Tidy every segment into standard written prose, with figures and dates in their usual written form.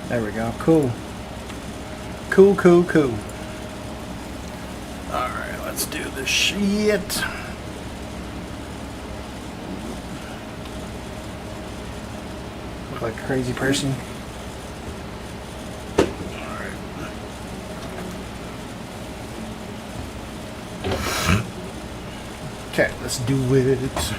There we go. Cool. Cool, cool, cool. Alright, let's do this shit. Look like a crazy person. Alright. Okay, let's do it.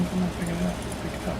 Come on, pick it up. Pick it up.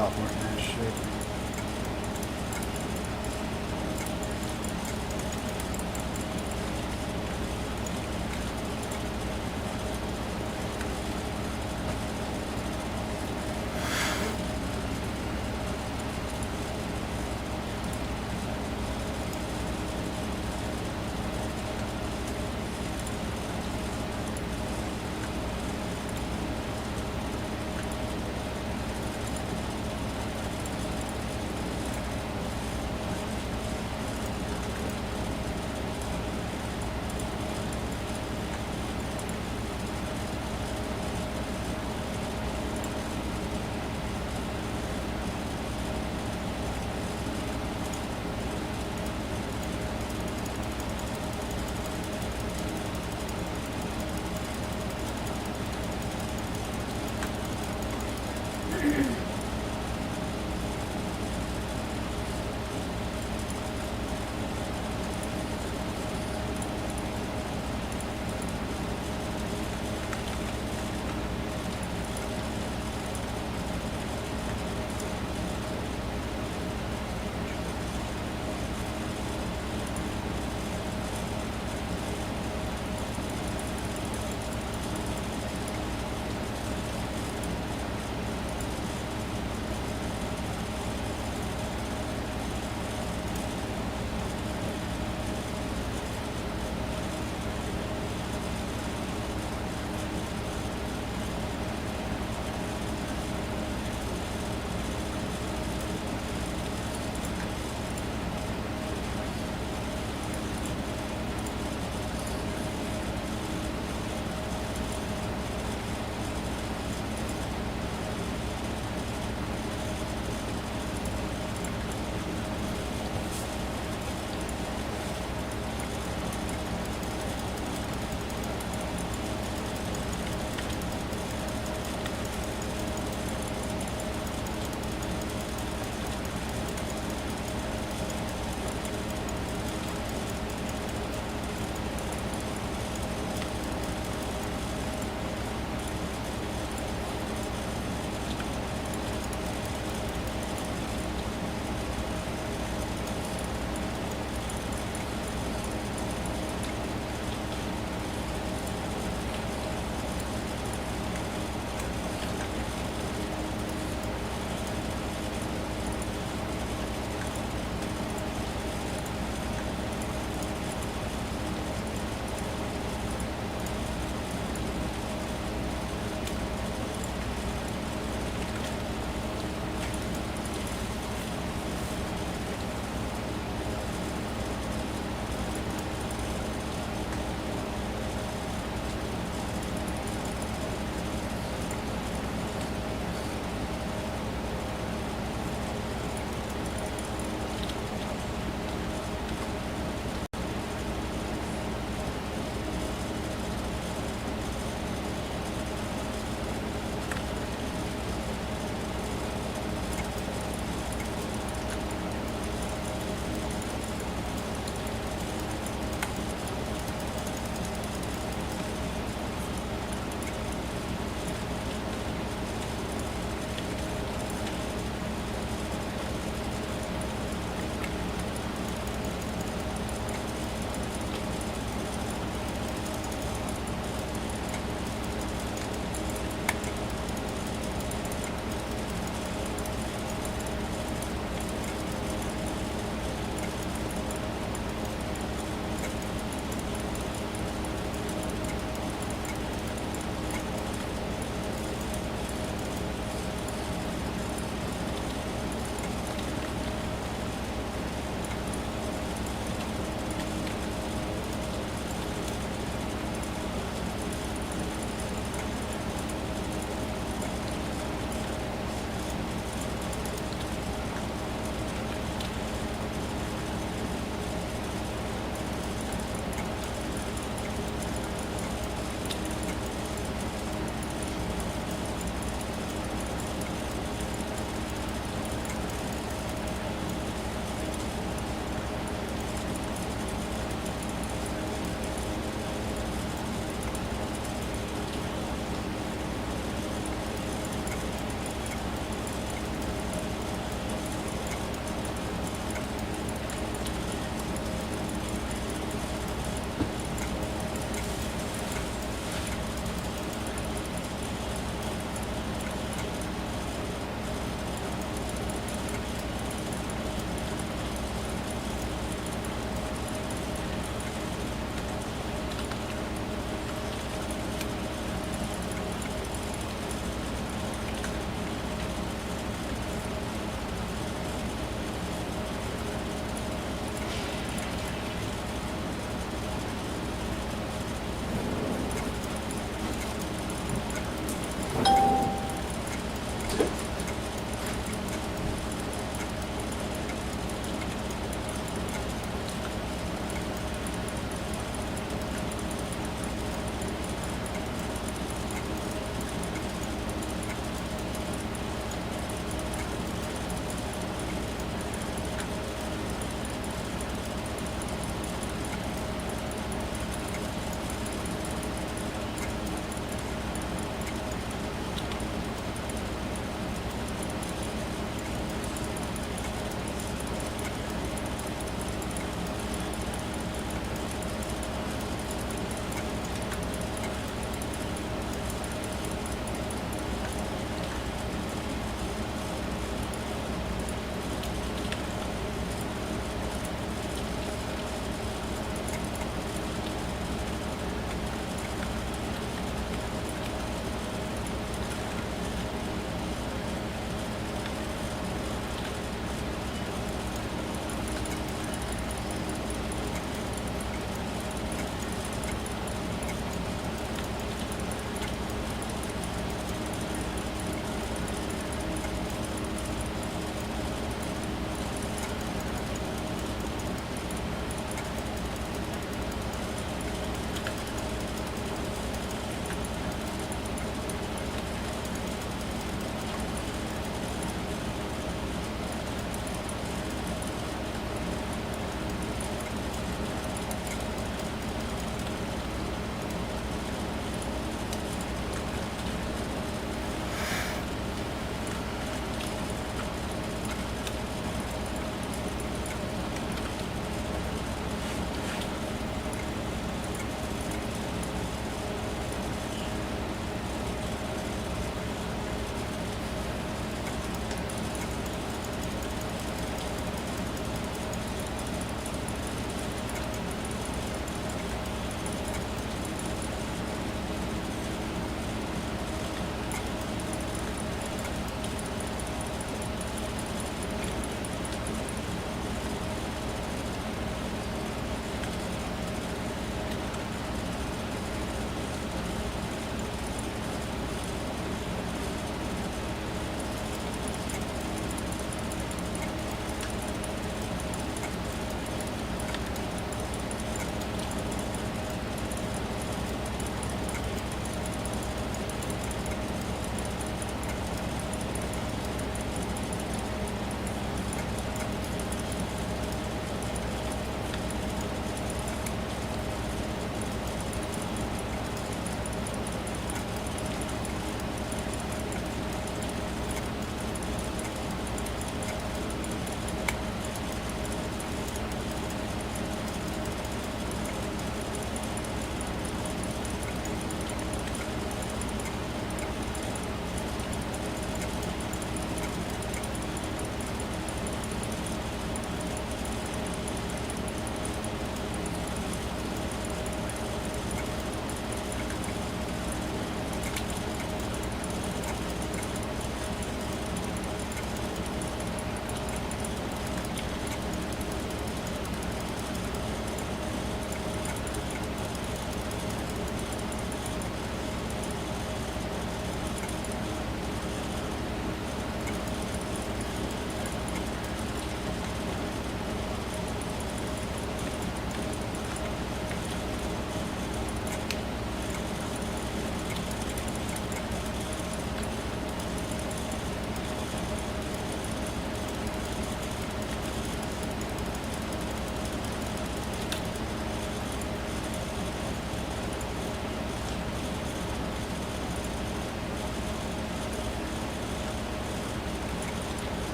teleporting that shit.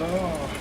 Oh.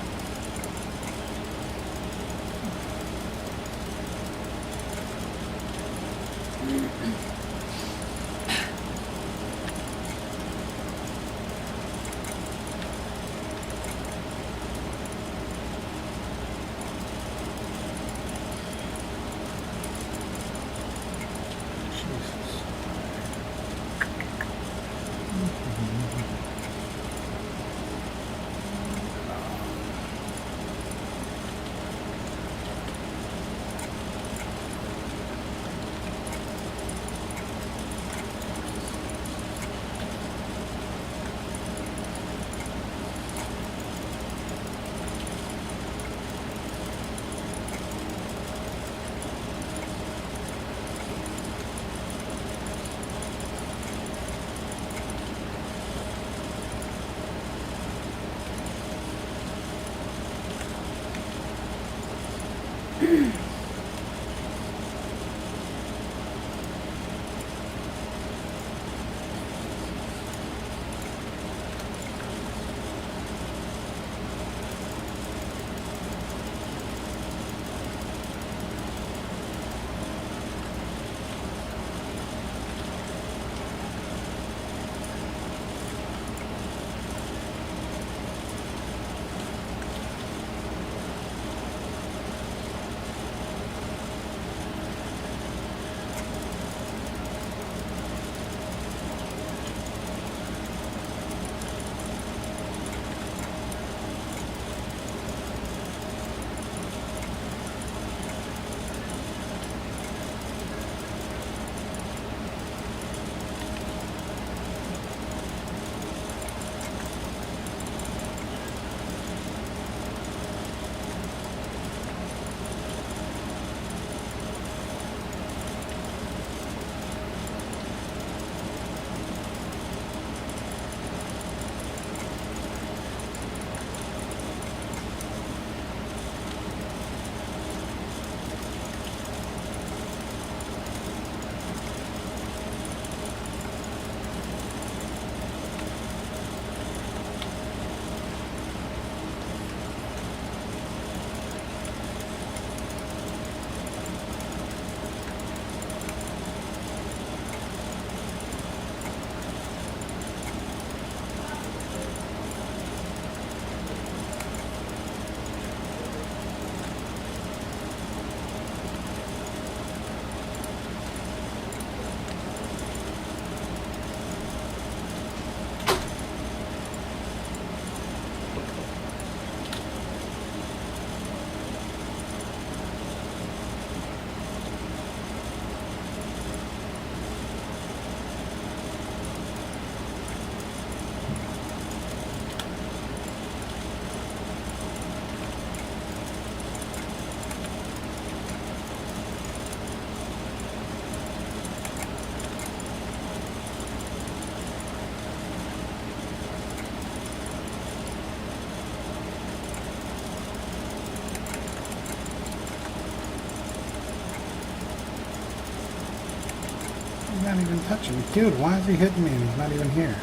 Not even touching me. Dude, why is he hitting me and he's not even here?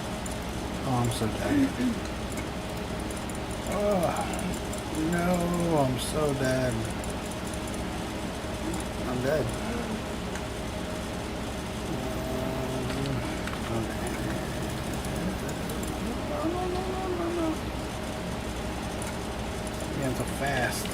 Oh, I'm so dead. Oh, no, I'm so dead. I'm dead. No. Man, so fast.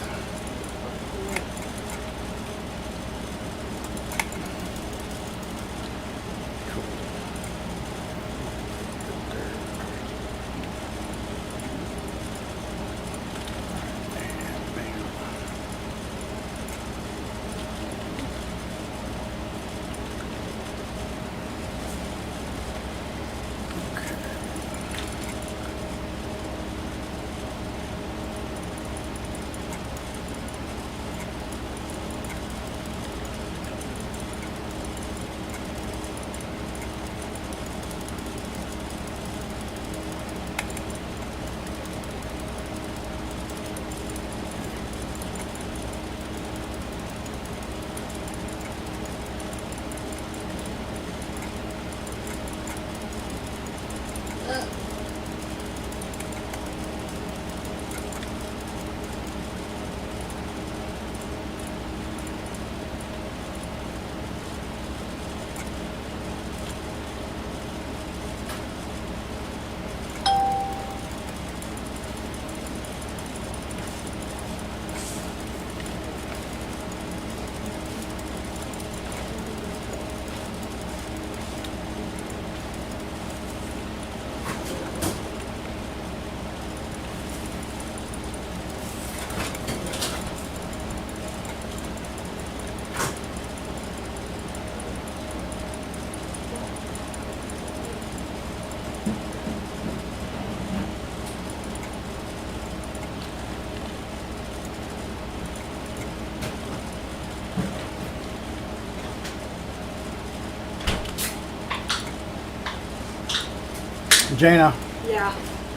Jaina, Yeah.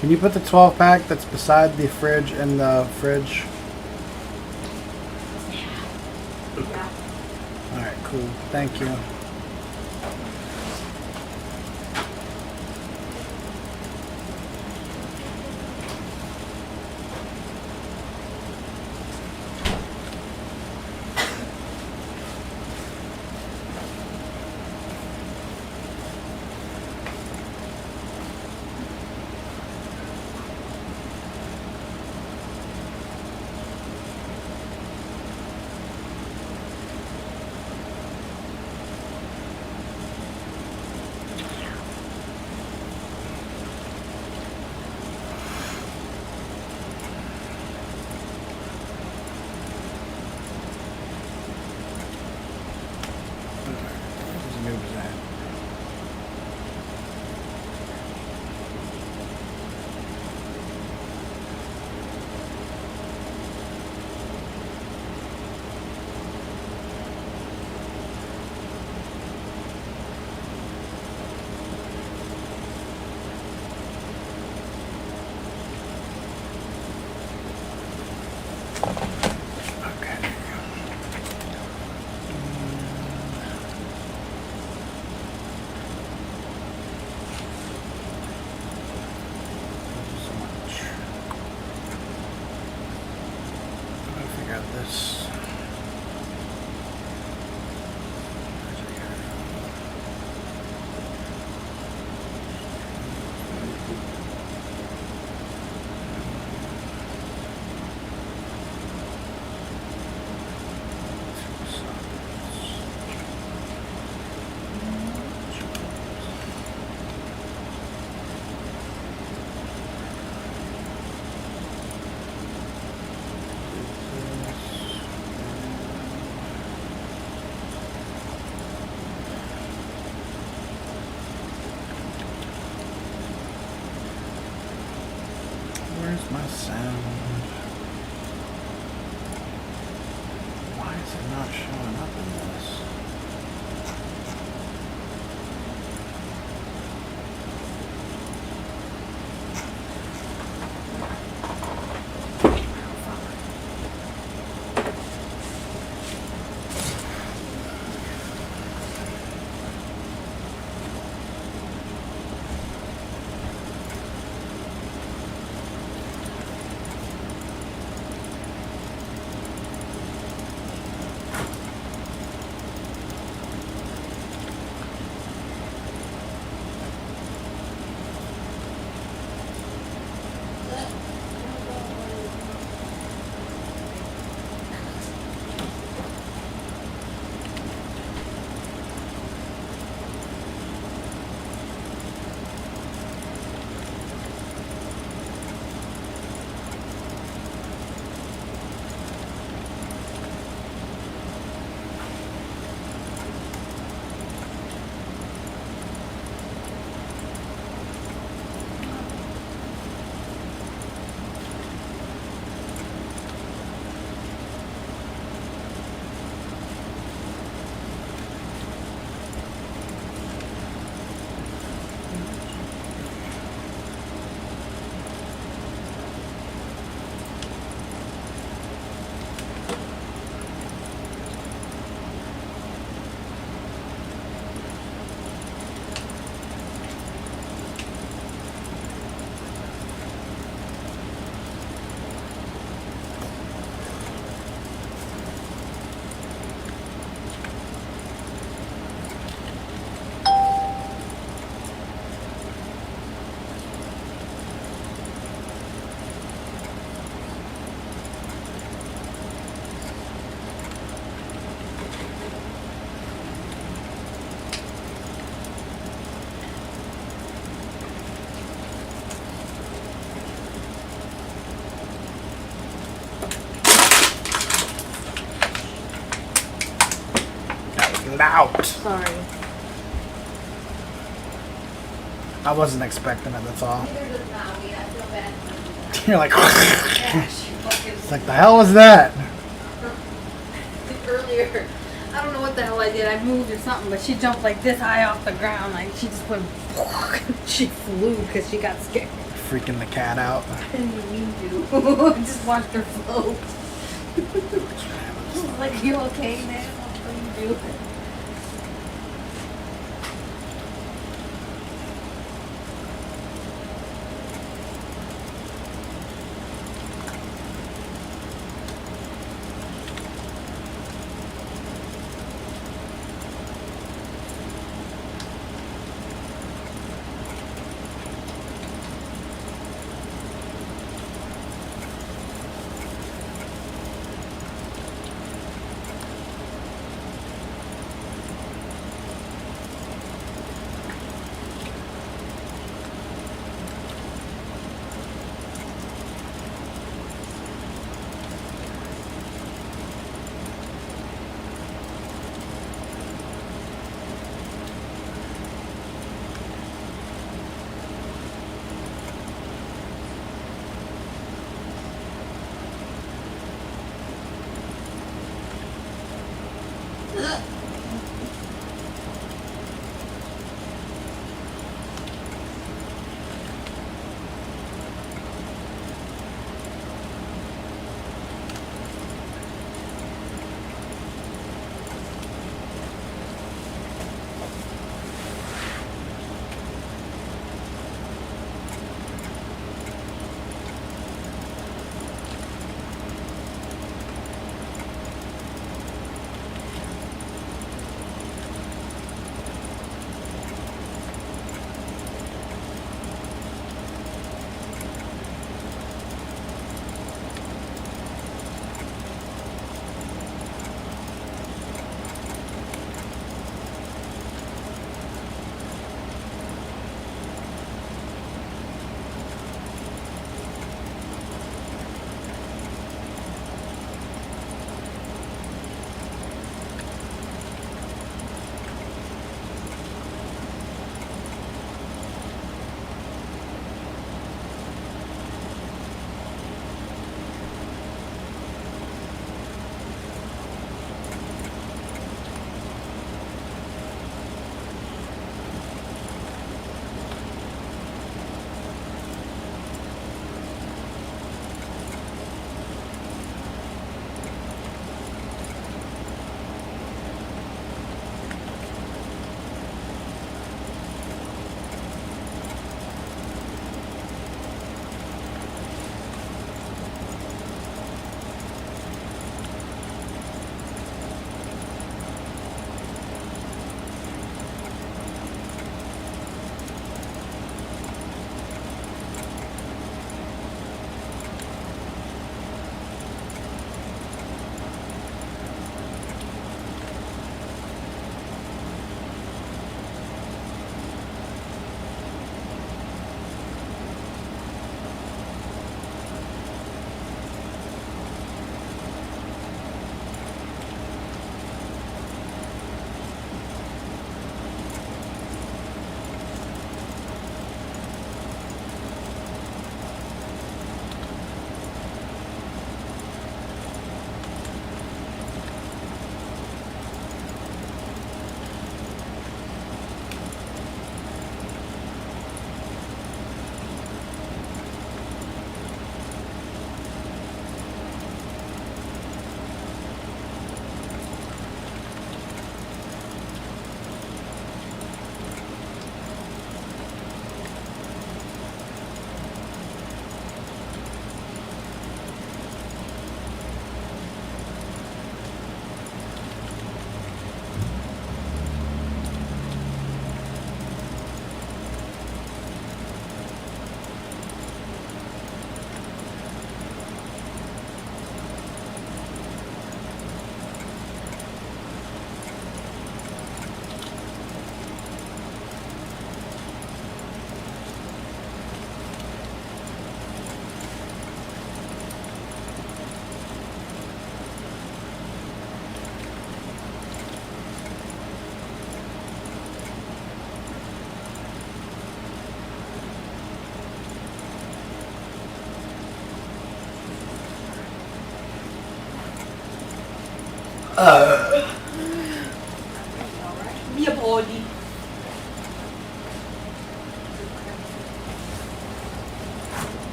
can you put the 12 pack that's beside the fridge in the fridge? Yeah. Alright, cool. Thank you. This. Where's my sound? Why is it not showing up in this? Loud. Sorry. I wasn't expecting it, that's all. Neither does Naomi. I feel bad for her. You're like, Yeah, she fucking... it's like, the hell was that? Earlier, I don't know what what the hell I did. I moved or something, but she jumped like this high off the ground. Like she just went, she flew because she got scared. Freaking the cat out. I didn't even mean to. I just watched her float. I was like, you okay, man? What are you doing?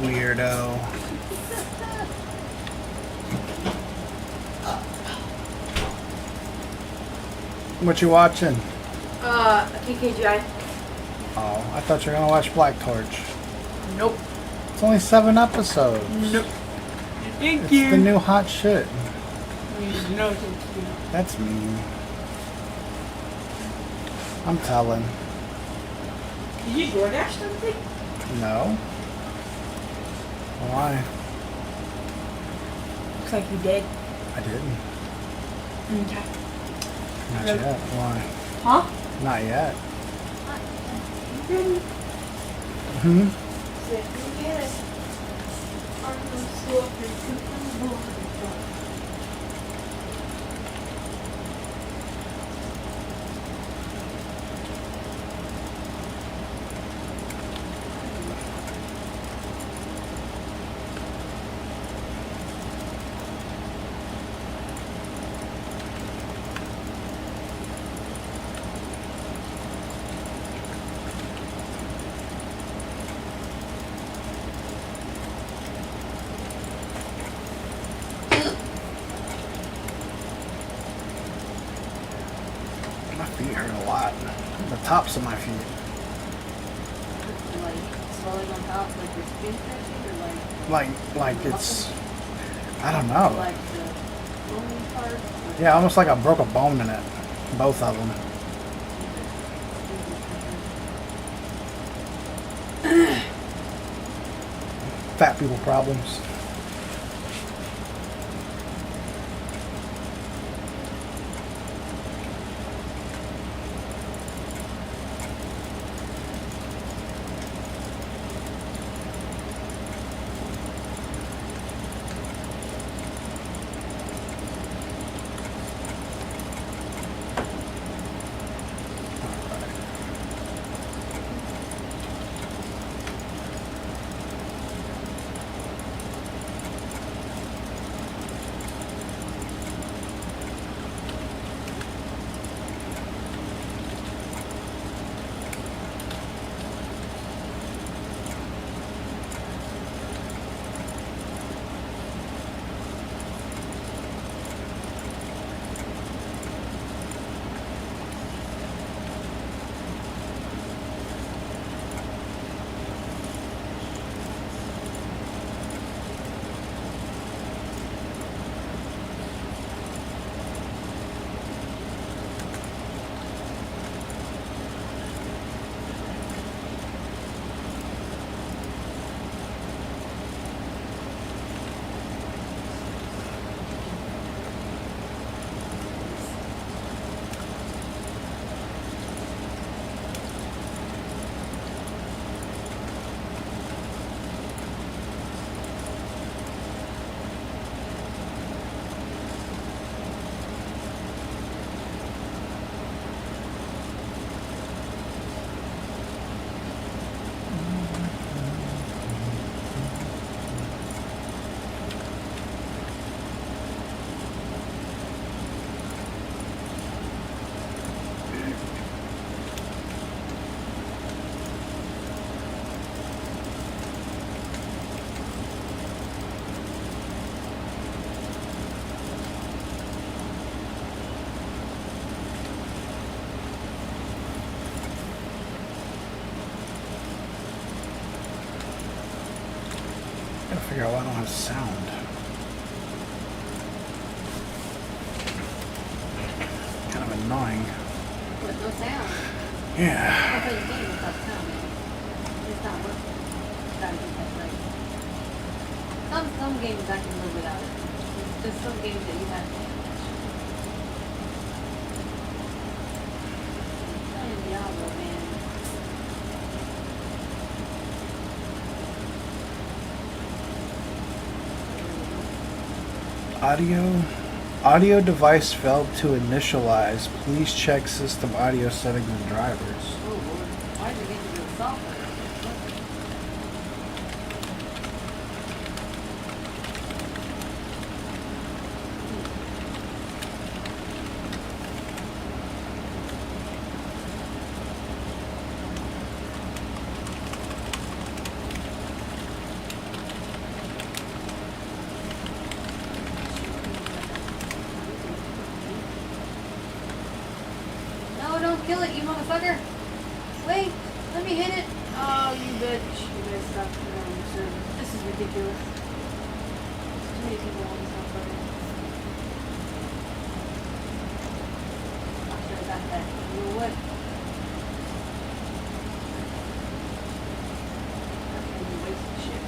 Weirdo. What you watching? KKGI. Oh, I thought you were gonna watch Black Torch. Nope. It's only 7 episodes. Nope. Thank It's you. the new hot shit. No, thank you. That's mean. I'm telling. Did you DoorDash something? No. Why? Looks like you did. I didn't. Okay. Not Nope. yet. Why? Huh? Not yet. You didn't. Hmm? Said you get it. I'm gonna slow up your coupon. My feet hurt a lot. The tops of my feet. Like swelling on top, like your skin stretching, or Like it's, I don't know. like the bony part? Or Yeah, almost like I broke a bone in it. Both of them. Fat people problems. Gotta figure out why I don't have sound. Kind of annoying. with no sound. Yeah. That's what you get without sound, man. It's not working. Gotta get that right. Some games I can live without it. There's some games that you have to. Playing Diablo, man. Audio device failed to initialize. Please check system audio settings and drivers. Oh Lord. Why did they need to do software? motherfucker! Wait! Let me hit it! Oh, you bitch. You guys stop around the server. This is ridiculous. Too many people on this motherfucker. I should have got that. You know what? Okay, you wasted shit.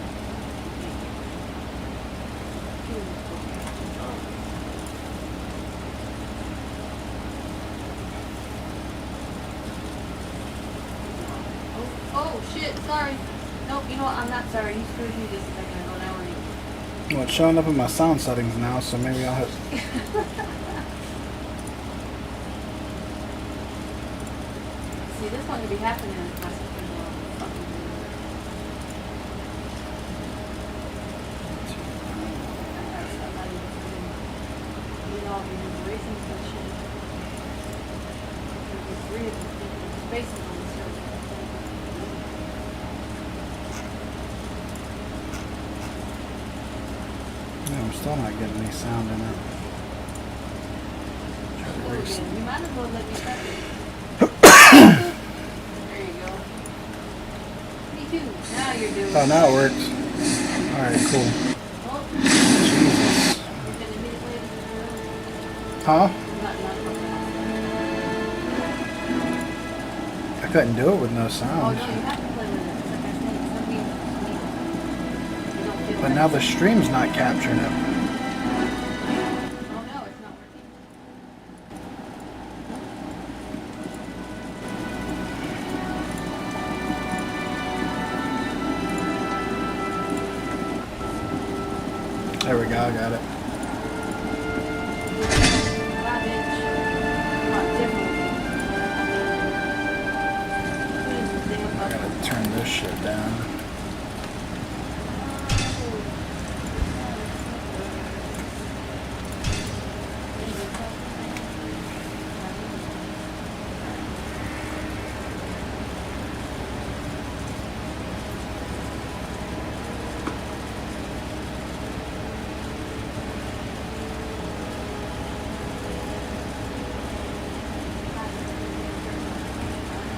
Oh shit, sorry. Nope, you know what? I'm not sorry. You screwed me just a second ago. Now we're even. Well, it's showing up in my sound settings now, so maybe I'll have. See, this one could be happening if my sister's fucking I'm not even kidding. You know, I'll be racing some shit. There's three of them. Spaces on the server. No, I'm still not getting any sound in it. Try to Go erase again. it. You might as well let me cut it. There you go. Me too. Now you're doing it. Oh, now it works. Alright, cool. Oh, Jesus. you're gonna hit it later. Huh? Not I couldn't do it with no Oh, sound. no, you have to play with it. It's like I said, some games you don't feel But like now the stream's not capturing it. Oh, no, it's not working. There we go, I got it. Bye, bitch. Come on, different. I gotta turn this shit down.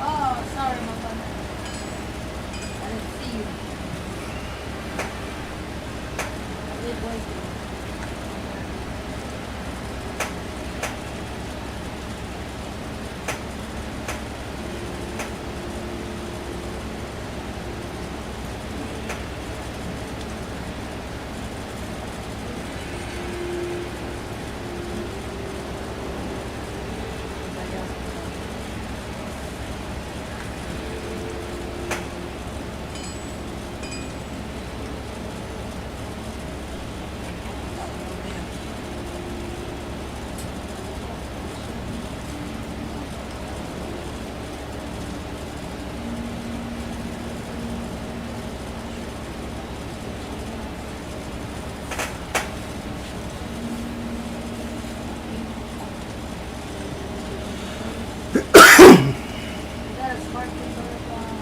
Oh, sorry, motherfucker. I didn't see you. I did waste it. Is that a sparkling butterfly?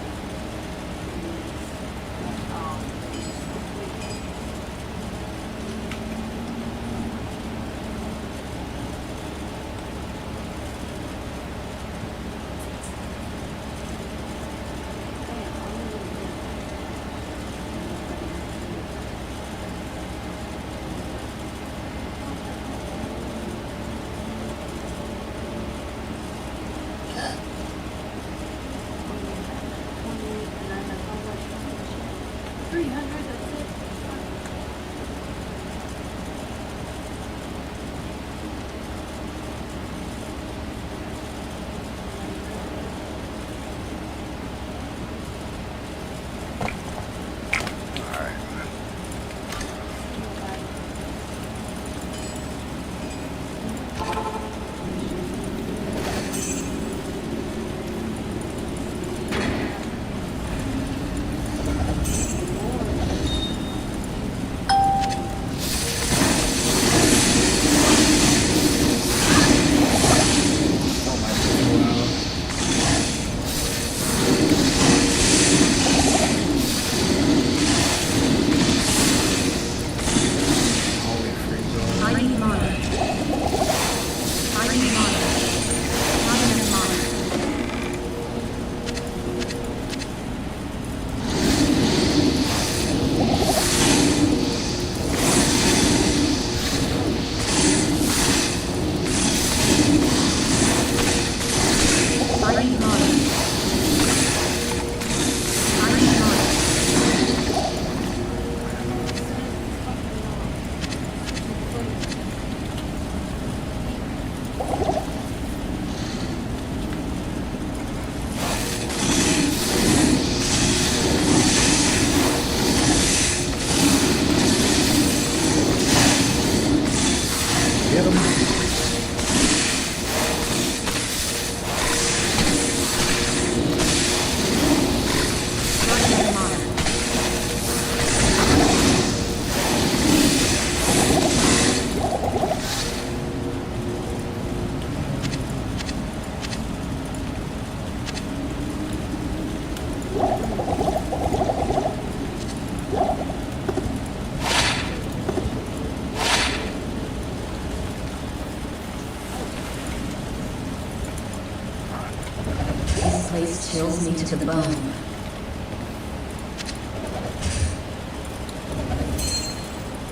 chills me to the bone.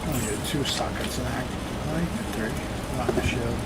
Only get 2 sockets in act. I like the 3. Not the shield.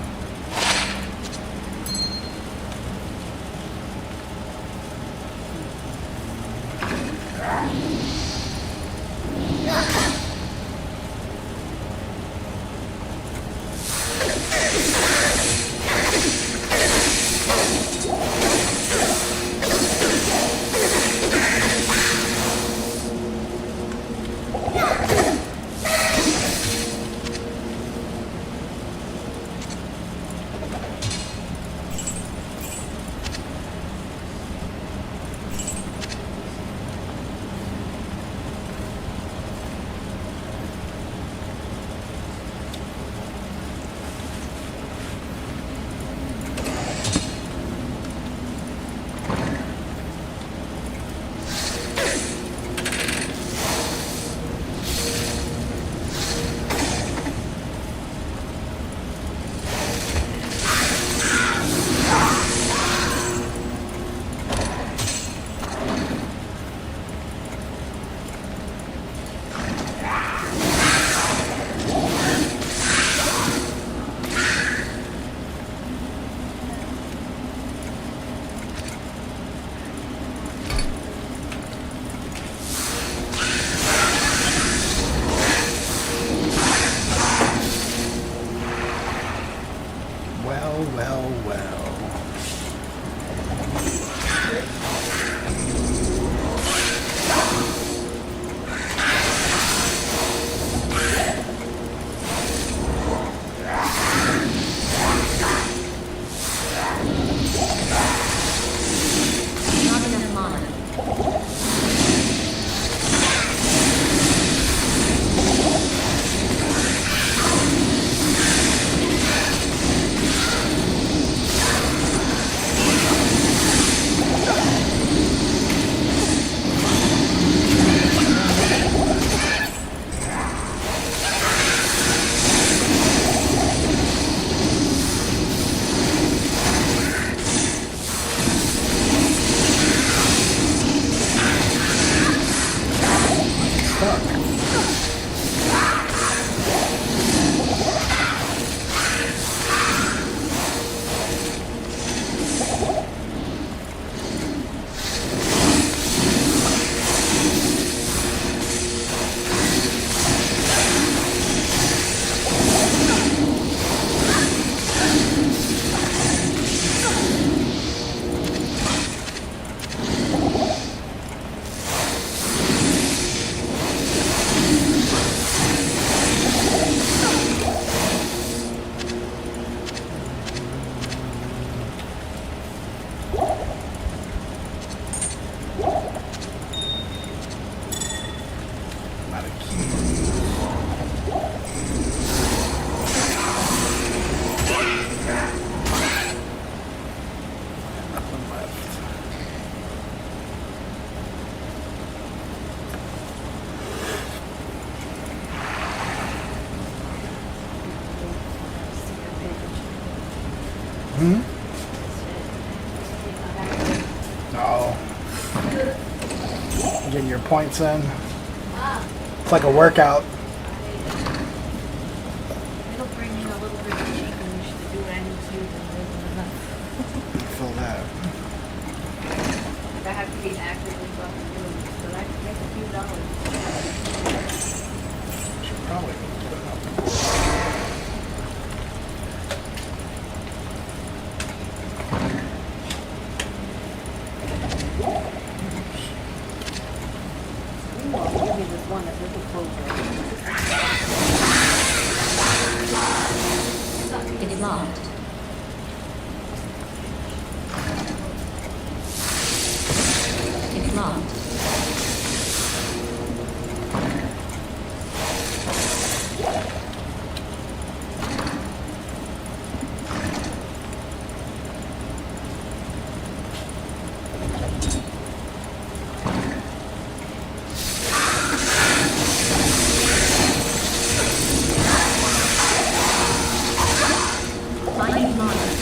Hmm? Oh. Getting your points in. It's like a workout. It'll bring in a little bit of cheap and you should do what I need to do to Feel that. If I have to be actively fucking doing it, so I can make a few dollars. Should probably put it up. Give me this one that doesn't close right. It's locked. It's locked. Finding monitor.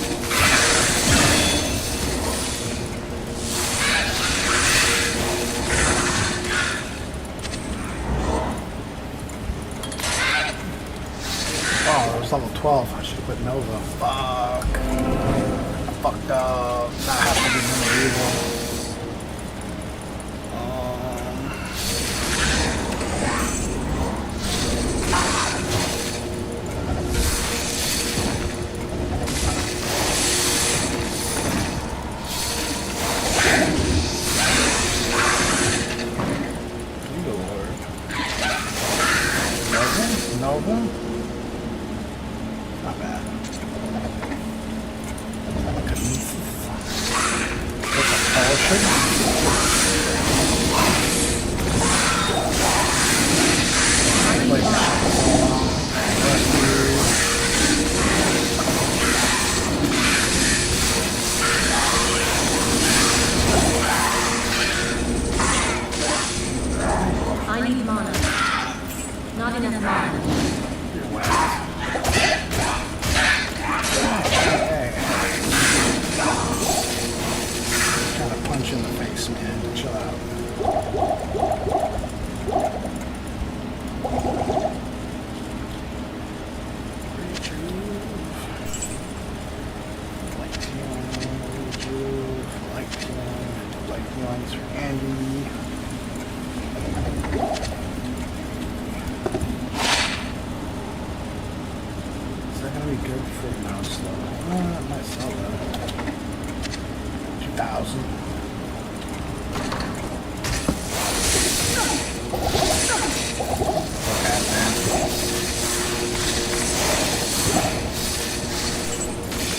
12. I should have put Nova. Fuck. I fucked up. Not have to be Nova evil. Nova? Not bad. Kinesis. That's a potion. I need mana. Not enough mana. Kind of punch in the face, man. Chill out. Light ones for Andy. Is that gonna be good for mouse though? I might sell that. 2,000. Okay, man.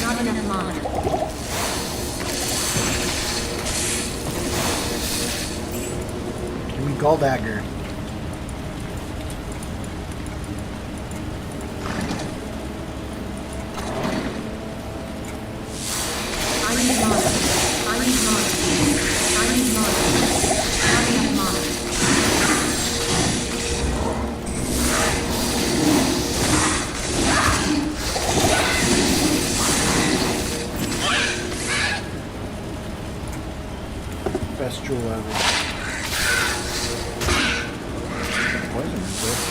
Not enough mana. Give me Gold Dagger. I need mana. I need mana. I need mana. Not enough mana. Best jewel ever. Poison resist.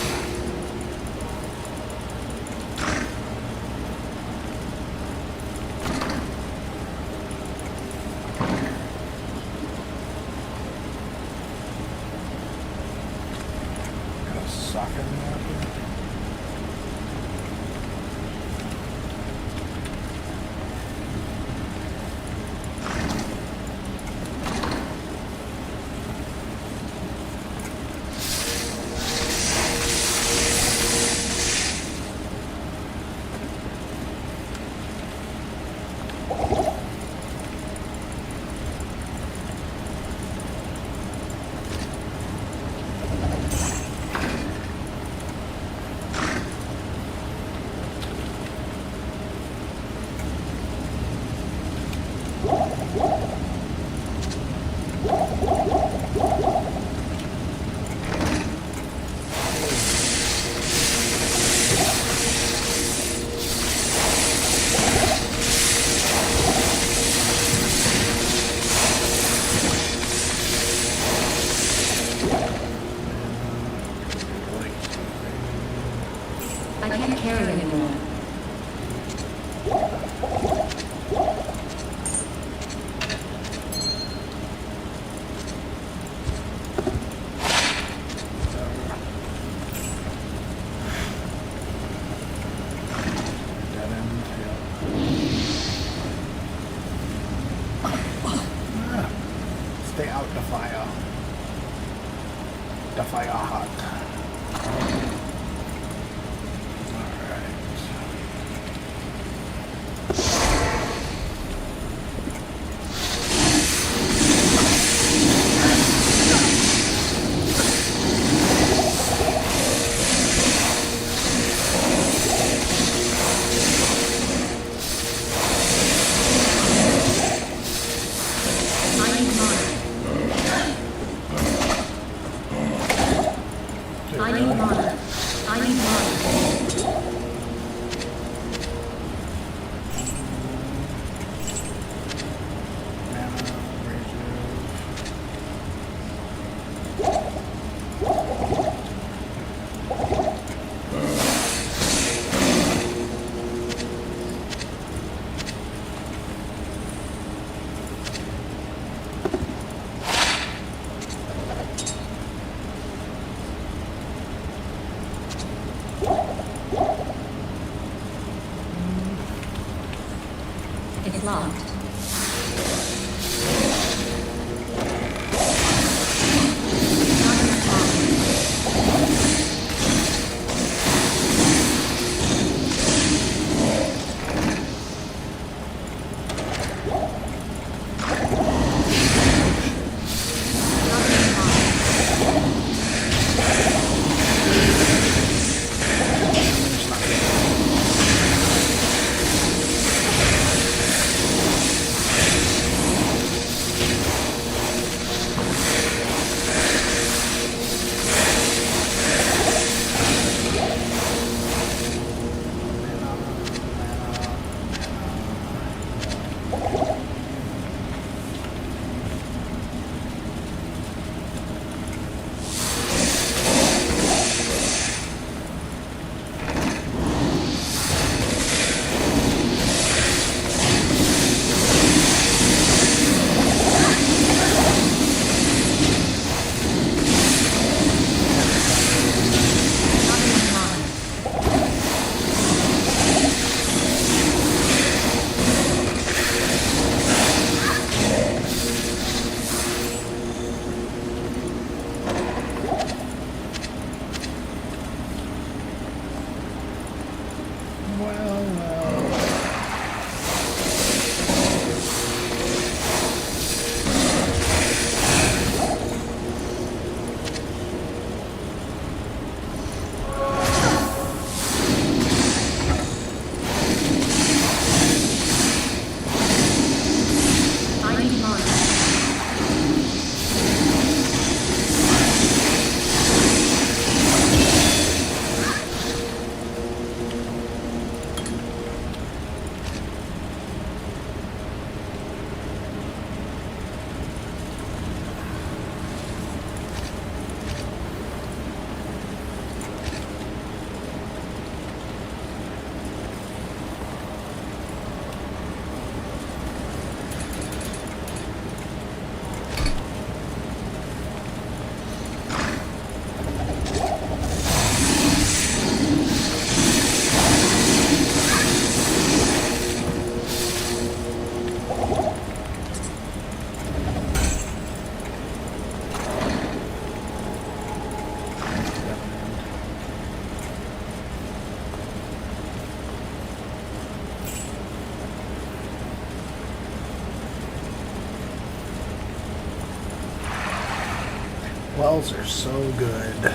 Got a socket in there. I can't carry anymore. Dead end, yeah. Stay out the fire. The fire hot. I need mana. I need mana. I need mana. Wells are so good.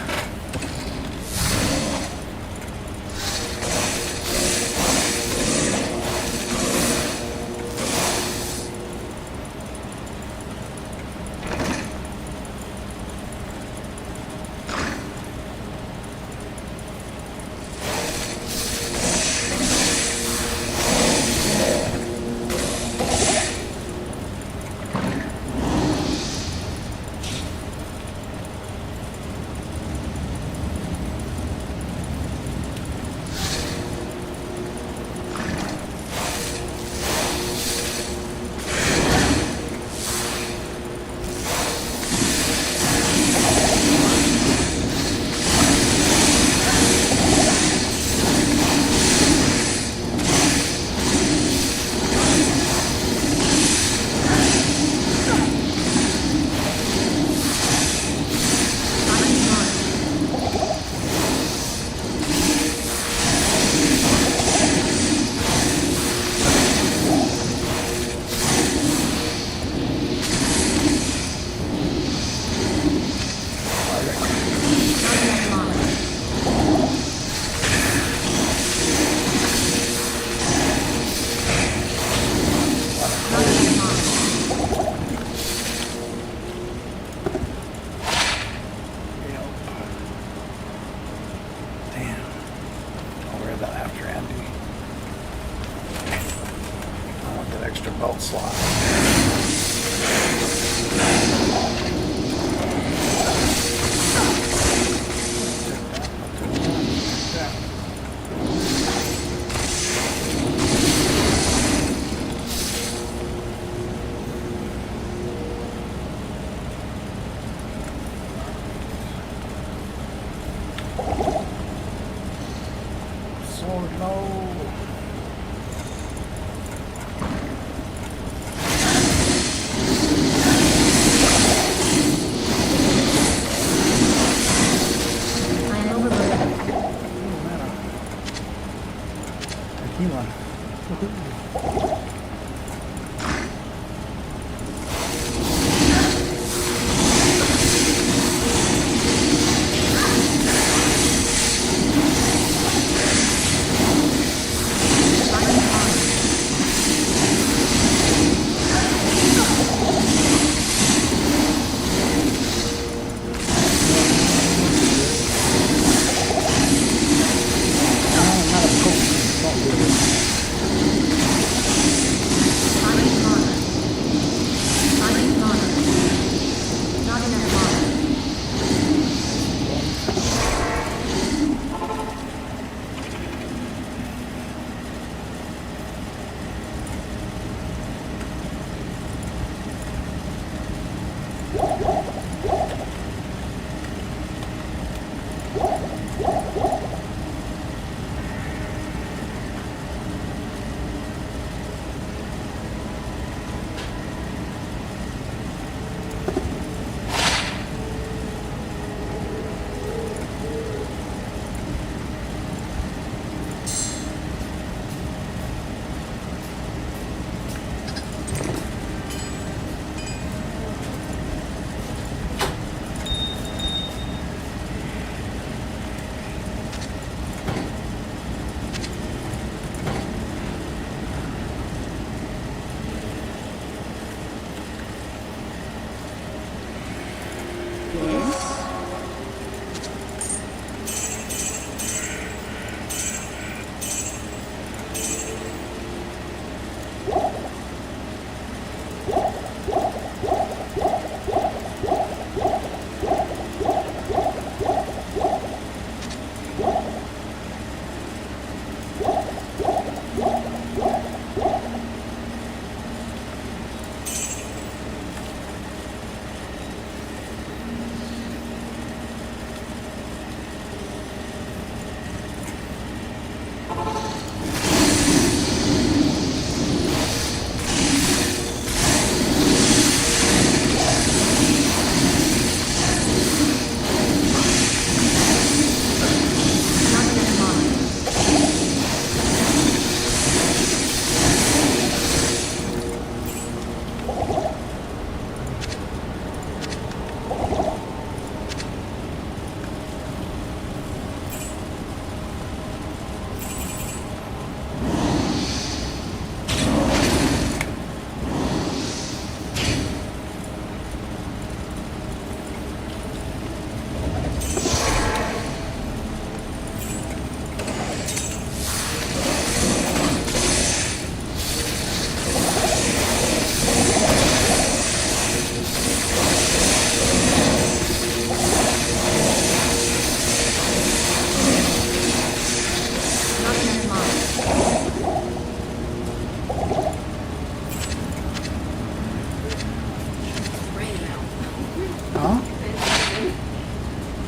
Huh?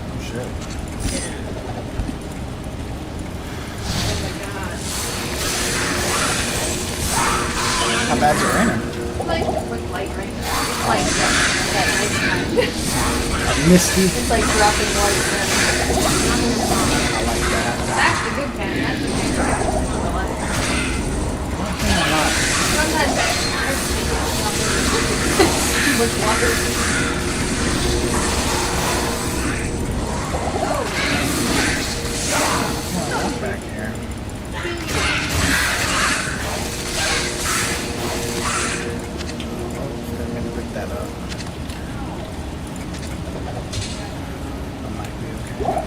Oh shit. How bad's it raining? Like with light rain. It's like that nice kind. Misty. It's like dropping white rain. I like that. That's the good kind. That's the good kind. Sometimes too much water. Back here. I'm gonna pick that up. That might be there.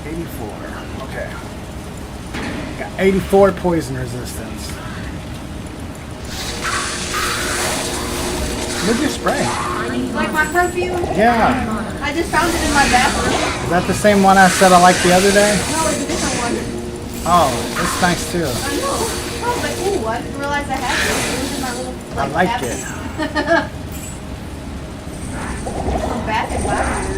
84. Okay. Got 84 poison resistance. What'd you spray? Like my perfume? Yeah. I just found it in my bathroom. Is that the same one I said I liked the other day? No, it's a different one. Oh, it's nice too. I know. I was like, ooh, I didn't realize I had this. It was in my little I like cabinet. it. From Bath and Body Works.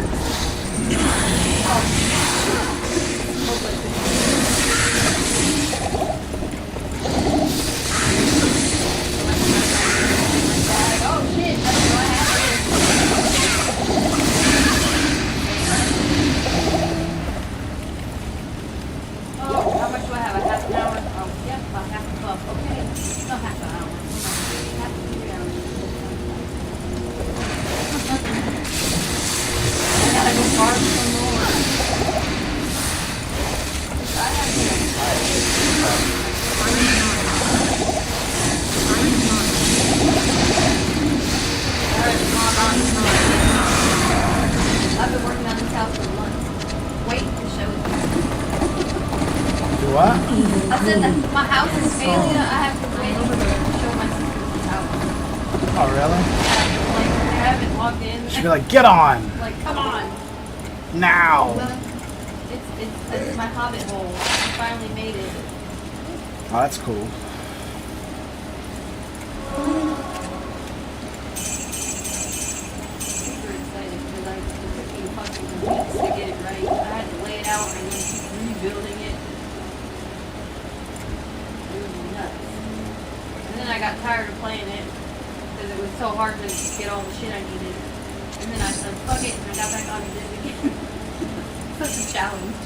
Oh shit, I didn't know I had this. Oh, how much do I have? A half an hour? Oh, yep, about half a cup. Okay. No, half an hour. Half 3 hours. I gotta go farm some more. I have I've been working on this house for months. Waiting to show it. Do what? I said that my house is failing. I have to wait to show my sister's house. Oh, really? Like, they haven't walked in. She'd be like, get on! Like, come on. Now! It's my hobbit hole. I finally made it. Oh, that's cool. Super excited because it took me fucking weeks to get it right. I had to lay it out and then keep rebuilding it. It was nuts. And then I got tired of playing it because it was so hard to get all the shit I needed. And then I said, fuck it, and I got back on and did it again. Such a challenge.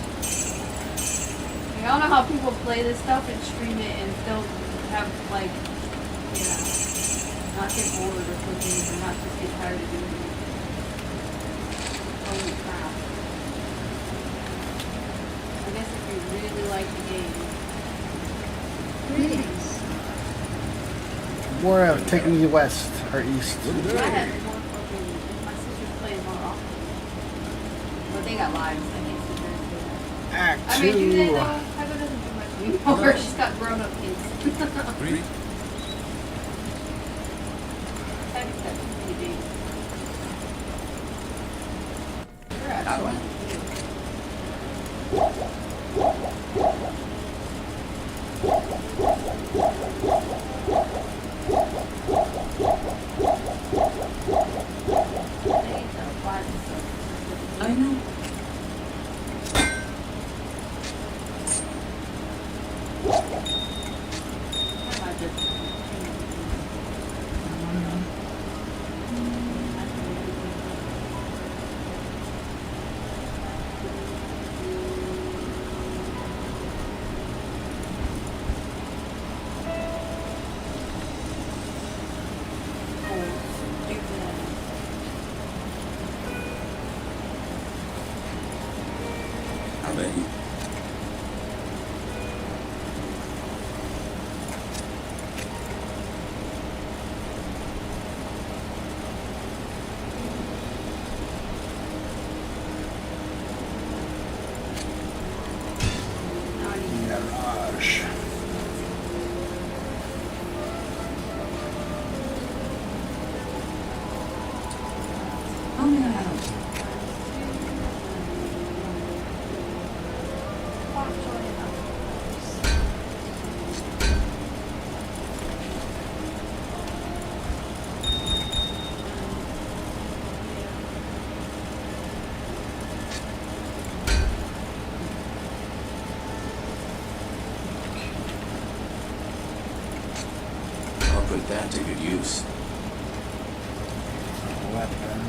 Like, I don't know how people play this stuff and stream it and still have, like, you know, not get bored or something or not just get tired of doing it. Holy crap. I guess if you really like the game. Greetings. More taking you west or east. I had more fucking, my sisters play more often. But they got lives, I can't sit there and do that. Act I mean, do they 2. though? Heather doesn't do much anymore. She's got grown-up kids. Heather's got too many babies. You're actually I know. I bet you. Garage. use. Weapon.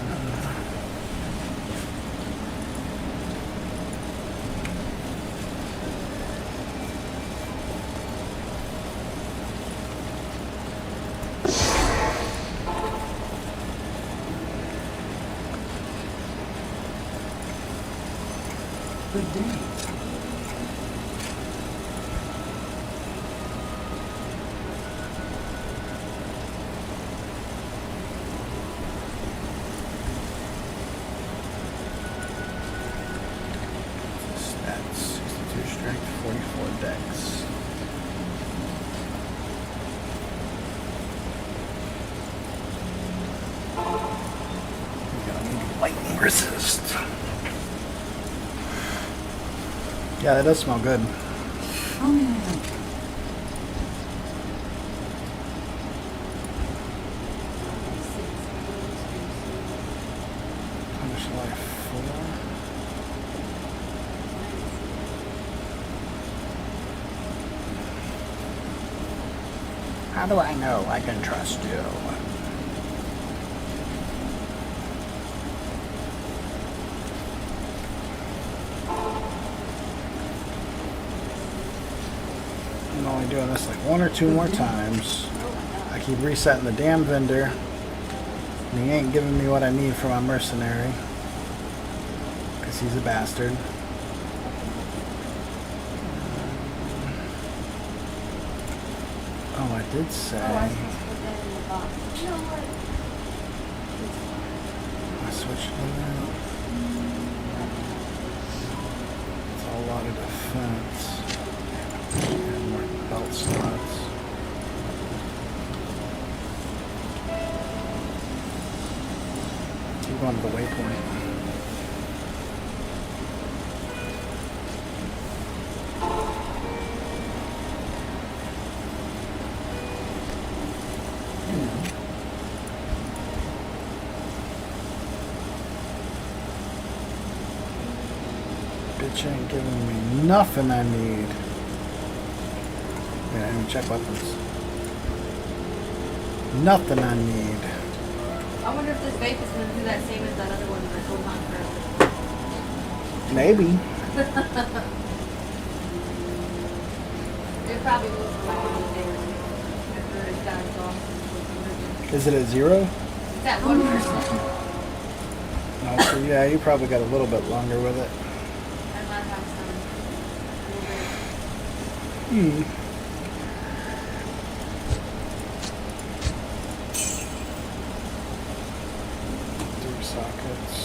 Good day. Stats 62 strength, 44 dex. We gotta need lightning resist. Yeah, that does smell good. How may I help you? How much life? 4? How do I know I can trust you? I'm only doing this like 1 or 2 more times. I keep resetting the damn vendor. And he ain't giving me what I need for my mercenary. Because he's a bastard. Oh, I did say. Oh, I was supposed to put that in the box. You know what? I switched to that. It's a lot of defense. And more belt slots. Keep going to the waypoint. Bitch ain't giving me nothing I need. Yeah, let me check weapons. Nothing I need. I wonder if this vape is going to do that same as that other one that goes on forever. Maybe. It probably will for like a day or two after it dies off. Is it at 0? It's that 1%. No, so yeah, you probably got a little bit longer with it. I might have some. Hmm. Deep sockets.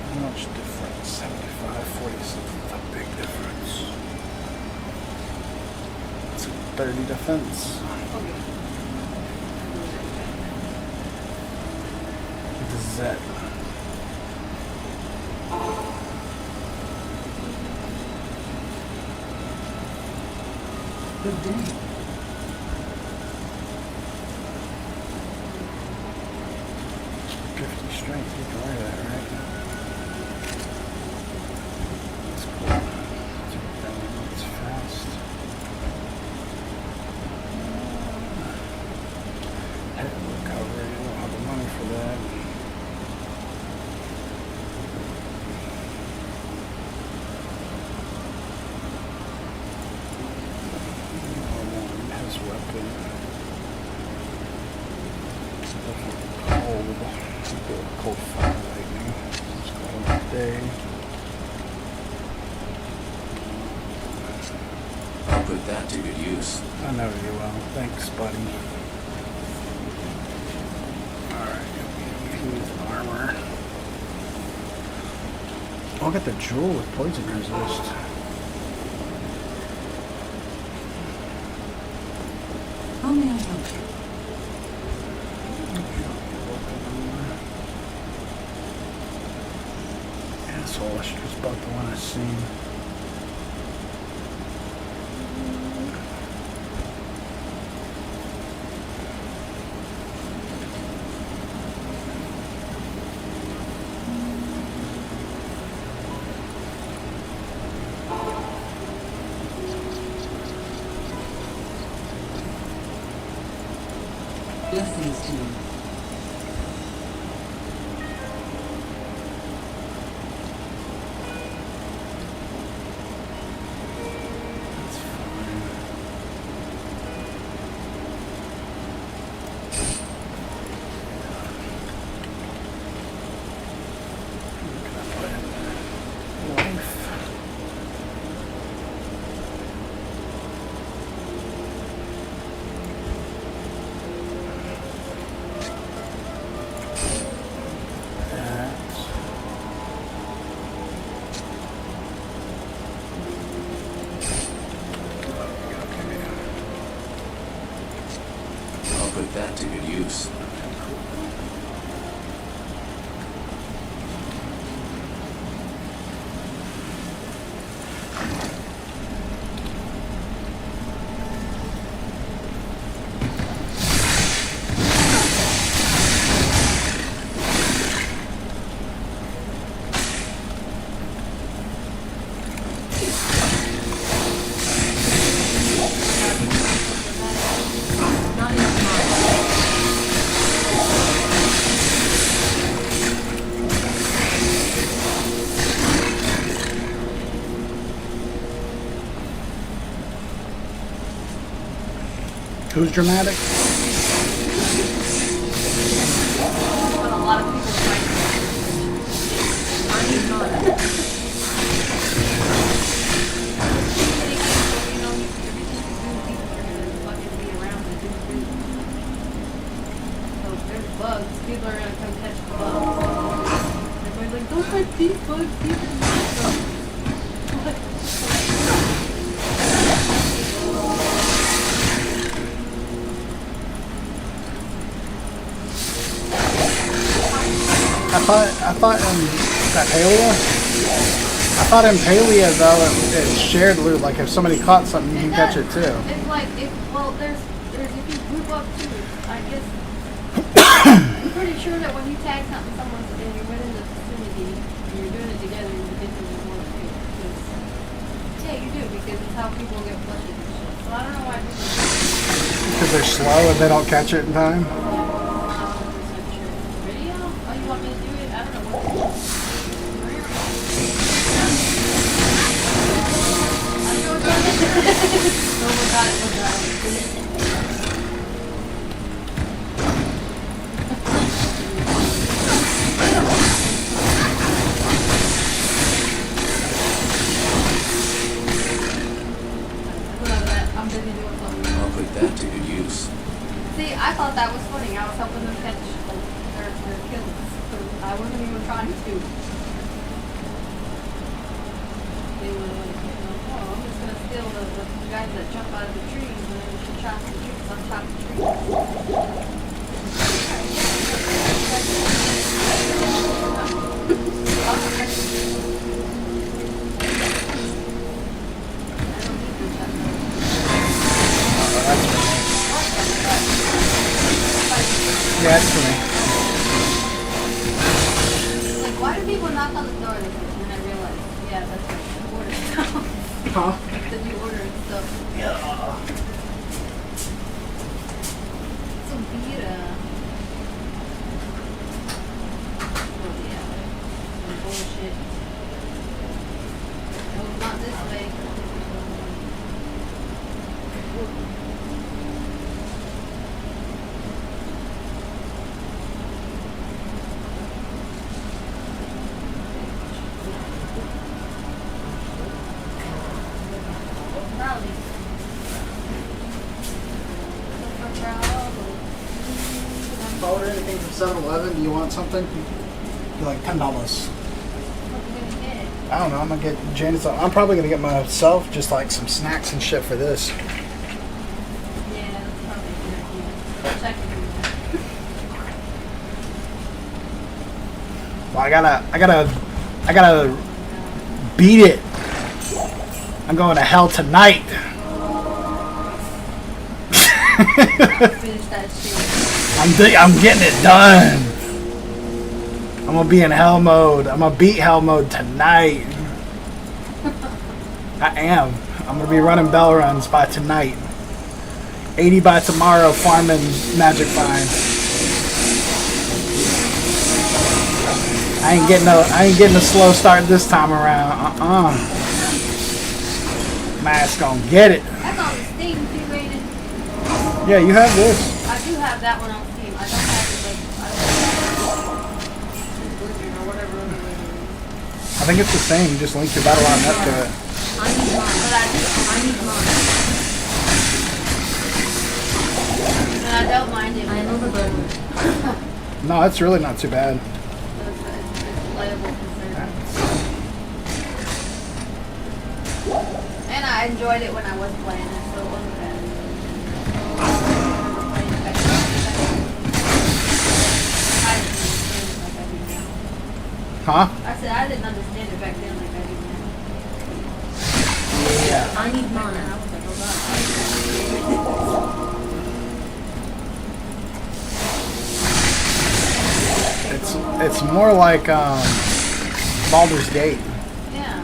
How much difference? 75, 46. That's a big difference. It's a 30 defense. Zet. Good day. 50 strength, you can wear that, right? That's cool. It's fast. Head recovery, I don't have the money for that. His weapon. Cold. Cold fire lightning. It's called a day. I'll put that to good use. I know you will. Thanks, buddy. Alright, he's armor. I'll get the jewel with poison resist. How may I help you? Asshole, I should just bought the one I seen. Blessings to you. That's fine. Life. That. I'll put that to good use. Not enough mana. Who's dramatic? But a lot of people try to. I need mana. You know, everything you do, people are gonna fucking be around to do food. So if there's bugs, people are gonna come catch the bugs. Everybody's like, don't touch these bugs, these are not bugs. I thought in that Palia, I thought in Palia though it shared loot. Like if somebody caught something, you can catch it too. It's like, there's if you group up too, I guess, I'm pretty sure that when you tag something someone's and you're within the vicinity and you're doing it together, you get to the more too. Yeah, you do, because it's how people get flushes and shit. So I don't know why people Because they're slow and they don't catch it in time. video? Oh, you want me to do it? I don't know what. I know what's on it. Oh my god, oh god. I'm busy doing something. I'll put that to good use. See, I thought that was funny. I was helping them catch their kills. I wasn't even trying to. They were like, oh, I'm just gonna steal the guys that jump out of the trees and then we should chop the trees on top of the trees. Yeah, that's for me. Like, why do people knock on the door? And then I realized, yeah, that's right. You ordered stuff. Huh? Then you ordered stuff. Yeah. So Vita. Oh yeah. Some bullshit. No, not this way. Rowdy. If I order anything from 7-Eleven, do you want something? Be like $10. I don't know. I'm gonna get Janet something. I'm probably gonna get myself just like some snacks and shit for this. Yeah, that's probably a good idea. Check it. Well, I gotta beat it. I'm going to hell tonight. Finish that shit. I'm getting it done. I'm gonna be in hell mode. I'm gonna beat hell mode tonight. I am. I'm gonna be running bell runs by tonight. 80 by tomorrow farming magic find. I ain't getting a slow start this time around. Mask gonna get it. That's on Steam too, rated. Yeah, you have this. I do have that one on Steam. I don't have it like I don't have Blizzard or whatever other way it is. I think it's the same. You just link your Battle.net to it. I need mana. But I need mana. and I don't mind it. I am overburdened. No, it's really not too bad. It's playable considered. And I enjoyed it when I was playing it, so it wasn't bad. I didn't understand it like I do now. Huh? I said I didn't understand it back then like I do now. Yeah. I need And I mana. was like, oh god. It's more like Baldur's Gate. Yeah.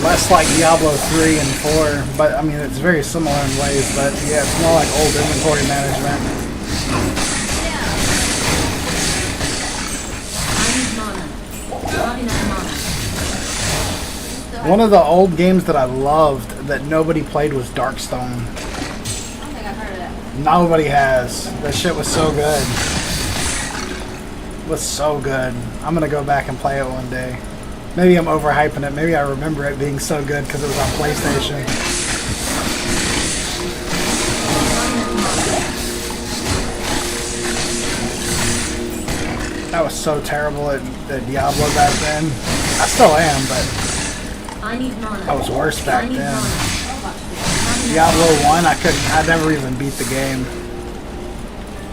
Less like Diablo 3 and 4, but I mean it's very similar in ways, but yeah, it's more like old inventory management. Yeah. I need mana. Not enough mana. One of the old games that I loved that nobody played was Darkstone. I don't think I've heard of that. Nobody has. That shit was so good. Was so good. I'm gonna go back and play it one day. Maybe I'm overhyping it. Maybe I remember it being so good because it was on PlayStation. I was so terrible at Diablo back then. I still am, but I need mana. I was worse back I need then. mana. Diablo 1, I never even beat the game.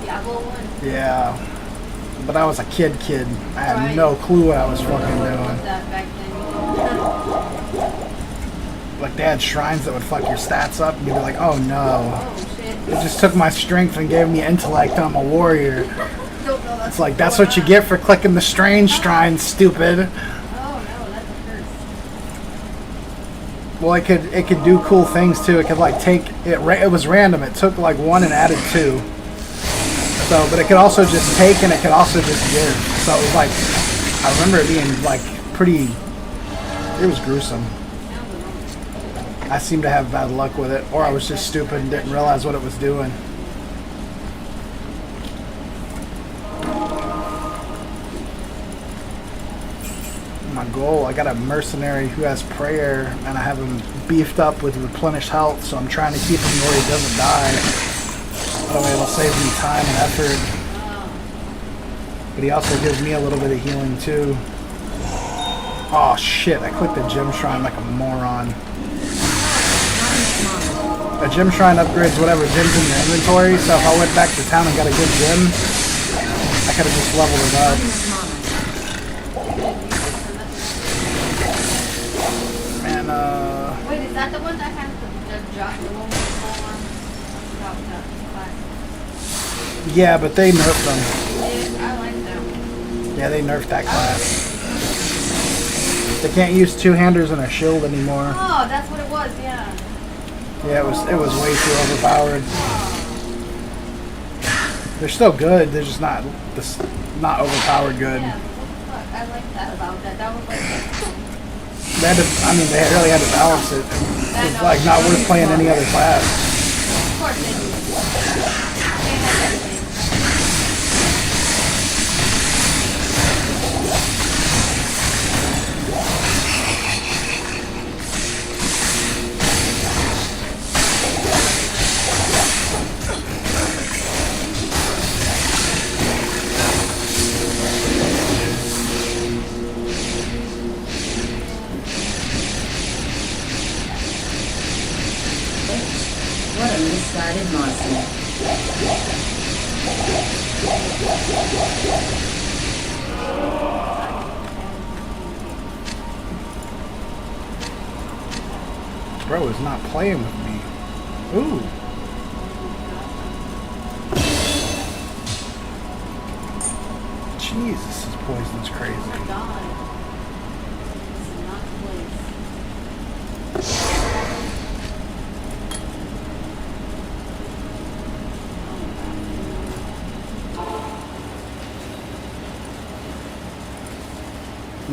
Diablo 1. Yeah. But I was a kid. I had Right. no clue what I was fucking What doing. that back then. Like they had shrines that would fuck your stats up and you'd be like, oh no. Oh shit. It just took my strength and gave me intellect. I'm a warrior. Don't know It's like, that's what you get for clicking the strange shrine, stupid. Oh no, that's a curse. Well, it could do cool things too. It could like take it. It was random. It took like 1 and added 2. So, but it could also just take and it could also just give. So it was like, I remember it being like pretty. It was gruesome. I seemed to have bad luck with it, or I was just stupid and didn't realize what it was doing. My goal, I got a mercenary who has prayer, and I have him beefed up with replenished health, so I'm trying to keep him where he doesn't die. That way it'll save me time and effort. But he also gives me a little bit of healing too. Oh shit, I clicked the gem shrine like a moron. A gem shrine upgrades whatever gem's in your inventory, so if I went back to town and got a good gem, I could have just leveled it up. Man, Wait, is that the one that has the drop, the one with the full on? yeah, but they nerfed them. I like that one. Yeah, they nerfed that class. They can't use two-handers and a shield anymore. Oh, that's what it was, yeah. Yeah, it was way too overpowered. They're still good. They're just not overpowered good. Yeah, fuck, I like that about that. That was like, They had to, I mean, they really had to balance it. It's like not worth playing any other class. of course they do. Can't have everything. What a misguided monster. Bro is not playing with me. Ooh. Jesus, this poison's crazy. Oh my god. This is not the place.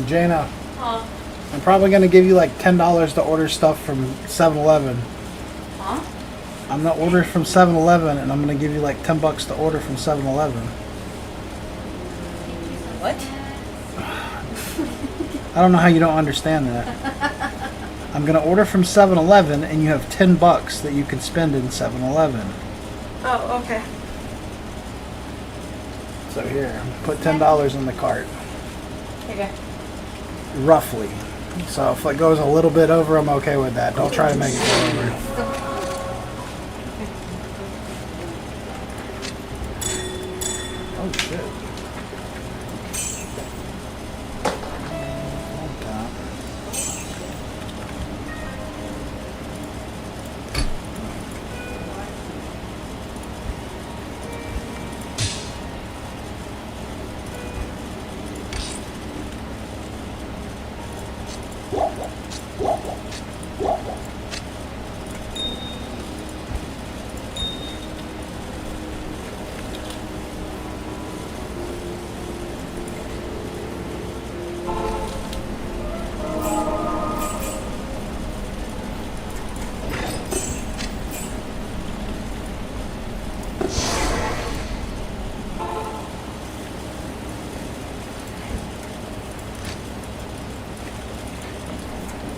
Jaina, Huh? I'm probably gonna give you like $10 to order stuff from 7-Eleven. Huh? I'm gonna order from 7-Eleven, and I'm gonna give you like $10 to order from 7-Eleven. What? I don't know how you don't understand that. I'm gonna order from 7-Eleven, and you have $10 that you can spend in 7-Eleven. Oh, okay. So here, put $10 in the cart, Okay. roughly. So if it goes a little bit over, I'm okay with that. Don't try to make it go over. Oh shit. On top.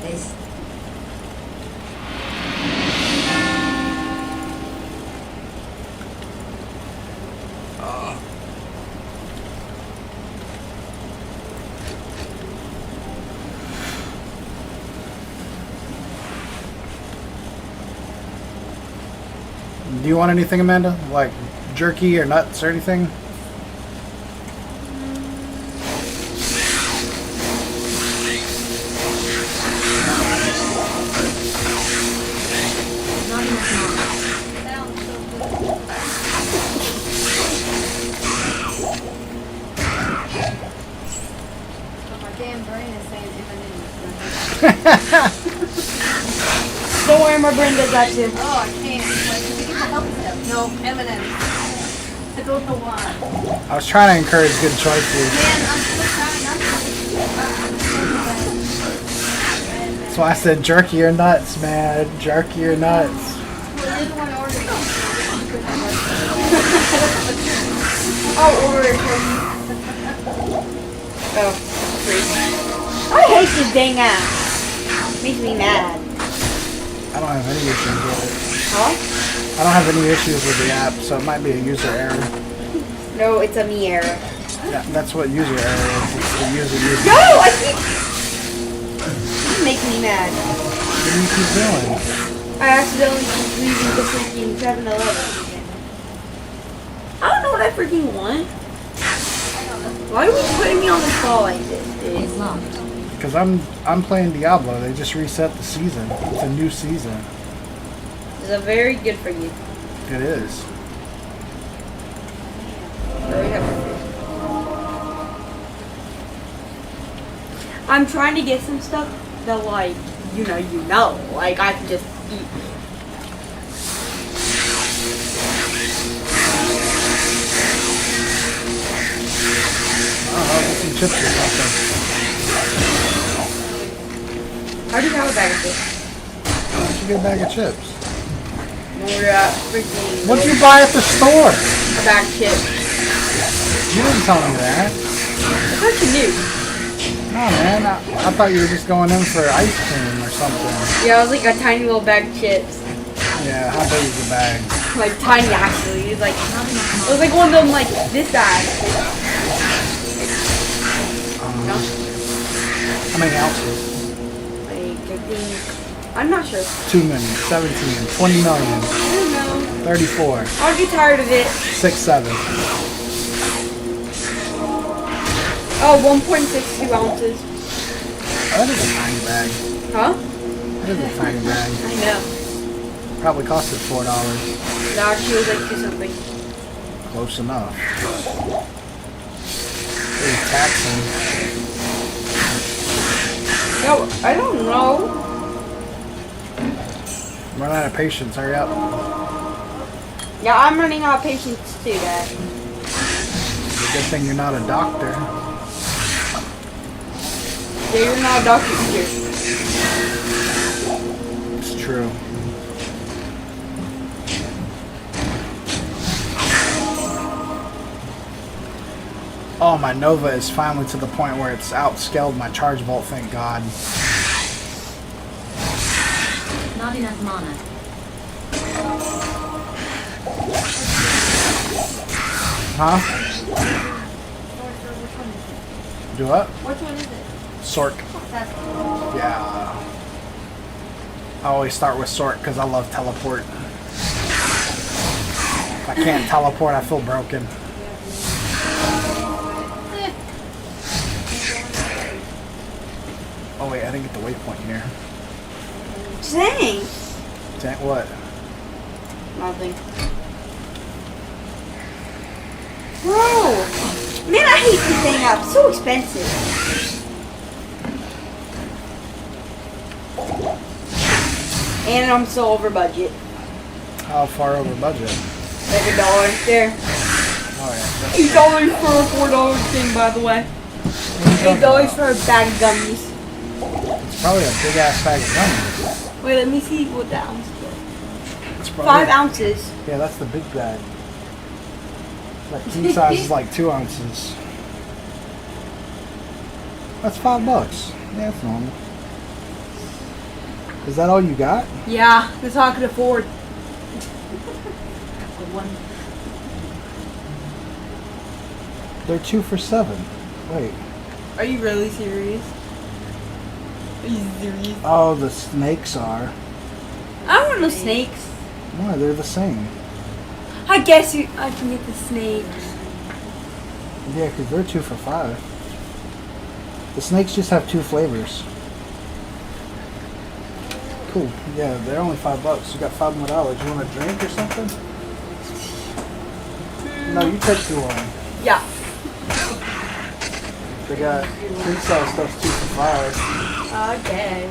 This. Do you want anything, Amanda? Like jerky or nuts or anything? Not enough knowledge. Sounds so good. But my damn brain is saying M&M's. Don't worry, my brain does that too. Oh, I can't. Like, can we get the healthy stuff? No, M&M's. I don't know why. I was trying to encourage good choices. Man, I'm still trying not to. That's why I said jerky or nuts, man. Jerky or nuts. Well, you're the one ordering. I'll order it for you. Oh, free. I hate this dang app. Makes me mad. I don't have any issues with it. Huh? I don't have any issues with the app, so it might be a user error. No, it's a me error. Yeah, that's what user error is. It's the user. No, I keep. This makes me mad. What do you keep doing? I accidentally keep leaving the freaking 7-Eleven again. I don't know what I freaking want. Why are we putting me on the spot like this, dude? It's locked. Because I'm playing Diablo. They just reset the season. It's a new season. This is very good for you. It is. Very happy. I'm trying to get some stuff that, like, you know, like I can just eat. I don't know, get some chips or something. How do you have a bag of chips? Why don't you get a bag of chips? More freaking. What'd you buy at the store? A bag of chips. You didn't tell me that. I thought you knew. No, man. I thought you were just going in for ice cream or something. Yeah, it was like a tiny little bag of chips. Yeah, how big is the bag? Like tiny actually. It was like one of them like this bag. No? How many ounces? Like I think I'm not sure. 2 million, 17, 20 million, I don't know. 34, I'll get tired of it. 6, 7. Oh, 1.62 ounces. That is a tiny bag. Huh? That is a tiny bag. I know. Probably costed $4. It actually was like 2 something. Close enough. Pretty taxing. No, I don't know. I'm running out of patience. Hurry up. Yeah, I'm running out of patience too, Dad. It's a good thing you're not a doctor. Yeah, you're not a doctor either. It's true. Oh, my Nova is finally to the point where it's outscaled my charge bolt, thank God. Not enough mana. Huh? Which one is Do what? it? Which one is it? Sork. That's Yeah. I always start with Sork because I love teleport. If I can't teleport, I feel broken. Oh wait, I didn't get the waypoint here. Dang. Dang, what? Nothing. Bro. Man, I hate this thing up. It's so expensive. And I'm so over budget. How far over budget? Like $1 there. Oh yeah. $8 for a $4 thing, by the way. $8 for a bag of gummies. It's probably a big ass bag of gummies. Wait, let me see what the ounce is. It's probably 5 ounces. Yeah, that's the big bag. Like king size is like 2 ounces. That's $5. Yeah, that's normal. Is that all you got? Yeah, that's all I could afford. They're 2 for $7. Wait. Are you really serious? Are you serious? Oh, the snakes are. I don't want no snakes. No, they're the same. I guess I can get the snakes. Yeah, because they're 2 for $5. The snakes just have 2 flavors. Cool. Yeah, they're only $5. You got $5 more. You want a drink or something? No, you take 2 on. Yeah. They got king size stuff's 2 for $5. Okay.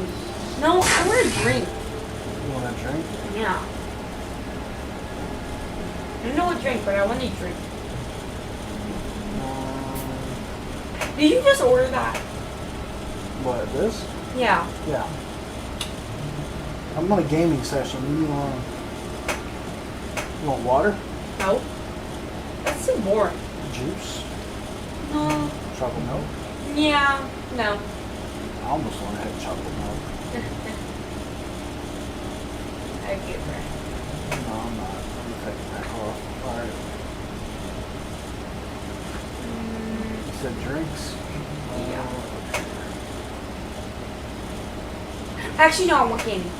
No, I want a drink. You want a drink? Yeah. I don't know a drink, but I want a drink. Did you just order that? What, this? Yeah. Yeah. I'm on a gaming session. You want water? No. That's too boring. Juice? No. Chocolate milk? Yeah. No. I almost want to have chocolate milk. I get that. No, I'm not. I'm taking that off. Alright. You said drinks? Yeah. Actually, no, I want candy.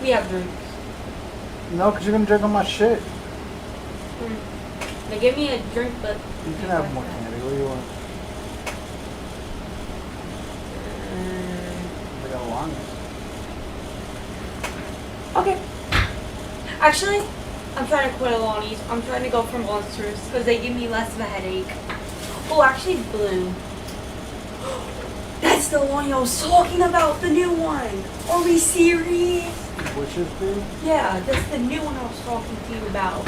We have drinks. No, because you're going to drink all my shit. They give me a drink, but You can have more candy. What do you want? We got a long okay. Actually, I'm trying to quit Alani's. I'm trying to go for Monsters because they give me less of a headache. Oh, actually, Blue. That's the one I was talking about, the new one. Are we serious? Which is blue? Yeah, that's the new one I was talking to you about.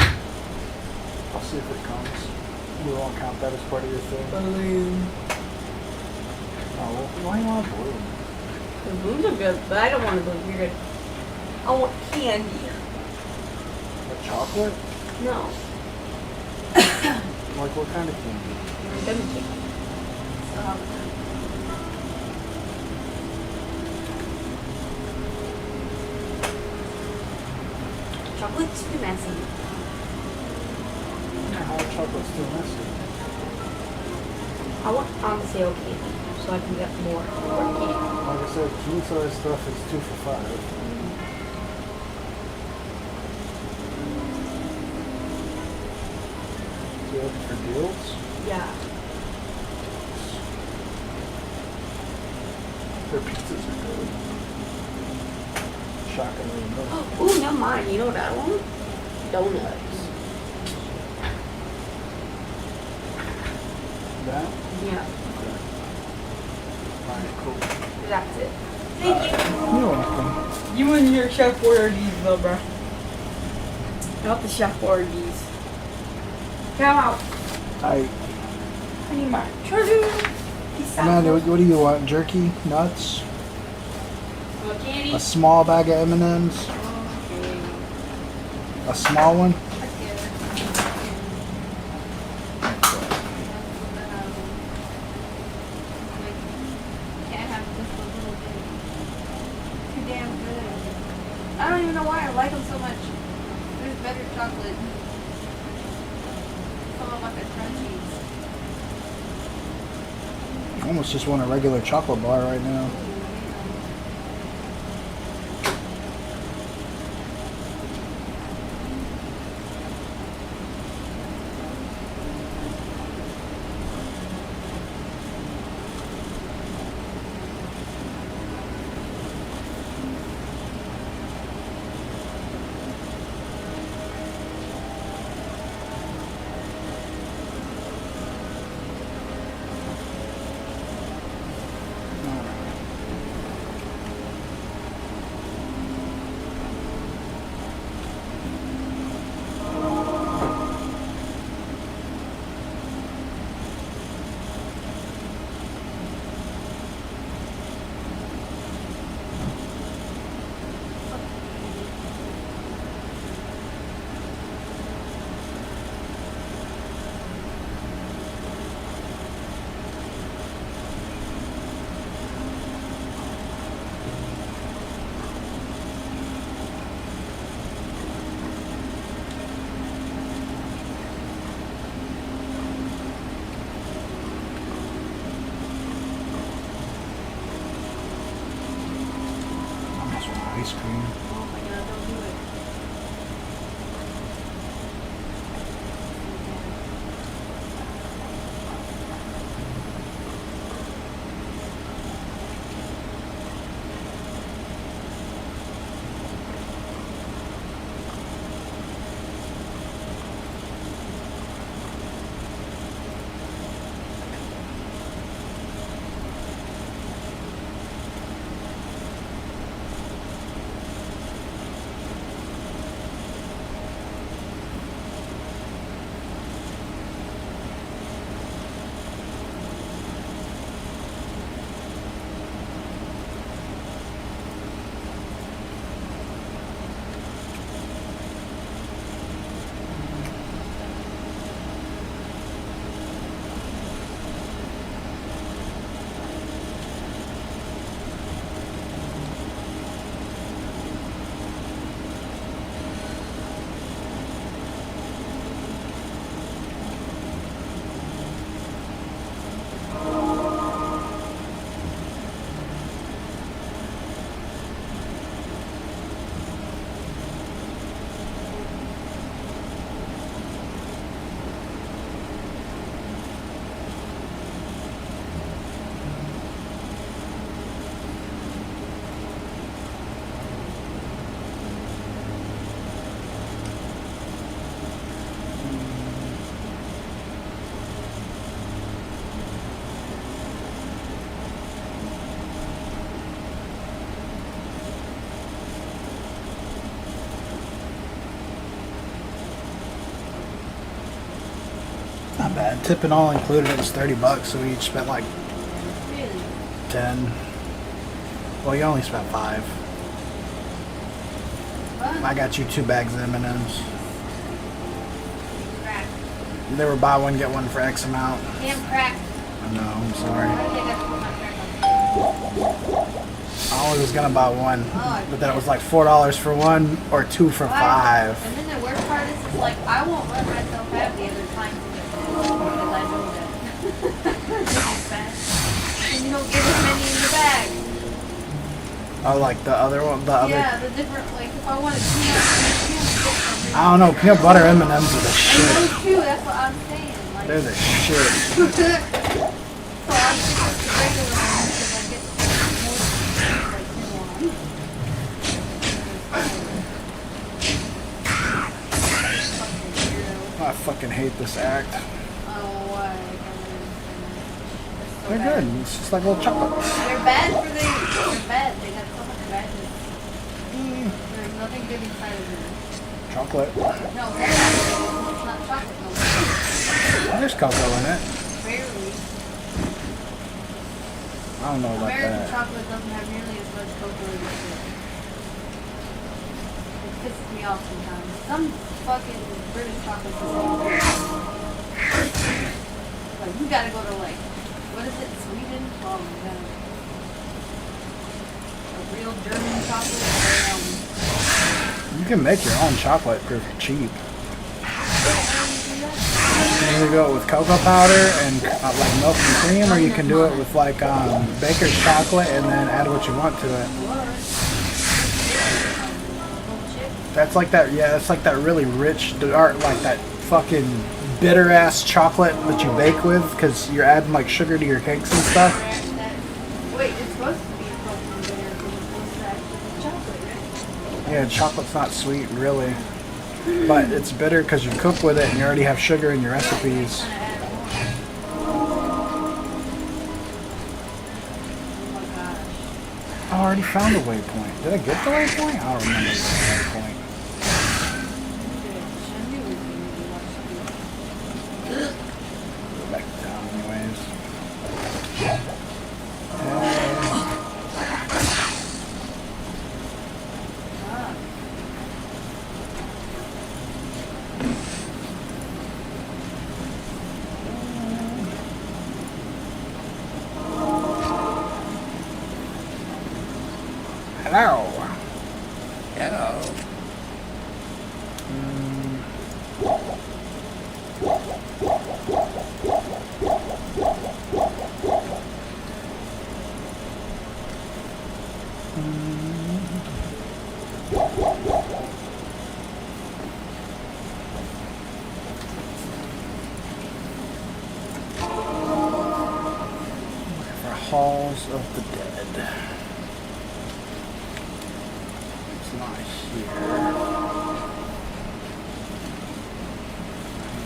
I'll see if it comes. We won't count that as part of your thing. Balloon. Oh, well, why do you want blue? The balloons are good, but I don't want a balloon. You're good. I want candy. Like chocolate? No. Like what kind of candy? Gummy candy. Chocolate's too messy. Hot chocolate's too messy. I want on-sale candy, so I can get more candy. Like I said, king size stuff is 2 for $5. You looking for deals? Yeah. Their pizzas are good. Shockingly enough. Ooh, not mine. You know what I want? Donuts. That? Yeah. Okay. Alright, cool. That's it. Thank you. You're welcome. You and your chef order these, though, bro. Not the chef order these. Come out. I I need my charger. Amanda, what do you want? Jerky? Nuts? Well, candy. A small bag of M&Ms? Okay. A small one? That's good. Can't have just a little bit. Too damn good. I don't even know why I like them so much. There's better chocolate. Some of like the crunchies. I almost just want a regular chocolate bar right now. I just want ice cream. Oh my god, don't do it. Not bad. Tip and all included, it was $30, so we each spent like Really? 10. Well, you only spent 5. Fun. I got you 2 bags of M&Ms. Crack. They were buy one, get one for X amount. Damn crack. I know, I'm I sorry. think I put my crack on. I only was gonna buy one, Oh, but then it was like $4 for one or 2 for Why? 5. And then the worst part is like, I won't let myself have the other time because I know that this is fast. And you don't get as many in the bag. Oh, like the other one, the other. Yeah, the different, like if I wanted peanut, I don't know, peanut butter M&Ms are the and shit. those two, that's what I'm saying. Like, They're the shit. so I stick with the regular ones because I get more like new ones. I fucking hate this act. Oh, why? They're good. It's just like little chocolates. They're bad for they're bad. They got so much badness. There's nothing good inside of them. Chocolate. No, it's not chocolate. No, There's cocoa in it. barely. I don't know about American that. chocolate doesn't have nearly as much cocoa in it. It pisses me off sometimes. Some fucking British chocolates are so good. Like, you gotta go to, like, what is it, Sweden? Oh my god. A real German chocolate. You can make your own chocolate for cheap. You can either do it with cocoa powder and like milk and cream, or you can do it with like baker's chocolate and then add what you want to it. That's like that. Yeah, it's like that really rich, like that fucking bitter ass chocolate that you bake with, because you're adding like sugar to your cakes and stuff. Wait, it's supposed to be fucking bitter because it's supposed to actually be chocolate, right? Yeah, chocolate's not sweet really, but it's bitter because you cook with it and you already have sugar in your recipes. Kinda add more. Oh my gosh. I already found a waypoint. Did I get the waypoint? I don't remember the waypoint. Go back down anyways. Hello. Hello. For Halls of the Dead. It's not here.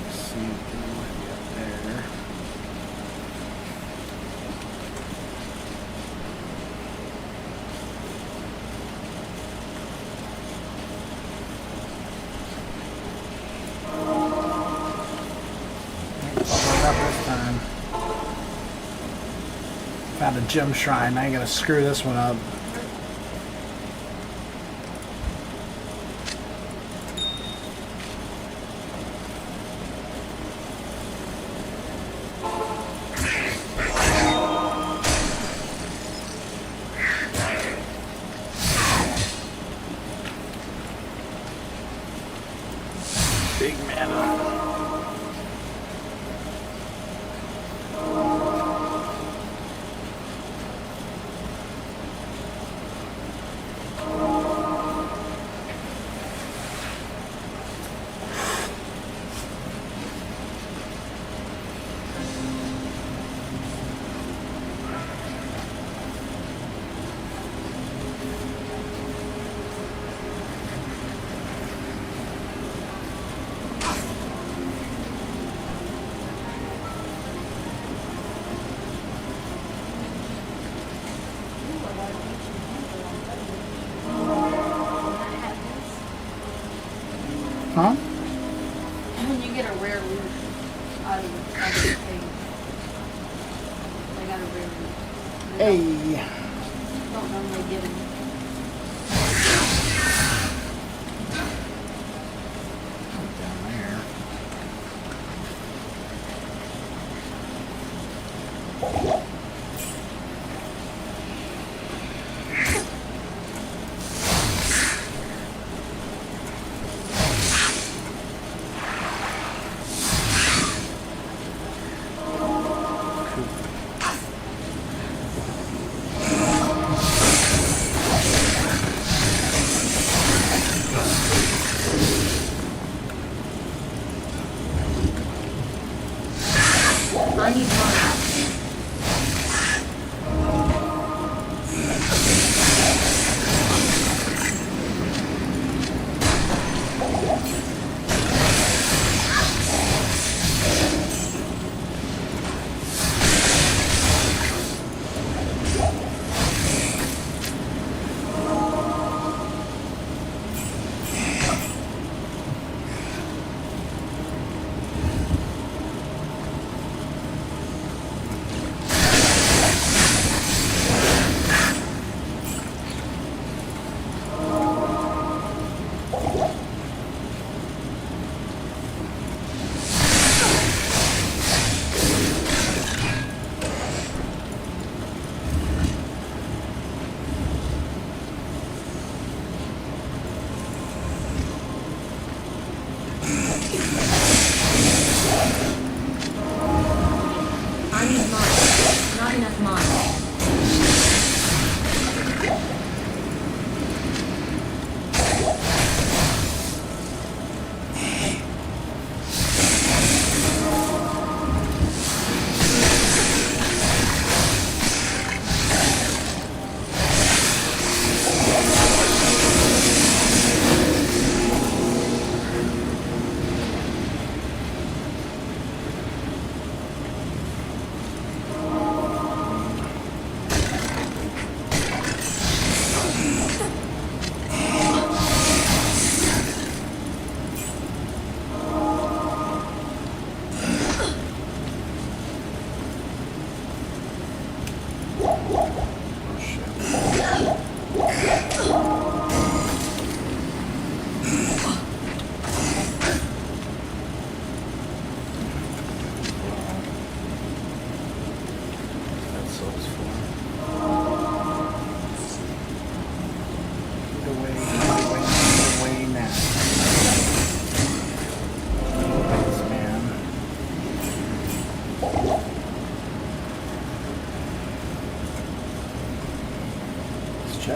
Let's see if it might be up there. Fucking up this time. Found a gem shrine. I ain't gonna screw this one up. Big mana. Huh? When you get a rare loot out of the thing. I got a rare loot. Hey. Don't normally get it. Down there.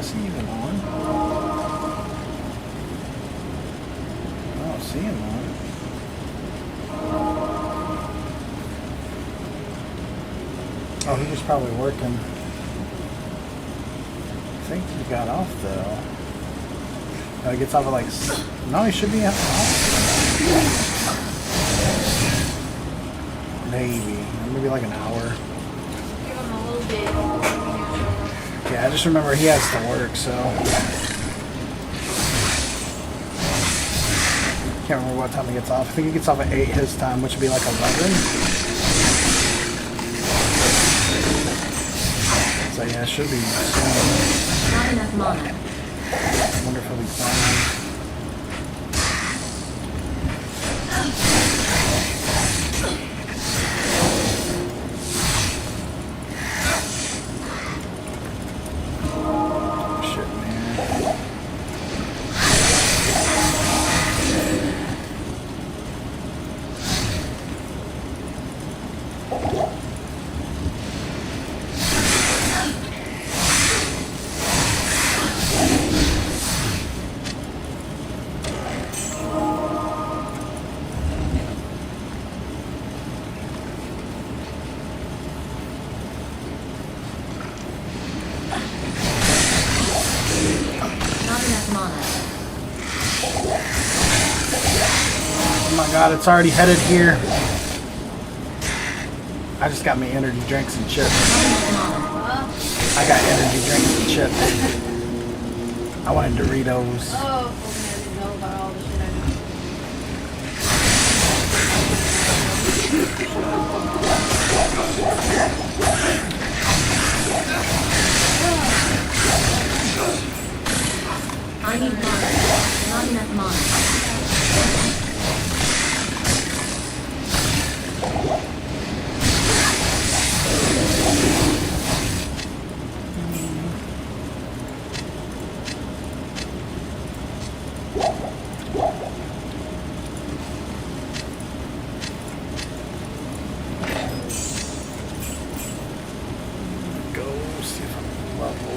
Is he even on? I don't see him on. Oh, he was probably working. I think he got off though. Oh, he gets off at like... No, he should be off. Maybe like an hour. Give him a little bit. Yeah, I just remember he has to work, so... Can't remember what time he gets off. I think he gets off at 8 his time, which would be like 11. So yeah, it should be soon. Not enough mana. I wonder if he'll be playing. Shit, man. Not enough mana. Oh my god, it's already headed here. I just got me energy drinks and chips. I got energy drinks and chips. I wanted Doritos. Oh, I didn't know about all the shit I know. I need mana. Not enough mana. Go see if I'm level.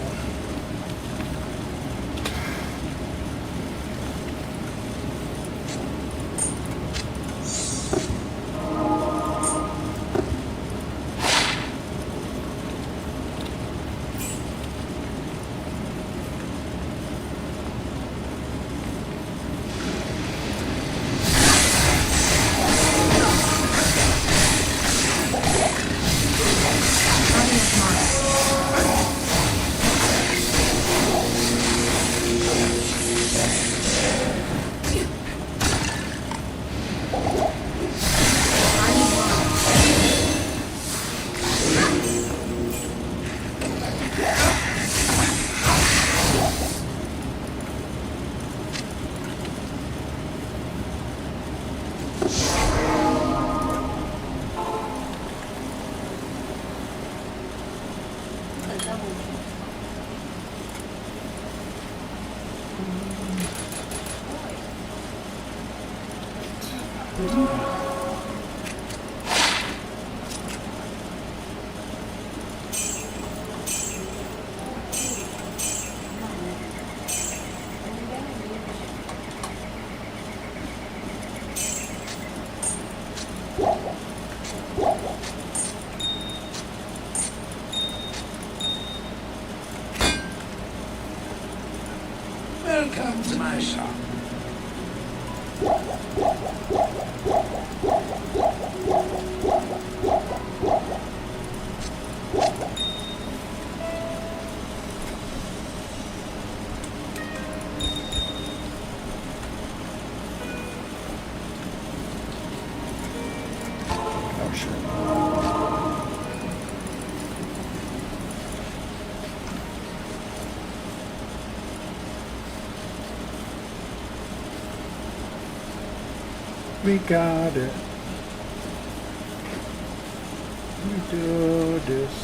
Not enough mana. I need mana. A double. Welcome to my shop. Oh shit. We got it. We do this.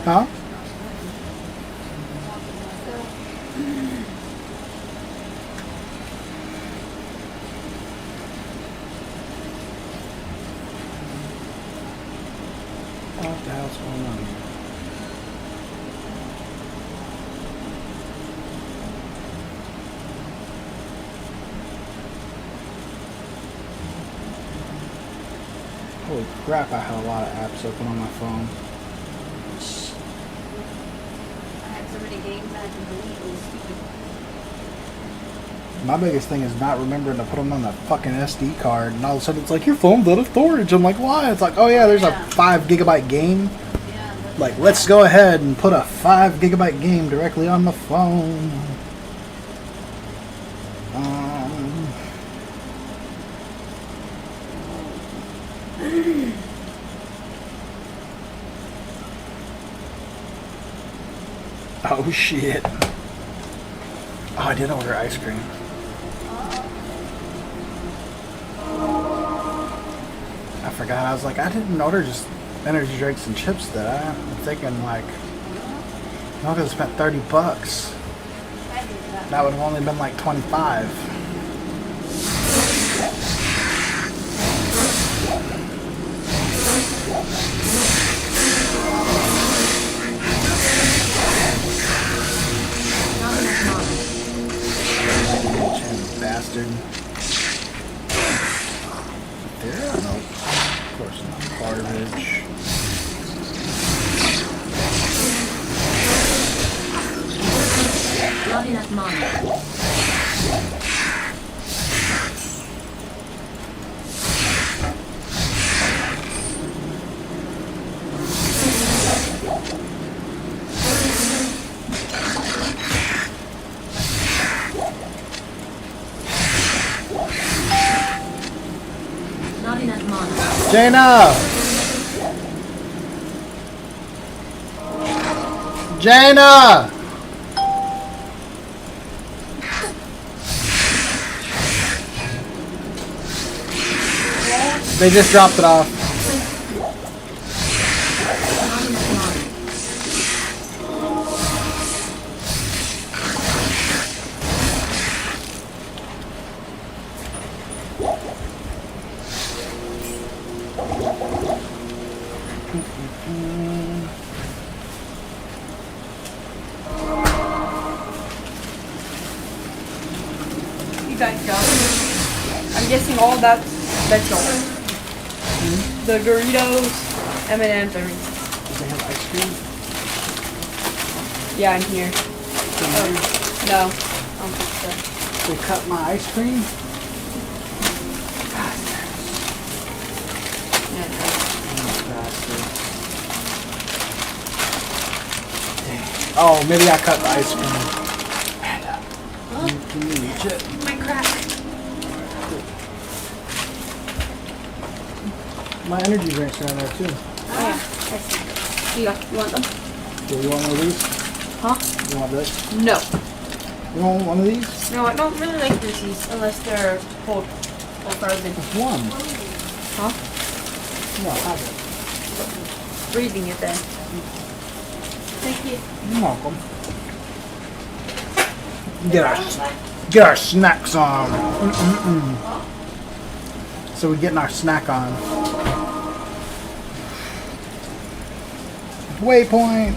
Huh? What's going on here? Holy crap, I had a lot of apps open on my phone. I had so many games I had to delete. It was stupid. My biggest thing is not remembering to put them on the fucking SD card, and all of a sudden it's like, your phone's out of storage. I'm like, why? It's like, oh yeah, there's a 5 gigabyte game. Yeah. Like, let's go ahead and put a 5 gigabyte game directly on the phone. Oh shit. Oh, I did order ice cream. I forgot. I was like, I didn't order just energy drinks and chips, did I? I'm thinking like, I could have spent $30. That would have only been like 25. Bastard. There? Nope. Of course not. Garbage. Not enough money. Not enough money. Jaina! Jaina! They just dropped it off. Not enough money. You guys go. I'm guessing all that's all. The Doritos, M&M's, everything. Do they have ice cream? Yeah, I'm here. No, I don't think so. They cut my ice cream? Yeah, no. Oh, maybe I cut the ice cream. Can you reach it? My crack. My energy drinks are in there too. Oh yeah, I see. You want them? Do you want one of these? Huh? You want this? No. You want one of these? No, I don't really like Reese's unless they're cold or frozen. Just one. Huh? No, have it. Freezing it then. Thank you. You're welcome. Get our snacks on. So we're getting our snack on. Waypoint.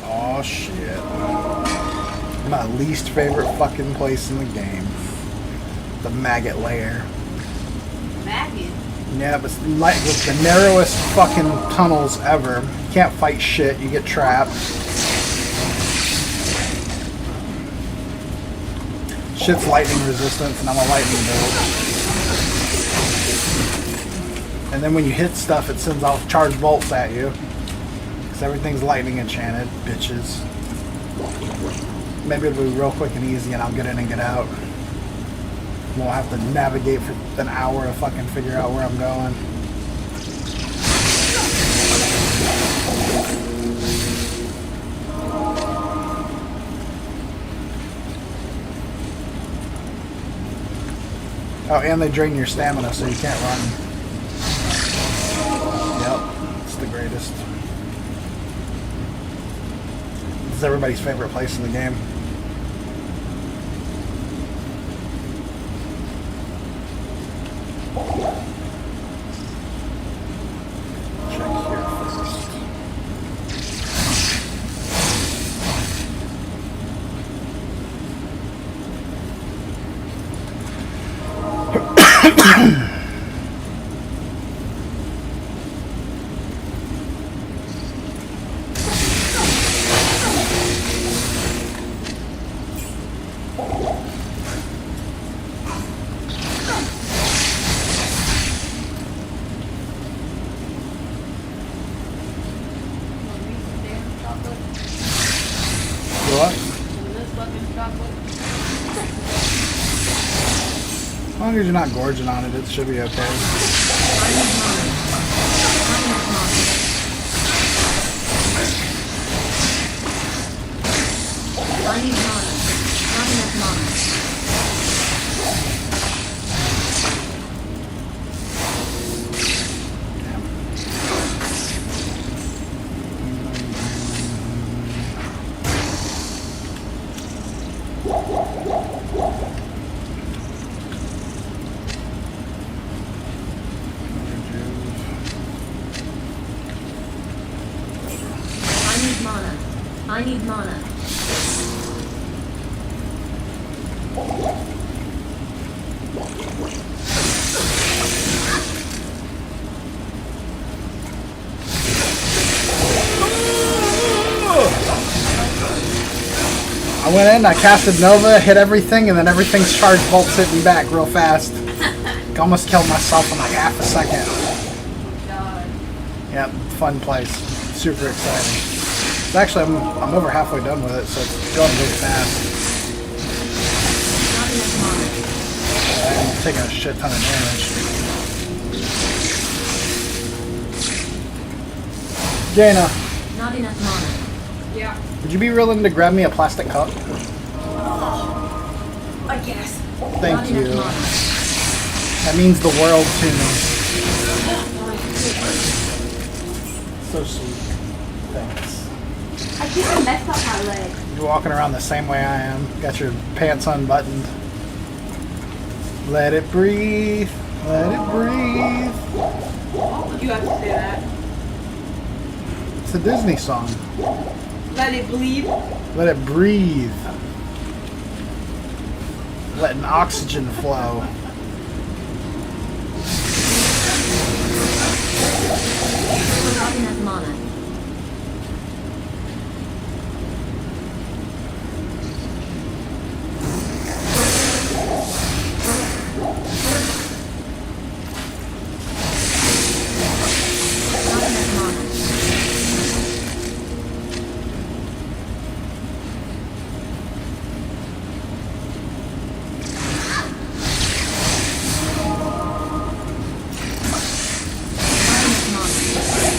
Oh shit. My least favorite fucking place in the game. The maggot lair. Maggot. Yeah, but it's like with the narrowest fucking tunnels ever. You can't fight shit, you get trapped. Shit's lightning resistance and I'm a lightning bolt. And then when you hit stuff it sends off charged bolts at you. Because everything's lightning enchanted, bitches. Maybe it'll be real quick and easy and I'll get in and get out. Won't have to navigate for an hour to fucking figure out where I'm going. Oh, and they drain your stamina so you can't run. Yep, it's the greatest. It's everybody's favorite place in the game. Check here first. What? As long as you're not gorging on it, it should be okay. I need mana. Not enough mana. I need mana. I went in, I casted Nova, hit everything, and then everything's charged bolts hit me back real fast. Almost killed myself in like half a second. God. Yep, fun place. Super exciting. It's actually, I'm over halfway done with it, so it's going really fast. Not enough mana. I'm taking a shit ton of damage. Jaina, Not enough mana. Yeah. would you be willing to grab me a plastic cup? I guess. Thank Not you. enough mana. That means the world to me. So sweet. Thanks. I think I messed up my leg. You're walking around the same way I am. Got your pants unbuttoned. Let it breathe. Let it breathe. Why would you have to say that? It's a Disney song. Let it bleed. Let it breathe. Letting oxygen flow. Not enough mana. Not enough mana.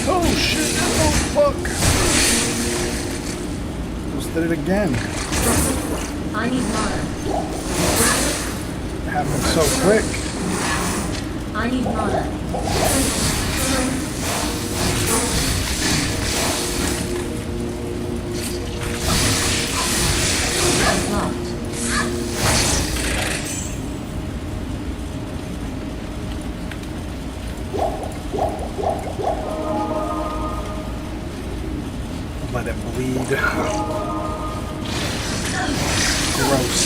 Oh shit! Oh fuck! Almost did it again. I need mana. It happened so quick. I need mana. Locked. Let it bleed. Gross.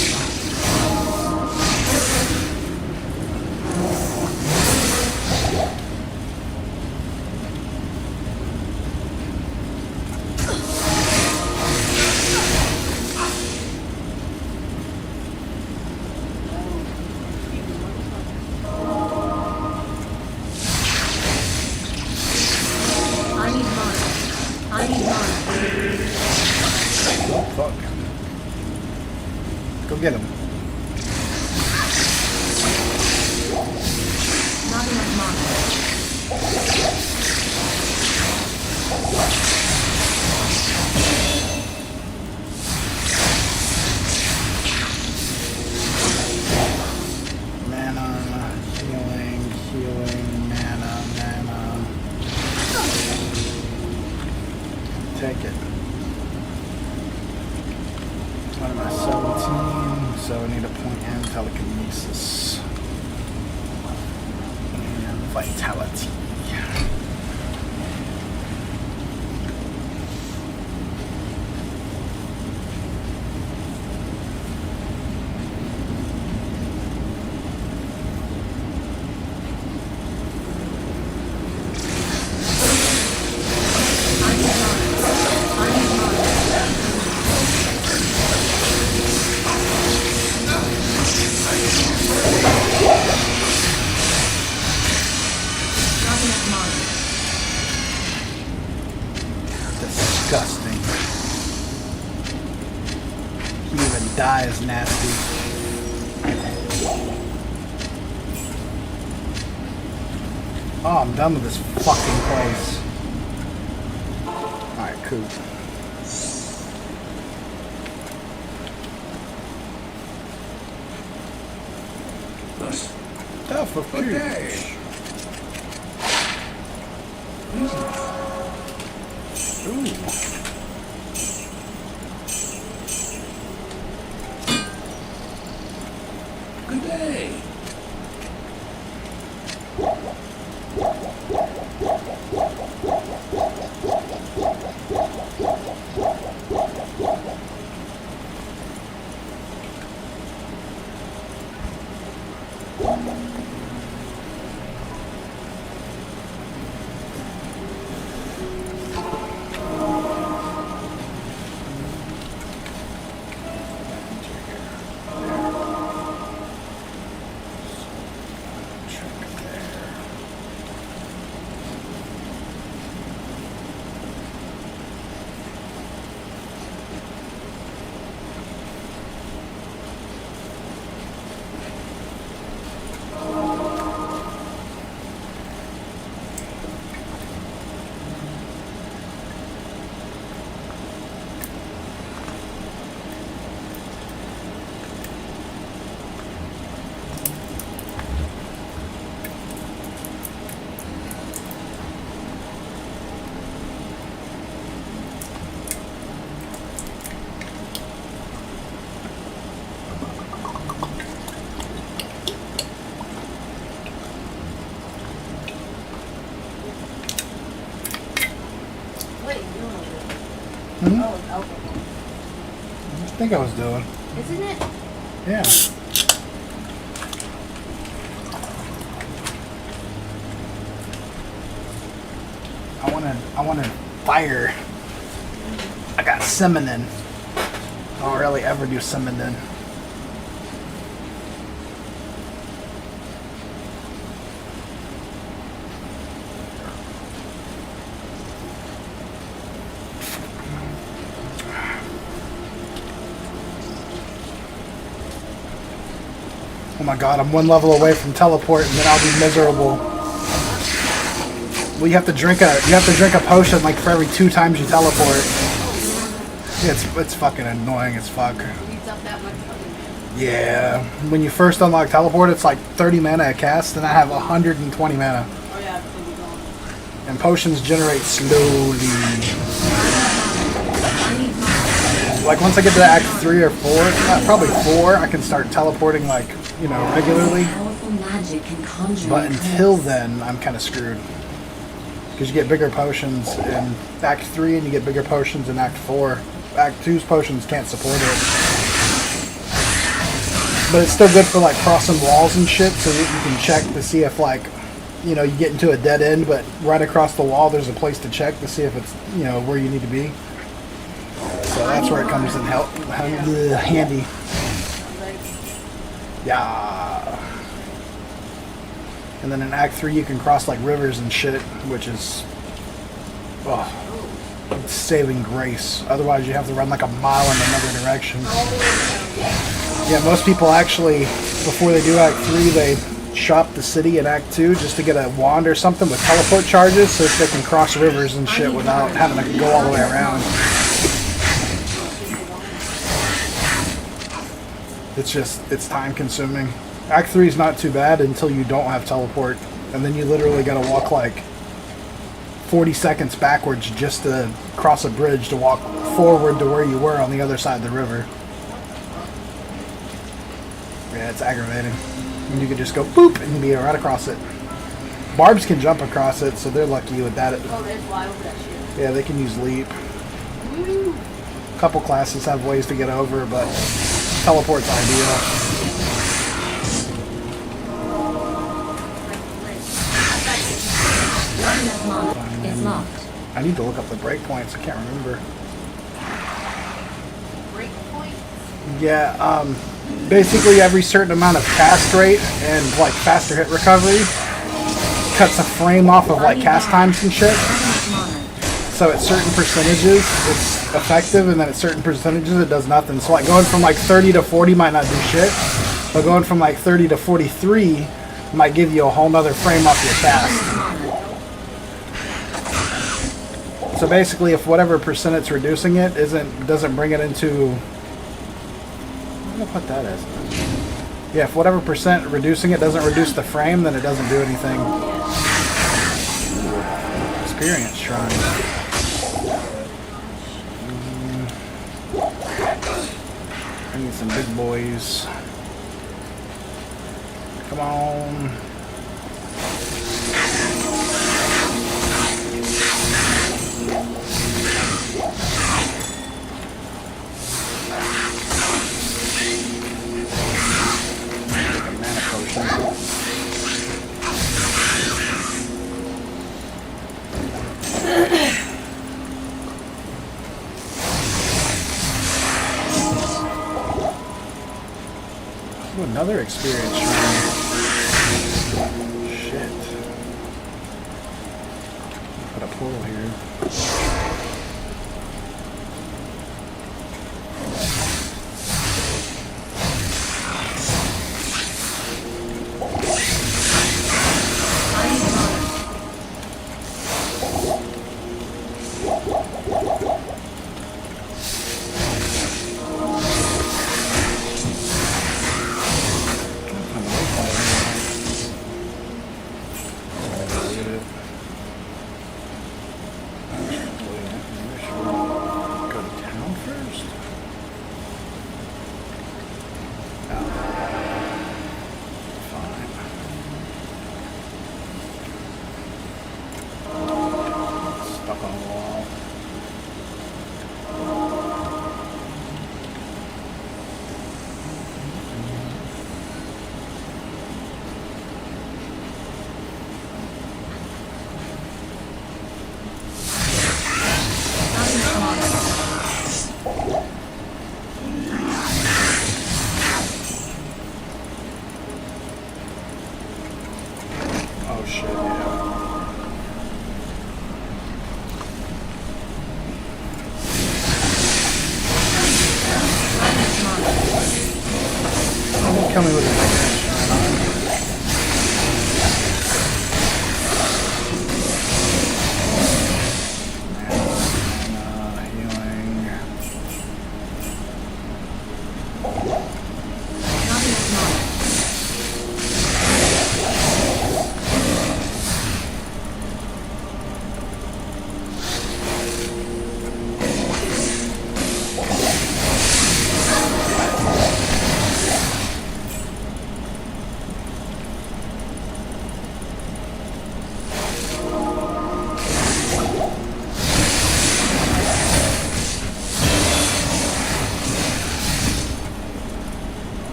I need mana. I need mana. Oh fuck. Go get him. Not enough mana. Man, Telekinesis. And vitality. Disgusting. He even dies nasty. Oh, I'm done with this fucking place. Alright, cool. Stuff of food. Ooh. Good day. What are you doing over Hmm? there? Oh, it's alcohol. I think I was doing. Isn't it? Yeah. I wanted fire. I got cinnamon. I don't really ever do cinnamon. Oh my god, I'm one level away from teleport and then I'll be miserable. Well, you have to drink a potion like for every 2 times you teleport. Yeah, it's fucking annoying as fuck. Eats up that much fucking. Yeah, when you first unlock teleport, it's like 30 mana a cast, and I have 120 mana. Oh yeah, it's gonna be gone. And potions generate slowly. Like once I get to Act 3 or 4, probably 4, I can start teleporting like, you know, regularly. Powerful magic can conjure But a until curse. then, I'm kind of screwed. Because you get bigger potions in Act 3 and you get bigger potions in Act 4. Act 2's potions can't support it. But it's still good for like crossing walls and shit, so that you can check to see if like, you know, you get into a dead end, but right across the wall there's a place to check to see if it's, you know, where you need to be. So that's where it comes in handy. Yeah. And then in Act 3 you can cross like rivers and shit, which is it's saving grace. Otherwise you have to run like a mile in another direction. Yeah, most people actually, before they do Act 3, they shop the city in Act 2 just to get a wand or something with teleport charges so that they can cross rivers and shit without having to go all the way around. It's time consuming. Act 3 is not too bad until you don't have teleport, and then you literally gotta walk like 40 seconds backwards just to cross a bridge to walk forward to where you were on the other side of the river. Yeah, it's aggravating. And you can just go boop and be right across it. Barbs can jump across it, so they're lucky with that. Oh, there's fly over that shit. Yeah, they can use leap. Woo. A couple classes have ways to get over, but teleport's ideal. Unlock mod is locked. I need to look up the breakpoints. I can't remember. Break point. Yeah, basically every certain amount of cast rate and like faster hit recovery cuts a frame off of like cast times and shit. So at certain percentages it's effective, and then at certain percentages it does nothing. So like going from like 30 to 40 might not do shit, but going from like 30 to 43 might give you a whole nother frame off your cast. So basically, if whatever percent it's reducing it doesn't bring it into, I'm gonna put that as. Yeah, if whatever percent reducing it doesn't reduce the frame, then it doesn't do anything. Experience shrine. I need some big boys. Come on. Mana potion. Ooh, another experience shrine. Shit. Put a portal here. Go to town first? Stuck on the wall. Oh shit, yeah. Don't kill me with a healing.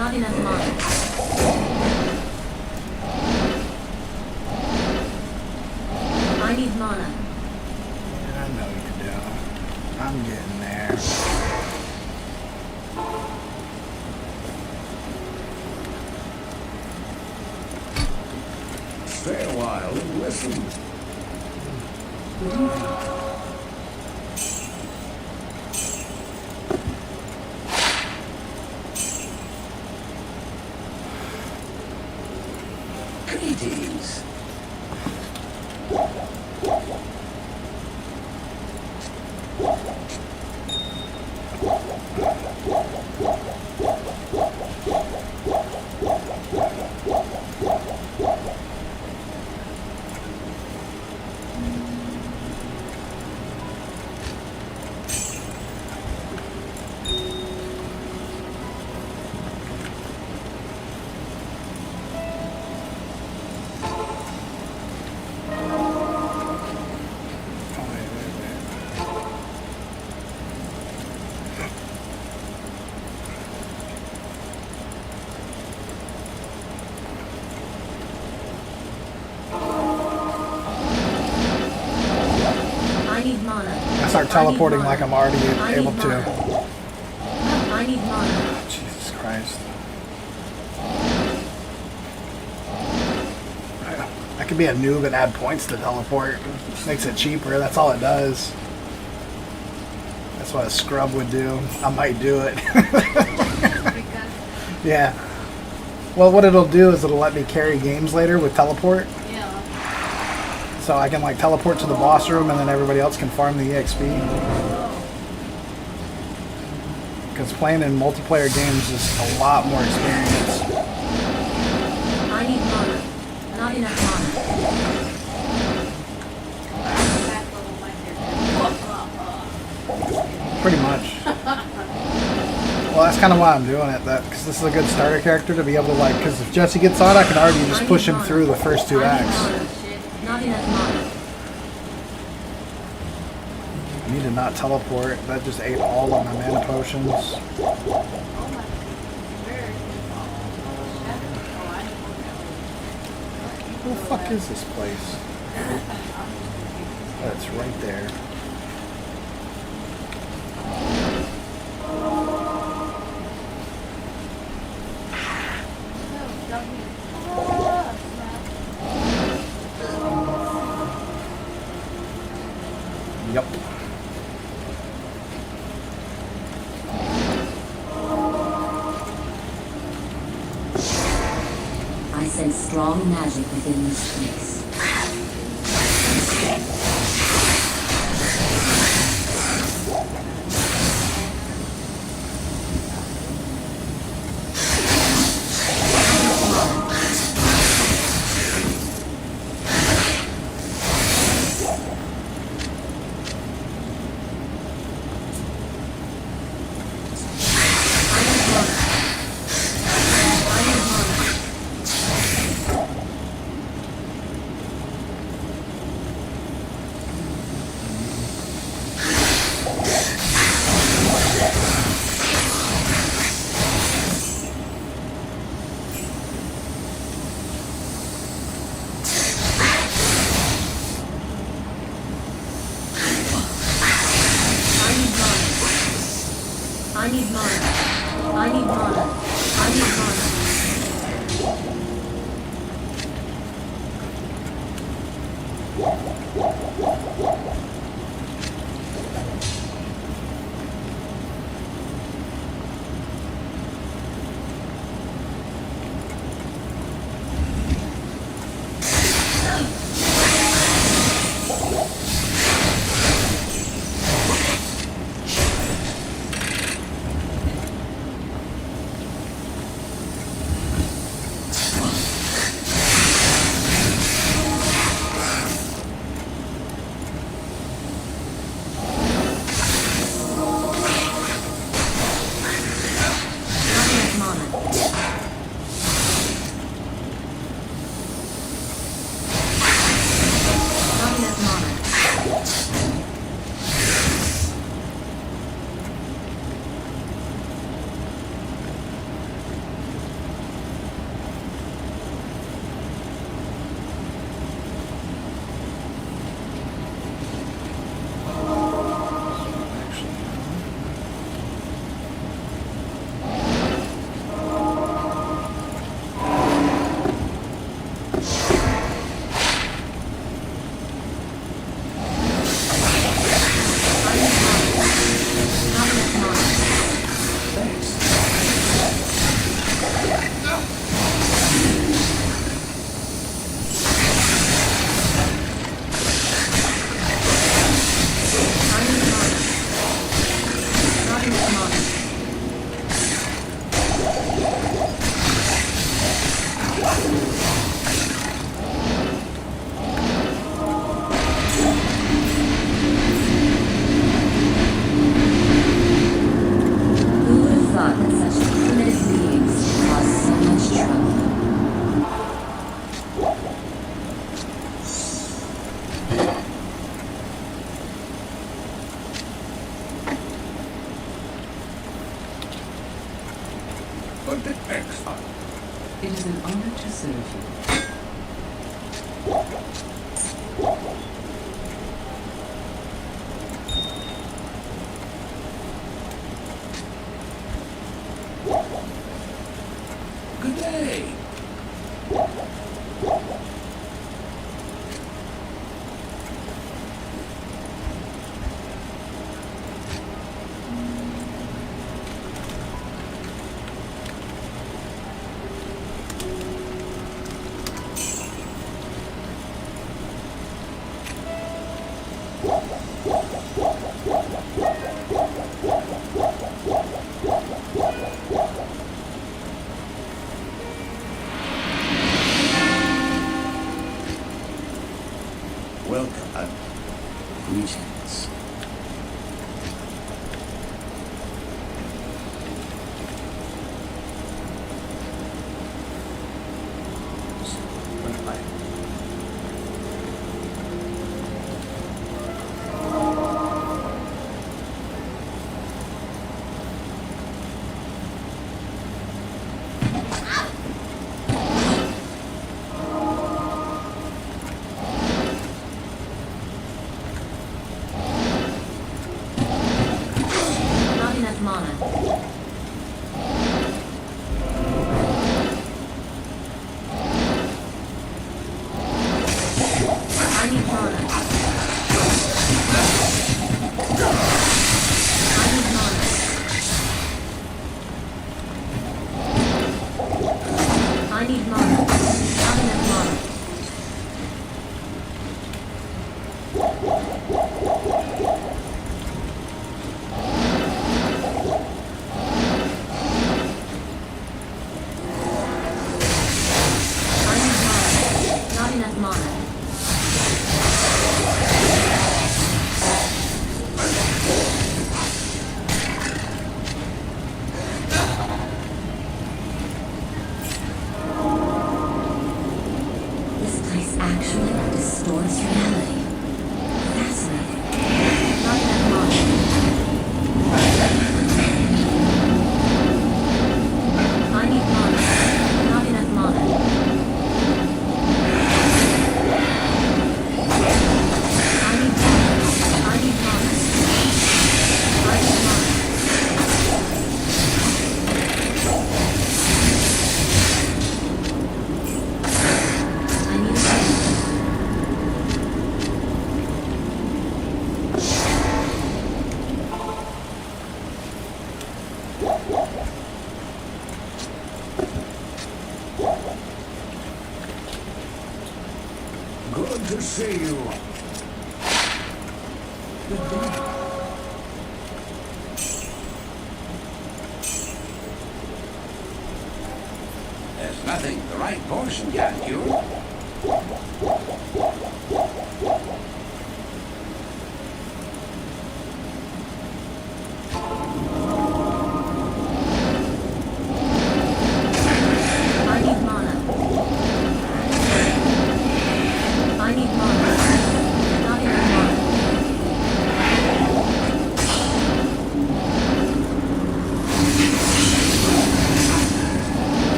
Not enough mana. I need mana. I know you do. I'm getting there. Stay a while and listen. Greetings. Oh, wait. I need mana. I start teleporting I need like mana. I'm already I able need to. mana. I need mana. Jesus Christ. I could be a noob and add points to teleport. Makes it cheaper, that's all it does. That's what a scrub would do. I might do it. Yeah. Well, what it'll do is it'll let me carry games later with teleport. Yeah. So I can like teleport to the boss room and then everybody else can farm the EXP. Because playing in multiplayer games is a lot more experience. I need mana. Not enough mana. Back level my character. Pretty much. Well, that's kind of why I'm doing it, because this is a good starter character to be able to like, because if Jesse gets on, I can already just push him through the first two I need acts. mana. Not enough mana. I need to not teleport. That just ate all of my mana potions. Oh my. Where is it? Oh, I know. Where the fuck is this place? Oh, it's right there. Yep. I sense strong magic within this place. It is an honor to serve you. Good day. Welcome. Greetings. Not enough mana. I need mana. I need mana. I need mana. Not enough mana. I need mana. Not enough mana. This place actually distorts reality. Fascinating. Not enough mana. I need mana. Not enough mana. I need mana. I need mana. I need mana. I need mana. Good to see you. Good day. There's nothing the right portion can't cure. I need mana. I need mana. Not enough mana.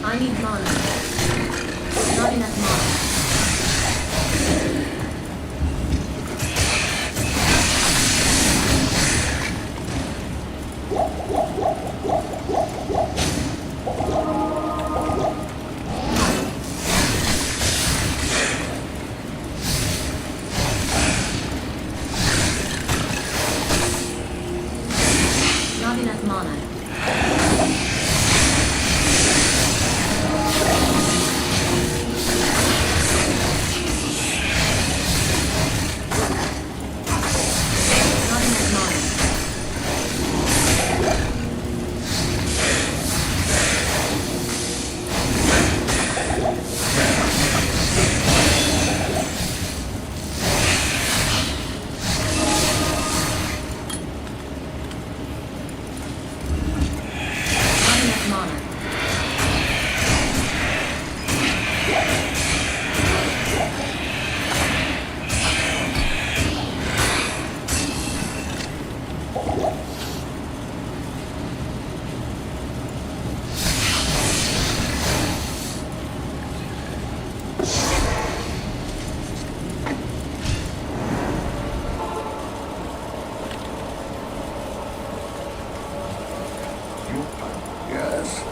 I need mana. Not enough mana. Not enough mana. Not enough mana. Not enough mana. Yes.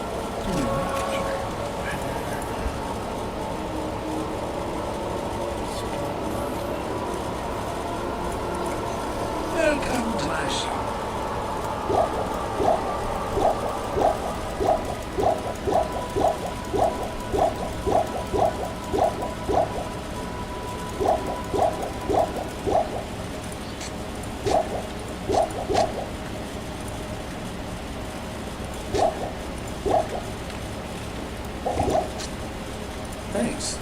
Welcome to my shop. Thanks.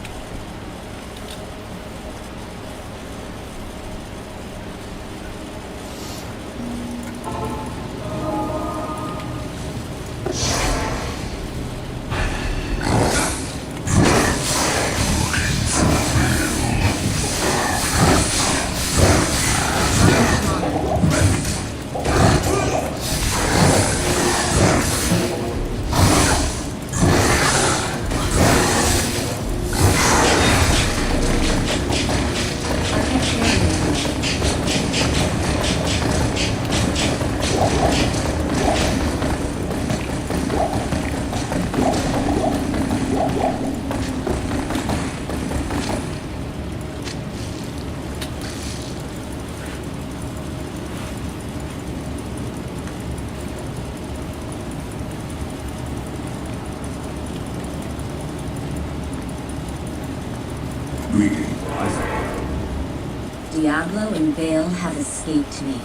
Diablo and Vale have escaped me.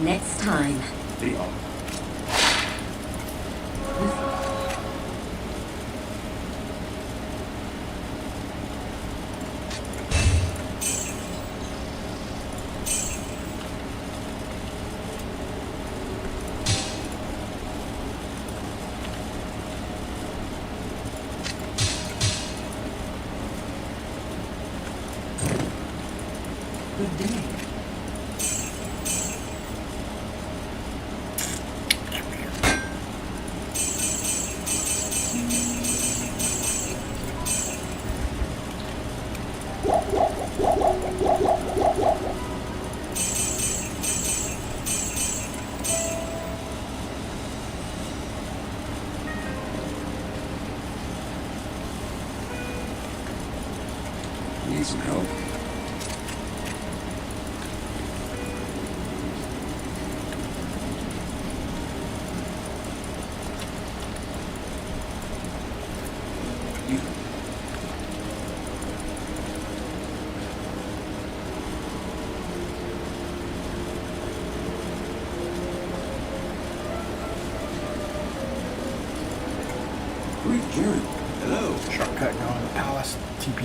Next time. Good day. Need some help? You Great journey. Hello. Shortcut going to Palace TP.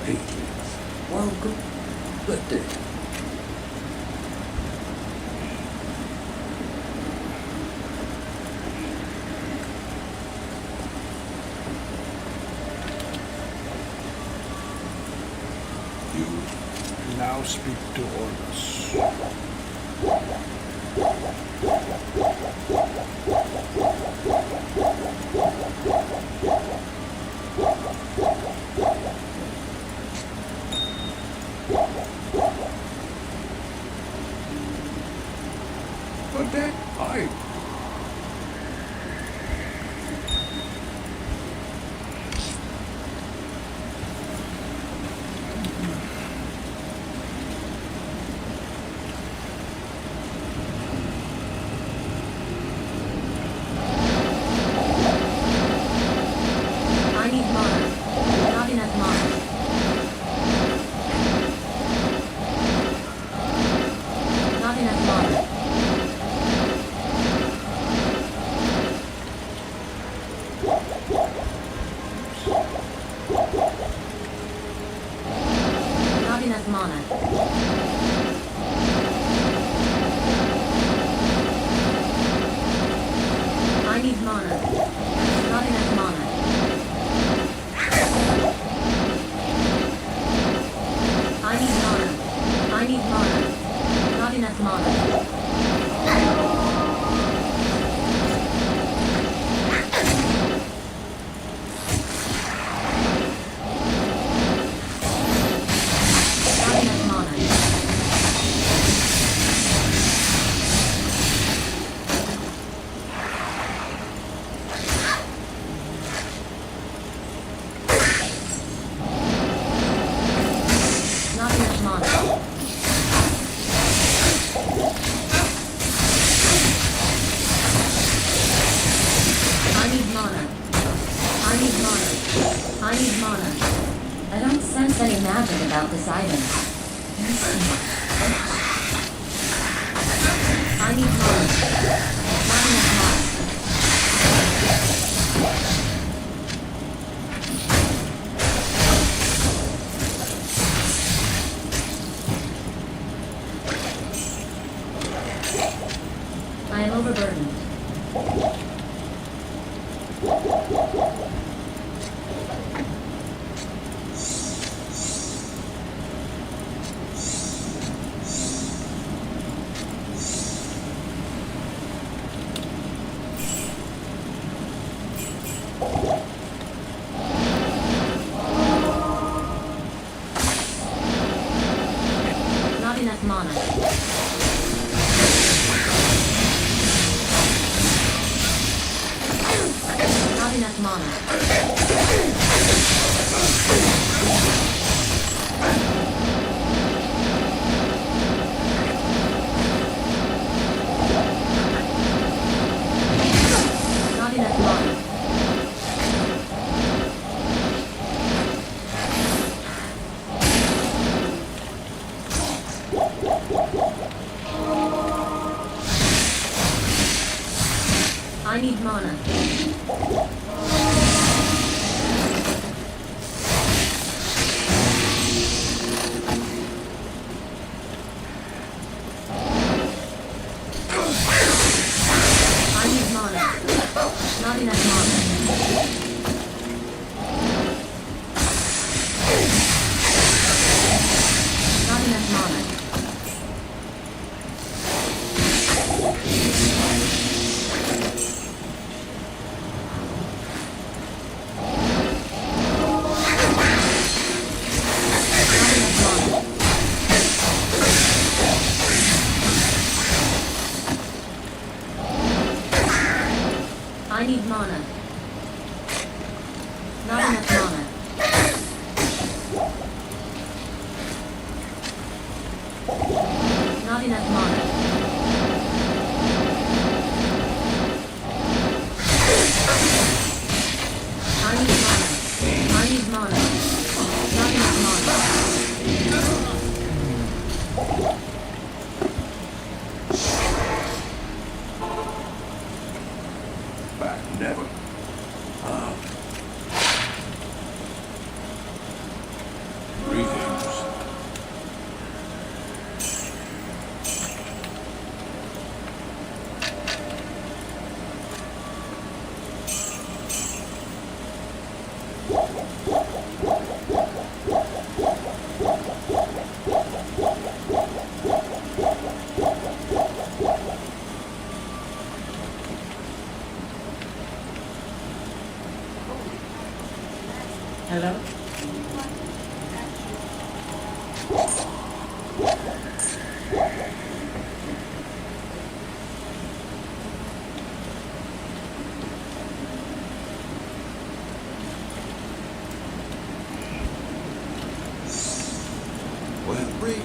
Hey. Welcome. Good day. You Now speak to Ormus. I need mana. I don't sense any magic about this item. I need mana. Not enough mana. I am overburdened. Not enough mana. Not enough mana. Not enough mana. I need mana. I need mana. Not enough mana. Not enough mana. Not enough mana. I need mana. Not enough mana. Not enough mana. I need mana. I need mana. Not enough mana. Back never. Greetings. Hello? Well, breathe.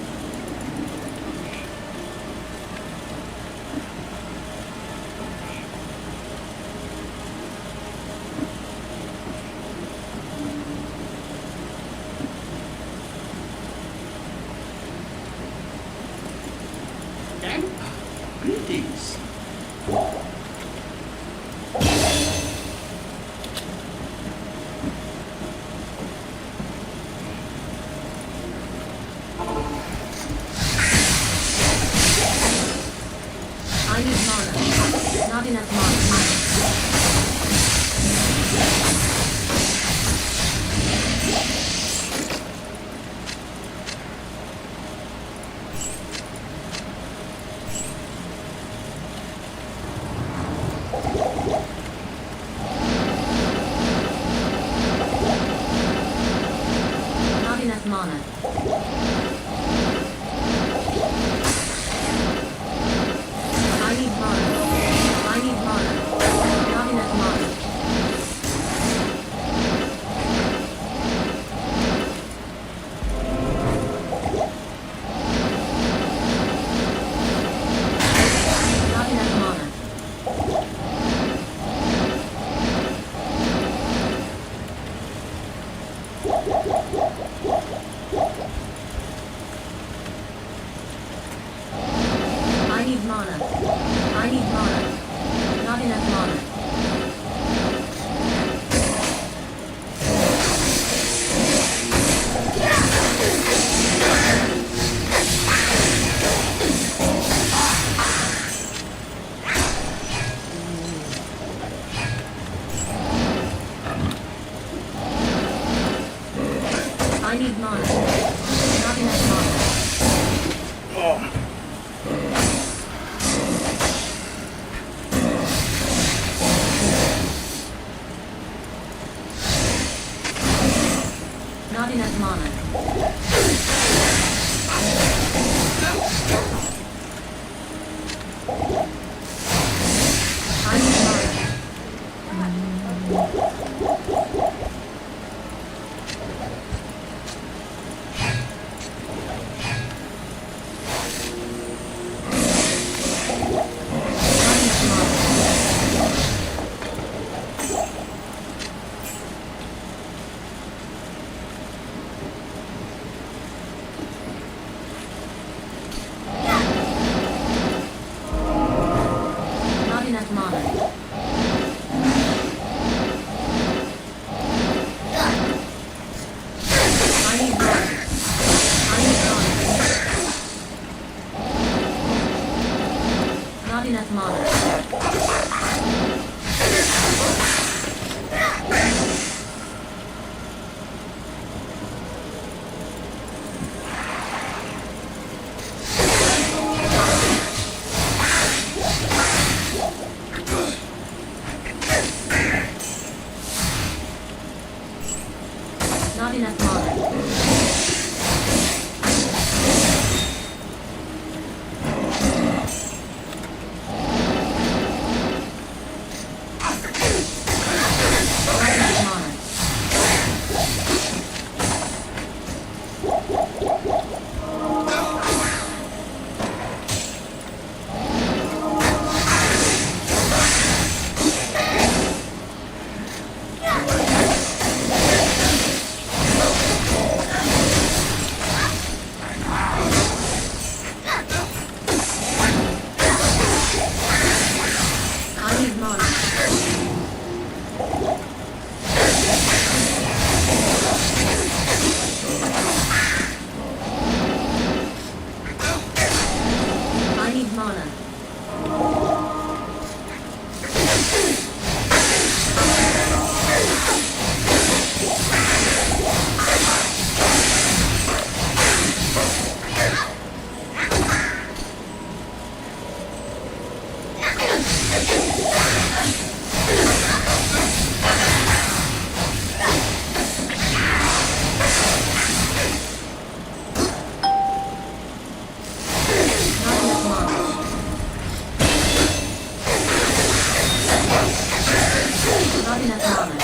Not enough mana.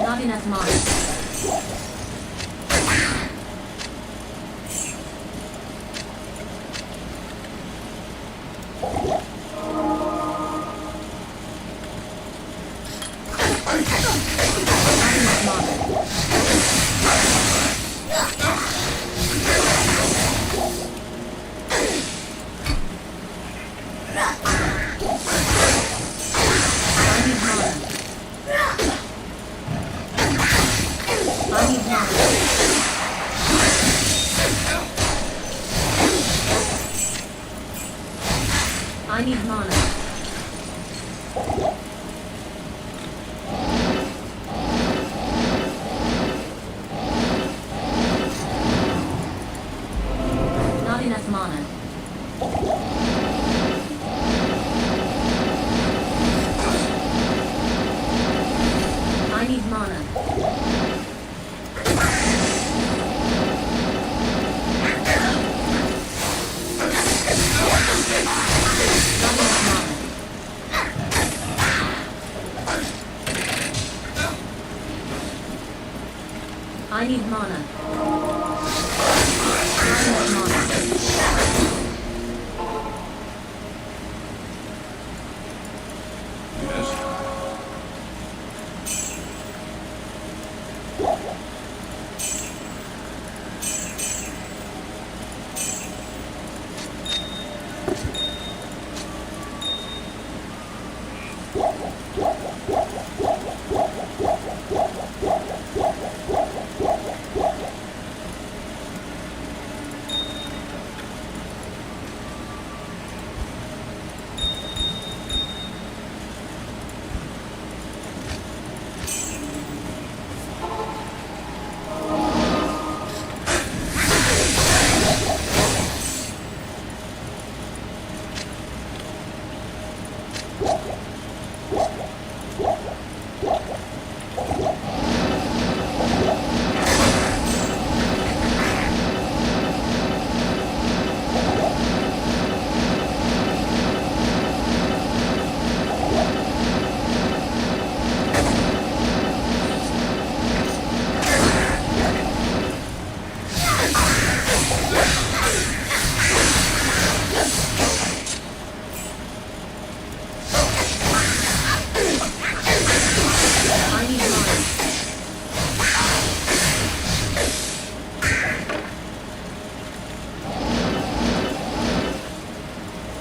Not enough mana. I need mana. Not enough mana. I need mana. I need mana. Not enough mana. Yes.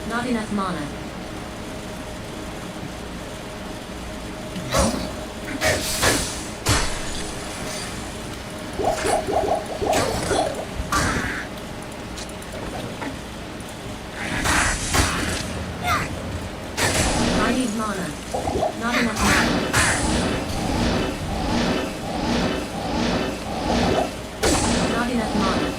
Not enough mana. I need mana. Not enough mana. Not enough mana.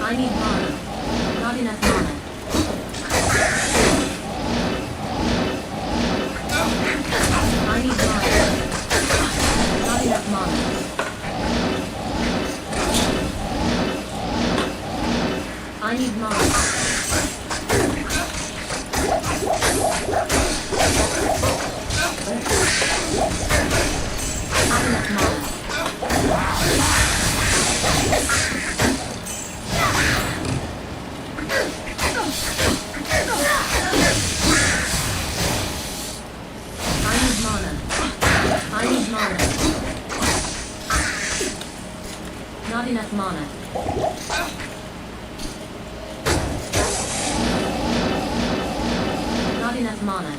I need mana. Not enough mana. I need mana. Not enough mana. I need mana. Not enough mana. I need mana. Not enough mana. Not enough mana.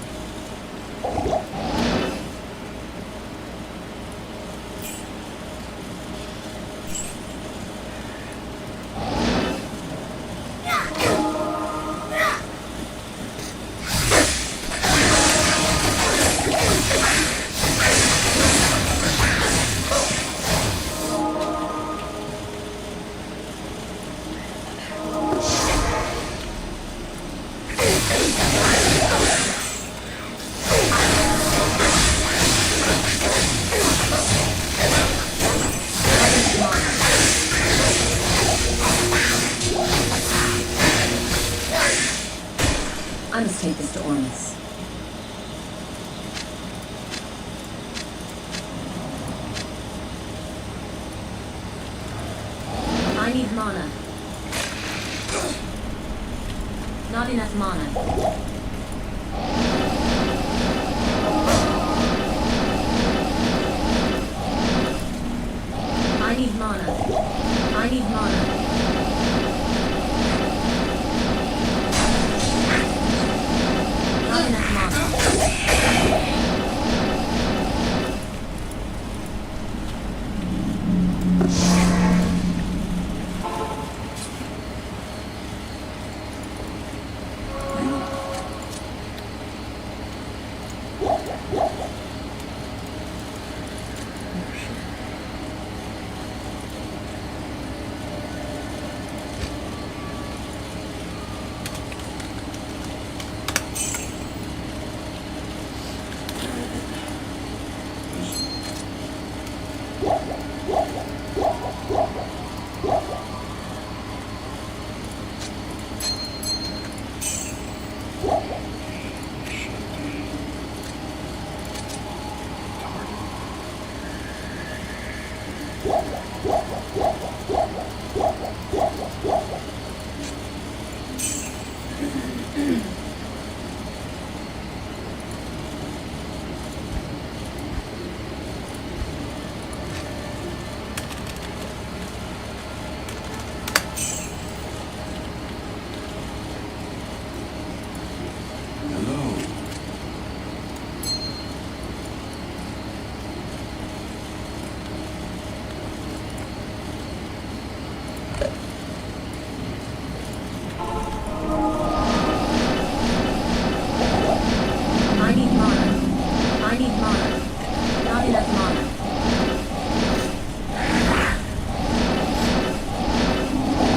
must take this to Ormus. I need mana. Not enough mana. I need mana. I need mana. Not enough mana. Hello. I need mana. I need mana. Not enough mana.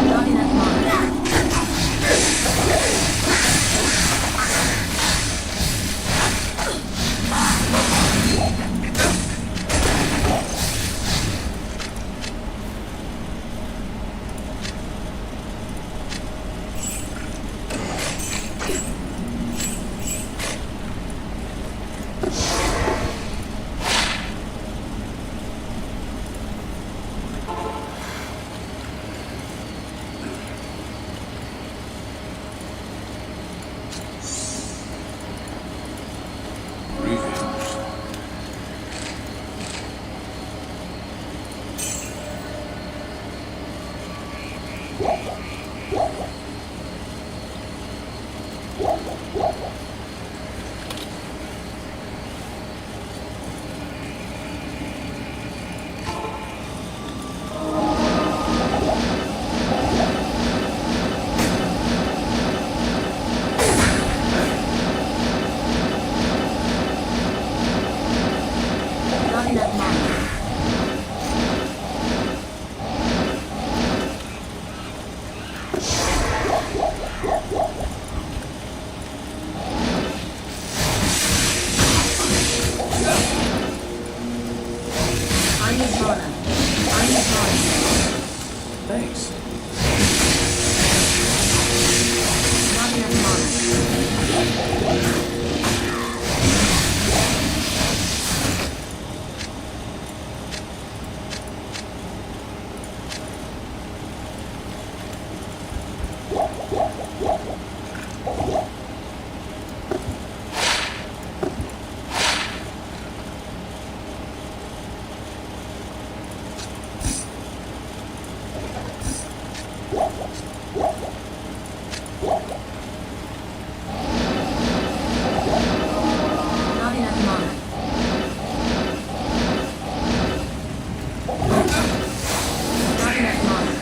Not enough mana. Refills. Not enough mana. I need mana. I need mana. Thanks. Not enough mana. Not enough mana. Not enough mana.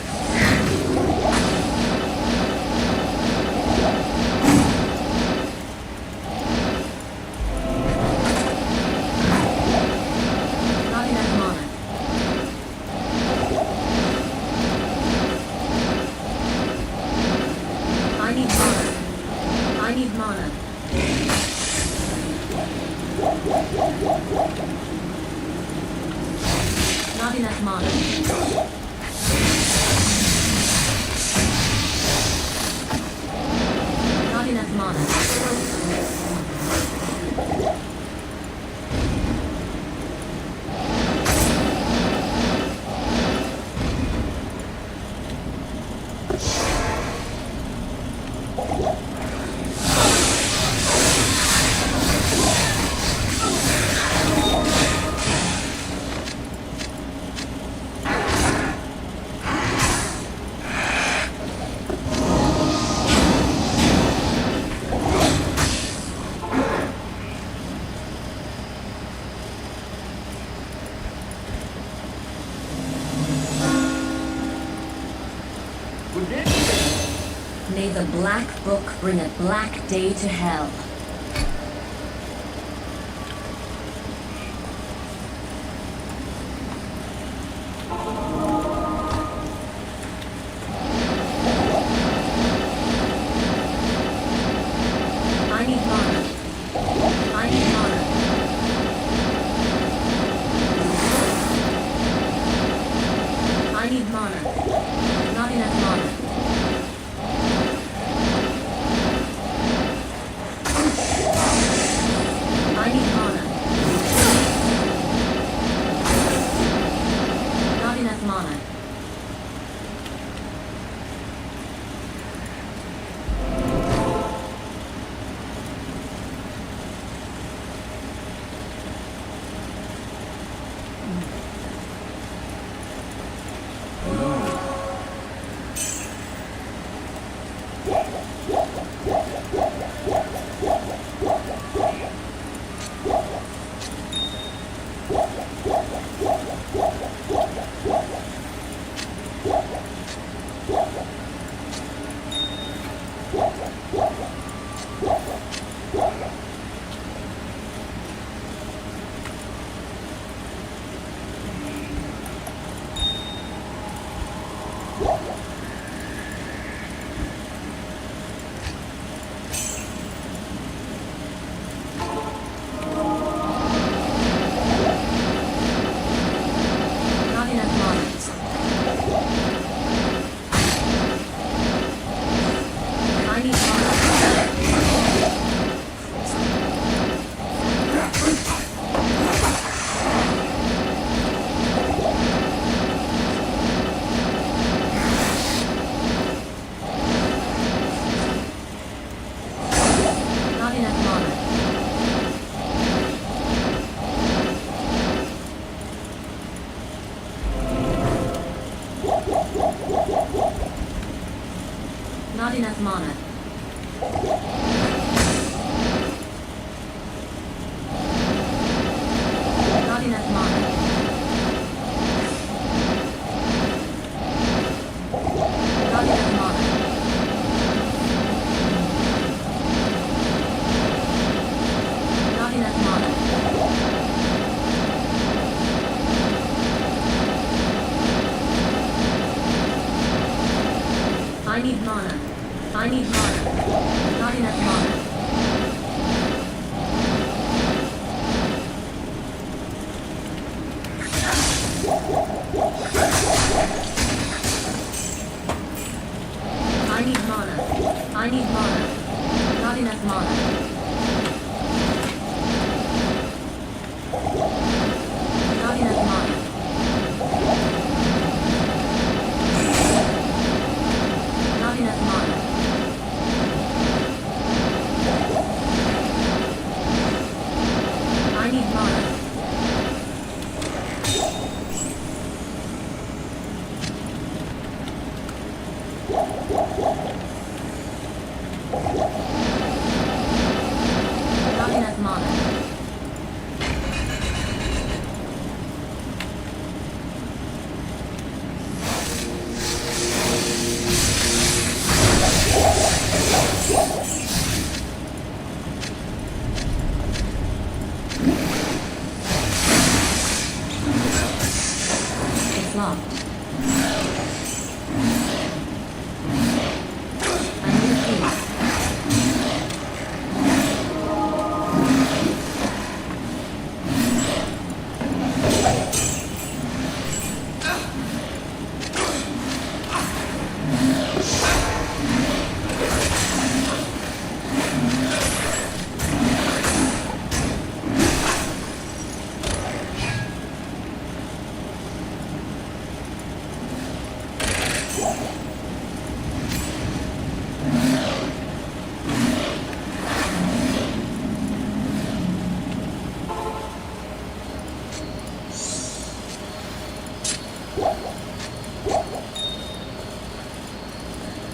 Not enough mana. I need mana. I need mana. Not enough mana. Not enough mana. May the Black Book bring a black day to hell. I need mana. I need mana. I need mana. Not enough mana. I need mana. Not enough mana. Not enough mana. I need mana. Not enough mana. Not enough mana. Not enough mana. Not enough mana. Not enough mana. I need mana. I need mana. Not enough mana. I need mana. I need mana. Not enough mana. Not enough mana. Not enough mana. I need mana. Not enough mana. It's locked. I need a key.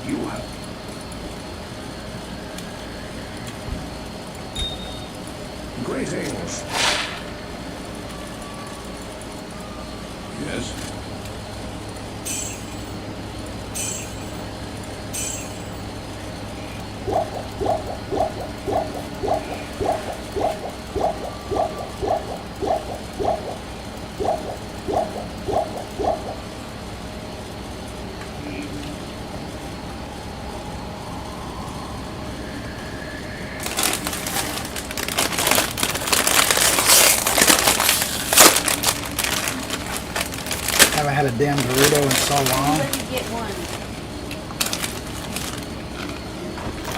You have. Greetings. Yes? Haven't had a damn burrito in so long. Let me get one.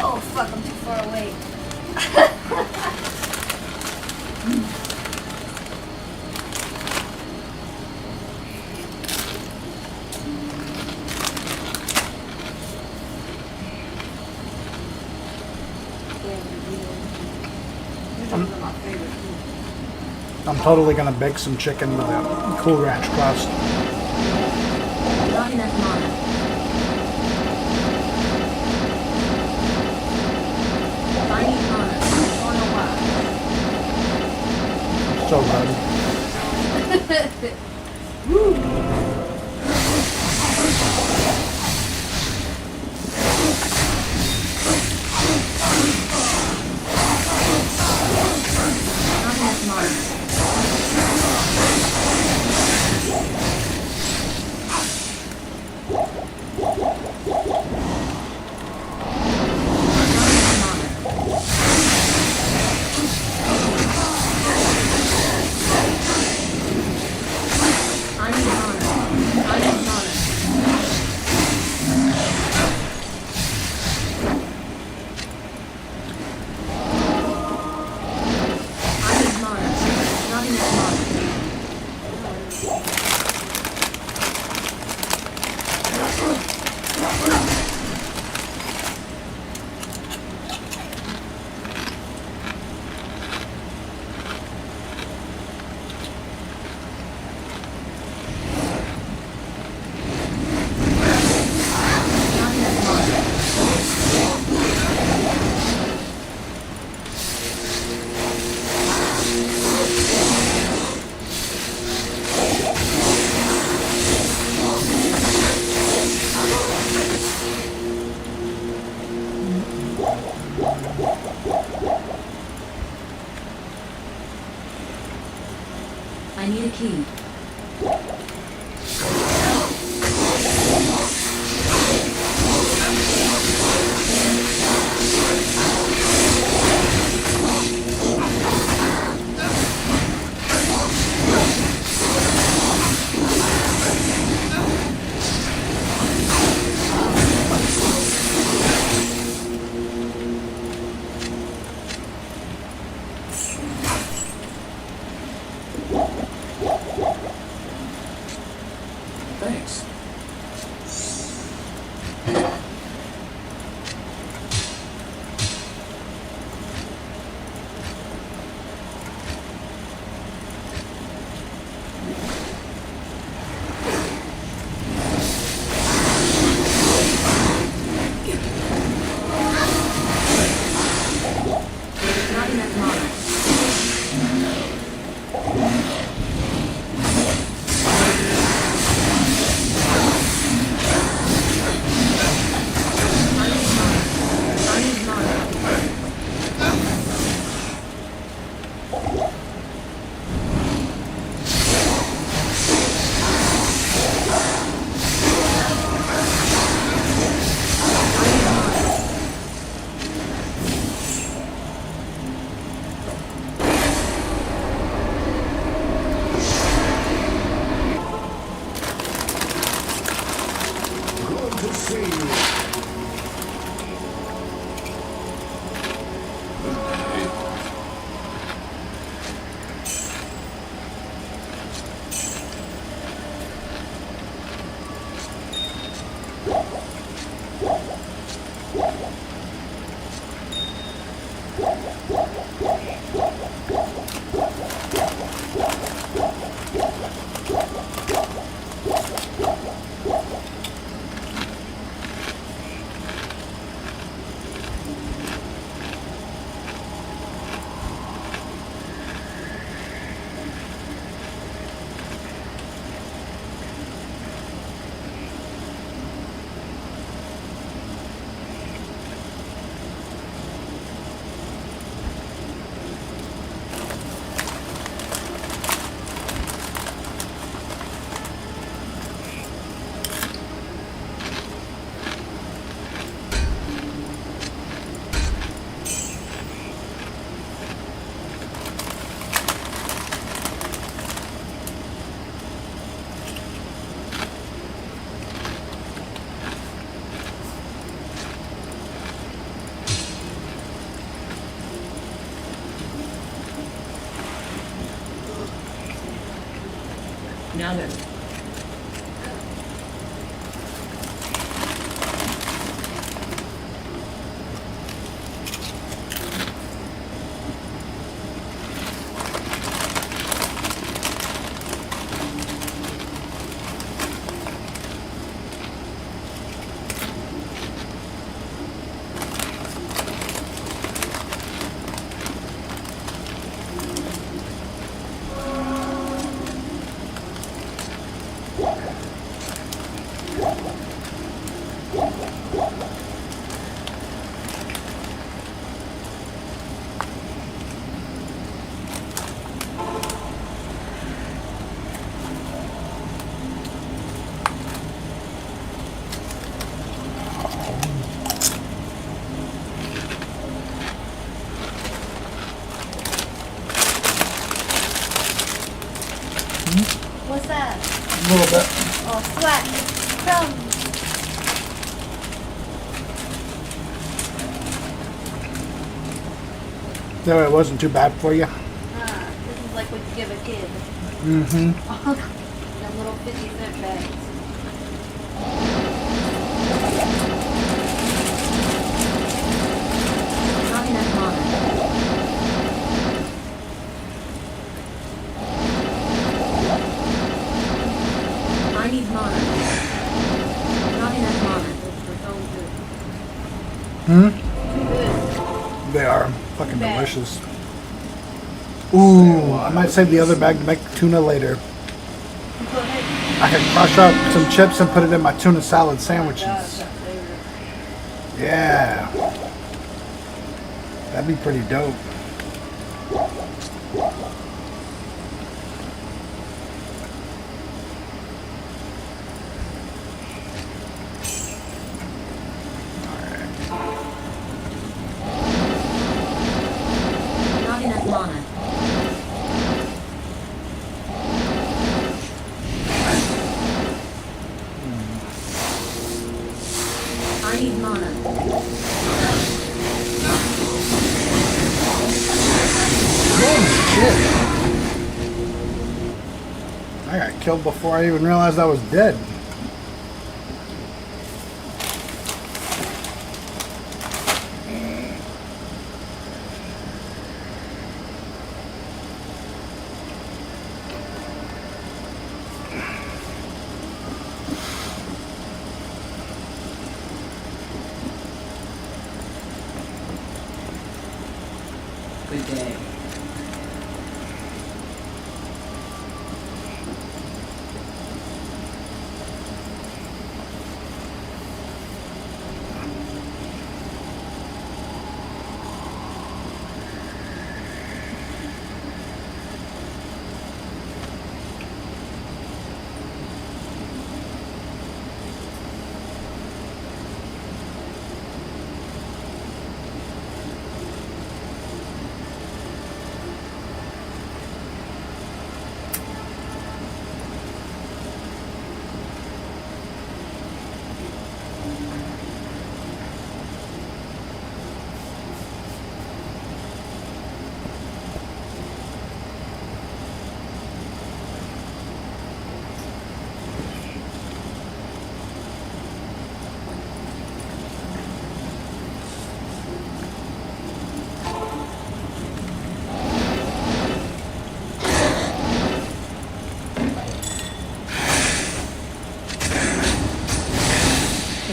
Oh fuck, I'm too far away. Those are my favorite food. I'm totally gonna bake some chicken with a Cool Ranch crust. Not enough mana. I need mana. Don't know why. So good. Not enough mana. I need mana. I need mana. I need mana. Not enough mana. Not enough mana. I need a key. another. What's that? A little bit. Oh, sweat. Crumbs. No, it wasn't too bad for you. This is like what you give a kid. Mm-hmm. Them little 50-cent bags. Not enough mana. I need mana. Not enough mana. Hmm? Good. They are fucking Bad. delicious. Ooh, I might save the other bag to make tuna later. Go ahead. I can crush up some chips and put it in my tuna salad Gosh, sandwiches. that's favorite. Yeah. That'd be pretty dope. Not enough mana. I need mana. I got killed before I even realized I was dead. Good day.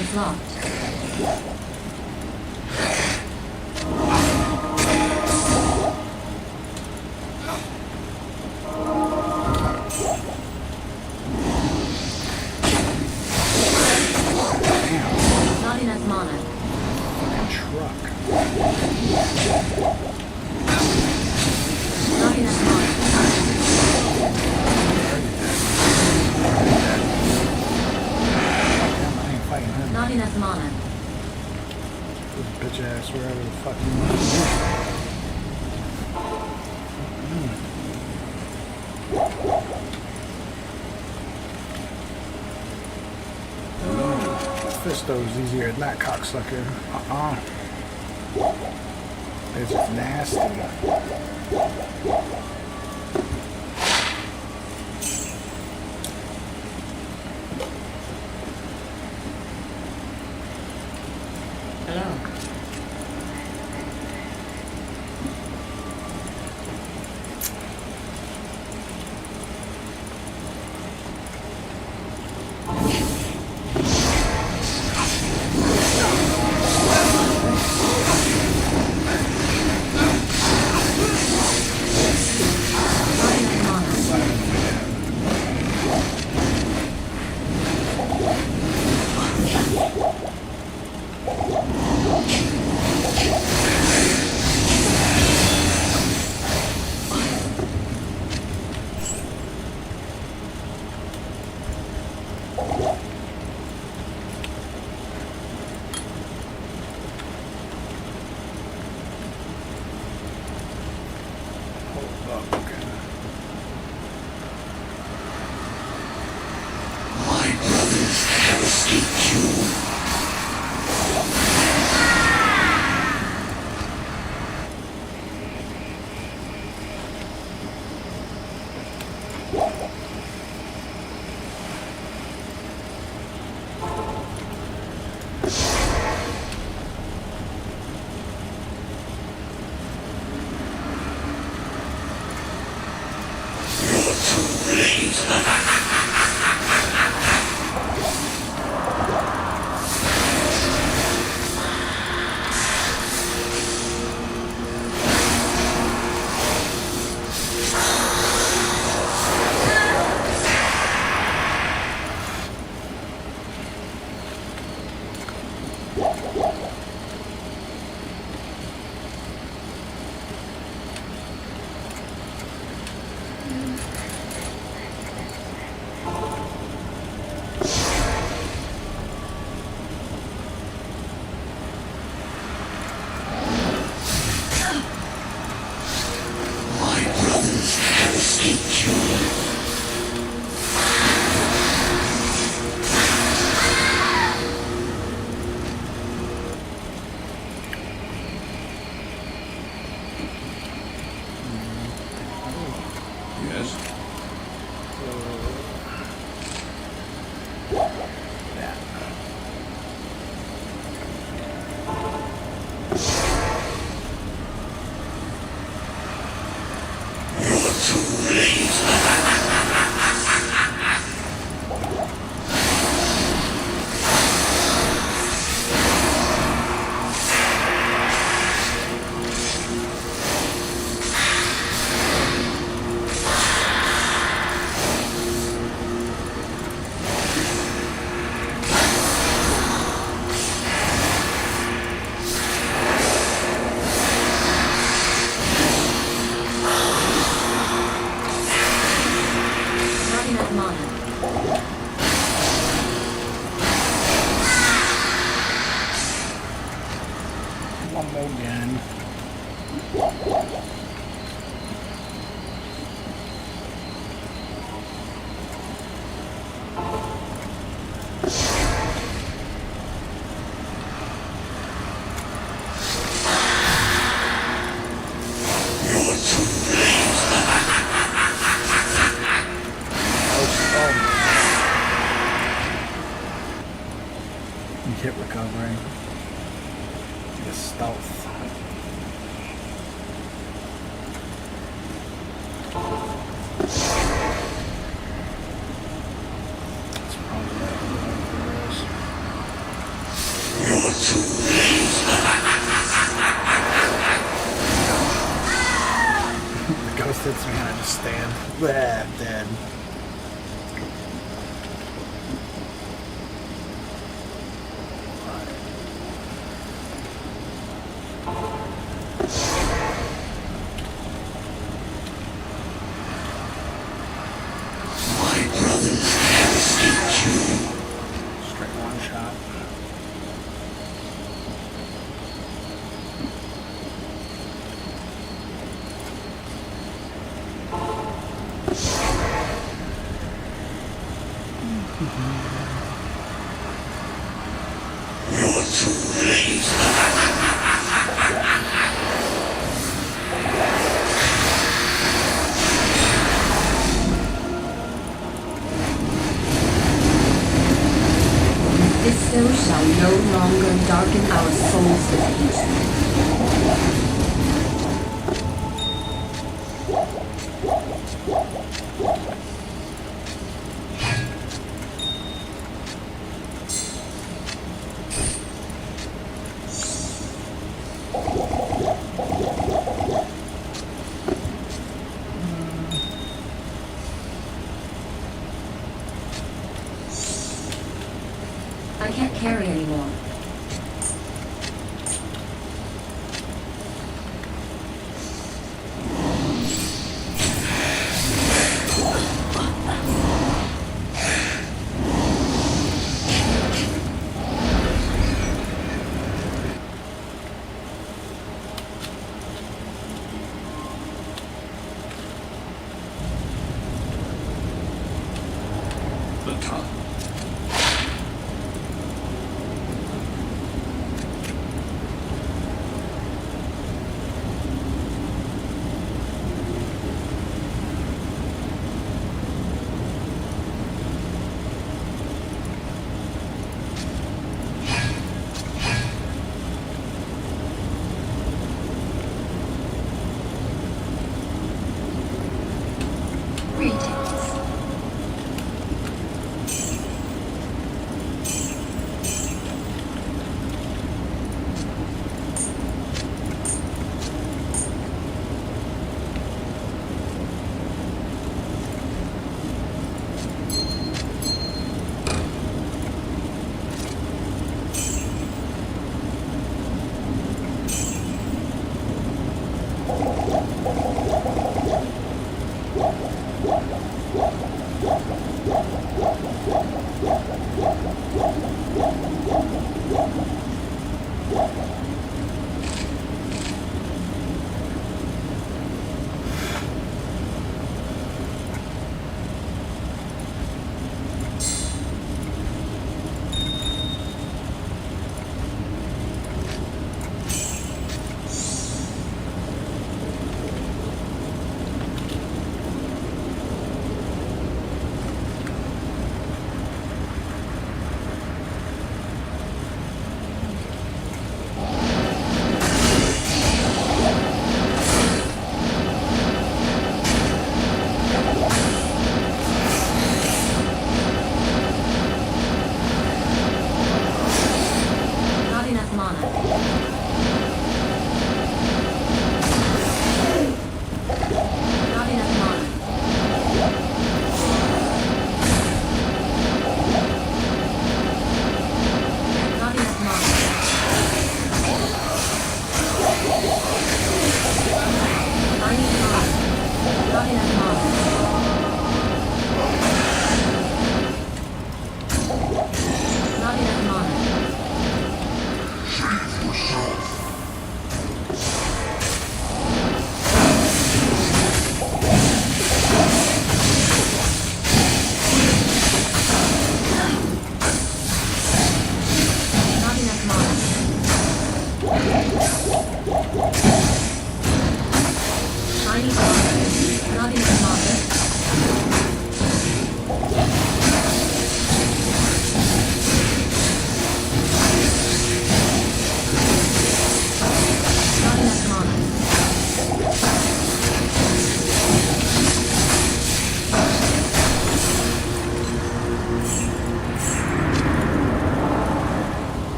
It's locked. Not enough mana. Fucking truck. Not enough mana. Damn, I ain't fighting him. Not enough mana. This bitch ass wherever the fuck you want. Fisto's easier than that cocksucker. It's just nasty. Hello. Hit recovery. The stealth. That's probably the ghost hits me and I just stand. Blah, dead. Our soul systems. I can't carry anymore.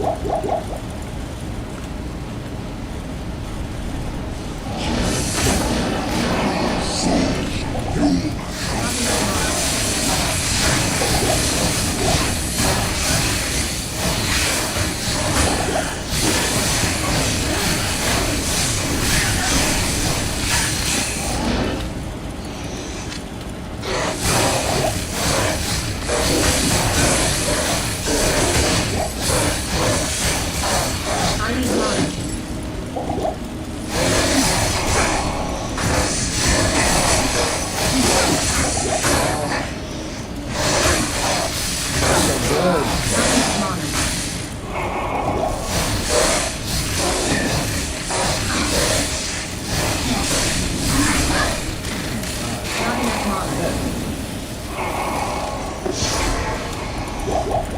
I need mana. I need mana.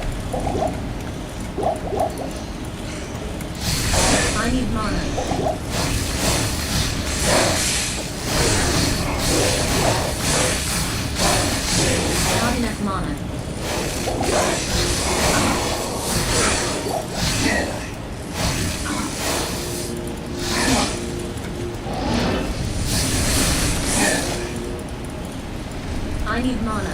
Not enough mana. I need mana. Not enough mana. I need mana.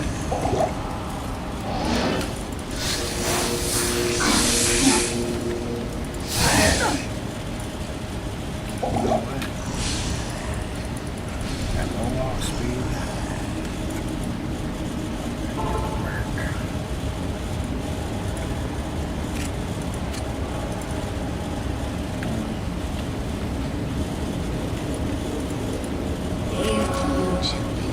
No way. Got no walk speed. Hail to you, champion.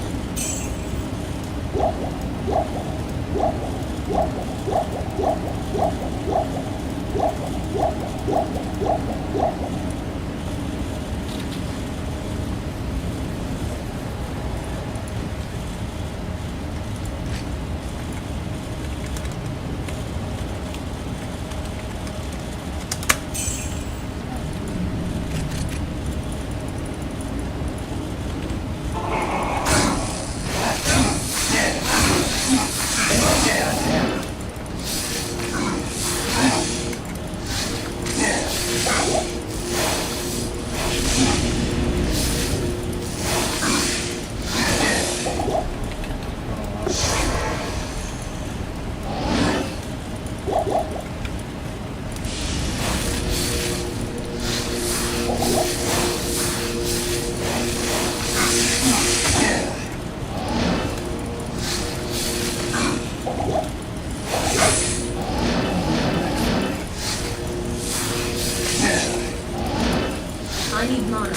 I need mana.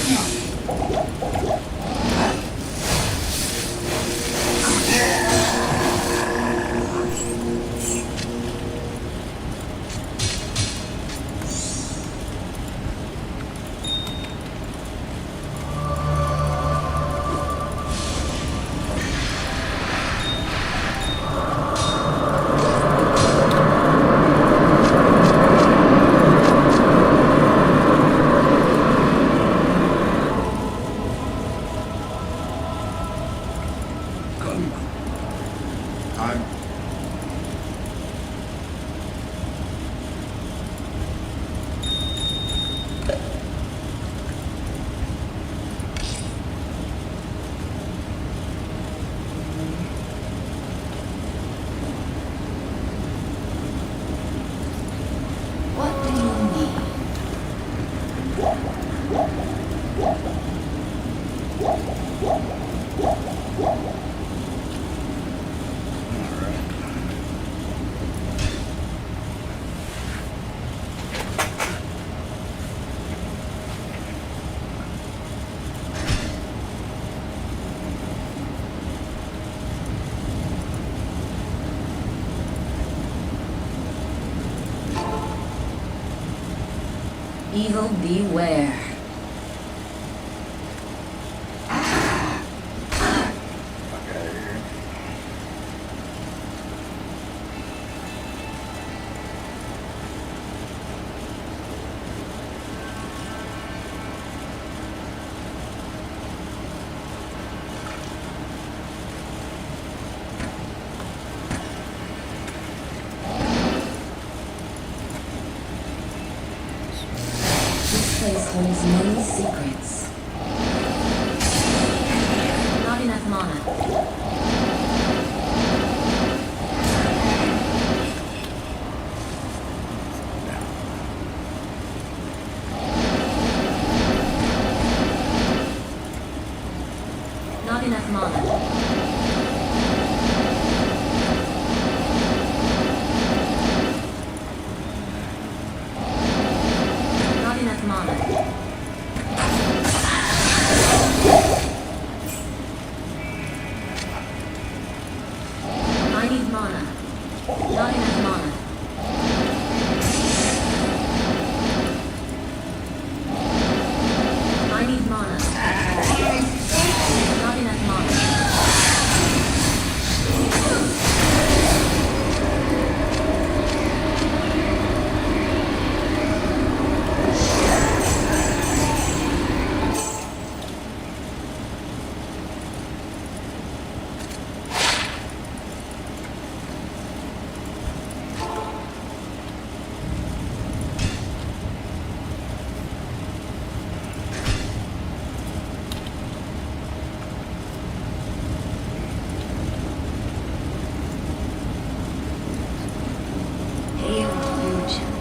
I'm... What do you need? Evil beware. holds many secrets. Not enough mana. Not enough mana. Not enough mana. I need mana. Not enough mana. I need mana. Not enough mana. Hail, new champion.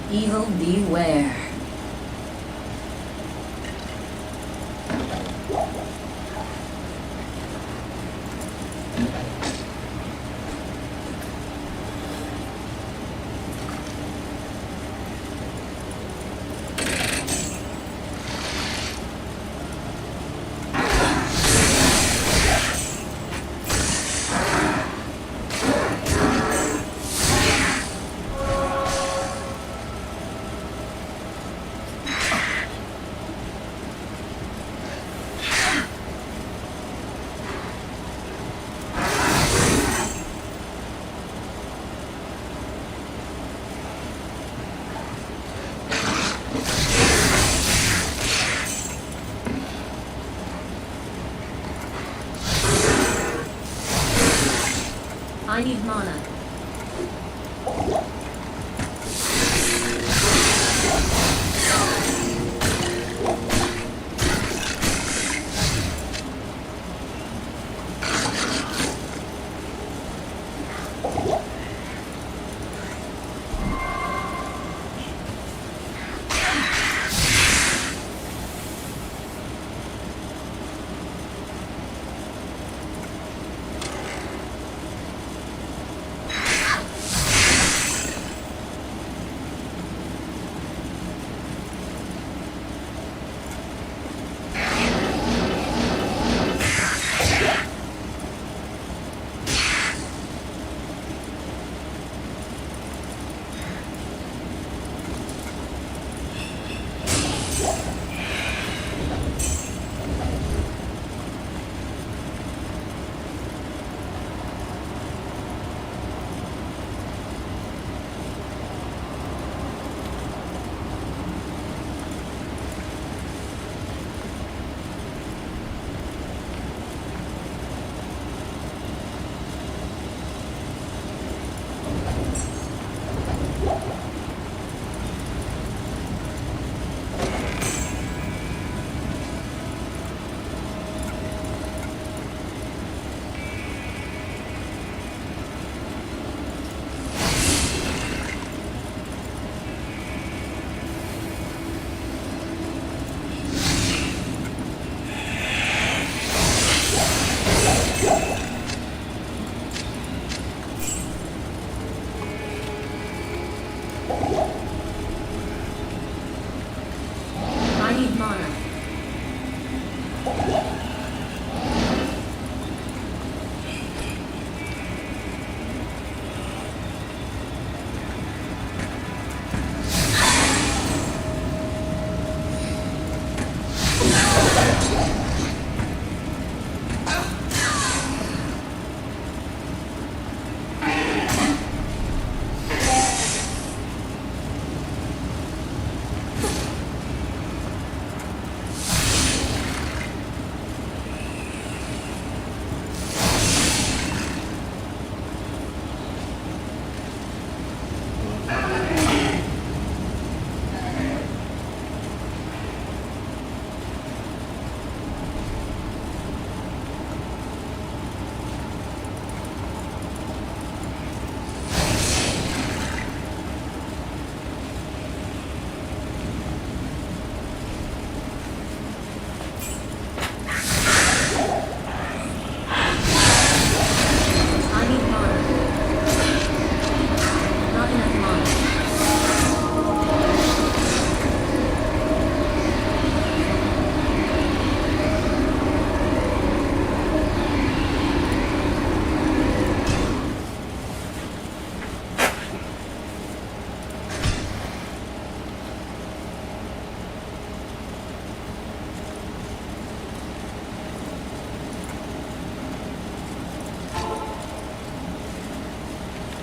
Evil beware. I need mana.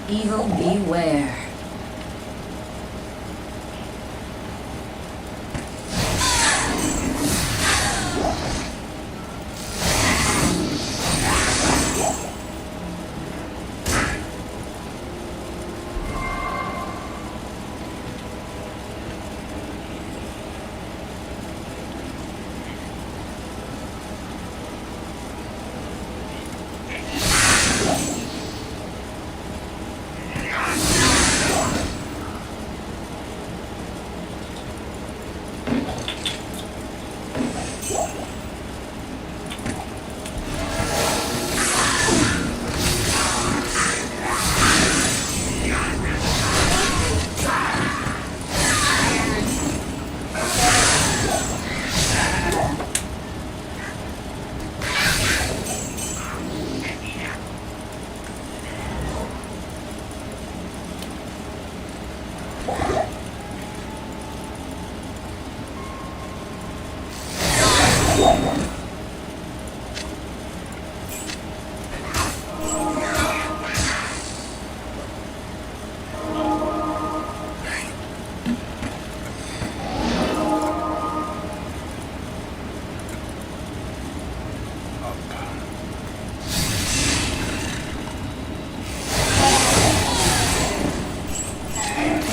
Evil beware.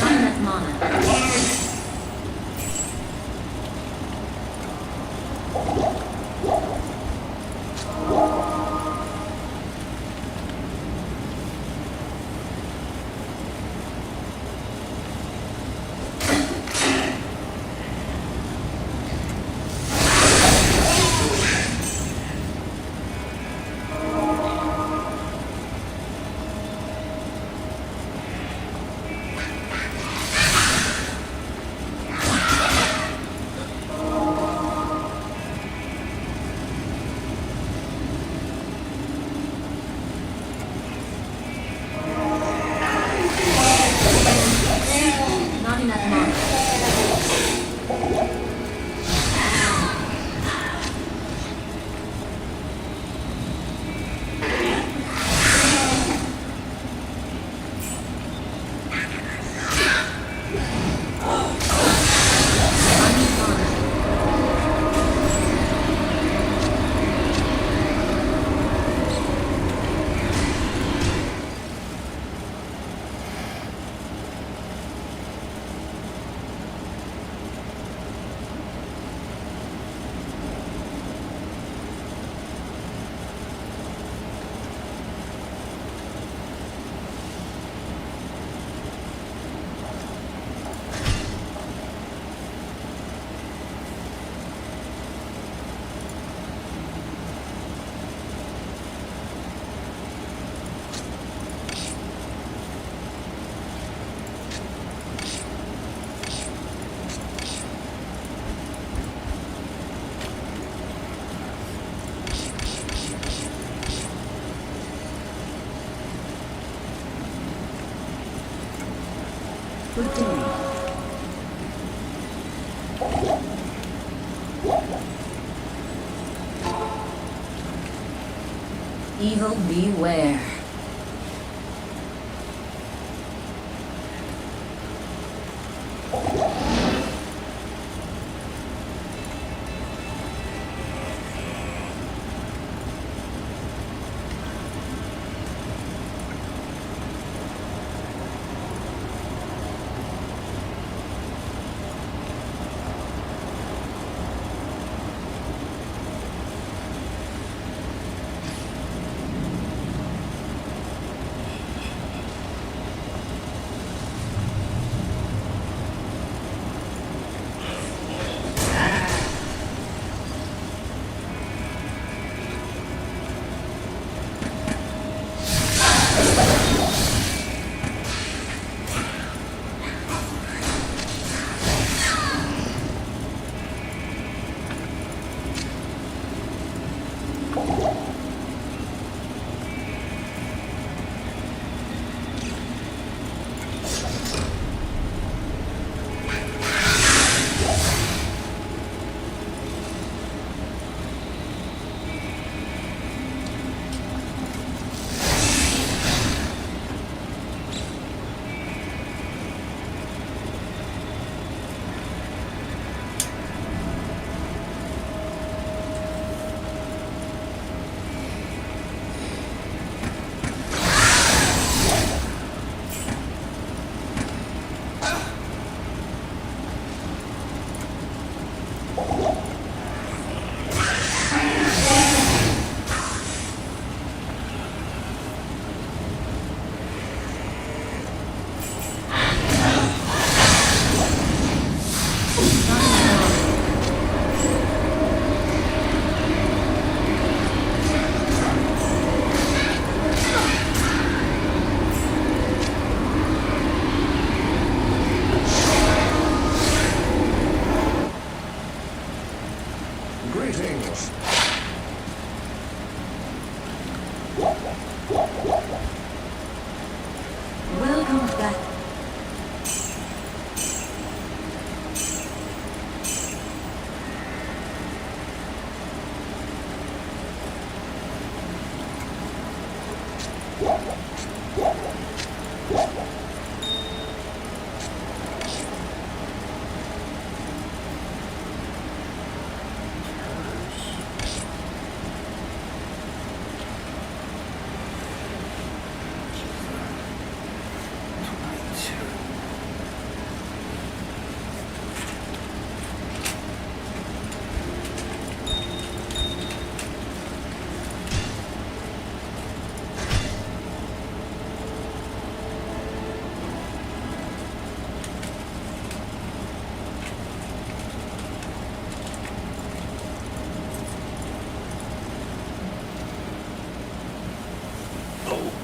Not enough mana. Not enough mana. I need mana. Good day. Evil beware.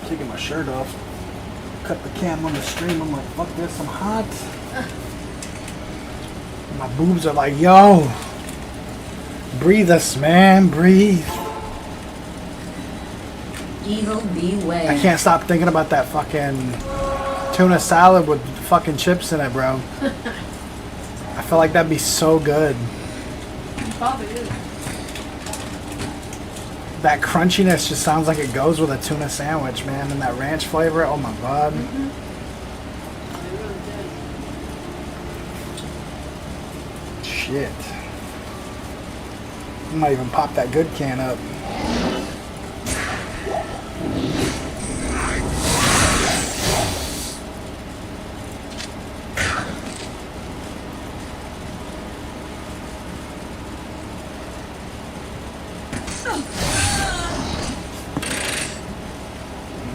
Taking my shirt off. Cut the cam on the stream. I'm like, fuck this, I'm hot. My boobs are like, yo, breathe us, man, breathe. Evil beware. I can't stop thinking about that fucking tuna salad with fucking chips in it, bro. I feel like that'd be so good. Probably is. That crunchiness just sounds like it goes with a tuna sandwich, man. And that ranch flavor, oh my god. It really does. Shit. I might even pop that good can up.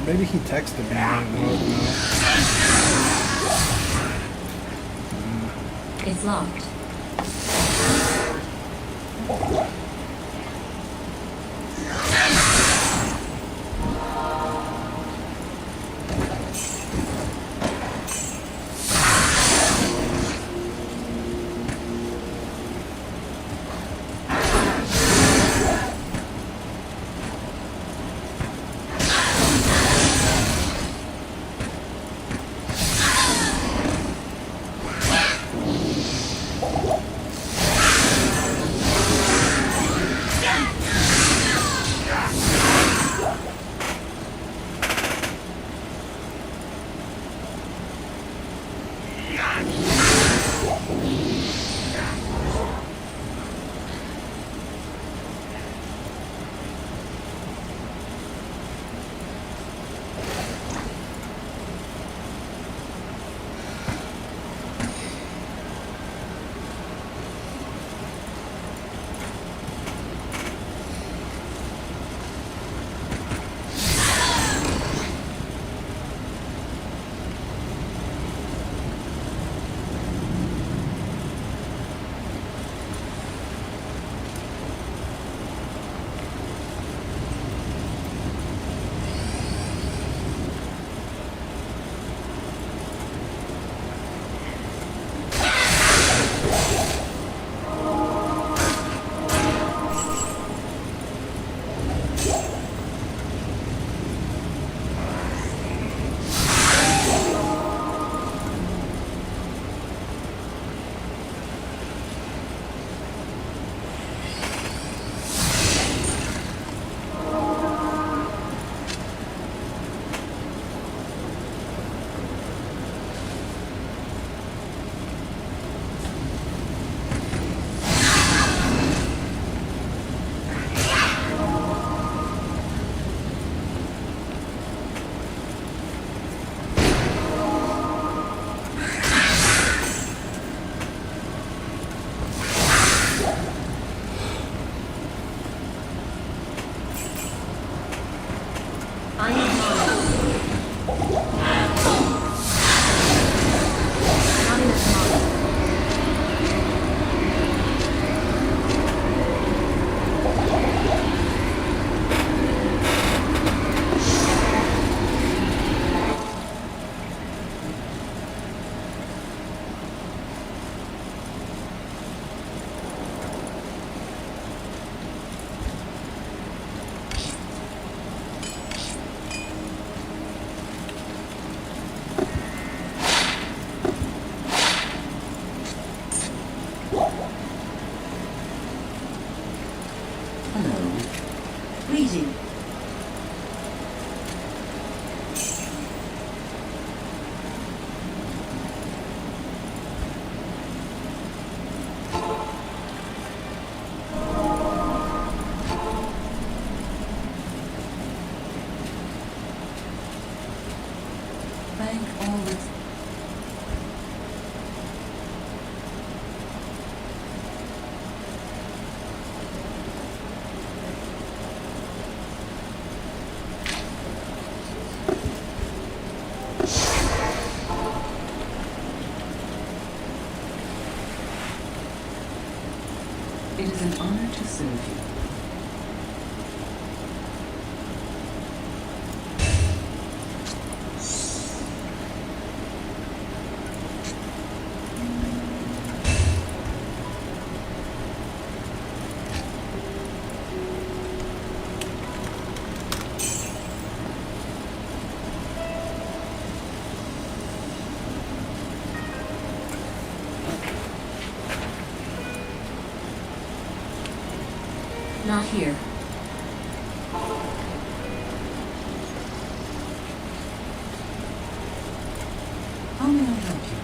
Maybe he texted me. I don't know. It's locked. Greeting. Thank all the It is an honor to serve you. Not here. How may I help you?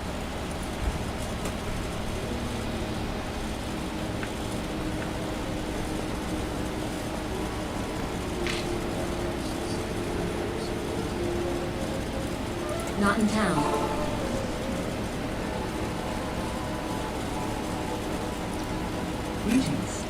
Not in town. Greetings.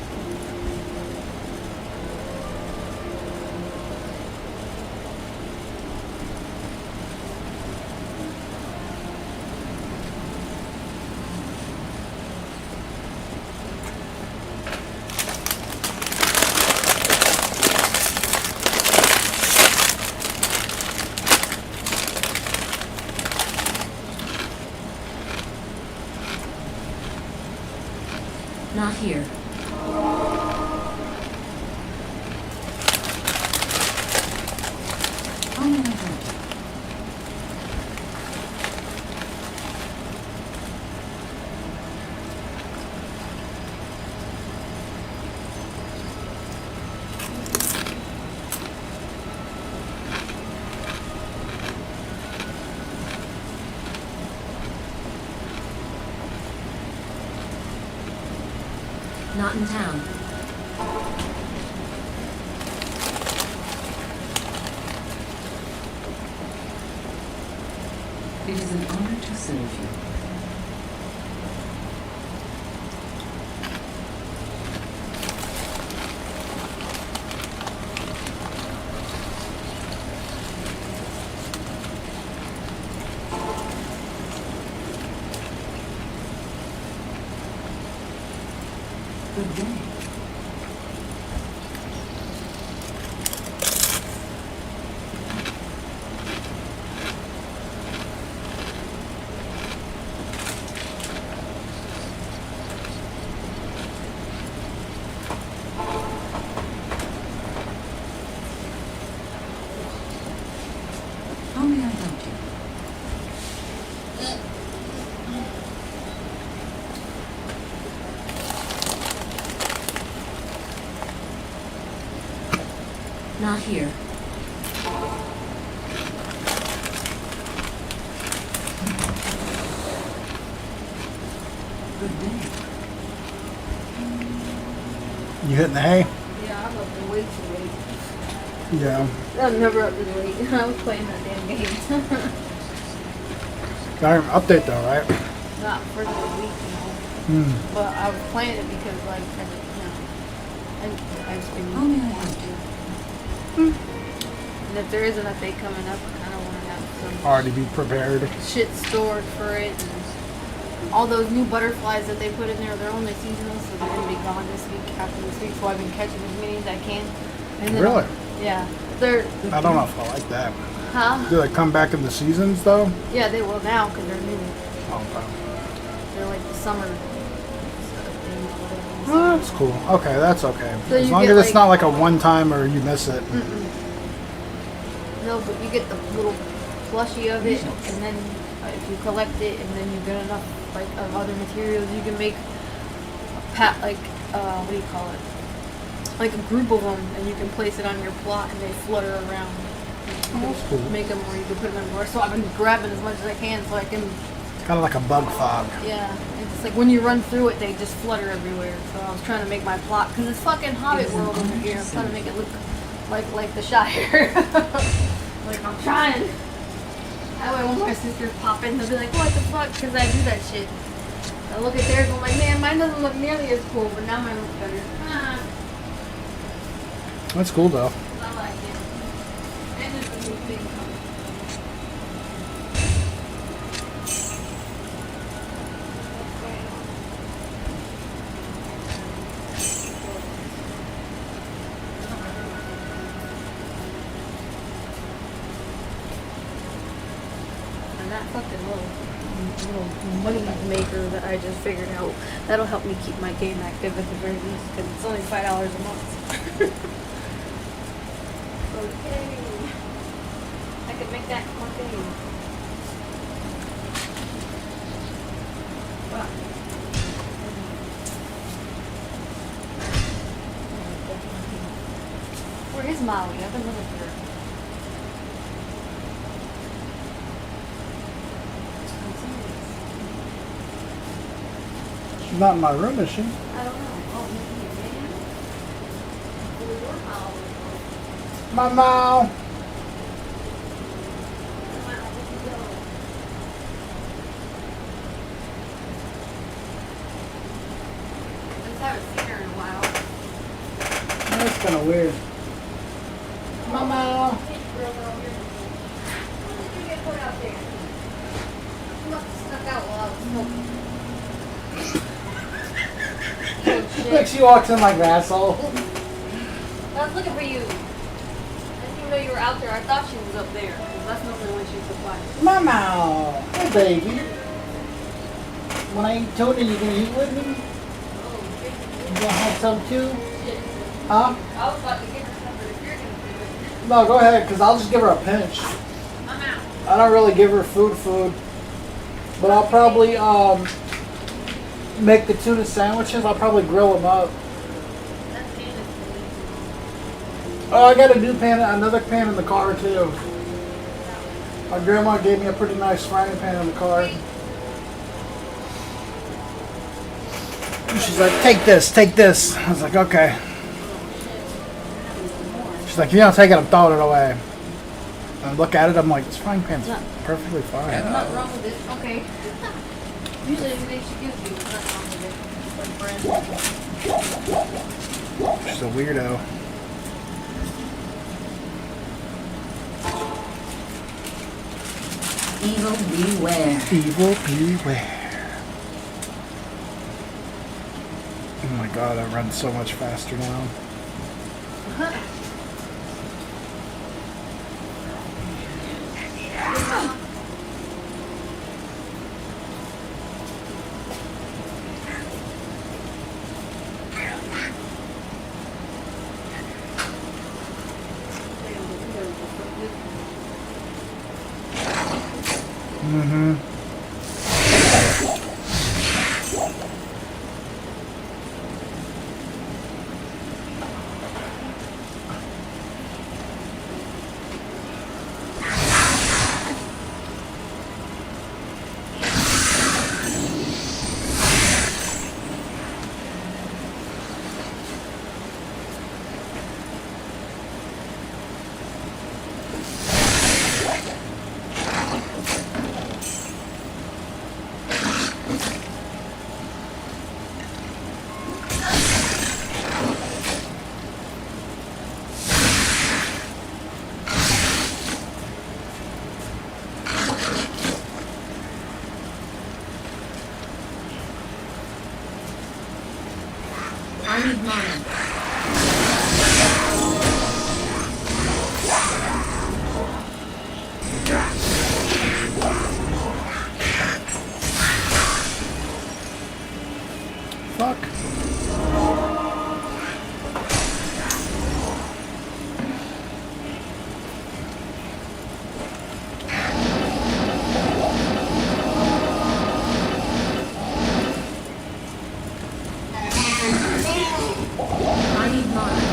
Not here. How may I help you? Not in town. It is an honor to serve you. Good day. How may I help you? Not here. Good day. You hitting the hay? Yeah, I'm up to way too late. Yeah. I'm never up this late. I was playing that damn game. Got an update though, right? Not for the week, you know. Hmm. But I was playing it because, like, I just been How may I help you? And if there is an update coming up, I kind of want to have some Already be prepared. shit stored for it. And all those new butterflies that they put in there, they're only seasonal, so they're going to be gone this week, after this week. So I've been catching as many as I can. And then Really? Yeah. They're, I don't know if I like that. huh? Do they come back in the seasons though? Yeah, they will now because they're new. Oh, They're like the summer things, whatever. well, that's cool. Okay, that's okay. So As you long get, as it's like- not like a one-time or you miss it. No, but you get the little plushie of it, and then if you collect it, and then you get enough like of other materials, you can make a what do you call it? Like a group of them, and you can place it on your plot, and they flutter around. You that's can cool. make them, or you can put them everywhere. So I've been grabbing as much as I can, so I can. Kind of like a bug fog. Yeah, it's like when you run through it, they just flutter everywhere. So I was trying to make my plot because it's fucking Hobbit world over here. I'm trying to make it look like the Shire. Like I'm trying. That way when my sisters pop in, they'll be like, what the fuck? Because I do that shit. I look at theirs and I'm like, man, mine doesn't look nearly as cool, but now mine looks better. That's cool though. I like it. And it's a new thing coming. And that fucking little money maker that I just figured out, that'll help me keep my game active at the very least, because it's only $5 a month. Okay. I could make that one thing. Wow. is Molly? I've been looking for her. She's not in my room, is she? I don't know. Oh, maybe man. Mama. I haven't seen her in a while. That's kind of weird. Mama. Look, she walks in like an asshole. I was looking for you. I didn't even know you were out there. I thought she was up there. 'Cause that's normally when she's so quiet. Mama. Hey, baby. When I eat Tony, you gonna eat with me? You gonna have some too? Huh? I was about to give her something if you're going to do it. No, go ahead, because I'll just give her a pinch. I'm out. I don't really give her food. But I'll probably make the tuna sandwiches. I'll probably grill them up. That's Hannah's thing. Oh, I got a new pan, another pan in the car too. My grandma gave me a pretty nice frying pan in the car. She's like, take this. I was like, okay. She's like, if you don't take it, I'm throwing it away. And I look at it, I'm like, this frying pan's perfectly fine. There's nothing wrong with it. Okay. Usually anything she gives you, there's nothing wrong with it. It's like bread. She's a weirdo. Evil beware. Evil beware. Oh my god, I run so much faster now. Mm-hmm. I need money. Fuck. I need money.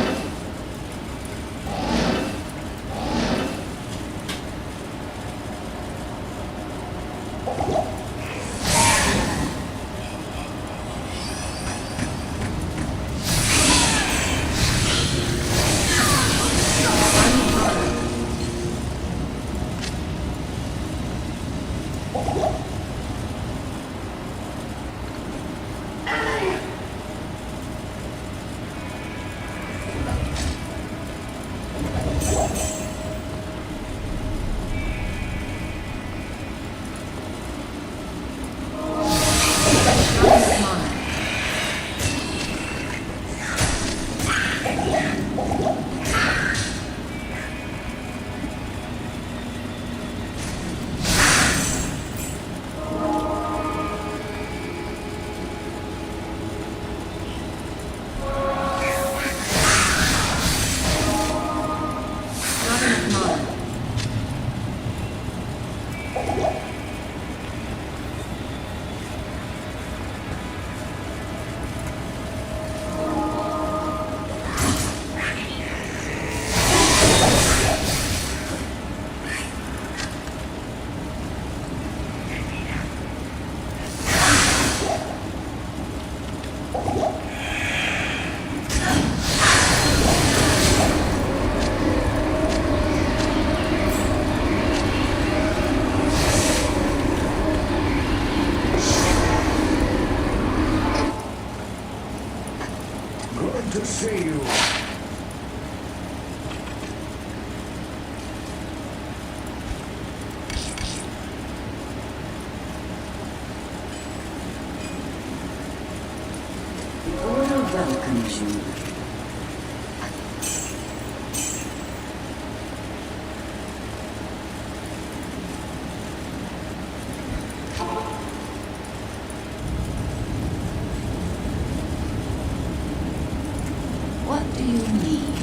What do you need?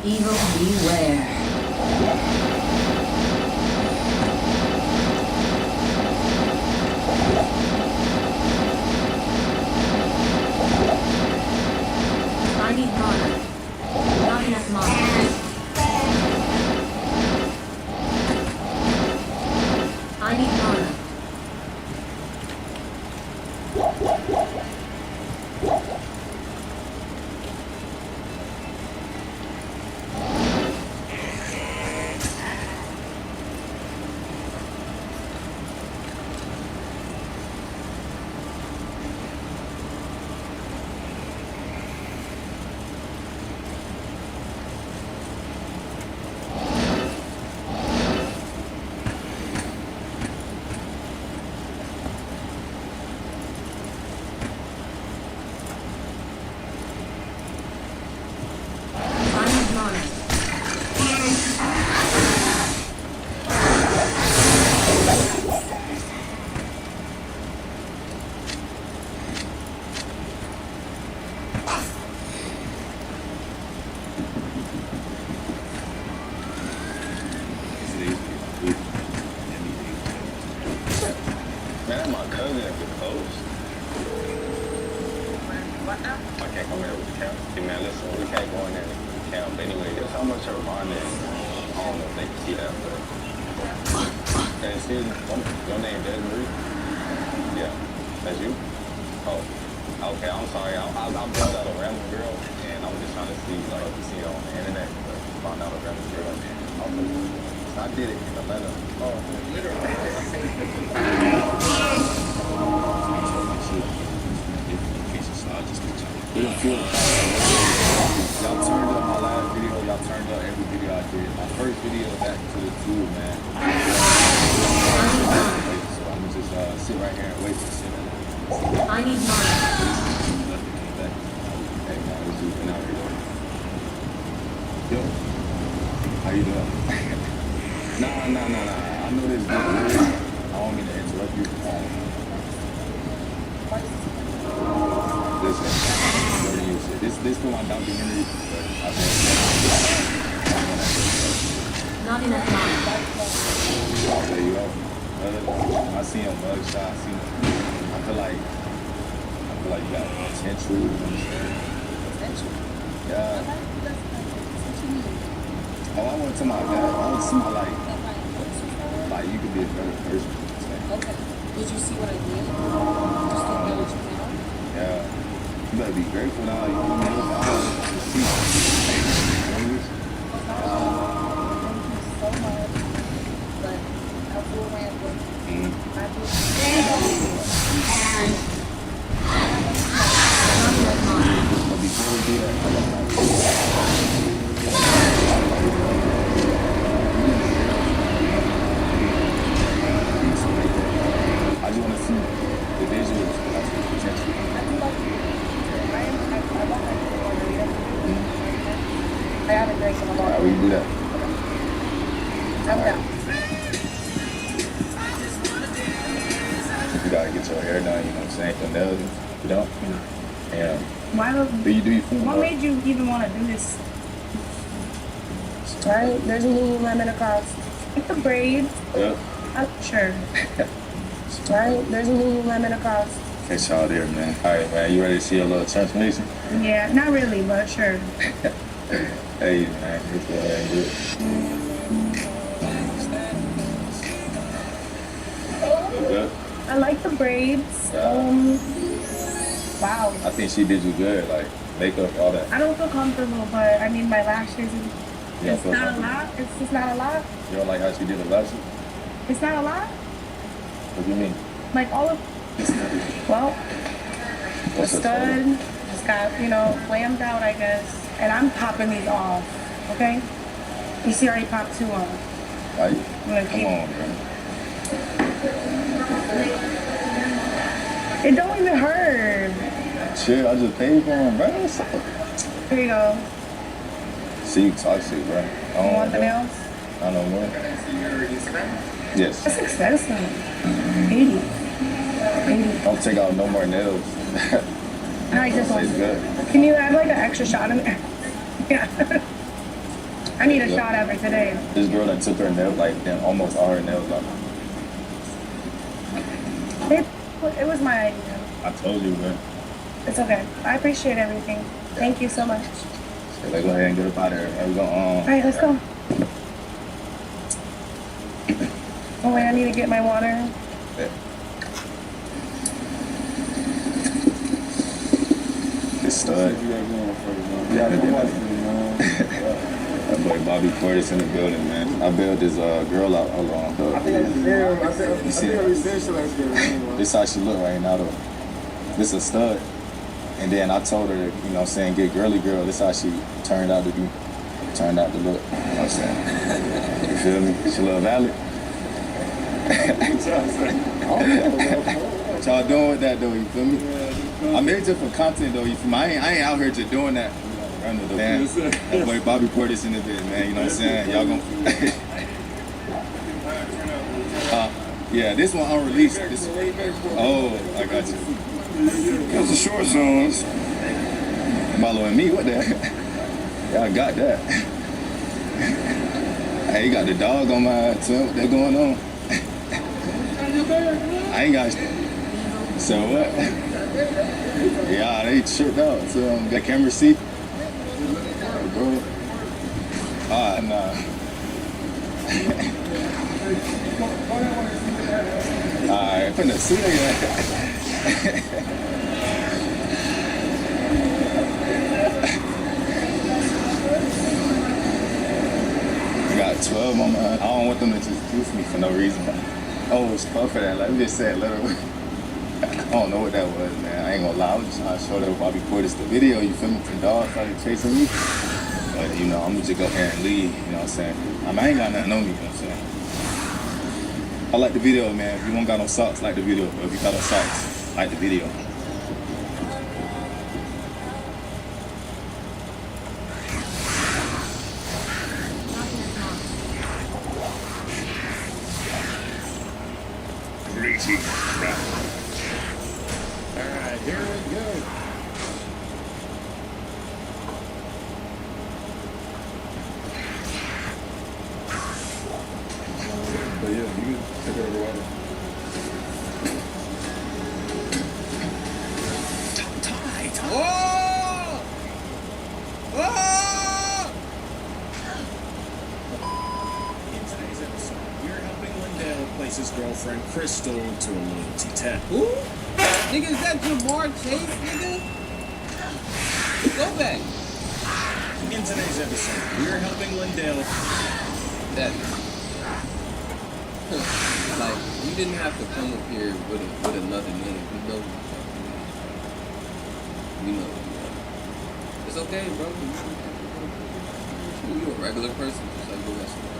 Evil beware. I need mana. Not enough mana. I need mana. I need mana. Man, my cousin at the coast. What now? I can't come here with the camp. Hey man, listen, we can't go in there with the camp anyway. That's how much her bond is. I don't know if they can see that, but. And excuse me, your name Desiree? Yeah, that's you? Oh, okay, I'm sorry. I brought out a random girl, and I'm just trying to see, to see her on the internet, but found out a random girl, and I did it in Atlanta. Oh, literally. Y'all turned up my last video. Y'all turned up every video I did. My first video back to the tube, man. So I'm gonna just sit right here and wait to sit. I need mana. Hey man, it's you been out here. Yo, how you doing? Nah. I know this is weird. I don't mean to interrupt you. Listen, what do you say? This for my documentary. Not enough mana. There you go. I see him mugshot. I see him. I feel like you got potential. You know what I'm saying? Potential? Yeah. Oh, I went to my dad. I went to my like you could be a better person. Okay. Did you see what I did? Did you still know what you found? Yeah. You better be grateful now. You know what I mean? See. Thank you so much. But I will rambling. I will drink in the Alright, morning. we can do that. I'm down. You gotta get your hair done, you know what I'm saying? Your nails, you don't? Yeah. Why would, Do you feel what made you even want to do this? Right? There's a little lemon across. Like the braids. Yeah. Sure. Right? There's a little lemon across. It's all there, man. Alright, man, you ready to see a little transformation? Yeah, not really, but sure. Hey, man, let's go ahead and do it. Look good? I like the braids. Wow. I think she did you good, like makeup, all that. I don't feel comfortable, but I mean, my lashes, You don't it's feel not a comfortable? lot. It's just not a lot. You don't like how she did the lashes? It's not a lot. What do you mean? Like all of, well, the What's the stud just got, you know, flammed out, I guess. And I'm popping these off, okay? You see, I already popped 2 off. Like, I'm gonna come keep- on, man. It don't even hurt. Shit, I just paid for them, bro. What's up? Here you go. See, you toxic, bro. I You don't want the know. nails? I don't know. Yes. That's expensive. 80. 80. Don't take out no more nails. I just want. It's good. Can you add like an extra shot in there? Yeah. I need a shot after today. This girl that took her nails, like, then almost all her nails off. It was my idea. I told you, man. It's okay. I appreciate everything. Thank you so much. So let's go ahead and get up out of here. Man. We gonna, All right, let's go. Oh wait, I need to get my water. yeah. This stud. Yeah, that boy Bobby Portis in the building, man. I bailed this girl out. Hold on. You see it? This how she look right now, though. This a stud. And then I told her, you know what I'm saying, get girly girl. This how she turned out to be. Turned out to look. You know what I'm saying? You feel me? She look valid. What y'all doing with that, though? You feel me? I'm here just for content, though. You feel me? I ain't out here just doing that. Man, that boy Bobby Portis in the bed, man. You know what I'm saying? Y'all gonna... yeah, this one unreleased. This... Oh, I got you. Those are short songs. Marlo and me, what the heck? Y'all got that. Hey, you got the dog on my too. What that going on? I ain't got... So what? Yeah, they tripped out. So got camera see? Bro. Nah. Alright, finna see that. Got 12 on my... I don't want them to just goof me for no reason. Oh, it's puff for that. Like, we just said literally. I don't know what that was, man. I ain't gonna lie. I was just trying to show that Bobby Portis the video. You feel me? The dog started chasing me. But, you know, I'm gonna just go here and leave. You know what I'm saying? I mean, I ain't got nothing on me. You know what I'm saying? I like the video, man. If you don't got no socks, like the video. But if you got no socks, like the video. Alright, here we go. But yeah, you can take it over water. Tight. Whoa! Whoa! In today's episode, we're helping Lindell place his girlfriend Crystal to a loyalty test. Who? Nigga, is that Jamar Chase, nigga? Go back. In today's episode, we're helping Lindell. That. Like, you didn't have to come up here with another name. We know. It's okay, bro. You're a regular person, just like the rest of us.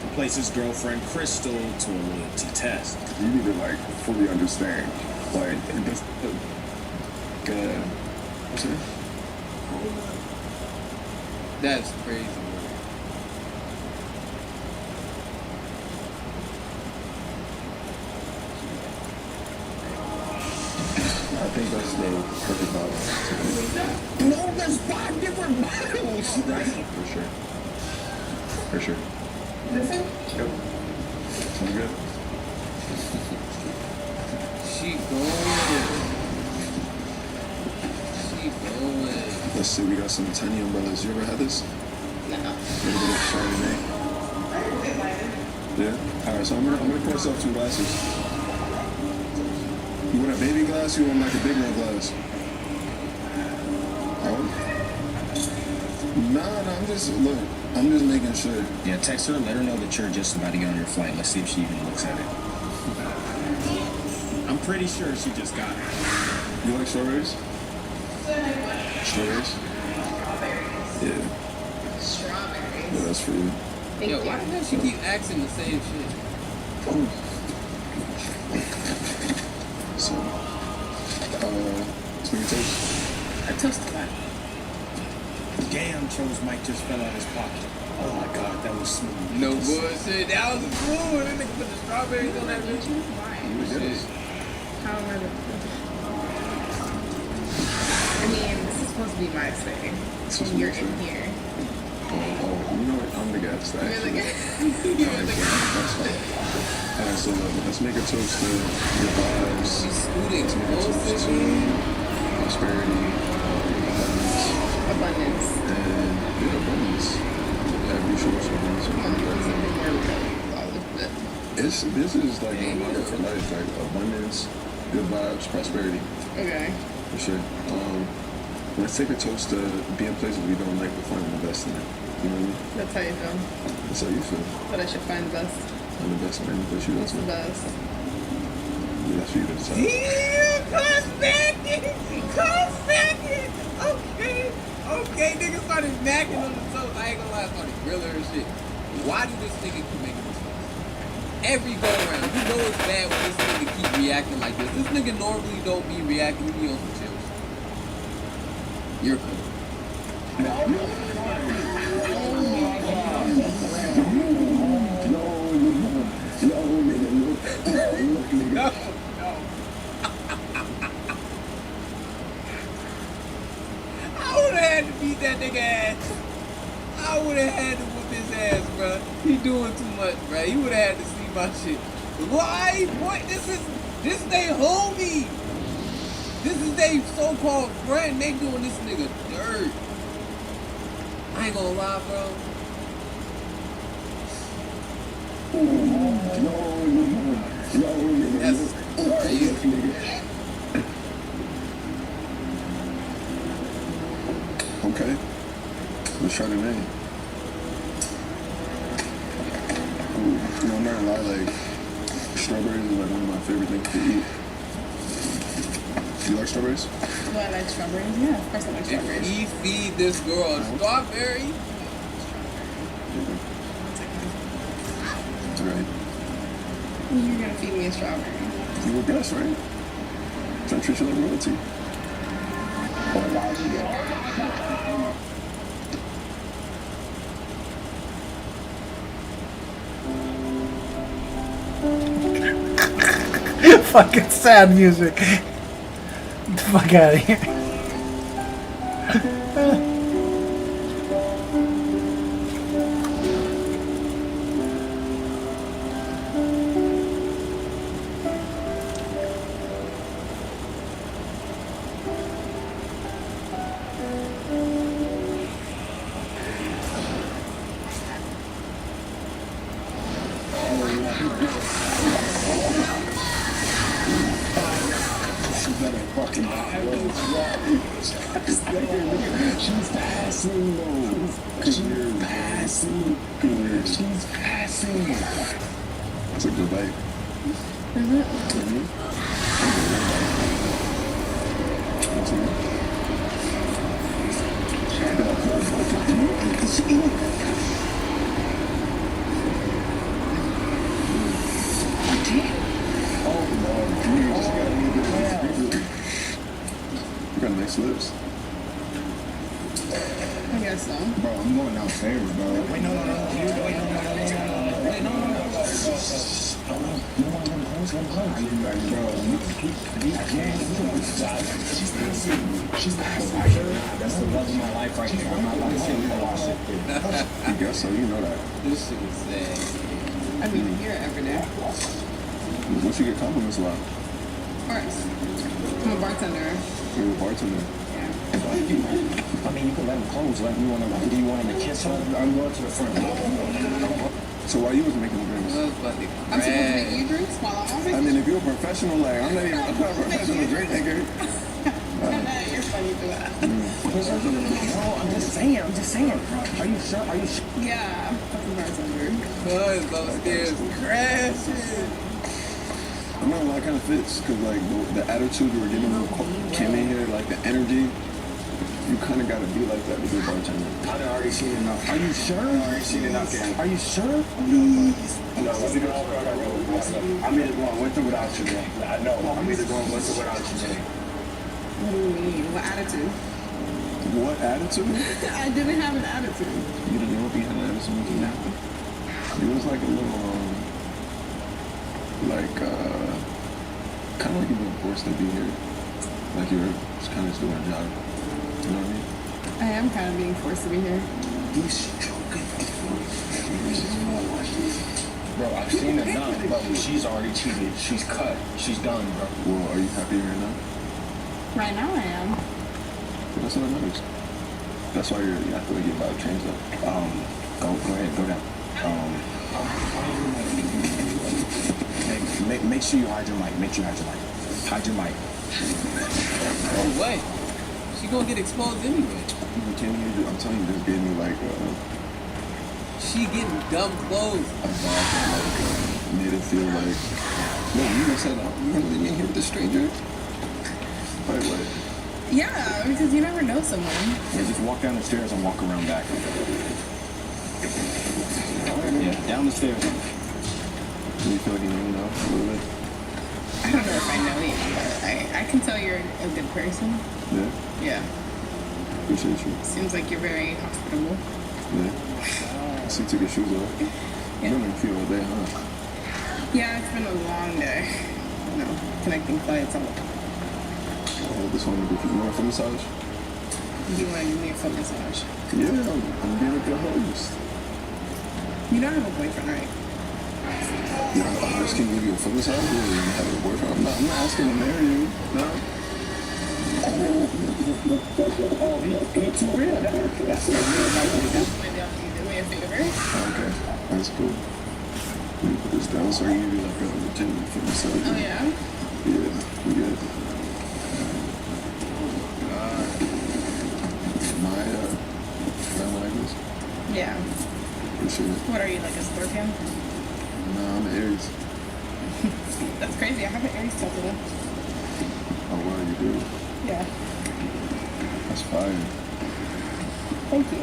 To place his girlfriend Crystal to a loyalty test. You need to, like, fully understand. Like, this... what's it? That's crazy, bro. No, there's 5 different bottles. For sure. For sure. Listen. Yep. Sounds good. She going. Let's see, we got some tiny umbrellas. You ever had this? No. A little bit of Chardonnay. Yeah? Alright, so I'm gonna pour myself 2 glasses. You want a baby glass or you want like a big one glass? Oh? Nah, I'm just making sure. Yeah, text her, let her know that you're just about to get on your flight. Let's see if she even looks at it. I'm pretty sure she just got it. You like strawberries? Strawberries? Yeah. Strawberries. Yeah, that's for you. Thank Yo, you. why the hell she keep asking the same shit? So, sweet toast. A toast what? Damn, Cho's mic just fell out his pocket. Oh my god, that was smooth. No bullshit. That was cool. That nigga put the strawberries on that bitch. Shit. How am I I mean, this is supposed to be my say. And you're in here. Oh, you know what? I'm the guest, actually. You're the guest. That's fine. Alright, so let's make a toast to your vibes. She's scooting Let's make a toast closer. to prosperity, Abundance. and abundance. Every short abundance. This is like my motto for life, like abundance, good vibes, prosperity. Okay. For sure. Let's take a toast to being places we don't like but finding the best in it. You know what I mean? That's how you feel. That's how you feel. But I should find the best. Find the best in any place you go What's the to. best? That's for you to decide. Yeah, come back in. Okay, nigga started macking on the toast. I ain't gonna lie, I started grilling her shit. Why do this nigga keep making this toast? Every go around, you know it's bad when this nigga keep reacting like this. This nigga normally don't be reacting, he be on some chill shit. You're cool. No. I would have had to beat that nigga ass. I would have had to whoop his ass, bro. He doing too much, bro. He would have had to see my shit. Why? Boy, this they homie. This is they so-called friend. They doing this nigga dirt. I ain't gonna lie, bro. That's crazy. Okay. Let's try the name. You know, I'm not gonna lie, like, strawberries is like one of my favorite things to eat. You like strawberries? Do I like strawberries? Yeah, of course I like If strawberries. he feed this girl a strawberry, Right. You're gonna feed me a strawberry. You were blessed, right? Trying to treat you like royalty. Fucking sad music. Get the fuck out of here. She's passing though. She's passing. She's passing. That's a good bite. You got nice lips. I guess so. Bro, I'm going downstairs, bro. Wait, no. Wait, no. She's 100, bro. She's the that's the love of my life right there. I'm not about to sit here and watch it. I guess so, you know that. This shit is sad. I mean, you're every day. Once you get compliments a lot. Of course. I'm a bartender. You're a bartender. I mean, you can let him close. Like, do you want him to kiss her? I'm going to the front. So while you was making the drinks? I'm supposed to make you drinks while I'm making. I mean, if you're a professional, like, I'm not a professional drink maker. You're funny for that. No, I'm just saying. Are you sure? Yeah, I'm fucking bartender. Cuz upstairs crashing. I'm not gonna lie, it kind of fits, because, like, the attitude you were giving when you came in here, like, the energy, you kind of got to be like that to be a bartender. I've already seen enough. Are you sure? I've already seen enough, gang. Are you sure? Please. No, let me go. I made it wrong. Went through without you, man. I know. I made it wrong. Went through without you, man. What do you mean? What attitude? What attitude? I didn't have an attitude. You didn't know if you had an attitude with you? It was like a little, kind of like you were forced to be here. Like you were just kind of just doing a job. You know what I mean? I am kind of being forced to be here. He's joking. Bro, I've seen it now, but she's already cheated. She's cut. She's done, bro. Well, are you happy right now? Right now I am. That's what matters. That's why you have to get about change though. Go ahead, go down. Make sure you hide your mic. Make sure you hide your mic. Hide your mic. No way. She gonna get exposed anyway. I'm telling you, this gave me like She getting dumb clothes. Made it feel like, no, you just said, you're gonna leave me in here with a stranger? Wait, what? Yeah, because you never know someone. Yeah, just walk down the stairs and walk around back. Yeah, down the stairs. Do you feel like you know now a little bit? I don't know if I know you, but I can tell you're a good person. Yeah? Yeah. Appreciate you. Seems like you're very hospitable. Yeah. I see you took your shoes off. Yeah. You don't even feel all day, huh? Yeah, it's been a long day. You know, connecting flights. I just wanted to give you more for massage. You want to give me a foot massage? Yeah, I'm being a good host. You don't have a boyfriend, right? Yeah, I'm asking to give you a foot massage. Yeah, you have a boyfriend. I'm not asking to marry you. No. Oh, he too real. That's Maybe I'll do me a favor. okay, that's cool. Let me put this down so I can give you like a legitimate foot massage. Oh, yeah? Yeah, we good. My like this? Yeah. Appreciate it. What are you, like a Scorpio? No, I'm an Aries. That's crazy. I have an Aries tattoo. Oh, wow, you do? Yeah. That's fire. Thank you.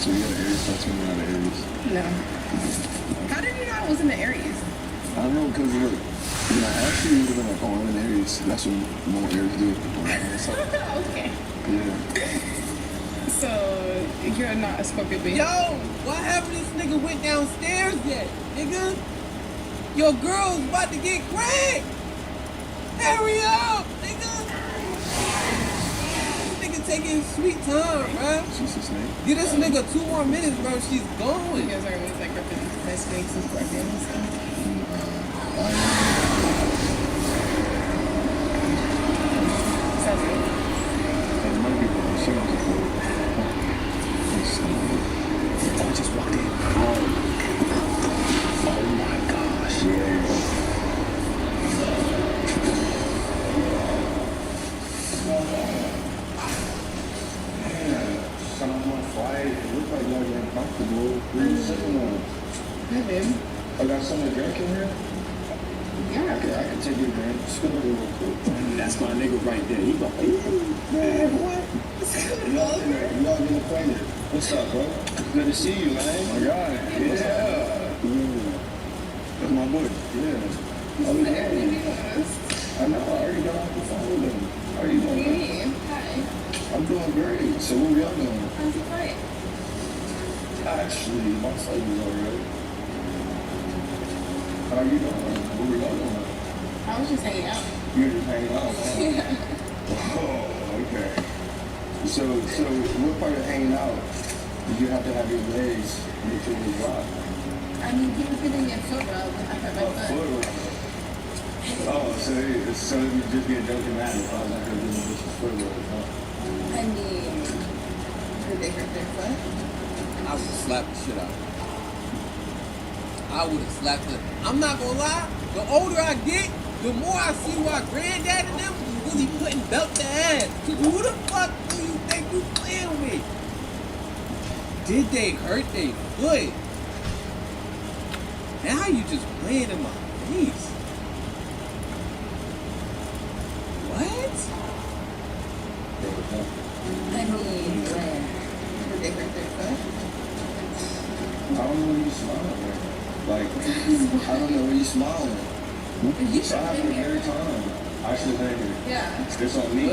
So you got an Aries tattoo and you're not an Aries? No. How did you know I wasn't an Aries? I don't know, because look, when I asked you, you would have been like, oh, I'm an Aries. That's what more Aries do. Okay. Yeah. So, you're not a Scorpio, baby? Yo, what happened? This nigga went downstairs yet, nigga? Your girl's about to get cracked. Hurry up, nigga. This nigga taking his sweet time, bro. She's a snake. Give this nigga 2 more minutes, bro. She's You going. guys are always like repping best fakes and Scorpions. Sounds good. It might be wrong. She was just like, I just walked in. Oh my gosh. Yeah. Someone flight. It looked like y'all getting comfortable. What are you sitting on? Hey, babe. I got something to drink in here. Yeah. I can take your drink. Spin it real quick. That's my nigga right there. He like, man, what? Y'all getting acquainted. What's up, bro? Good to see you, man. Oh my God. Yeah. That's my boy. Yeah. Oh, yeah. I know. I already got off the phone with him. How are you doing? Hi. I'm doing great. So what are y'all doing? How's your flight? Actually, my flight was alright. How you doing? What were y'all doing? I was just hanging out. You were just hanging out? Yeah. Oh, okay. So what part of hanging out did you have to have your legs literally drop? I mean, he was giving me a foot rub. I hurt my foot. Oh, so it was just be a joking matter. If I was out here doing this foot rub, huh? I mean, did they hurt their foot? I would have slapped the shit out of her. I would have slapped her. I'm not gonna lie, the older I get, the more I see why granddad and them was really putting belt to ass. Cause who the fuck do you think you playing with? Did they hurt their foot? Now you just playing in my face. What? I mean, did they hurt their foot? I don't know when you smiling. Like, I don't know when you smiling. You So I should have have a been very here. time. I should have been here. Yeah. It's on me.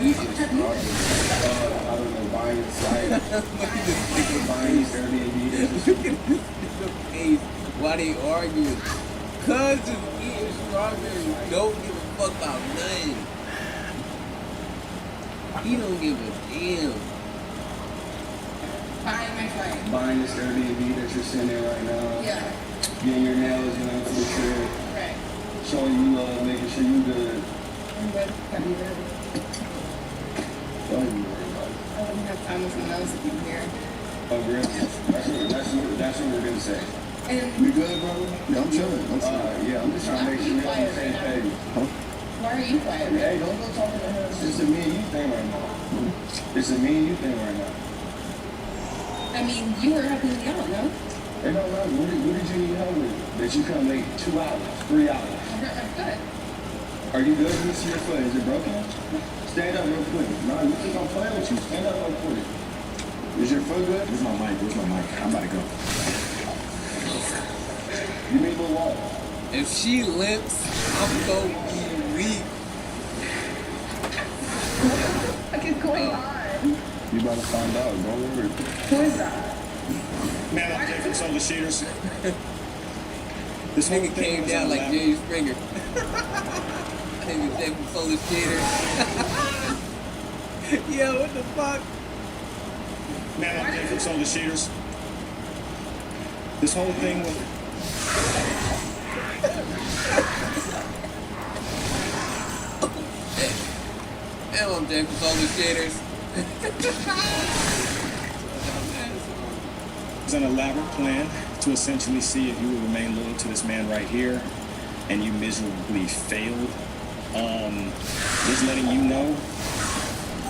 You just I don't know, buying the site, buying these Airbnb. look at the face while they arguing. Cuz just eating strawberries, don't give a fuck about nothing. He don't give a damn. Fine, my friend. Buying this Airbnb that you're sitting in right now. Yeah. Getting your nails, to the crib. Right. Showing you love, making sure you good. I'm good. Have you ready? Don't even worry about it. I wouldn't have time with someone else if you were here. Oh, really? That's what we're gonna say. And You good, brother? Yeah, I'm chilling. Yeah, I'm just trying to make sure we're on the same page. why are you quiet? Hey, don't go talking to her. It's a me and you thing right now. It's a me and you thing right now. I mean, you were helping me out, no? It don't matter. What did you need help with? That you come late 2 hours, 3 hours. I hurt my foot. Are you good? Let me see your foot. Is it broken? Stand up real quick. No, you think I'm playing with you. Stand up real quick. Is your foot good? Where's my mic? I'm about to go. Give me a little water. If she limps, I'm so weak. What is going on? You about to find out. Don't worry. Who is that? Man, I'm Jay from Solar Shooters. This nigga came down like Jerry Springer. Nigga Jay from Solar Skater. Yo, what the fuck? Man, I'm Jay from Solar Shooters. This whole thing with... Damn, I'm Jay from Solar Skaters. It was an elaborate plan to essentially see if you would remain loyal to this man right here, and you miserably failed. Just letting you know,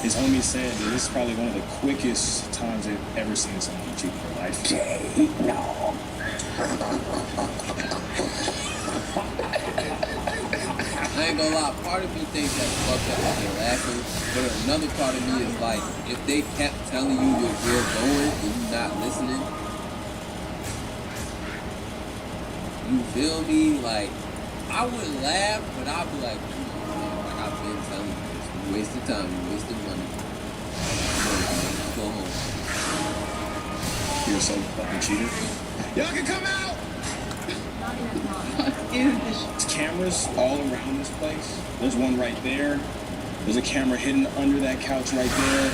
his homie said that this is probably one of the quickest times they've ever seen someone cheat in their life. I ain't gonna lie, part of me thinks that's fucked up that they're laughing, but another part of me is like, if they kept telling you where we're going and you not listening, you feel me? Like, I would laugh, but I'd be like, like I've been telling you this, you wasted time, you wasted money. Go home. You're so fucking cheater. Y'all can come out! There's cameras all around this place. There's one right there. There's a camera hidden under that couch right there.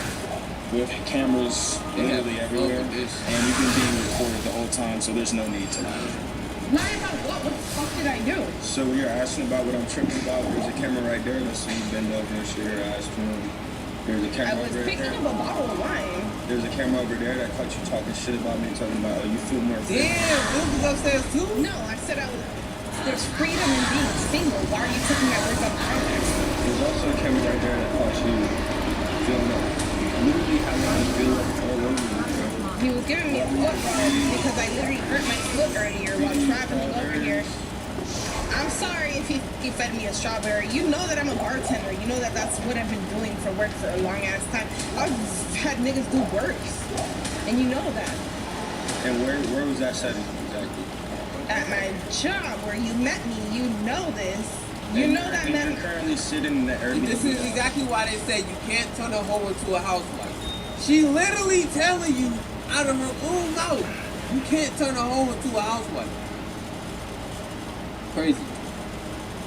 With cameras literally everywhere. And you've been being recorded the whole time, so there's no need to lie. Lying about what? What the fuck did I do? So when you're asking about what I'm tripping about, there's a camera right there. Let's see you bend over and shit your ass to him. There's a I camera was over picking there. up a bottle of wine. There's a camera over there that caught you talking shit about me, talking about, oh, you feel more free. Damn, Bill was upstairs too? No, I said I was. There's freedom in being single. Why are you taking my words on context? There's also a camera right there that caught you feeling up. Literally having to feel up all over you, bro. He was giving me a foot rub because I literally hurt my foot earlier while traveling over here. I'm sorry if he fed me a strawberry. You know that I'm a bartender. You know that that's what I've been doing for work for a long ass time. I've had niggas do works. And you know that. And where was that setting exactly? At my job where you met me, you know this. You know that man. man. You're currently sitting in the Airbnb. This is exactly why they say you can't turn a hoe into a housewife. She literally telling you out of her own mouth, you can't turn a hoe into a housewife. crazy.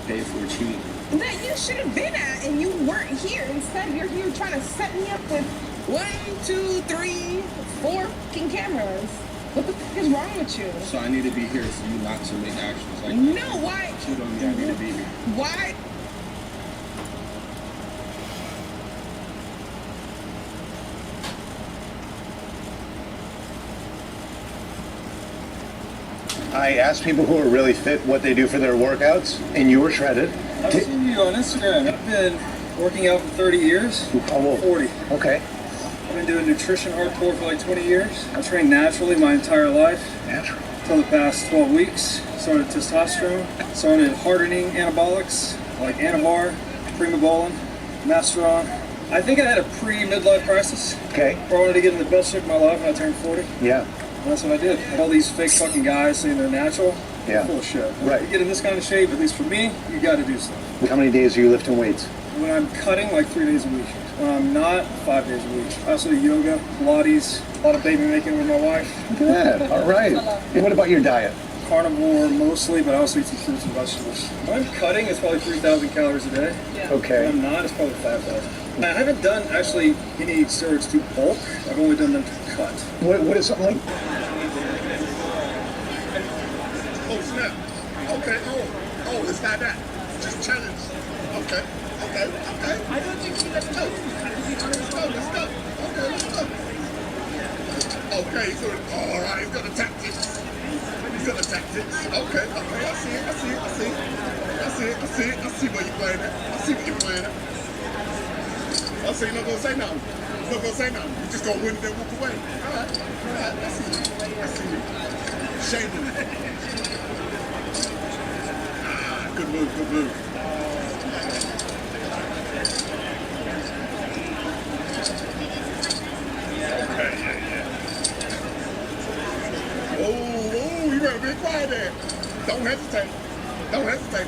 Pay for cheating. That you should have been at and you weren't here. Instead, you're here trying to set me up with 1, 2, 3, 4 fucking cameras. What the fuck is wrong with you? So I need to be here for you not to make actions like No, that. why? Cheat on me, I need to be here. Why? I asked people who are really fit what they do for their workouts, and you were shredded. I've seen you on Instagram. I've been working out for 30 years. How old? 40. Okay. I've been doing nutrition hardcore for like 20 years. I trained naturally my entire life. Natural. For the past 12 weeks. Started testosterone. Started hardening anabolics like Anavar, Primobolan, Masteron. I think I had a pre-midlife crisis. Okay. Where I wanted to get in the best shape of my life when I turned 40. Yeah. And that's what I did. All these fake fucking guys saying they're natural. Yeah. Full of shit. Right. You get in this kind of shape, at least for me, you got to do stuff. How many days are you lifting weights? When I'm cutting, like 3 days a week. When I'm not, 5 days a week. I also do yoga, Pilates, a lot of baby making with my wife. Look at that. All right. And what about your diet? Carnivore mostly, but I also eat some fruits and vegetables. When I'm cutting, it's probably 3,000 calories a day. Okay. When I'm not, it's probably 5,000. I haven't done actually any steroids to bulk. I've only done them to cut. What is something like? Oh, snap. Okay. Oh, it's not that. Just challenge. Okay. I don't think so. Let's go. Okay, so, all right, he's gonna tactics. Okay, I see where you're playing at. I see you're not gonna say nothing. You're just gonna win and then walk away. All right, I see you. Shame on you. Good move. Oh, you better be quiet there. Don't hesitate,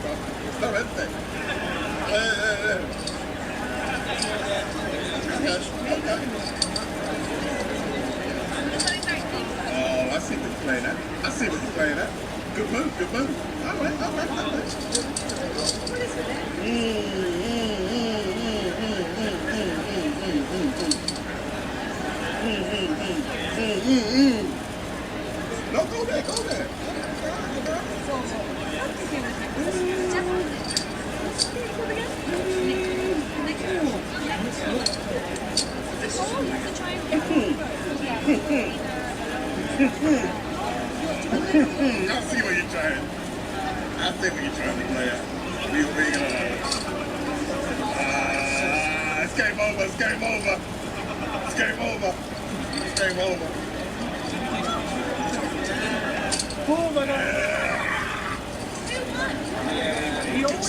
bro. Don't hesitate. I got you. Okay. Oh, I see what you're playing at. Good move. All right. No, go there. I see what you're trying. To play at. It's game over. Oh my God. He always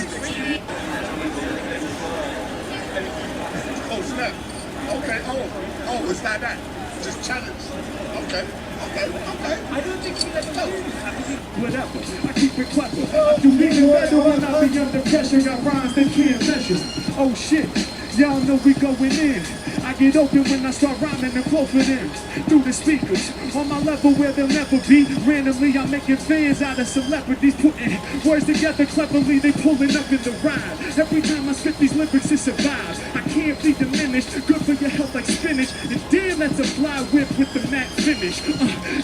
Oh, snap. Okay. Oh, it's not that. Just challenge. Okay. I don't think he let go. Whatever, I keep it clever. I do even better when I be under pressure. Got rhymes that can't measure. Oh shit, y'all know we going in. I get open when I start rhyming and confident through the speakers on my level where they'll never be. Randomly, I'm making fans out of celebrities, putting words together cleverly. They pulling up in the ride. Every time I spit these lyrics, it survives. I can't be diminished. Good for your health like spinach. And damn, that's a fly whip with the matte finish.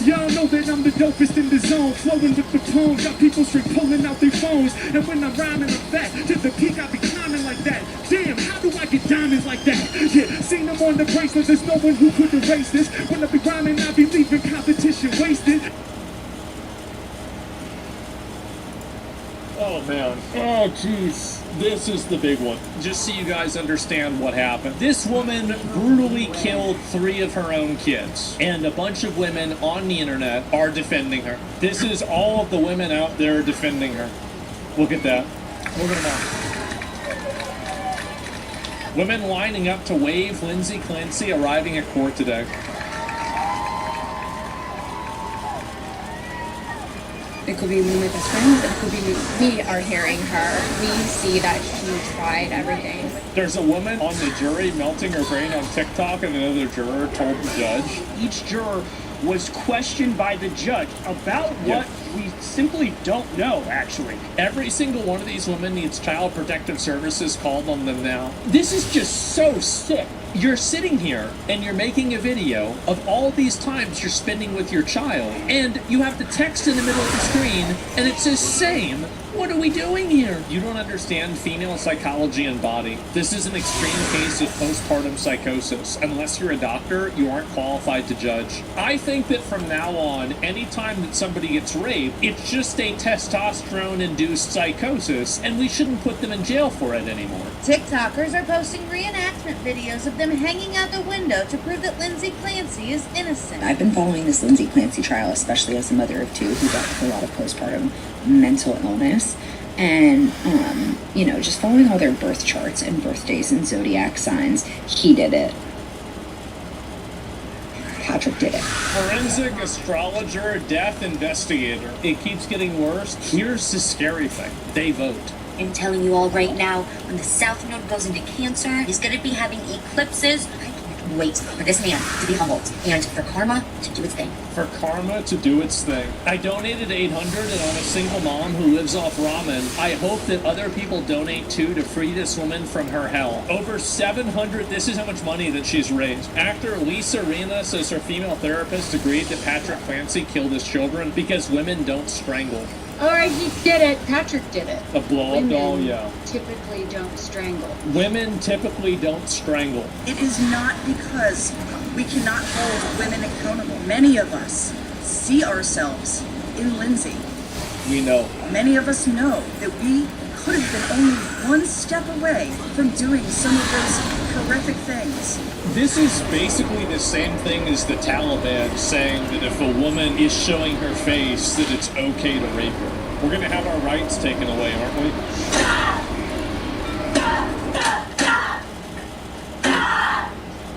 Y'all know that I'm the dopest in the zone, flowing with the tone. Got people straight pulling out their phones. And when I'm rhyming, I'm fat. To the peak, I be climbing like that. Damn, how do I get diamonds like that? Yeah, seen them on the bracelet. There's no one who could erase this. When I be rhyming, I be leaving competition wasted. Oh man. Oh jeez. This is the big one. Just so you guys understand what happened. This woman brutally killed 3 of her own kids. And a bunch of women on the internet are defending her. This is all of the women out there defending her. Look at that. Look at them all. Women lining up to wave Lindsay Clancy arriving at court today. It could be me and my best friends, it could be we are hearing her. We see that she tried everything. There's a woman on the jury melting her brain on TikTok, and another juror told the judge. Each juror was questioned by the judge about what we simply don't know, actually. Every single one of these women needs Child Protective Services called on them now. This is just so sick. You're sitting here and you're making a video of all these times you're spending with your child, and you have the text in the middle of the screen and it says same. What are we doing here? You don't understand female psychology and body. This is an extreme case of postpartum psychosis. Unless you're a doctor, you aren't qualified to judge. I think that from now on, anytime that somebody gets raped, it's just a testosterone-induced psychosis, and we shouldn't put them in jail for it anymore. TikTokers are posting reenactment videos of them hanging out the window to prove that Lindsay Clancy is innocent. I've been following this Lindsay Clancy trial, especially as a mother of two who dealt with a lot of postpartum mental illness, and just following all their birth charts and birthdays and zodiac signs. He did it. Patrick did it. Forensic astrologer, death investigator. It keeps getting worse. Here's the scary thing. They vote. I'm telling you all right now, when the South Node goes into Cancer, he's going to be having eclipses. I can't wait for this man to be humbled and for karma to do its thing. For karma to do its thing. I donated $800, and I'm a single mom who lives off ramen. I hope that other people donate too to free this woman from her hell. Over 700, this is how much money that she's raised. Actor Lisa Rinna says her female therapist agreed that Patrick Clancy killed his children because women don't strangle. Alright, he did it. Patrick did it. A blow-up doll, yeah. Typically don't strangle. Women typically don't strangle. It is not because we cannot hold women accountable. Many of us see ourselves in Lindsay. We know. Many of us know that we could have been only one step away from doing some of those horrific things. This is basically the same thing as the Taliban saying that if a woman is showing her face, that it's okay to rape her. We're gonna have our rights taken away, aren't we?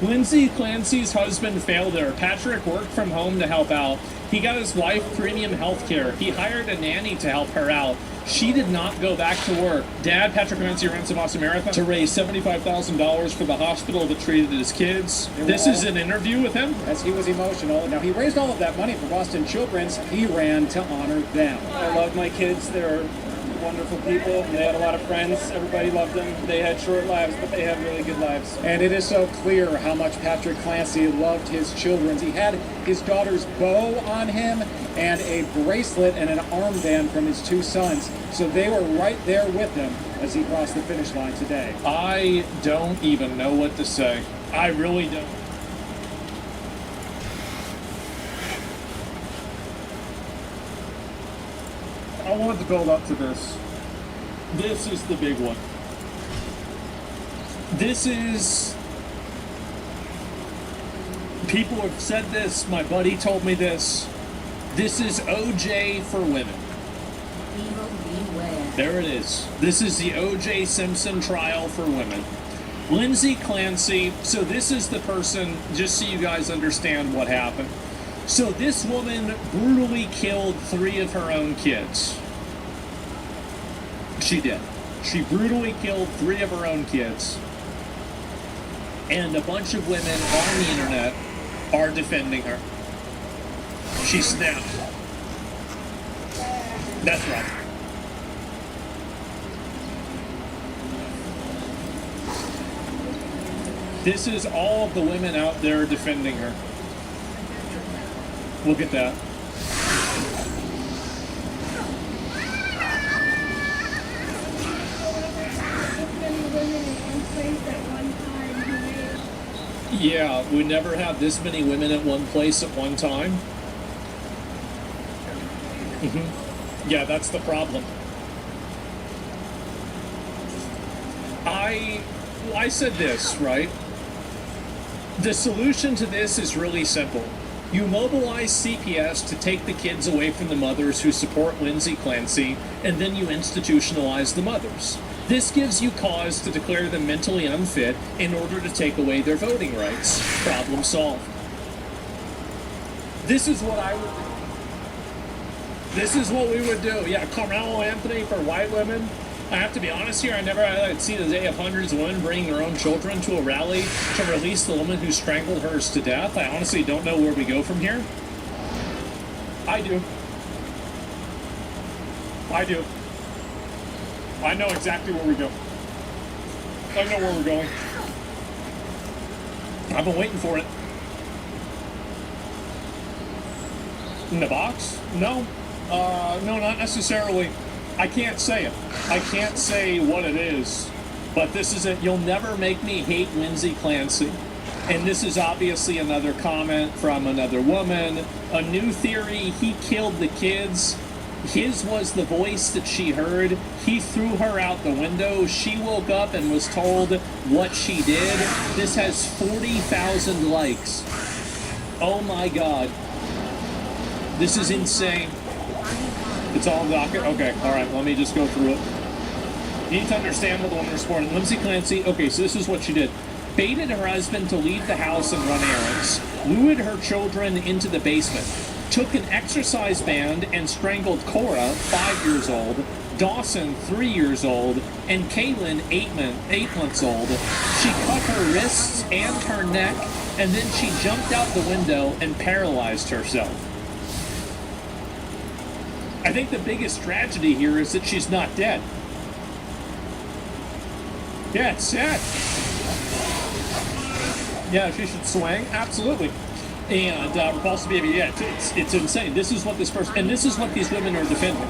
Lindsay Clancy's husband failed her. Patrick worked from home to help out. He got his wife premium health care. He hired a nanny to help her out. She did not go back to work. Dad, Patrick Clancy, runs the Boston Marathon to raise $75,000 for the hospital that treated his kids. This is an interview with him. As he was emotional. Now, he raised all of that money for Boston Children's. He ran to honor them. I love my kids. They're wonderful people. They had a lot of friends. Everybody loved them. They had short lives, but they had really good lives. And it is so clear how much Patrick Clancy loved his children. He had his daughter's bow on him and a bracelet and an armband from his two sons. So they were right there with him as he crossed the finish line today. I don't even know what to say. I really don't. I wanted to build up to this. This is the big one. This is... People have said this. My buddy told me this. This is OJ for women. There it is. This is the O.J. Simpson trial for women. Lindsay Clancy. So this is the person, just so you guys understand what happened. So this woman brutally killed 3 of her own kids. She did. She brutally killed 3 of her own kids. And a bunch of women on the internet are defending her. She snapped. That's right. This is all of the women out there defending her. Look at that. Yeah, we never have this many women at one place at one time. Yeah, that's the problem. I said this, right? The solution to this is really simple. You mobilize CPS to take the kids away from the mothers who support Lindsay Clancy, and then you institutionalize the mothers. This gives you cause to declare them mentally unfit in order to take away their voting rights. Problem solved. This is what I would do. This is what we would do. Yeah, Carmelo Anthony for white women. I have to be honest here, I never I'd see the day of hundreds of women bringing their own children to a rally to release the woman who strangled hers to death. I honestly don't know where we go from here. I do. I do. I know exactly where we go. I know where we're going. I've been waiting for it. In the box? No. No, not necessarily. I can't say it. I can't say what it is. But this is it. You'll never make me hate Lindsay Clancy. And this is obviously another comment from another woman. A new theory, he killed the kids. His was the voice that she heard. He threw her out the window. She woke up and was told what she did. This has 40,000 likes. Oh my God. This is insane. It's all docket. Okay, all right, let me just go through it. You need to understand what the woman reported. Lindsay Clancy, okay, so this is what she did. Baited her husband to leave the house and run errands. Lured her children into the basement. Took an exercise band and strangled Cora, 5 years old, Dawson, 3 years old, and Kaylin, 8 months old. She cut her wrists and her neck, and then she jumped out the window and paralyzed herself. I think the biggest tragedy here is that she's not dead. Yeah, it's sad. Yeah, she should swing. Absolutely. And repulsive behavior, yeah, it's insane. This is what this person, and this is what these women are defending.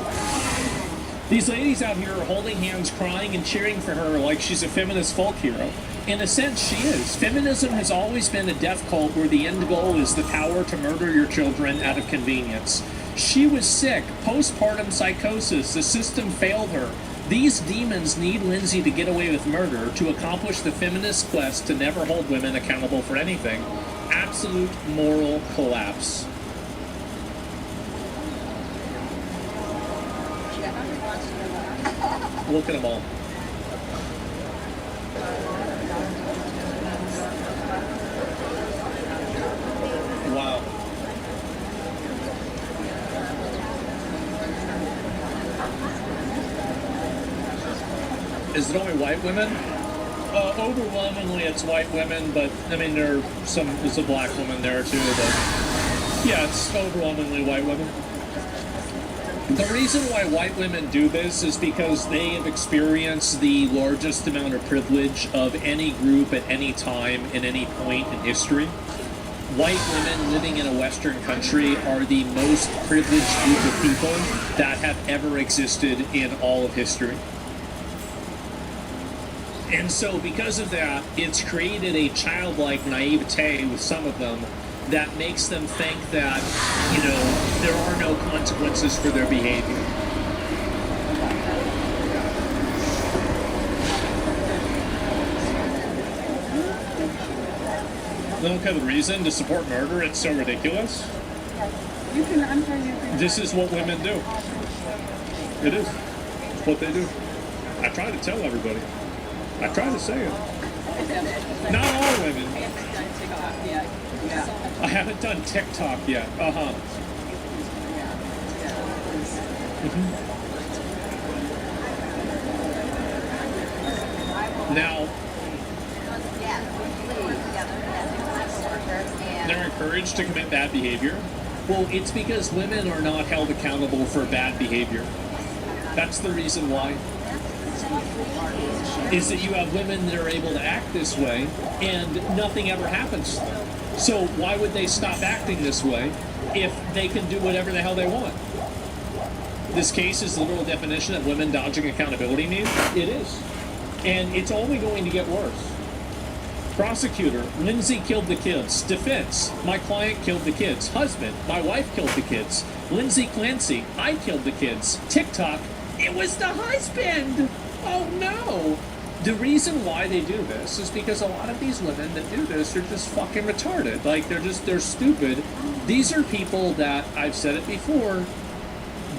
These ladies out here are holding hands, crying and cheering for her like she's a feminist folk hero. In a sense, she is. Feminism has always been a death cult where the end goal is the power to murder your children out of convenience. She was sick, postpartum psychosis, the system failed her. These demons need Lindsay to get away with murder to accomplish the feminist quest to never hold women accountable for anything. Absolute moral collapse. Look at them all. Wow. Is it only white women? Overwhelmingly it's white women, but I mean there's a black woman there too, but yeah, it's overwhelmingly white women. The reason why white women do this is because they have experienced the largest amount of privilege of any group at any time in any point in history. White women living in a Western country are the most privileged group of people that have ever existed in all of history. And so because of that, it's created a childlike naivete with some of them that makes them think that, you know, there are no consequences for their behavior. Look at the reason to support murder, it's so ridiculous. This is what women do. It is. It's what they do. I try to tell everybody. I try to say it. Not all women. I haven't done TikTok yet. Uh-huh. Now, they're encouraged to commit bad behavior. Well, it's because women are not held accountable for bad behavior. That's the reason why. Is that you have women that are able to act this way and nothing ever happens to them. So why would they stop acting this way if they can do whatever the hell they want? This case is the literal definition of women dodging accountability needs. It is. And it's only going to get worse. Prosecutor, Lindsay killed the kids. Defense, my client killed the kids. Husband, my wife killed the kids. Lindsay Clancy, I killed the kids. TikTok, it was the husband. Oh no! The reason why they do this is because a lot of these women that do this are just fucking retarded. Like, they're stupid. These are people that, I've said it before,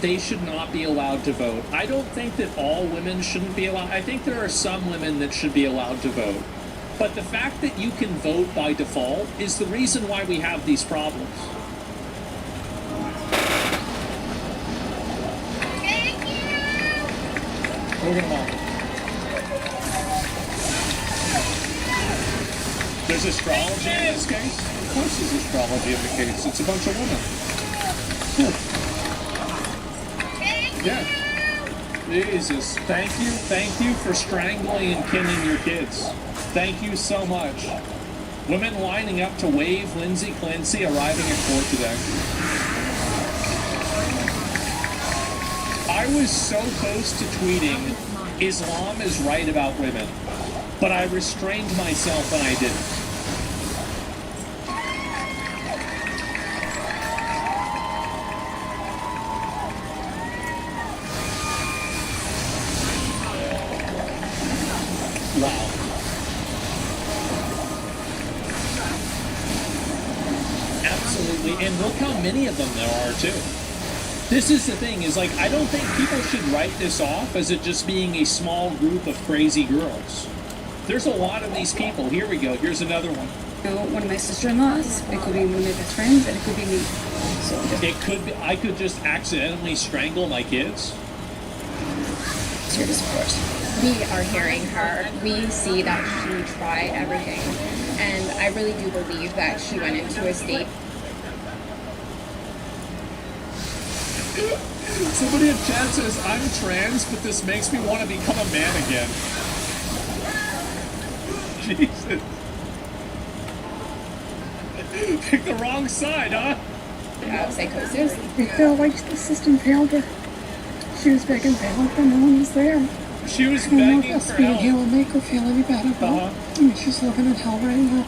they should not be allowed to vote. I don't think that all women shouldn't be allowed. I think there are some women that should be allowed to vote. But the fact that you can vote by default is the reason why we have these problems. Look at them all. There's astrology in this case? Of course there's astrology in the case. It's a bunch of women. Yeah. Jesus, thank you for strangling and killing your kids. Thank you so much. Women lining up to wave Lindsay Clancy arriving at court today. I was so close to tweeting, Islam is right about women, but I restrained myself and I didn't. Wow. Absolutely, and look how many of them there are too. This is the thing, is like, I don't think people should write this off as it just being a small group of crazy girls. There's a lot of these people. Here we go, here's another one. One of my sister-in-laws, it could be one of my best friends, and it could be me. So It could be, I could just accidentally strangle my kids. it's here to support. We are hearing her. We see that she tried everything. And I really do believe that she went into a state. Somebody in chat says, I'm trans, but this makes me want to become a man again. Jesus. Pick the wrong side, huh? Psychosis. We feel like the system failed her. She was begging for help and no one was there. She was I don't know if begging us for being help. here will make her feel any better, but I mean, she's living in hell right now.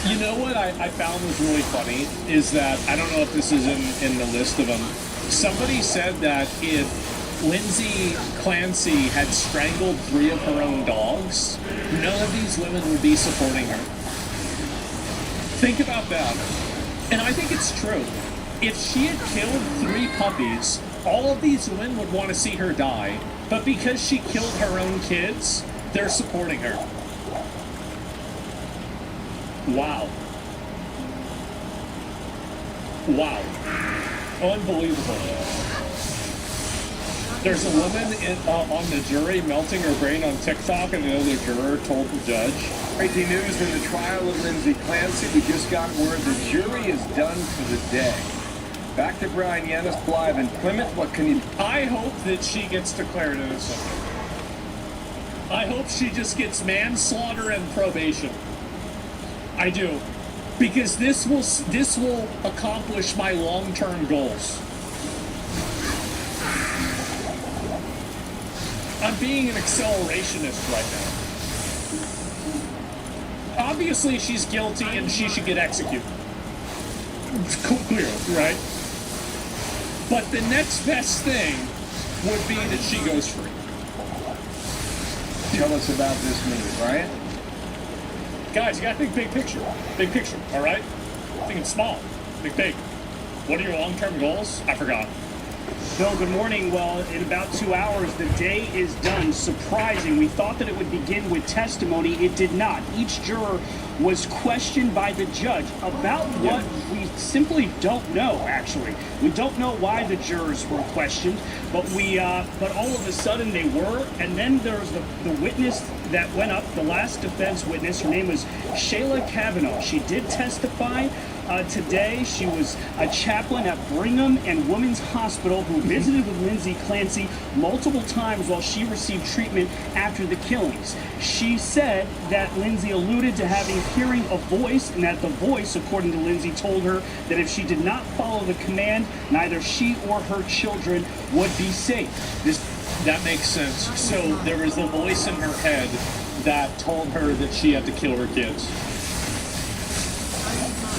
You know what I found was really funny is that, I don't know if this is in the list of them, somebody said that if Lindsay Clancy had strangled 3 of her own dogs, none of these women would be supporting her. Think about that. And I think it's true. If she had killed 3 puppies, all of these women would want to see her die. But because she killed her own kids, they're supporting her. Wow. Wow. Unbelievable. There's a woman on the jury melting her brain on TikTok, and another juror told the judge. Breaking news in the trial of Lindsay Clancy. We just got word the jury is done for the day. Back to Brian Yanis live in Plymouth. What can you... I hope that she gets declared innocent. I hope she just gets manslaughter and probation. I do. Because this will accomplish my long-term goals. I'm being an accelerationist right now. Obviously, she's guilty and she should get executed. It's clear, right? But the next best thing would be that she goes free. Tell us about this move, Brian. Guys, you gotta think big picture. Big picture, all right? Thinking small. Think big. What are your long-term goals? I forgot. Bill, good morning. Well, in about 2 hours, the day is done. Surprising. We thought that it would begin with testimony. It did not. Each juror was questioned by the judge about what we simply don't know, actually. We don't know why the jurors were questioned, but all of a sudden they were. And then there was the witness that went up, the last defense witness. Her name was Shayla Kavanaugh. She did testify today. She was a chaplain at Brigham and Women's Hospital who visited with Lindsay Clancy multiple times while she received treatment after the killings. She said that Lindsay alluded to hearing a voice, and that the voice, according to Lindsay, told her that if she did not follow the command, neither she or her children would be safe. That makes sense. So there was a voice in her head that told her that she had to kill her kids.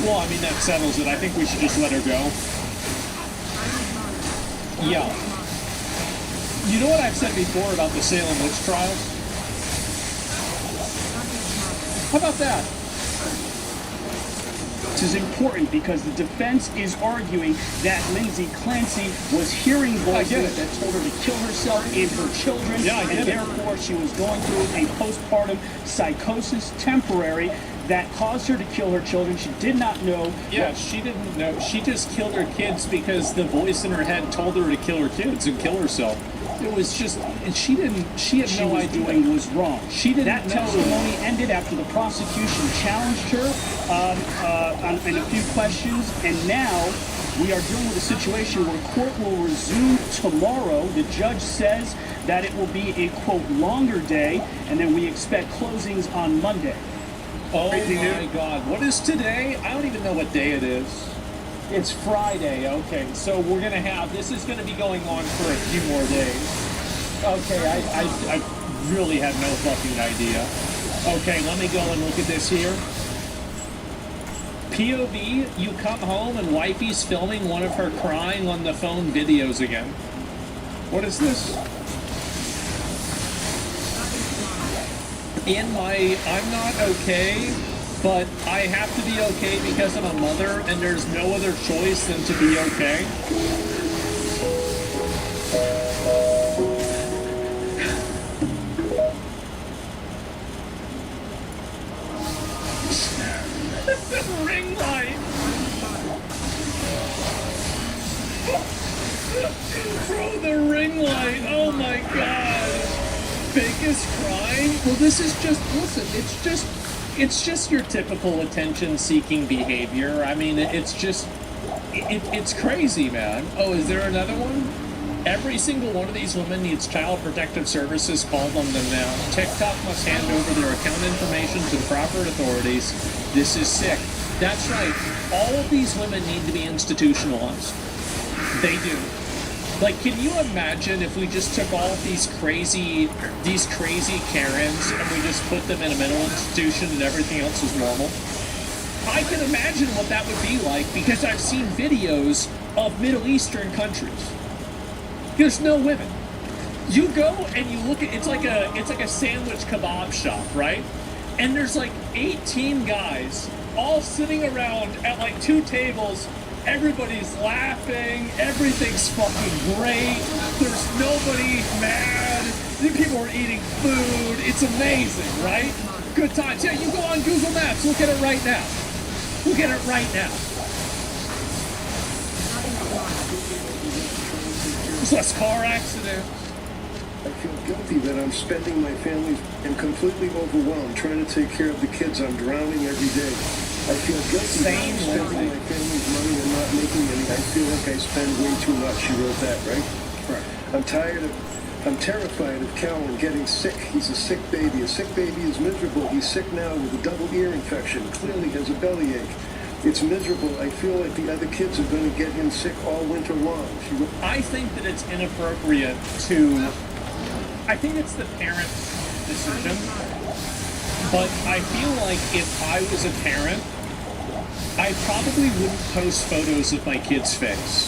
Well, I mean, that settles it. I think we should just let her go. Yeah. You know what I've said before about the Salem witch trials? How about that? This is important because the defense is arguing that Lindsay Clancy was hearing voices that told her to kill herself and her children, and therefore she was going through a postpartum psychosis, temporary, that caused her to kill her children. She did not know. Yeah, she didn't know. She just killed her kids because the voice in her head told her to kill her kids and kill herself. It was just, and she had no idea. Doing was wrong. She didn't That know. testimony ended after the prosecution challenged her in a few questions, and now we are dealing with a situation where court will resume tomorrow. The judge says that it will be a, quote, longer day, and then we expect closings on Monday. Oh my God, what is today? I don't even know what day it is. It's Friday, okay. So we're gonna have, this is gonna be going on for a few more days. Okay, I really had no fucking idea. Okay, let me go and look at this here. POV, you come home and wifey's filming one of her crying on the phone videos again. What is this? In my, I'm not okay, but I have to be okay because I'm a mother and there's no other choice than to be okay. Ring light. Bro, the ring light. Oh my God. Biggest crying. Well, this is just, listen, it's just your typical attention-seeking behavior. I mean, it's just, it's crazy, man. Oh, is there another one? Every single one of these women needs Child Protective Services called on them now. TikTok must hand over their account information to the proper authorities. This is sick. That's right. All of these women need to be institutionalized. They do. Like, can you imagine if we just took all of these crazy Karens and we just put them in a mental institution and everything else was normal? I can imagine what that would be like because I've seen videos of Middle Eastern countries. There's no women. You go and you look at, it's like a sandwich kebab shop, right? And there's like 18 guys all sitting around at like 2 tables. Everybody's laughing. Everything's fucking great. There's nobody mad. People are eating food. It's amazing, right? Good times. Yeah, you go on Google Maps. Look at it right now. Look at it right now. There's less car accidents. I feel guilty that I'm spending my family's and completely overwhelmed trying to take care of the kids. I'm drowning every day. I feel guilty that I'm spending my family's money and not making any. I feel like I spend way too much. She wrote that, right? Right. I'm terrified of Calvin getting sick. He's a sick baby. A sick baby is miserable. He's sick now with a double ear infection. Clearly has a bellyache. It's miserable. I feel like the other kids are going to get him sick all winter long. I think that it's inappropriate to... I think it's the parent's decision. But I feel like if I was a parent, I probably wouldn't post photos of my kid's face.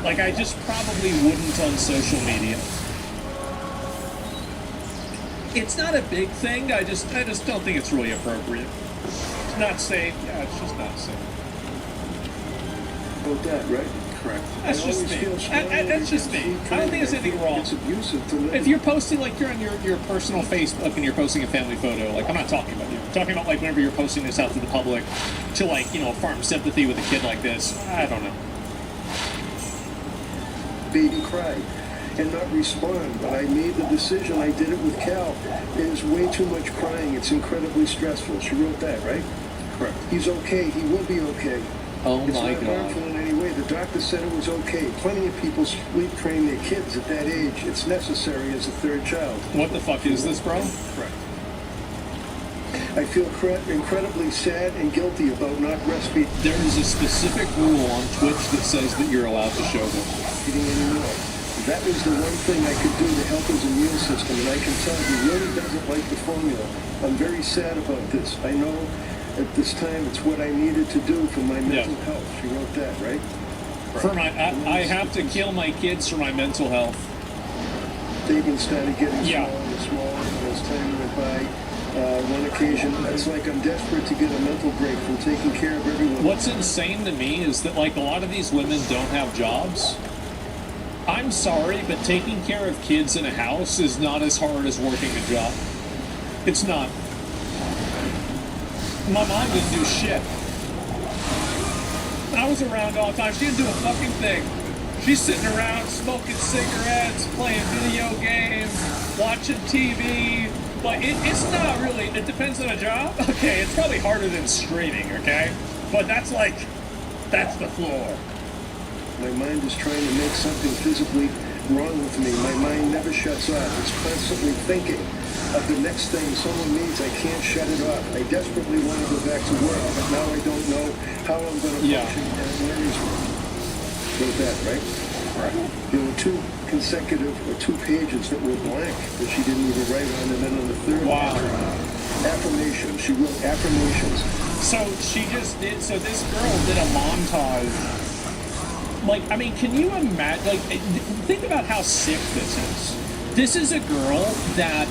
Like, I just probably wouldn't on social media. It's not a big thing, I just don't think it's really appropriate. It's not safe. Yeah, it's just not safe. About that, right? Correct. That's just me. That's just me. I don't think there's anything wrong. It's abusive to live. If you're posting, like, you're on your personal Facebook and you're posting a family photo, like, I'm not talking about you. I'm talking about, like, whenever you're posting this out to the public to, like, you know, farm sympathy with a kid like this. I don't know. Baby cry and not respond, but I made the decision. I did it with Cal. There's way too much crying. It's incredibly stressful. She wrote that, right? Correct. He's okay. He will be okay. Oh it's my not God. harmful in any way. The doctor said it was okay. Plenty of people sleep train their kids at that age. It's necessary as a third child. What the fuck is this, bro? Correct. I feel incredibly sad and guilty about not breastfeeding. There is a specific rule on Twitch that says that you're allowed to show this. Anymore. That was the one thing I could do to help his immune system, and I can tell he really doesn't like the formula. I'm very sad about this. I know at this time it's what I needed to do for my mental health. She wrote that, right? For my, I have to kill my kids for my mental health. Dating started getting smaller and smaller as time went by. One occasion, it's like I'm desperate to get a mental break from taking care of everyone. What's insane to me is that, like, a lot of these women don't have jobs. I'm sorry, but taking care of kids in a house is not as hard as working a job. It's not. My mom didn't do shit. I was around all the time. She didn't do a fucking thing. She's sitting around smoking cigarettes, playing video games, watching TV. But it's not really, it depends on a job. Okay, it's probably harder than streaming, okay? But that's the floor. My mind is trying to make something physically wrong with me. My mind never shuts off. It's constantly thinking of the next thing someone needs. I can't shut it off. I desperately want to go back to work, but now I don't know how I'm going to function and where is it. There's that, right? Right. There were 2 consecutive, or 2 pages that were blank that she didn't even write on, and then on the third affirmations. She wrote affirmations. So this girl did a montage. Like, I mean, can you imagine, like, think about how sick this is. This is a girl that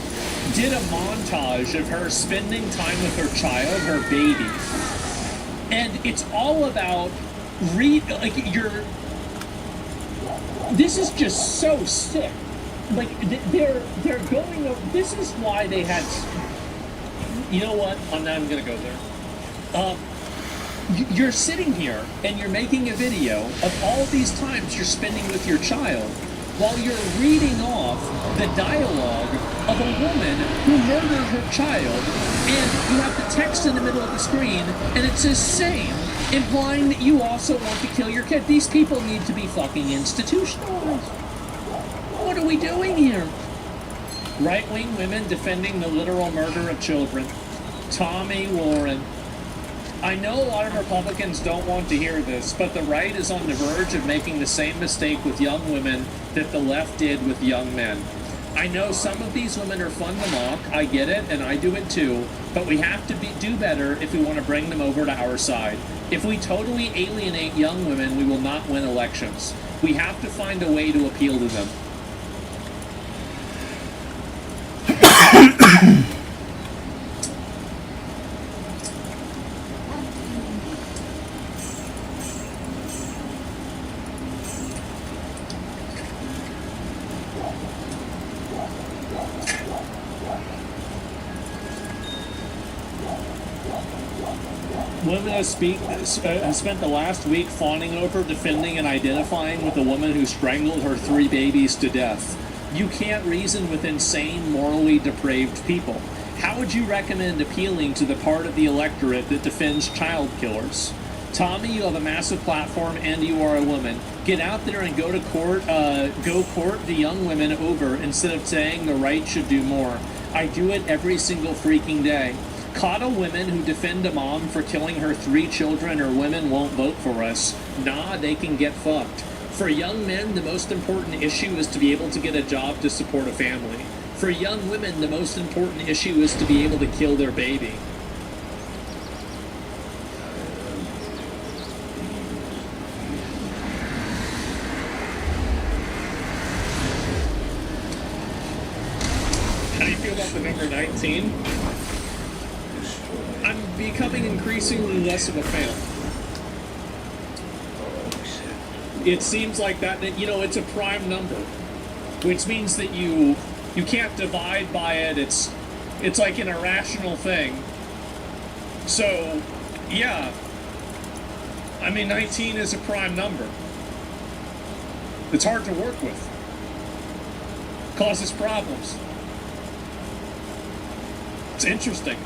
did a montage of her spending time with her child, her baby. And it's all about, this is just so sick. Like, they're going, this is why they had, you know what, I'm not even going to go there. You're sitting here and you're making a video of all these times you're spending with your child while you're reading off the dialogue of a woman who murdered her child, and you have the text in the middle of the screen and it says same, implying that you also want to kill your kid. These people need to be fucking institutionalized. What are we doing here? Right-wing women defending the literal murder of children. Tommy Warren. I know a lot of Republicans don't want to hear this, but the right is on the verge of making the same mistake with young women that the left did with young men. I know some of these women are fun to mock, I get it, and I do it too, but we have to do better if we want to bring them over to our side. If we totally alienate young women, we will not win elections. We have to find a way to appeal to them. Women have spent the last week fawning over, defending, and identifying with a woman who strangled her 3 babies to death. You can't reason with insane, morally depraved people. How would you recommend appealing to the part of the electorate that defends child killers? Tommy, you have a massive platform and you are a woman. Get out there and go court the young women over instead of saying the right should do more. I do it every single freaking day. Coddle women who defend a mom for killing her 3 children or women won't vote for us. Nah, they can get fucked. For young men, the most important issue is to be able to get a job to support a family. For young women, the most important issue is to be able to kill their baby. How do you feel about the number 19? I'm becoming increasingly less of a fan. It seems like that, it's a prime number, which means that you can't divide by it. It's like an irrational thing. So, yeah. I mean, 19 is a prime number. It's hard to work with. Causes problems. It's interesting.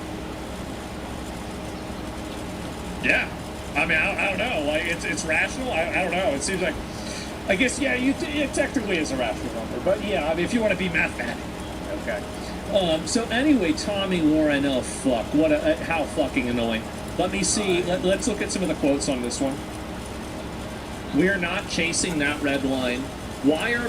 Yeah, I mean, I don't know. Like, it's rational. I don't know. It seems like, I guess, yeah, it technically is a rational number. But yeah, I mean, if you want to be mathematic, okay. So anyway, Tommy Warren. Oh fuck! How fucking annoying. Let me see. Let's look at some of the quotes on this one. We're not chasing that red line. Why are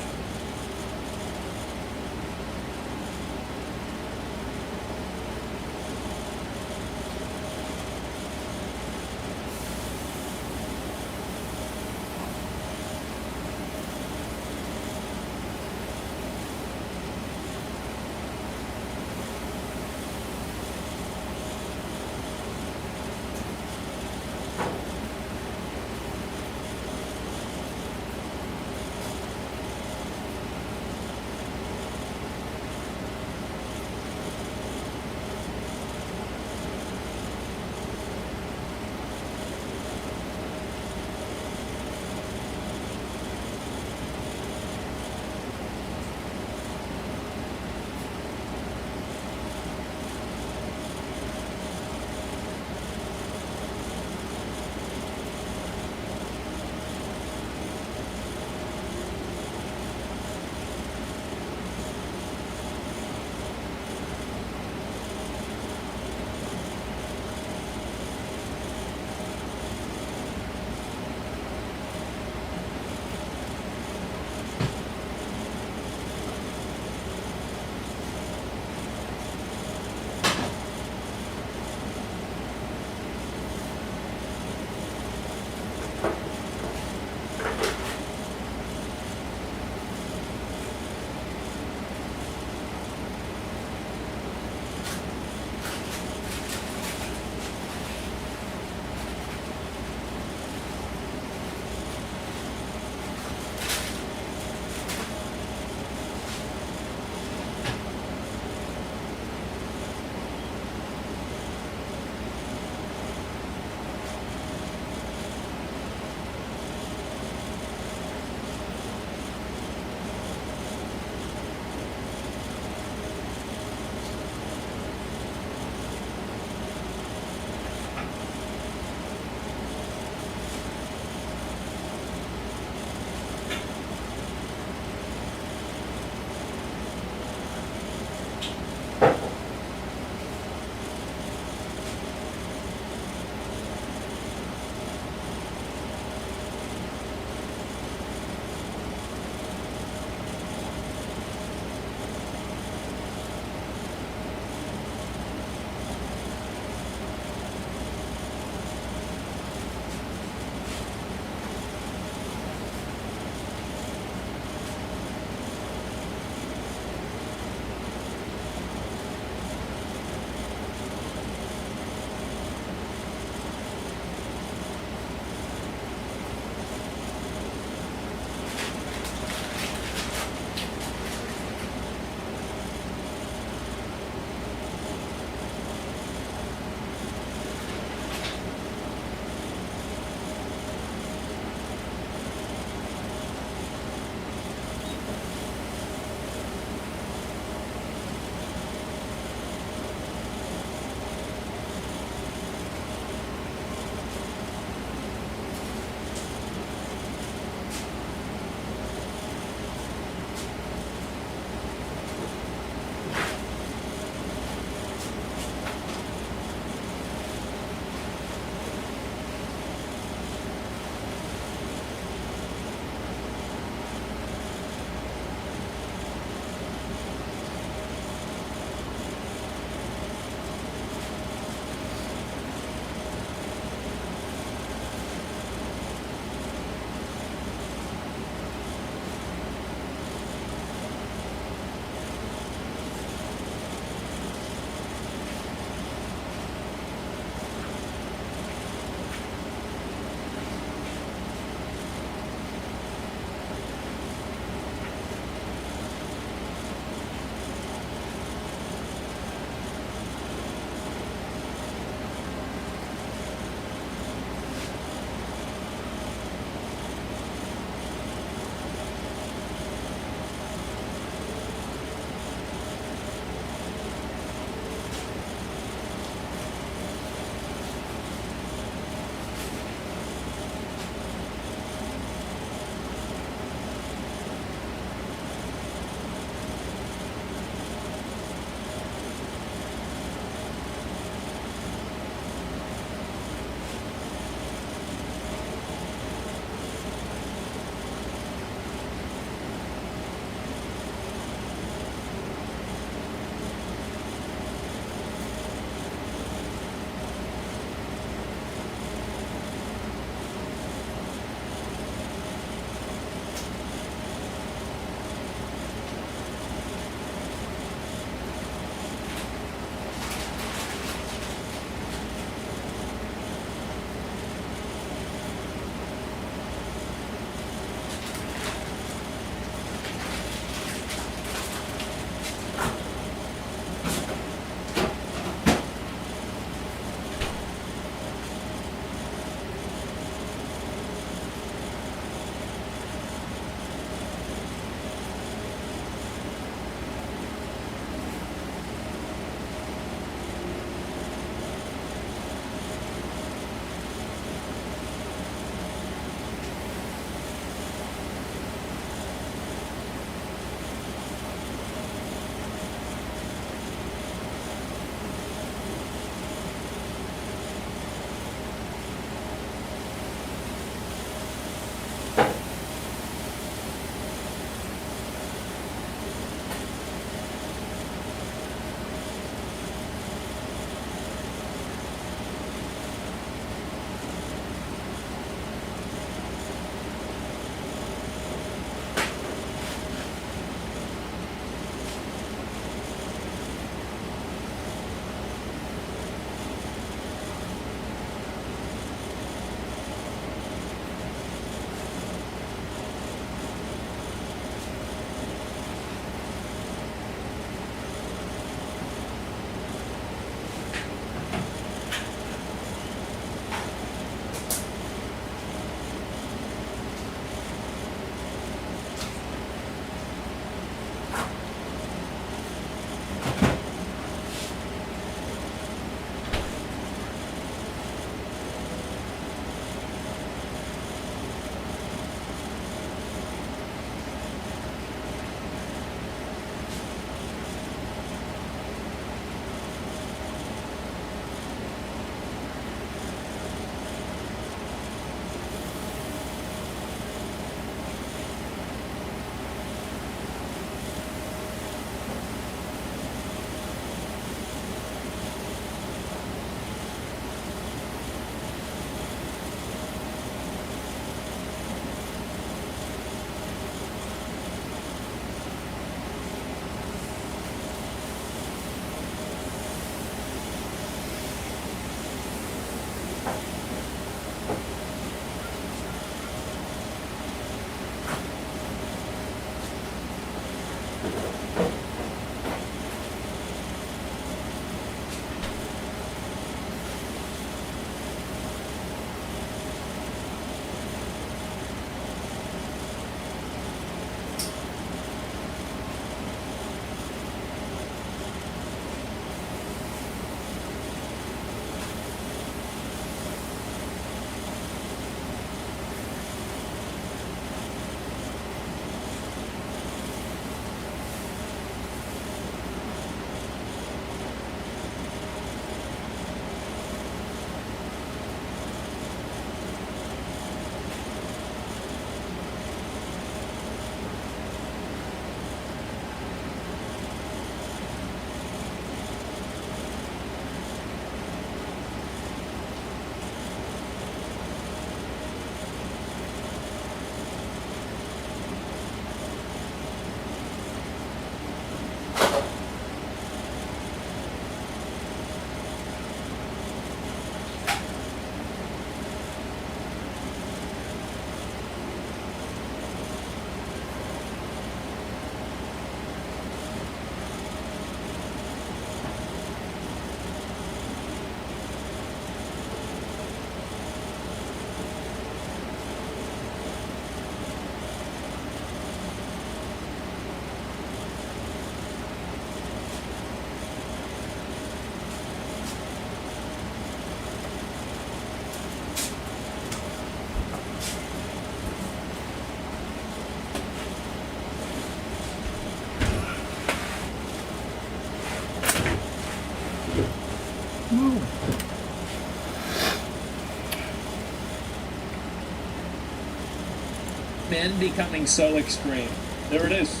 Men becoming so extreme. There it is.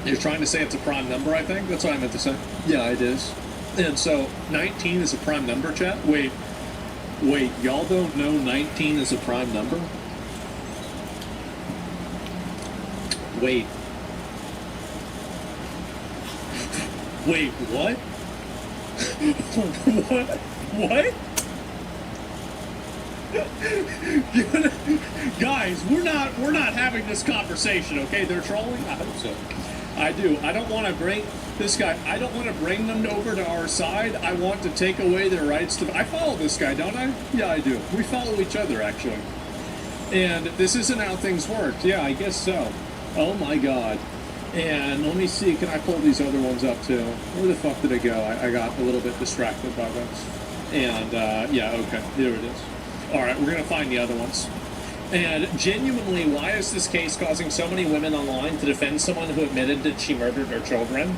You're trying to say it's a prime number, I think? That's what I meant to say. Yeah, it is. And so, 19 is a prime number, chat? Wait, y'all don't know 19 is a prime number? Wait, what? What? Guys, we're not having this conversation, okay? They're trolling? I hope so. I do. I don't want to bring this guy. I don't want to bring them over to our side. I want to take away their rights to. I follow this guy, don't I? Yeah, I do. We follow each other, actually. And this isn't how things work. Yeah, I guess so. Oh my God. And let me see. Can I pull these other ones up too? Where the fuck did it go? I got a little bit distracted by this. And yeah, okay. There it is. All right, we're gonna find the other ones. And genuinely, why is this case causing so many women online to defend someone who admitted that she murdered her children?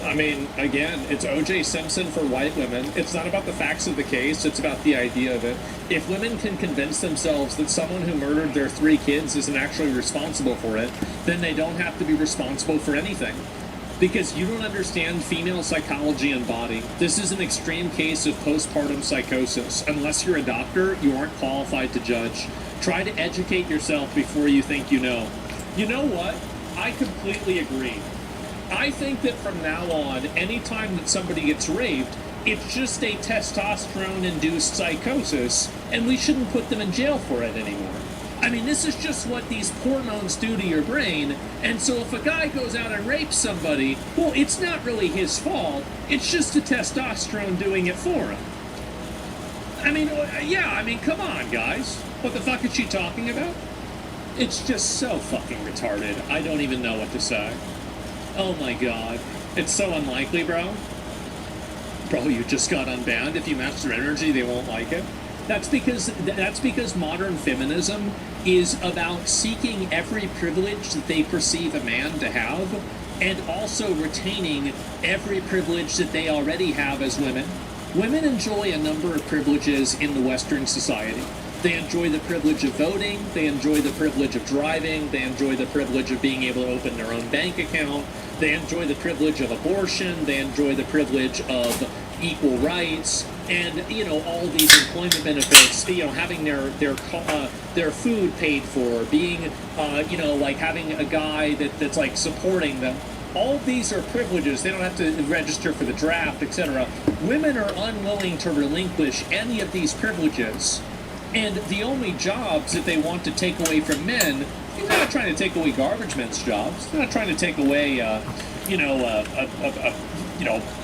I mean, again, it's O.J. Simpson for white women. It's not about the facts of the case, it's about the idea of it. If women can convince themselves that someone who murdered their 3 kids isn't actually responsible for it, then they don't have to be responsible for anything. Because you don't understand female psychology and body. This is an extreme case of postpartum psychosis. Unless you're a doctor, you aren't qualified to judge. Try to educate yourself before you think you know. You know what? I completely agree. I think that from now on, anytime that somebody gets raped, it's just a testosterone-induced psychosis, and we shouldn't put them in jail for it anymore. I mean, this is just what these hormones do to your brain, and so if a guy goes out and rapes somebody, well, it's not really his fault, it's just the testosterone doing it for him. I mean, yeah, I mean, come on, guys. What the fuck is she talking about? It's just so fucking retarded. I don't even know what to say. Oh my God. It's so unlikely, bro. Bro, you just got unbanned. If you match their energy, they won't like it. That's because modern feminism is about seeking every privilege that they perceive a man to have, and also retaining every privilege that they already have as women. Women enjoy a number of privileges in the Western society. They enjoy the privilege of voting, they enjoy the privilege of driving, they enjoy the privilege of being able to open their own bank account, they enjoy the privilege of abortion, they enjoy the privilege of equal rights, and, you know, all these employment benefits, you know, having their food paid for, being, you know, like having a guy that's like supporting them. All of these are privileges. They don't have to register for the draft, etc. women are unwilling to relinquish any of these privileges. And the only jobs that they want to take away from men, they're not trying to take away garbage men's jobs. They're not trying to take away,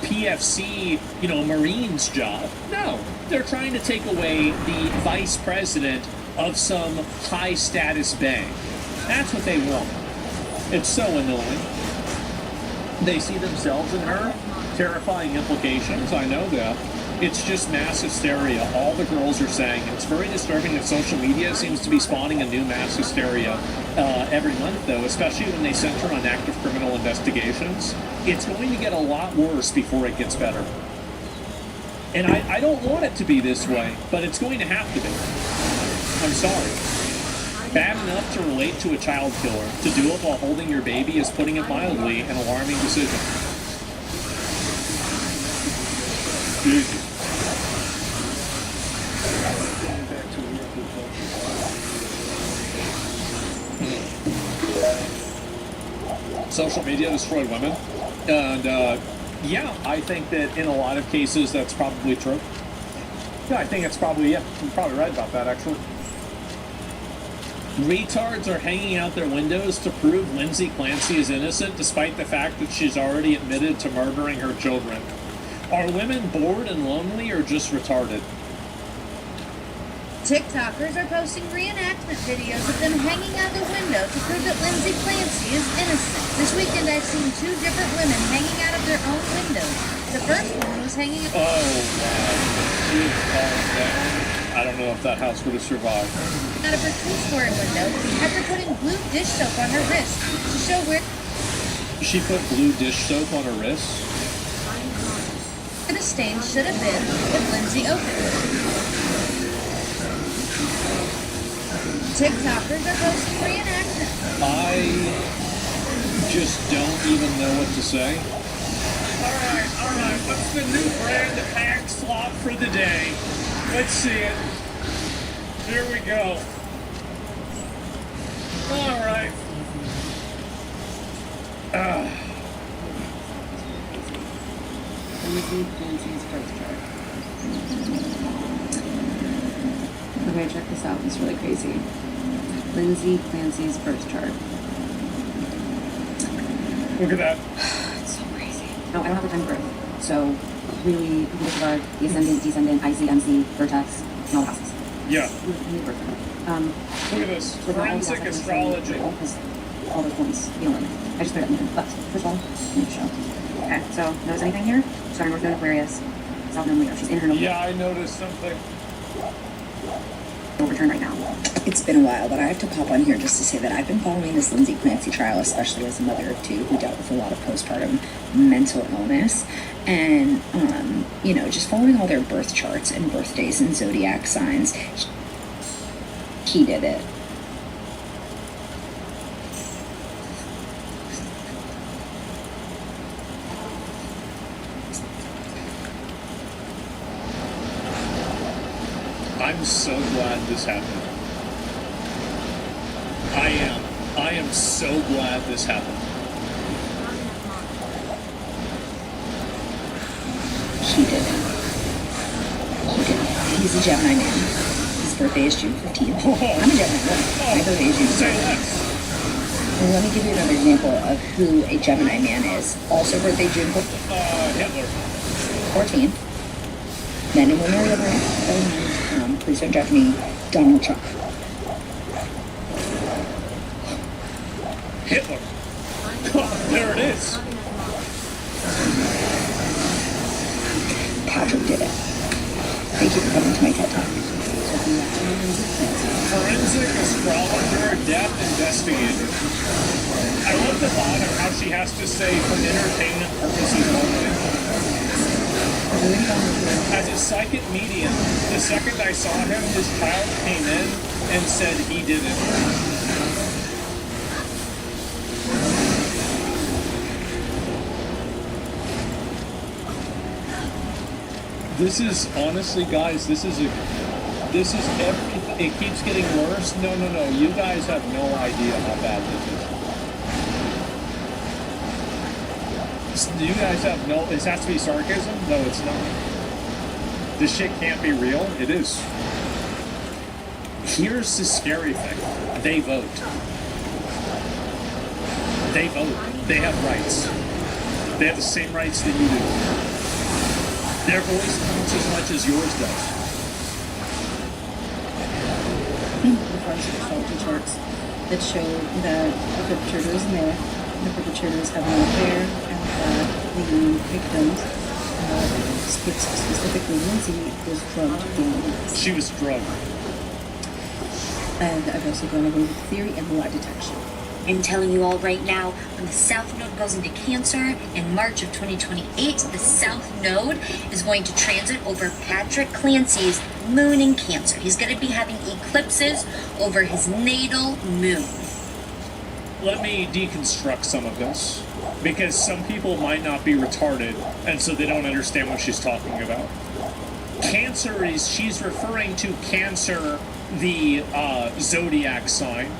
PFC, Marines job. No, they're trying to take away the vice president of some high status bank. That's what they want. It's so annoying. They see themselves in her. Terrifying implications, I know that. It's just mass hysteria. All the girls are saying it's very disturbing that social media seems to be spawning a new mass hysteria every month, though, especially when they center on active criminal investigations. It's going to get a lot worse before it gets better. And I don't want it to be this way, but it's going to have to be. I'm sorry. Bad enough to relate to a child killer. To do it while holding your baby is, putting it mildly, an alarming decision. Social media destroyed women, and yeah, I think that in a lot of cases that's probably true. Yeah, I think it's probably, yeah, you're probably right about that, actually. Retards are hanging out their windows to prove Lindsay Clancy is innocent, despite the fact that she's already admitted to murdering her children. Are women bored and lonely, or just retarded? TikTokers are posting reenactment videos of them hanging out the window to prove that Lindsay Clancy is innocent. This weekend I've seen 2 different women hanging out of their own windows. The first one was hanging Oh, wow. I don't know if that house would have survived. out of her 2-story window after putting blue dish soap on her wrist to show where She put blue dish soap on her wrist? the stain should have been if Lindsay opened it. TikTokers are posting reenactment. I just don't even know what to say. Alright, what's the new brand of hack slop for the day? Let's see it. Here we go. Alright. Okay, check this out. It's really crazy. Lindsay Clancy's birth chart. Look at that. It's so crazy. No, I don't have the time of birth. So, really, D2R, the ascendant, descendant, IC, vertex, and all the houses. Yeah. Look at this. Forensic astrology. All those points. You don't know. I just put it in there. But, first of all, let me show. Okay, so, notice anything here? Starting North Node Aquarius. South Node Leo. She's in her node. Yeah, I noticed something. We'll return right now. It's been a while, but I have to pop on here just to say that I've been following this Lindsay Clancy trial, especially as a mother of 2 who dealt with a lot of postpartum mental illness. And, just following all their birth charts and birthdays and zodiac signs, he did it. I'm so glad this happened. I am so glad this happened. He did it. He did it. He's a Gemini man. His birthday is June 15th. I'm a Gemini woman. My birthday is June 15th. And let me give you another example of who a Gemini man is. Also birthday June 14th. Men and women are different. Please don't judge me. Donald Trump. Hitler. There it is. Patrick did it. Thank you for coming to my TED Talk. Forensic astrologer, death investigator. I love the thought of how she has to say for entertainment purposes only. As a psychic medium, the second I saw him, his child came in and said he did it. This is, honestly, guys, this is it keeps getting worse. No, you guys have no idea how bad this is. You guys have no, this has to be sarcasm? No, it's not. This shit can't be real. It is. Here's the scary thing. They vote. They vote. They have rights. They have the same rights that you do. Their voice counts as much as yours does. The forensic charts that show that the perpetrator is male, the perpetrator is having an affair, and that the victims, specifically Lindsay, was drugged beyond limits. She was drugged. And I've also gone over the theory and lie detection. I'm telling you all right now, when the South Node goes into Cancer in March of 2028, the South Node is going to transit over Patrick Clancy's moon in Cancer. He's going to be having eclipses over his natal moon. Let me deconstruct some of this, because some people might not be retarded, and so they don't understand what she's talking about. Cancer is, she's referring to Cancer, the zodiac sign.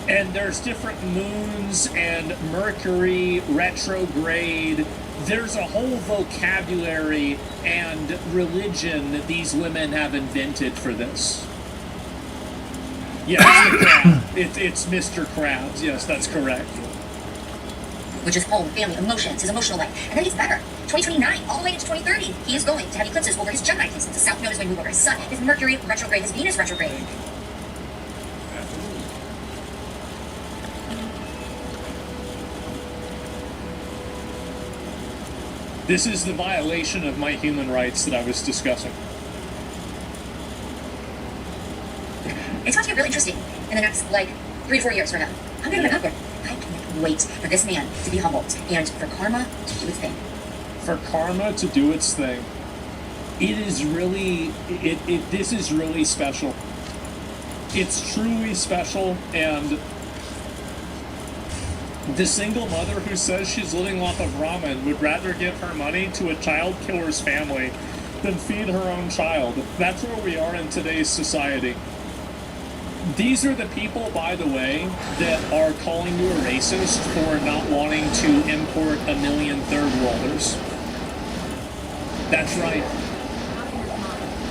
And there's different moons and Mercury retrograde. There's a whole vocabulary and religion that these women have invented for this. Yeah, it's the crab. It's Mr. Krabs. Yes, that's correct. Which is home, family, emotions, his emotional life. And then it gets better. 2029, all the way into 2030, he is going to have eclipses over his Gemini placements. The South Node is going to move over his Sun, his Mercury retrograde, his Venus retrograde. This is the violation of my human rights that I was discussing. It's going to get really interesting in the next, 3 to 4 years from now. I'm going to remember. I can't wait for this man to be humbled and for karma to do its thing. For karma to do its thing. It is really, this is really special. It's truly special, and the single mother who says she's living off of ramen would rather give her money to a child killer's family than feed her own child. That's where we are in today's society. These are the people, by the way, that are calling you a racist for not wanting to import 1 million third worlders. That's right.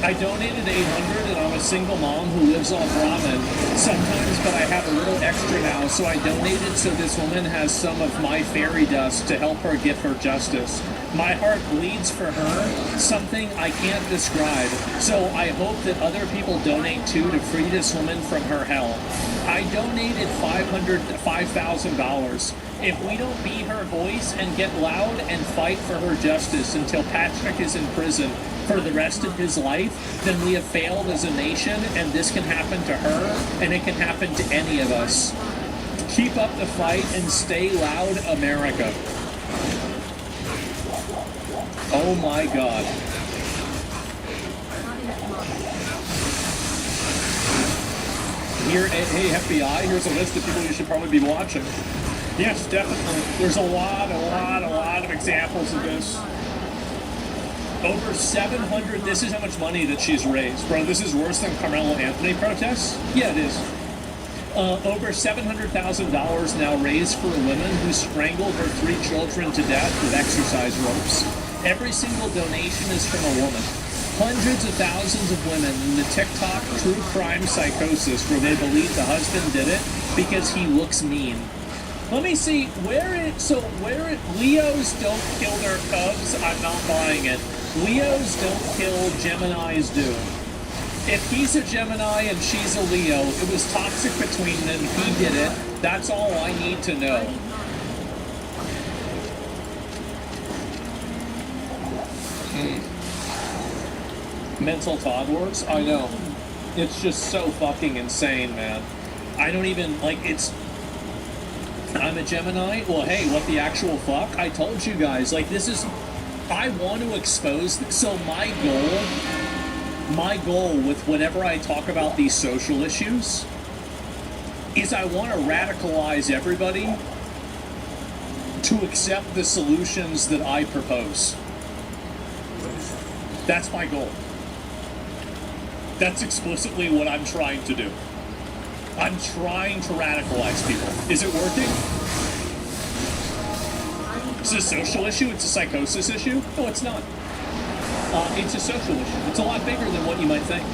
I donated $800 and I'm a single mom who lives off ramen sometimes, but I have a little extra now, so I donated so this woman has some of my fairy dust to help her get her justice. My heart bleeds for her, something I can't describe, so I hope that other people donate too to free this woman from her hell. I donated $5,000. If we don't be her voice and get loud and fight for her justice until Patrick is in prison for the rest of his life, then we have failed as a nation, and this can happen to her, and it can happen to any of us. Keep up the fight and stay loud, America. Oh my God. Here, hey FBI, here's a list of people you should probably be watching. Yes, definitely. There's a lot of examples of this. Over 700, this is how much money that she's raised. Bro, this is worse than Carmelo Anthony protests? Yeah, it is. Over $700,000 now raised for a woman who strangled her 3 children to death with exercise ropes. Every single donation is from a woman. Hundreds of thousands of women in the TikTok true crime psychosis where they believe the husband did it because he looks mean. Let me see, Leos don't kill their cubs, I'm not buying it. Leos don't kill, Geminis do. If he's a Gemini and she's a Leo, it was toxic between them, he did it. That's all I need to know. Mental toddlers? I know. It's just so fucking insane, man. I don't even, I'm a Gemini? Well, hey, what the actual fuck? I told you guys, this is... I want to expose... So my goal with whenever I talk about these social issues is I want to radicalize everybody to accept the solutions that I propose. That's my goal. That's explicitly what I'm trying to do. I'm trying to radicalize people. Is it working? It's a social issue? It's a psychosis issue? No, it's not. It's a social issue. It's a lot bigger than what you might think.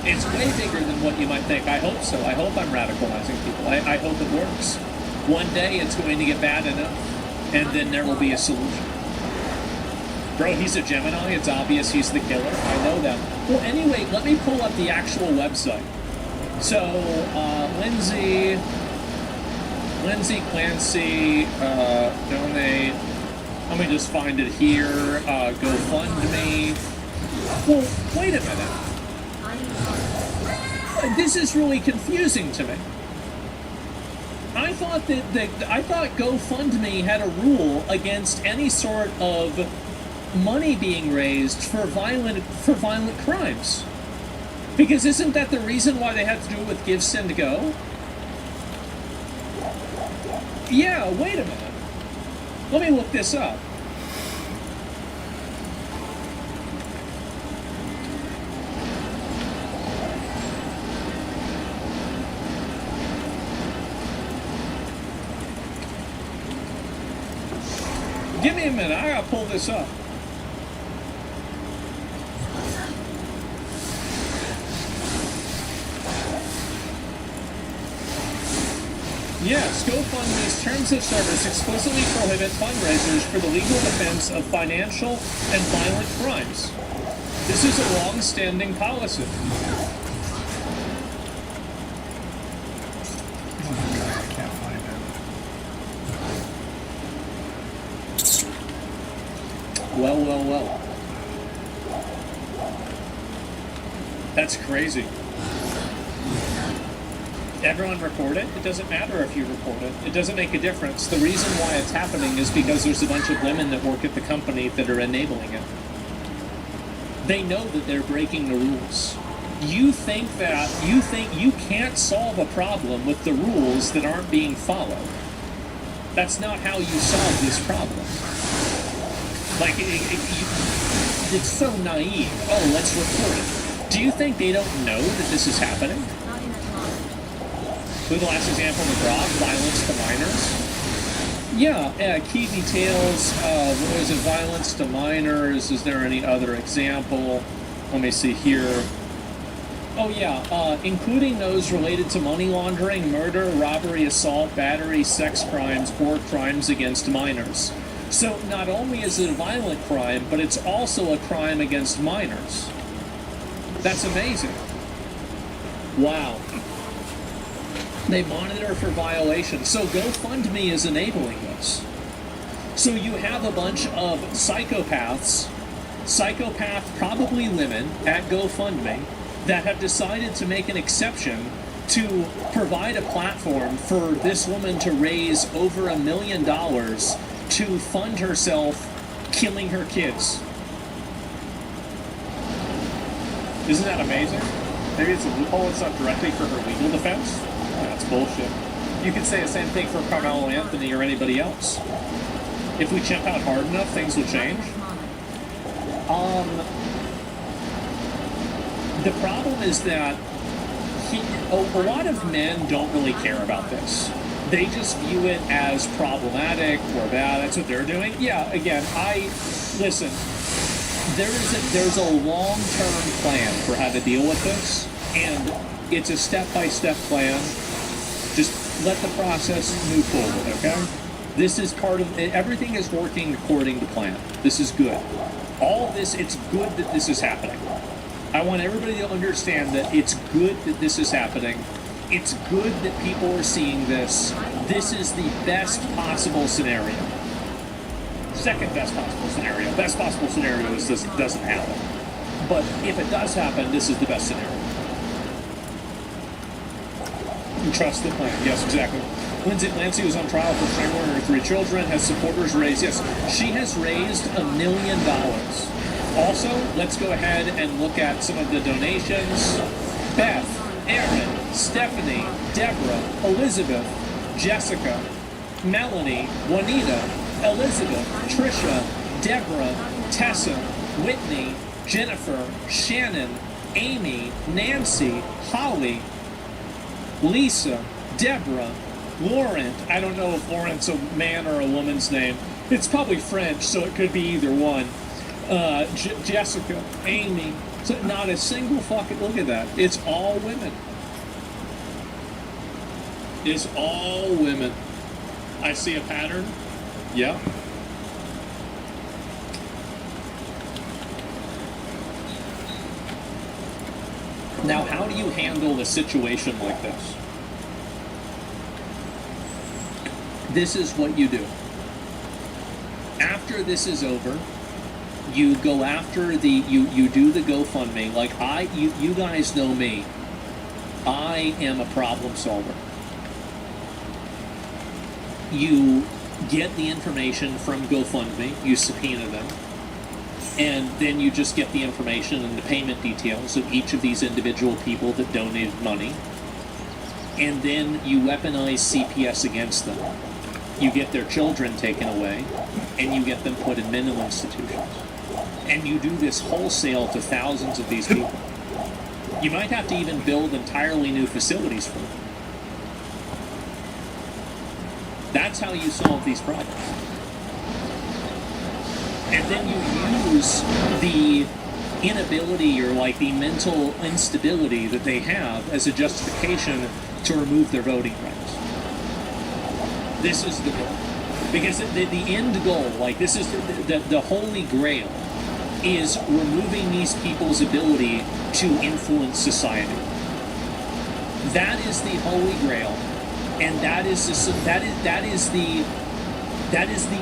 It's way bigger than what you might think. I hope so. I hope I'm radicalizing people. I hope it works. One day it's going to get bad enough, and then there will be a solution. Bro, he's a Gemini. It's obvious he's the killer. I know that. Well, anyway, let me pull up the actual website. So, Lindsay Clancy, donate. Let me just find it here. GoFundMe. Well, wait a minute. This is really confusing to me. I thought GoFundMe had a rule against any sort of money being raised for violent crimes. Because isn't that the reason why they had to do it with Give, Send, Go? Yeah, wait a minute. Let me look this up. Give me a minute, I gotta pull this up. Yes, GoFundMe's terms of service explicitly prohibit fundraisers for the legal defense of financial and violent crimes. This is a long-standing policy. I can't find it. Well. That's crazy. Everyone report it? It doesn't matter if you report it. It doesn't make a difference. The reason why it's happening is because there's a bunch of women that work at the company that are enabling it. They know that they're breaking the rules. You think you can't solve a problem with the rules that aren't being followed. That's not how you solve this problem. Like, it's so naive. Oh, let's report it. Do you think they don't know that this is happening? Who the last example, McGraw, violence to minors? Yeah, key details, what was it, violence to minors? Is there any other example? Let me see here. Oh yeah, including those related to money laundering, murder, robbery, assault, battery, sex crimes, or crimes against minors. So not only is it a violent crime, but it's also a crime against minors. That's amazing. Wow. They monitor for violations. So GoFundMe is enabling this. So you have a bunch of psychopath probably women at GoFundMe that have decided to make an exception to provide a platform for this woman to raise over $1 million to fund herself killing her kids. Isn't that amazing? Maybe it's a loophole. It's not directly for her legal defense. That's bullshit. You could say the same thing for Carmelo Anthony or anybody else. If we chimp out hard enough, things will change. The problem is that a lot of men don't really care about this. They just view it as problematic or bad. That's what they're doing. Yeah, again, listen. There's a long-term plan for how to deal with this, and it's a step-by-step plan. Just let the process move forward, okay? This is part of it. Everything is working according to plan. This is good. All this, it's good that this is happening. I want everybody to understand that it's good that this is happening. It's good that people are seeing this. This is the best possible scenario. Second best possible scenario. Best possible scenario is this doesn't happen. But if it does happen, this is the best scenario. You trust the plan. Yes, exactly. Lindsay Clancy was on trial for strangling her 3 children. Has supporters raised? Yes, she has raised $1 million. Also, let's go ahead and look at some of the donations. Beth, Aaron, Stephanie, Deborah, Elizabeth, Jessica, Melanie, Juanita, Elizabeth, Trisha, Deborah, Tessa, Whitney, Jennifer, Shannon, Amy, Nancy, Holly, Lisa, Deborah, Laurent. I don't know if Laurent's a man or a woman's name. It's probably French, so it could be either one. Jessica, Amy. So not a single fucking, look at that. It's all women. It's all women. I see a pattern. Yep. Now, how do you handle a situation like this? This is what you do. After this is over, you go after the, you do the GoFundMe. Like you guys know me. I am a problem solver. You get the information from GoFundMe, you subpoena them, and then you just get the information and the payment details of each of these individual people that donated money, and then you weaponize CPS against them. You get their children taken away, and you get them put in mental institutions. And you do this wholesale to thousands of these people. You might have to even build entirely new facilities for them. That's how you solve these problems. And then you use the inability or like the mental instability that they have as a justification to remove their voting rights. This is the goal. Because the end goal, like this is the holy grail, is removing these people's ability to influence society. That is the holy grail, and that is the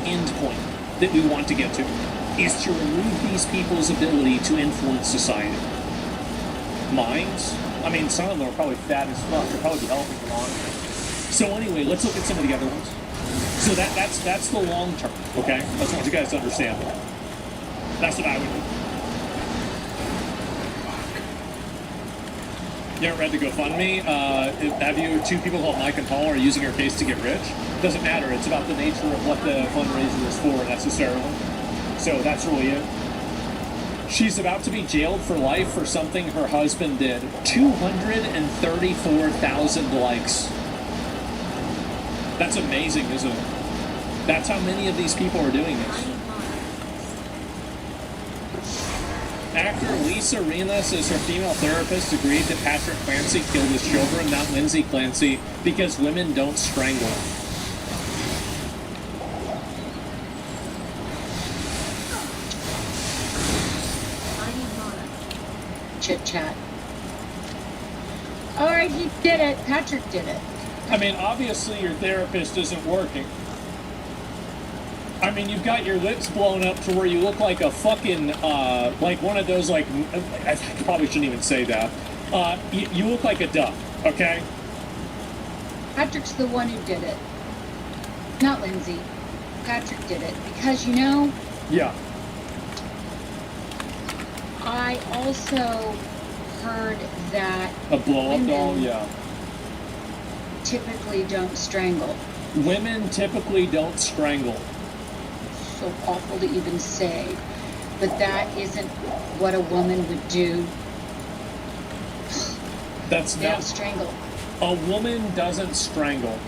end point that we want to get to, is to remove these people's ability to influence society. Minds? I mean, some of them are probably fat as fuck. They'll probably be helping them on. So anyway, let's look at some of the other ones. So that's the long term, okay? I just want you guys to understand that. That's what I would do. You haven't read the GoFundMe? Have you? Two people called Mike and Paul are using her case to get rich. Doesn't matter. It's about the nature of what the fundraiser is for necessarily. So that's really it. She's about to be jailed for life for something her husband did. 234,000 likes. That's amazing, isn't it? That's how many of these people are doing this. Actor Lisa Rinna says her female therapist agreed that Patrick Clancy killed his children, not Lindsay Clancy, because women don't strangle. Chit chat. All right, he did it. Patrick did it. I mean, obviously your therapist isn't working. I mean, you've got your lips blown up to where you look like a fucking, like one of those, like, I probably shouldn't even say that. You look like a duck, okay? Patrick's the one who did it. Not Lindsay. Patrick did it. Because, you know... Yeah. I also heard that... A blow-up doll? Yeah. Typically don't strangle. Women typically don't strangle. So awful to even say, but that isn't what a woman would do. That's they not don't strangle. A woman doesn't strangle.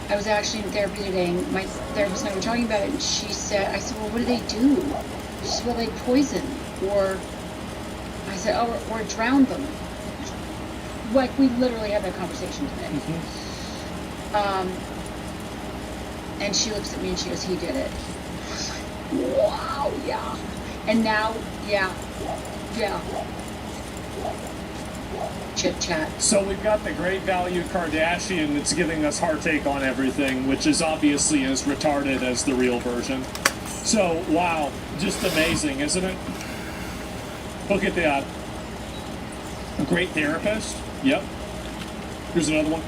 I was actually in therapy today, and my therapist and I were talking about it, and she said, I said, well, what do they do? She said, well, they poison, or I said, oh, or drown them. Like, we literally had that conversation today. Mm-hmm. And she looks at me and she goes, he did it. Wow, yeah. And now, yeah. Chit chat. So we've got the great value Kardashian that's giving us her take on everything, which is obviously as retarded as the real version. So, wow, just amazing, isn't it? Look at that. A great therapist. Yep. Here's another one.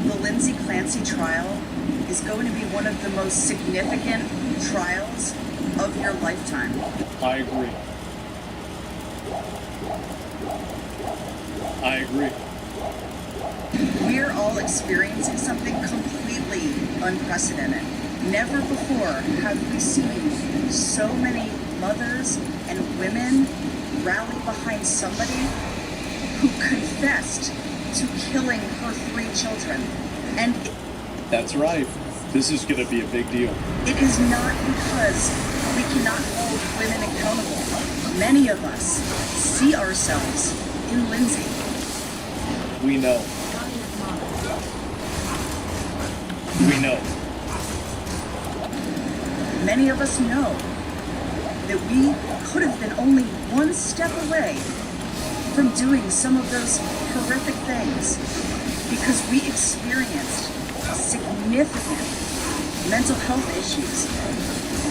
The Lindsay Clancy trial is going to be one of the most significant trials of your lifetime. I agree. I agree. We're all experiencing something completely unprecedented. Never before have we seen so many mothers and women rally behind somebody who confessed to killing her 3 children. And that's right. This is going to be a big deal. It is not because We cannot hold women accountable. Many of us see ourselves in Lindsay. We know. We know. Many of us know that we could have been only one step away from doing some of those horrific things because we experienced significant mental health issues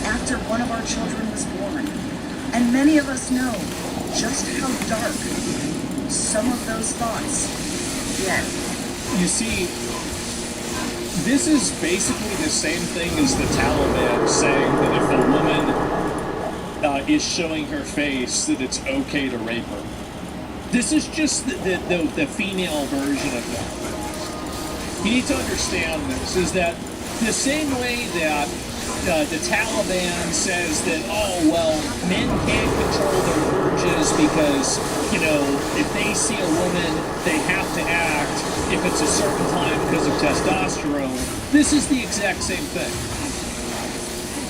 after one of our children was born. And many of us know just how dark some of those thoughts get. You see, this is basically the same thing as the Taliban saying that if a woman is showing her face, that it's okay to rape her. This is just the female version of that. You need to understand this, is that the same way that the Taliban says that, oh, well, men can't control their urges because, you know, if they see a woman, they have to act if it's a certain time because of testosterone. This is the exact same thing.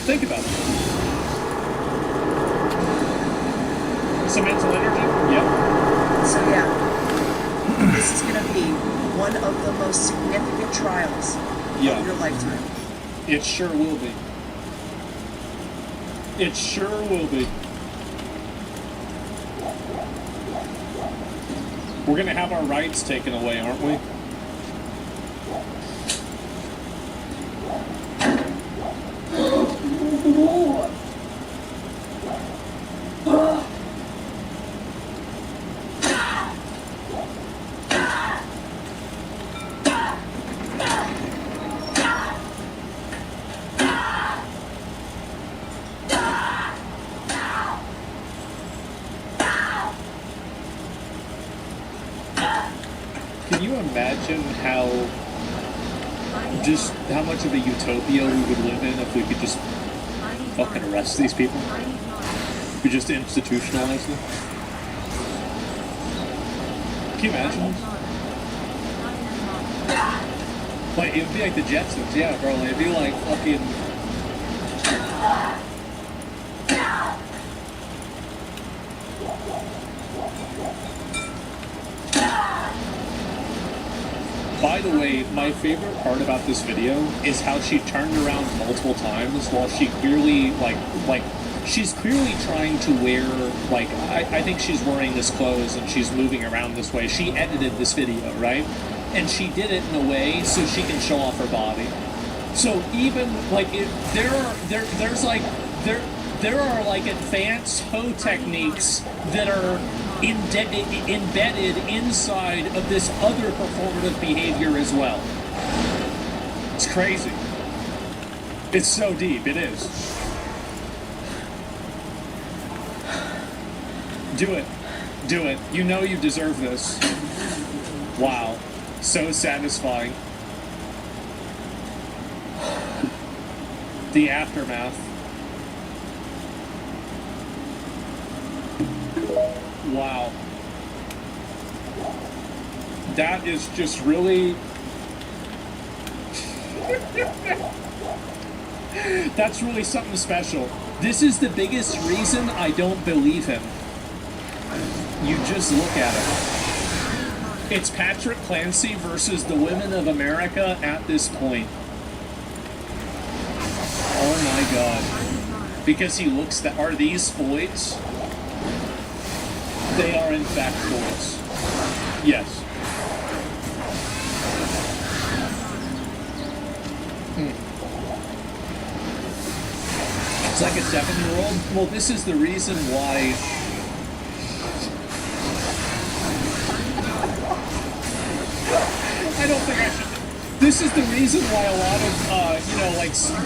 Think about it. Some mental energy? Yep. So yeah, this is going to be one of the most significant trials of your lifetime. It sure will be. It sure will be. We're going to have our rights taken away, aren't we? Can you imagine how much of a utopia we would live in if we could just fucking arrest these people? We just institutionalize them? Can you imagine? Like, it would be like the Jetsons, yeah, bro. It'd be like fucking... By the way, my favorite part about this video is how she turned around multiple times while she clearly, she's clearly trying to wear, I think she's wearing this clothes and she's moving around this way. She edited this video, right? And she did it in a way so she can show off her body. So even, there are advanced hoe techniques that are embedded inside of this other performative behavior as well. It's crazy. It's so deep, it is. Do it. Do it. You know you deserve this. Wow. So satisfying. The aftermath. Wow. That is just really... That's really something special. This is the biggest reason I don't believe him. You just look at it. It's Patrick Clancy versus the women of America at this point. Oh my god. Because he looks that... Are these Floyds? They are in fact Floyds. Yes. It's like a 7-year-old. Well, this is the reason why... I don't think I should... This is the reason why a lot of,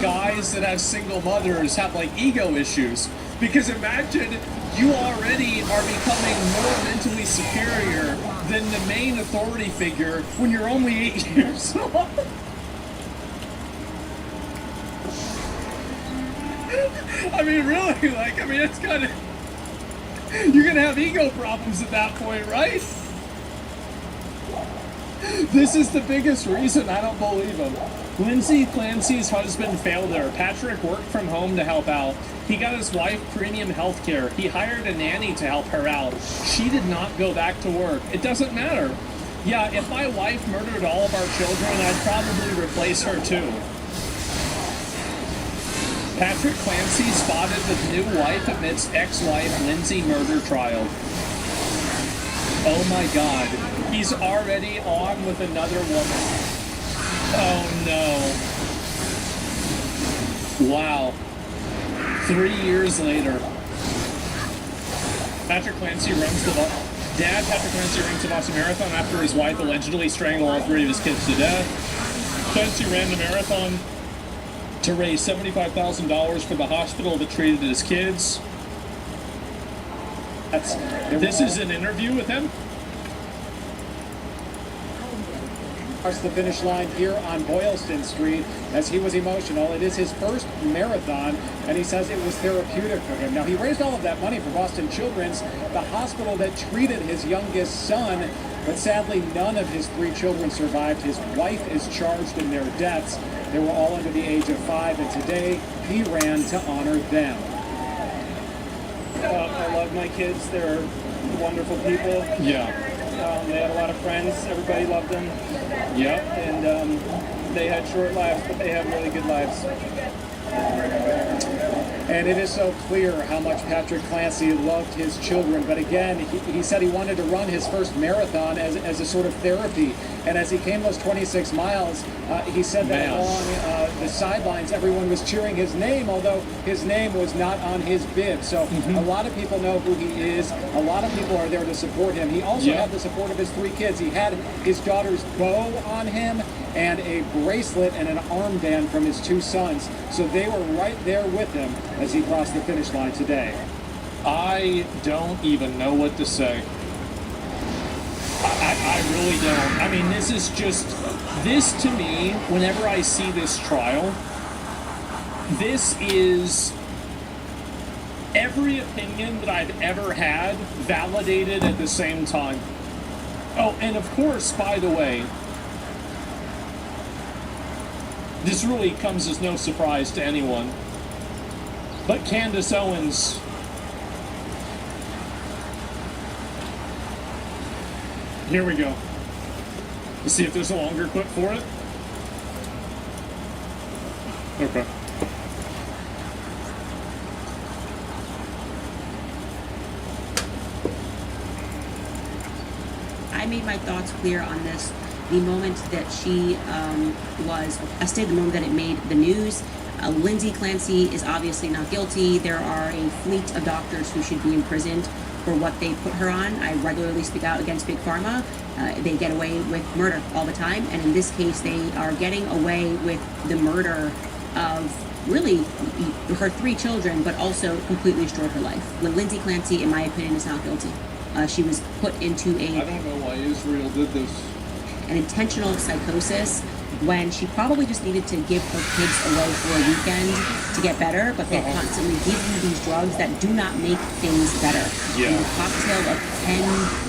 guys that have single mothers have, ego issues. Because imagine you already are becoming more mentally superior than the main authority figure when you're only 8 years old. I mean, really, it's kind of... You're gonna have ego problems at that point, right? This is the biggest reason I don't believe him. Lindsay Clancy's husband failed her. Patrick worked from home to help out. He got his wife premium health care. He hired a nanny to help her out. She did not go back to work. It doesn't matter. Yeah, if my wife murdered all of our children, I'd probably replace her too. Patrick Clancy spotted with new wife amidst ex-wife Lindsay murder trial. Oh my God. He's already on with another woman. Oh no. Wow. 3 years later. Patrick Clancy runs the Dad Patrick Clancy runs the Boston Marathon after his wife allegedly strangled all 3 of his kids to death. Clancy ran the marathon to raise $75,000 for the hospital that treated his kids. This is an interview with him? Across the finish line here on Boylston Street as he was emotional. It is his first marathon, and he says it was therapeutic for him. Now, he raised all of that money for Boston Children's, the hospital that treated his youngest son, but sadly none of his 3 children survived. His wife is charged in their deaths. They were all under the age of 5, and today he ran to honor them. I love my kids. They're wonderful people. Yeah. They had a lot of friends. Everybody loved them. Yep. And they had short lives, but they had really good lives. And it is so clear how much Patrick Clancy loved his children. But again, he said he wanted to run his first marathon as a sort of therapy. And as he came those 26 miles, he said that along the sidelines, everyone was cheering his name, although his name was not on his bib. So a lot of people know who he is. A lot of people are there to support him. He also had the support of his 3 kids. He had his daughter's bow on him and a bracelet and an armband from his 2 sons. So they were right there with him as he crossed the finish line today. I don't even know what to say. I really don't. I mean, this is just, this to me, whenever I see this trial, this is every opinion that I've ever had validated at the same time. Oh, and of course, by the way, this really comes as no surprise to anyone, but Candace Owens here we go. Let's see if there's a longer clip for it. Okay. I made my thoughts clear on this the moment that she was arrested, the moment that it made the news. Lindsay Clancy is obviously not guilty. There are a fleet of doctors who should be imprisoned for what they put her on. I regularly speak out against Big Pharma. They get away with murder all the time, and in this case they are getting away with the murder of really her 3 children, but also completely destroyed her life. Lindsay Clancy, in my opinion, is not guilty. She was put into I don't know why Israel did this. An intentional psychosis when she probably just needed to give her kids away for a weekend to get better, but they constantly give you these drugs that do not make things better. Yeah. And the cocktail of 10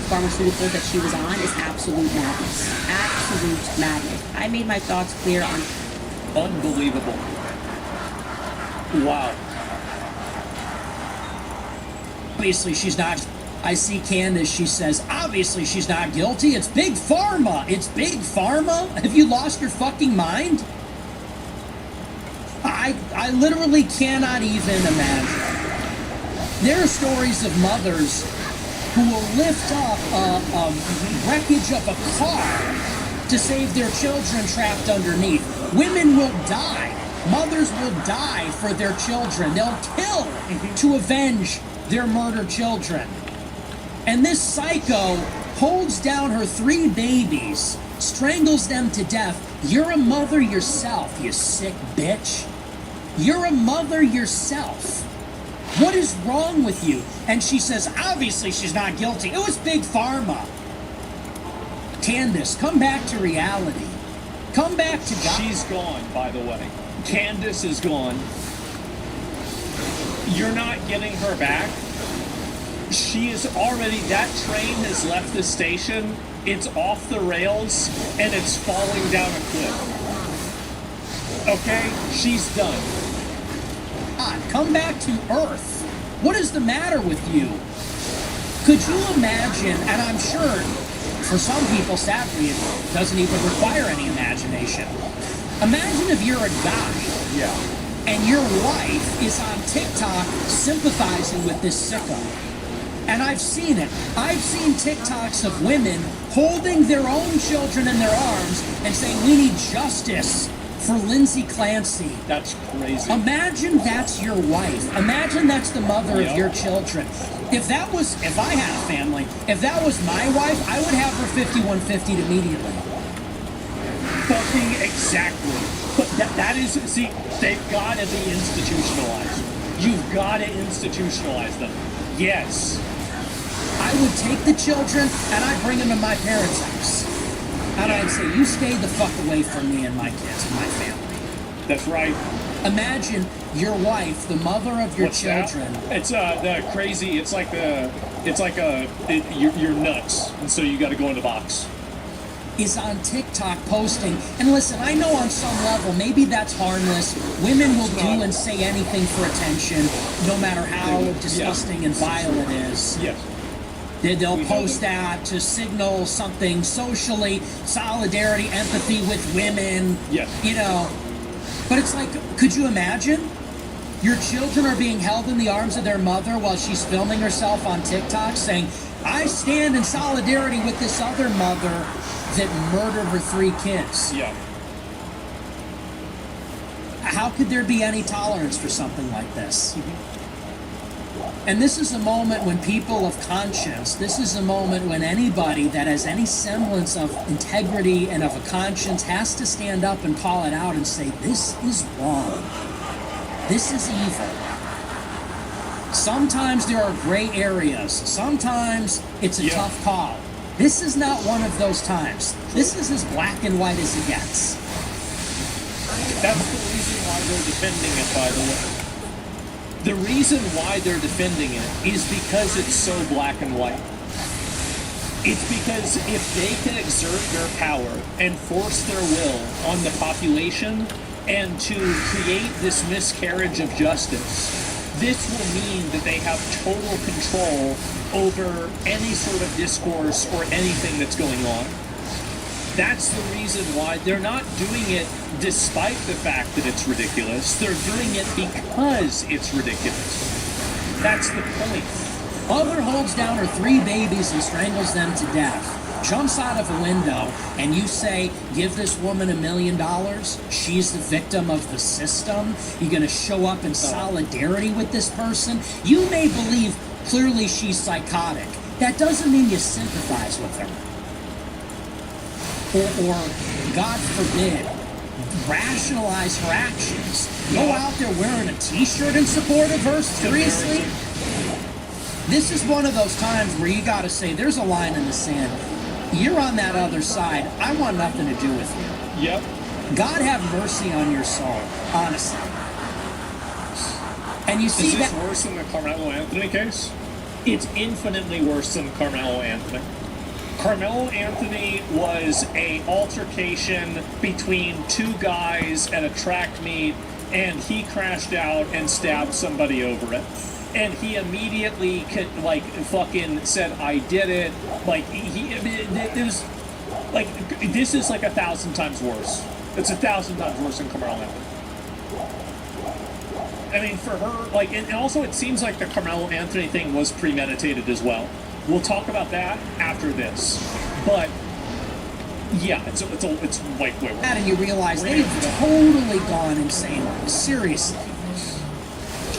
pharmaceuticals that she was on is absolute madness. Absolute madness. I made my thoughts clear on... Unbelievable. Wow. Obviously, she's not... I see Candace, she says, obviously she's not guilty. It's Big Pharma. It's Big Pharma? Have you lost your fucking mind? I literally cannot even imagine. There are stories of mothers who will lift up a wreckage of a car to save their children trapped underneath. Women will die. Mothers will die for their children. They'll kill to avenge their murdered children. And this psycho holds down her 3 babies, strangles them to death. You're a mother yourself, you sick bitch. You're a mother yourself. What is wrong with you? And she says, obviously she's not guilty. It was Big Pharma. Candace, come back to reality. Come back to God. She's gone, by the way. Candace is gone. You're not getting her back. She is already, that train has left the station, it's off the rails, and it's falling down a cliff. Okay? She's done. Come back to Earth. What is the matter with you? Could you imagine, and I'm sure for some people, sadly, it doesn't even require any imagination. Imagine if you're a guy and your wife is on TikTok sympathizing with this sicko. And I've seen it. I've seen TikToks of women holding their own children in their arms and saying, we need justice for Lindsay Clancy. That's crazy. Imagine that's your wife. Imagine that's the mother of your children. If I had a family, if that was my wife, I would have her 5150 immediately. Fucking exactly. But that is, see, they've got to be institutionalized. You've got to institutionalize them. Yes. I would take the children and I'd bring them to my parents' house. And I'd say, you stay the fuck away from me and my kids and my family. That's right. Imagine your wife, the mother of your children. That? It's the crazy. It's like you're nuts, and so you got to go in the box. Is on TikTok posting, and listen, I know on some level maybe that's harmless. Women will do and say anything for attention, no matter how disgusting and vile it is. Yes. They'll post that to signal something socially, solidarity, empathy with women. Yes. You know. But it's like, could you imagine? Your children are being held in the arms of their mother while she's filming herself on TikTok saying, I stand in solidarity with this other mother that murdered her 3 kids. Yeah. How could there be any tolerance for something like this? And this is a moment when people of conscience, this is a moment when anybody that has any semblance of integrity and of a conscience has to stand up and call it out and say, this is wrong. This is evil. Sometimes there are gray areas. Sometimes it's a tough call. This is not one of those times. This is as black and white as it gets. That's the reason why they're defending it, by the way. The reason why they're defending it is because it's so black and white. It's because if they can exert their power and force their will on the population and to create this miscarriage of justice, this will mean that they have total control over any sort of discourse or anything that's going on. That's the reason why they're not doing it despite the fact that it's ridiculous. They're doing it because it's ridiculous. That's the point. Mother holds down her 3 babies and strangles them to death. Jumps out of a window, and you say, give this woman $1 million? She's the victim of the system? You're going to show up in solidarity with this person? You may believe clearly she's psychotic. That doesn't mean you sympathize with her. Or God forbid, rationalize her actions. Go out there wearing a t-shirt in support of her? Seriously? This is one of those times where you got to say, there's a line in the sand. You're on that other side. I want nothing to do with you. Yep. God have mercy on your soul, honestly. And you see Is this that worse than the Carmelo Anthony case? It's infinitely worse than Carmelo Anthony. Carmelo Anthony was an altercation between 2 guys at a track meet, and he crashed out and stabbed somebody over it. And he immediately fucking said, I did it. This is like 1,000 times worse. It's 1,000 times worse than Carmelo Anthony. I mean, for her, and also it seems like the Carmelo Anthony thing was premeditated as well. We'll talk about that after this. But yeah, it's way worse. and you realize they've totally gone insane. Seriously.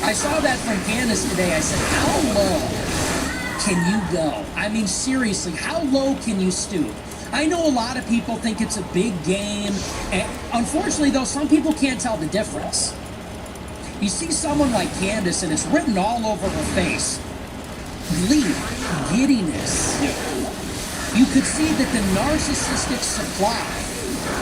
I saw that from Candace today. I said, how low can you go? I mean, seriously, how low can you stoop? I know a lot of people think it's a big game. And unfortunately, though, some people can't tell the difference. You see someone like Candace, and it's written all over her face. Glee, giddiness. You could see that the narcissistic supply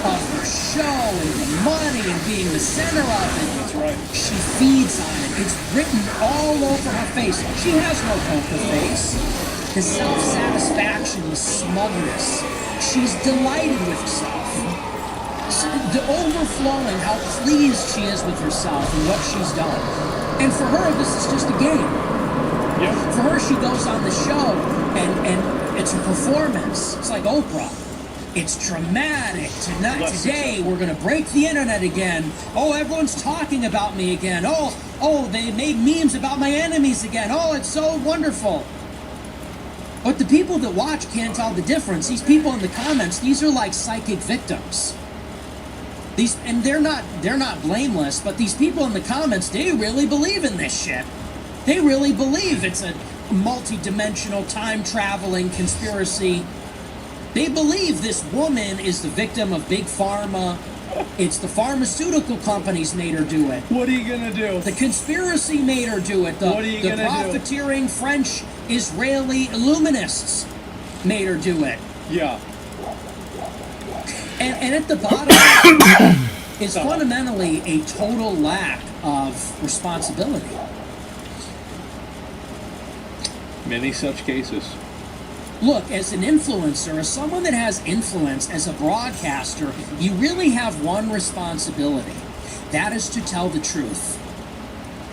of her show and the money and being the center of it. That's right. She feeds on it. It's written all over her face. She has no poker face. The self-satisfaction, the smugness. She's delighted with herself. The overflowing, how pleased she is with herself and what she's done. And for her, this is just a game. Yeah. For her, she goes on the show and it's a performance. It's like Oprah. It's dramatic. Today, we're going to break the internet again. Oh, everyone's talking about me again. Oh, they made memes about my enemies again. Oh, it's so wonderful. But the people that watch can't tell the difference. These people in the comments, these are like psychic victims. And they're not blameless, but these people in the comments, they really believe in this shit. They really believe it's a multi-dimensional time-traveling conspiracy. They believe this woman is the victim of Big Pharma. It's the pharmaceutical companies made her do it. What are you gonna do? The conspiracy made her do it. What are you gonna do? The profiteering French Israeli Illuminists made her do it. Yeah. And at the bottom is fundamentally a total lack of responsibility. Many such cases. Look, as an influencer, as someone that has influence, as a broadcaster, you really have one responsibility. That is to tell the truth.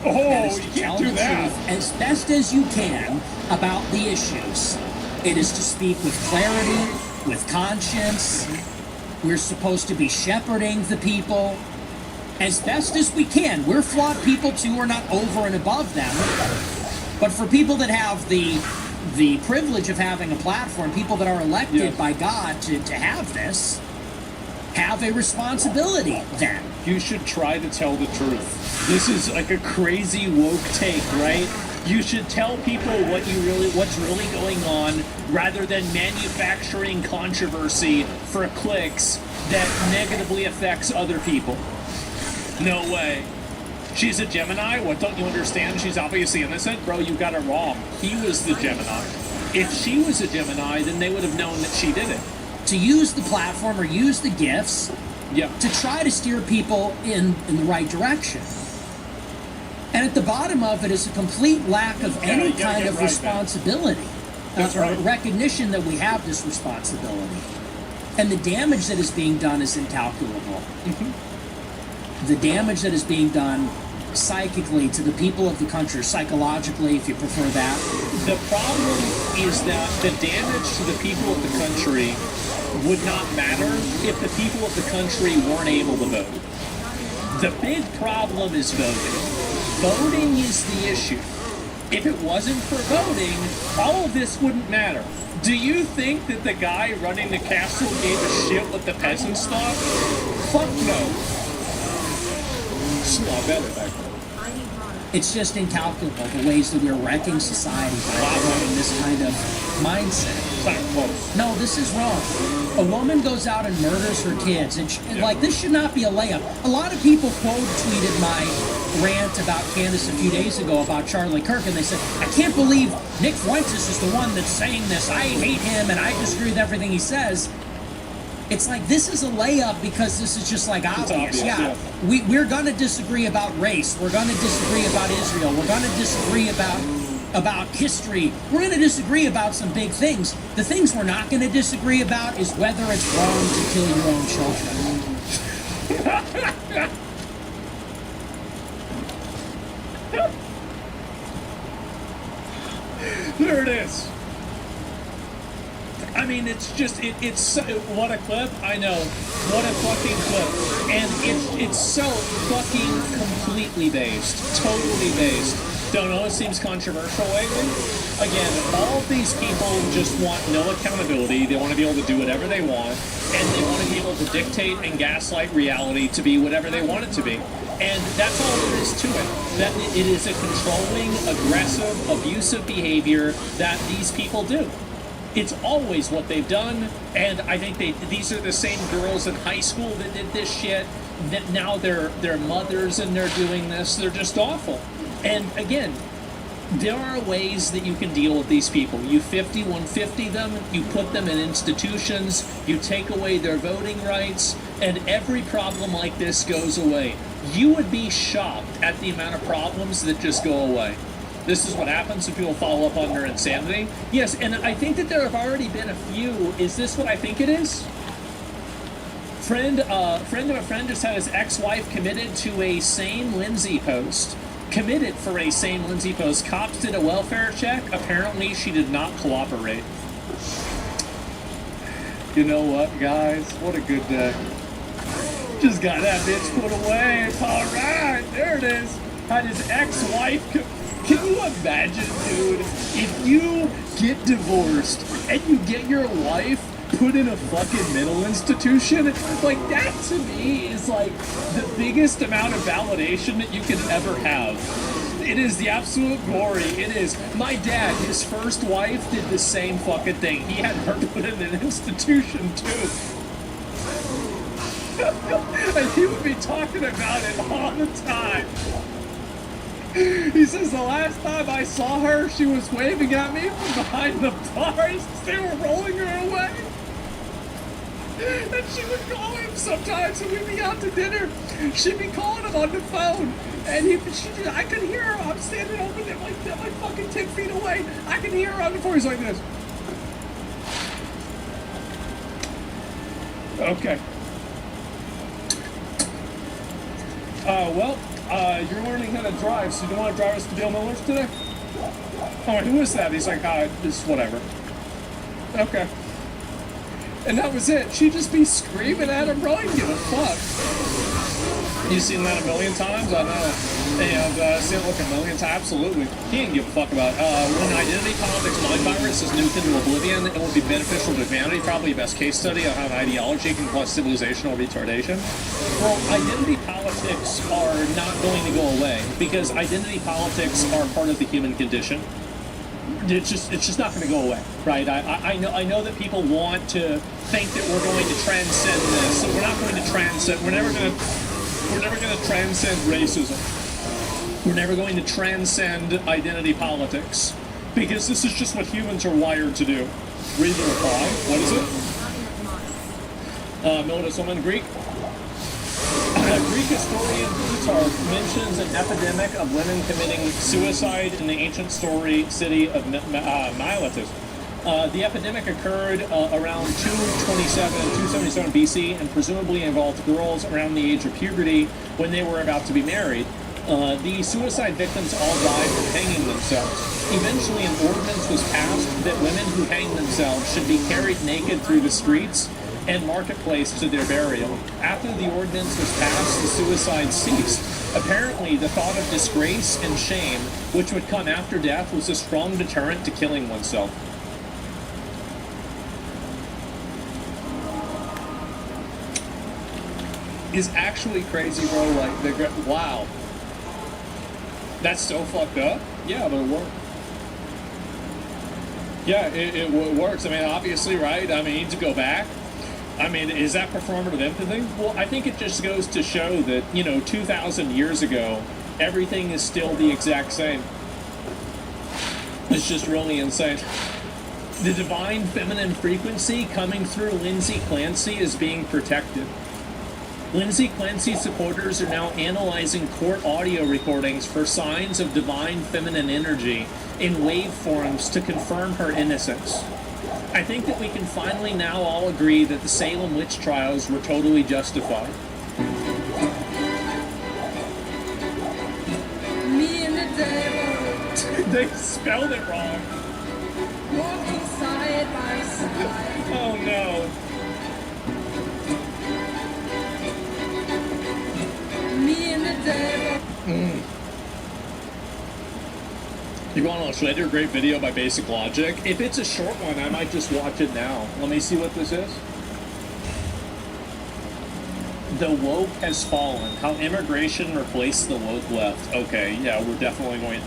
Oh, you can't do that. Truth as best as you can about the issues. It is to speak with clarity, with conscience. We're supposed to be shepherding the people as best as we can. We're flawed people too. We're not over and above them. But for people that have the privilege of having a platform, people that are elected by God to have this, have a responsibility then. You should try to tell the truth. This is like a crazy woke take, right? You should tell people what's really going on rather than manufacturing controversy for clicks that negatively affects other people. No way. She's a Gemini? What, don't you understand? She's obviously innocent? Bro, you got it wrong. He was the Gemini. If she was a Gemini, then they would have known that she did it. To use the platform or use the gifts to try to steer people in the right direction. And at the bottom of it is a complete lack of any kind of responsibility. Or recognition that we have this responsibility. And the damage that is being done is incalculable. The damage that is being done psychically to the people of the country, psychologically, if you prefer that. The problem is that the damage to the people of the country would not matter if the people of the country weren't able to vote. The big problem is voting. Voting is the issue. If it wasn't for voting, all of this wouldn't matter. Do you think that the guy running the castle gave a shit what the peasants thought? Fuck no. It's not better back then. It's just incalculable the ways that we're wrecking society by promoting this kind of mindset. No, this is wrong. A woman goes out and murders her kids, and like, this should not be a layup. A lot of people quote-tweeted my rant about Candace a few days ago about Charlie Kirk, and they said, I can't believe Nick Fuentes is the one that's saying this. I hate him, and I disagree with everything he says. It's like, this is a layup because this is just like obvious. We're going to disagree about race. We're going to disagree about Israel. We're going to disagree about history. We're going to disagree about some big things. The things we're not going to disagree about is whether it's wrong to kill your own children. There it is. I mean, it's just, it's so, what a clip. I know. What a fucking clip. And it's so fucking completely based. Totally based. Don't know, it seems controversial lately. Again, all of these people just want no accountability. They want to be able to do whatever they want. And they want to be able to dictate and gaslight reality to be whatever they want it to be. And that's all there is to it. That it is a controlling, aggressive, abusive behavior that these people do. It's always what they've done, and I think these are the same girls in high school that did this shit, that now they're mothers and they're doing this. They're just awful. And again, There are ways that you can deal with these people. You 150 them, you put them in institutions, you take away their voting rights, and every problem like this goes away. You would be shocked at the amount of problems that just go away. This is what happens if people follow up on their insanity. Yes, and I think that there have already been a few. Is this what I think it is? Friend of a friend just had his ex-wife committed to a same Lindsay post. Committed for a same Lindsay post. Cops did a welfare check. Apparently, she did not cooperate. You know what, guys? What a good day. Just got that bitch put away. All right, there it is. Had his ex-wife. Can you imagine, dude? If you get divorced and you get your wife put in a fucking mental institution, like that to me is like the biggest amount of validation that you can ever have. It is the absolute glory. It is. My dad, his first wife, did the same fucking thing. He had her put in an institution too. And he would be talking about it all the time. He says the last time I saw her, she was waving at me from behind the bars. They were rolling her away. And she would call him sometimes when we'd be out to dinner. She'd be calling him on the phone. And I could hear her. I'm standing over there like fucking 10 feet away. I could hear her on the phone. He's like this. Okay. You're learning how to drive, so do you want to drive us to Bill Miller's today? Oh, who is that? He's like, just whatever. Okay. And that was it. She'd just be screaming at him, bro. I didn't give a fuck. You've seen that a million times? I know. And seen it like a million times? Absolutely. He didn't give a fuck about it. When identity politics mind virus is nuked into oblivion, it will be beneficial to humanity. Probably the best case study on how an ideology can cause civilizational retardation. Well, identity politics are not going to go away because identity politics are part of the human condition. It's just not going to go away, right? I know that people want to think that we're going to transcend this. So we're not going to transcend. We're never going to transcend racism. We're never going to transcend identity politics because this is just what humans are wired to do. Read the reply. What is it? Military someone Greek. Greek historian D2R mentions an epidemic of women committing suicide in the ancient city of Miletus. The epidemic occurred around 227 and 277 BC and presumably involved girls around the age of puberty when they were about to be married. The suicide victims all died from hanging themselves. Eventually an ordinance was passed that women who hang themselves should be carried naked through the streets and marketplace to their burial. After the ordinance was passed, the suicide ceased. Apparently, the thought of disgrace and shame, which would come after death, was a strong deterrent to killing oneself. Is actually crazy, bro. Like, wow. That's so fucked up. Yeah, but it worked. Yeah, it works. I mean, obviously, right? I mean, to go back. I mean, is that performative empathy? Well, I think it just goes to show that, 2,000 years ago, everything is still the exact same. It's just really insane. The divine feminine frequency coming through Lindsay Clancy is being protected. Lindsay Clancy supporters are now analyzing court audio recordings for signs of divine feminine energy in waveforms to confirm her innocence. I think that we can finally now all agree that the Salem witch trials were totally justified. Me and the devil. They spelled it wrong. Walking side by side. Oh no. Me and the devil. You want to should I do a great video by Basic Logic? If it's a short one, I might just watch it now. Let me see what this is. The woke has fallen. How immigration replaced the woke left. Okay, yeah, we're definitely going.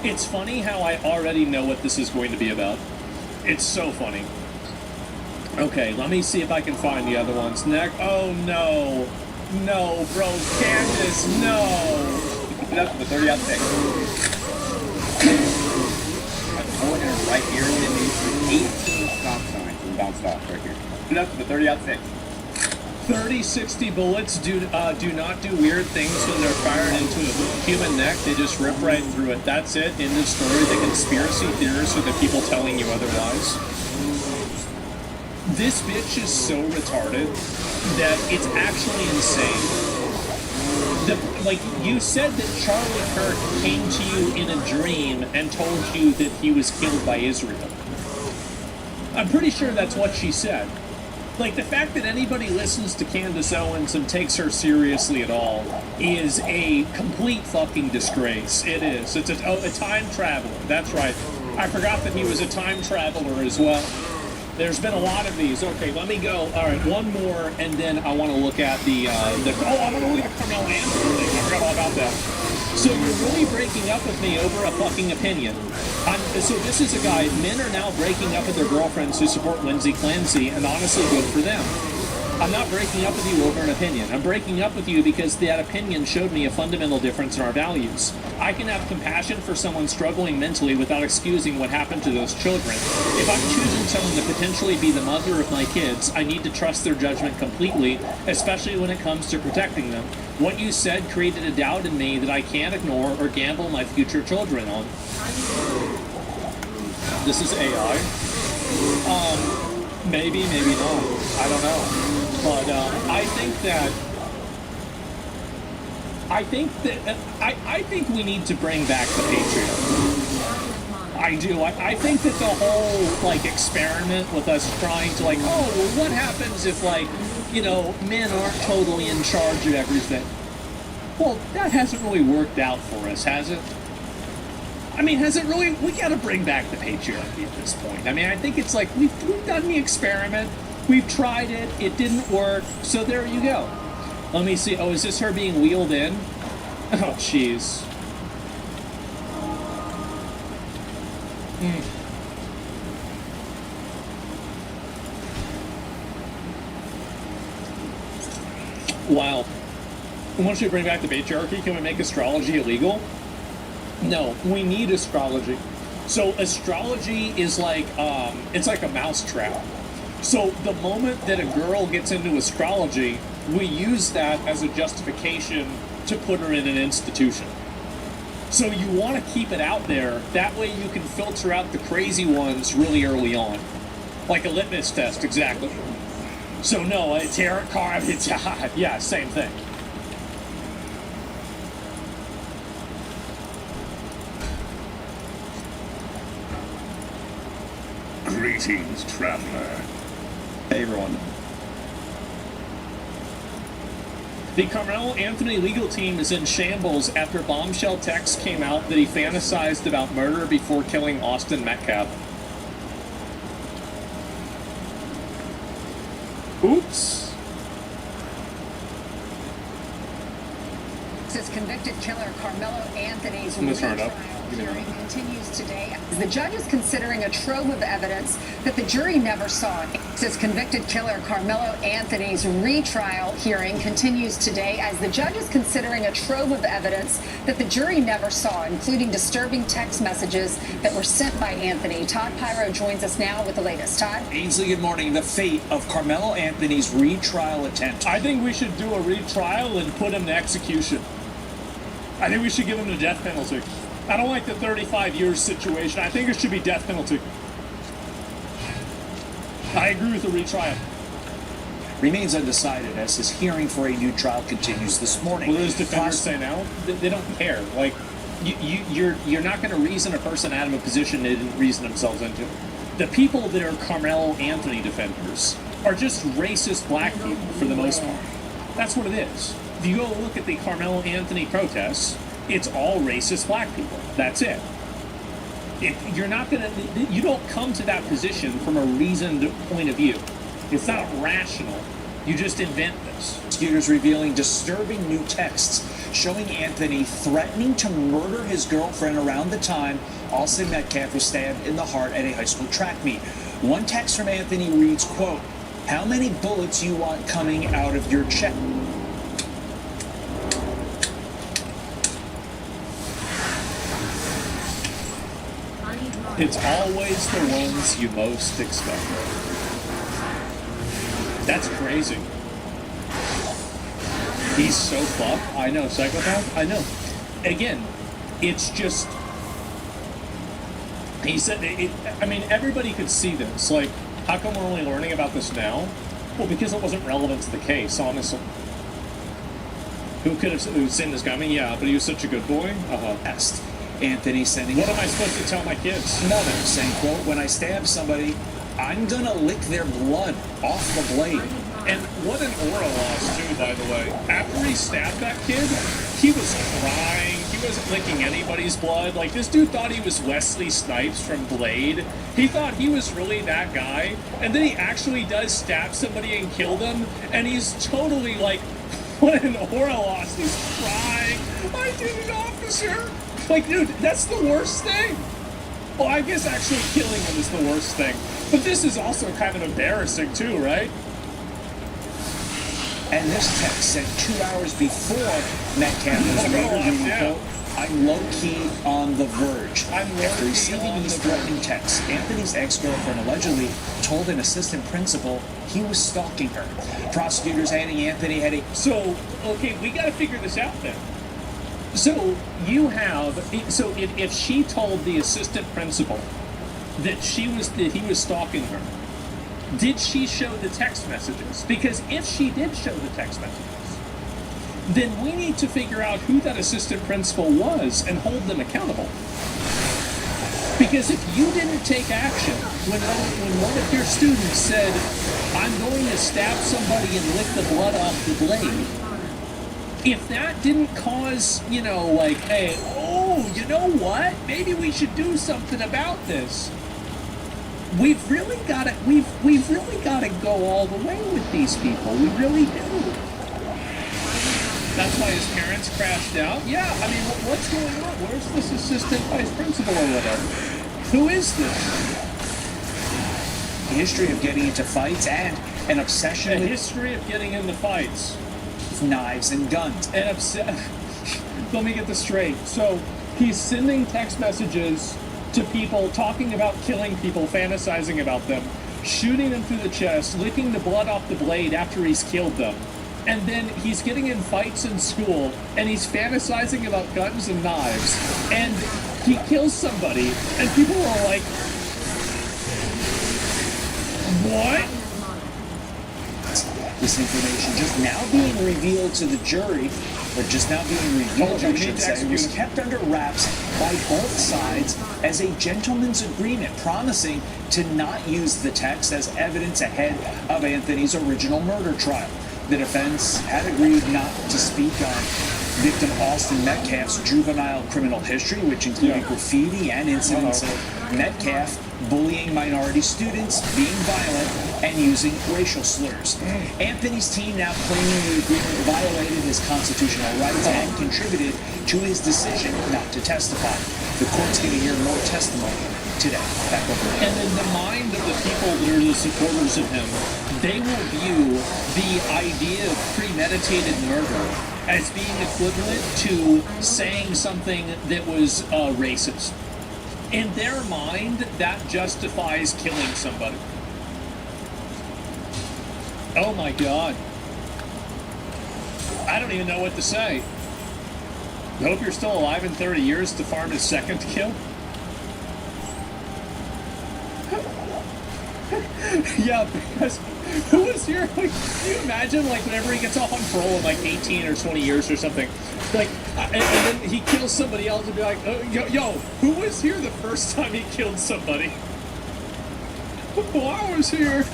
It's funny how I already know what this is going to be about. It's so funny. Okay, let me see if I can find the other ones. Oh no. No, bro, Candace, no. That's the 30 out thing. pulling in right here and it needs 18 stop signs and bounced off right here. And that's the 30-06. 30-60 bullets do not do weird things when they're fired into a human neck. They just rip right through it. That's it. End of story. The conspiracy theorists are the people telling you otherwise. This bitch is so retarded that it's actually insane. Like, you said that Charlie Kirk came to you in a dream and told you that he was killed by Israel. I'm pretty sure that's what she said. Like, the fact that anybody listens to Candace Owens and takes her seriously at all is a complete fucking disgrace. It is. It's a time traveler. That's right. I forgot that he was a time traveler as well. There's been a lot of these. Okay, let me go. All right, one more, and then I want to look at I want to look at Carmelo Anthony thing. I forgot all about that. So you're really breaking up with me over a fucking opinion. So this is a guy, men are now breaking up with their girlfriends who support Lindsay Clancy, and honestly, good for them. I'm not breaking up with you over an opinion. I'm breaking up with you because that opinion showed me a fundamental difference in our values. I can have compassion for someone struggling mentally without excusing what happened to those children. If I'm choosing someone to potentially be the mother of my kids, I need to trust their judgment completely, especially when it comes to protecting them. What you said created a doubt in me that I can't ignore or gamble my future children on. This is AI. Maybe, maybe not. I don't know. But I think we need to bring back the Patriot. I do. I think that the whole, like, experiment with us trying to, like, oh, well, what happens if, like, you know, men aren't totally in charge of everything? Well, that hasn't really worked out for us, has it? I mean, has it really? We gotta bring back the patriarchy at this point. I mean, I think it's like, we've done the experiment, we've tried it, it didn't work, so there you go. Let me see. Oh, is this her being wheeled in? Oh, jeez. Wow. Once we bring back the patriarchy, can we make astrology illegal? No, we need astrology. So astrology is like, it's like a mousetrap. So the moment that a girl gets into astrology, we use that as a justification to put her in an institution. So you want to keep it out there, that way you can filter out the crazy ones really early on. Like a litmus test, exactly. So no, a tarot card, it's, yeah, same thing. Greetings, traveler. Hey, everyone. The Carmelo Anthony legal team is in shambles after bombshell text came out that he fantasized about murder before killing Austin Metcalf. Oops. This convicted killer Carmelo Anthony's I'm gonna turn it retrial up. hearing continues today. The judge is considering a trove of evidence that the jury never saw. This convicted killer Carmelo Anthony's retrial hearing continues today as the judge is considering a trove of evidence that the jury never saw, including disturbing text messages that were sent by Anthony. Todd Pyro joins us now with the latest. Todd? Ainsley, good morning. The fate of Carmelo Anthony's retrial attempt. I think we should do a retrial and put him to execution. I think we should give him the death penalty. I don't like the 35 years situation. I think it should be death penalty. I agree with the retrial. Remains undecided as his hearing for a new trial continues this morning. Well, those defenders say now they don't care. Like, you're not going to reason a person out of a position they didn't reason themselves into. The people that are Carmelo Anthony defenders are just racist black people for the most part. That's what it is. If you go look at the Carmelo Anthony protests, it's all racist black people. That's it. You don't come to that position from a reasoned point of view. It's not rational. You just invent this. Prosecutors revealing disturbing new texts showing Anthony threatening to murder his girlfriend around the time Austin Metcalf was stabbed in the heart at a high school track meet. One text from Anthony reads, quote, "How many bullets you want coming out of your chest?" It's always the ones you most expect. That's crazy. He's so fucked. I know, psychopath. I know. Again, it's just. He said, I mean, everybody could see this. Like, how come we're only learning about this now? Well, because it wasn't relevant to the case, honestly. Who could have seen this guy? I mean, yeah, but he was such a good boy. Asked Anthony sending. What am I supposed to tell my kids? Another saying, quote, when I stab somebody, I'm gonna lick their blood off the blade. And what an aura loss, too, by the way. After he stabbed that kid, he was crying. He wasn't licking anybody's blood. Like, this dude thought he was Wesley Snipes from Blade. He thought he was really that guy. And then he actually does stab somebody and kill them. And he's totally like, what an aura loss. He's crying. I did it, officer. Like, dude, that's the worst thing. Well, I guess actually killing him is the worst thing. But this is also kind of embarrassing, too, right? And this text said 2 hours before Metcalf was murdered, quote, I'm low-key on the verge. After receiving these threatening texts, Anthony's ex-girlfriend allegedly told an assistant principal he was stalking her. Prosecutors adding Anthony had a... So, okay, we got to figure this out then. So, you have... So, if she told the assistant principal that he was stalking her, did she show the text messages? Because if she did show the text messages, then we need to figure out who that assistant principal was and hold them accountable. Because if you didn't take action when one of your students said, I'm going to stab somebody and lick the blood off the blade, if that didn't cause, you know, like, hey, oh, you know what? Maybe we should do something about this. We've really got to go all the way with these people. We really do. That's why his parents crashed out. Yeah, I mean, what's going on? Where's this assistant vice principal or whatever? Who is this? A history of getting into fights and an obsession A with history of getting into fights. knives and guns. Let me get this straight. So he's sending text messages to people, talking about killing people, fantasizing about them, shooting them through the chest, licking the blood off the blade after he's killed them. And then he's getting in fights in school, and he's fantasizing about guns and knives. And he kills somebody, and people are like, what? This information just now being revealed to the jury, or just now being revealed, I should say, was kept under wraps by both sides as a gentleman's agreement, promising to not use the text as evidence ahead of Anthony's original murder trial. The defense had agreed not to speak on victim Austin Metcalf's juvenile criminal history, which included graffiti and incidents of Metcalf bullying minority students, being violent, and using racial slurs. Anthony's team now claiming the agreement violated his constitutional rights and contributed to his decision not to testify. The court's going to hear more testimony today. Back over to you. And in the mind of the people that are the supporters of him, they will view the idea of premeditated murder as being equivalent to saying something that was racist. In their mind, that justifies killing somebody. Oh my God. I don't even know what to say. I hope you're still alive in 30 years to farm his second kill. Yeah, because who was here? Like, can you imagine, like, whenever he gets off on parole in, like, 18 or 20 years or something, like, and then he kills somebody else and be like, yo, who was here the first time he killed somebody? Oh, I was here.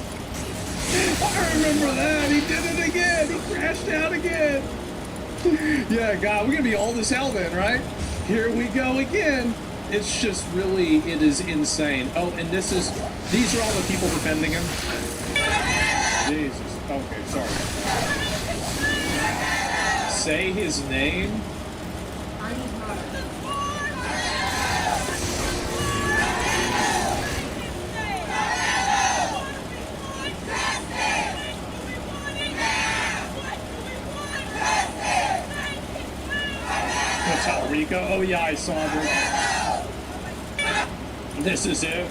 I remember that. He did it again. He crashed out again. Yeah, God, we're going to be old as hell then, right? Here we go again. It's just really, it is insane. Oh, and these are all the people defending him. Jesus. Okay, sorry. Say his name. What's up, Rico? Oh yeah, I saw her. This is it.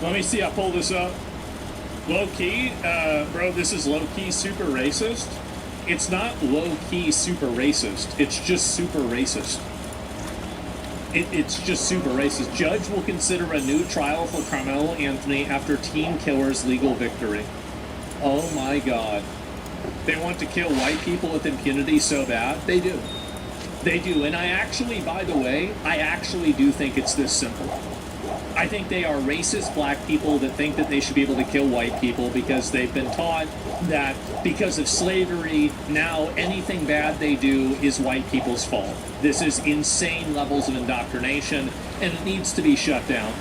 Let me see. I pull this up. Low key, bro. This is low key super racist. It's not low key super racist. It's just super racist. It's just super racist. Judge will consider a new trial for Carmelo Anthony after teen killer's legal victory. Oh my God. They want to kill white people with impunity so bad. They do. They do. And I actually, by the way, I actually do think it's this simple. I think they are racist black people that think that they should be able to kill white people because they've been taught that because of slavery, now anything bad they do is white people's fault. This is insane levels of indoctrination, and it needs to be shut down.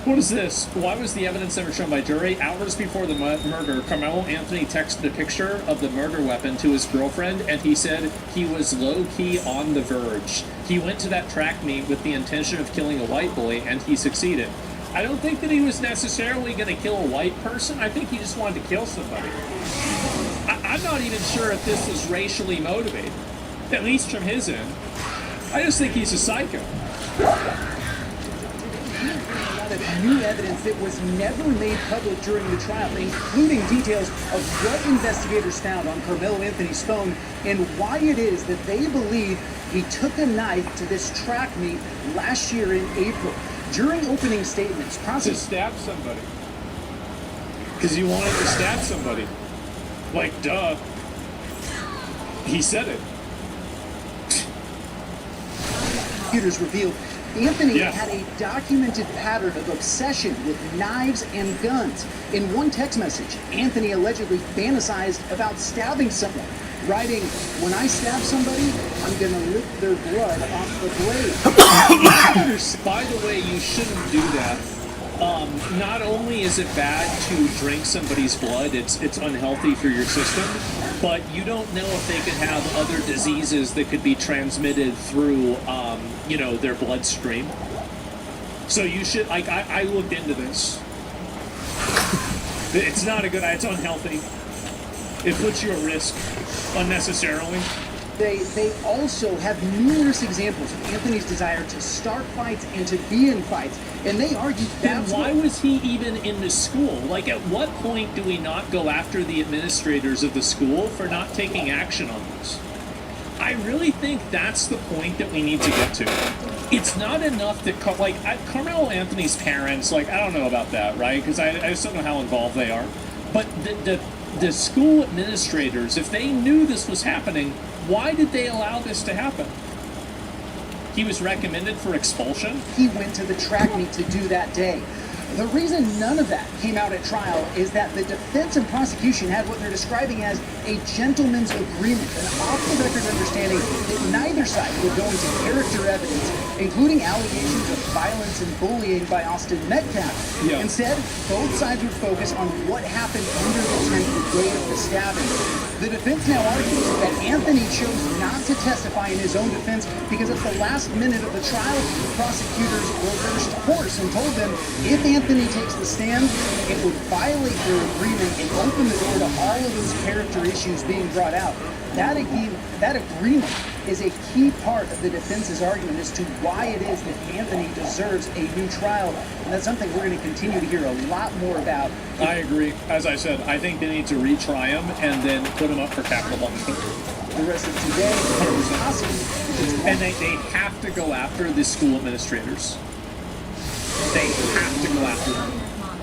What is this? Why was the evidence never shown by jury? Hours before the murder, Carmelo Anthony texted a picture of the murder weapon to his girlfriend, and he said he was low-key on the verge. He went to that track meet with the intention of killing a white boy, and he succeeded. I don't think that he was necessarily going to kill a white person. I think he just wanted to kill somebody. I'm not even sure if this was racially motivated, at least from his end. I just think he's a psycho. New evidence that was never made public during the trial, including details of what investigators found on Carmelo Anthony's phone and why it is that they believe he took a knife to this track meet last year in April. During opening statements, to stab somebody. Because he wanted to stab somebody. Like, duh. He said it. Prosecutors revealed Anthony had a documented pattern of obsession with knives and guns. In one text message, Anthony allegedly fantasized about stabbing someone, writing, "When I stab somebody, I'm gonna lick their blood off the blade." By the way, you shouldn't do that. Not only is it bad to drink somebody's blood, it's unhealthy for your system, but you don't know if they could have other diseases that could be transmitted through, their bloodstream. So you should, I looked into this. It's not a good, it's unhealthy. It puts you at risk unnecessarily. They also have numerous examples of Anthony's desire to start fights and to be in fights, and they argue that's why was he even in the school? Like, at what point do we not go after the administrators of the school for not taking action on this? I really think that's the point that we need to get to. It's not enough that, Carmelo Anthony's parents, I don't know about that, right? Because I just don't know how involved they are. But the school administrators, if they knew this was happening, why did they allow this to happen? He was recommended for expulsion? He went to the track meet to do that day. The reason none of that came out at trial is that the defense and prosecution had what they're describing as a gentleman's agreement, an off-the-record understanding that neither side would go into character evidence, including allegations of violence and bullying by Austin Metcalf. Yeah. Instead, both sides would focus on what happened under the tent the day of the stabbing. The defense now argues that Anthony chose not to testify in his own defense because at the last minute of the trial, prosecutors reversed course and told them if Anthony takes the stand, it would violate their agreement and open the door to all of those character issues being brought out. That agreement is a key part of the defense's argument as to why it is that Anthony deserves a new trial. And that's something we're going to continue to hear a lot more about. I agree. As I said, I think they need to retry him and then put him up for capital punishment. The rest of today, and they have to go after the school administrators. They have to go after them.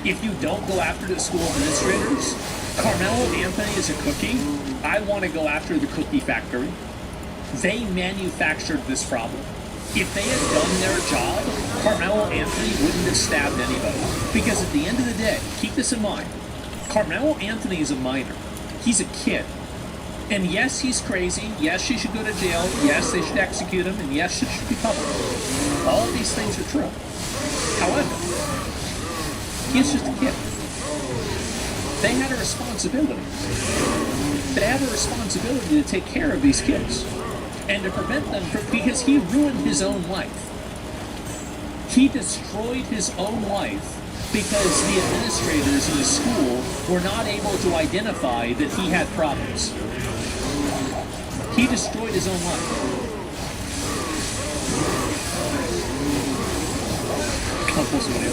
If you don't go after the school administrators, Carmelo Anthony is a cookie. I want to go after the cookie factory. They manufactured this problem. If they had done their job, Carmelo Anthony wouldn't have stabbed anybody. Because at the end of the day, keep this in mind, Carmelo Anthony is a minor. He's a kid. And yes, he's crazy. Yes, he should go to jail. Yes, they should execute him. And yes, it should be public. All of these things are true. However, he's just a kid. They had a responsibility. They have a responsibility to take care of these kids and to prevent them from, because he ruined his own life. He destroyed his own life because the administrators in the school were not able to identify that he had problems. He destroyed his own life. I'll pull somebody in.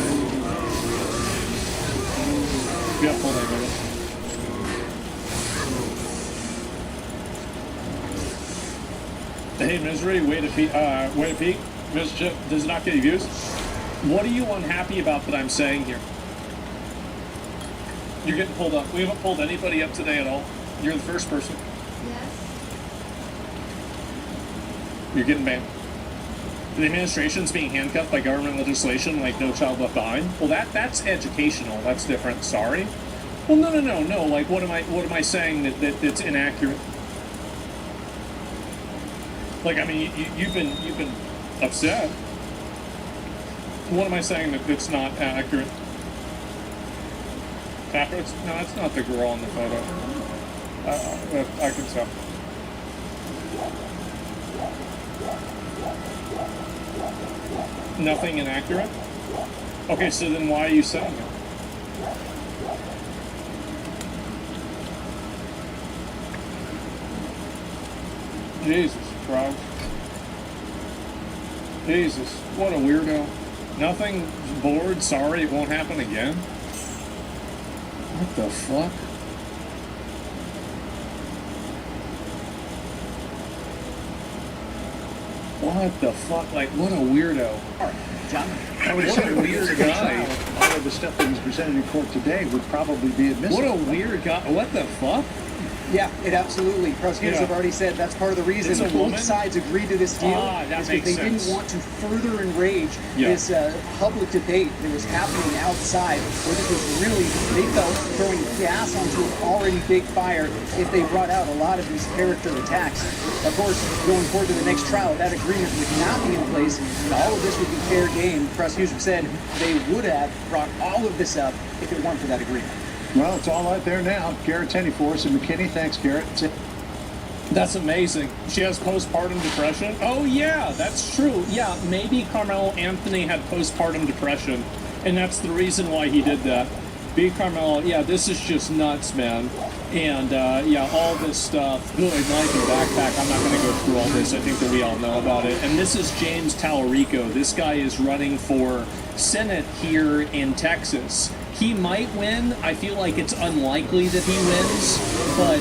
Yeah, pull that guy. Hey, Misery, way to peek. Mischief does not get views. What are you unhappy about that I'm saying here? You're getting pulled up. We haven't pulled anybody up today at all. You're the first person. Yes. You're getting banned. The administration's being handcuffed by government legislation like No Child Left Behind. Well, that's educational. That's different. Sorry. Well, no. Like, what am I saying that's inaccurate? Like, I mean, you've been upset. What am I saying that's not accurate? No, that's not the girl in the photo. I can tell. Nothing inaccurate? Okay, so then why are you saying it? Jesus Christ. Jesus, what a weirdo. Nothing, bored, sorry, it won't happen again? What the fuck? What the fuck? Like, what a weirdo. John, I would say a weird guy. All of the stuff that was presented in court today would probably be admissible. What a weird guy. What the fuck? Yeah, it absolutely. Prosecutors have already said that's part of the reason both sides agreed to this deal. Is because they didn't want to further enrage this public debate that was happening outside, where this was really, they felt, throwing gas onto an already big fire if they brought out a lot of these character attacks. Of course, going forward to the next trial, that agreement would not be in place, and all of this would be fair game. Prosecutors said they would have brought all of this up if it weren't for that agreement. Well, it's all out there now. Garrett Tenney for us in McKinney. Thanks, Garrett. That's amazing. She has postpartum depression? Oh, yeah, that's true. Yeah, maybe Carmelo Anthony had postpartum depression, and that's the reason why he did that. B. Carmelo, yeah, this is just nuts, man. And, yeah, all this stuff. Good life and backpack. I'm not going to go through all this. I think that we all know about it. And this is James Tallarico. This guy is running for Senate here in Texas. He might win. I feel like it's unlikely that he wins, but,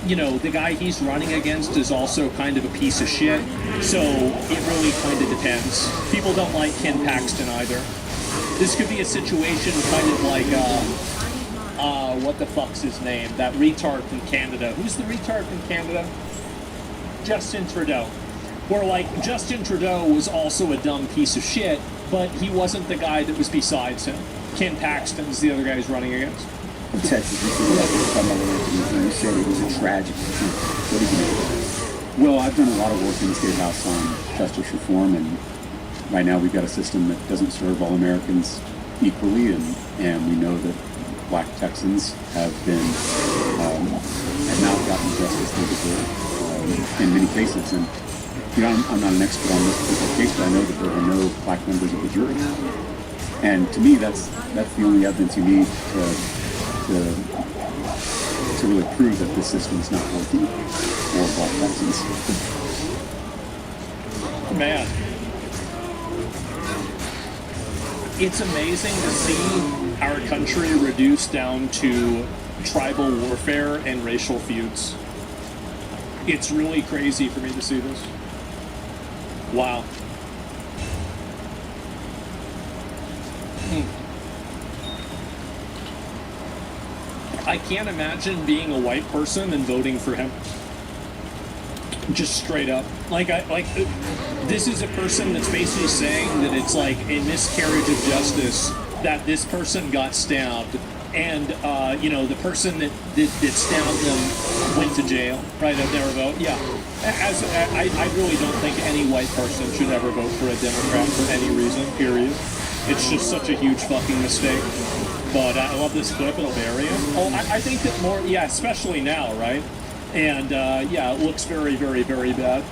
you know, the guy he's running against is also kind of a piece of shit, so it really kind of depends. People don't like Ken Paxton either. This could be a situation kind of like, what the fuck's his name? That retard from Canada. Who's the retard from Canada? Justin Trudeau. Where, like, Justin Trudeau was also a dumb piece of shit, but he wasn't the guy that was besides him. Ken Paxton's the other guy he's running against. In Texas, you said it was a tragedy. What do you think? Well, I've done a lot of work in the State House on justice reform, and right now we've got a system that doesn't serve all Americans equally, and we know that black Texans have been have not gotten justice they deserve in many cases. And you know, I'm not an expert on this particular case, but I know that there were no black members of the jury. And to me, that's the only evidence you need to really prove that this system is not working for black Texans. Man, it's amazing to see our country reduced down to tribal warfare and racial feuds. It's really crazy for me to see this. Wow. I can't imagine being a white person and voting for him. Just straight up. This is a person that's basically saying that it's like a miscarriage of justice that this person got stabbed, and you know, the person that stabbed them went to jail. Right? I'd never vote. Yeah. I really don't think any white person should ever vote for a Democrat for any reason. Period. It's just such a huge fucking mistake. But I love this clip. It'll bury him. Oh, I think that more, yeah, especially now, right? And, yeah, it looks very, very, very bad.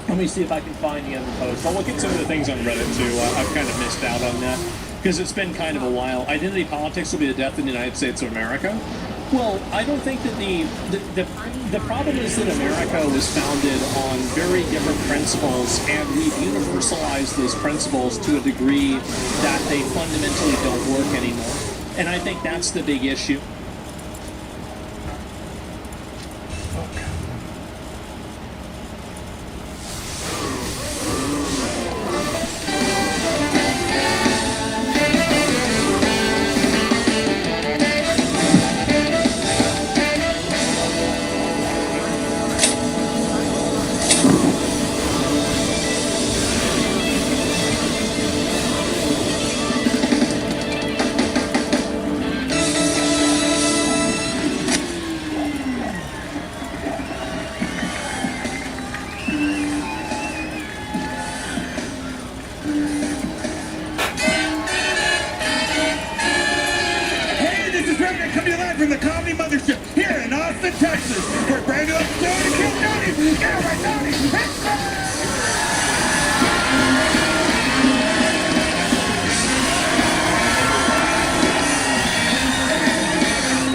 Let me see if I can find the other post. I'll look at some of the things on Reddit, too. I've kind of missed out on that, because it's been kind of a while. Identity politics will be the death of the United States of America. Well, I don't think that the problem is that America was founded on very different principles, and we've universalized those principles to a degree that they fundamentally don't work anymore. And I think that's the big issue. From the comedy mothership here in Austin, Texas, for a brand new episode of Kill Tony. Get over Tony.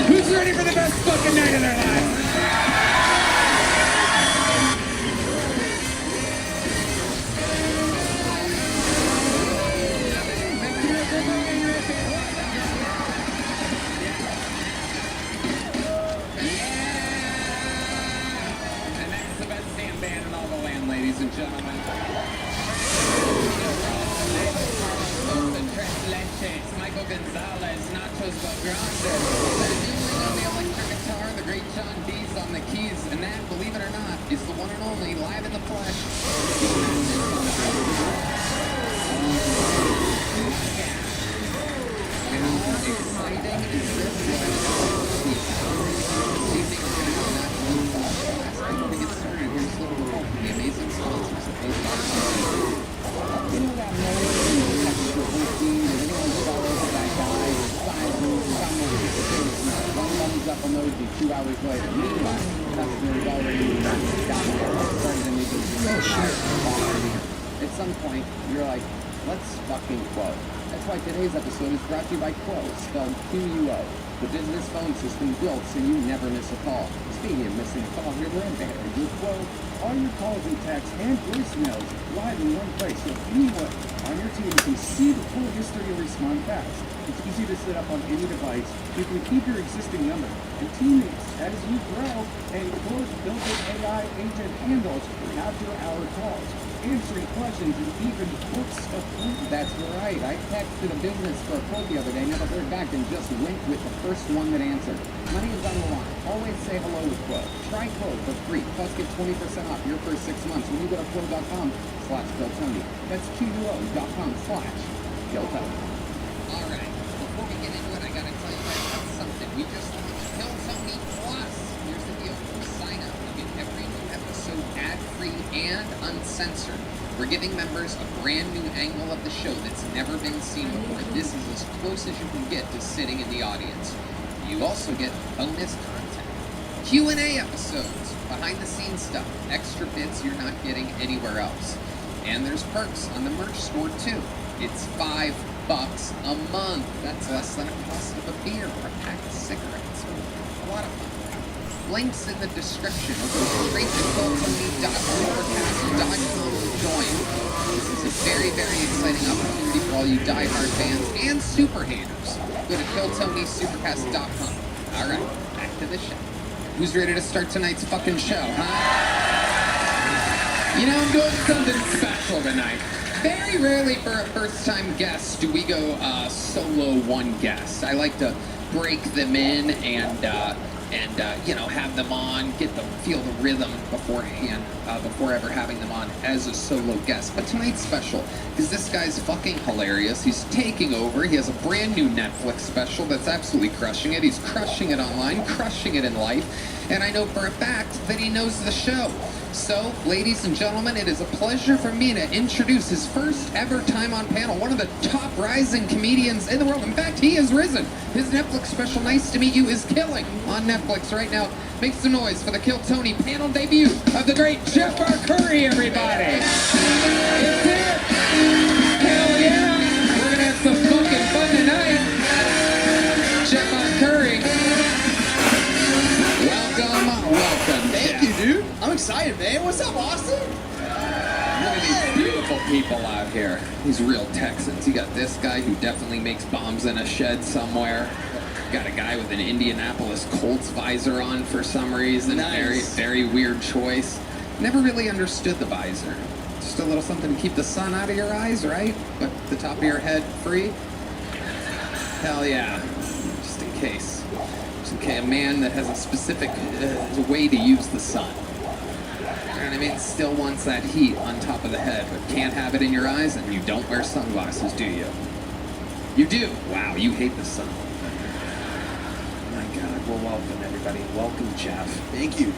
Who's ready for the best fucking night of their lives? Ladies and gentlemen, Michael Gonzalez, Nachos Belgrande, on the electric guitar, the great John Dees on the keys, and that, believe it or not, is the one and only live in the flesh. How exciting is this? Before we get started, here's a little remote from the amazing sponsors of those podcasts. You know that moment when you have to go routine and everyone follows that guy, 5 moves, and someone hits the finish, and one thumbs up emoji 2 hours later. Meanwhile, customers already got started and making At some point, you're like, let's fucking quote. That's why today's episode is brought to you by Quo, spelled Q-U-O, the business phone system built so you never miss a call. Speaking of missing a call, here we're in there. With Quo, all your calls and texts and voicemails live in one place, so anyone on your team can see the full history and respond fast. It's easy to set up on any device. You can keep your existing number. And teammates, as you grow, and Quo's built-in AI agent handles after-hour calls, answering questions, and even books appointments. That's right. I texted a business for a quote the other day, never heard back, and just went with the first one that answered. Money is on the line. Always say hello with Quo. Try Quo for free, plus get 20% off your first 6 months when you go to quo.com/KillTony. That's QUO.com/KillTony. All right. Before we get into it, I gotta tell you guys about something. We just launched Kill Tony Plus. Here's the deal. Sign up. You get every new episode ad-free and uncensored. We're giving members a brand new angle of the show that's never been seen before. This is as close as you can get to sitting in the audience. You also get bonus content, Q&A episodes, behind-the-scenes stuff, extra bits you're not getting anywhere else. And there's perks on the merch store too. It's $5 a month. That's less than a cost of a beer or a pack of cigarettes. A lot of fun. Links in the description. Or go straight to killtony.overcast.com to join. This is a very, very exciting opportunity for all you diehard fans and super haters. Go to killtonysupercast.com. All right, back to the show. Who's ready to start tonight's fucking show, huh? You know, I'm doing something special tonight. Very rarely for a first-time guest do we go solo one guest. I like to break them in and you know, have them on, get them, feel the rhythm beforehand, before ever having them on as a solo guest. But tonight's special because this guy's fucking hilarious. He's taking over. He has a brand new Netflix special that's absolutely crushing it. He's crushing it online, crushing it in life. And I know for a fact that he knows the show. So, ladies and gentlemen, it is a pleasure for me to introduce his first ever time on panel, one of the top rising comedians in the world. In fact, he has risen. His Netflix special, Nice to Meet You, is killing on Netflix right now. Make some noise for the Kill Tony panel debut of the great Jeff R. Curry, everybody. It's it. Hell yeah. We're going to have some fucking fun tonight. Jeff R. Curry. Welcome, Thank you, dude. I'm excited, man. What's up, Austin? Look at these beautiful people out here. These real Texans. You got this guy who definitely makes bombs in a shed somewhere. Got a guy with an Indianapolis Colts visor on for some reason. Nice. Very weird choice. Never really understood the visor. Just a little something to keep the sun out of your eyes, right? But the top of your head free? Hell yeah. Just in case. Just in case a man that has a specific way to use the sun. You know what I mean? Still wants that heat on top of the head, but can't have it in your eyes, and you don't wear sunglasses, do you? You do? Wow, you hate the sun. My God, well, welcome everybody. Welcome, Jeff. Thank you.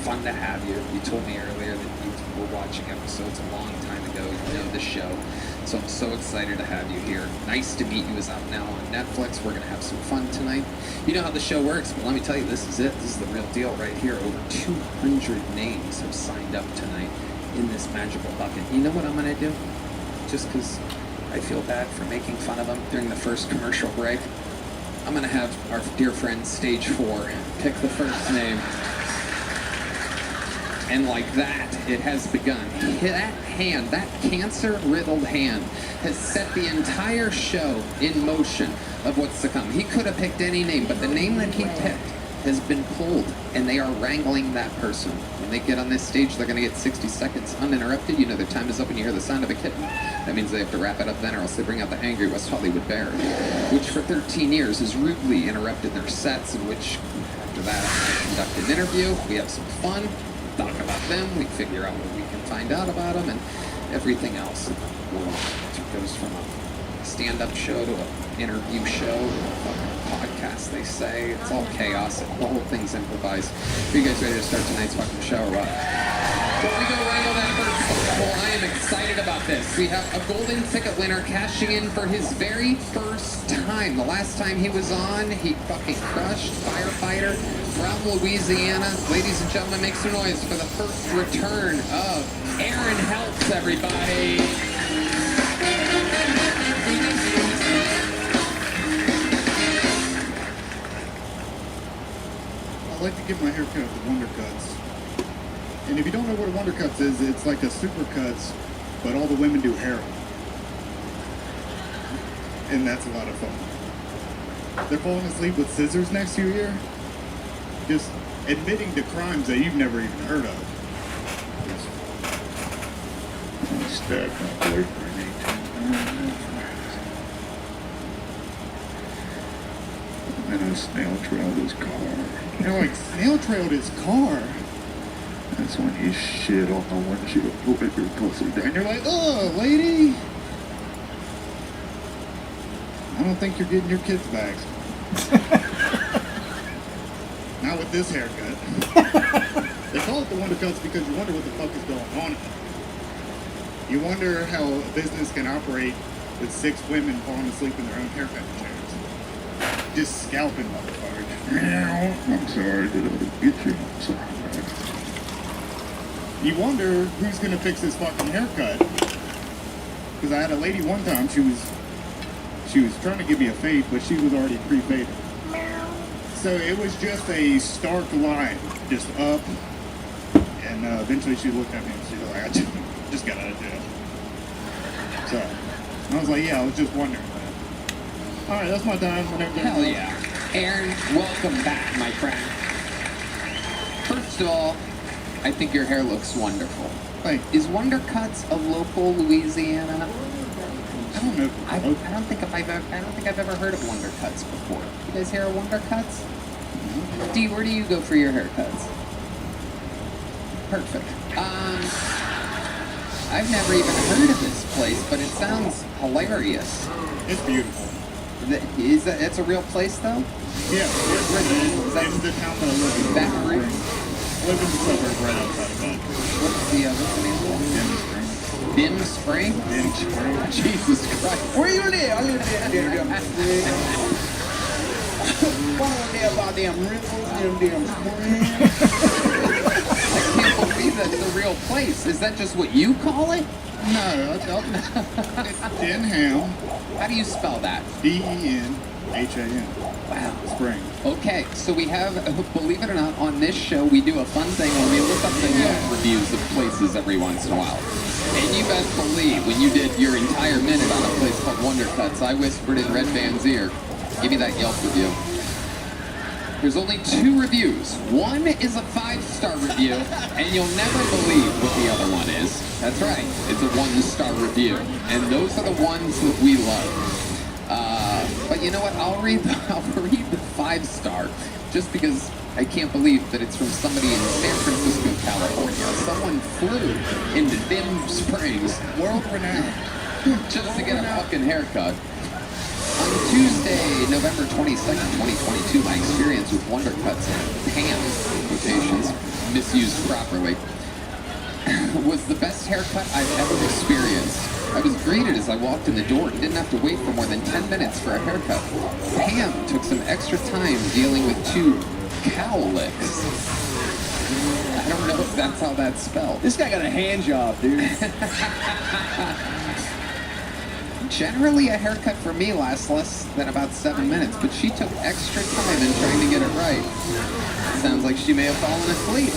Fun to have you. You told me earlier that you were watching episodes a long time ago. You know the show. So I'm so excited to have you here. Nice to meet you is out now on Netflix. We're going to have some fun tonight. You know how the show works, but let me tell you, this is it. This is the real deal right here. Over 200 names have signed up tonight in this magical bucket. You know what I'm going to do? Just because I feel bad for making fun of them during the first commercial break, I'm going to have our dear friend Stage 4 pick the first name. And like that, it has begun. That hand, that cancer-riddled hand, has set the entire show in motion of what's to come. He could have picked any name, but the name that he picked has been pulled, and they are wrangling that person. When they get on this stage, they're going to get 60 seconds uninterrupted. You know their time is up and you hear the sound of a kitten. That means they have to wrap it up then, or else they bring out the angry West Hollywood Bear, which for 13 years has rudely interrupted their sets, in which, after that, I conduct an interview, we have some fun, talk about them, we figure out what we can find out about them, and everything else. It goes from a stand-up show to an interview show to a fucking podcast, they say. It's all chaos. The whole thing's improvised. Are you guys ready to start tonight's fucking show or what? Before we go wrangle that first poll, I am excited about this. We have a golden ticket winner cashing in for his very first time. The last time he was on, he fucking crushed. Firefighter from Louisiana. Ladies and gentlemen, make some noise for the first return of Aaron Helps, everybody. I like to get my hair cut at the Wonder Cuts. And if you don't know what a Wonder Cuts is, it's like a super cuts, but all the women do hair. And that's a lot of fun. They're falling asleep with scissors next to your ear, just admitting to crimes that you've never even heard of. I stabbed my boyfriend 18 times. And I snail trailed his car. You're like, snail trailed his car? That's when he shit on the windshield, put your pussy down. You're like, oh, lady. I don't think you're getting your kids back. Not with this haircut. They call it the Wonder Cuts because you wonder what the fuck is going on. You wonder how a business can operate with 6 women falling asleep in their own haircut chairs. Just scalping motherfuckers. I'm sorry, did I get you? I'm sorry. You wonder who's gonna fix this fucking haircut. Because I had a lady one time, she was trying to give me a fade, but she was already pre-faded. So it was just a stark line, just up. And eventually she looked at me and she was like, I just got out of jail. So I was like, yeah, I was just wondering. Alright, that's my time. Hell yeah. Aaron, welcome back, my friend. First of all, I think your hair looks wonderful. Like, is Wonder Cuts a local Louisiana? I don't know. I don't think I've ever heard of Wonder Cuts before. You guys hear of Wonder Cuts? Mm-hmm. Where do you go for your haircuts? Perfect. I've never even heard of this place, but it sounds hilarious. It's beautiful. It's a real place though? Yeah, it's the town that I live in. Baton Rouge? I live in the suburb right outside of that. What's the name of it? Bim Spring? Bim Spring. Jesus Christ. Where you live? I live there. What there about them rivers, them damn springs? I can't believe that's a real place. Is that just what you call it? No, it's Denham. How do you spell that? Denham. Wow. Spring. Okay, so we have, believe it or not, on this show, we do a fun thing where we look up the Yelp reviews of places every once in a while. And you best believe, when you did your entire minute on a place called Wonder Cuts, I whispered in Red Van's ear, give me that Yelp review. There's only 2 reviews. One is a 5-star review, and you'll never believe what the other one is. That's right, it's a 1-star review. And those are the ones that we love. But you know what? I'll read the 5-star, just because I can't believe that it's from somebody in San Francisco, California. Someone flew into Dim Springs, world renowned, just to get a fucking haircut. On Tuesday, November 22nd, 2022, my experience with Wonder Cuts and Pam quotations, misused properly, was the best haircut I've ever experienced. I was greeted as I walked in the door and didn't have to wait for more than 10 minutes for a haircut. Pam took some extra time dealing with 2 cowlicks. I don't know if that's how that's spelled. This guy got a hand job, dude. Generally, a haircut for me lasts less than about 7 minutes, but she took extra time in trying to get it right. Sounds like she may have fallen asleep.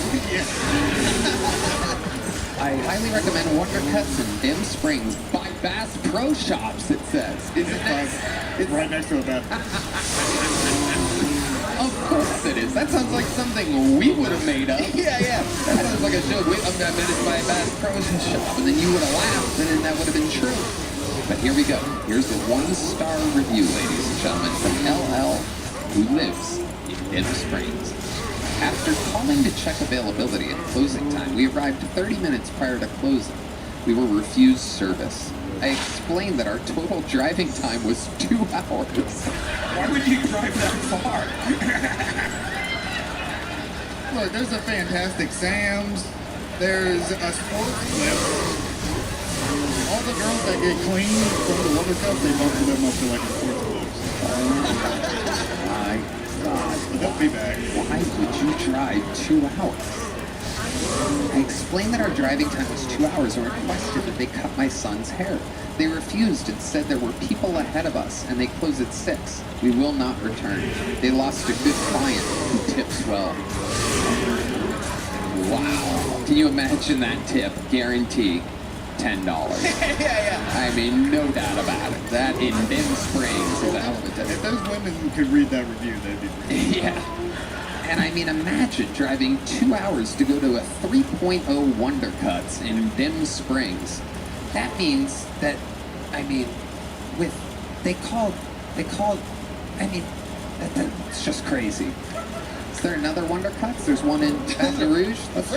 I highly recommend Wonder Cuts in Dim Springs by Bass Pro Shops, it says. It's right next to a bath. Of course it is. That sounds like something we would have made up. Yeah. That sounds like a joke. I'm going to buy a Bass Pro Shop, and then you would have laughed, and then that would have been true. But here we go. Here's the 1-star review, ladies and gentlemen, from LL, who lives in Dim Springs. After calling to check availability and closing time, we arrived 30 minutes prior to closing. We were refused service. I explained that our total driving time was 2 hours. Why would you drive that far? Look, there's a fantastic Sam's. There's a sports clip. All the girls that get clean from the Wonder Cup, they bump them up to like a sports clips. My God. But they'll be back. Why would you drive 2 hours? I explained that our driving time was 2 hours and requested that they cut my son's hair. They refused and said there were people ahead of us and they close at 6. We will not return. They lost a good client who tips well. Wow. Can you imagine that tip? Guarantee $10. Yeah. I mean, no doubt about it. That in Dim Springs is a hell of a tip. If those women could read that review, they'd be pretty. Yeah. And I mean, imagine driving 2 hours to go to a 3.0 Wonder Cuts in Dim Springs. That means that, I mean, they called, I mean, that's just crazy. Is there another Wonder Cuts? There's one in Baton Rouge. Let's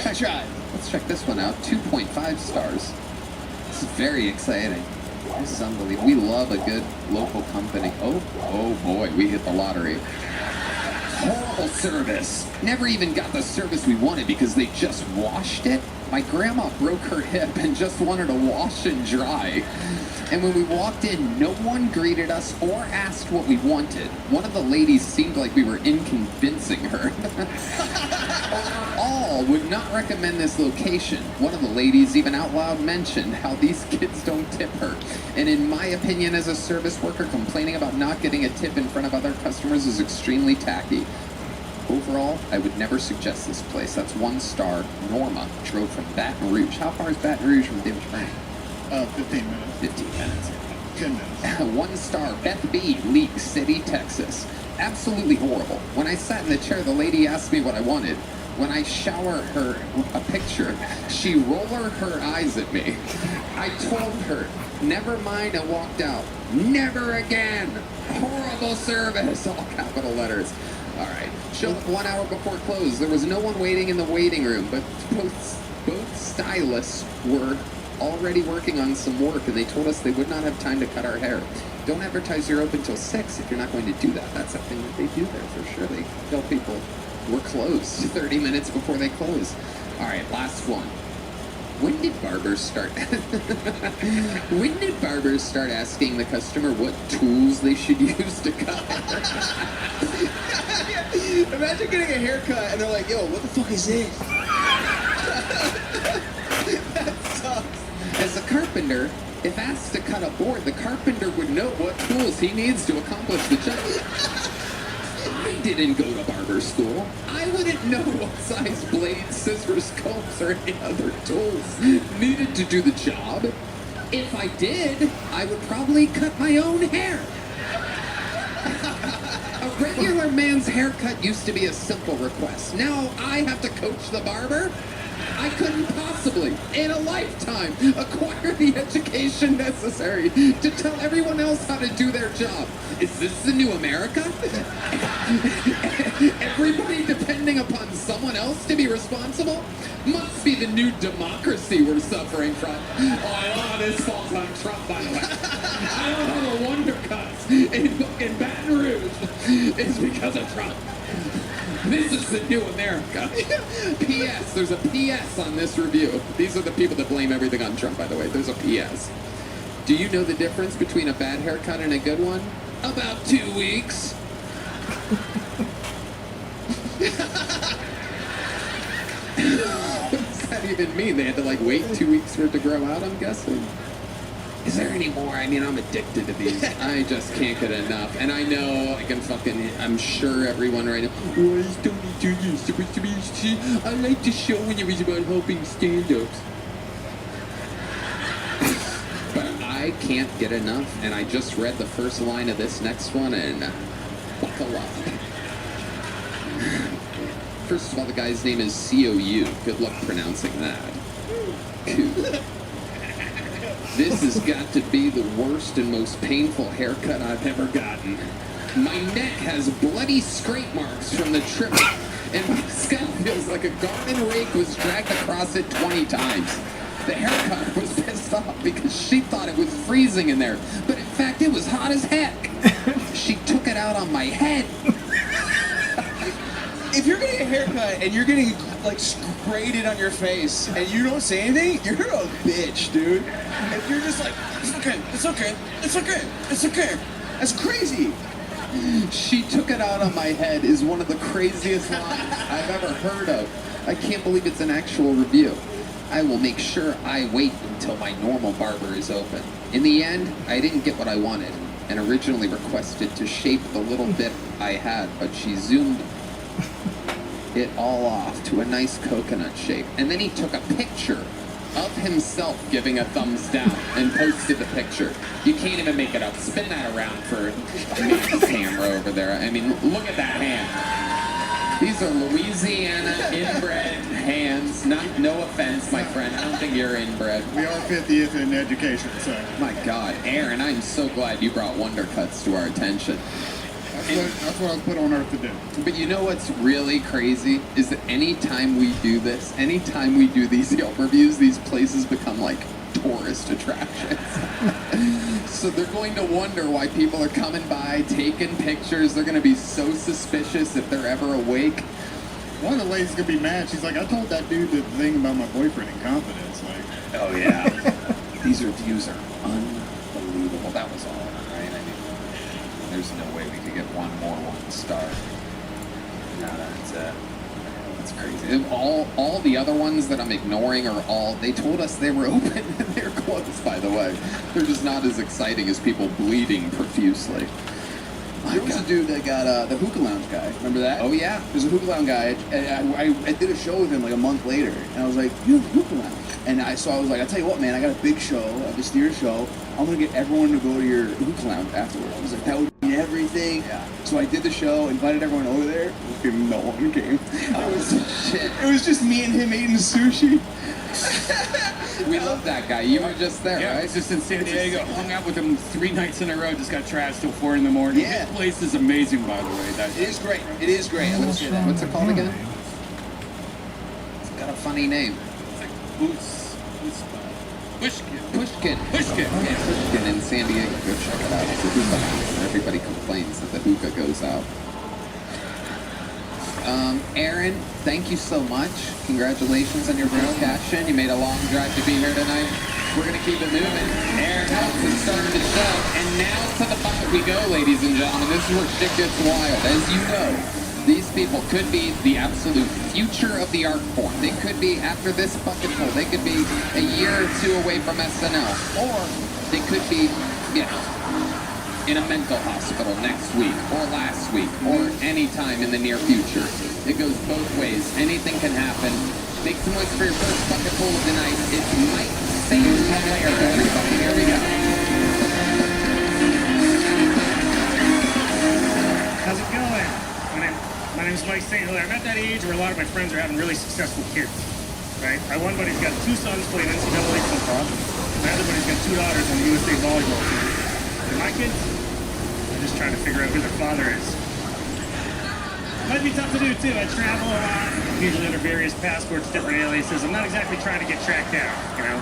check this one out. 2.5 stars. This is very exciting. This is unbelievable. We love a good local company. Oh boy, we hit the lottery. Horrible service. Never even got the service we wanted because they just washed it. My grandma broke her hip and just wanted to wash and dry. And when we walked in, no one greeted us or asked what we wanted. One of the ladies seemed like we were inconveniencing her. Overall, would not recommend this location. One of the ladies even out loud mentioned how these kids don't tip her. And in my opinion, as a service worker, complaining about not getting a tip in front of other customers is extremely tacky. Overall, I would never suggest this place. That's 1 star. Norma drove from Baton Rouge. How far is Baton Rouge from Dim Springs? 15 minutes. 15 minutes. 10 minutes. 1 star. Beth B, Leak City, Texas. Absolutely horrible. When I sat in the chair, the lady asked me what I wanted. When I shower her a picture, she rolled her eyes at me. I told her, never mind, and walked out. Never again. Horrible service. All capital letters. All right. Showed up 1 hour before close. There was no one waiting in the waiting room, but both stylists were already working on some work, and they told us they would not have time to cut our hair. Don't advertise you're open till 6 if you're not going to do that. That's a thing that they do there for sure. They tell people we're closed 30 minutes before they close. All right, last one. When did barbers start? When did barbers start asking the customer what tools they should use to cut? Imagine getting a haircut and they're like, yo, what the fuck is this? That sucks. As a carpenter, if asked to cut a board, the carpenter would know what tools he needs to accomplish the job. didn't go to barber school. I wouldn't know what size blades, scissors, combs, or any other tools needed to do the job. If I did, I would probably cut my own hair. A regular man's haircut used to be a simple request. Now I have to coach the barber? I couldn't possibly, in a lifetime, acquire the education necessary to tell everyone else how to do their job. Is this the new America? Everybody depending upon someone else to be responsible? Must be the new democracy we're suffering from. Oh, this falls on Trump, by the way. I don't know the wonder cuts in Baton Rouge is because of Trump. This is the new America. P.S. There's a P.S. on this review. These are the people that blame everything on Trump, by the way. There's a P.S. Do you know the difference between a bad haircut and a good one? About 2 weeks. What does that even mean? They had to, like, wait 2 weeks for it to grow out, I'm guessing? Is there any more? I mean, I'm addicted to these. I just can't get enough. And I know I can I'm sure everyone right now, why is Tony Jr. supposed to be I like the show when it was about helping stand-ups. But I can't get enough, and I just read the first line of this next one, and buckle up. First of all, the guy's name is C-O-U. Good luck pronouncing that. Cool. This has got to be the worst and most painful haircut I've ever gotten. My neck has bloody scrape marks from the trip, and my scalp feels like a garden rake was dragged across it 20 times. The haircut was pissed off because she thought it was freezing in there, but in fact it was hot as heck. She took it out on my head. If you're getting a haircut and you're getting like sprayed on your face and you don't say anything, you're a bitch, dude. If you're just like, it's okay, it's okay, it's okay, it's okay. That's crazy. She took it out on my head is one of the craziest lines I've ever heard of. I can't believe it's an actual review. I will make sure I wait until my normal barber is open. In the end, I didn't get what I wanted and originally requested to shape the little bit I had, but she zoomed it all off to a nice coconut shape. And then he took a picture of himself giving a thumbs down and posted the picture. You can't even make it up. Spin that around for the camera over there. I mean, look at that hand. These are Louisiana inbred hands. No offense, my friend. I don't think you're inbred. We are 50th in education, so. My God, Aaron, I'm so glad you brought Wonder Cuts to our attention. That's what I was put on earth to do. But you know what's really crazy is that anytime we do this, anytime we do these Yelp reviews, these places become like tourist attractions. So they're going to wonder why people are coming by, taking pictures. They're going to be so suspicious if they're ever awake. One of the ladies going to be mad. She's like, I told that dude the thing about my boyfriend in confidence. Like, oh, yeah. These reviews are unbelievable. That was all. There's no way we could get one more 1 star. No, that's crazy. And all the other ones that I'm ignoring are all, they told us they were open and they're closed, by the way. They're just not as exciting as people bleeding profusely. There was a dude that got the hookah lounge guy. Remember that? Oh, yeah. There's a hookah lounge guy, and I did a show with him like a month later, and I was like, you have a hookah lounge. And I was like, I'll tell you what, man, I got a big show, a mysterious show. I'm going to get everyone to go to your hookah lounge afterwards. I was like, that would mean everything. Yeah. So I did the show, invited everyone over there. No one came. It was just me and him eating sushi. We love that guy. You were just there, yeah, right? I was just in San Diego. Hung out with him 3 nights in a row. Just got trashed till 4 in the morning. Yeah. This place is amazing, by the way. It is great. It is great. I'm gonna say that. What's it called again? It's got a funny name. It's like Pushkin. Yeah, Pushkin in San Diego. Go check it out. It's a hookah house. Everybody complains that the hookah goes out. Aaron, thank you so much. Congratulations on your first cash in. You made a long drive to be here tonight. We're going to keep it moving. Aaron helps us start the show. And now to the bucket we go, ladies and gentlemen. This is where shit gets wild. As you know, these people could be the absolute future of the art form. They could be, after this bucket full, they could be a year or 2 away from SNL. Or they could be, you know, in a mental hospital next week, or last week, or any time in the near future. It goes both ways. Anything can happen. Make some noise for your first bucket full of the night. It's Mike St. Hilaire, everybody. Here we go. How's it going? My name's Mike St. Hilaire. I'm at that age where a lot of my friends are having really successful kids. Right? My one buddy's got 2 sons playing NCAA football. My other buddy's got 2 daughters on the USA volleyball team. And my kids, they're just trying to figure out who their father is. Might be tough to do too. I travel a lot, usually under various passports, different aliases. I'm not exactly trying to get tracked down, you know.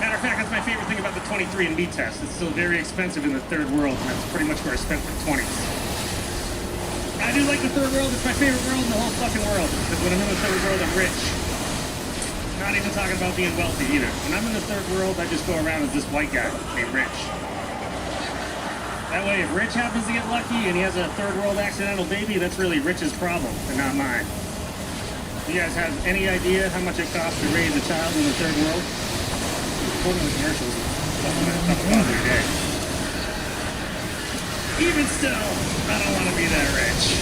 Matter of fact, that's my favorite thing about the 23andMe test. It's still very expensive in the third world, and that's pretty much where I spent my 20s. I do like the third world. It's my favorite world in the whole fucking world. Because when I'm in the third world, I'm rich. Not even talking about being wealthy either. When I'm in the third world, I just go around as this white guy named Rich. That way, if Rich happens to get lucky and he has a third world accidental baby, that's really Rich's problem and not mine. Do you guys have any idea how much it costs to raise a child in the third world? Quoting the commercials is up above your day. Even still, I don't want to be that rich.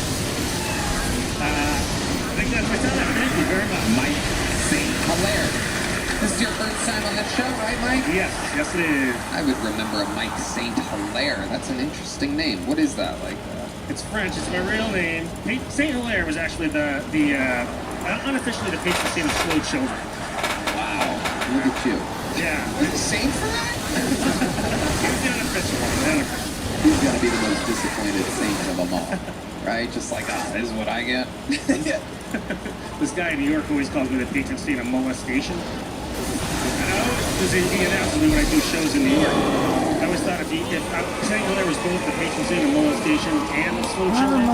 I think that's my time. Thank you very much. Mike St. Hilaire. This is your first time on the show, right, Mike? Yes, yes it is. I would remember a Mike St. Hilaire. That's an interesting name. What is that like? It's French. It's my real name. St. Hilaire was actually unofficially the patron saint of slow children. Wow. Look at you. Yeah. There's a saint for that? He's the unofficial one. He's got to be the most disappointed saint of them all. Right? Just like, this is what I get. This guy in New York always calls me the patron saint of molestation. Because he announces me when I do shows in New York. I always thought if St. Hilaire was both the patron saint of molestation and of slow children,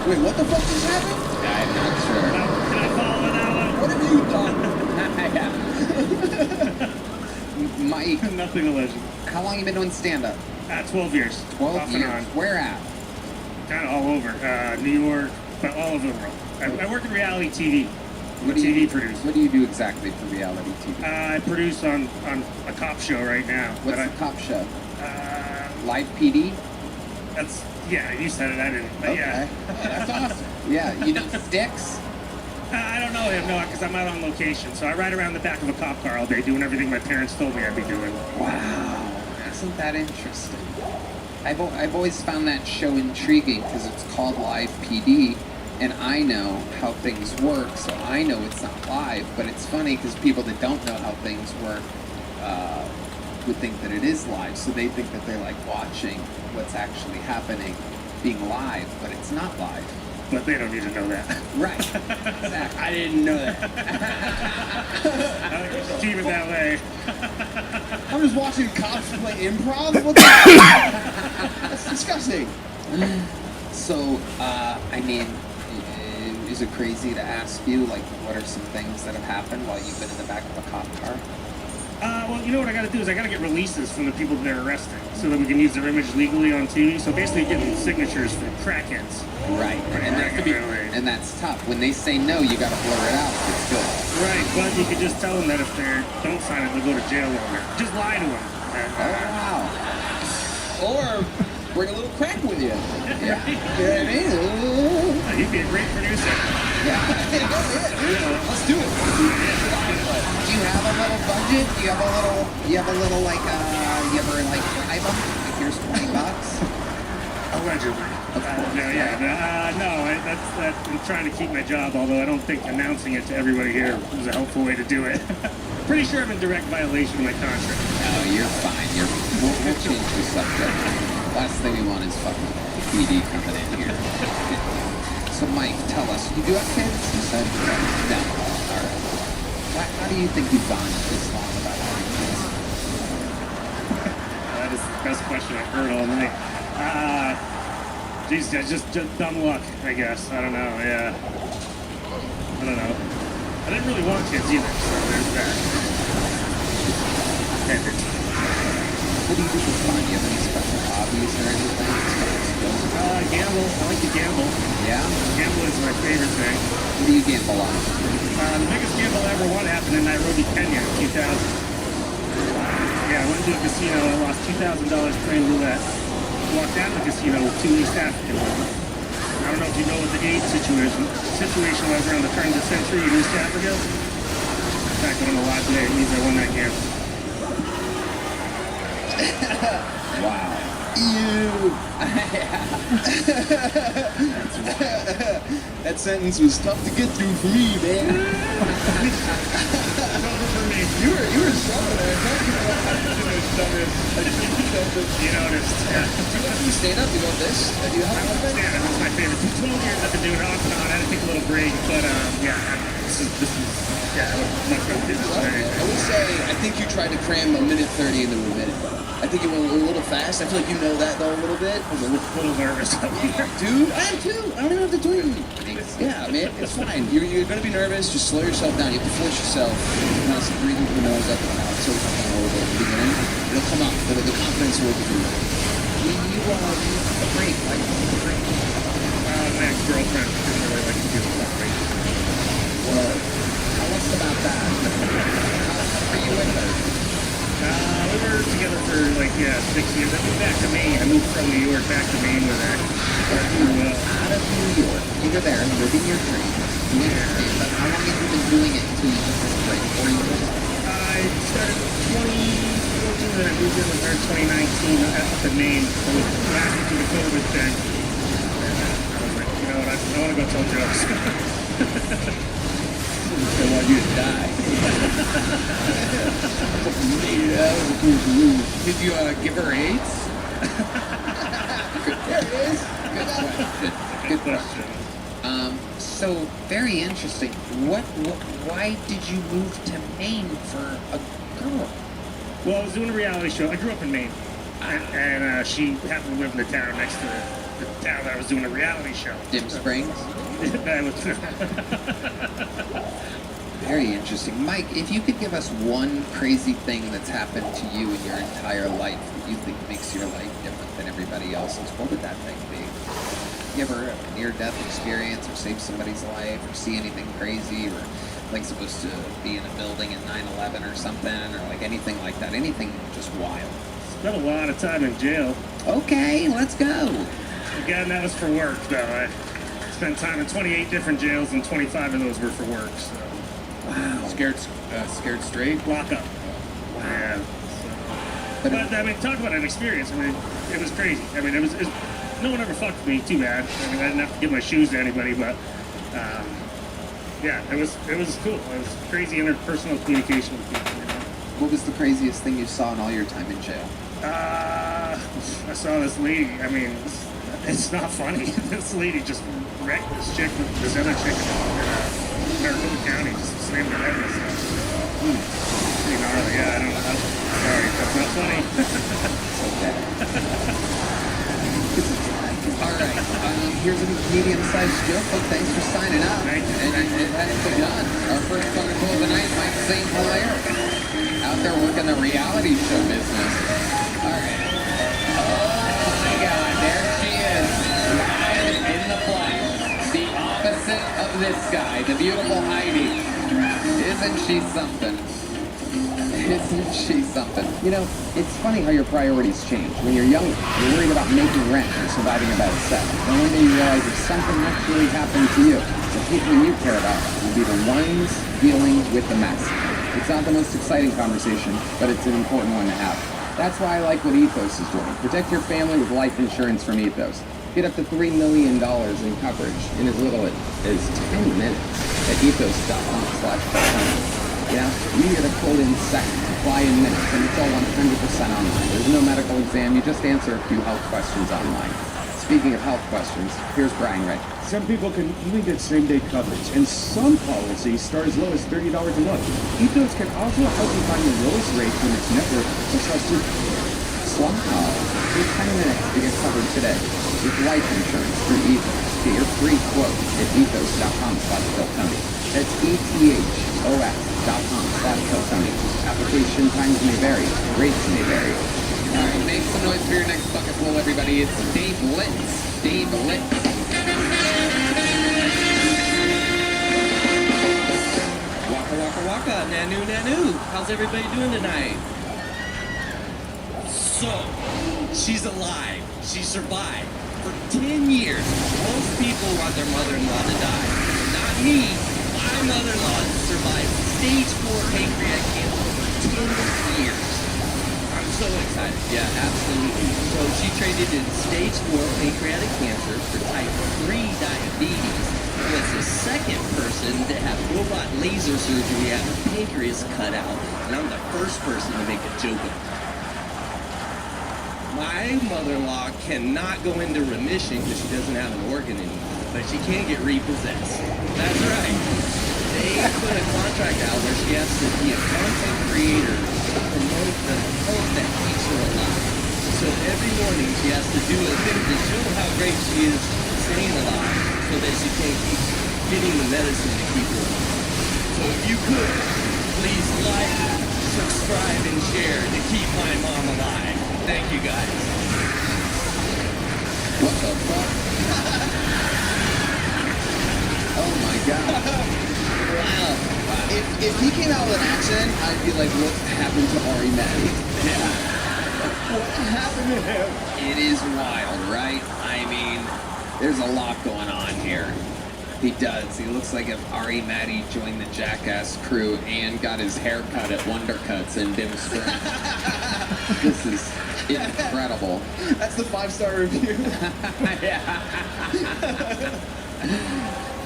Wait, what the fuck just happened? I'm not sure. Can I follow that one? What have you done? Mike. Nothing alleged. How long you been doing stand-up? 12 years. 12 years. On. Where at? Kind of all over. New York, but all over the world. I work in reality TV. What do you producer. What do you do exactly for reality TV? I produce on a cop show right now. What's the cop show? Live PD? Yeah, you said it, I didn't. But okay. Yeah. That's awesome. Yeah, you know Sticks? I don't know him, no, because I'm out on location. So I ride around the back of a cop car all day doing everything my parents told me I'd be doing. Wow. Isn't that interesting? I've always found that show intriguing because it's called Live PD. And I know how things work, so I know it's not live, but it's funny because people that don't know how things work would think that it is live, so they think that they're like watching what's actually happening being live, but it's not live. But they don't need to know that. Right. Exactly. I didn't know that. I just keep it that way. I'm just watching cops play improv? What the fuck? That's disgusting. So, I mean, is it crazy to ask you, like, what are some things that have happened while you've been in the back of a cop car? Well, you know what I gotta do is I gotta get releases from the people that they're arresting so that we can use their image legally on TV. So basically getting signatures from crackheads. Right. And that's tough. When they say no, you gotta blur it out. It's good. Right, but you could just tell them that if they don't sign it, they'll go to jail longer. Just lie to them. Wow. Or bring a little crack with you. Yeah. You know what I mean? You'd be a great producer. Yeah. Let's do it. Do you have a little budget? Do you have a little like, you ever like bribe them? Like, here's $20? Allegedly. I'm trying to keep my job, although I don't think announcing it to everybody here is a helpful way to do it. Pretty sure I'm in direct violation of my contract. No, you're fine. We'll change the subject. Last thing we want is fucking PD coming in here. So, Mike, tell us, you do have kids? You said no. All right. How do you think you've gone this long about having kids? That is the best question I've heard all night. Geez, just dumb luck, I guess. I don't know, yeah. I don't know. I didn't really want kids either, so there's that. What do you do for fun? Do you have any special hobbies or anything? Gamble. I like to gamble. Yeah? Gambling is my favorite thing. What do you gamble on? The biggest gamble I ever won happened in Nairobi, Kenya in 2000. Yeah, Yeah, I went to a casino. I lost $2,000 playing roulette. Walked out of the casino with 2 East African women. I don't know if you know what the AIDS situation was around the turn of the century in East Africa. In fact, I'm alive today. It means I won that game. Wow. Ew. That sentence was tough to get through for me, man. You were strong there. You noticed. Yeah. Do you stand up? You go this? Do you help? Stand up. That's my favorite. 12 years I've been doing it off and on. I had to take a little break, but yeah, this is yeah, I'm not going to do this today. I would say I think you tried to cram a minute 30 into a minute. I think it went a little fast. I feel like you know that though a little bit. I was a little nervous up here. Dude, I am too. I don't even have to do anything. Yeah, man, it's fine. You're going to be nervous. Just slow yourself down. You have to force yourself. Not breathing through the nose up and out. So it's a little bit at the beginning. It'll come up. The confidence will be through. You a break. Like a break. My ex-girlfriend didn't really like to do that break. Well, tell us about that. How are you with her? We were together for 6 years. I moved back to Maine. I moved from New York back to Maine with her. Out of New York, you were there, living your dream, doing your thing. But how long have you been doing it until you took this break? 4 years? I started 2014 and I moved in with her 2019 up in Maine. So we last through the COVID thing. And I was like, you know what, I want to go tell jokes. I want you to die. Did you give her AIDS? There it is. Good question. So very interesting. Why did you move to Maine for a girl? Well, I was doing a reality show. I grew up in Maine. And she happened to live in the town next to the town that I was doing a reality show. Dim Springs? Very interesting. Mike, if you could give us one crazy thing that's happened to you in your entire life that you think makes your life different than everybody else's, what would that thing be? You ever have a near-death experience or save somebody's life or see anything crazy or like supposed to be in a building in 9/11 or something or like anything like that? Anything just wild? Spent a lot of time in jail. Okay, let's go. Again, that was for work, though. I spent time in 28 different jails, and 25 of those were for work. So. Wow. Scared straight? Lock up. Wow. Yeah. So. But I mean, talk about an experience. I mean, it was crazy. I mean, it was no one ever fucked me too bad. I mean, I didn't have to give my shoes to anybody, but yeah, it was cool. It was crazy interpersonal communication with people. You know? What was the craziest thing you saw in all your time in jail? I saw this lady. I mean, it's not funny. This lady just wrecked this chick with this other chick in Maricopa County. Just slammed her head and stuff. Pretty gnarly. Yeah, I don't know. Sorry, that's not funny. All right. Here's a medium-sized joke, but thanks for signing up. Thank you. And it has begun. Our first Thunderbolt of the night, Mike St. Hilaire. Out there working the reality show business. All right. Oh my God, there she is, live in the flesh. The opposite of this guy, the beautiful Heidi. Isn't she something? Isn't she something? You know, it's funny how your priorities change. When you're younger, you're worried about making rent or surviving a bad set. And one day you realize if something actually happened to you, the people you care about will be the ones dealing with the mess. It's not the most exciting conversation, but it's an important one to have. That's why I like what Ethos is doing. Protect your family with life insurance from Ethos. Get up to $3 million in coverage in as little as 10 minutes at ethos.com/personal. Yeah, you get a quote in seconds, apply in minutes, and it's all 100% online. There's no medical exam, you just answer a few health questions online. Speaking of health questions, here's Brian Ray. Some people can even get same-day coverage, and some policies start as low as $30 a month. Ethos can also help you find the lowest rate from its network of trusted slum call. Take 10 minutes to get covered today with life insurance through Ethos. Get your free quote at ethos.com/PhilTony. That's ethos.com/PhilTony. Application times may vary. Rates may vary. All right, make some noise for your next bucket full, everybody. It's Dave Litz. Dave Litz. Waka waka waka, nanu nanu. How's everybody doing tonight? So, she's alive. She survived. For 10 years, most people want their mother-in-law to die. Not me. My mother-in-law survived stage 4 pancreatic cancer for 10 years. I'm so excited. Yeah, absolutely. So she traded in stage 4 pancreatic cancer for type 3 diabetes. Was the second person to have robot laser surgery at her pancreas cut out, and I'm the first person to make a joke of it. My mother-in-law cannot go into remission because she doesn't have an organ anymore, but she can get repossessed. That's right. They put a contract out where she has to be a content creator to promote the health that keeps her alive. So every morning she has to do a thing to show how great she is staying alive so that she can keep getting the medicine to keep her alive. So if you could, please like, subscribe, and share to keep my mom alive. Thank you guys. What the fuck? Oh my god. Wow. If he came out with an accident, I'd be like, what happened to Ari Maddie? Yeah. What happened to him? It is wild, right? I mean, there's a lot going on here. He does. He looks like if Ari Maddie joined the Jackass crew and got his hair cut at Wondercuts and Dim String. This is incredible. That's the 5-star review.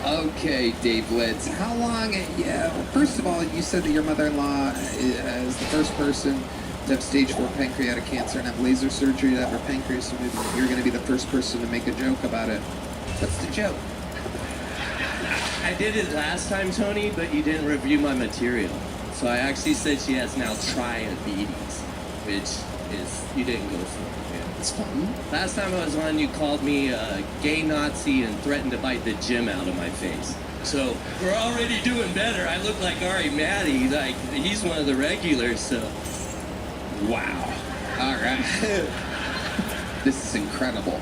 Okay, Dave Litz. How long? Yeah. Well, first of all, you said that your mother-in-law is the first person to have stage 4 pancreatic cancer and have laser surgery to have her pancreas removed. You're going to be the first person to make a joke about it. What's the joke? I did it last time, Tony, but you didn't review my material. So I actually said she has now triabetes, which is, you didn't go for it. Yeah. It's fun. Last time I was on, you called me a gay Nazi and threatened to bite the gym out of my face. So we're already doing better. I look like Ari Maddie, like he's one of the regulars, so wow. All right. This is incredible.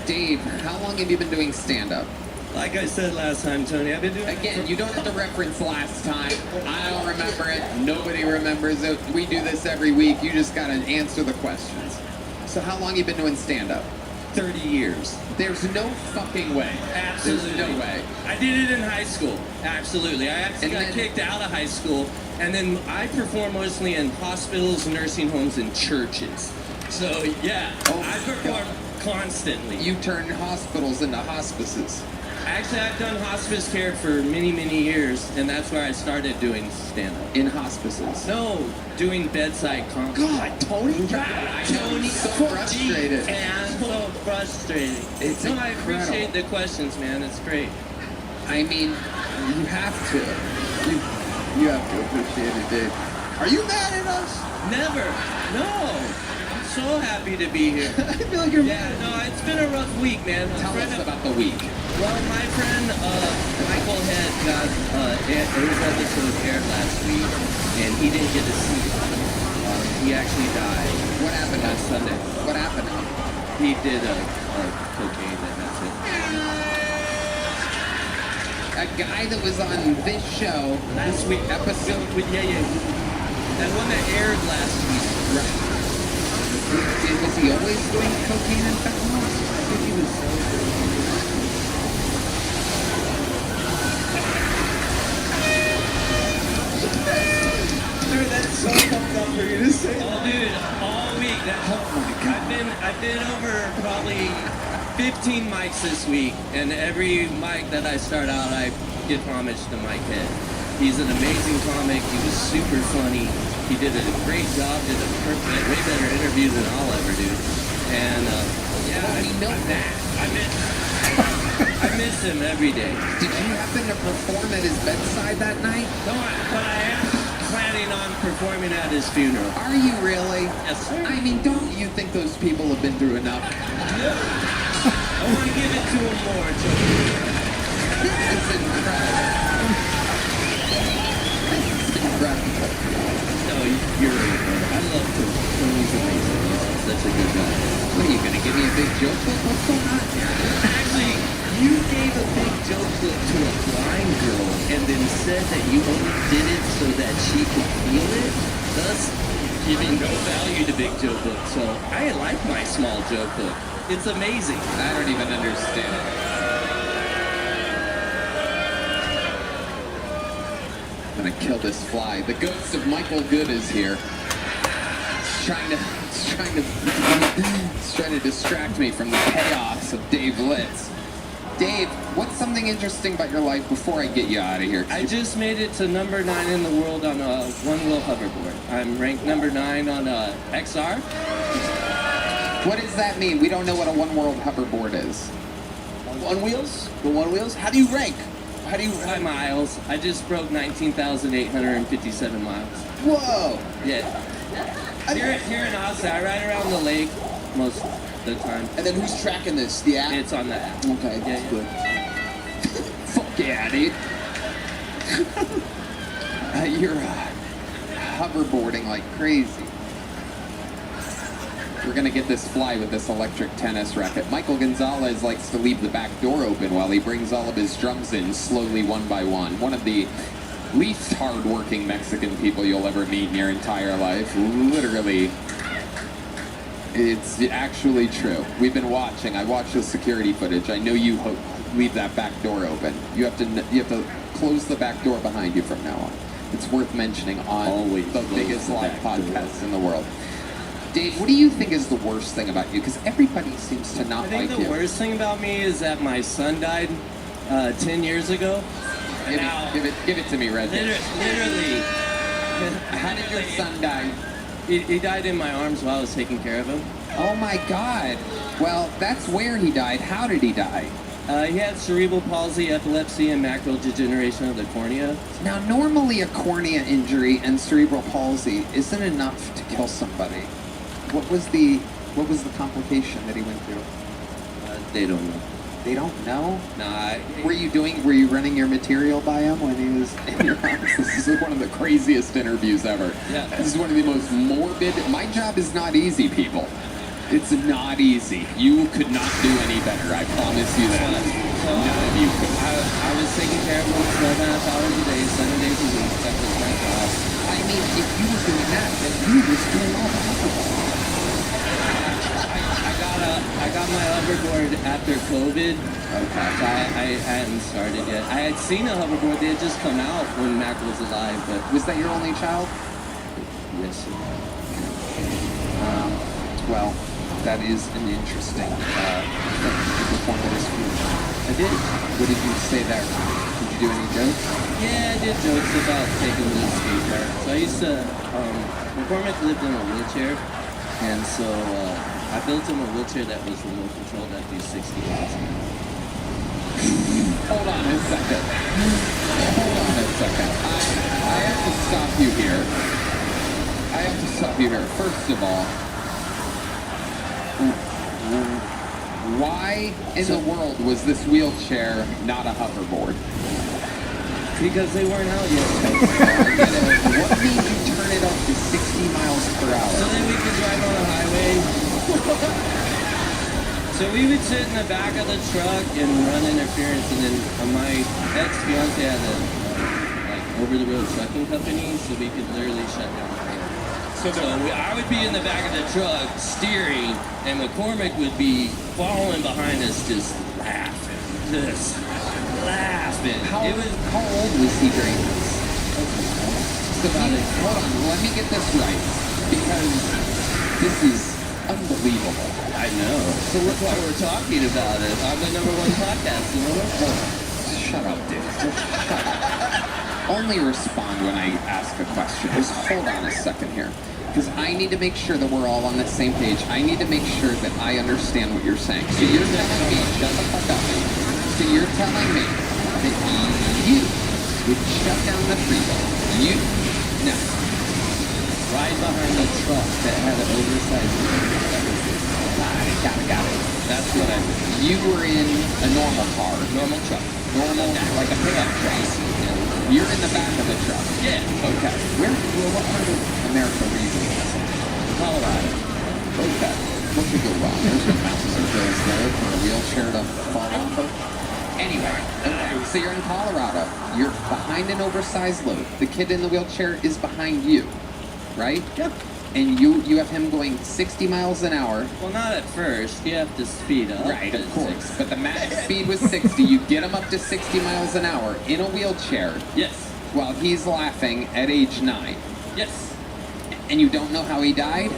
Dave, how long have you been doing stand-up? Like I said last time, Tony, I've been doing Again, you don't have to reference last time. I don't remember it. Nobody remembers it. We do this every week. You just got to answer the questions. So how long have you been doing stand-up? 30 years. There's no fucking way. Absolutely. There's no way. I did it in high school. Absolutely. I actually got kicked out of high school, and then I perform mostly in hospitals, nursing homes, and churches. So, yeah, I perform constantly. You turn hospitals into hospices. Actually, I've done hospice care for many, many years, and that's where I started doing stand-up. In hospices? No, doing bedside comedy. God, Tony! Tony, so frustrated. And so frustrating. It's no, incredible. I appreciate the questions, man. It's great. I mean, you have to. You have to appreciate it, Dave. Are you mad at us? Never. No. I'm so happy to be here. I feel like you're mad. No, it's been a rough week, man. Tell us about the week. Well, my friend Michael had got his episode aired last week, and he didn't get to see it. He actually died. What happened on Sunday? What happened? He did cocaine, and that's it. A guy that was on this show last week, episode with that one that aired last week. Right. Was he always doing cocaine and fentanyl? I think he was so good. Dude, that's so fucked up for you to say. Oh, dude, all week. I've been over probably 15 mics this week, and every mic that I start out, I give homage to Mike Head. He's an amazing comic. He was super funny. He did a great job. Did a way better interview than I'll ever do. And yeah, we know that. I miss him every day. Did you happen to perform at his bedside that night? No, but I am planning on performing at his funeral. Are you really? Yes, sir. I mean, don't you think those people have been through enough? Yeah. I want to give it to him more, Joe. This is incredible. This is incredible. No, you're right, man. I love Tony. Tony's amazing. He's such a good guy. What, are you going to give me a big joke? What's going on here? Actually, you gave a big joke to a blind girl and then said that you only did it so that she could feel it, thus giving no value to Big Joke Book, so I like my small joke book. It's amazing. I don't even understand it. I'm gonna kill this fly. The ghost of Michael Good is here. It's trying to distract me from the chaos of Dave Litz. Dave, what's something interesting about your life before I get you out of here? I just made it to number 9 in the world on a one-wheel hoverboard. I'm ranked number 9 on XR. What does that mean? We don't know what a one-world hoverboard is. One wheels? The one wheels? How do you rank? How do you rank? By miles. I just broke 19,857 miles. Whoa! Yeah. Here in Austin, I ride around the lake most of the time. And then who's tracking this? The app? It's on the app. Okay, Yeah, that's good. Fuck yeah, dude. You're hoverboarding like crazy. We're gonna get this fly with this electric tennis racket. Michael Gonzalez likes to leave the back door open while he brings all of his drums in slowly one by one. One of the least hard-working Mexican people you'll ever meet in your entire life. Literally. It's actually true. We've been watching. I watched the security footage. I know you leave that back door open. You have to close the back door behind you from now on. It's worth mentioning on the biggest live podcast in the world. Dave, what do you think is the worst thing about you? Because everybody seems to not like you. I think the worst thing about me is that my son died 10 years ago. Give it to me, Red. Literally. How did your son die? He died in my arms while I was taking care of him. Oh my God. Well, that's where he died. How did he die? He had cerebral palsy, epilepsy, and macular degeneration of the cornea. Now, normally a cornea injury and cerebral palsy isn't enough to kill somebody. What was the complication that he went through? They don't know. They don't know? Nah. Were you running your material by him when he was in your arms? This is one of the craziest interviews ever. Yeah. This is one of the most morbid. My job is not easy, people. It's not easy. You could not do any better. I promise you that. None of you could. I was taking care of him 12.5 hours a day, 7 days a week. That was my job. I mean, if you were doing that, then you were doing all the hoverboard. I got my hoverboard after COVID. Okay. So I hadn't started yet. I had seen a hoverboard. They had just come out when Mac was alive, but... Was that your only child? Yes, sir. Well, that is an interesting thing to perform with this food. I did. What did you say there? Did you do any jokes? Yeah, I did jokes about taking the skate park. So I used to... McCormick lived in a wheelchair, and so... I built him a wheelchair that was remote controlled at these 60 miles an hour. Hold on a second. I have to stop you here. First of all, why in the world was this wheelchair not a hoverboard? Because they weren't out yet. What made you turn it up to 60 miles per hour? So then we could drive on a highway. So we would sit in the back of the truck and run interference, and then my ex-fiance had a over-the-road trucking company, so we could literally shut down the road. I would be in the back of the truck steering, and McCormick would be following behind us, just laughing. How old was he during this? Hold on, let me get this right, because this is unbelievable. I know. So that's why we're talking about it. I'm the #1 podcast, you know? Shut up, dude. Just shut up. Only respond when I ask a question. Just hold on a second here. Because I need to make sure that we're all on the same page. I need to make sure that I understand what you're saying. So you're telling me, shut the fuck up. So you're telling me that you would shut down the freeway. You? No. Right behind the truck that had an oversized Got it. That's what I did. You were in a normal car. Normal truck. Normal, like a pickup truck. You're in the back of the truck. Yeah. Okay. What part of America were you in? Colorado. Okay. What could go wrong? There's no mountains or hills there for a wheelchair to fall off of. Anyway, okay. So you're in Colorado. You're behind an oversized load. The kid in the wheelchair is behind you, right? Yep. and you have him going 60 miles an hour. Well, not at first. You have to speed up. Right, of course. But the max speed was 60. You get him up to 60 miles an hour in a wheelchair. Yes. While he's laughing at age 9. Yes. And you don't know how he died? It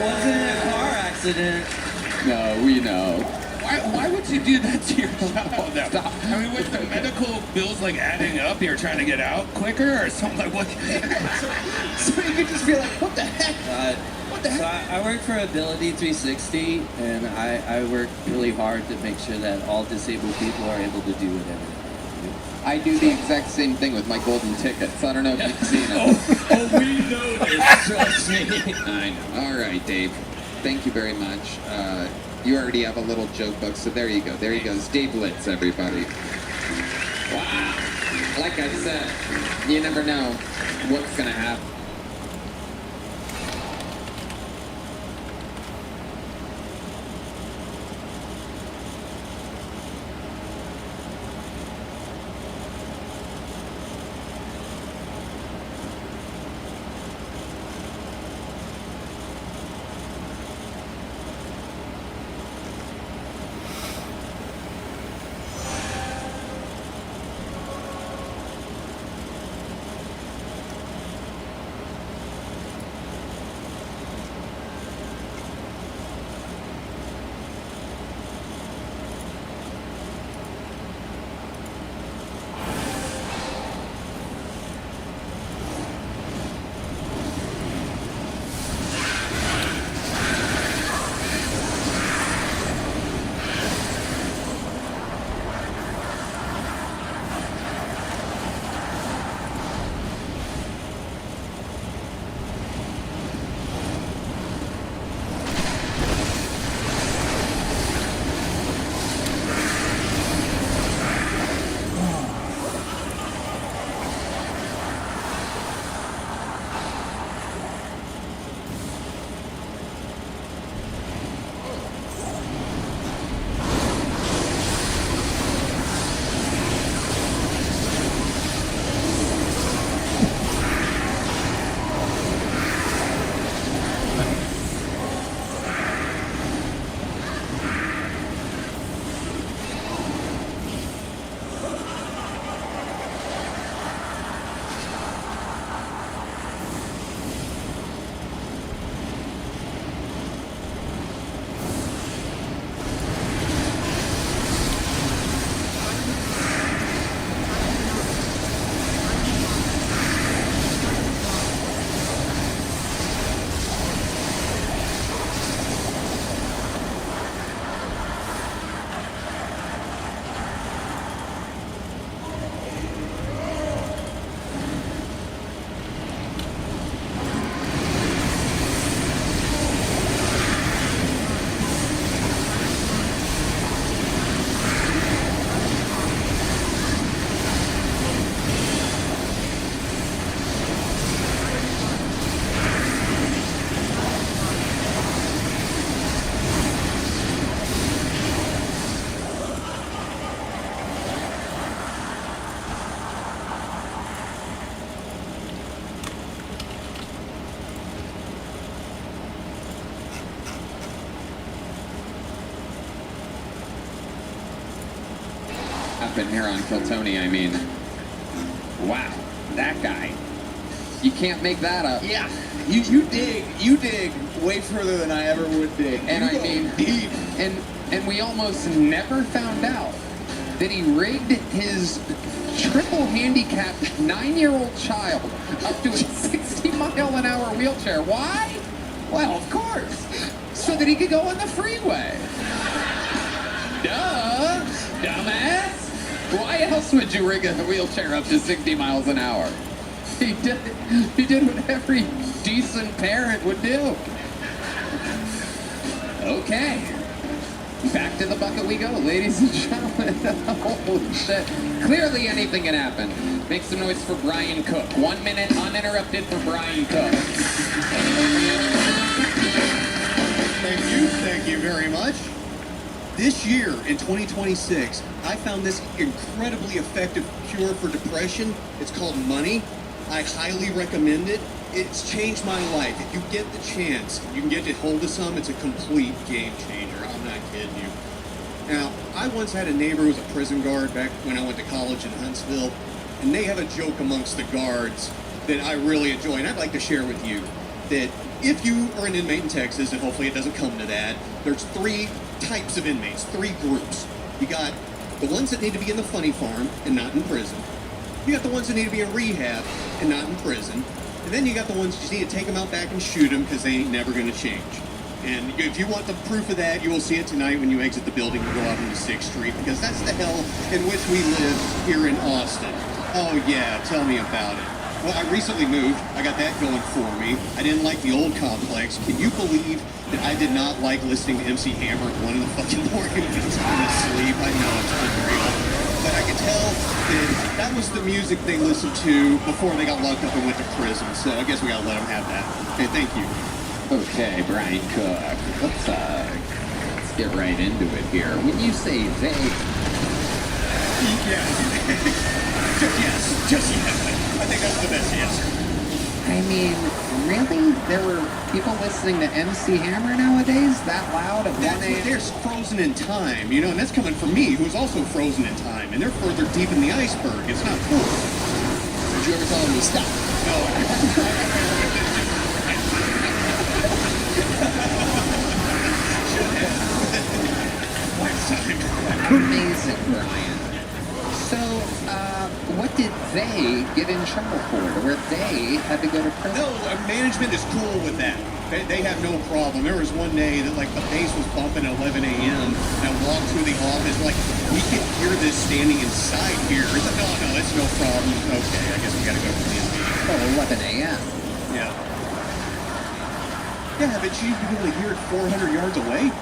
wasn't in a car accident. No, we know. Why would you do that to your child? Stop. I mean, with the medical bills like adding up, you're trying to get out quicker or something like what? So you could just be like, what the heck? What the heck? So I work for Ability 360, and I work really hard to make sure that all disabled people are able to do whatever. I do the exact same thing with my golden tickets. I don't know if you've seen it. Oh, we know this. Trust me. I know. All right, Dave. Thank you very much. You already have a little joke book, so there you go. There he goes. Dave Litz, everybody. Wow. Like I said, you never know what's going to happen. Happened here on Kill Tony, I mean. Wow, that guy. You can't make that up. Yeah, you dig way further than I ever would dig. And I mean, deep. And we almost never found out that he rigged his triple handicapped 9-year-old child up to a 60-mile-an-hour wheelchair. Why? Well, of course, so that he could go on the freeway. Duh, dumbass. Why else would you rig a wheelchair up to 60 miles an hour? He did what every decent parent would do. Okay. Back to the bucket we go, ladies and gentlemen. Holy shit. Clearly anything can happen. Make some noise for Brian Cook. 1 minute uninterrupted for Brian Cook. Thank you very much. this year, in 2026, I found this incredibly effective cure for depression. It's called money. I highly recommend it. It's changed my life. If you get the chance, you can get a hold of some. It's a complete game changer. I'm not kidding you. Now, I once had a neighbor who was a prison guard back when I went to college in Huntsville, and they have a joke amongst the guards that I really enjoy, and I'd like to share with you, that if you are an inmate in Texas, and hopefully it doesn't come to that, there's 3 types of inmates, 3 groups. You got the ones that need to be in the funny farm and not in prison. You got the ones that need to be in rehab and not in prison. And then you got the ones you just need to take them out back and shoot them because they ain't never going to change. And if you want the proof of that, you will see it tonight when you exit the building and go out into 6th Street, because that's the hell in which we live here in Austin. Oh yeah, tell me about it. Well, I recently moved. I got that going for me. I didn't like the old complex. Can you believe that I did not like listening to MC Hammer at 1 in the fucking morning when I was going to sleep? I know it's unreal. But I could tell that that was the music they listened to before they got locked up and went to prison. So I guess we gotta let them have that. Okay, thank you. Okay, Brian Cook. Let's get right into it here. When you say they, Yes. Just yes. I think that's the best answer. I mean, really? There were people listening to MC Hammer nowadays that loud at 1 a.m.? They're frozen in time, you know, and that's coming from me, who's also frozen in time, and they're further deep in the iceberg. It's not cool. Did you ever tell them to stop? No. Amazing, Brian. So, what did they get in trouble for? Where they had to go to prison? No, management is cool with that. They have no problem. There was one day that like the bass was bumping at 11 a.m. and I walked through the office like, we can hear this standing inside here. It's like, no, that's no problem. Okay, I guess we gotta go to the meeting. Oh, 11 a.m. Yeah. Yeah, but you'd be able to hear it 400 yards away.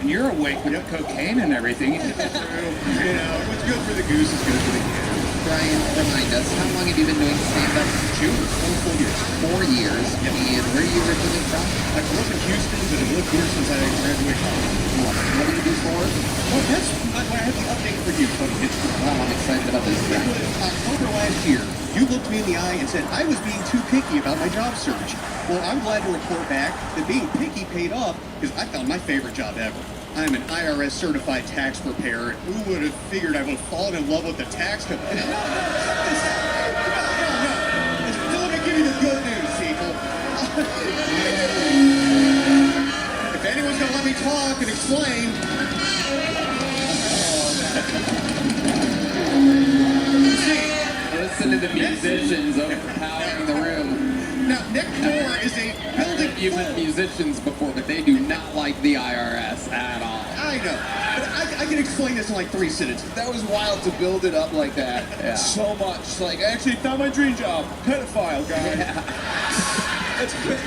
And you're awake with cocaine and everything. You know, what's good for the goose is good for the gander. Brian, remind us, how long have you been doing stand-up? June, 4 years. 4 years. Yep. And where are you originally from? I grew up in Houston, but I've lived here since I graduated college. What do you do for work? Well, that's I have the update for you, buddy. Well, I'm excited about this. It was October last year. You looked me in the eye and said I was being too picky about my job search. Well, I'm glad to report back that being picky paid off because I found my favorite job ever. I'm an IRS certified tax preparer. Who would have figured I would have fallen in love with the tax code? No. Let me give you the good news, people. If anyone's going to let me talk and explain. Listen to the musicians overpowering the room. Now, next door is a building. You've met musicians before, but they do not like the IRS at all. I know, but I can explain this in like 3 sentences. That was wild to build it up like that. Yeah. So much. Like, I actually found my dream job. Pedophile guy. Yeah. That's good.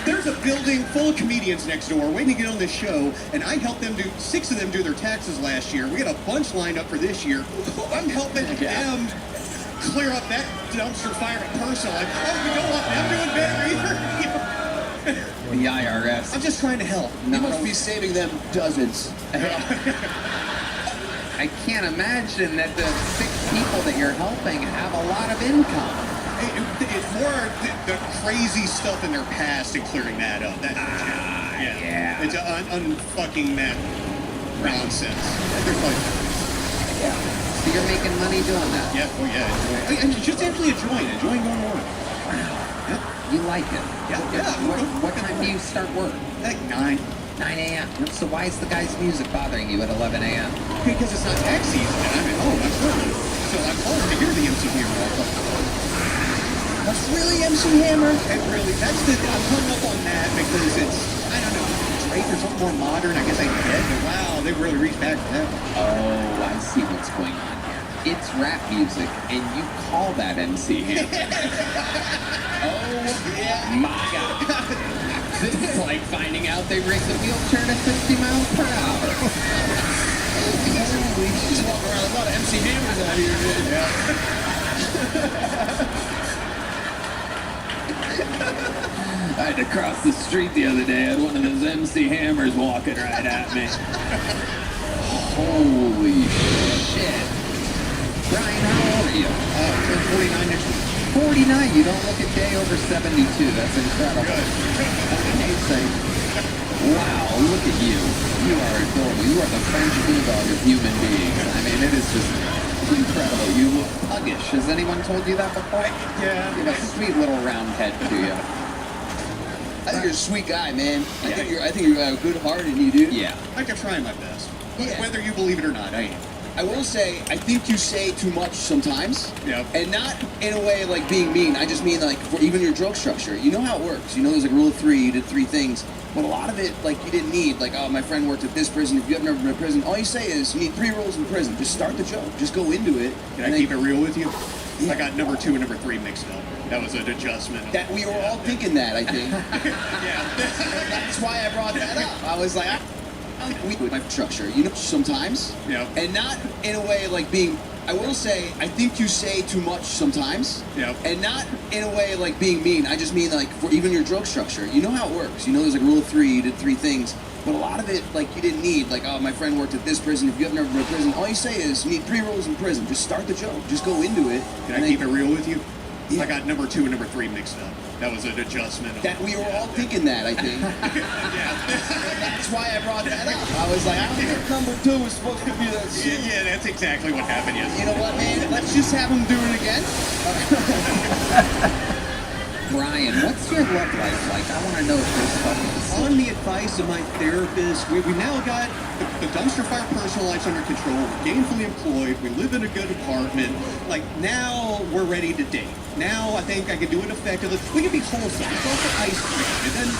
There's a building full of comedians next door waiting to get on this show, and I helped them 6 of them do their taxes last year. We got a bunch lined up for this year. I'm helping them clear up that dumpster fire personal. Like, oh, you don't want them doing better either? The IRS. I'm just trying to help. You must be saving them dozens. I can't imagine that the 6 people that you're helping have a lot of income. It's more the crazy stuff in their past and clearing that up. Yeah. It's unfucking that nonsense. They're funny. Yeah. So you're making money doing that? Yeah, oh yeah. I'm just actually enjoying going to work. Wow. You like it? Yeah. What time do you start work? Like 9. 9 a.m. So why is the guy's music bothering you at 11 a.m.? Because it's not tax season and I'm at home. I'm working. So I'm home to hear the MC Hammer. That's really MC Hammer? I'm hung up on that because it's, I don't know, Drake or something more modern. I guess I get it. But wow, they really reached back for that. Oh, I see what's going on here. It's rap music, and you call that MC Hammer. Oh, yeah. My God. This is like finding out they rigged the wheelchair to 50 miles per hour. We just walk around with a lot of MC Hammers out here, dude. Yeah. I had to cross the street the other day. I had one of those MC Hammers walking right at me. Holy shit. Brian, how old are you? Turn 49 next week. 49. You don't look a day over 72. That's incredible. Amazing. Wow, look at you. You are adorable. You are the French bulldog of human beings. I mean, it is just incredible. You look puggish. Has anyone told you that before? Yeah. You have a sweet little round head to you. I think you're a sweet guy, man. I think you have a good heart in you, dude. Yeah. I can try my best. Yeah. Whether you believe it or not, I am. I will say, I think you say too much sometimes. Yeah. And not in a way like being mean. I just mean like for even your drug structure. You know how it works. You know there's like a rule of three. You did 3 things. But a lot of it, like, you didn't need. Like, oh, my friend worked at this prison. If you have never been to prison, all you say is you need 3 rules in prison. Just start the joke. Just go into it. Can I keep it real with you? I got number 2 and number 3 mixed up. That was an adjustment. That we were all thinking that, I think. Yeah. That's why I brought that up. I was like, we with my structure, you know, sometimes. Yeah. And not in a way like being. I will say, I think you say too much sometimes. Yeah. And not in a way like being mean. I just mean like for even your drug structure. You know how it works. You know there's like a rule of 3. You did 3 things. But a lot of it, like, you didn't need. Like, oh, my friend worked at this prison. If you have never been to prison, all you say is you need 3 rules in prison. Just start the joke. Just go into it. Can I keep it real with you? Yeah. I got number 2 and number 3 mixed up. That was an adjustment. That we were all thinking that, I think. That's why I brought that up. I was like, I don't think number 2 is supposed to be that shit. Yeah, that's exactly what happened yesterday. You know what, man? Let's just have him do it again. Brian, what's your love life like? I want to know this fucking. On the advice of my therapist, we now got the dumpster fire personal life's under control. We're gainfully employed. We live in a good apartment. Like, now we're ready to date. Now I think I can do it effectively. We can be wholesome. It's also ice cream. It doesn't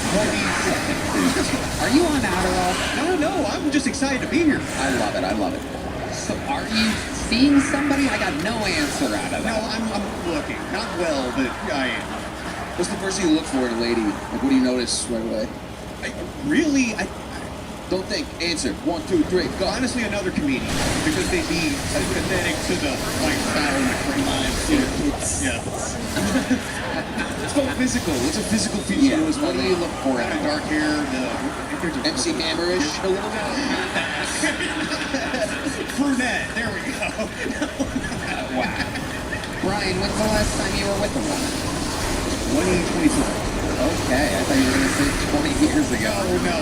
Are you on Adderall? No, I'm just excited to be here. I love it. I love it. So, are you seeing somebody? I got no answer out of No, that. I'm looking. Not well, but I am. What's the first thing you look for in a lady? Like, what do you notice right away? I don't think. Answer. 1, 2, 3. Go. Honestly, another comedian, because they'd be sympathetic to the lifestyle and the crime lives. Yeah. Let's go physical. What's a physical feature? Yeah. What do you look for in a dark hair? MC Hammerish a little bit. Brunette. There we go. Wow. Brian, when's the last time you were with a woman? 2024. Okay, I thought you were going to say 20 years ago. No.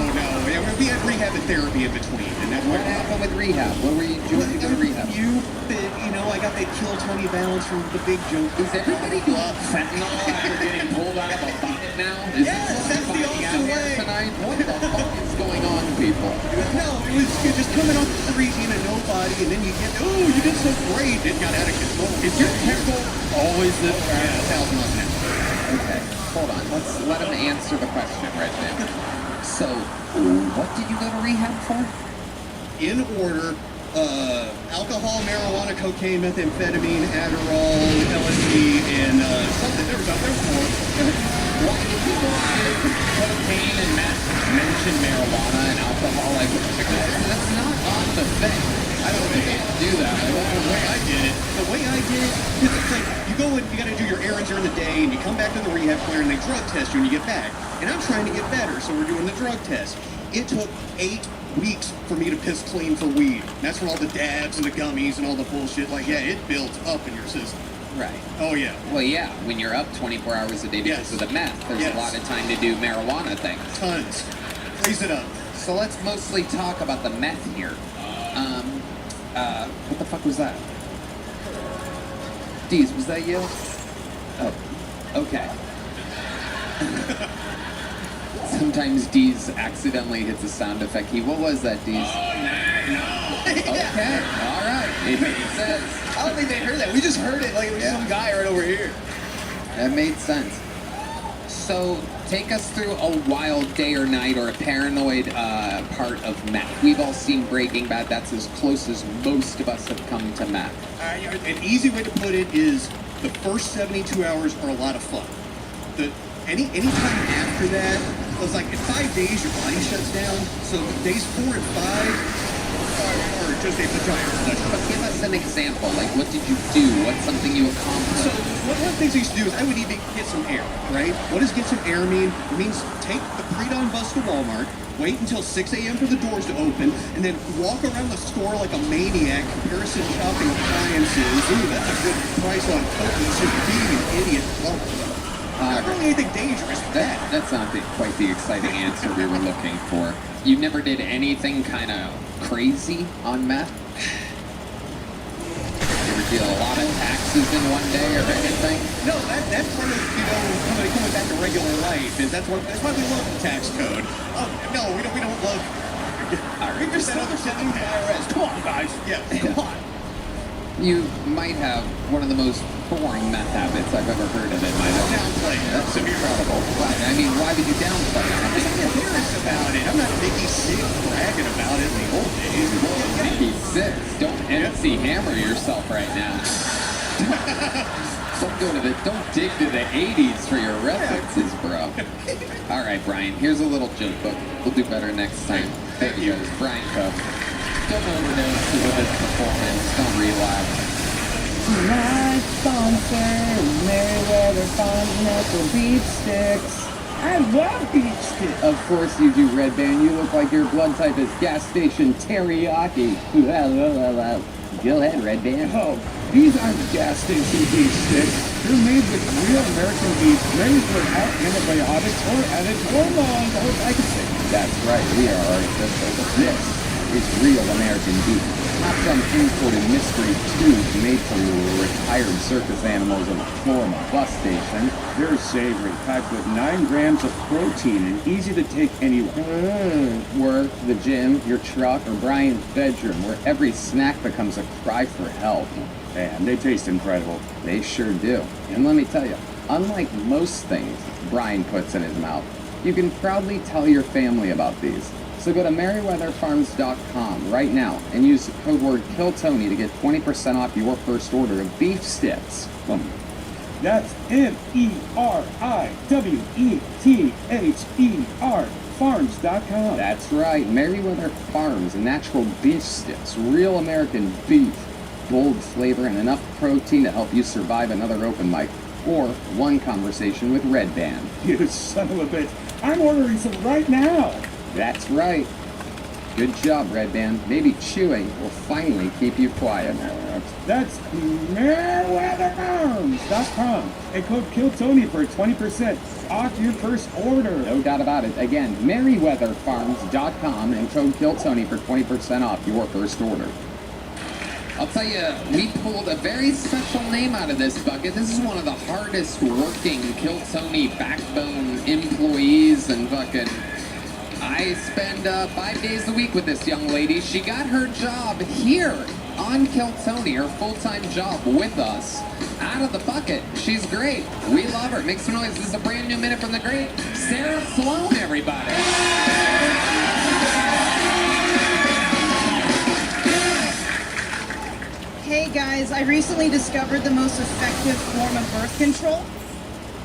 Yeah, we had rehab and therapy in between, and that's what happened with rehab. What were you doing to go to rehab? I got that kill Tony balance from the Big Joke. Is everybody doing fentanyl after getting pulled out of a bucket now? Yes, that's the awesome way. Tonight? What the fuck is going on, people? No, you're just coming off the street being a nobody, and then you get, oh, you did so great. It got out of control. Is your tempo always this fast? 1,000 miles an hour. Okay, hold on. Let's let him answer the question right now. So, what did you go to rehab for? In order, alcohol, marijuana, cocaine, methamphetamine, Adderall, LSD, and something. There was more. Why did people do cocaine and meth mention marijuana and alcohol? Like, that's not on the thing. I don't think they do that. The way I did it, because it's like, you go and you got to do your errands during the day, and you come back to the rehab center, and they drug test you when you get back. And I'm trying to get better, so we're doing the drug test. It took 8 weeks for me to piss clean for weed. That's for all the dabs and the gummies and all the bullshit. Like, yeah, it builds up in your system. Right. Oh, yeah. Well, yeah, when you're up 24 hours a day because of the meth, there's a lot of time to do marijuana things. Tons. Raise it up. So let's mostly talk about the meth here. What the fuck was that? Deez, was that you? Oh, okay. Sometimes Deez accidentally hits a sound effect. What was that, Deez? Okay, all right. It makes sense. I don't think they heard that. We just heard it like it was some guy right over here. That made sense. So, take us through a wild day or night or a paranoid part of meth. We've all seen Breaking Bad. That's as close as most of us have come to meth. An easy way to put it is the first 72 hours are a lot of fun. Any time after that, it was like in 5 days your body shuts down. So days 4 and 5, Or just a vagina pleasure. But give us an example. Like, what did you do? What's something you accomplished? So one of the things I used to do is I would even get some air, right? What does get some air mean? It means take the pre-dawn bus to Walmart, wait until 6 a.m. for the doors to open, and then walk around the store like a maniac, comparison shopping appliances. Ooh, that's a good price on cookies. Just being an idiot. Well, not really anything dangerous. That's not quite the exciting answer we were looking for. You never did anything kind of crazy on meth? You ever deal a lot of taxes in one day or anything? No, that's part of, coming back to regular life. That's why we love the tax code. Oh, no, we don't love... All right. We just said other shit in the IRS. Come on, guys. Yeah, come on. You might have one of the most boring meth habits I've ever heard of in my life. Downplay it. That's incredible. I mean, why would you downplay it? I'm embarrassed about it. I'm not Mickey Six bragging about it in the old days. Mickey Six? Don't MC Hammer yourself right now. Don't dig to the 80s for your references, bro. All right, Brian, here's a little joke book. We'll do better next time. There he goes, Brian Cook. Don't overdose with this performance. Don't relapse. My sponsor, Meriwether Farms Natural Beef Sticks. I love beef sticks. Of course you do, Red Band. You look like your blood type is gas station teriyaki. Go ahead, Red Band. Oh, these aren't gas station beef sticks. They're made with real American beef, raised without antibiotics or added hormones. I hope I can say. That's right, we are artificial, but this is real American beef. Not some imported mystery tube made from retired circus animals on the floor of a bus station. They're savory, packed with 9 grams of protein and easy to take anywhere. Work, the gym, your truck, or Brian's bedroom, where every snack becomes a cry for help. Man, they taste incredible. They sure do. And let me tell you, unlike most things Brian puts in his mouth, you can proudly tell your family about these. So go to meriwetherfarms.com right now and use the code word KILLTONY to get 20% off your first order of beef sticks. That's MERIWETHER farms.com. That's right, Meriwether Farms natural beef sticks, real American beef, bold flavor and enough protein to help you survive another open mic or one conversation with Red Band. You son of a bitch, I'm ordering some right now. That's right. Good job, Red Band. Maybe chewing will finally keep you quiet. That's MeriwetherFarms.com and code KILLTONY for 20% off your first order. No doubt about it. Again, MeriwetherFarms.com and code KILLTONY for 20% off your first order. I'll tell you, we pulled a very special name out of this bucket. This is one of the hardest working Kill Tony backbone employees and fucking... I spend 5 days a week with this young lady. She got her job here on Kill Tony, her full-time job with us, out of the bucket. She's great. We love her. Make some noise. This is a brand new minute from the great Sarah Sloan, everybody. Hey guys, I recently discovered the most effective form of birth control.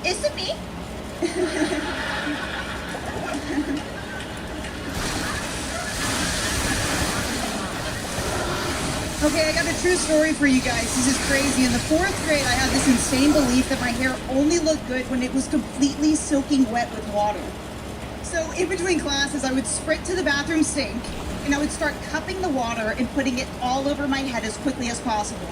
Is it me? Okay, I got a true story for you guys. This is crazy. In the 4th grade, I had this insane belief that my hair only looked good when it was completely soaking wet with water. So in between classes, I would sprint to the bathroom sink, and I would start cupping the water and putting it all over my head as quickly as possible.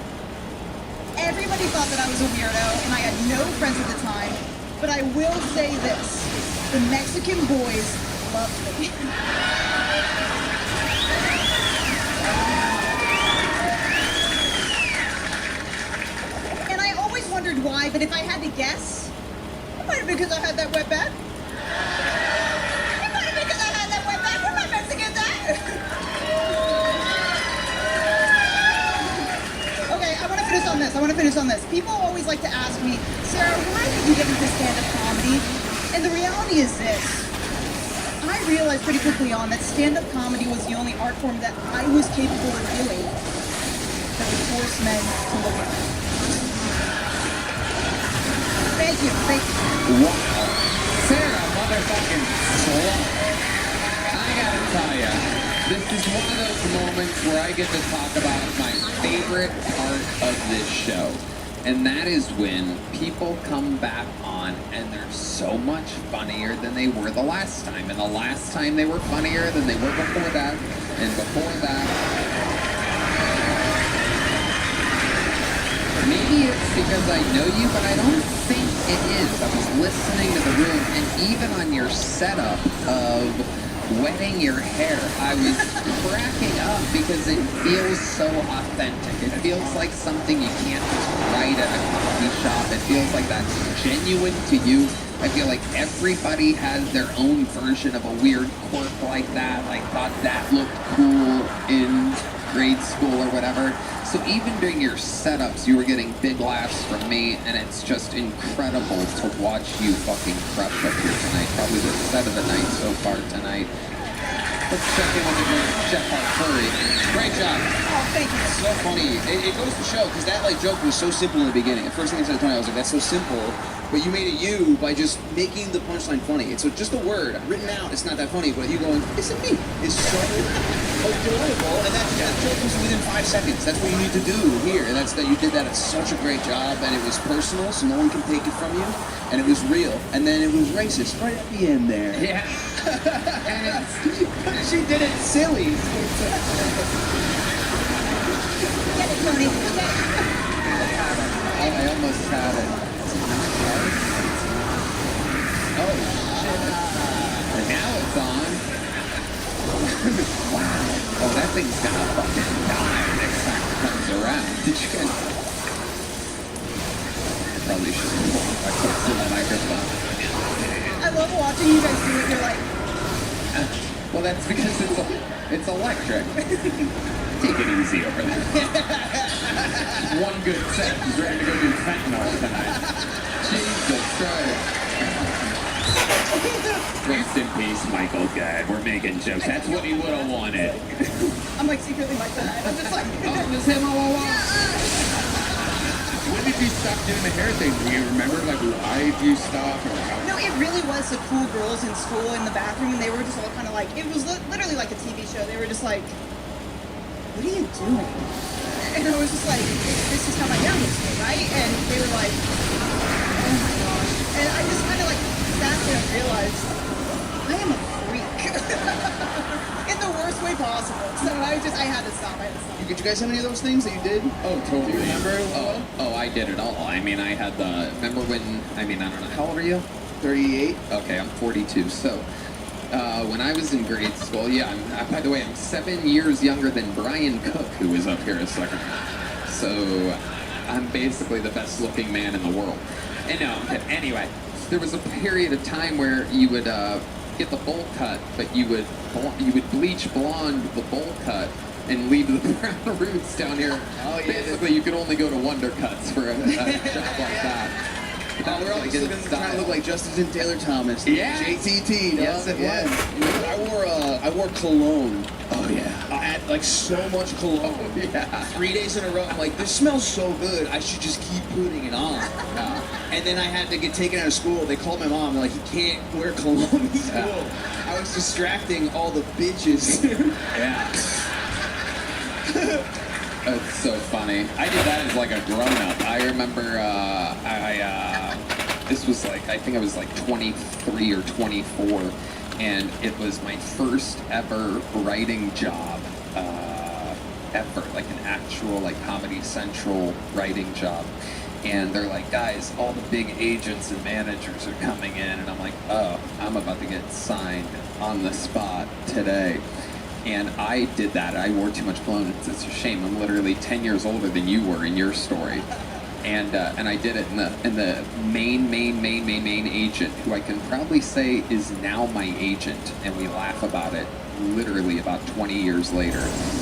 Everybody thought that I was a weirdo, and I had no friends at the time, but I will say this, the Mexican boys loved me. And I always wondered why, but if I had to guess, it might have been because I had that wet back. It might have been because I had that wet back. Where my Mexicans at? Okay, I want to finish on this. People always like to ask me, Sarah, why did you get into stand-up comedy? And the reality is this. I realized pretty quickly on that stand-up comedy was the only art form that I was capable of doing that would force men to look at me. Thank you. Wow. Sarah motherfucking Sloan. I gotta tell ya, This is one of those moments where I get to talk about my favorite part of this show. And that is when people come back on and they're so much funnier than they were the last time. And the last time they were funnier than they were before that. And before that. Maybe it's because I know you, but I don't think it is. I was listening to the room, and even on your setup of wetting your hair, I was cracking up because it feels so authentic. It feels like something you can't just write at a coffee shop. It feels like that's genuine to you. I feel like everybody has their own version of a weird quirk like that. I thought that looked cool in grade school or whatever. So even during your setups, you were getting big laughs from me, and it's just incredible to watch you fucking crush up here tonight. Probably the set of the night so far tonight. Let's check in with the great Jeff Furry. Great job. Oh, thank you. It's so funny. It goes to show, because that like joke was so simple in the beginning. The first thing I said to Tony, I was like, that's so simple. But you made it you by just making the punchline funny. It's just a word written out. It's not that funny, but you going, it's me. It's so delightful, and that joke was within 5 seconds. That's what you need to do here. And that's that you did that at such a great job, and it was personal, so no one can take it from you, and it was real. And then it was racist right at the end there. Yeah. And she did it silly. Get it, Tony. I almost had it. Oh, shit. And now it's on. Wow. Oh, that thing's gonna fucking die next time it comes around. Did you guys... I probably should have pulled my close to the microphone. I love watching you guys do it. You're like, Well, that's because it's electric. Take it easy over there. One good set. He's ready to go do fentanyl tonight. Jesus Christ. Rest in peace, Michael Guy. We're making jokes. That's what he would have wanted. I'm like secretly like that. I'm just like, Oh, it was him all along. When did you stop doing the hair thing? Do you remember, like, why did you stop or how? no, it really was the cool girls in school in the bathroom, and they were just all kind of like, it was literally like a TV show. They were just like, what are you doing? And I was just like, this is how my hair looks, right? And they were like, oh my gosh. And I just kind of like sat there and realized, I am a freak. In the worst way possible. So I had to stop. Did you guys have any of those things that you did? Oh, totally. Do you remember? Oh, I did it all. I mean, I had the... Remember when... I mean, I don't know. How old are you? 38. Okay, I'm 42. So, when I was in grade school, yeah, by the way, I'm 7 years younger than Brian Cook, who was up here a second ago. So, I'm basically the best looking man in the world. And no, I'm kidding. Anyway, there was a period of time where you would get the bowl cut, but you would bleach blonde the bowl cut and leave the brown roots down here. Oh, yeah. Basically, you could only go to Wondercuts for a job like that. We're all trying to look like Justin Taylor Thomas. Yeah. JTT. Yes, it was. I wore cologne. Oh, yeah. I had like so much cologne. Oh, yeah. 3 days in a row. I'm like, this smells so good. I should just keep putting it on. And then I had to get taken out of school. They called my mom. They're like, he can't wear cologne in school. I was distracting all the bitches. Yeah. That's so funny. I did that as like a grown-up. I remember this was like, I think I was like 23 or 24, and it was my first ever writing job ever, like an actual like Comedy Central writing job. And they're like, guys, all the big agents and managers are coming in, and I'm like, oh, I'm about to get signed on the spot today. And I did that. I wore too much cologne. It's a shame. I'm literally 10 years older than you were in your story. And I did it, and the main agent, who I can probably say is now my agent, and we laugh about it literally about 20 years later.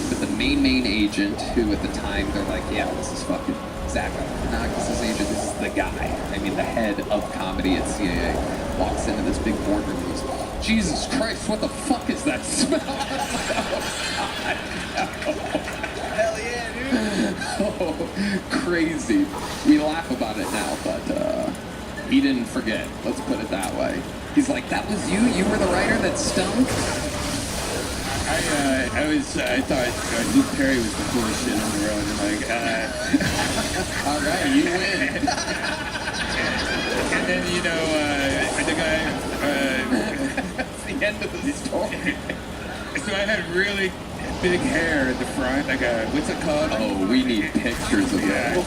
But the main agent, who at the time they're like, yeah, this is fucking Zach Galifianakis' agent. This is the guy. I mean, the head of comedy at CAA walks into this big boardroom and goes, Jesus Christ, what the fuck is that smell? Hell yeah, dude. Oh, crazy. We laugh about it now, but he didn't forget. Let's put it that way. He's like, that was you? You were the writer that stunk? I thought Luke Perry was the coolest shit on the road. And like, all right, you win. And then the guy. That's the end of the story. So I had really big hair at the front, like what's it called? Oh, we need pictures of that.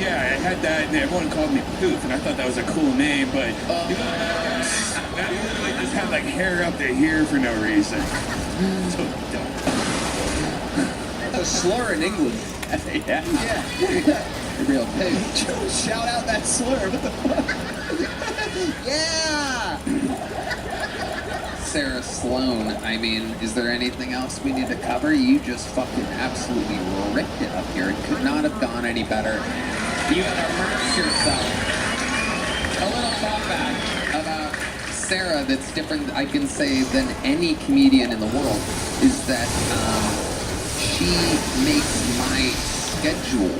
Yeah, I had that, and everyone called me Poof, and I thought that was a cool name, but I literally just had like hair up to here for no reason. So dumb. That's a slur in England. Yeah. Real pig. Shout out that slur. What the fuck? Yeah. Sarah Sloan, I mean, is there anything else we need to cover? You just fucking absolutely ripped it up here. It could not have gone any better. You had immersed yourself. A little thought back about Sarah that's different, I can say, than any comedian in the world is that she makes my schedule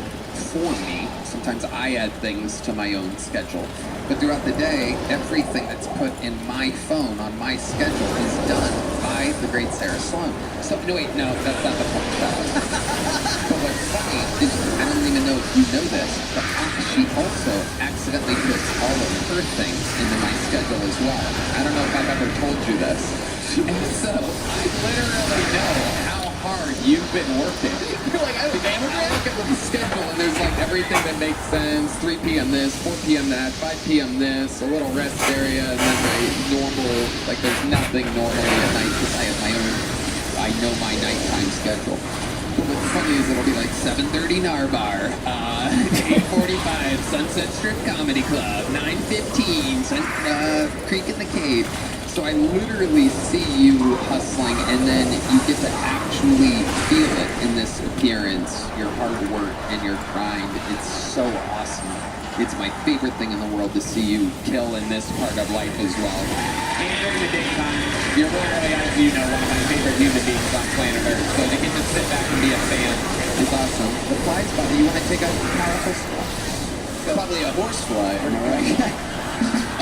for me. Sometimes I add things to my own schedule. But throughout the day, everything that's put in my phone on my schedule is done by the great Sarah Sloan. So, no, wait, no, that's not the point. But what's funny is, I don't even know if you know this, but she also accidentally puts all of her things into my schedule as well. I don't know if I've ever told you this. And so, I literally know how hard you've been working. You're like, I look at the schedule and there's like everything that makes sense. 3 p.m. this, 4 p.m. that, 5 p.m. this, a little rest area, and then my normal, like there's nothing normally at night because I have my own, I know my nighttime schedule. But what's funny is it'll be like 7:30 Narbar, 8:45 Sunset Strip Comedy Club, 9:15 Creek in the Cave. So I literally see you hustling, and then you get to actually feel it in this appearance, your hard work and your grind. It's so awesome. It's my favorite thing in the world to see you kill in this part of life as well. And during the daytime, you're literally, as you know, one of my favorite human beings on planet Earth. So to get to sit back and be a fan is awesome. The fly spot, you want to take a powerful spot? Probably a horse fly, am I right?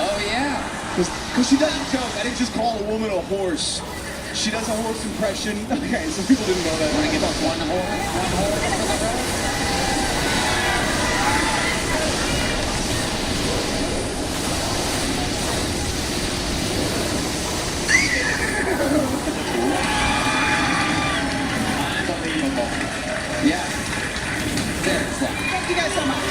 Oh yeah. Because she doesn't joke. I didn't just call a woman a horse. She does a horse impression. Okay, some people didn't know that. Want to give us one horse for the road? Unbelievable. Yeah. Seriously. Thank you guys so much.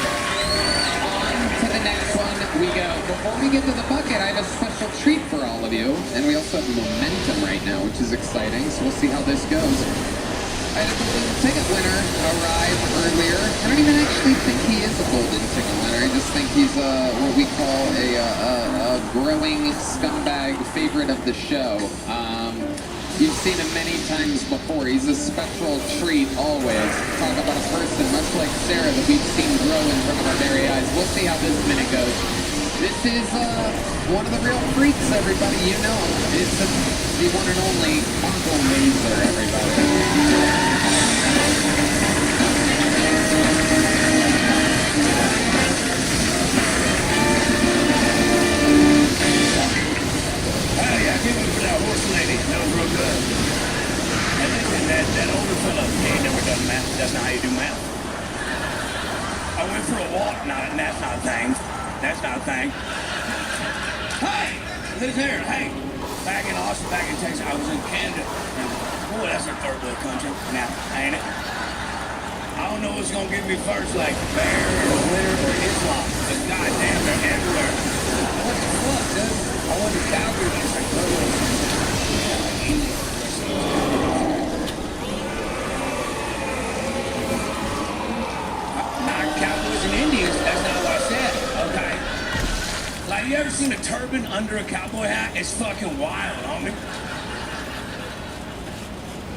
To the next one we go. Before we get to the bucket, I have a special treat for all of you. And we also have momentum right now, which is exciting. So we'll see how this goes. I had a golden ticket winner arrive earlier. I don't even actually think he is a golden ticket winner. I just think he's what we call a growing scumbag favorite of the show. You've seen him many times before. He's a special treat always. Talk about a person much like Sarah that we've seen grow in front of our very eyes. We'll see how this minute goes. This is one of the real freaks, everybody. You know him. It's the one and only Uncle Laser, everybody. Yeah, give it for that horse lady. That was real good. And listen, that older fella, he ain't never done math. That's not how you do math. I went for a walk. No, that's not a thing. That's not a thing. Hey, listen here. Hey, back in Austin, back in Texas, I was in Canada. And boy, that's a third world country. Now, ain't it? I don't know what's gonna get me first, like bear or winter or Islam. But goddamn, they're everywhere. What the fuck, dude? I went to Calgary. It's like, not Cowboys and Indians. That's not what I said. Okay. Like, you ever seen a turban under a cowboy hat? It's fucking wild, homie.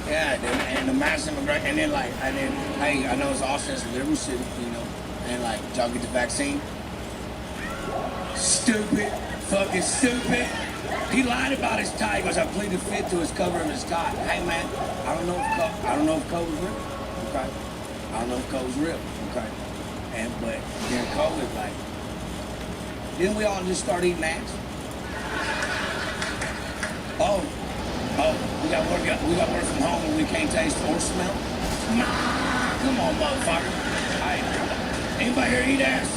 Yeah, dude. And the massive, and then like, hey, I know it's Austin's a liberal city, you know, and like, did y'all get the vaccine? Stupid. Fucking stupid. He lied about his tie. He goes, I pleaded fifth to his cover of his tie. Hey man, I don't know if COVID's real. Okay. I don't know if COVID's real. Okay. But during COVID, like, didn't we all just start eating ass? Oh, Oh, we got work from home and we can't taste or smell? Nah, come on, motherfucker. Hey, anybody here eat ass?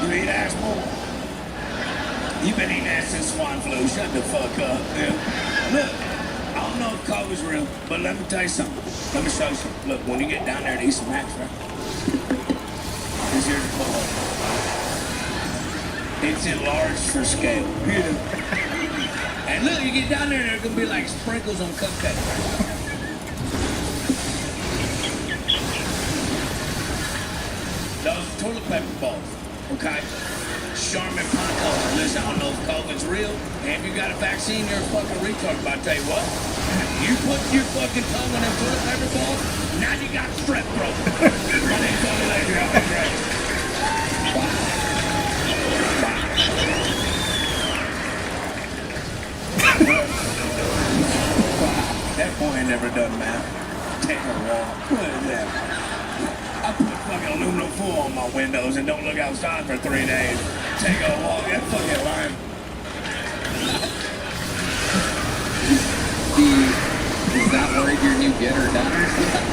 You eat ass, boy? You been eating ass since swine flu. Shut the fuck up, man. Look, I don't know if COVID's real, but let me tell you something. Let me show you something. Look, when you get down there to eat some ass, right? This here's the ball. It's enlarged for scale. And look, you get down there, there's gonna be like sprinkles on cupcakes. Those are toilet paper balls, okay? Charmin Ponto. Listen, I don't know if COVID's real, and if you got a vaccine, you're a fucking retard, but I tell you what, you put your fucking tongue on them toilet paper balls, now you got strep throat. My name's Tony Laser, I'll be great. That boy ain't never done math. Take a walk. What is that? I put fucking aluminum foil on my windows and don't look outside for 3 days. Take a walk. That fucking lime. Is that word your new get or done or something?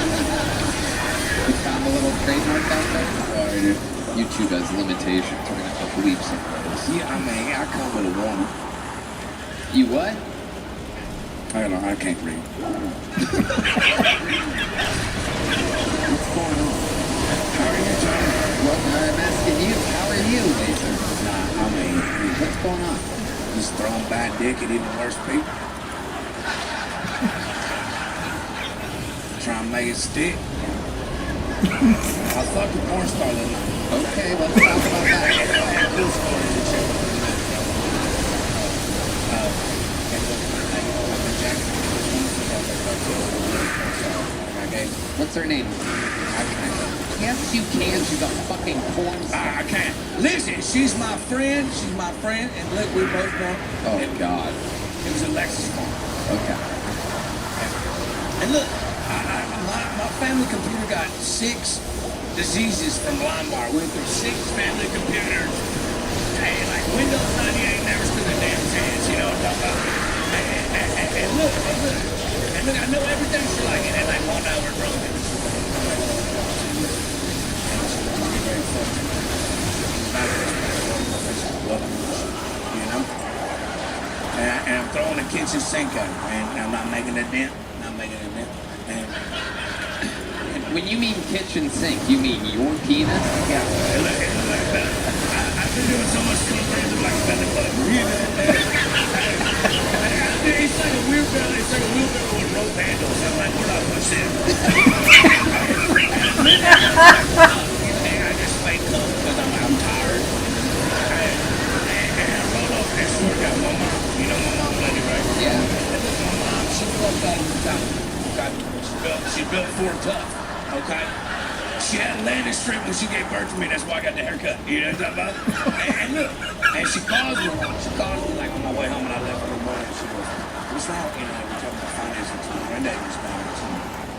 You found a little trademark out there? Sorry, dude. YouTube has limitations. We're gonna have to bleep some of those. Yeah, I mean, I come with a warning. You what? I don't know, I can't read. What's going on? How are you, John? Well, I'm asking you. How are you, Laser? Nah, I mean, What's going on? just throwing bad dick at even worse people. Trying to make it stick. I fucked a porn star the other night. Okay, let's talk about that. Cool stories and shit. What's her name? Yes, you can. She's a fucking porn star. I can't. Listen, she's my friend. She's my friend. And look, we both know. Oh, God. It was Alexis phone. Okay. And look, my family computer got 6 diseases from LimeWire. We went through 6 family computers. Hey, like Windows 98 never stood a damn chance, you know what I'm talking about? And look, I know everything she like, and then like one hour drunk. You know? And I'm throwing the kitchen sink at her, and I'm not making a dent. And when you mean kitchen sink, you mean your penis? Yeah. I've been doing so much stuff that it looks like a belly button. It's like a wheelbarrow. It's like a wheelbarrow with rope handles. I'm like, we're not pushed in. And I just fake come because I'm tired. And I rolled off this workout. My mom, you know my mom lady, right? Yeah. And look, my mom, she fucked out of the town. Okay? She built Fort Tough. Okay? She had landed straight when she gave birth to me. That's why I got the haircut. You know what I'm talking about? And look, and she calls me like on my way home, and I left her in the morning. She goes, "What's wrong?" You know, we're talking about finances. My granddad was bad.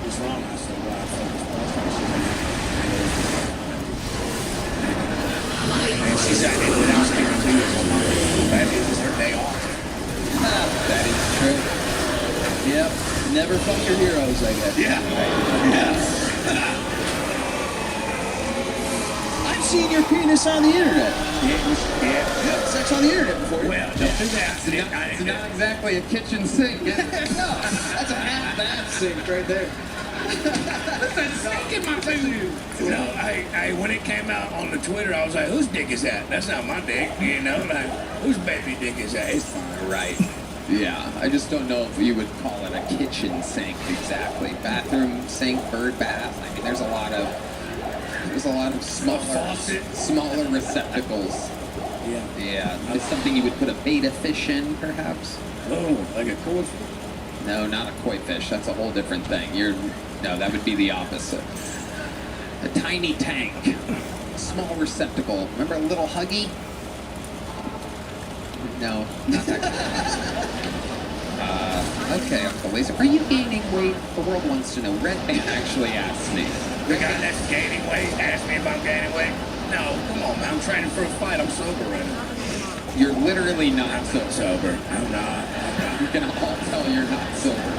What's wrong? I said, "Well, I felt this and she said, without speaking to you, that is her day off. That is true. Yep. Never fuck your heroes, I guess. Yeah. I've seen your penis on the internet. Yeah. Sex on the internet before. Well, don't do that. It's not exactly a kitchen sink, is it? No, that's a half-bath sink right there. That's a sink in my food. No, I when it came out on the Twitter, I was like, whose dick is that? That's not my dick, you know? Like, whose baby dick is that? It's fine. Right. Yeah, I just don't know if you would call it a kitchen sink exactly. Bathroom sink, bird bath. I mean, there's a lot of smaller receptacles. Yeah. It's something you would put a betta fish in, perhaps. Oh, like a koi fish? No, not a koi fish. That's a whole different thing. No, that would be the opposite. A tiny tank, a small receptacle. Remember a little Huggy? No, not that kind. Okay, Uncle Laser. Are you gaining weight? The world wants to know. Red Band actually asked me. The guy that's gaining weight asked me if I'm gaining weight. No, come on, man. I'm training for a fight. I'm sober right now. You're literally not so sober. I'm not. We can all tell you're not sober.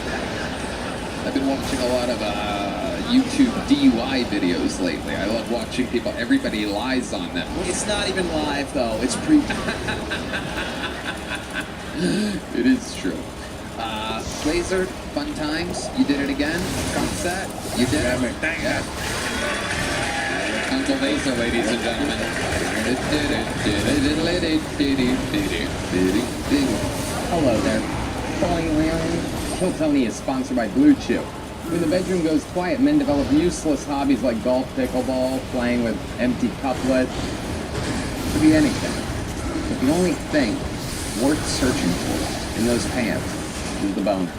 I've been watching a lot of YouTube DUI videos lately. I love watching people. Everybody lies on them. It's not even live though. It's pre. It is true. Laser, fun times. You did it again. Sunset. You did it. Yeah. Uncle Laser, ladies and gentlemen. Hello there. Calling Leon. Kill Tony is sponsored by Blue Chew. When the bedroom goes quiet, men develop useless hobbies like golf, pickleball, playing with empty couplets. It could be anything. But the only thing worth searching for in those pants is the boner.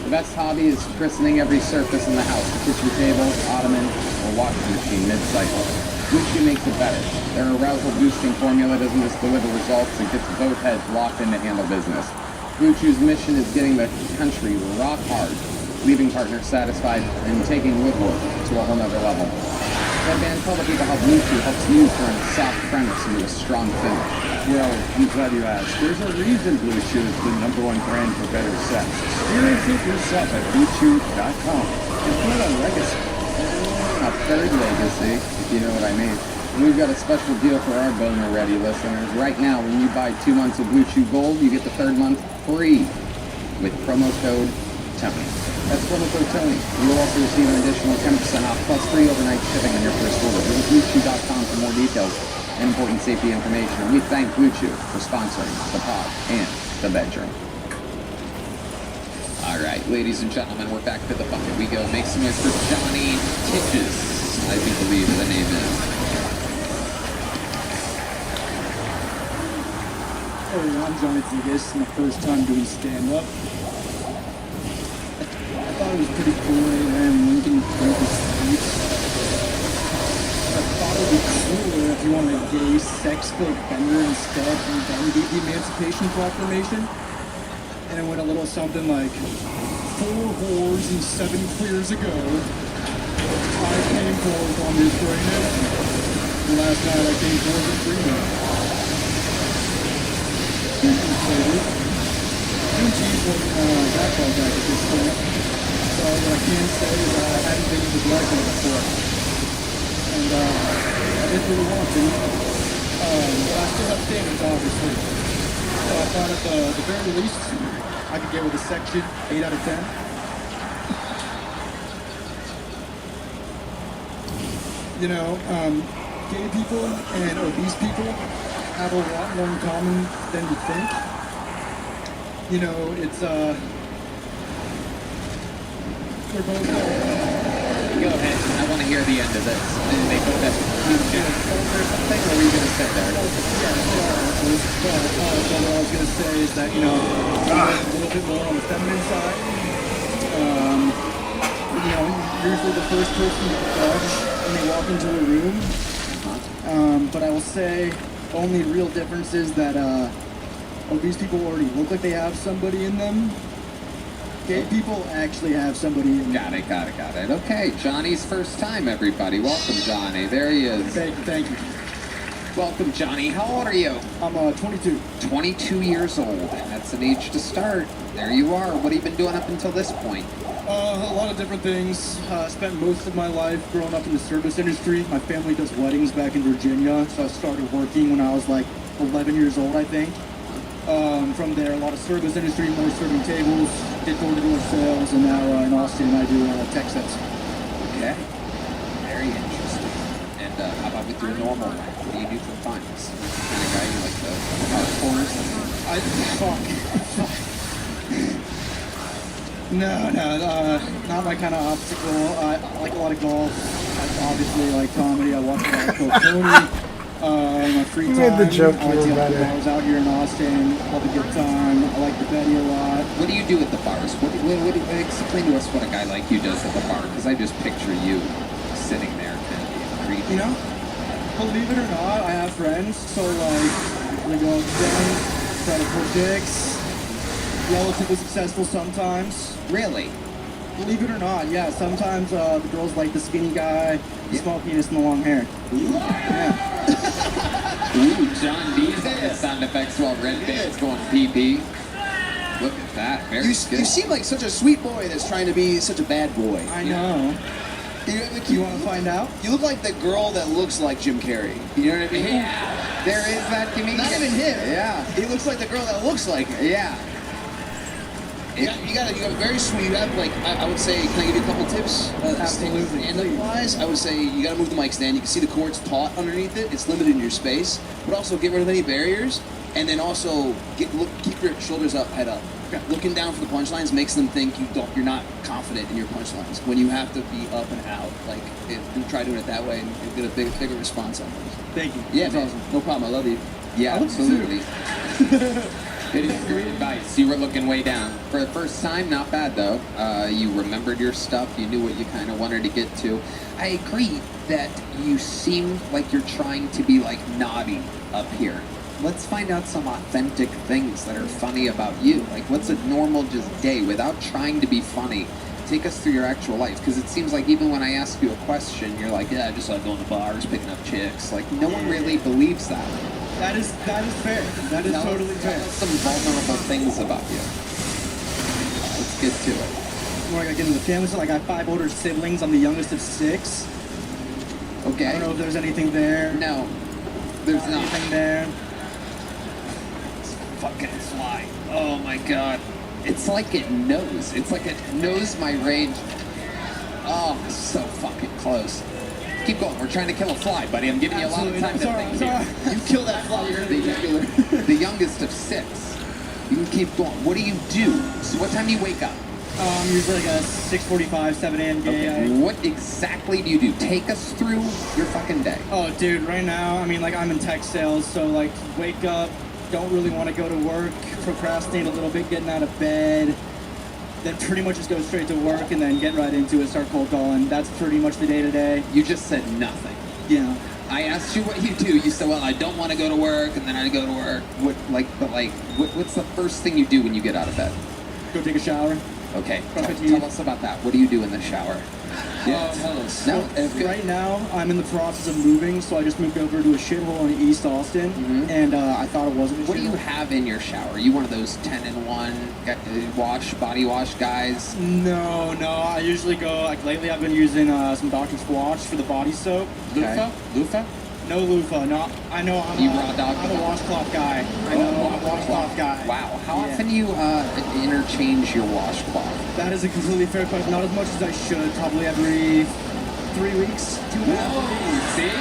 The best hobby is christening every surface in the house, the kitchen table, ottoman, or washing machine mid-cycle. Blue Chew makes it better. Their arousal-boosting formula doesn't just deliver results, it gets both heads locked in to handle business. Blue Chew's mission is getting the country rock hard, leaving partners satisfied, and taking woodwork to a whole nother level. That man, tell the people how Blue Chew helps you turn a soft premise into a strong finish. Well, I'm glad you asked. There's a reason Blue Chew is the #1 brand for better sex. Experience it yourself at BlueChew.com. It's not a legacy. A third legacy, if you know what I mean. And we've got a special deal for our Boner Ready listeners. Right now, when you buy 2 months of Blue Chew Gold, you get the third month free with promo code TONY. That's promo code TONY. You'll also receive an additional 10% off plus free overnight shipping on your first order. Go to BlueChew.com for more details and important safety information. And we thank Blue Chew for sponsoring the pod and the bedroom. All right, ladies and gentlemen, we're back to the bucket. We go. Make some noise for Johnny Titches, I do believe the name is. Hey, I'm Johnny Titches. This is my first time doing stand-up. I thought it was pretty cool, and Lincoln broke his speech. I thought it would be cooler if you wanted a gay sex-filled offender instead, and then gave the Emancipation Proclamation. And it went a little something like, 4 whores and 7 queers ago, I came forth on this great nation. And last night I came forth in freedom. Gucci's wasn't that far back at this point. So what I can say is I hadn't been into black men before. And I didn't really want to. But I still have standards, obviously. So I thought at the very least, I could get with a section 8 out of 10. You know, gay people and obese people have a lot more in common than you think. You know, it's, they're both, Go ahead. I want to hear the end of this. They both have huge genitals or something, or are you going to sit there? But what I was going to say is that, you know, a little bit more on the feminine side. You know, usually the first person to judge when they walk into a room. But I will say, only real difference is that obese people already look like they have somebody in them. Gay people actually have somebody in them. Got it. Okay, Johnny's first time, everybody. Welcome, Johnny. There he is. Thank you. Welcome, Johnny. How old are you? I'm 22. 22 years old. That's an age to start. There you are. What have you been doing up until this point? A lot of different things. Spent most of my life growing up in the service industry. My family does weddings back in Virginia, so I started working when I was like 11 years old, I think. From there, a lot of service industry, more serving tables, did door-to-door sales, and now in Austin I do tech sets. Okay. Very interesting. And how about with your normal life? What do you do for fun? Just the kind of guy you like the hardcores? No, not my kind of obstacle. I like a lot of golf. I obviously like comedy. I watch a lot of Coach Tony. My free time, You made the joke I like to feel hit the better. bars out here in Austin. Love a good time. I like the Betty a lot. What do you do at the bars? Explain to us what a guy like you does at the bar, because I just picture you sitting there kind of being creepy. You know, believe it or not, I have friends. So like, we go out to dinner, try to pull dicks. Relatively successful sometimes. Really? Believe it or not, yeah. Sometimes the girls like the skinny guy, the small penis, and the long hair. Yeah. Ooh, John D's on the sound effects while Red Band's going PP. Look at that. Very You good. seem like such a sweet boy that's trying to be such a bad boy. I know. You want to find out? You look like the girl that looks like Jim Carrey. You know what I mean? Yeah. There is that comedian. Not even him. Yeah. He looks like the girl that looks like him. Yeah. You got very sweet. You have, like, I would say, can I give you a couple tips? Absolutely. Stand-up wise, I would say you got to move the mic stand. You can see the cords taut underneath it. It's limited in your space. But also get rid of any barriers. And then also keep your shoulders up, head up. Looking down for the punchlines makes them think you're not confident in your punchlines. When you have to be up and out, like, try doing it that way and get a bigger response on those. Thank you. Yeah, That's man. awesome. No problem. I love you. Yeah, I love you absolutely. It is great advice. You were looking way down. For the first time, not bad though. You remembered your stuff. You knew what you kind of wanted to get to. I agree that you seem like you're trying to be like naughty up here. Let's find out some authentic things that are funny about you. Like, what's a normal just day without trying to be funny? Take us through your actual life, because it seems like even when I ask you a question, you're like, yeah, I just like going to bars, picking up chicks. Like, no one really believes that. That is fair. That is totally fair. Tell us some vulnerable things about you. Let's get to it. More like into the family, so like I have 5 older siblings. I'm the youngest of 6. Okay. I don't know if there's anything there. No, there's not. Anything there. Fucking fly. Oh my god. It's like it knows. It's like it knows my range. Oh, so fucking close. Keep going. We're trying to kill a fly, buddy. I'm giving you a lot of time to think here. You kill that fly, you're The youngest of 6. You can keep going. What do you do? So what time do you wake up? Usually like a 6:45, 7 a.m. Okay. What exactly do you do? Take us through your fucking day. Oh, dude, right now, I mean, like, I'm in tech sales, so, like, wake up, don't really want to go to work, procrastinate a little bit getting out of bed, then pretty much just go straight to work and then get right into it, start cold calling. That's pretty much the day-to-day. You just said nothing. Yeah. I asked you what you do. You said, well, I don't want to go to work, and then I go to work. What's the first thing you do when you get out of bed? Go take a shower. Okay, Brush my tell teeth. us about that. What do you do in the shower? Yeah, tell us. No, it's good. Right now, I'm in the process of moving, so I just moved over to a shithole in East Austin, and I thought it wasn't a What do you shithole. have in your shower? Are you one of those 10-in-1 body wash guys? No, I usually go, like, lately I've been using some Dr. Squatch for the body soap. Okay. Loofah? No loofah, no. I know I'm You a, raw dog I'm a washcloth guy. I know I'm a washcloth guy. Wow. How Yeah. often do you interchange your washcloth? That is a completely fair question. Not as much as I should. Probably every 3 weeks, 2.5 weeks. See?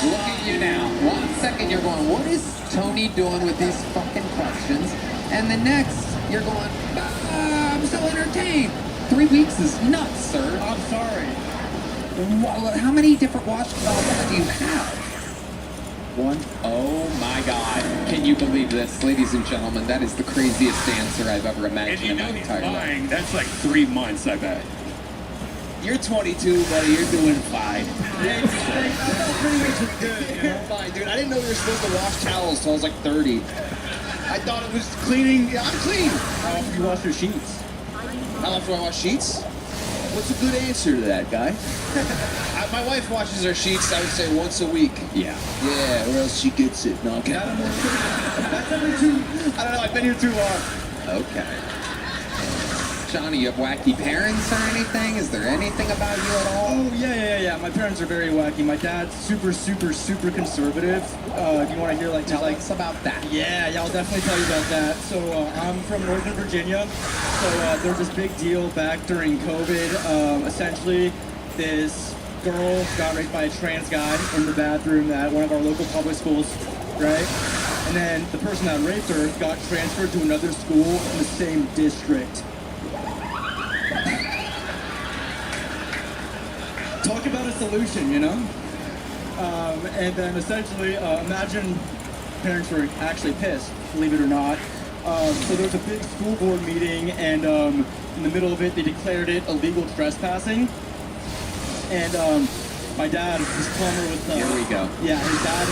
Look at you now. 1 second you're going, what is Tony doing with these fucking questions? And the next, you're going, I'm so entertained. 3 weeks is nuts, sir. I'm sorry. How many different washcloths do you have? 1. Oh my god. Can you believe this? Ladies and gentlemen, that is the craziest answer I've ever imagined in my entire life. That's like 3 months, I bet. You're 22, buddy. You're doing fine. I thought 3 weeks was good. You're fine, dude. I didn't know you were supposed to wash towels till I was like 30. I thought it was cleaning. Yeah, I'm clean. How often do you wash your sheets? How often do I wash sheets? What's a good answer to that, guy? My wife washes her sheets, I would say, once a week. Yeah. Yeah, or else she gets it. No, okay. That's every 2. I don't know. I've been here too long. Okay. Johnny, you have wacky parents or anything? Is there anything about you at all? Oh, yeah. My parents are very wacky. My dad's super conservative. Do you want to hear, like, Tell us about that. Yeah, I'll definitely tell you about that. So I'm from Northern Virginia. So there was this big deal back during COVID. Essentially, this girl got raped by a trans guy in the bathroom at one of our local public schools, right? And then the person that raped her got transferred to another school in the same district. Talk about a solution, you know? And then essentially, imagine parents were actually pissed, believe it or not. So there was a big school board meeting, and in the middle of it, they declared it illegal trespassing. And my dad, his plumber was... Here we go. Yeah, his dad,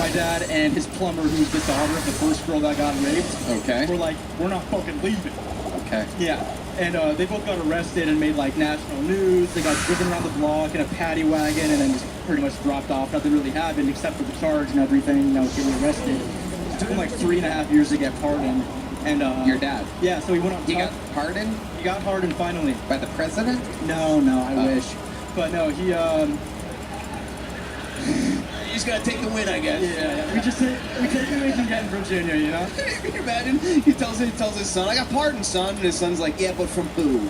my dad and his plumber, who's the daughter of the first girl that got raped, Okay. were like, we're not fucking leaving. Okay. Yeah, and they both got arrested and made like national news. They got driven around the block in a paddy wagon and then just pretty much dropped off. Nothing really happened except for the charge and everything. You know, getting arrested. It took him like 3.5 years to get pardoned. And Your dad? Yeah, so he went on. He got pardoned? He got pardoned finally. By the president? No, I wish. But no, he You just gotta take the win, I guess. Yeah, we take away from getting Virginia, you know? Can you imagine? He tells his son, I got pardoned, son. And his son's like, yeah, but from who?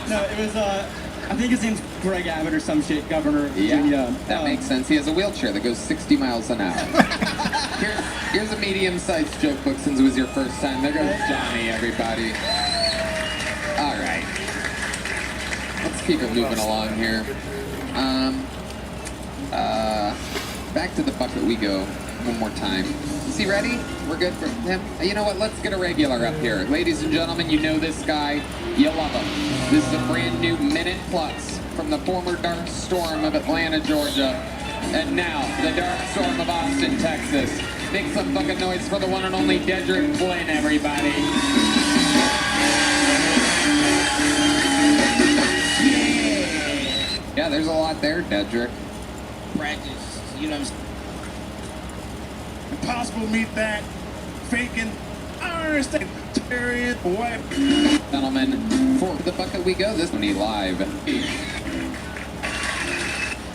No, it was, I think his name's Greg Abbott or some shit, governor of Virginia. Yeah, that makes sense. He has a wheelchair that goes 60 miles an hour. Here's a medium-sized joke book since it was your first time. There goes Johnny, everybody. All right. Let's keep it moving along here. Back to the bucket we go one more time. Is he ready? We're good for him? You know what? Let's get a regular up here. Ladies and gentlemen, you know this guy. You love him. This is a brand new Minute Plus from the former Dark Storm of Atlanta, Georgia. And now, the Dark Storm of Austin, Texas. Make some fucking noise for the one and only Dedrick Flynn, everybody. Yeah, there's a lot there, Dedrick. Practice, you know what I'm saying? Impossible to meet that. Faking. I understand. Terry, white. Gentlemen, for the bucket we go. This one live.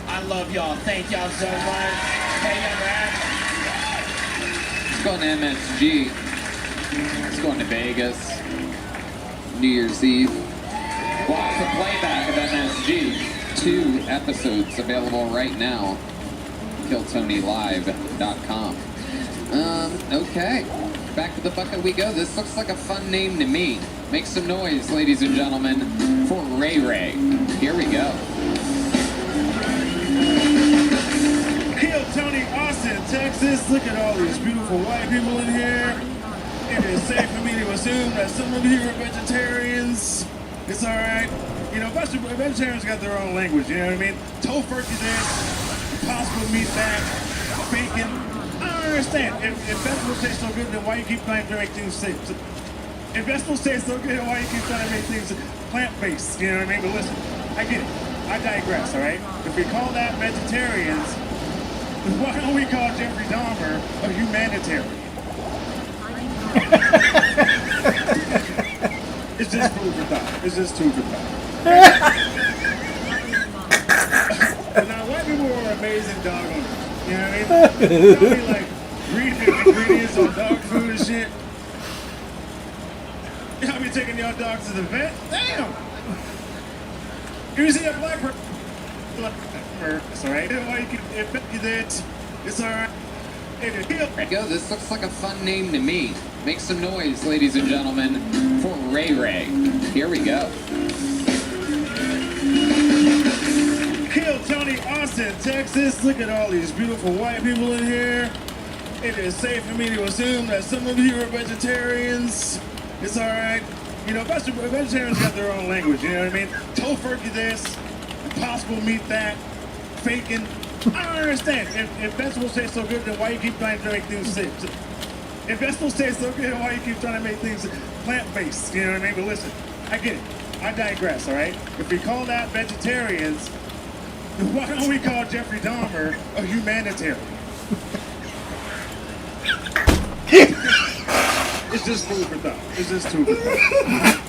I love y'all. Thank y'all so much. Hey, Let's go to MSG. Let's go into Vegas. New Year's Eve. Watch the playback of MSG. 2 episodes available right now. KillTonyLive.com. Okay. Back to the bucket we go. This looks like a fun name to me. Make some noise, ladies and gentlemen, for Ray Ray. Here we go. Kill Tony, Austin, Texas. Look at all these beautiful white people in here. It is safe for me to assume that some of you are vegetarians. It's all right. You know, vegetarians got their own language, you know what I mean? Tofurkey this, impossible meat that, bacon. I don't understand. If vegetables taste so good, then why you keep trying to make things safe? If vegetables taste so good, then why you keep trying to make things plant-based, you know what I mean? But listen, I get it. I digress, all right? If we call that vegetarians, then why don't we call Jeffrey Dahmer a humanitarian? It's just food for thought. It's just food for thought. Now, white people are amazing dog owners. You know what I mean? They'll be like reading ingredients on dog food and shit. Y'all be taking your dogs to the vet? Damn! You see a black person. It's alright. Why you can you that? It's alright. There you go. This looks like a fun name to me. Make some noise, ladies and gentlemen, for Ray Ray. Here we go. Kill Tony, Austin, Texas. Look at all these beautiful white people in here. It is safe for me to assume that some of you are vegetarians. It's all right. You know, vegetarians got their own language, you know what I mean? Tofurkey this, impossible meat that, bacon. I don't understand. If vegetables taste so good, then why you keep trying to make things safe? If vegetables taste so good, then why you keep trying to make things plant-based, you know what I mean? But listen, I get it. I digress, all right? If we call that vegetarians, then why don't we call Jeffrey Dahmer a humanitarian? It's just food for thought. It's just food for thought.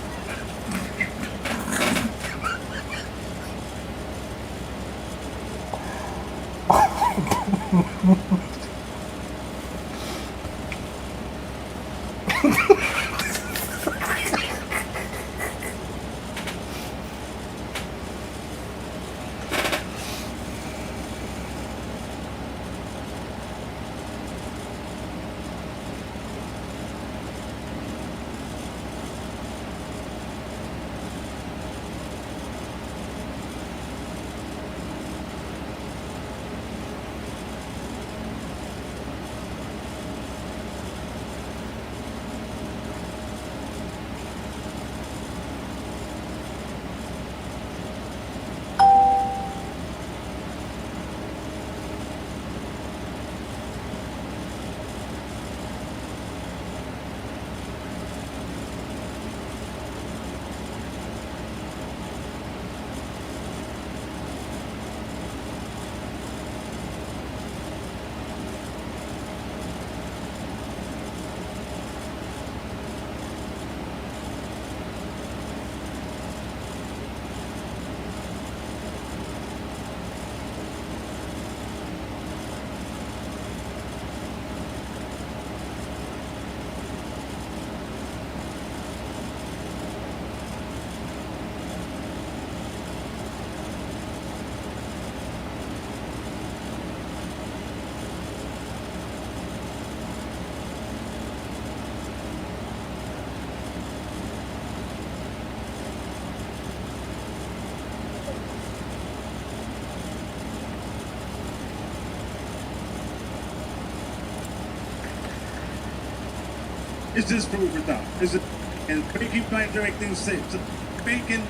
It's just food for thought. It's just, and they keep trying to make things safe. So, bacon,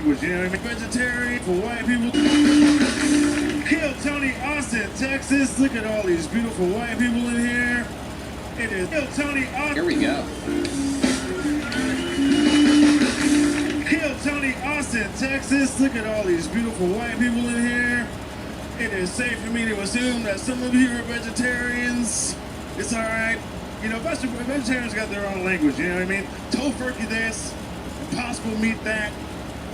was, you know what I mean? Vegetarian for white people. Kill Tony Austin, Texas. Look at all these beautiful white people in here. It is Kill Tony Austin. Here we go. Kill Tony Austin, Texas. Look at all these beautiful white people in here. It is safe for me to assume that some of you are vegetarians. It's all right. You know, vegetarians got their own language, you know what I mean? Tofurkey this, impossible meat that,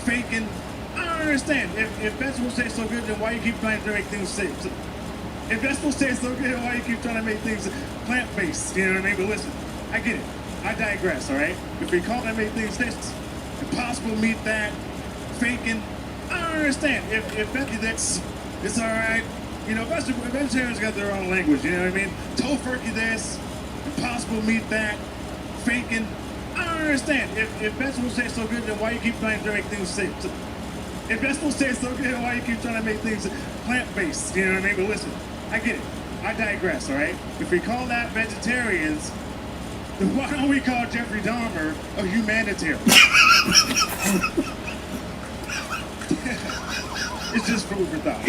bacon. I don't understand. If vegetables taste so good, then why you keep trying to make things safe? So, if vegetables taste so good, why you keep trying to make things plant-based? You know what I mean? But listen, I get it. I digress, all right? If we call that make things taste, impossible meat that, bacon. I don't understand. If that's, it's all right. You know, vegetarians got their own language, you know what I mean? Tofurkey this, impossible meat that, bacon. I don't understand. If vegetables taste so good, then why you keep trying to make things safe? So, if vegetables taste so good, why you keep trying to make things plant-based? You know what I mean? But listen, I get it. I digress, all right? If we call that vegetarians, then why don't we call Jeffrey Dahmer a humanitarian? It's just food for thought.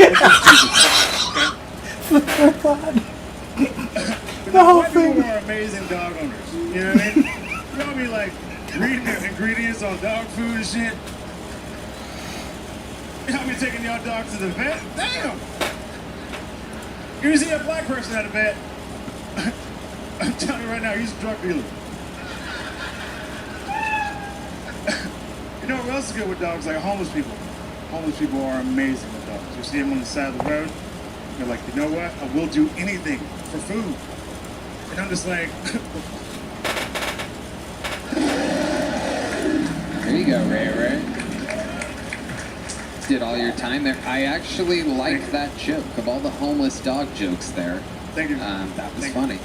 The whole thing. People are amazing dog owners. You know what I mean? Y'all be like reading the ingredients on dog food and shit. Y'all be taking y'all dogs to the vet. Damn! You see a black person at a vet. I'm telling you right now, he's a drug dealer. You know what else is good with dogs? Like homeless people. Homeless people are amazing with dogs. You see them on the side of the road, they're like, you know what? I will do anything for food. And I'm just like... There you go, Ray. Did all your time there. I actually like that joke. Of all the homeless dog jokes there, thank you. That was funny.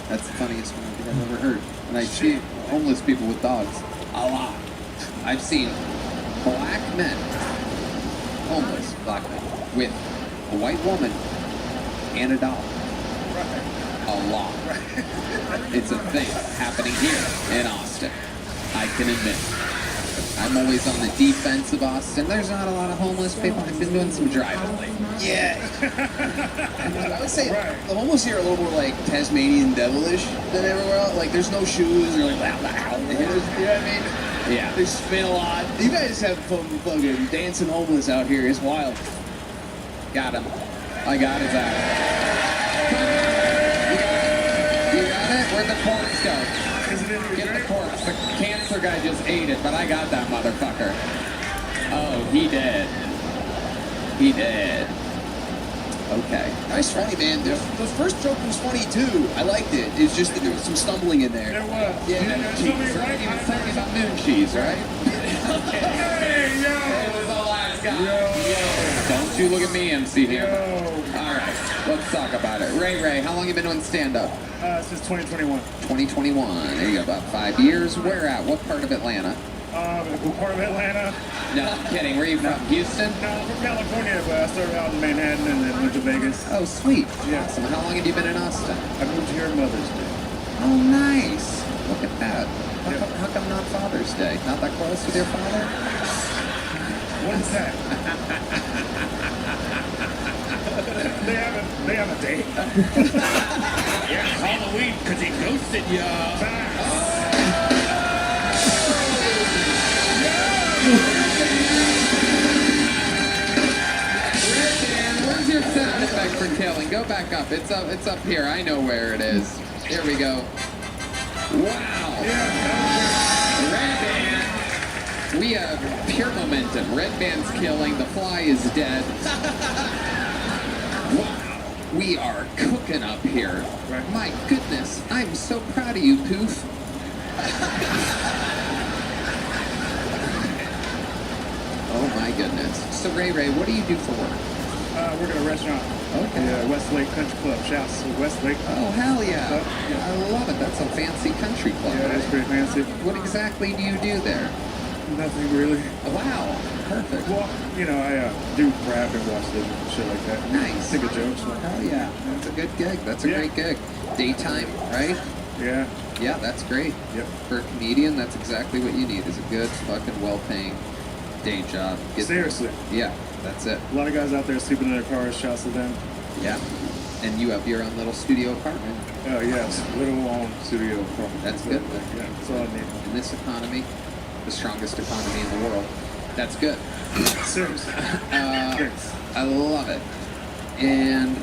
That's the funniest one I think I've ever heard. And I see homeless people with dogs a lot. I've seen black men, homeless black men, with a white woman and a dog. A lot. It's a thing happening here in Austin. I can admit. I'm always on the defense of Austin. There's not a lot of homeless people. I've been doing some driving lately. Yeah. I would say the homeless here are a little more like Tasmanian devilish than everywhere else. Like, there's no shoes. They're like, loud. You know what I mean? Yeah. They spin a lot. You guys have fun fucking dancing homeless out here. It's wild. Got him. I got his ass. You got it? Where'd the corpse go? Get the corpse. The cancer guy just ate it, but I got that motherfucker. Oh, he did. He did. Okay. Nice, funny, man. The first joke was funny too. I liked it. It's just that there was some stumbling in there. There was. Yeah. Moon cheese, right? He was talking about moon cheese, right? Okay. Hey, yo! It was the last guy. Yo! Don't you look at me, MC Hammer. All right, let's talk about it. Ray, how long you been doing stand-up? Since 2021. 2021. There you go, about 5 years. Where at? What part of Atlanta? What part of Atlanta? No, I'm kidding. Where are you from? Houston? No, I'm from California, but I started out in Manhattan and then went to Vegas. Oh, sweet. Yeah. Awesome. How long have you been in Austin? I moved here Mother's Day. Oh, nice. Look at that. How come not Father's Day? Not that close with your father? What is that? They have a date. Yeah, it's Halloween because he ghosted you. Where's your sound effect for killing? Go back up. It's up here. I know where it is. Here we go. Wow. Red band. We have pure momentum. Red band's killing. The fly is dead. Wow. We are cooking up here. My goodness. I'm so proud of you, Poof. Oh my goodness. So Ray, what do you do for work? I work at a restaurant. Okay. Yeah, Westlake Country Club. Shouts to Westlake. Oh, hell yeah. I love it. That's a fancy country club. Yeah, that's pretty fancy. What exactly do you do there? Nothing really. Wow. Perfect. Well, you know, I do rap and watch the shit like that. Nice. Think of jokes. Hell yeah. That's a good gig. That's a great gig. Daytime, right? Yeah. Yeah, that's great. Yep. For a comedian, that's exactly what you need, is a good, fucking, well-paying day job. Seriously. Yeah, that's it. A lot of guys out there sleeping in their cars. Shouts to them. Yeah. And you have your own little studio apartment. Oh, yes. Little own studio apartment. That's good. Yeah, that's all I need. In this economy, the strongest economy in the world. That's good. Seriously. I love it. And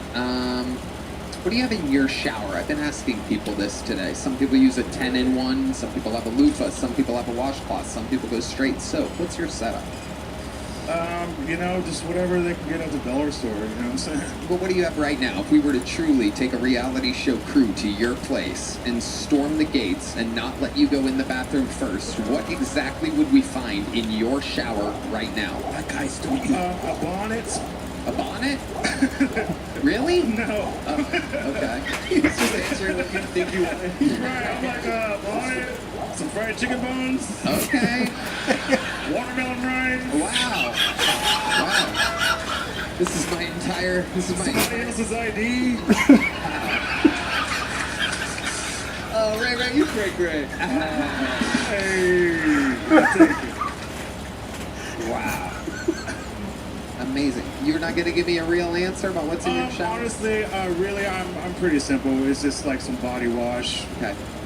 what do you have in your shower? I've been asking people this today. Some people use a 10-in-1. Some people have a loofah. Some people have a washcloth. Some people go straight soap. What's your setup? Just whatever they can get at the dollar store, you know what I'm saying? Well, what do you have right now? If we were to truly take a reality show crew to your place and storm the gates and not let you go in the bathroom first, what exactly would we find in your shower right now? That guy's doing a bonnet. A bonnet? Really? No. Okay. Just answering what you think you want. Right, I'm like a bonnet, some fried chicken buns. Okay. Watermelon rind. Wow. This is my Somebody else's ID. Oh, Ray, you great. Hey, I'll take it. Wow. Amazing. You're not going to give me a real answer about what's in your shower? Honestly, really, I'm pretty simple. It's just like some body wash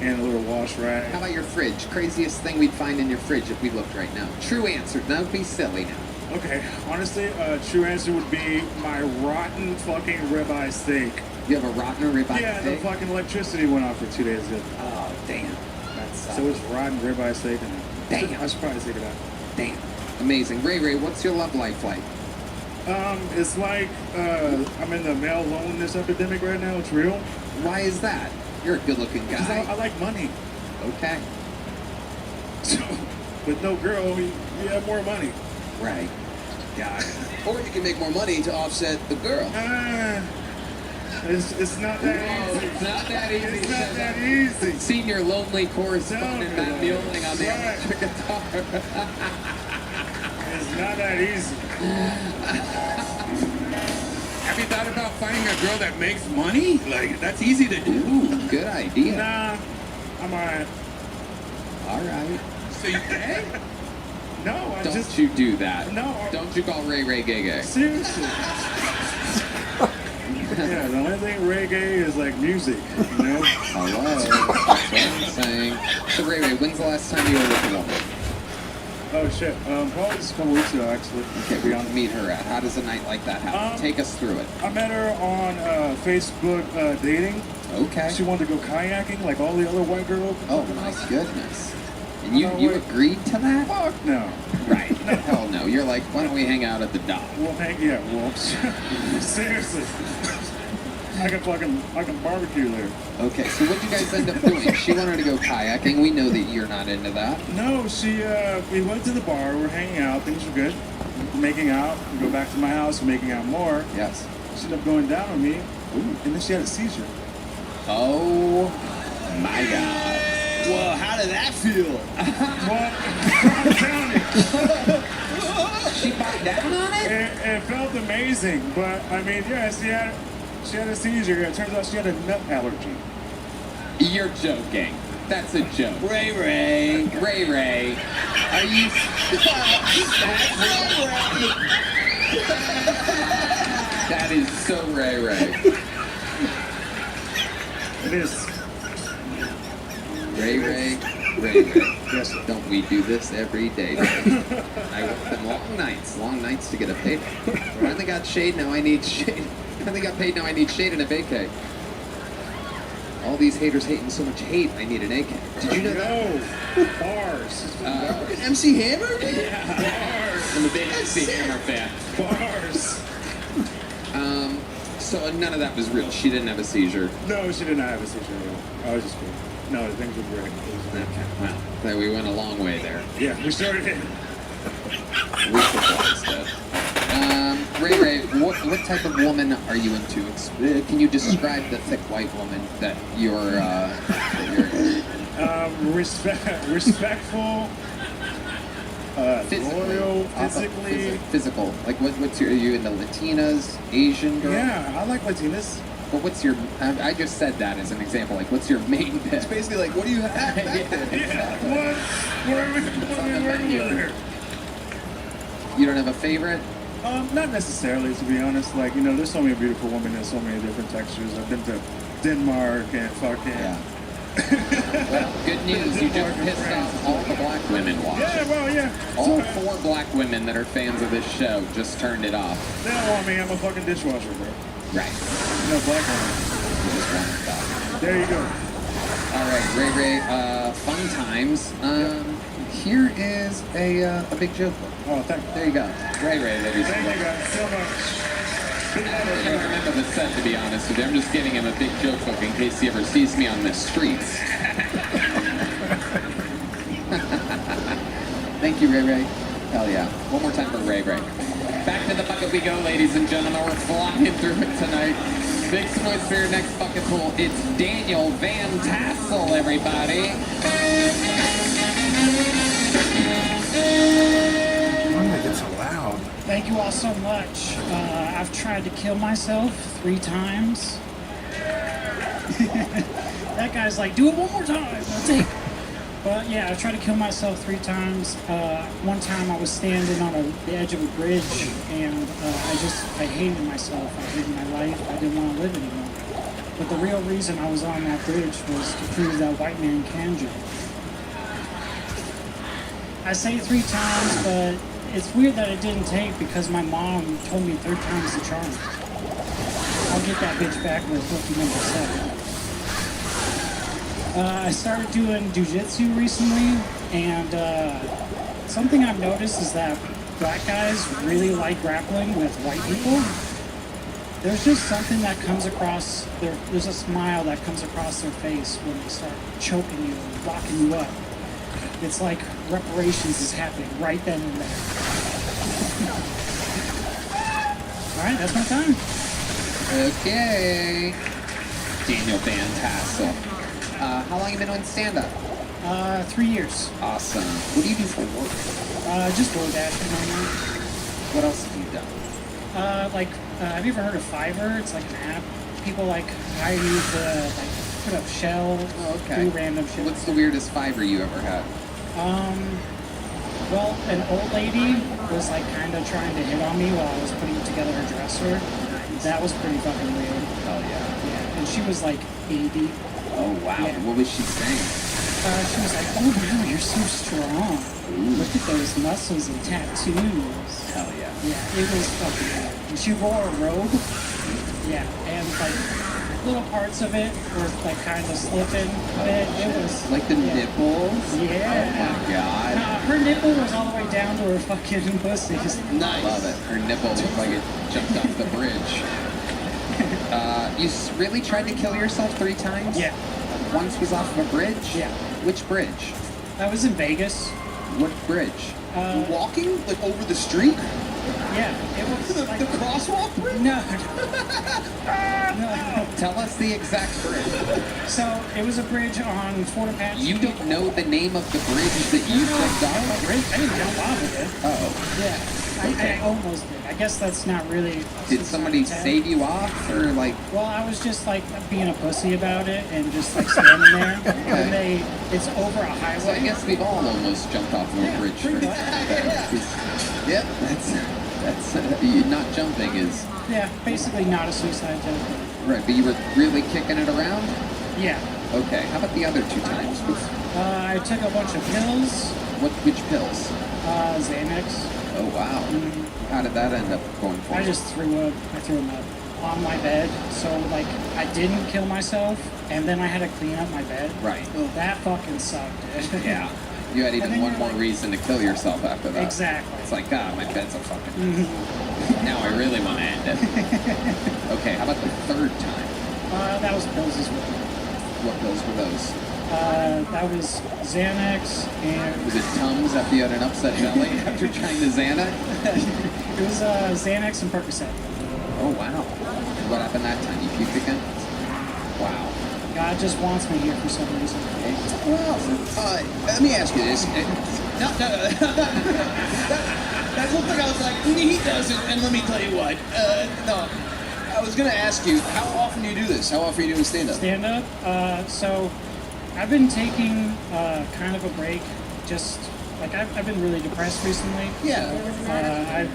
and a little wash rag. How about your fridge? Craziest thing we'd find in your fridge if we looked right now. True answer. Don't be silly now. Okay, honestly, true answer would be my rotten fucking ribeye steak. You have a rotten ribeye Yeah, steak? the fucking electricity went off for 2 days ago. Oh, damn. That sucks. So it's rotten ribeye steak. And Damn. I should probably take it out. Damn. Amazing. Ray, what's your love life like? It's like I'm in the male loneliness epidemic right now. It's real. Why is that? You're a good-looking guy. Because I like money. Okay. So, with no girl, you have more money. Right. Yeah. Or you can make more money to offset the girl. It's not that easy. It's not that easy. It's not that easy. Senior lonely correspondent Matt Mueling on the Right. electric guitar. It's not that easy. Have you thought about finding a girl that makes money? Like, that's easy to do. Ooh, good idea. Nah, I'm alright. All right. So you gay? No, Don't you do that. No. Don't you call Ray gay. Seriously. Yeah, the only thing reggae is like music, you know? Hello. That's what I'm saying. So Ray, when's the last time you were with a woman? Oh shit. Probably just a couple weeks ago, actually. Okay, we want to meet her at. How does a night like that happen? Take us through it. I met her on Facebook dating. Okay. She wanted to go kayaking like all the other white girls. Oh my goodness. And you agreed to that? Fuck no. Right. Hell no. You're like, why don't we hang out at the dock? Well, seriously. I can barbecue there. Okay, so what'd you guys end up doing? She wanted to go kayaking. We know that you're not into that. No, we went to the bar, we're hanging out, things were good. Making out, we go back to my house, making out more. Yes. She ended up going down on me. Ooh. And then she had a seizure. Oh my God. Well, how did that feel? Well, I'm telling you. She bite down on it? It felt amazing, but I mean, yeah, she had a seizure. It turns out she had a nut allergy. You're joking. That's a joke. Ray. Ray. Are you... That is so Ray. It is. Ray. Yes, sir. Don't we do this every day? I work them long nights to get a payday. Finally got shade, now I need shade. Finally got paid, now I need shade and a vacay. All these haters hating so much hate, I need an AK. Did you know that? Bars. MC Hammer? Yeah. Bars. I'm a big MC Hammer fan. Bars. So none of that was real. She didn't have a seizure. No, she did not have a seizure. I was just kidding. No, things were great. Okay, well, we went a long way there. Yeah, we started it. We surprised it. Ray, what type of woman are you into? Can you describe the thick white woman that you're respectful, loyal, physically. Physical. Like, are you into Latinas, Asian girls? Yeah, I like Latinas. But what's your? I just said that as an example. Like, what's your main pick? It's basically like, what do you have back there? What are we working with here? You don't have a favorite? Not necessarily, to be honest. Like, you know, there's so many beautiful women. There's so many different textures. I've been to Denmark and fucking. Yeah. Well, good news. You just pissed off all the black women watching. Yeah, well, yeah. All 4 black women that are fans of this show just turned it off. They don't want me. I'm a fucking dishwasher, bro. Right. No black women. You just want stuff. There you go. All right, Ray, fun times. Here is a big joke book. Oh, thank you. There you go. Ray, ladies. Thank you guys so much. I don't remember the set, to be honest with you. I'm just giving him a big joke book in case he ever sees me on the streets. Thank you, Ray. Hell yeah. One more time for Ray. Back to the bucket we go, ladies and gentlemen. We're flying through it tonight. Big noise for your next bucket pool. It's Daniel Van Tassel, everybody. Why did it get so loud? Thank you all so much. I've tried to kill myself 3 times. That guy's like, do it one more time. That's it. But yeah, I tried to kill myself 3 times. One time I was standing on the edge of a bridge, and I hated myself. I hated my life. I didn't want to live anymore. But the real reason I was on that bridge was to prove that white man can jump. I say it 3 times, but it's weird that it didn't take because my mom told me 3rd time's the charm. I'll get that bitch back with rookie number 7. I started doing jujitsu recently, and something I've noticed is that black guys really like grappling with white people. There's just something that comes across there's a smile that comes across their face when they start choking you and locking you up. It's like reparations is happening right then and there. All right, that's my time. Okay. Daniel Van Tassel. How long have you been doing stand-up? 3 years. Awesome. What do you do for work? Just DoorDashing right now. What else have you done? Have you ever heard of Fiverr? It's like an app. People hire you to put up shelves, do random shit. What's the weirdest Fiverr you ever had? Well, an old lady was kind of trying to hit on me while I was putting together her dresser. That was pretty fucking weird. Oh yeah. Yeah, and she was 80. Oh wow. Yeah. What was she saying? She was like, "Oh wow, you're so strong. Look at those muscles and tattoos." Hell yeah. Yeah, it was fucking weird. And she wore a robe. Yeah, and little parts of it were kind of slipping a bit. It was like the nipples. Yeah. Oh my god. Her nipple was all the way down to her fucking pussies. Nice. Love it. Her nipple looked like it jumped off the bridge. You really tried to kill yourself 3 times? Yeah. Once was off of a bridge? Yeah. Which bridge? I was in Vegas. What bridge? Walking? Over the street? Yeah. It was the crosswalk bridge? No. Tell us the exact bridge. So, it was a bridge on Fort Apache. You don't know the name of the bridge that you jumped off? I didn't jump off of it. Oh. Yeah. Okay. I almost did. I guess that's not really... Did somebody save you off, or Well, I was just being a pussy about it and just standing there. And it's over a highway. So I guess we've all almost jumped off of a bridge. Yep. That's not jumping is... Yeah, basically not a suicide joke. Right, but you were really kicking it around? Yeah. Okay, how about the other 2 times? I took a bunch of pills. Which pills? Xanax. Oh, wow. Mm-hmm. How did that end up going for you? I threw them up on my bed. So, I didn't kill myself, and then I had to clean up my bed. Right. That fucking sucked, dude. Yeah. You had even one more reason to kill yourself after that. Exactly. It's like, God, my bed's a fucking... Now I really want to end it. Okay, how about the 3rd time? That was pills as well. What pills were those? That was Xanax and... Was it Tums after you had an upset belly after trying the Xanax? It was Xanax and Percocet. Oh, wow. What happened that time? You puked again? Wow. God just wants me here for some reason. Well, let me ask you this. That looked like I was like, he doesn't, and let me tell you what. No. I was gonna ask you, how often do you do this? How often are you doing stand-up? Stand up. So I've been taking kind of a break. Just like I've been really depressed recently. Yeah. So,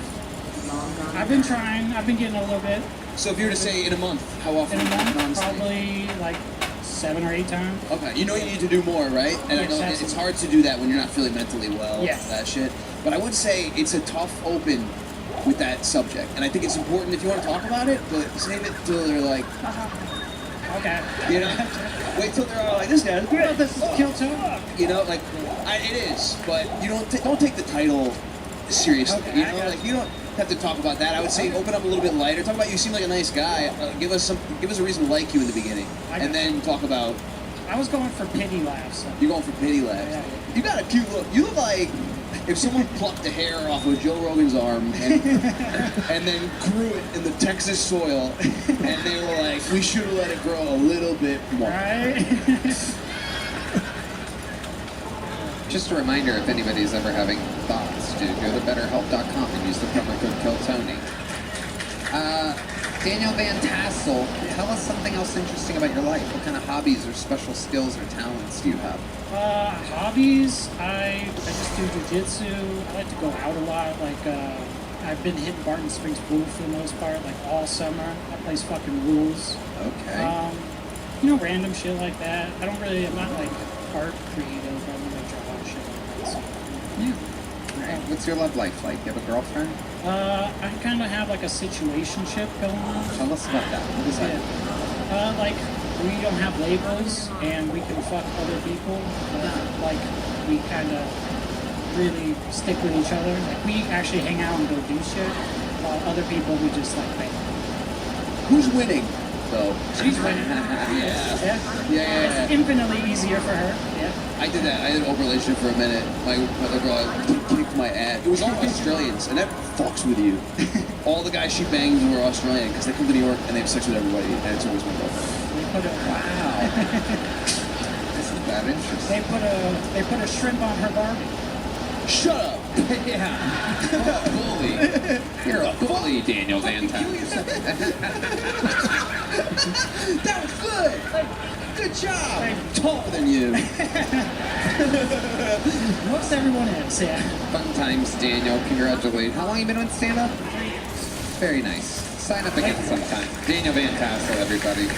I've been trying. I've been getting a little bit. So if you were to say in a month, how often? In a month, non-stand? probably like 7 or 8 times. Okay, you know you need to do more, right? And I know Yes, it's hard to do that when you're not feeling mentally well. Yes. That shit. But I would say it's a tough open with that subject, and I think it's important if you want to talk about it, but save it till they're like, Okay. you know, wait till they're all like, this guy's great. This is Kill Tony. You know, like it is, but you don't take the title seriously. Okay, you know, like you don't have to talk about that. I would say open up a little bit lighter. Talk about you seem like a nice guy. Give us a reason to like you in the beginning, and then talk about. I was going for pity laughs. So. You're going for pity laughs. Yeah. You got a cute look. You look like if someone plucked the hair off of Joe Rogan's arm and then grew it in the Texas soil, and they were like, we should have let it grow a little bit more. Right. Just a reminder, if anybody's ever having thoughts, to go to betterhelp.com and use the promo code KillTony. Daniel Van Tassel, tell us something else interesting about your life. What kind of hobbies or special skills or talents do you have? Hobbies, I just do jujitsu. I like to go out a lot. Like, I've been hitting Barton Springs pool for the most part, like all summer. That place fucking rules. Okay. You know, random shit like that. I'm not like art creative. I'm gonna draw shit like that. So. Yeah. All right. What's your love life like? You have a girlfriend? I kind of have like a situationship going on. Tell us about that. What is that? Like, we don't have labels and we can fuck other people. Like, we kind of really stick with each other. Like, we actually hang out and go do shit, while other people we just like bang. Who's winning, though? She's winning. Yeah. It's infinitely easier for her. Yeah. I did that. I had an open relationship for a minute. My other girl kicked my ass. It was all Australians, and that fucks with you. All the guys she banged were Australian because they come to New York and they have sex with everybody, and it's always my girlfriend. Wow. This is that interesting. They put a shrimp on her Barbie. Shut up. Yeah. Bully. You're a bully, Daniel Van Tassel. That was good. Good job. I'm taller than you. Most everyone is, yeah. Fun times, Daniel. Congratulations. How long have you been on stand-up? Very nice. Sign up again sometime. Daniel Van Tassel, everybody.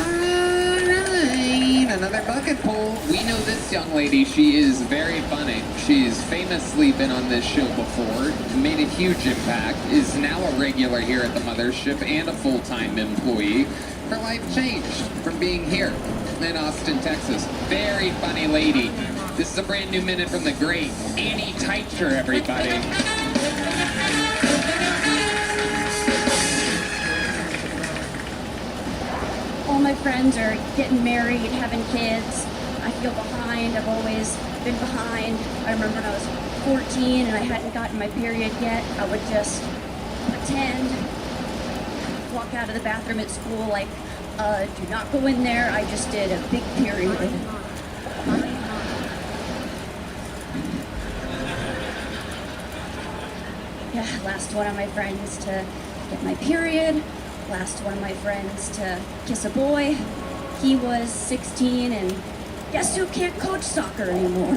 Alright, another bucket pull. We know this young lady. She is very funny. She's famously been on this show before, made a huge impact, is now a regular here at the mothership and a full-time employee. Her life changed from being here in Austin, Texas. Very funny lady. This is a brand new minute from the great Annie Teicher, everybody. All my friends are getting married, having kids. I feel behind. I've always been behind. I remember when I was 14 and I hadn't gotten my period yet, I would just pretend, walk out of the bathroom at school like, do not go in there. I just did a big period. Yeah, last one of my friends to get my period. Last one of my friends to kiss a boy. He was 16 and guess who can't coach soccer anymore?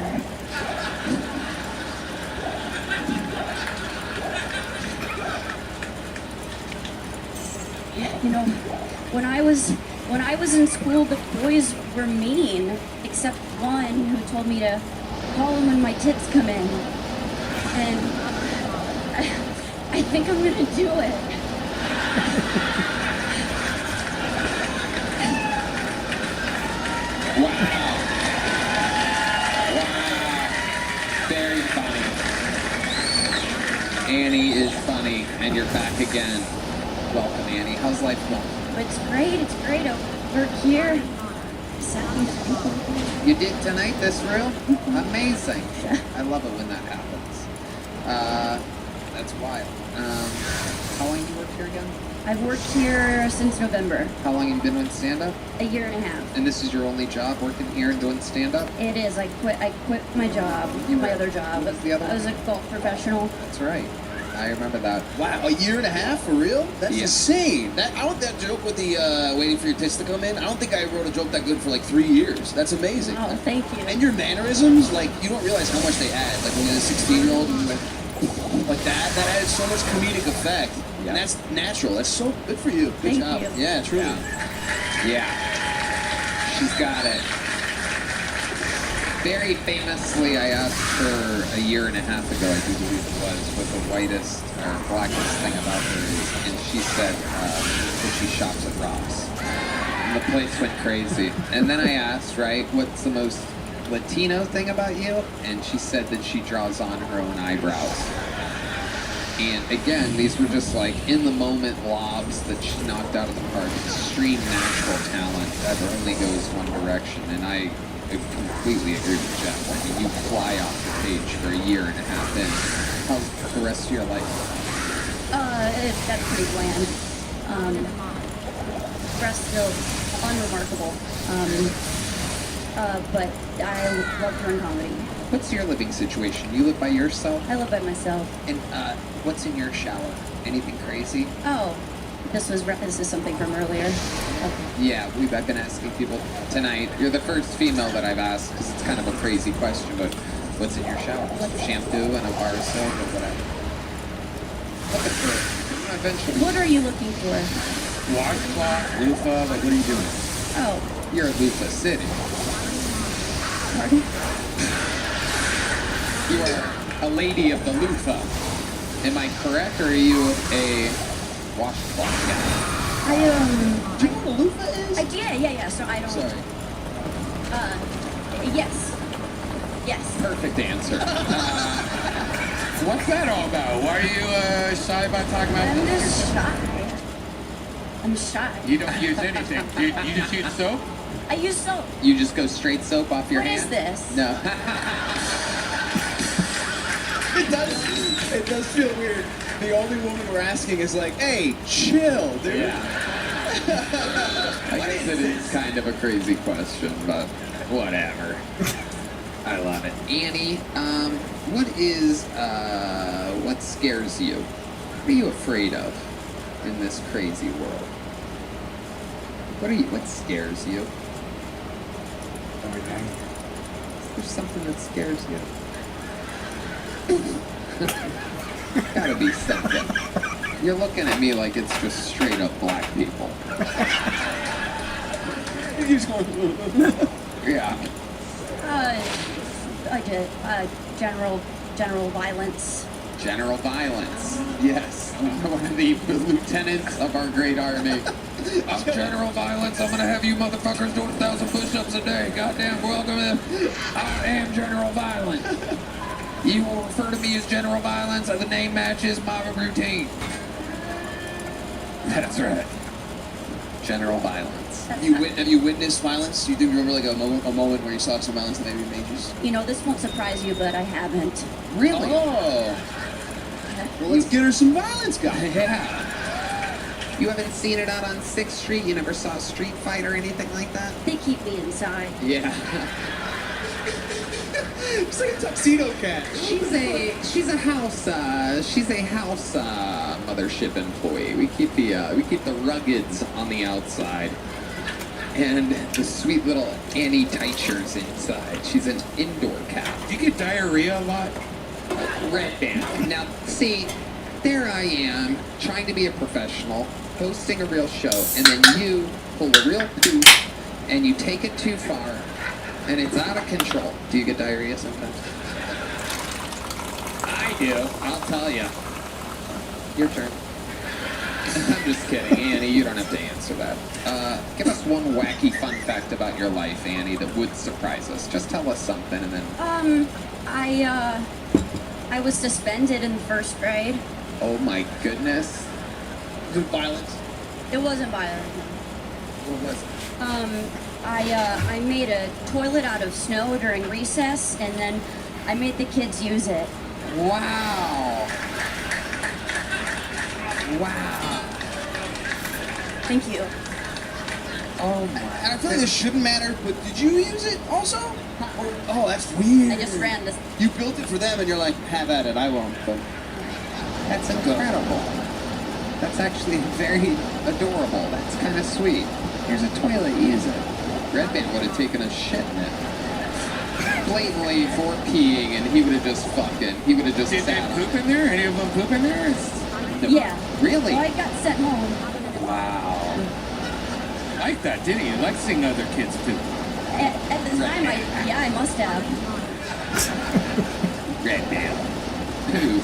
You know, when I was in school, the boys were mean, except one who told me to call him when my tits come in. And I think I'm gonna do it. Wow. Very funny. Annie is funny, and you're back again. Welcome, Annie. How's life going? It's great. It's great. I work here. You did tonight, this real? Amazing. I love it when that happens. That's wild. How long have you worked here again? I've worked here since November. How long have you been doing stand-up? A year and a half. And this is your only job, working here and doing stand-up? It is. I quit my job, my other job. What's the other I was a golf professional. That's right. I remember that. Wow, a year and a half for real? That's Yeah. insane. That that joke with the waiting for your tits to come in. I don't think I wrote a joke that good for like 3 years. That's amazing. Oh, thank you. And your mannerisms, like you don't realize how much they add. Like when you're a 16-year-old, and you're like that adds so much comedic effect. Yeah. And that's natural. That's so good for you. Good Thank job. you. Yeah, truly. Yeah. She's got it. Very famously, I asked her a year and a half ago, I do believe it was, what the whitest or blackest thing about her is, and she said that she shops at Ross. And the place went crazy. And then I asked, right, what's the most Latino thing about you? And she said that she draws on her own eyebrows. And again, these were just like in the moment lobs that she knocked out of the park. Extreme natural talent that only goes one direction. And I completely agree with Jeff. I mean, you fly off the page for a year and a half in. How's the rest of your life? That's pretty bland. Rest still unremarkable. But I love doing comedy. What's your living situation? You live by yourself? I live by myself. And what's in your shower? Anything crazy? Oh, this is something from earlier. Okay. Yeah, I've been asking people tonight. You're the first female that I've asked because it's kind of a crazy question, but what's in your shower? Shampoo and a bar of soap or whatever. Looking for eventually. What are you looking for? Washcloth, loofah, like what are you doing? Oh. You're at Loofah City. Pardon? You are a lady of the loofah. Am I correct, or are you a washcloth guy? Do you know what a loofah is? Yeah. So I don't. Sorry. Yes. Yes. Perfect answer. What's that all about? Why are you shy about talking about I'm this? just shy. I'm shy. You don't use anything. You just use soap? I use soap. You just go straight soap off your What hand? is this? No. It does feel weird. The only woman we're asking is like, hey, chill, dude. Yeah. I guess it is kind of a crazy question, but whatever. I love it. Annie, what scares you? What are you afraid of in this crazy world? What scares you? Everything. There's something that scares you. Gotta be something. You're looking at me like it's just straight up black people. You're just going, Yeah. General violence. General violence. Yes. One of the lieutenants of our great army. I'm General Violence. I'm gonna have you motherfuckers doing 1,000 push-ups a day. Goddamn welcome in. I am General Violence. You will refer to me as General Violence. The name matches my routine. That's right. General Violence. have you witnessed violence? You do remember like a moment where you saw some violence that maybe made you? You know, this won't surprise you, but I haven't. Really? Oh. Well, let's get her some violence, guys. Yeah. You haven't seen it out on 6th Street? You never saw a street fight or anything like that? They keep me inside. Yeah. It's like a tuxedo cat. She's a house mothership employee. We keep the ruggeds on the outside, and the sweet little Annie Teicher's inside. She's an indoor cat. Do you get diarrhea a lot? Red band. Now, see, there I am trying to be a professional, hosting a real show, and then you pull a real poop and you take it too far. And it's out of control. Do you get diarrhea sometimes? I do. I'll tell you. Your turn. I'm just kidding, Annie. You don't have to answer that. Give us one wacky fun fact about your life, Annie, that would surprise us. Just tell us something, and then. I was suspended in 1st grade. Oh my goodness. Was it violence? It wasn't violent. What was it? I made a toilet out of snow during recess, and then I made the kids use it. Wow. Wow. Thank you. Oh my. And I feel like this shouldn't matter, but did you use it also? Or, oh, that's weird. I just ran this. You built it for them, and you're like, have at it. I won't. But That's incredible. That's actually very adorable. That's kind of sweet. Here's a toilet, use it. Red Band would have taken a shit in it. Blatantly for peeing, and he would have just Did they poop in there? Any of them poop in there? Yeah. Really? Well, I got sent home. Wow. Like that, didn't you? Like seeing other kids poop. At the time, I must have. Red Band. Poof.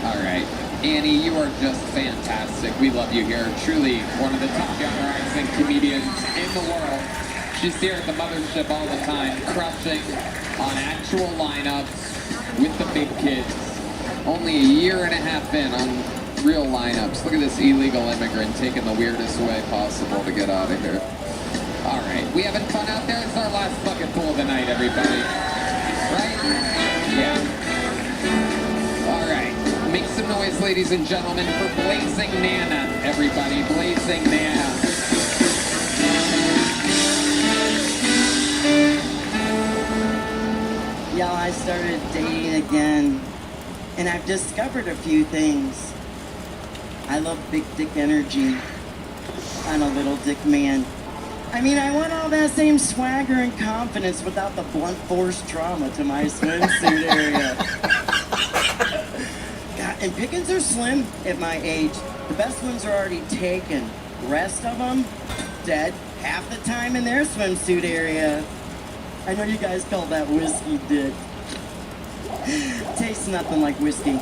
All right. Annie, you are just fantastic. We love you here. Truly one of the top young comedians in the world. She's here at the mothership all the time, crushing on actual lineups with the big kids. Only a year and a half in on real lineups. Look at this illegal immigrant taking the weirdest way possible to get out of here. All right, we having fun out there? It's our last bucket pool of the night, everybody. Right? Yeah. All right. Make some noise, ladies and gentlemen, for Blazing Nana, everybody. Blazing Nana. Y'all, I started dating again, and I've discovered a few things. I love big dick energy. I'm a little dick man. I mean, I want all that same swagger and confidence without the blunt force trauma to my swimsuit area. God, and pickings are slim at my age. The best ones are already taken. The rest of them, dead half the time in their swimsuit area. I know you guys call that whiskey dick. Tastes nothing like whiskey.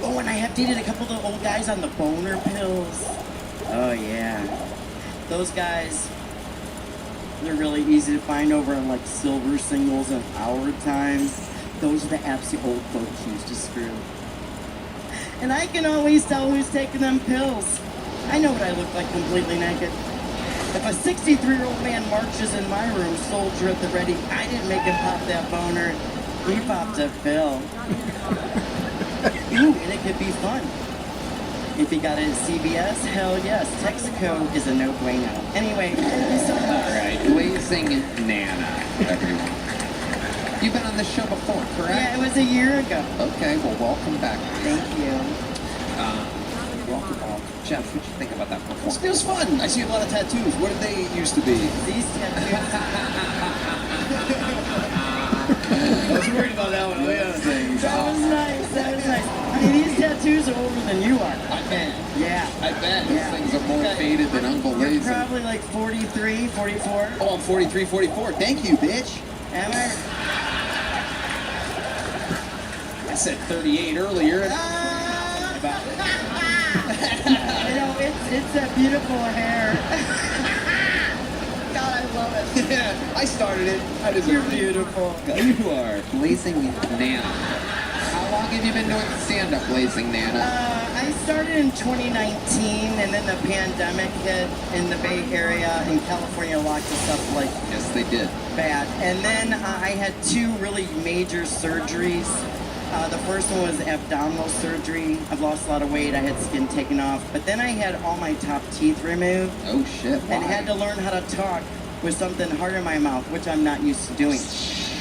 Oh, and I have dated a couple of the old guys on the boner pills. Oh, yeah. Those guys, they're really easy to find over on like silver singles and hour times. Those are the apps the old folks used to screw. And I can always tell who's taking them pills. I know what I look like completely naked. If a 63-year-old man marches in my room, soldier at the ready, I didn't make him pop that boner. He popped a pill. Ooh, and it could be fun. If you got it at CVS, hell yes. Texaco is a no-bueno. Anyway, thank you so much. All right, Blazing Nana, everyone. You've been on this show before, correct? Yeah, it was a year ago. Okay, well, welcome back. Thank you. Welcome. Jeff, what'd you think about that performance? It was fun. I see a lot of tattoos. What did they used to be? These tattoos. I was worried about that one. That was nice. That was nice. I mean, these tattoos are older than you are. I bet. Yeah. I bet. Yeah. These things are more faded than unbelievable. You're probably like 43, 44. Oh, I'm 43, 44. Thank you, bitch. Am I? I said 38 earlier. You know, it's a beautiful hair. God, I love it. Yeah, I started it. I You're deserve it. beautiful. You are. Blazing Nana. How long have you been doing stand-up, Blazing Nana? I started in 2019, and then the pandemic hit in the Bay Area, and California locked us up like Yes, they did. bad. And then I had two really major surgeries. The first one was abdominal surgery. I've lost a lot of weight. I had skin taken off. But then I had all my top teeth removed. Oh, shit. Why? And had to learn how to talk with something hard in my mouth, which I'm not used to doing.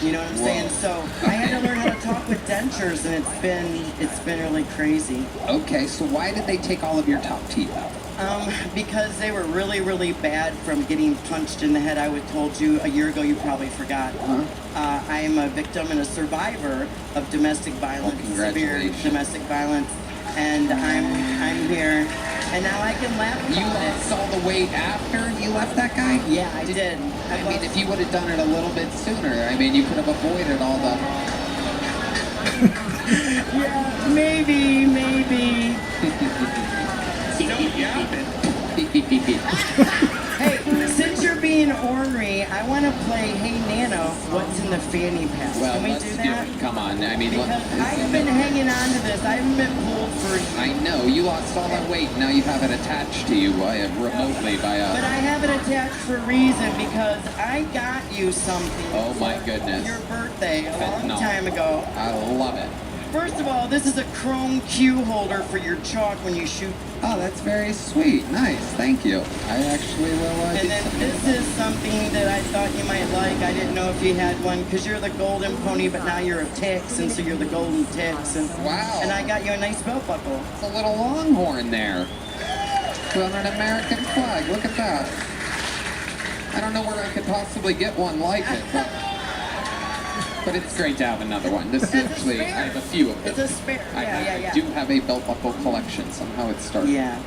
You know what I'm saying? So I had to learn how to talk with dentures, and it's been really crazy. Okay, so why did they take all of your top teeth out? Because they were really, really bad from getting punched in the head. I would told you a year ago, you probably forgot. I am a victim and a survivor of domestic violence, severe congratulations. domestic violence, and I'm here, and now I can laugh about You lost all the weight after you left that guy? Yeah, I did. I mean, if you would have done it a little bit sooner, I mean, you could have avoided all the... Yeah, maybe. Hey, since you're being ornery, I want to play Hey Nano, What's in the Fanny Pack? Well, Can we let's do do that? it. Come on. I mean, Because I've been hanging on to this. I haven't been pulled for... I know. You lost all that weight. Now you have it attached to you remotely by But I have it attached for a reason, because I got you something Oh, my for goodness. your birthday a long Fentanyl. time ago. I love it. first of all, this is a chrome cue holder for your chalk when you shoot. Oh, that's very sweet. Nice. Thank you. I actually will And get then something. this is something that I thought you might like. I didn't know if you had one because you're the golden pony, but now you're a Texan, so you're the golden Texan. Wow. And I got you a nice belt buckle. It's a little longhorn there. On an American flag. Look at that. I don't know where I could possibly get one like it, but it's great to have another one. This is actually, I have a few of them. It's a spare. I do have a belt buckle collection. Somehow it started. Yeah.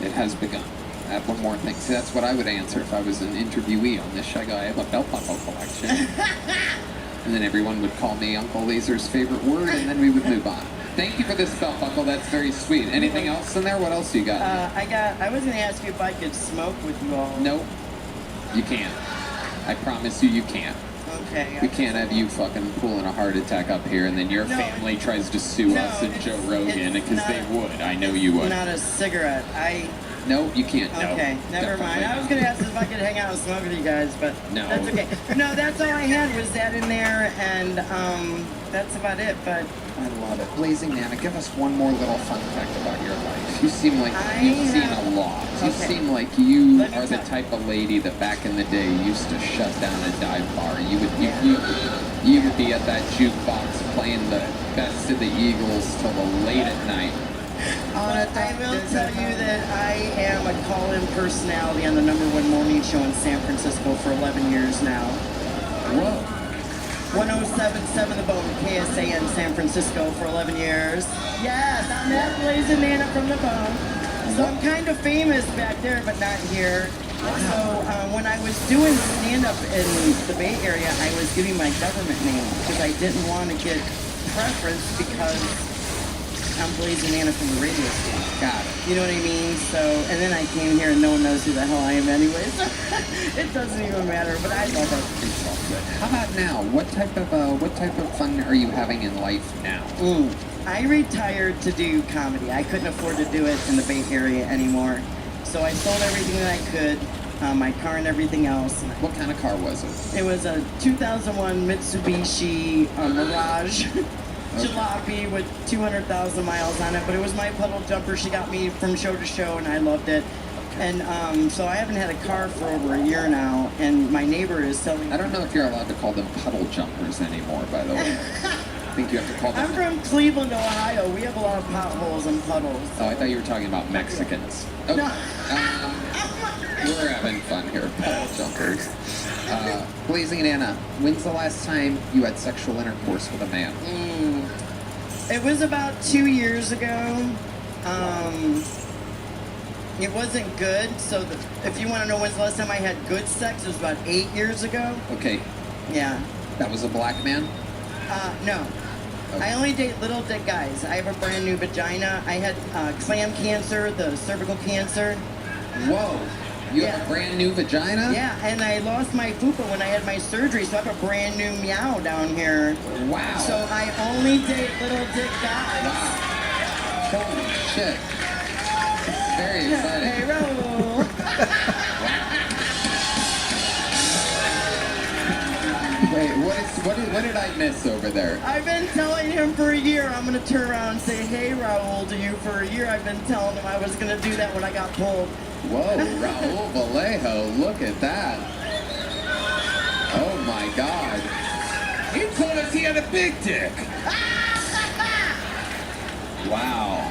It has begun. I have one more thing. See, that's what I would answer if I was an interviewee on this show. I go, I have a belt buckle collection. And then everyone would call me Uncle Laser's favorite word, and then we would move on. Thank you for this belt buckle. That's very sweet. Anything else in there? What else you got? I was going to ask you if I could smoke with you all. Nope. You can't. I promise you, you can't. Okay. We can't have you fucking pulling a heart attack up here, and then your family tries to sue us and Joe Rogan, because they would. I know you would. Not a cigarette. Nope, you can't. No. Okay, never mind. I was going to ask if I could hang out and smoke with you guys, but no. That's okay. No, that's all I had was that in there, and that's about it, but... I love it. Blazing Nana, give us one more little fun fact about your life. You seem like you've seen a lot. You seem like you are the type of lady that back in the day used to shut down a dive bar. You would be at that jukebox playing the best of the Eagles till the late at night. I will tell you that I am a call-in personality on the #1 morning show in San Francisco for 11 years now. Whoa. 107.7 The Bone, KSA in San Francisco for 11 years. Yes, I'm that Blazing Nana from The Bone. So I'm kind of famous back there, but not here. So when I was doing stand-up in the Bay Area, I was giving my government name because I didn't want to get preference because I'm Blazing Nana from the radio station. Got it. You know what I mean? So, and then I came here and no one knows who the hell I am anyway. So it doesn't even matter, but I love it. It's all good. How about now? What type of fun are you having in life now? I retired to do comedy. I couldn't afford to do it in the Bay Area anymore. So I sold everything that I could, my car and everything else. What kind of car was it? It was a 2001 Mitsubishi Mirage. Jalopy with 200,000 miles on it, but it was my puddle jumper. She got me from show to show, and I loved it. And so I haven't had a car for over a year now, and my neighbor is selling... I don't know if you're allowed to call them puddle jumpers anymore, by the way. I think you have to call them... I'm from Cleveland, Ohio. We have a lot of potholes and puddles. Oh, I thought you were talking about Mexicans. Oh, No. We're having fun here, puddle jumpers. Blazing Nana, when's the last time you had sexual intercourse with a man? It was about 2 years ago. It wasn't good, so if you want to know when's the last time I had good sex, it was about 8 years ago. Okay. Yeah. That was a black man? No. I only date little dick guys. I have a brand new vagina. I had clam cancer, the cervical cancer. Whoa. You have a brand new vagina? Yeah, and I lost my fupa when I had my surgery, so I have a brand new meow down here. Wow. So I only date little dick guys. Wow. Holy shit. This is very exciting. Hey, roll. Wait, what did I miss over there? I've been telling him for a year I'm going to turn around and say, hey, Raul, to you for a year. I've been telling him I was going to do that when I got pulled. Whoa, Raul Vallejo, look at that. Oh my God. He told us he had a big dick. Wow.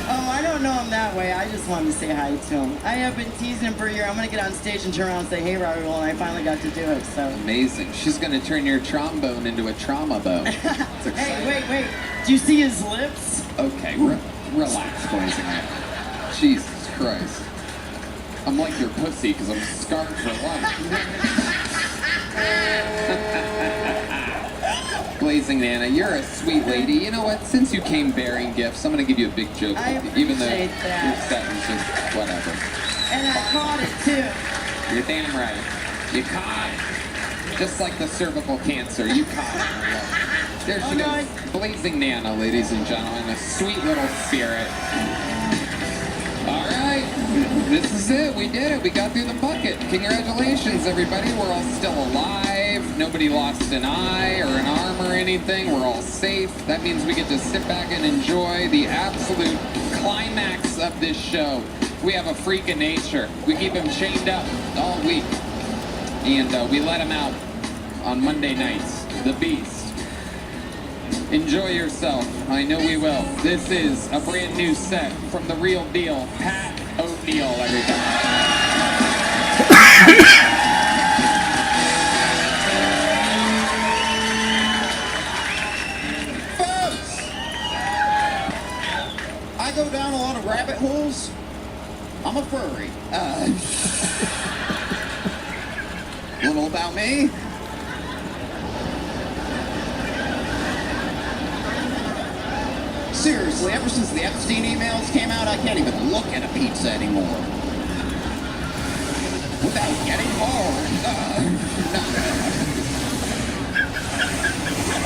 Oh, I don't know him that way. I just wanted to say hi to him. I have been teasing him for a year. I'm going to get on stage and turn around and say, hey, Raul, and I finally got to do it, so. Amazing. She's going to turn your trombone into a trauma bone. Hey, wait. Do you see his lips? Okay, relax, Blazing Nana. Jesus Christ. I'm like your pussy because I'm scarred for life. Blazing Nana, you're a sweet lady. You know what? Since you came bearing gifts, I'm going to give you a big joke. Even though your set was just whatever. And I caught it, too. You're damn right. You caught it. Just like the cervical cancer. You caught it. There she goes. Blazing Nana, ladies and gentlemen. A sweet little spirit. All right, this is it. We did it. We got through the bucket. Congratulations, everybody. We're all still alive. alive. Nobody lost an eye or an arm or anything. We're all safe. That means we get to sit back and enjoy the absolute climax of this show. We have a freak of nature. We keep him chained up all week. And we let him out on Monday nights. The Beast. Enjoy yourself. I know we will. This is a brand new set from the real deal, Pat O'Neill, everybody. I go down a lot of rabbit holes. I'm a furry. A little about me. Seriously, ever since the Epstein emails came out, I can't even look at a pizza anymore without getting hard.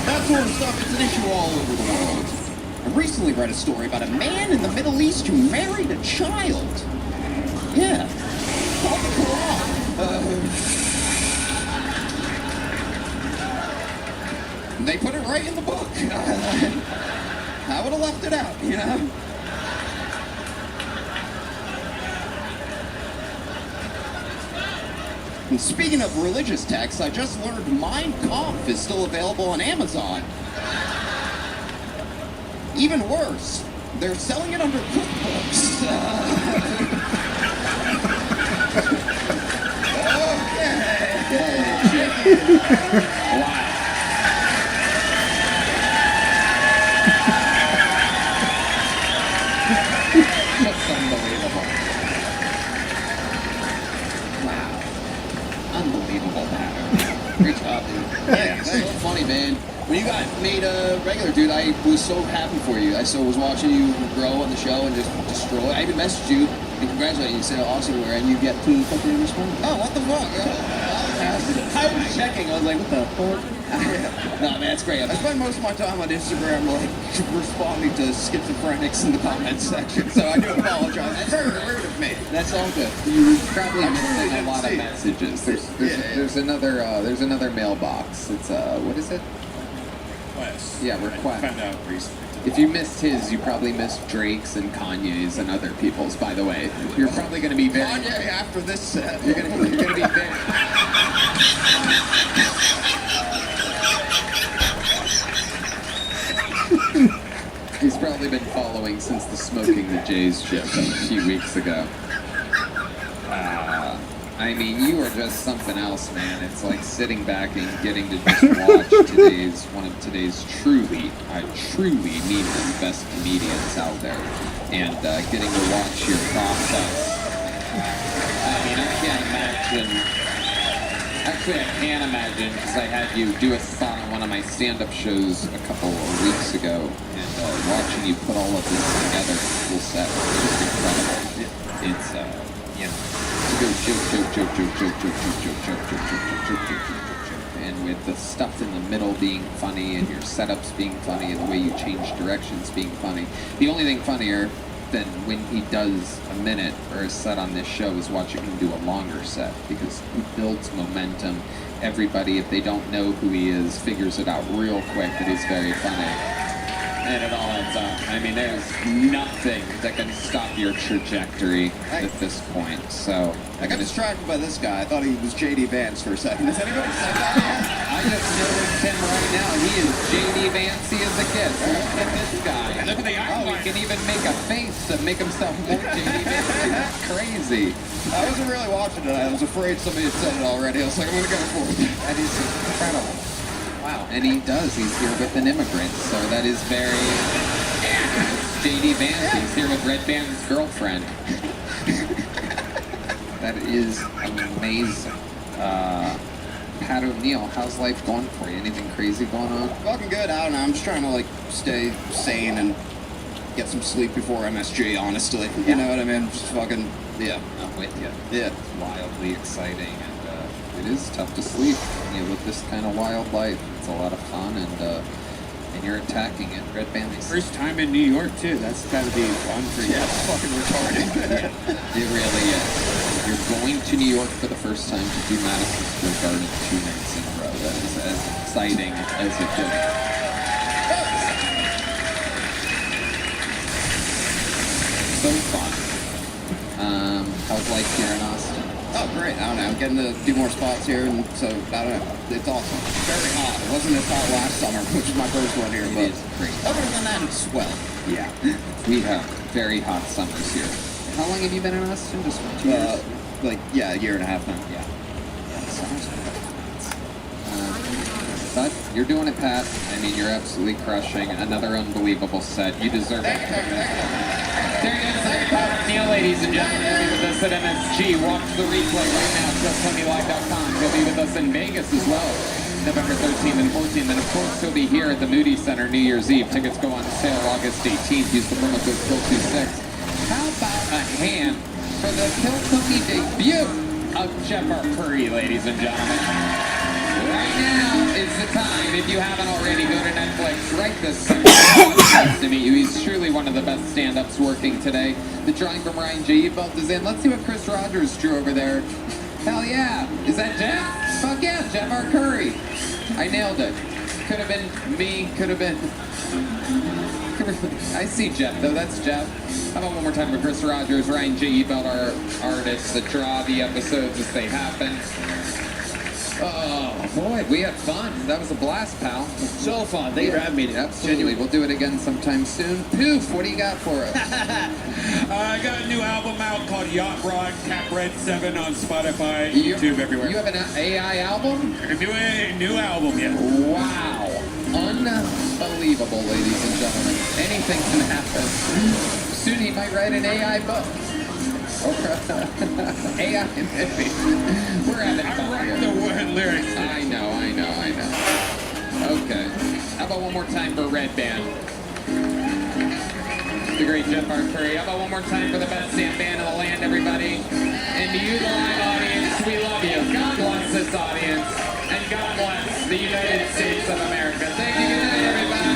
That sort of stuff is an issue all over the world. I recently read a story about a man in the Middle East who married a child. Yeah. Called the Quran. They put it right in the book. I would have left it out, you know? And speaking of religious texts, I just learned Mein Kampf is still available on Amazon. Even worse, they're selling it under cookbooks. Wow. That's unbelievable. Wow. Unbelievable pattern. Great job, dude. Yeah, so funny, man. When you got made a regular, dude, I was so happy for you. I was watching you grow on the show and just destroy. I even messaged you and congratulated you. Said how awesome you were, and you get to fucking respond. Oh, what the fuck? I was checking. I was like, what the fuck? No, man, it's great. I spend most of my time on Instagram, like, responding to schizophrenics in the comments section, so I do apologize. That's very rude of me. That's all good. You probably missing a lot of messages. There's another mailbox. It's what is it? Request. Yeah, request. I found out recently. If you missed his, you probably missed Drake's and Kanye's and other people's. By the way, you're probably going to be very. Kanye after this set. You're going to be very. He's probably been following since the Smoking the Jays joke a few weeks ago. I mean, you are just something else, man. It's like sitting back and getting to just watch one of today's truly, I truly mean the best comedians out there, and getting to watch your process. I mean, I can't imagine. Actually, I can imagine, because I had you do a spot on one of my stand-up shows a couple of weeks ago, and watching you put all of this together, full set, it's just incredible. It's, you know, to go joke, and with the stuff in the middle being funny, and your setups being funny, and the way you change directions being funny. The only thing funnier than when he does a minute or a set on this show is watching him do a longer set, because he builds momentum. Everybody, if they don't know who he is, figures it out real quick that he's very funny. And it all adds up. I mean, there's nothing that can stop your trajectory at this point. So I got distracted by this guy. I thought he was J.D. Vance for a second. Has anybody said that yet? I just noticed him right now. He is J.D. Vancey as a kid. Look at this guy. Look at the he can even make a face to make himself more J.D. Vancey. That's crazy. I wasn't really watching it. I was afraid somebody had said it already. I was like, I'm going to go for it. That is incredible. Wow. And he does. He's here with an immigrant. So that is very... It's J.D. Vance. He's here with Red Band's girlfriend. That is amazing. Pat O'Neill, how's life going for you? Anything crazy going on? Fucking good. I don't know. I'm just trying to, like, stay sane and get some sleep before MSG, honestly. You know what I mean? Just fucking, yeah. I'm with you. Yeah. It's wildly exciting, and it is tough to sleep when you live this kind of wild life. It's a lot of fun, and you're attacking it. Red Bandits. First time in New York, too. That's gotta be fun for you. Yeah, it's fucking retarded. It really is. You're going to New York for the first time to do Madison Square Garden 2 nights in a row. is as exciting as it could be. So fun. How's life here in Austin? Oh, great. I don't know. I'm getting to do more spots here, and so, I don't know. It's awesome. Very hot. It wasn't as hot last summer, which is my first one here, but other than that, it's swell. Yeah. We have very hot summers here. How long have you been in Austin? Just 2 years? Like, yeah, a year and a half now. Yeah. Summers. But you're doing it, Pat. I mean, you're absolutely crushing. Another unbelievable set. You deserve it. There he is, Pat Neal, ladies and gentlemen. He'll be with us at MSG. Watch the replay right now at JustTonyLive.com. He'll be with us in Vegas as well, November 13th and 14th. And of course, he'll be here at the Moody Center New Year's Eve. Tickets go on sale August 18th. Use the promo code KILL26. How about a hand for the Kill Tony debut of Jeff R. Curry, ladies and gentlemen? Right now is the time. If you haven't already, go to Netflix right this second. Nice to meet you. He's truly one of the best stand-ups working today. The drawing from Ryan J. Belt is in. Let's see what Chris Rogers drew over there. Hell yeah. Is that Jeff? Fuck yeah, Jeff R. Curry. I nailed it. Could have been me. Could have been... I see Jeff, though. That's Jeff. How about one more time for Chris Rogers, Ryan J. Belt, our artists that draw the episodes as they happen. Oh, boy, we had fun. That was a blast, pal. So fun. Thank you for having me. Absolutely. We'll do it again sometime soon. Poof, what do you got for us? I got a new album out called Yacht Rock, Cap Red 7 on Spotify, YouTube, everywhere. You have an AI album? A new album, yeah. Wow. Unbelievable, ladies and gentlemen. Anything can happen. Soon he might write an AI book. AI maybe. We're having fun. I write the word lyrics. I know. Okay. How about one more time for Red Band? The great Jeff R. Curry. How about one more time for the best Sam band in the land, everybody? And to you, the live audience, we love you. God bless this audience. And God bless the United States of America. Thank you. Good night, everybody.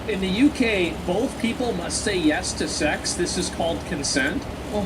In the UK, both people must say yes to sex. This is called consent. Well,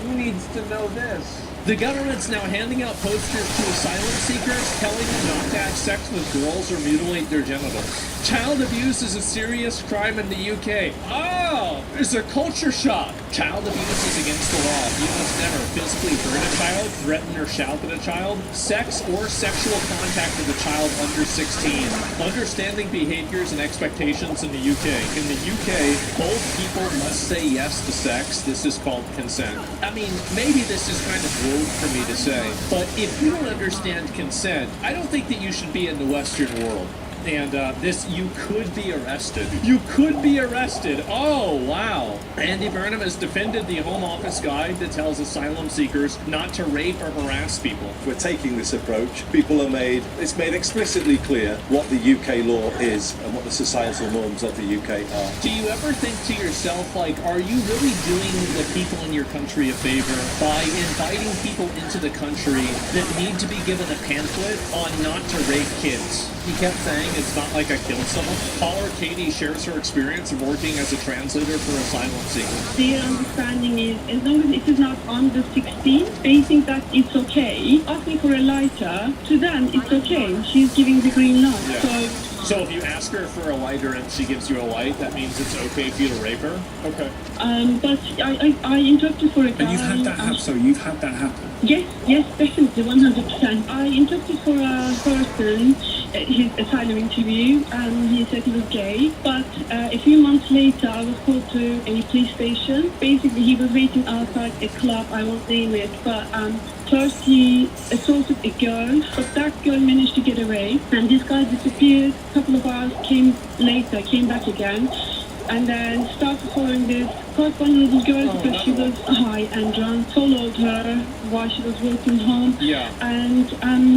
who needs to know this? The government's now handing out posters to asylum seekers telling them not to have sex with girls or mutilate their genitals. Child abuse is a serious crime in the UK. Oh, it's a culture shock. Child abuse is against the law. You must never physically hurt a child, threaten or shout at a child, sex or sexual contact with a child under 16. Understanding behaviors and expectations in the UK. In the UK, both people must say yes to sex. This is called consent. I mean, maybe this is kind of rude for me to say, but if you don't understand consent, I don't think that you should be in the Western world. And you could be arrested. You could be arrested. Oh, wow. Andy Burnham has defended the Home Office guide that tells asylum seekers not to rape or harass people. We're taking this approach. It's made explicitly clear what the UK law is and what the societal norms of the UK are. Do you ever think to yourself, like, are you really doing the people in your country a favor by inviting people into the country that need to be given a pamphlet on not to rape kids? He kept saying it's not like I killed someone. Caller Katie shares her experience of working as a translator for asylum seekers. Their understanding is, as long as it is not under 16, they think that it's okay. Asking for a lighter, to them it's okay. She's giving the green light. Yeah. So So if you ask her for a lighter and she gives you a light, that means it's okay for you to rape her? Okay. But I interrupted for a guy. And you've had that happen. So you've had that happen. Yes, definitely, 100%. I interrupted for a person, his asylum interview, and he said he was gay. But a few months later, I was called to a police station. Basically, he was waiting outside a club, I won't name it, but first he assaulted a girl, but that girl managed to get away, and this guy disappeared. A couple of hours came back again, and then started following this quite vulnerable girl because she was high and drunk, followed her while she was walking home. Yeah. And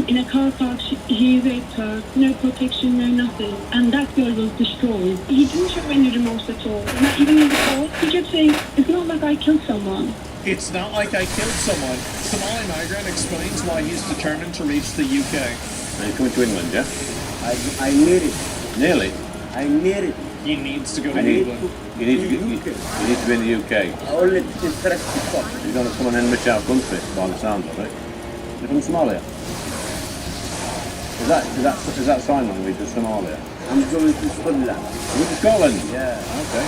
in a car park, he raped her. No protection, no nothing. And that girl was destroyed. He didn't show any remorse at all. Not even in the court. He kept saying, it's not like I killed someone. It's not like I killed someone. Somali migrant explains why he's determined to reach the UK. Are you coming to England, yeah? I need it. Nearly? I need it. He needs to go to You need England. to be in the UK. Only interest to talk. You're going to come and enrich our country, by the sound of it. You're from Somalia? Is that sign language of Somalia? I'm going to Scotland. You're to Scotland? Yeah. Okay.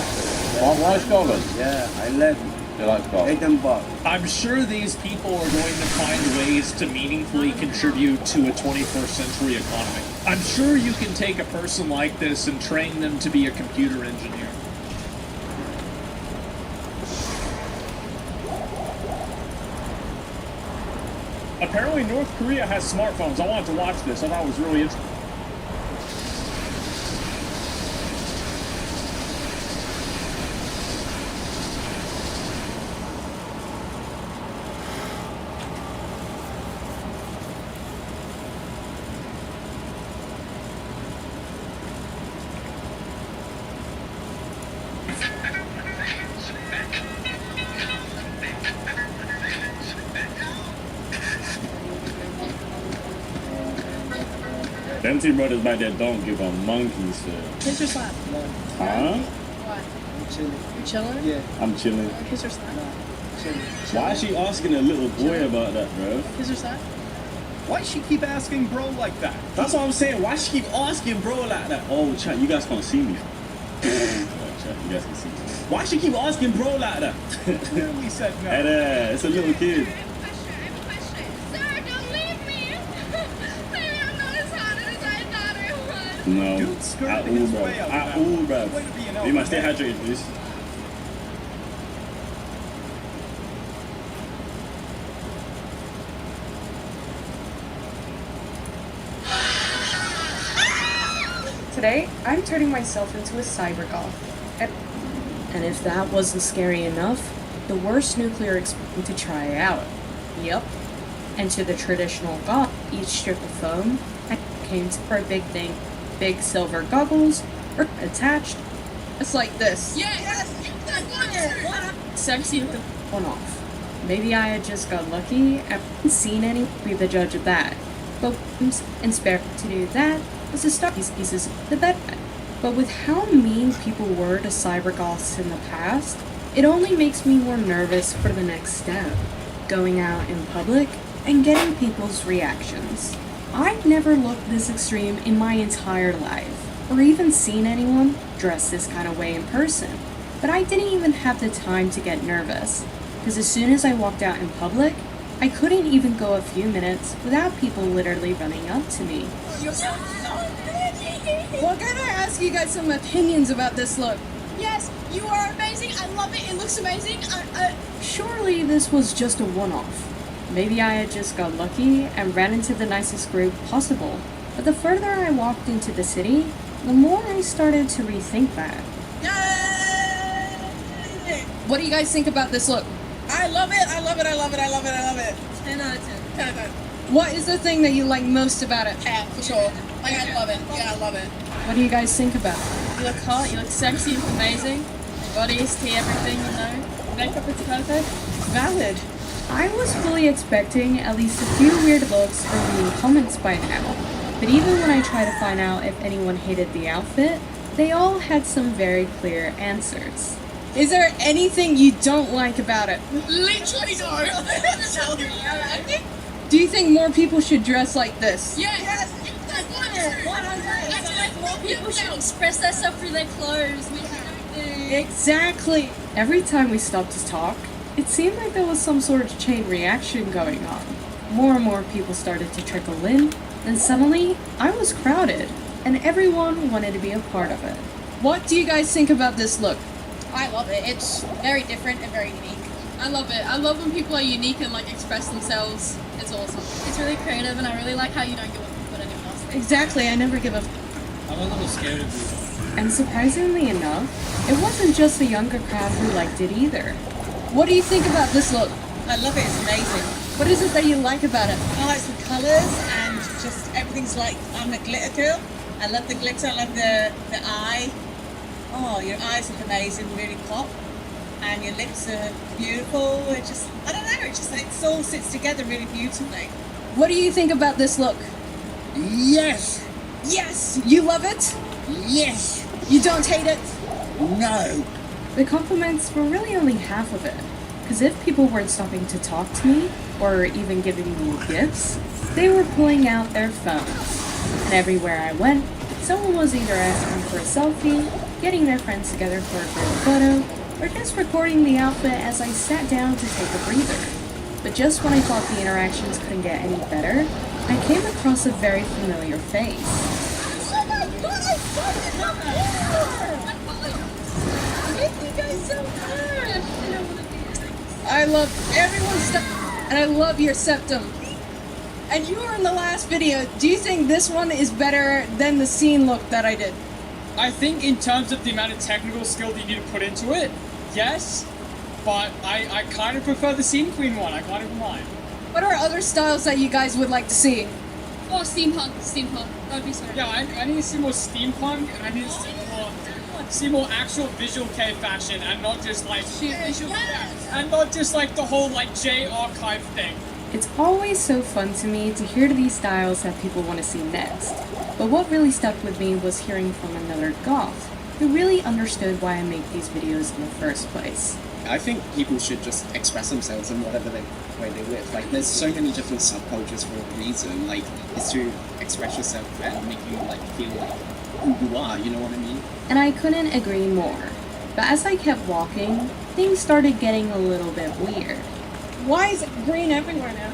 Why Scotland? Yeah, I love it. You like Scotland? Edinburgh. I'm sure these people are going to find ways to meaningfully contribute to a 21st century economy. I'm sure you can take a person like this and train them to be a computer engineer. Apparently North Korea has smartphones. I wanted to watch this. I thought it was really interesting. Them two brothers back there don't give a monkey's shit. Kiss or slap? No. Huh? Why? I'm chilling. You chilling? Yeah. I'm chilling. Kiss or slap? Why is she asking a little boy about that, bro? Kiss or slap? Why she keep asking bro like that? That's what I'm saying. Why she keep asking bro like that? Oh, chat, you guys can't see me. Chat, you guys can see me. Why she keep asking bro like that? Clearly said no. Hey, it's a little kid. No. Dude, At all, bro. At all, bro. You must stay hydrated, please. Today, I'm turning myself into a cybergoth. And if that wasn't scary enough, the worst nuclear experiment to try out. Yep. And to the traditional goth, each strip of foam came for a big thing. Big silver goggles are attached. It's like this. Yes! Sexy with the one off. Maybe I had just got lucky. I haven't seen any. Be the judge of that. But and spare to do that was to start these pieces of the bed. But with how mean people were to cybergoths in the past, it only makes me more nervous for the next step. Going out in public and getting people's reactions. I've never looked this extreme in my entire life, or even seen anyone dress this kind of way in person. But I didn't even have the time to get nervous, because as soon as I walked out in public, I couldn't even go a few minutes without people literally running up to me. You're so pretty! Well, can I ask you guys some opinions about this look? Yes, you are amazing. I love it. It looks amazing. Surely this was just a one-off. Maybe I had just got lucky and ran into the nicest group possible. But the further I walked into the city, the more I started to rethink that. Yay! What do you guys think about this look? I love it. I love it. I love it. I love it. I love it. 10 out of 10. 10 out of 10. What is the thing that you like most about it? Yeah, for sure. Like, I love it. Yeah, I love it. What do you guys think about it? You look hot. You look sexy. You look amazing. Your body is to everything, you know. Makeup is perfect. Valid. I was fully expecting at least a few weird looks or mean comments by now, but even when I tried to find out if anyone hated the outfit, they all had some very clear answers. Is there anything you don't like about it? Literally no. Do you think more people should dress like this? Yes. 100. I feel like more people People should express themselves through their clothes, which we don't do. Exactly. Every time we stopped to talk, it seemed like there was some sort of chain reaction going on. More and more people started to trickle in, and suddenly, I was crowded, and everyone wanted to be a part of it. What do you guys think about this look? I love it. It's very different and very unique. I love it. I love when people are unique and like express themselves. It's awesome. It's really creative, and I really like how you don't give a fuck what anyone else thinks. Exactly. I never give a. I'm a little scared of you. And surprisingly enough, it wasn't just the younger crowd who liked it either. What do you think about this look? I love it. It's amazing. What is it that you like about it? I like the colours and just everything's like, I'm a glitter girl. I love the glitter. I love the eye. Oh, your eyes look amazing, really pop. And your lips are beautiful. It just, I don't know, it all sits together really beautifully. What do you think about this look? Yes. Yes! You love it? Yes. You don't hate it? No. The compliments were really only half of it, because if people weren't stopping to talk to me, or even giving me gifts, they were pulling out their phones. And everywhere I went, someone was either asking for a selfie, getting their friends together for a group photo, or just recording the outfit as I sat down to take a breather. But just when I thought the interactions couldn't get any better, I came across a very familiar face. Oh my god, I fucking love you! Thank you guys so much! I love everyone's stuff, and I love your septum. And you were in the last video. Do you think this one is better than the scene look that I did? I think in terms of the amount of technical skill that you need to put into it, yes. But I kind of prefer the scene queen one. I can't even lie. What are other styles that you guys would like to see? Oh, steampunk. That'd be so Yeah, I need to see more steampunk, and I need to see more actual visual K fashion, and not just like and not just like the whole like J archive thing. It's always so fun to me to hear these styles that people want to see next. But what really stuck with me was hearing from another goth who really understood why I make these videos in the first place. I think people should just express themselves in whatever way they live. Like, there's so many different subcultures for a reason. Like, it's to express yourself and make you like feel like who you are. You know what I mean? And I couldn't agree more. But as I kept walking, things started getting a little bit weird. Why is it green everywhere now?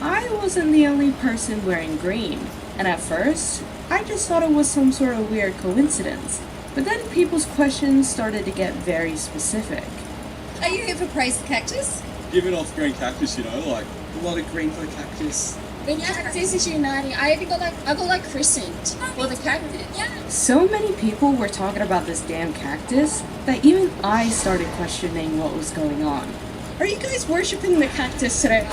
I wasn't the only person wearing green, and at first, I just thought it was some sort of weird coincidence. But then people's questions started to get very specific. Are you here for Praise the Cactus? Giving off green cactus, you know, like a lot of green for the cactus. The cactus is uniting. I got christened for the cactus. Yeah. So many people were talking about this damn cactus that even I started questioning what was going on. Are you guys worshipping the cactus today?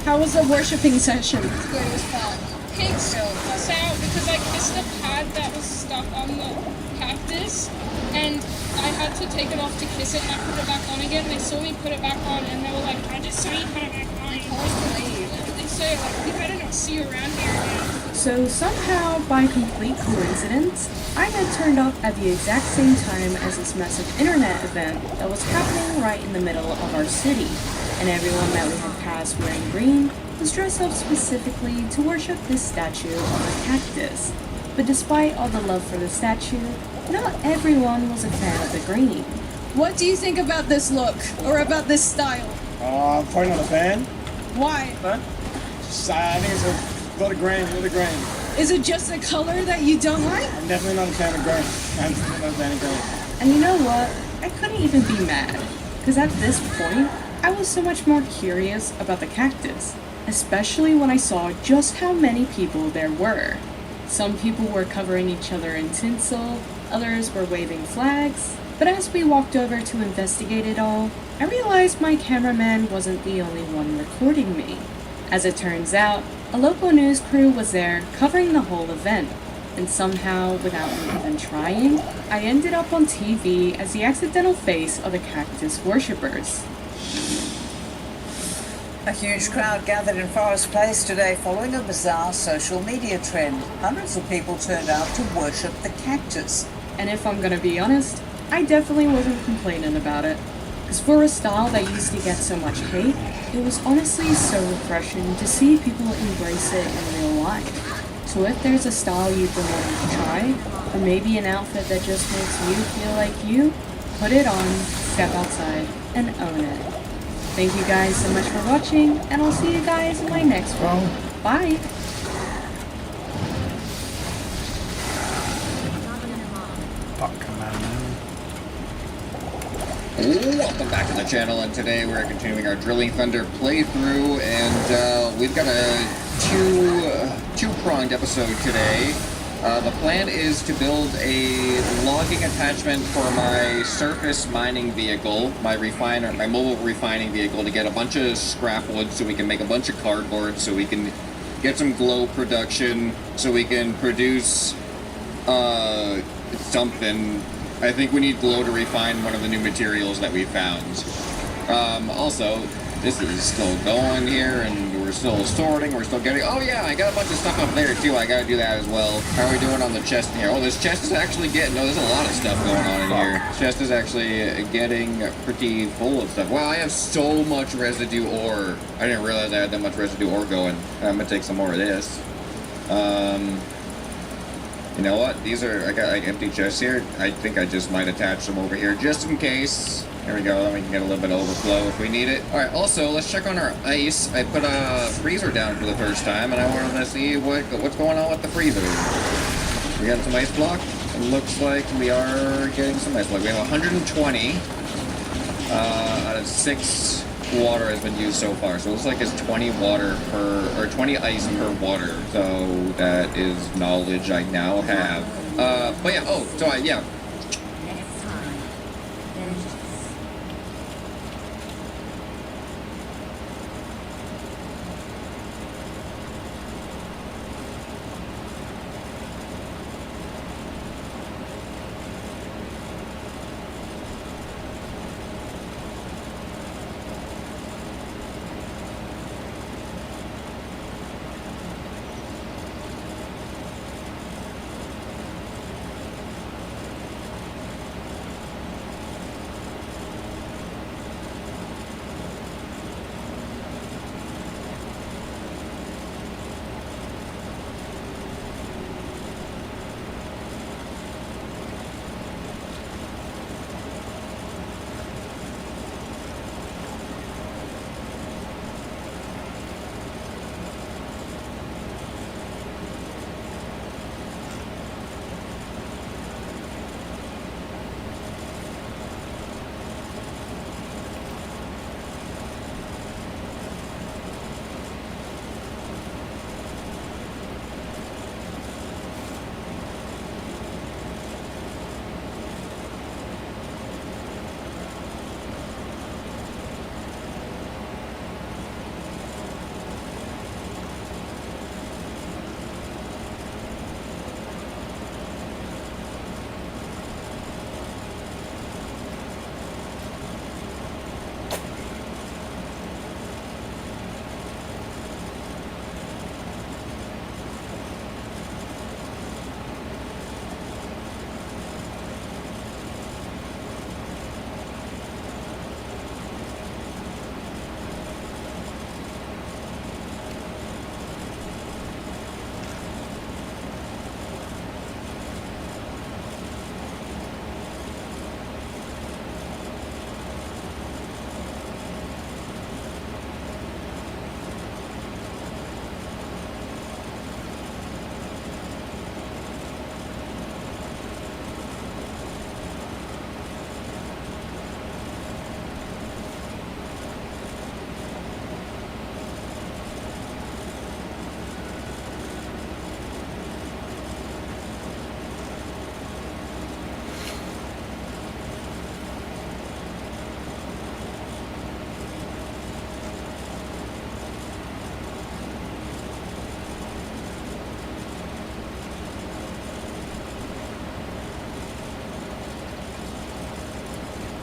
How was the worshipping session? It was fun. Pig still cuss out because I kissed a pad that was stuck on the cactus, and I had to take it off to kiss it, and I put it back on again. They saw me put it back on, and they were like, "I just saw you put it back on." They say like, "We better not see you around here again." So somehow, by complete coincidence, I had turned up at the exact same time as this massive internet event that was happening right in the middle of our city, and everyone that we had passed wearing green was dressed up specifically to worship this statue of a cactus. But despite all the love for the statue, not everyone was a fan of the green. What do you think about this look, or about this style? I'm probably not a fan. Why? Huh? Just, I think it's a lot of grain. Is it just the color that you don't like? I'm definitely not a fan of grain. I'm not a fan of grain. And you know what? I couldn't even be mad, because at this point, I was so much more curious about the cactus, especially when I saw just how many people there were. Some people were covering each other in tinsel, others were waving flags, but as we walked over to investigate it all, I realized my cameraman wasn't the only one recording me. As it turns out, a local news crew was there covering the whole event, and somehow, without me even trying, I ended up on TV as the accidental face of the cactus worshippers. A huge crowd gathered in Forest Place today following a bizarre social media trend. Hundreds of people turned out to worship the cactus. And if I'm gonna be honest, I definitely wasn't complaining about it. Because for a style that used to get so much hate, it was honestly so refreshing to see people embrace it in real life. So if there's a style you've been wanting to try, or maybe an outfit that just makes you feel like you, put it on, step outside, and own it. Thank you guys so much for watching, and I'll see you guys in my next one. Bye! Welcome back to the channel, and today we're continuing our Drilling Thunder playthrough, and we've got a two-pronged episode today. The plan is to build a logging attachment for my surface mining vehicle, my mobile refining vehicle, to get a bunch of scrap wood so we can make a bunch of cardboard, so we can get some glow production, so we can produce something. I think we need glow to refine one of the new materials that we found. Also, this is still going here, and we're still sorting, we're still getting... Oh yeah, I got a bunch of stuff up there too, I gotta do that as well. How are we doing on the chest here? Oh, this chest is actually getting... Oh, there's a lot of stuff going on in here. Chest is actually getting pretty full of stuff. Wow, I have so much residue ore. I didn't realize I had that much residue ore going. I'm gonna take some more of this. You know what? These are, I got like empty chests here. I think I just might attach them over here just in case. There we go, then we can get a little bit of overflow if we need it. Alright, also, let's check on our ice. I put a freezer down for the first time, and I wanted to see what's going on with the freezer. We got some ice block. It looks like we are getting some ice block. We have 120 out of 6 water has been used so far. So it looks like it's 20 water per, or 20 ice per water. So that is knowledge I now have. But yeah, oh, so yeah.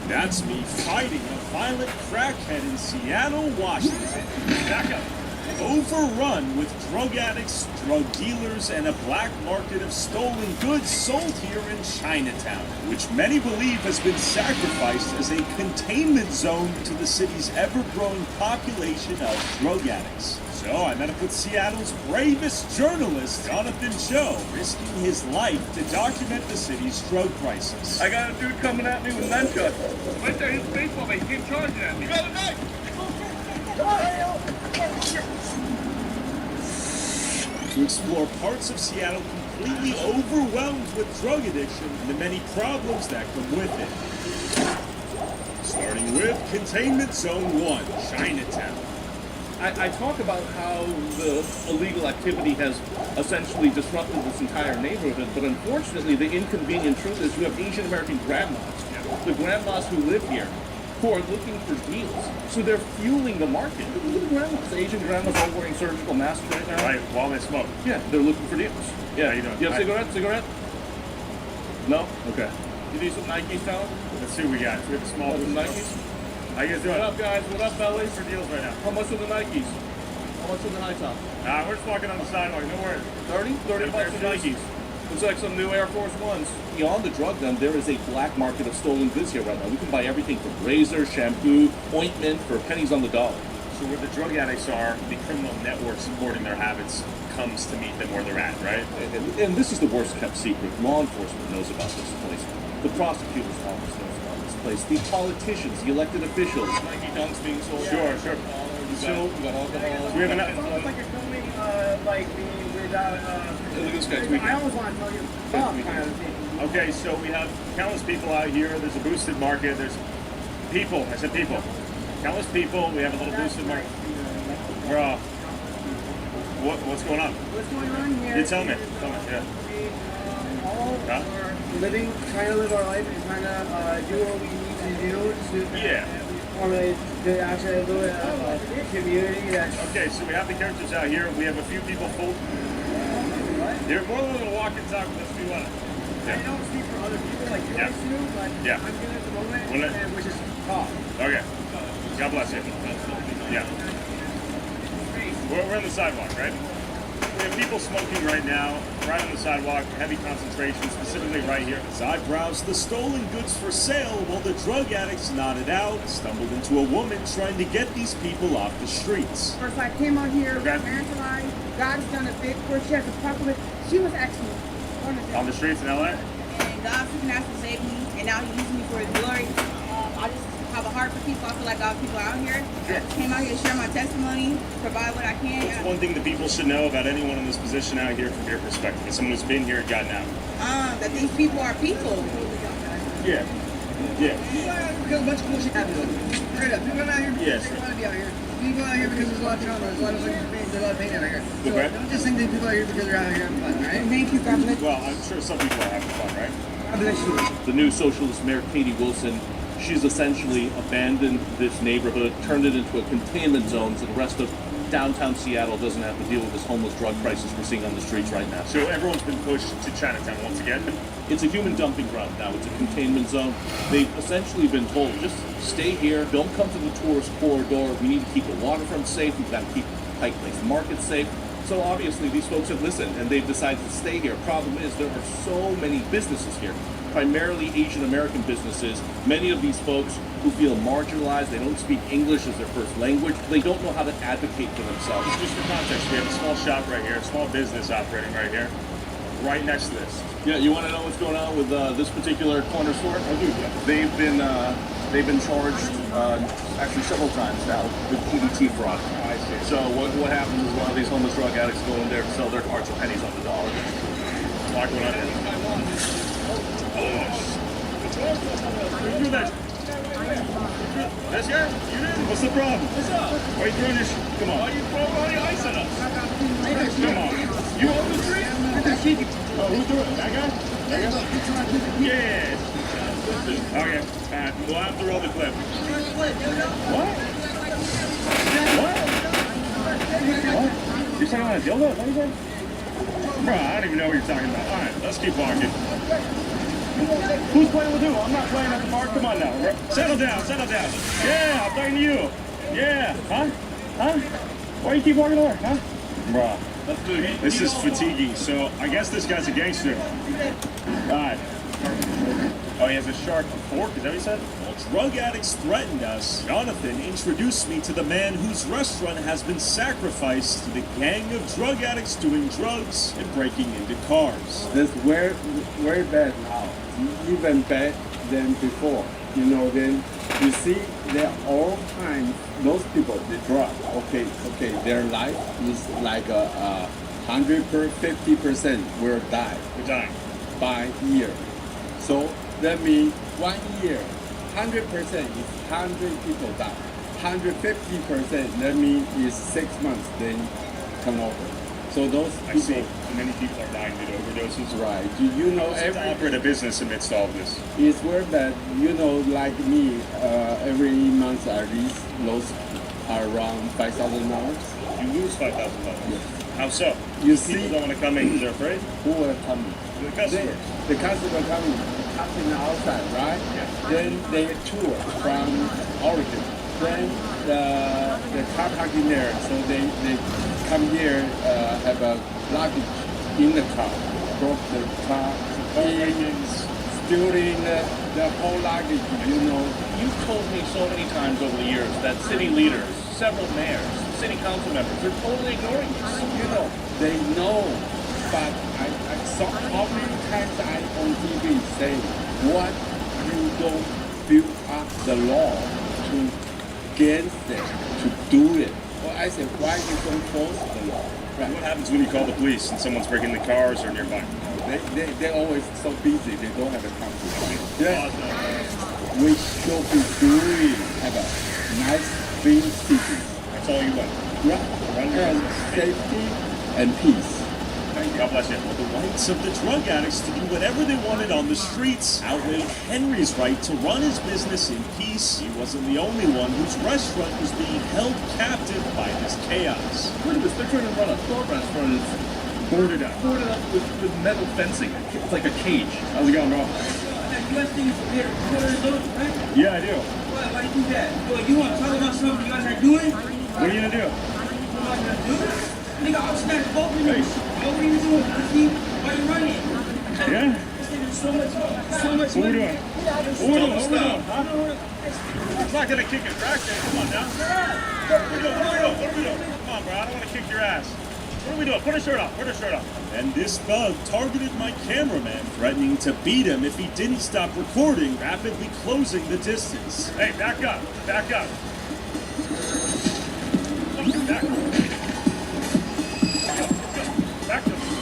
That's me fighting a violent crackhead in Seattle, Washington. Back up. overrun with drug addicts, drug dealers, and a black market of stolen goods sold here in Chinatown, which many believe has been sacrificed as a containment zone to the city's ever-growing population of drug addicts. So I met up with Seattle's bravest journalist, Jonathan Cho, risking his life to document the city's drug crisis. I got a dude coming at me with nunchucks. Right there, his baseball bat. He came charging at me. Got a knife! To explore parts of Seattle completely overwhelmed with drug addiction and the many problems that come with it. Starting with Containment Zone 1, Chinatown. I talk about how the illegal activity has essentially disrupted this entire neighborhood, but unfortunately the inconvenient truth is you have Asian American grandmas, the grandmas who live here, who are looking for deals. So they're fueling the market. Look at the grandmas. The Asian grandmas all wearing surgical masks right now. Right, while they smoke. Yeah, they're looking for deals. Yeah, How you doing? You have cigarette? No? Okay. You need some Nikes, Tyler? Let's see what we got. We have a small Some Nikes? How you guys doing? What up, guys? What up, fellas? For deals right now. How much are the Nikes? How much are the high top? We're just walking on the sidewalk, no worries. 30 bucks for Nikes. Looks like some new Air Force Ones. Beyond the drug den, there is a black market of stolen goods here right now. We can buy everything from razor, shampoo, ointment for pennies on the dollar. So where the drug addicts are, the criminal network supporting their habits comes to meet them where they're at, right? And this is the worst kept secret. Law enforcement knows about this place. The prosecutor's office knows about this place. The politicians, the elected officials. Nike dunks being sold. Sure. You got alcohol. We have enough. It's almost like you're filming, like me without, Look at this guy I tweaking. almost want to tell you, kind of thing. Okay, so we have countless people out here. There's a boosted market. There's people. I said people. Countless people. We have a little boosted market. Bro, what's going on? What's going on here? You tell me. Yeah. We all are living, trying to live our life and trying to do what we need to do to form to actually build a community that's... Okay, so we have the characters out here. We have a few people full. You're more than willing to walk and talk with us if you want. I don't speak for other people like you guys do, but I'm good at the moment, which is talk. Okay. God bless you. Yeah. We're on the sidewalk, right? We have people smoking right now, right on the sidewalk, heavy concentration, specifically right here. As I browsed the stolen goods for sale while the drug addicts nodded out, stumbled into a woman trying to get these people off the streets. First, I came out here, parents alive. God's done a big for she has a problem. She was actually on the streets in LA? And God's looking out to save me, and now He's using me for His glory. I just have a heart for people. I feel like God, people out here. I came out here to share my testimony, provide what I can. What's one thing that people should know about anyone in this position out here from your perspective, as someone who's been here and gotten out? That these people are people. Yeah. Because a bunch of bullshit happens. Straight up. People out here because they want to be out here. People out here because there's a lot of trauma, there's a lot of pain, there's a lot of pain out here. So don't just think that people out here because they're out here having fun, right? Thank you, God bless you. Well, I'm sure some people are having fun, right? God bless you. The new socialist mayor, Katie Wilson, she's essentially abandoned this neighborhood, turned it into a containment zone so the rest of downtown Seattle doesn't have to deal with this homeless drug crisis we're seeing on the streets right now. So everyone's been pushed to Chinatown once again? It's a human dumping ground now. It's a containment zone. They've essentially been told, just stay here. Don't come to the tourist corridor. We need to keep the waterfront safe. We've got to keep Pike Place Market safe. So obviously these folks have listened and they've decided to stay here. Problem is there are so many businesses here, primarily Asian American businesses. Many of these folks who feel marginalized, they don't speak English as their first language. They don't know how to advocate for themselves. Just for context, we have a small shop right here, a small business operating right here, right next to this. Yeah, you want to know what's going on with this particular corner store? I do, yeah. They've been charged actually several times now with PDT fraud. I see. So what happens is a lot of these homeless drug addicts go in there to sell their cards for pennies on the dollar. A lot going on here. Who that? This guy? You did? What's the problem? What's up? Why are you throwing this? Come on. Why are you throwing all your ice at us? Come on. You on the street? Oh, who's doing it? That guy? Yeah. Okay. We'll have to roll the clip. What? You're talking about a dildo? What is that? Bro, I don't even know what you're talking about. All right, let's keep walking. Who's playing with who? I'm not playing at the bar. Come on now. Settle down, settle down. Yeah, I'm talking to you. Yeah. Huh? Why do you keep walking over, huh? Bruh. This is fatiguing, so I guess this guy's a gangster. God. Oh, he has a sharp fork, is that what you said? While drug addicts threatened us, Jonathan introduced me to the man whose restaurant has been sacrificed to the gang of drug addicts doing drugs and breaking into cars. That's very, very bad now. Even bad than before. You know, then you see there are all kinds, those people, the drug, okay, their life is like 150% will die. We're dying. By year. So that means 1 year, 100% is 100 people die. 150%, that means is 6 months, then come over. So those people... I see. Many people are dying due to overdoses. Right. You know, every operate a business amidst all of this. It's very bad. You know, like me, every month I lose around $5,000. You lose $5,000? Yes. How so? You People see, don't want to come in because they're afraid? Who are coming? The customers. The customer coming up in the outside, right? Yeah. Then they tour from Oregon. Then the car parking there, so they come here, have a luggage in the car, broke the car, stealing the whole luggage, you know. You've told me so many times over the years that city leaders, several mayors, city council members, they're totally ignoring this. You know, they know, but I saw how many times I on TV say, what you don't build up the law to against them, to do it. Well, I said, why you don't force the law? Right. What happens when you call the police and someone's breaking the cars or nearby? They're always so busy, they don't have a time to do it. Yeah. We should be doing, have a nice, clean city. That's all you want. Right. And safety and peace. God bless you. Well, the rights of the drug addicts to do whatever they wanted on the streets outweighed Henry's right to run his business in peace. He wasn't the only one whose restaurant was being held captive by this chaos. Look at this. They're trying to run a store restaurant. It's boarded up with metal fencing. It's like a cage. How's it going, bro? You guys think it's weird? You know what it is, right? Yeah, I do. Why do you do that? Well, you want to talk about something you guys are doing? What are you going to do? What am I going to do? Nigga, I'll smash both of you. What are you doing? See? Why are you running? Yeah? So much What are we doing? I'm not gonna kick your crack there. Come on now. What are we doing? Come on, bro. I don't want to kick your ass. What are we doing? Put a shirt on. And this thug targeted my cameraman, threatening to beat him if he didn't stop recording, rapidly closing the distance. Hey, back up. Back up.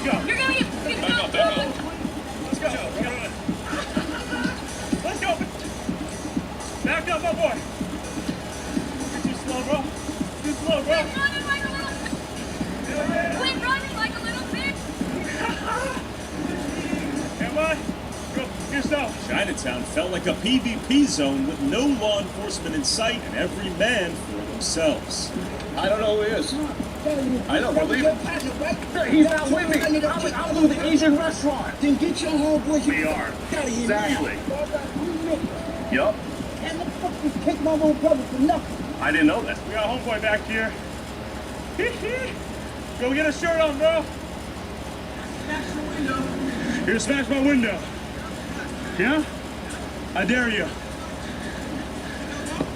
Go. You're gonna get Back up. Let's go. Back up, my boy. You're too slow, bro. Quit running like a little bitch! Am I? Go yourself. Chinatown felt like a PvP zone with no law enforcement in sight and every man for themselves. I don't know who he is. I don't believe it. He's not with me. I'm with the Asian restaurant. Then get your homeboys. We are. Exactly. Yup. And the fuck you kick my little brother for nothing? I didn't know that. We got a homeboy back here. Go get a shirt on, bro. Smash the window. Here, smash my window. Yeah? I dare you.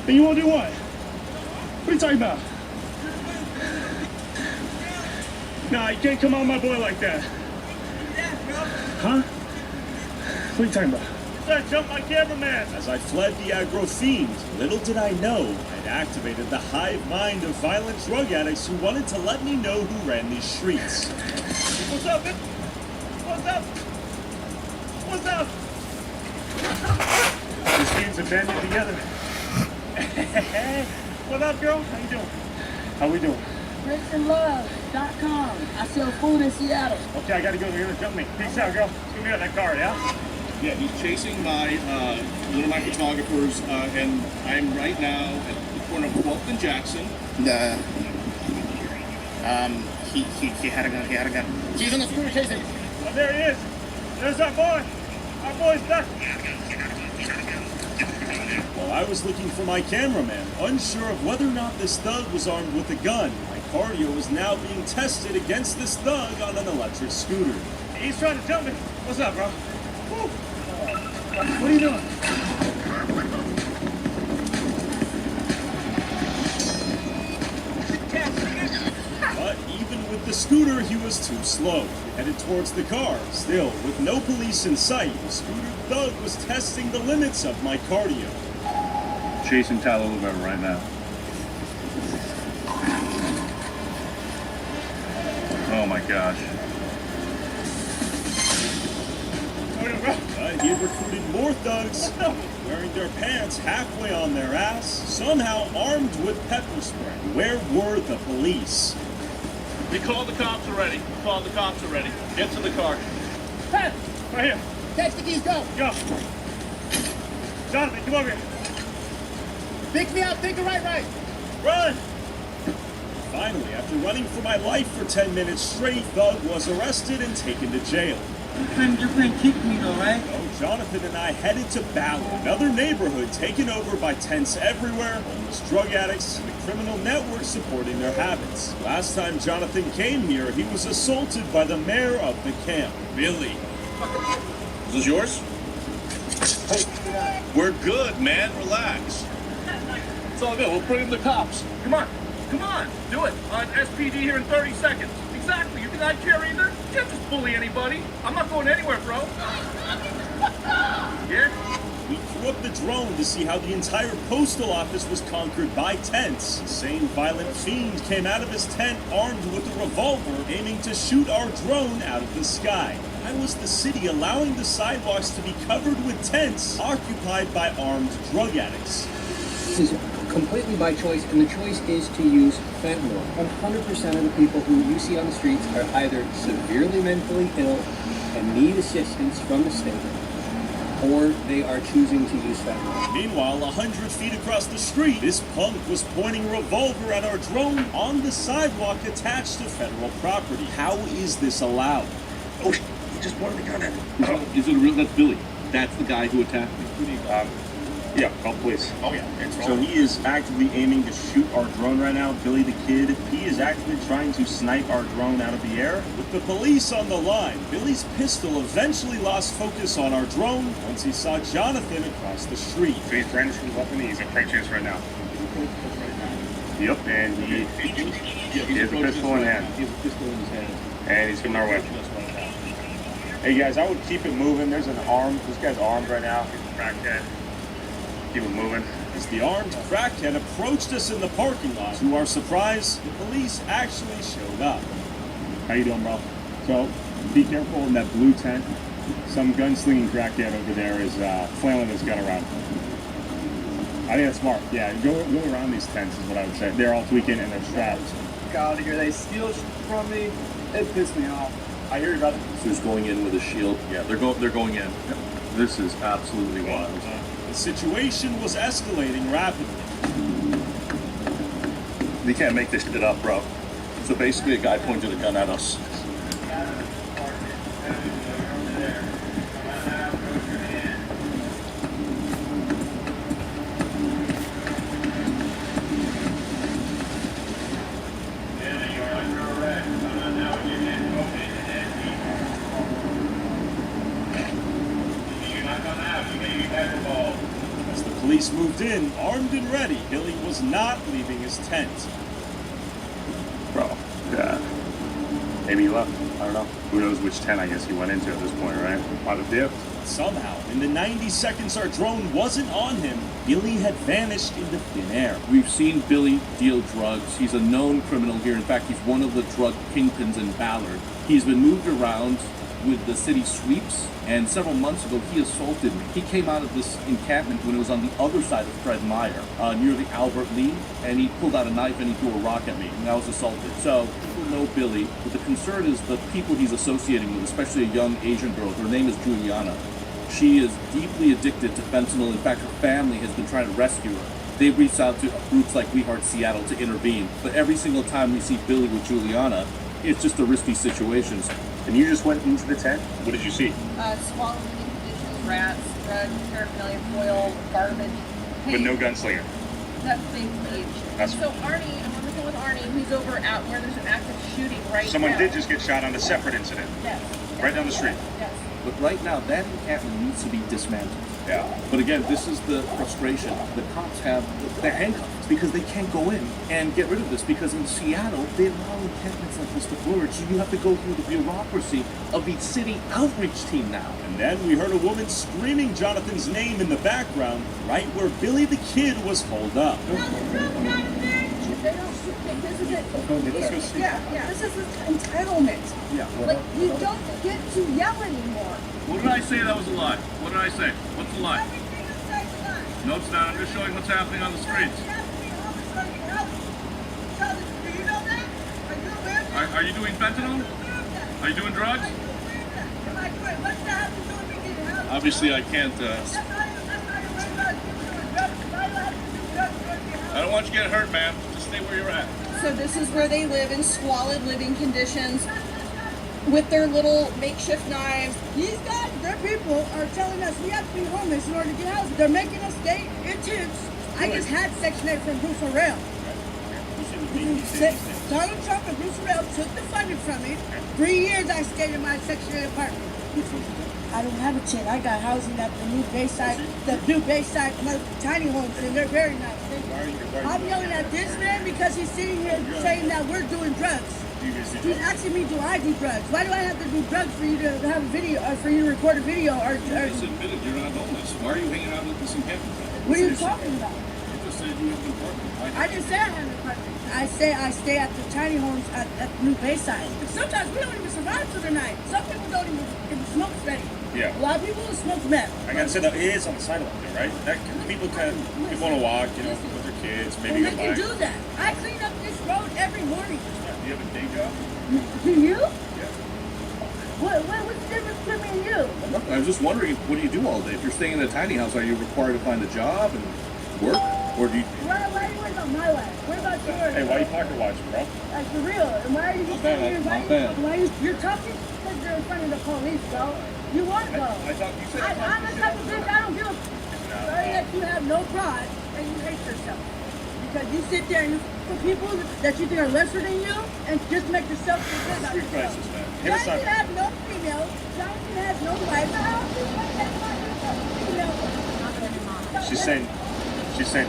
And you won't do what? What are you talking about? Nah, you can't come on my boy like that. Huh? What are you talking about? That jumped my cameraman. As I fled the aggro fiend, little did I know I'd activated the hive mind of violent drug addicts who wanted to let me know who ran these streets. What's up, man? What's up? What's up? These fiends are banded together. What up, girl? How you doing? How we doing? BricksandLove.com. I sell food in Seattle. Okay, I gotta go. You're gonna jump me. Peace out, girl. Get me out of that car, yeah? Yeah, he's chasing my one of my photographers, and I'm right now at the corner of 12th and Jackson. He had a gun. He's in the scooter chasing. Oh, there he is. There's our boy. Our boy's back. While I was looking for my cameraman, unsure of whether or not this thug was armed with a gun, my cardio is now being tested against this thug on an electric scooter. He's trying to jump me. What's up, bro? Woo. What are you doing? But even with the scooter, he was too slow. He headed towards the car. Still, with no police in sight, the scooter thug was testing the limits of my cardio. Chasing Tyler Levin right now. Oh my gosh. He had recruited more thugs, wearing their pants halfway on their ass, somehow armed with pepper spray. Where were the police? We called the cops already. Get to the car. Pat! Right here. Catch the keys, go! Go. Jonathan, come over here. Pick me up, take a right. Run! Finally, after running for my life for 10 minutes straight, Thug was arrested and taken to jail. Your friend kicked me though, right? So Jonathan and I headed to Ballard, another neighborhood taken over by tents everywhere, homeless drug addicts, and a criminal network supporting their habits. Last time Jonathan came here, he was assaulted by the mayor of the camp, Billy. Is this yours? We're good, man. Relax. It's all good. We'll bring in the cops. Come on. Do it. On SPD here in 30 seconds. Exactly. You think I care either? You can't just bully anybody. I'm not going anywhere, bro. Yeah? We flew up the drone to see how the entire postal office was conquered by tents. The same violent fiend came out of his tent armed with a revolver, aiming to shoot our drone out of the sky. Why was the city allowing the sidewalks to be covered with tents occupied by armed drug addicts? This is completely by choice, and the choice is to use fentanyl. 100% of the people who you see on the streets are either severely mentally ill and need assistance from the state, or they are choosing to use fentanyl. Meanwhile, 100 feet across the street, this punk was pointing a revolver at our drone on the sidewalk attached to federal property. How is this allowed? Oh, he just pointed the gun at me. Is it real? That's Billy. That's the guy who attacked me. Yeah, call police. Oh yeah, it's So he is actively aiming to shoot our drone right now. Billy the Kid, he is actively trying to snipe our drone out of the air. With the police on the line, Billy's pistol eventually lost focus on our drone once he saw Jonathan across the street. So he's brandishing his weapon. He's approaching us right now. Yep, and he has a pistol in hand. He has a pistol in his hand. And he's coming our way. Hey guys, I would keep it moving. There's an arm. This guy's armed right now. He's a crackhead. Keep it moving. As the armed crackhead approached us in the parking lot, to our surprise, the police actually showed up. How you doing, bro? So, be careful in that blue tent. Some gunslinging crackhead over there is flailing his gun around. I think that's smart. Yeah, go around these tents is what I would say. They're all tweaking and they're strapped. God, here they steal from me. It pissed me off. I hear you, brother. So he's going in with a shield. Yeah, they're going in. Yep. This is absolutely wild. The situation was escalating rapidly. They can't make this shit up, bro. So basically, a guy pointed a gun at us. As the police moved in, armed and ready, Billy was not leaving his tent. Bro, yeah. Maybe he left. I don't know. Who knows which tent I guess he went into at this point, right? Might have dipped. Somehow, in the 90 seconds our drone wasn't on him, Billy had vanished into thin air. We've seen Billy deal drugs. He's a known criminal here. In fact, he's one of the drug kingpins in Ballard. He's been moved around with the city sweeps, and several months ago he assaulted me. He came out of this encampment when it was on the other side of Fred Meyer, near the Albert Lee, and he pulled out a knife and he threw a rock at me, and I was assaulted. So people know Billy, but the concern is the people he's associating with, especially a young Asian girl. Her name is Juliana. She is deeply addicted to fentanyl. In fact, her family has been trying to rescue her. They've reached out to groups like We Heart Seattle to intervene, but every single time we see Billy with Juliana, it's just a risky situation. And you just went into the tent? What did you see? Swallowing conditions, rats, drugs, paraphernalia, foil, garbage. With no gunslinger? That big cage. That's- So Arnie, I'm on the phone with Arnie, who's over at where there's an active shooting right Someone now. did just get shot on a separate incident. Yes. Right down the street. Yes. But right now, that encampment needs to be dismantled. Yeah. But again, this is the frustration. The cops have their handcuffs because they can't go in and get rid of this, because in Seattle, they allow encampments like this to flourish. So you have to go through the bureaucracy of the city outreach team now. And then we heard a woman screaming Jonathan's name in the background, right where Billy the Kid was holed up. This is it. Yeah. This is entitlement. Yeah. Like, you don't get to yell anymore. What did I say that was a lie? What did I say? What's the lie? No, it's not. I'm just showing what's happening on the streets. Are you doing fentanyl? Are you doing drugs? Obviously, I can't. I don't want you to get hurt, ma'am. Just stay where you're at. So this is where they live in squalid living conditions with their little makeshift knives. These guys, their people, are telling us we have to be homeless in order to get housing. They're making us stay in tents. I just had Section 8 from Bruce Orrell. Donald Trump and Bruce Orrell took the funding from me. 3 years I stayed in my Section 8 apartment. I don't have a tent. I got housing at the new Bayside tiny homes, and they're very nice. I'm yelling at this man because he's sitting here saying that we're doing drugs. He's asking me, do I do drugs? Why do I have to do drugs for you to have a video, or for you to record a video? You just admitted you're not homeless. Why are you hanging out with this encampment? What are you talking about? You just said you have an apartment. I didn't say I have an apartment. I say I stay at the tiny homes at New Bayside. Sometimes we don't even survive through the night. Some people don't even get the smoke ready. Yeah. A lot of people smoke meth. I gotta say that it is on the sidewalk there, right? That people want to walk, with their kids, maybe And go they can by. do that. I clean up this road every morning. Do you have a day job? Do you? Yeah. What's the difference between me and you? Nothing. I was just wondering, what do you do all day? If you're staying in a tiny house, are you required to find a job and work? Or do you... Why are you worried about my life? What about yours? Hey, why are you pocket watching, bro? Like, for real. And why are you just saying here? You're talking because you're in front of the police, bro. You want to go. I'm the type of bitch, I don't give a... Sorry that you have no pride and you hate yourself. Because you sit there and you for people that you think are lesser than you and just make yourself feel good about yourself. Jonathan has no female. Jonathan has no wife. How do you want that female? She's saying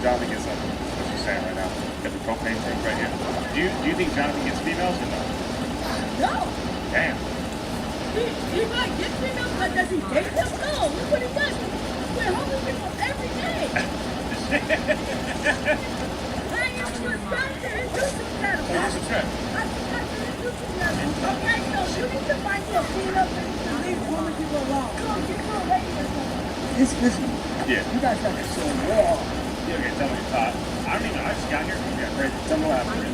Jonathan gets that. That's what she's saying right now. Got the propane tank right here. Do you think Jonathan gets females or no? No. Damn. He might get females, but does he date them? No. Look what he does. We're homeless people every day. I am subscribed to his YouTube channel. Oh, you're subscribed? I'm subscribed to his YouTube channel. Okay, so you need to find your female things to leave homeless people alone. Come get your lady or something. Listen. Yeah. You guys got this so raw. Yeah, okay, tell me. I just got here. Yeah, great. Tell me what happened.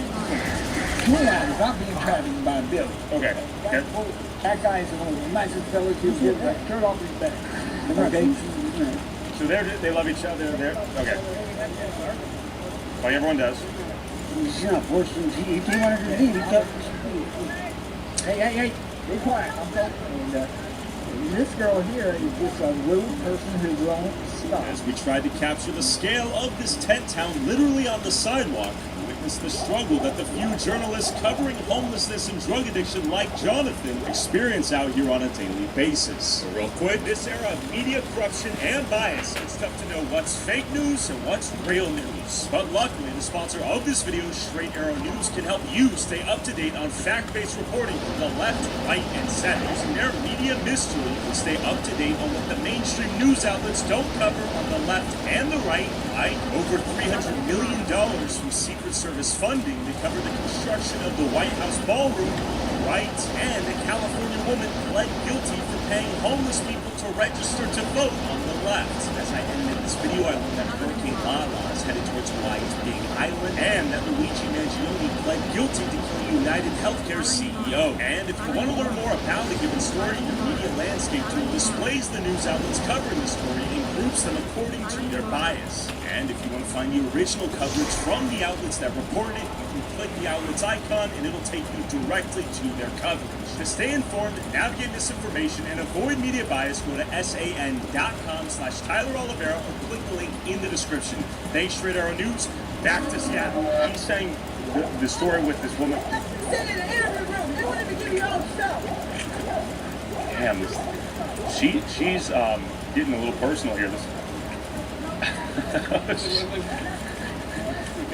I'm being trapped by Bill. Okay. That guy is one of the nicest fellas you've ever turned off his back. Okay? So they love each other. Okay. Like everyone does. He's not forcing he came under the knee. He kept... Hey, be quiet. I'm talking. And this girl here is just a rude person who won't stop. As we tried to capture the scale of this tent town literally on the sidewalk, witness the struggle that the few journalists covering homelessness and drug addiction like Jonathan experience out here on a daily basis. So real quick, this era of media corruption and bias, it's tough to know what's fake news and what's real news. But luckily, the sponsor of this video, Straight Arrow News, can help you stay up to date on fact-based reporting from the left, right, and center. Using their media mystery, you can stay up to date on what the mainstream news outlets don't cover on the left and the right, like over $300 million from Secret Service funding to cover the construction of the White House ballroom, right, and a California woman pled guilty for paying homeless people to register to vote on the left. As I ended this video, I learned that Hurricane Lala is headed towards Hawaii's Big Island, and that Luigi Mangione pled guilty to killing United Healthcare CEO. And if you want to learn more about a given story, the media landscape tool displays the news outlets covering the story and groups them according to their bias. And if you want to find the original coverage from the outlets that reported it, you can click the outlet's icon and it'll take you directly to their coverage. To stay informed, navigate misinformation, and avoid media bias, go to san.com/Tyler Oliveira or click the link in the description. Thanks, Straight Arrow News. Back to Seattle. He's saying the story with this woman. Send in an interview room. They wanted to give you all stuff. Damn, she's getting a little personal here.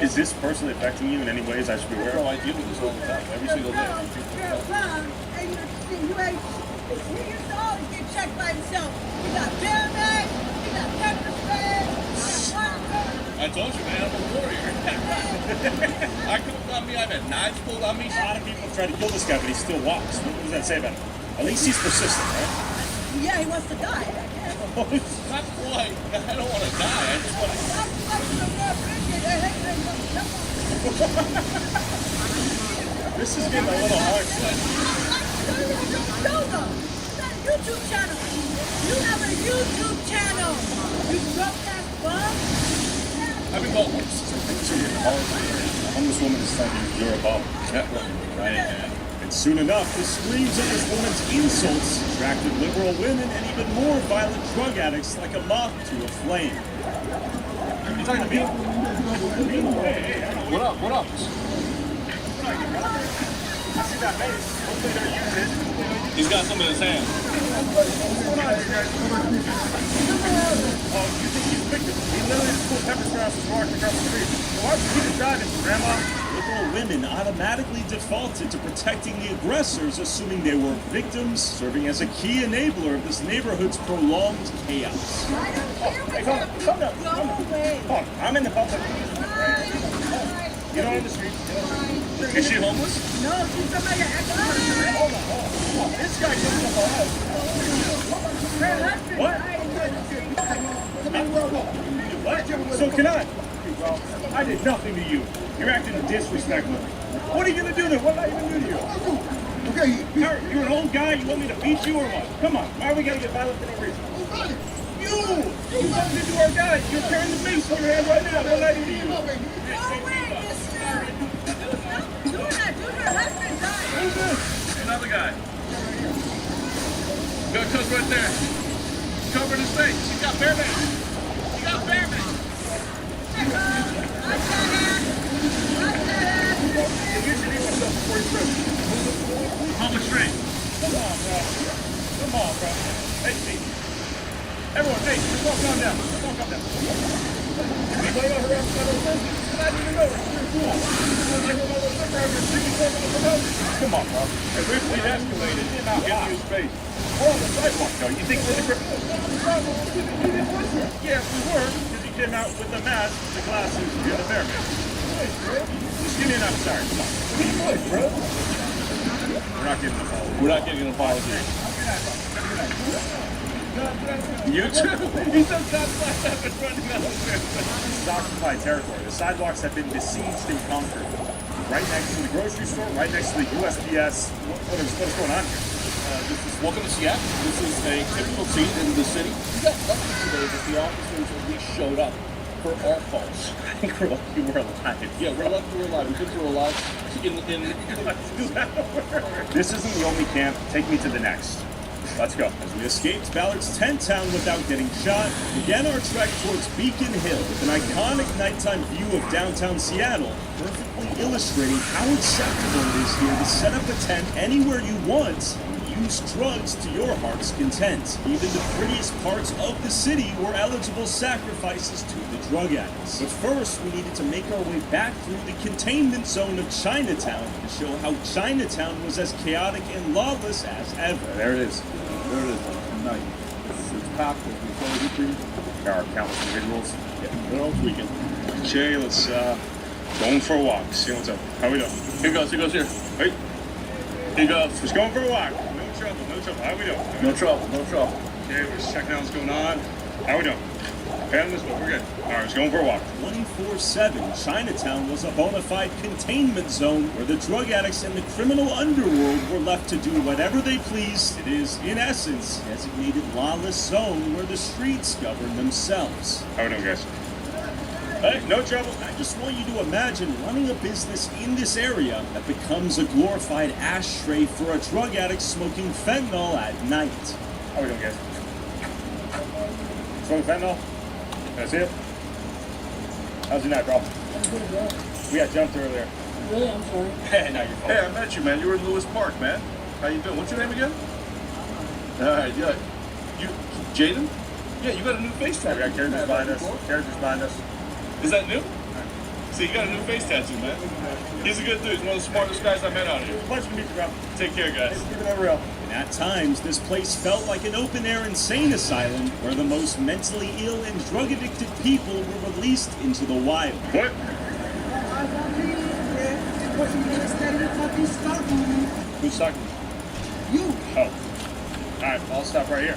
Is this personally affecting you in any ways I should be aware of? I deal with this all the time, every single day. You're a clown, and you ain't. He used to always get checked by himself. He got bear bags, he got pepper spray, I told you, man, I'm a warrior. I come on me, I've had knives pulled on me. A lot of people try to kill this guy, but he still walks. What does that say about him? At least he's persistent, right? Yeah, he wants to die. Not quite. I don't want to die. I just want to. This is getting a little hard. YouTube channel. You have a YouTube channel. You drop that bum. I've been called A homeless woman is thinking you're a bum. Right. And soon enough, the screams of this woman's insults attracted liberal women and even more violent drug addicts like a moth to a flame. You talking to me? What up? What up? I see that face. Hopefully they're using it. He's got some in his hand. What's going on here, guys? Oh, you think he's a victim? He literally just pulled pepper spray off his walking across the street. Well, why don't you keep it driving, Grandma? Liberal women automatically defaulted to protecting the aggressors, assuming they were victims, serving as a key enabler of this neighborhood's prolonged chaos. Hey, come down. Come on, I'm in the public. Get on the street. Is she homeless? No, she's somebody ex-husband. Hold on. This guy comes up our house. Her husband. What? What? So can I? I did nothing to you. You're acting disrespectful. What are you gonna do then? What did I even do to you? Okay, you're an old guy. You want me to beat you or what? Come on. Why are we gonna get violent for no reason? You something to do our guy. You're carrying the mace in your hand right now. What did I do to you? No way, mister. Do her husband died. Who's this? Another guy. Got cuss right there. Covered his face. He's got bear bags. He got bear bags. Public street. Come on, bro. Hey, everyone, hey, let's all calm down. Anybody got harassed by those things? I didn't even know. Come on, bro. If we've escalated, get to his face. We're on the sidewalk, though. You think we're the Yeah, we were, because he came out with the mask, the glasses, and the bear mask. Just give me an sorry. Come on. Bro. We're not getting an apology. We're not getting an apology. You too? He says that's why I've been running out of there. This is occupied territory. The sidewalks have been besieged and conquered. Right next to the grocery store, right next to the USPS. What is going on here? Welcome to Seattle. This is a typical scene in the city. We got lucky today that the officers at least showed up for our calls. I think we're lucky we're alive. Yeah, we're lucky we're alive. We think we're alive. This isn't the only camp. Take me to the next. Let's go. As we escaped Ballard's tent town without getting shot, began our trek towards Beacon Hill with an iconic nighttime view of downtown Seattle, perfectly illustrating how acceptable it is here to set up a tent anywhere you want and use drugs to your heart's content. Even the prettiest parts of the city were eligible sacrifices to the drug addicts. But first, we needed to make our way back through the containment zone of Chinatown to show how Chinatown was as chaotic and lawless as ever. There it is. There it is. Tonight. It's packed with utility. There are countless individuals. Yeah, they're all tweaking. Jay, let's going for a walk. See what's up. How we doing? Here goes here. Hey. Here goes. Just going for a walk. No trouble. How we doing? No trouble. Okay, we're just checking out what's going on. How we doing? Heading this way. We're good. All right, just going for a walk. 24/7, Chinatown was a bona fide containment zone where the drug addicts and the criminal underworld were left to do whatever they pleased. It is, in essence, a designated lawless zone where the streets govern themselves. How we doing, guys? Hey, no trouble. I just want you to imagine running a business in this area that becomes a glorified ashtray for a drug addict smoking fentanyl at night. How we doing, guys? Smoking fentanyl? That's it? How's your night, bro? We got jumped earlier. Really? I'm sorry. Hey, now you're fine. Hey, I met you, man. You were in Lewis Park, man. How you doing? What's your name again? All right, yeah. You, Jaden? Yeah, you got a new face tattoo. We got characters behind us. Characters behind us. Is that new? See, you got a new face tattoo, man. He's a good dude. He's one of the smartest guys I met out here. Pleasure to meet you, bro. Take care, guys. Keep it real. And at times, this place felt like an open-air insane asylum where the most mentally ill and drug-addicted people were released into the wild. What? Who's talking? You. Oh. Alright, I'll stop right here.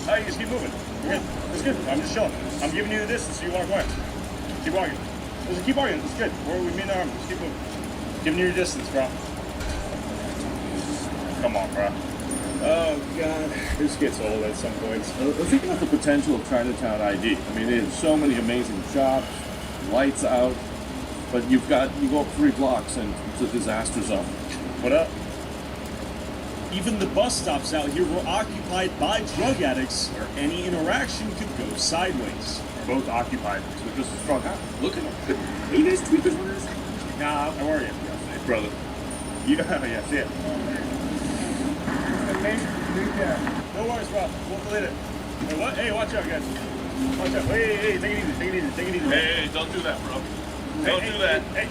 Oh, you just keep moving. You're good. It's good. I'm just chilling. I'm giving you the distance so you walk away. Keep walking. Just keep walking. It's good. Where we meet our arms. Just keep moving. Giving you your distance, bro. Come on, bro. Oh, God. This gets old at some points. Think about the potential of Chinatown ID. I mean, there's so many amazing shops, lights out, but you go up 3 blocks and it's a disaster zone. What up? Even the bus stops out here were occupied by drug addicts where any interaction could go sideways. Both occupied. So just strong out. Look at them. Are you guys tweakers with this? Nah, how are you? Hey, brother. Yeah, see it. No worries, bro. We'll delete it. Hey, what? Hey, watch out, guys. Watch out. Hey, take it easy. Take it easy. Take it easy. Hey, don't do that, bro. Don't do that. Hey.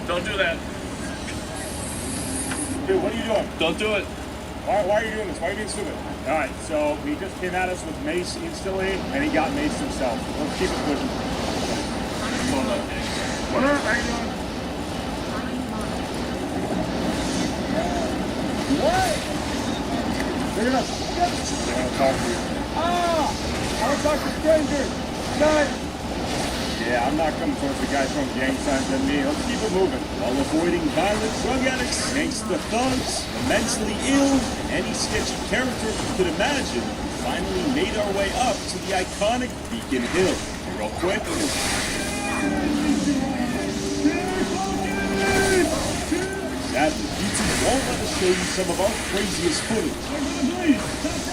Don't do that. Dude, what are you doing? Don't do it. Why are you doing this? Why are you being stupid? All right, so he just came at us with mace instantly, and he got maced himself. Let's keep it pushing. What up? How you doing? What? They're gonna talk to you. I don't talk to strangers. Guys. Yeah, I'm not coming towards the guy throwing gang signs at me. Let's keep it moving. While avoiding violent drug addicts, gangsta thugs, the mentally ill, and any sketchy character you could imagine, we finally made our way up to the iconic Beacon Hill. Real quick. Sadly, YouTube won't let us show you some of our craziest footage.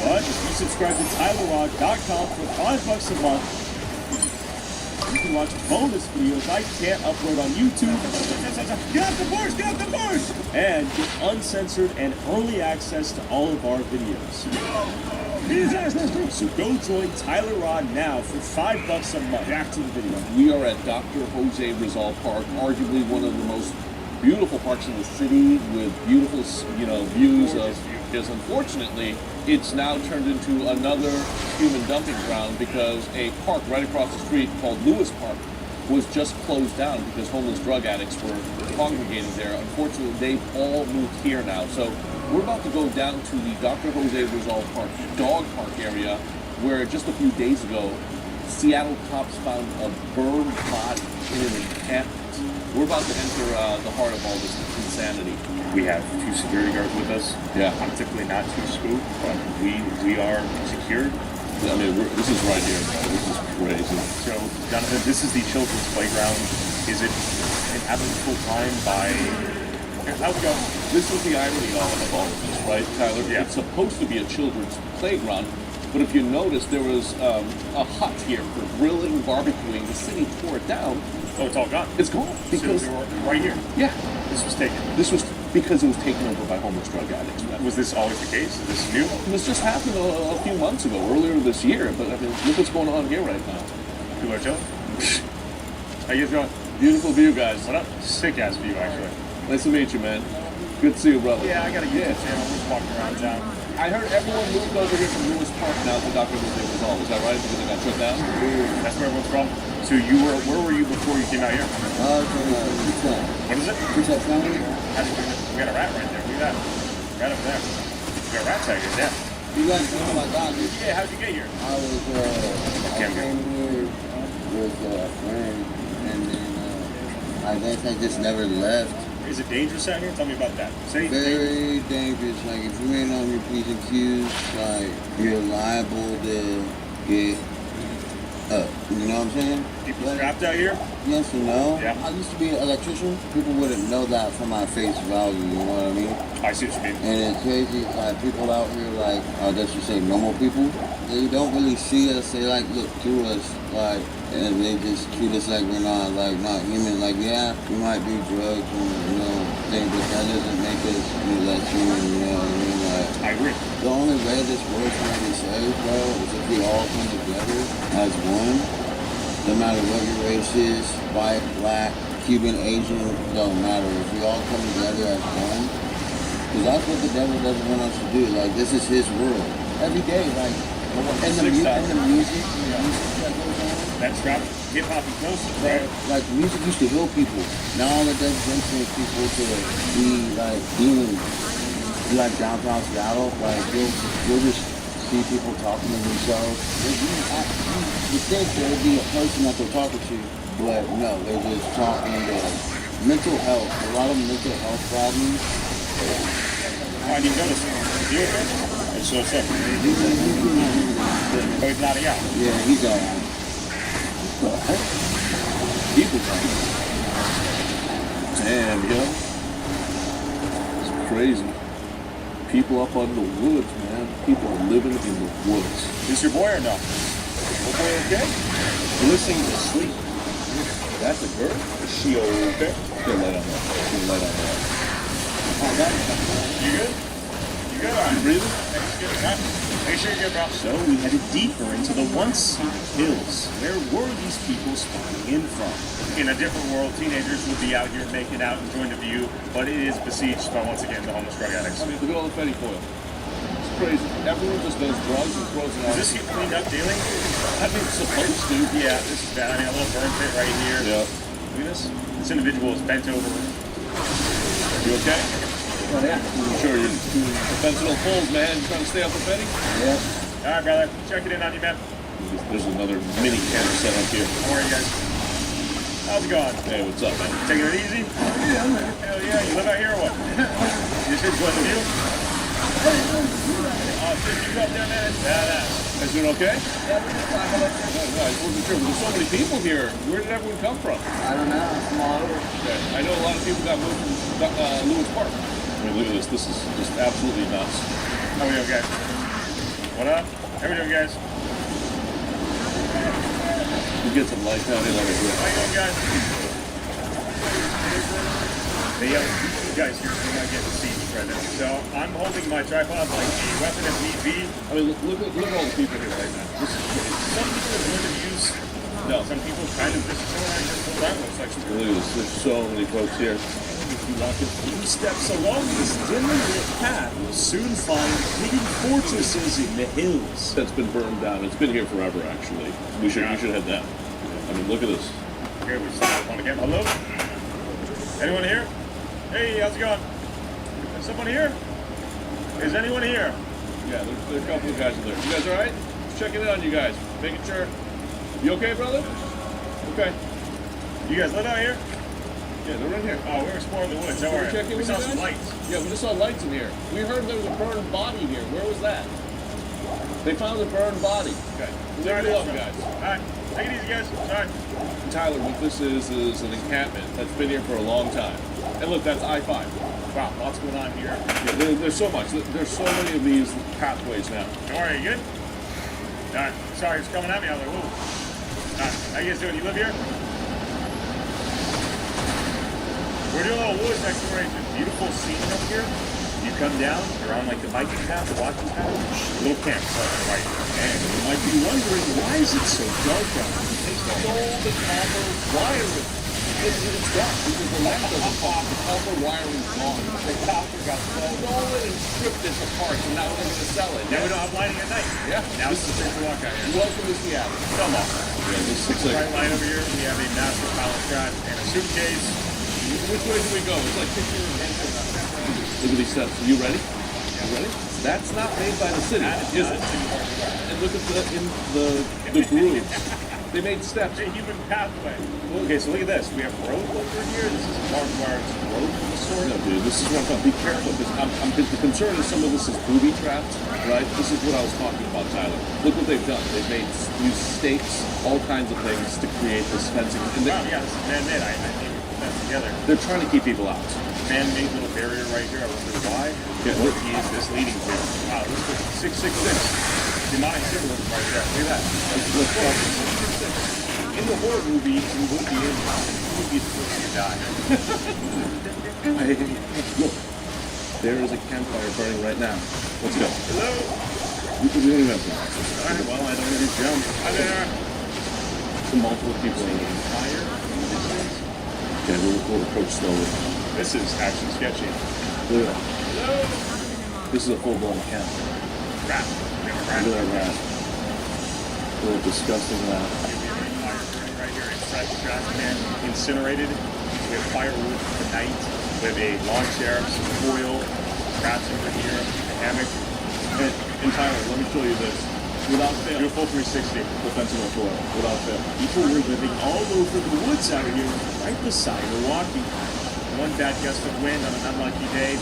But if you subscribe to TylerRod.com for $5 a month, you can watch bonus videos I can't upload on YouTube. Get off the boards! Get off the boards! And get uncensored and early access to all of our videos. So go join Tyler Rod now for $5 a month. Back to the video. We are at Dr. Jose Rizal Park, arguably one of the most beautiful parks in the city with beautiful, views of. Because unfortunately, it's now turned into another human dumping ground because a park right across the street called Lewis Park was just closed down because homeless drug addicts were congregating there. Unfortunately, they've all moved here now. So we're about to go down to the Dr. Jose Rizal Park dog park area where just a few days ago, Seattle cops found a burned body in an encampment. We're about to enter the heart of all this insanity. We have 2 security guards with us. Yeah. I'm typically not too spooked, but we are secured. I mean, this is right here. This is crazy. So, Jonathan, this is the children's playground. Is it inhabited full time by... How's it going? This is the irony of all of this, right, Tyler? Yeah. It's supposed to be a children's playground, but if you notice, there was a hut here for grilling, barbecuing. The city tore it down. Oh, it's all gone? It's gone. Because so they were right here? Yeah. This was taken? This was because it was taken over by homeless drug addicts. Was this always the case? Is this new? This just happened a few months ago, earlier this year, but I mean, look what's going on here right now. People are chilling? How you guys doing? Beautiful view, guys. What up? Sick-ass view, actually. Nice to meet you, man. Good to see you, brother. Yeah, I got a YouTube channel. We're just walking around town. I heard everyone moved over here from Lewis Park now to Dr. Jose Rizal. Is that right? Because it got shut down? That's where everyone's from? So where were you before you came out here? What is it? We got a rat right there. Look at that. Right up there. We got a rat tag here, yeah. You guys know my dog? Yeah, how'd you get here? I came here with a friend, and then I guess I just never left. Is it dangerous out here? Tell me about that. Very dangerous. Like, if you ain't on your P's and Q's, like, you're liable to get up. You know what I'm saying? People trapped out here? Yes and no. Yeah. I used to be an electrician. People wouldn't know that from my face value, you know what I mean? I see what you mean. And it's crazy, like, people out here, like, I guess you say normal people, they don't really see us. They, like, look through us. Like, and they just treat us like we're not human. Like, yeah, we might do drugs and, you know, things, but that doesn't make us any less human, you know what I mean? Like, I agree. The only way this world's gonna be saved, bro, is if we all come together as one, no matter what your race is, white, black, Cuban, Asian, don't matter. If we all come together as one, because that's what the devil doesn't want us to do. Like, this is his world. Every day, like, and the music that goes on. That's trap, hip hop and close, right? Like, music used to heal people. Now all it does is influence people to be like demons. Be like downtown Seattle. Like, you'll just see people talking to themselves. You think there'll be a person that they're talking to, but no, they're just talking to mental health. A lot of mental health problems. I didn't notice it. You okay? It's so sick. Oh, he's nodding out. Yeah, he's alright. People talking. Damn, yo. It's crazy. People up on the woods, man. People are living in the woods. Is your boy or no? Your boy okay? Listening to sleep. That's a girl? Is she okay? Get light on that. Get light on that. You good? You good? All right. You breathing? Thanks, good. All right. Make sure you're good, bro. So we headed deeper into the once secret hills. Where were these people spawning in from? In a different world, teenagers would be out here making out, enjoying the view, but it is besieged by, once again, the homeless drug addicts. I mean, look at all the Fetty foil. It's crazy. Everyone just does drugs and throws it out. Does this get cleaned up daily? I think it's supposed to. Yeah, this is bad. I mean, a little burn pit right here. Yeah. Look at this. This individual is bent over. You okay? Oh, yeah. I'm sure you're doing fentanyl pulls, man. You trying to stay off the Fetty? Yeah. All right, brother. Check it in on you, man. There's another mini camera set up here. How are you guys? How's it going? Hey, what's up, man? Taking it easy? Yeah, I'm ready. Hell yeah. You live out here or what? You just enjoying the view? Oh, shit, you up there, man? Is it okay? Yeah, we're just talking about this. No, I wasn't sure. There's so many people here. Where did everyone come from? I don't know. From all over. Okay. I know a lot of people got moved from Lewis Park. I mean, look at this. This is just absolutely nuts. How are we doing, guys? What up? How we doing, guys? You get some light down here like I do. How you doing, guys? Hey, yo, you guys here are not getting siege right now. So I'm holding my tripod like a weapon if need be. I mean, look at all the people here right now. This is crazy. Some people are willing to use. No, some people kind of just chill out and just hold on. Looks like some Look at this. There's so many folks here. If you walk a few steps along this dimly lit path, you'll soon find hidden fortresses in the hills. That's been burned down. It's been here forever, actually. We should head down. I mean, look at this. Here, we stop one again. Hello? Anyone here? Hey, how's it going? Is someone here? Is anyone here? Yeah, there's a couple of guys in there. You guys all right? Just checking in on you guys. Making sure. You okay, brother? Okay. You guys live out here? Yeah, they're right here. Oh, we're exploring the woods. Don't Can we worry. check in We with saw you some guys? lights. Yeah, we just saw lights in here. We heard there was a burned body here. Where was that? They found a burned body. Okay. Leave it alone, guys. All right. Take it easy, guys. Sorry. Tyler, what this is an encampment that's been here for a long time. And look, that's I-5. Wow, lots going on here. Yeah, there's so much. There's so many of these pathways now. Don't worry, you good? All right. Sorry, it's coming at me. I was like, whoa. All right. How you guys doing? You live here? We're doing a little woods exploration. Beautiful scene up here. You come down, you're on like the biking path, the walking path, little camp right. And you might be wondering, why is it so dark out here? They stole the copper wiring. It's gone because the land doesn't pop. The copper wiring's gone. The copper got stolen and stripped it apart, so now they're going to sell it. Now we don't have lighting at night. Yeah. Now it's a safe walk out here. Welcome to Seattle. Come on. Yeah, this looks like... Bright light over here. We have a massive pallet strap and a suitcase. Which way do we go? It's like picture. Look at these steps. Are you ready? You ready? That's not made by the city, is it? And look at the grooves. They made steps. A human pathway. Okay, so look at this. We have rope over here. This is barbed wire rope of the sort. No, dude, this is what I'm talking. Be careful, because the concern is some of this is booby trapped, right? This is what I was talking about, Tyler. Look what they've done. They've made used stakes, all kinds of things to create this fencing. And Wow, yeah, this is man-made. I think we put that together. They're trying to keep people out. Man-made little barrier right here. I wonder why. Yeah, What key is this leading to? Wow, this is 666. Demonic symbolism right there. Look at that. Let's in the horror movie, we would be in. We would be the first to die. Look, there is a campfire burning right now. Let's go. Hello? We don't even have to. Alright, well, I don't need to jump. Hi there. So multiple people in the fire. Okay, we'll approach slowly. This is actually sketchy. Look at that. Hello? This is a full-blown camp. Rat. Look at that rat. What a disgusting rat. Right here, a fresh trash can, incinerated. We have firewood for the night. We have a lawn chair, some foil, traps over here, a hammock. And Tyler, let me show you this. Without fail. Do a full 360. Defensive foil. Without fail. People were living all over the woods out here, right beside Milwaukee. One bad gust of wind on an unlucky day.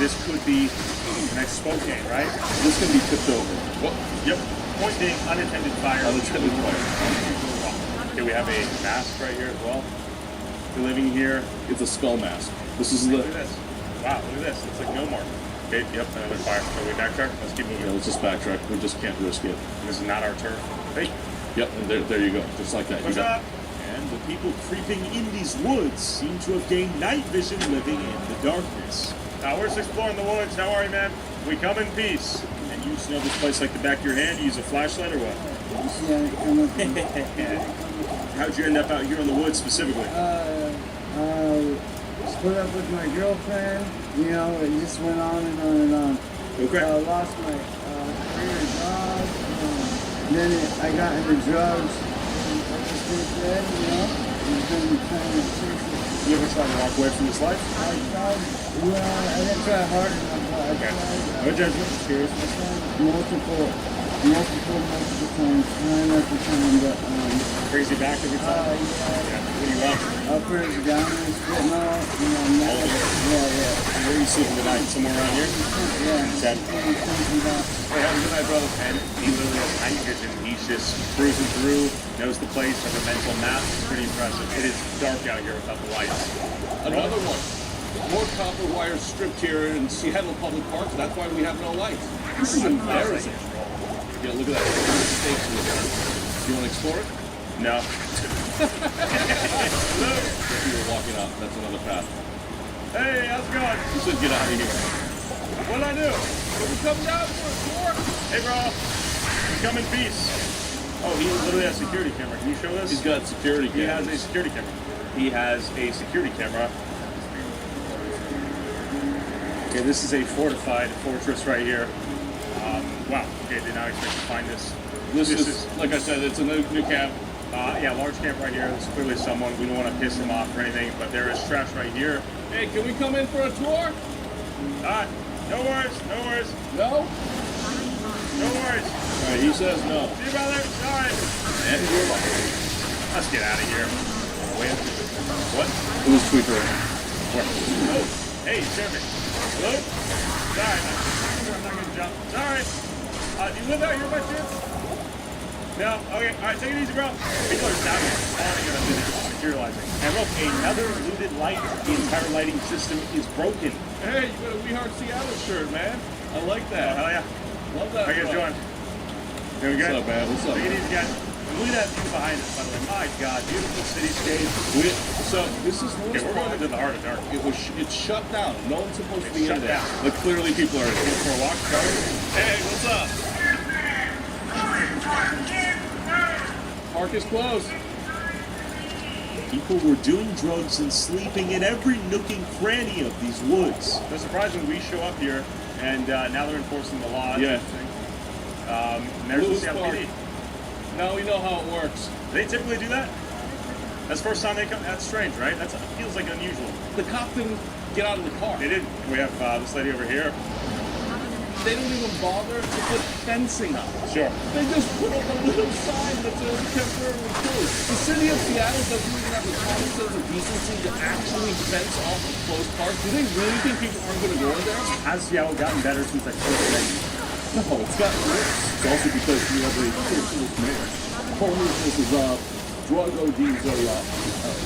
This could be the next Spokane, right? This can be tipped over. Well, yep. Point being, unattended fire. Unattended fire. Okay, we have a mask right here as well. We're living here. It's a skull mask. This is Look at this. Wow, look at this. It's like no more. Okay, yep, another fire. So we backtrack. Let's keep moving. Yeah, let's just backtrack. We just can't risk it. This is not our turf. Hey. Yep, and there you go. Just like that. What's you got up? And the people creeping in these woods seem to have gained night vision living in the darkness. We're just exploring the woods. How are you, man? We come in peace. And you know this place like the back of your hand? You use a flashlight or what? How'd you end up out here in the woods specifically? Split up with my girlfriend, you know, it just went on and on and on. Okay. Lost my career job, then I got into drugs, and I just did that, you know, and then kind of chasing. You ever try to walk away from this life? I tried, well, I didn't try hard enough, but I tried. No judgment. Cheers. I tried multiple times, time after time, but Crazy back every time? yeah. What do you want? Uppers, downers, getting out, you know, All of it? yeah. Where are you sleeping tonight? Somewhere around here? Yeah. Ted? Hey, have a good night, brother. And he literally has night vision. He's just cruising through, knows the place, has a mental map. It's pretty impressive. It is dark out here without the lights. another one. More copper wire stripped here in Seattle Public Parks. That's why we have no lights. This is embarrassing. Yeah, look at that. Stakes in the ground. Do you want to explore it? No. Hello. You were walking up. That's another path. Hey, how's it going? You should get out of here. What'd I do? Did we come down for a tour? Hey, bro. Come in peace. Oh, he literally has a security camera. Can you show this? He's got security He has cameras. a security camera. He has a security camera. Okay, this is a fortified fortress right here. Wow. Okay, did not expect to find this. This is, like I said, it's a new camp. Yeah, large camp right here. There's clearly someone. We don't want to piss him off or anything, but there is trash right here. Hey, can we come in for a tour? No worries. No worries. No? No worries. All right, he says no. See you, brother. Sorry. And you're lucky. Let's get out of here. Wait. What? It was Tweaker. Oh, hey, Sherman. Hello? Sorry, I'm not gonna jump. Sorry. Do you live out here by chance? No? Okay, alright, take it easy, bro. People are doubting it. Spawning in a minute, materializing. And look, another looted light. The entire lighting system is broken. Hey, you got a We Heart Seattle shirt, man. I like that. Oh, hell yeah. Love that. How you guys doing? Doing good? What's up, man? What's up? Take it easy, guys. Look at that view behind us, by the way. My God, beautiful cityscape. So this is Okay, we're going into the heart of dark. It's shut down. No one's supposed to be shut in there. down. But clearly people are in Going for a walk, Charlie? Hey, what's up? Park is closed. People were doing drugs and sleeping in every nook and cranny of these woods. So surprising we show up here, and now they're enforcing the law. Yeah. There's the Lewis Seattle Park. PD. Now we know how it works. They typically do that? That's the first time they come. That's strange, right? That feels like unusual. The cop didn't get out of the car. They didn't. We have this lady over here. They don't even bother to put fencing up. Sure. They just put up a little sign that says temporarily closed. The city of Seattle doesn't even have the common sense of decency to actually fence off a closed park. Do they really think people aren't going to go in there? Has Seattle gotten better since I first met you? No, it's gotten worse. It's also because we have a socialist mayor. Homelessness is up. Drug ODs are up.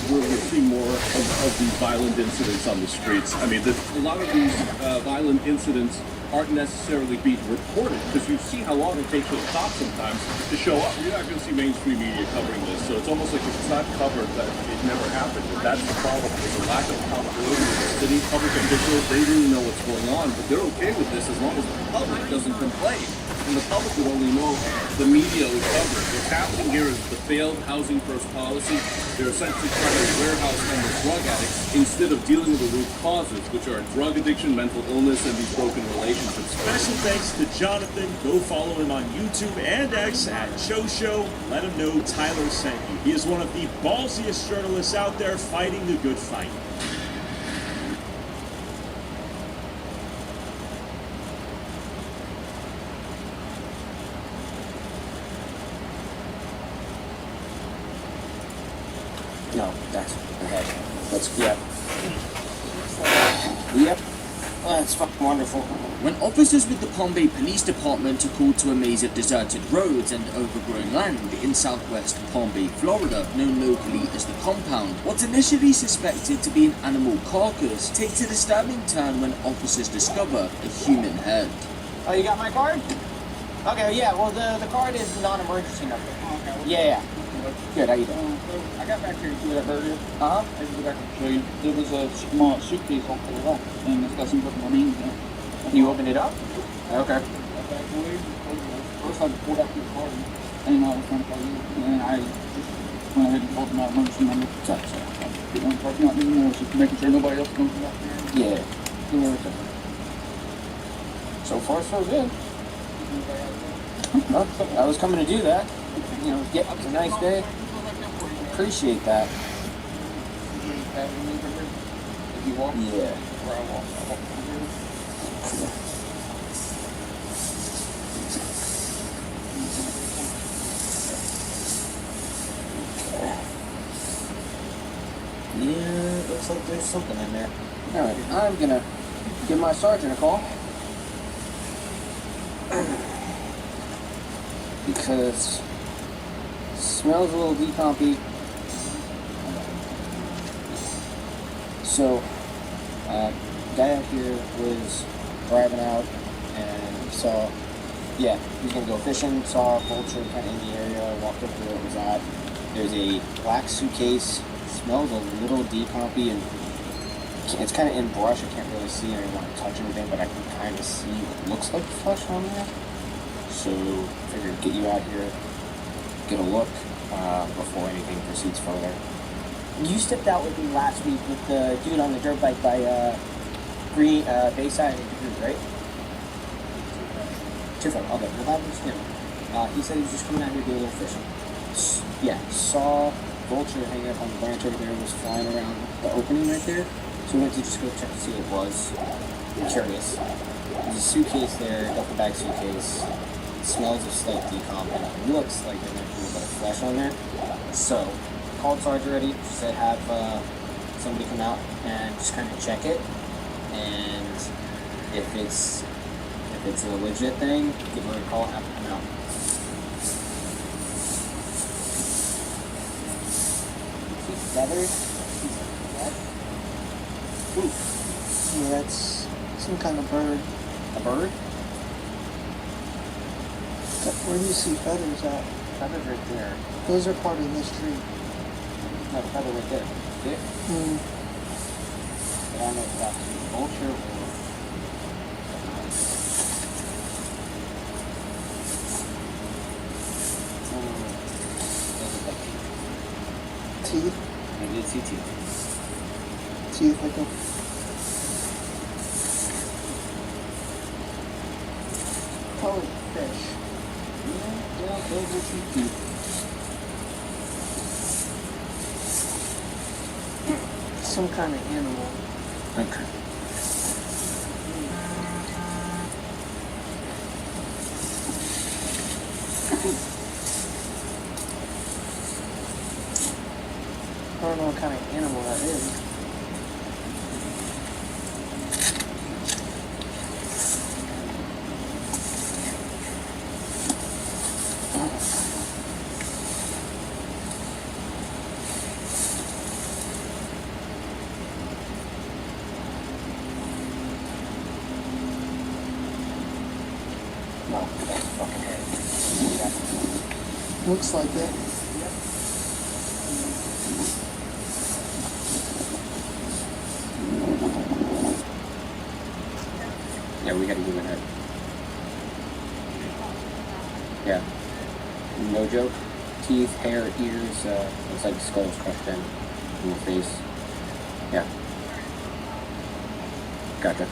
We're seeing more of the violent incidents on the streets. I mean, a lot of these violent incidents aren't necessarily being reported, because you see how long it takes for the cops sometimes to show up. You're not going to see mainstream media covering this, so it's almost like if it's not covered, that it never happened. And that's the problem. There's a lack of accountability in the city. Public officials, they really know what's going on, but they're okay with this as long as the public doesn't complain. And the public would only know the media would cover it. What's happening here is the failed housing first policy. They're essentially trying to warehouse homeless drug addicts instead of dealing with the root causes, which are drug addiction, mental illness, and these broken relationships. Special thanks to Jonathan. Go follow him on YouTube and X at Show. Let him know Tyler sent you. He is one of the ballsiest journalists out there fighting the good fight. No, that's okay. Let's yep. Yep. Oh, that's fucking wonderful. When officers with the Palm Bay Police Department are called to a maze of deserted roads and overgrown land in southwest Palm Bay, Florida, known locally as the Compound, what's initially suspected to be an animal carcass takes a disturbing turn when officers discover a human head. Oh, you got my card? Okay, yeah, well, the card is non-emergency number. Okay. Yeah. Good, how you doing? I got back here to that burger. Uh-huh. I can go back and show you. There was a small suitcase off to the left, and it's got some different names in it. You opened it up? Okay. First I pulled out your card, and I was trying to call you, and then I just went ahead and called them out emergency number. Sorry. Getting on the parking lot, just making sure nobody else comes back here. Yeah. So far, so good. Well, I was coming to do that. You know, get up to a nice day. Appreciate that. If you walk, yeah. Where I walk from here. Yeah, looks like there's something in there. Alright, I'm gonna give my sergeant a call. Because it smells a little decompy. So, guy out here was driving out and saw, yeah, he was gonna go fishing, saw a vulture kind of in the area, walked up to where it was at. There's a black suitcase, smells a little decompy, and it's kind of in brush. I can't really see, and I don't want to touch anything, but I can kind of see what looks like flesh on there. So, figured get you out here, get a look before anything proceeds further. You stepped out with me last week with the dude on the dirt bike by Bayside and Degree, right? Too far. Okay, well that was him. He said he was just coming out here to do a little fishing. Yeah, saw vulture hanging up on the branch over there, was flying around the opening right there. So we went to just go check to see what it was. I'm curious. There's a suitcase there, duffel bag suitcase. It smells of slight decomp, and it looks like there might be a little bit of flesh on there. So, called Sarge already, said have somebody come out and just kind of check it. And if it's a legit thing, give her a call and have them come out. Feathered? Ooh. Yeah, that's some kind of bird. A bird? Where do you see feathers at? Feathers right there. Those are part of this tree. No, the feather right there. There. Mm. But I don't know if that's a vulture or... Teeth? I did see teeth. Teeth like a... Probably fish. Yeah, those are two teeth. Some kind of animal. Okay. I don't know what kind of animal that is. No, that's fucking head. Looks like it. Yeah, we got a human head. Yeah. No joke. Teeth, hair, ears, looks like skulls crushed in the face. Yeah. Gotcha.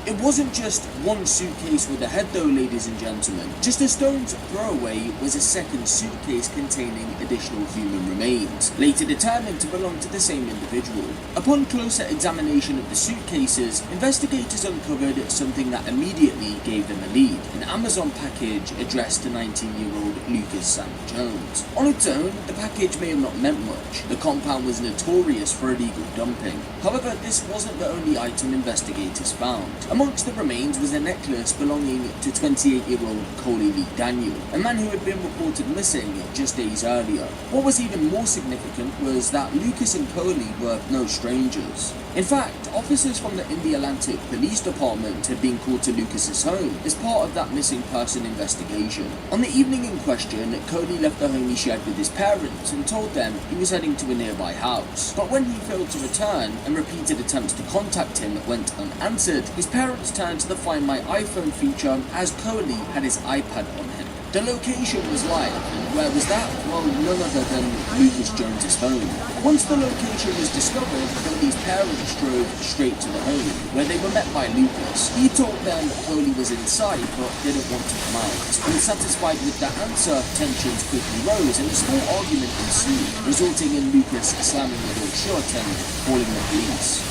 It wasn't just one suitcase with a head though, ladies and gentlemen. Just a stone's throw away was a second suitcase containing additional human remains, later determined to belong to the same individual. Upon closer examination of the suitcases, investigators uncovered something that immediately gave them a lead: an Amazon package addressed to 19-year-old Lucas Sam Jones. On its own, the package may have not meant much. The compound was notorious for illegal dumping. However, this wasn't the only item investigators found. Amongst the remains was a necklace belonging to 28-year-old Coley Lee Daniel, a man who had been reported missing just days earlier. What was even more significant was that Lucas and Coley were no strangers. In fact, officers from the Indialantic Police Department had been called to Lucas's home as part of that missing person investigation. On the evening in question, Coley left the home he shared with his parents and told them he was heading to a nearby house. But when he failed to return and repeated attempts to contact him went unanswered, his parents turned to the Find My iPhone feature as Coley had his iPad on him. The location was live, and where was that? Well, none other than Lucas Jones's home. Once the location was discovered, Coley's parents drove straight to the home, where they were met by Lucas. He told them Coley was inside, but didn't want to come out. Unsatisfied with the answer, tensions quickly rose, and a small argument ensued, resulting in Lucas slamming the door shut and calling the police.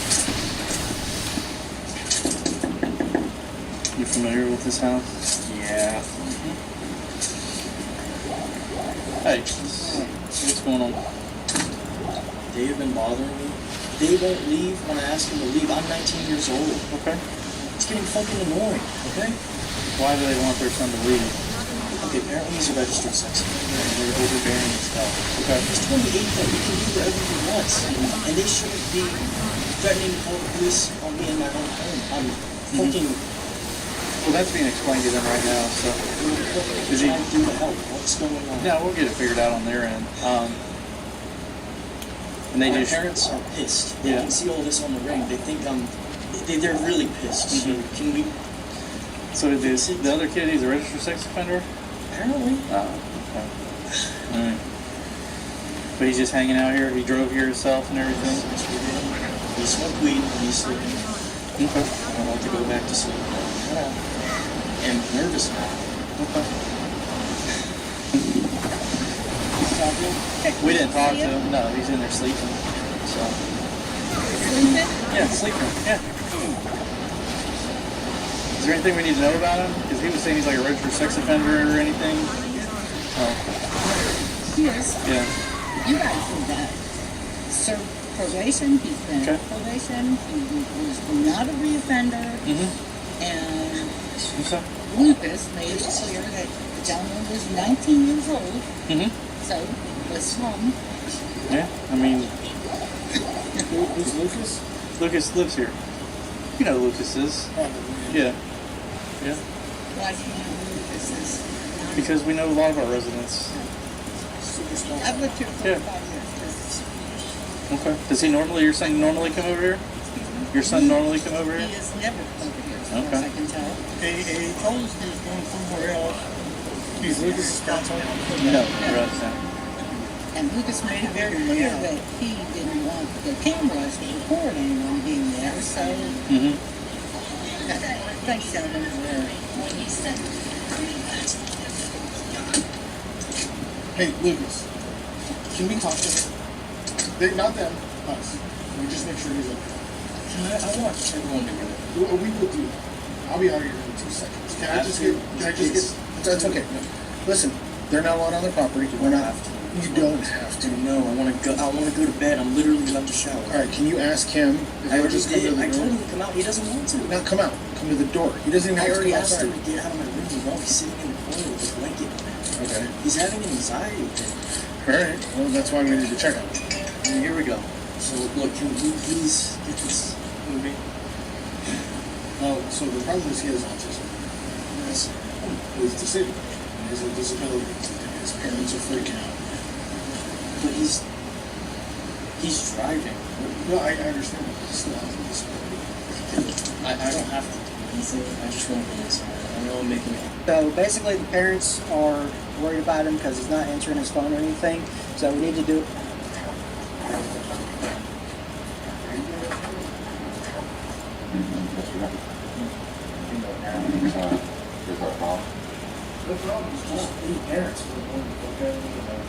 You familiar with this house? Yeah. Hey, what's going on? They have been bothering me. They won't leave when I ask them to leave. I'm 19 years old. Okay. It's getting fucking annoying, okay? Why do they want their son to leave? Okay, apparently he's a registered sex offender and they're overbearing and stuff. Okay. He's 28 though. He can do whatever he wants. And they shouldn't be threatening to call the police on me in my own home. I'm fucking... Well, that's being explained to them right now, so... Is he trying to do to help? What's going on? Yeah, we'll get it figured out on their end. And they My just... parents are pissed. They can see all this on the ring. They think they're really pissed. So can we... So the other kid, he's a registered sex offender? Apparently. Oh, okay. Alright. But he's just hanging out here? He drove here himself and everything? He smoked weed and he's sleeping. Okay. I want to go back to sleep. I'm nervous now. Okay. We didn't talk to him. No, he's in there sleeping. So. Sleeping? Yeah, sleeping. Yeah. Is there anything we need to know about him? Because he was saying he's like a registered sex offender or anything. Oh. Yes. Yeah. You guys do that. Served probation. He's been on probation. He was not a reoffender. And Lucas made it clear that the gentleman was 19 years old. So, let's home. Yeah, I mean... Who's Lucas? Lucas lives here. You know who Lucas is. Yeah. Yeah. Why do you know who Lucas is? Because we know a lot of our residents. I've lived here for 5 years. Okay. Does he normally, you're saying normally come over here? Your son normally come over here? He has never come over here, as far Okay. as I can tell. He told us he was going somewhere else. He's Lucas' sponsor. No, right. And Lucas made it very clear that he didn't want the cameras to record anyone being there, so... Thanks, gentlemen. Hey, Lucas, can we talk to him? Not them, us. We just make sure he's okay. I want everyone to go. We will do that. I'll be out here in 2 seconds. Can I just get... That's okay. No. Listen, they're not allowed on their property. We're not... You don't have to. No, I want to go to bed. I'm literally about to shower. All right, can you ask him if I we're already just coming to did. the I told door? him to come out. He doesn't want to. Not come out. Come to the door. He doesn't even I have to already come asked outside. him to get out of my room. He's always sitting in the corner with a blanket. Okay. He's having an anxiety thing. All right. Well, that's why we need to check on him. Here we go. So, look, can we please get this movie? Oh, so the problem is he has autism. Yes. is disabled. He has a disability. His parents are freaking out. But he's driving. No, I understand that. He still has a disability. I don't have to do anything. I just want to be inside. I know I'm making it. So basically, the parents are worried about him because he's not answering his phone or anything. So we need to do. The problem is just any parents who are going to look at me and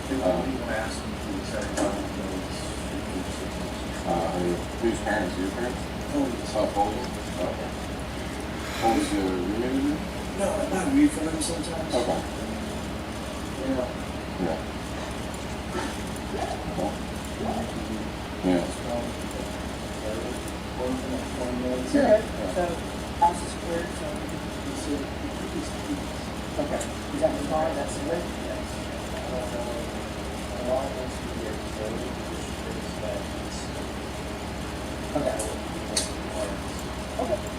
they won't even ask me to accept Whose parents? Your parents? Police. Oh, police? Okay. Police your roommate with you? No, I read for them sometimes. Okay. Yeah. Yeah. Yeah. It's alright. So, house is clear, so you see. Okay. Is that the car? That's the way?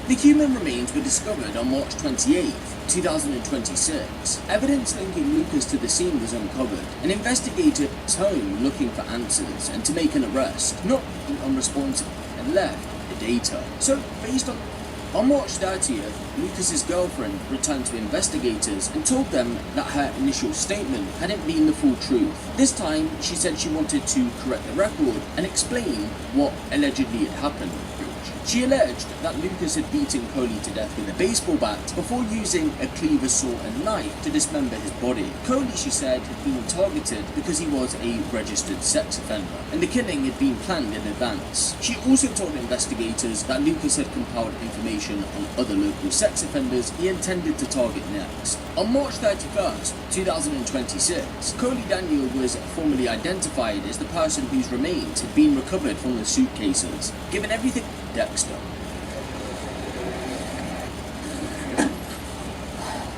The human remains were discovered on March 28, 2026. Evidence linking Lucas to the scene was uncovered. An investigator was home looking for answers and to make an arrest, not unresponsive, and left the data. So, based on March 30th, Lucas's girlfriend returned to investigators and told them that her initial statement hadn't been the full truth. This time, she said she wanted to correct the record and explain what allegedly had happened. She alleged that Lucas had beaten Coley to death with a baseball bat before using a cleaver saw and knife to dismember his body. Coley, she said, had been targeted because he was a registered sex offender, and the killing had been planned in advance. She also told investigators that Lucas had compiled information on other local sex offenders he intended to target next. On March 31st, 2026, Coley Daniel was formally identified as the person whose remains had been recovered from the suitcases. Given everything Dexter.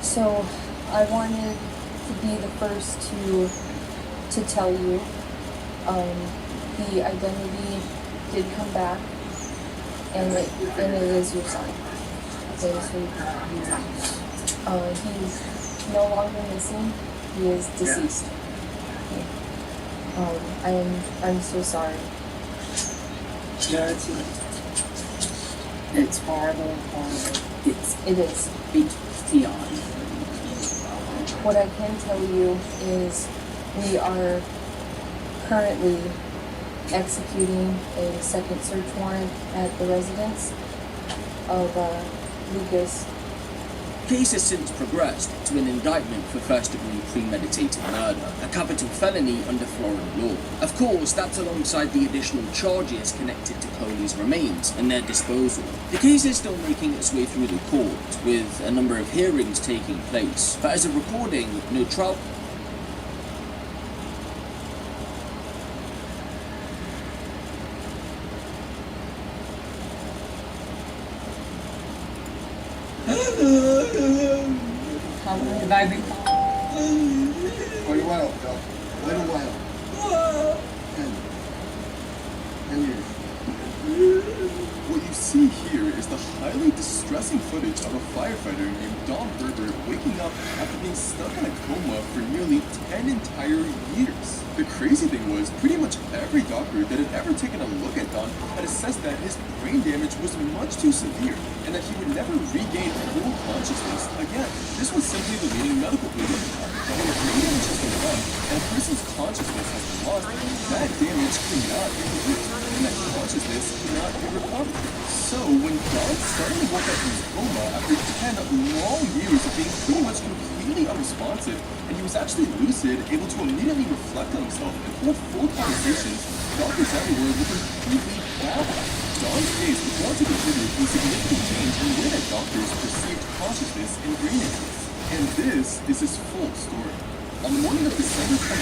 So I wanted to be the first to tell you the identity did come back, and it is your son. Okay, so he's no longer missing. He is deceased. Okay. I'm so sorry. Yeah, it's horrible, horrible. It is. It's beyond. What I can tell you is we are currently executing a second search warrant at the residence of Lucas. The case has since progressed to an indictment for first-degree premeditated murder, a capital felony under Florida law. Of course, that's alongside the additional charges connected to Coley's remains and their disposal. The case is still making its way through the court, with a number of hearings taking place, but as a recording, no trial. Have I been For a while, Doc. A little while. And you. What you see here is the highly distressing footage of a firefighter named Don Herbert waking up after being stuck in a coma for nearly 10 entire years. The crazy thing was, pretty much every doctor that had ever taken a look at Don had assessed that his brain damage was much too severe and that he would never regain full consciousness again. This was simply the leading medical opinion. But when brain damage has been done and a person's consciousness has been lost, that damage cannot be reversed and that consciousness cannot be recovered. So when Don suddenly woke up from his coma after 10 long years of being pretty much completely unresponsive, and he was actually lucid, able to immediately reflect on himself and hold full conversations, doctors everywhere were completely baffled. Don's case was going to contribute to a significant change in the way that doctors perceived consciousness and brain injuries. And this is his full story. On the morning of December 29,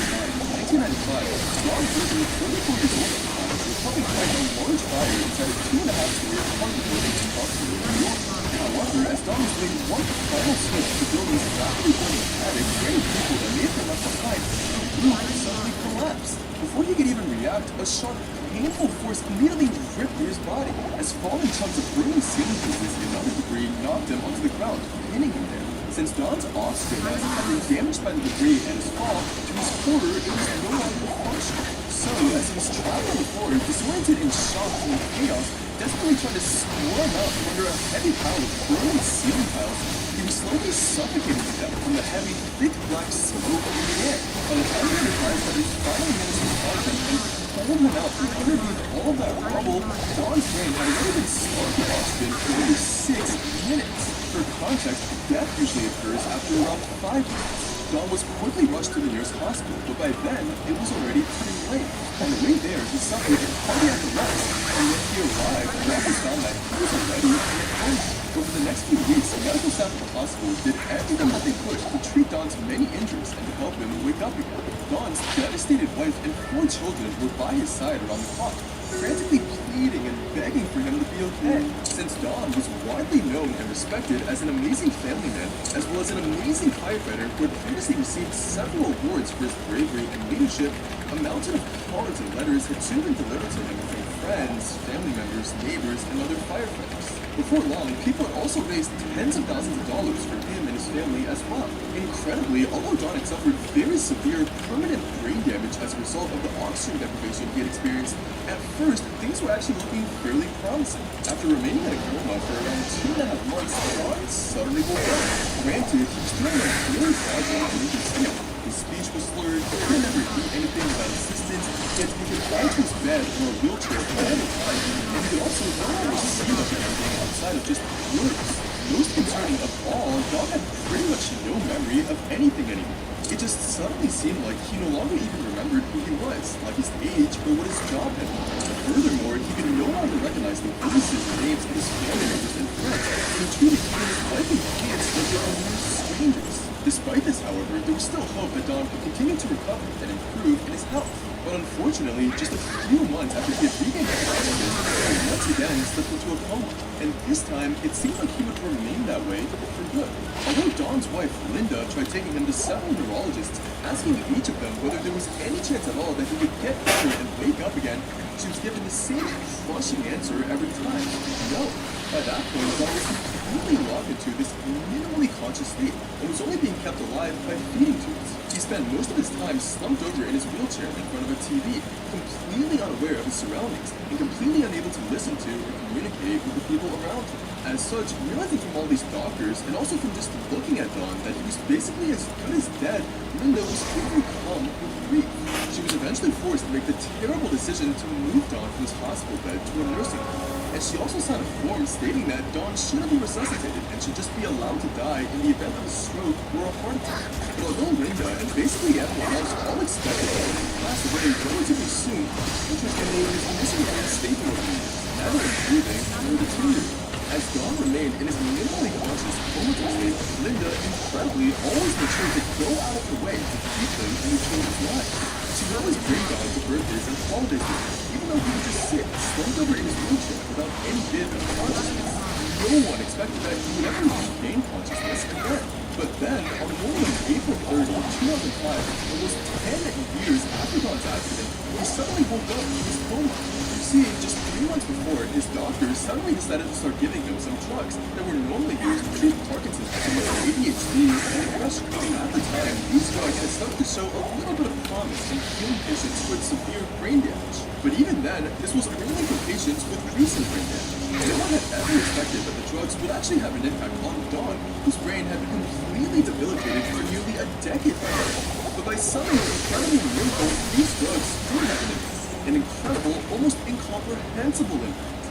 1995, Don Herbert, 34 years old at the time, was helping fight a large fire inside a 2.5-story apartment building in Buffalo, New York. However, as Don was doing one final sweep of the building's rapidly burning attic, many people that may have been left behind, the roof suddenly collapsed. Before he could even react, a sharp, painful force immediately ripped through his body, as falling chunks of burning ceiling pieces and other debris knocked him onto the ground, pinning him there. Since Don's off-screen eyes had been damaged by the debris and his fall, to his horror, it was no longer functional. So, as he was trapped on the floor, disoriented in shock and chaos, desperately trying to squirm out from under a heavy pile of burning ceiling tiles, he was slowly suffocated to death from the heavy, thick black smoke in the air. By the time he realized that his final minutes was on him and pulled him out from underneath all of that rubble, Don's brain had already been starved of oxygen for over 6 minutes. For context, death usually occurs after around 5 minutes. Don was quickly rushed to the nearest hospital, but by then, it was already too late. On the way there, he suffered cardiac arrest, and when he arrived, doctors found that he was already in a coma. Over the next few weeks, medical staff at the hospital did everything that they could to treat Don's many injuries and to help him wake up again. Don's devastated wife and 4 children were by his side around the clock, frantically pleading and begging for him to be okay. Since Don was widely known and respected as an amazing family man, as well as an amazing firefighter who had previously received several awards for his bravery and leadership, a mountain of cards and letters had soon been delivered to him from friends, family members, neighbors, and other firefighters. Before long, people had also raised tens of thousands of dollars for him and his family as well. Incredibly, although Don had suffered very severe permanent brain damage as a result of the oxygen deprivation he had experienced, at first, things were actually looking fairly promising. After remaining in a coma for around 2.5 months, Don suddenly woke up. Granted, he was still like really fragile and inconsistent. His speech was slurred, he could never eat anything without assistance, yet he could fly to his bed or a wheelchair all the time, and he could also no longer see much of anything outside of just words. Most concerning of all, Don had pretty much no memory of anything anymore. It just suddenly seemed like he no longer even remembered who he was, like his age or what his job had been. Furthermore, he could no longer recognize the faces and names of his family members and friends, and treated even his wife and kids like they were mere strangers. Despite this, however, there was still hope that Don could continue to recover and improve in his health. But unfortunately, just a few months after he had regained consciousness, he once again slipped into a coma. And this time, it seemed like he would remain that way for good. Although Don's wife, Linda, tried taking him to several neurologists, asking each of them whether there was any chance at all that he would get better and wake up again, she was given the same crushing answer every time: no. By that point, Don was completely locked into this minimally conscious state and was only being kept alive by feeding tubes. He spent most of his time slumped over in his wheelchair in front of a TV, completely unaware of his surroundings and completely unable to listen to or communicate with the people around him. As such, realizing from all these doctors and also from just looking at Don that he was basically as good as dead, Linda was overcome with grief. She was eventually forced to make the terrible decision to move Don from his hospital bed to a nursing home. And she also signed a form stating that Don shouldn't be resuscitated and should just be allowed to die in the event of a stroke or a heart attack. But although Linda and basically everyone else all expected Don to pass away relatively soon, interestingly, his initially unstable opinion, never improving nor deteriorating. As Don remained in his minimally conscious comatose state, Linda incredibly always made sure to go out of her way to keep him in his children's lives. She would always bring Don to birthdays and holidays with him, even though he would just sit slumped over in his wheelchair without any bit of consciousness. No one expected that he would ever regain consciousness again. But then, on the morning of April 30, 2005, almost 10 years after Don's accident, he suddenly woke up from his coma. You see, just 3 months before, his doctors suddenly decided to start giving him some drugs that were normally used to treat Parkinson's disease, ADHD, and depression. At the time, these drugs had started to show a little bit of promise in healing patients with severe brain damage. But even then, this was only for patients with recent brain damage. No one had ever expected that the drugs would actually have an impact on Don, whose brain had been completely debilitated for nearly a decade now. But by some incredible miracle, these drugs did have an impact. An incredible, almost incomprehensible impact.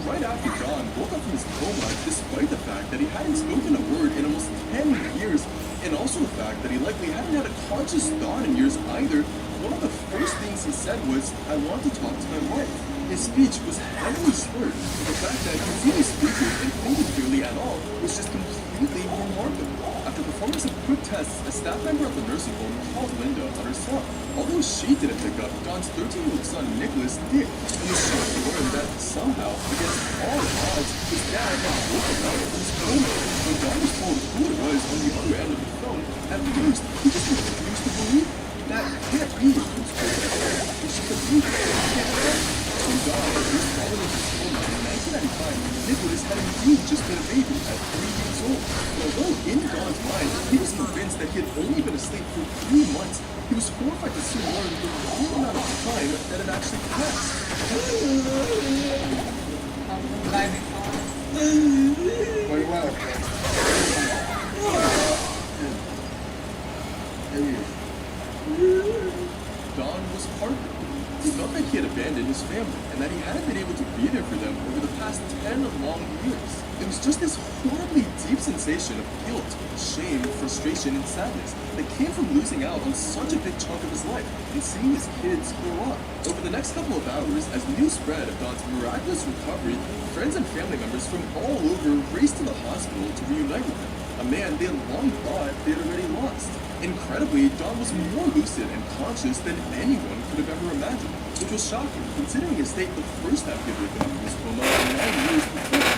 Right after Don woke up from his coma, despite the fact that he hadn't spoken a word in almost 10 years, and also the fact that he likely hadn't had a conscious thought in years either, one of the first things he said was, "I want to talk to my wife." His speech was heavily slurred, but the fact that he was even speaking and thinking clearly at all was just completely remarkable. After performing some quick tests, a staff member of the nursing home called Linda on her cell. Although she didn't pick up, Don's 13-year-old son Nicholas did, and was shocked to learn that somehow, against all odds, his dad had woken up from his coma. When Don was told who it was on the other end of the phone, at first he just refused to believe it. That can't be his coma. She could believe it. When Don was following his coma in 1995, Nicholas had indeed just been a baby at 3 years old. But although in Don's mind, he was convinced that he had only been asleep for 3 months, he was horrified to soon learn the real amount of time that had actually passed. Wait, what? Don was heartbroken. He felt that he had abandoned his family and that he hadn't been able to be there for them over the past 10 long years. It was just this horribly deep sensation of guilt, shame, frustration, and sadness that came from losing out on such a big chunk of his life and seeing his kids grow up. Over the next couple of hours, as news spread of Don's miraculous recovery, friends and family members from all over raced to the hospital to reunite with him, a man they had long thought they had already lost. Incredibly, Don was more lucid and conscious than anyone could have ever imagined, which was shocking, considering his state the first time he had woken up from his coma 9 years before.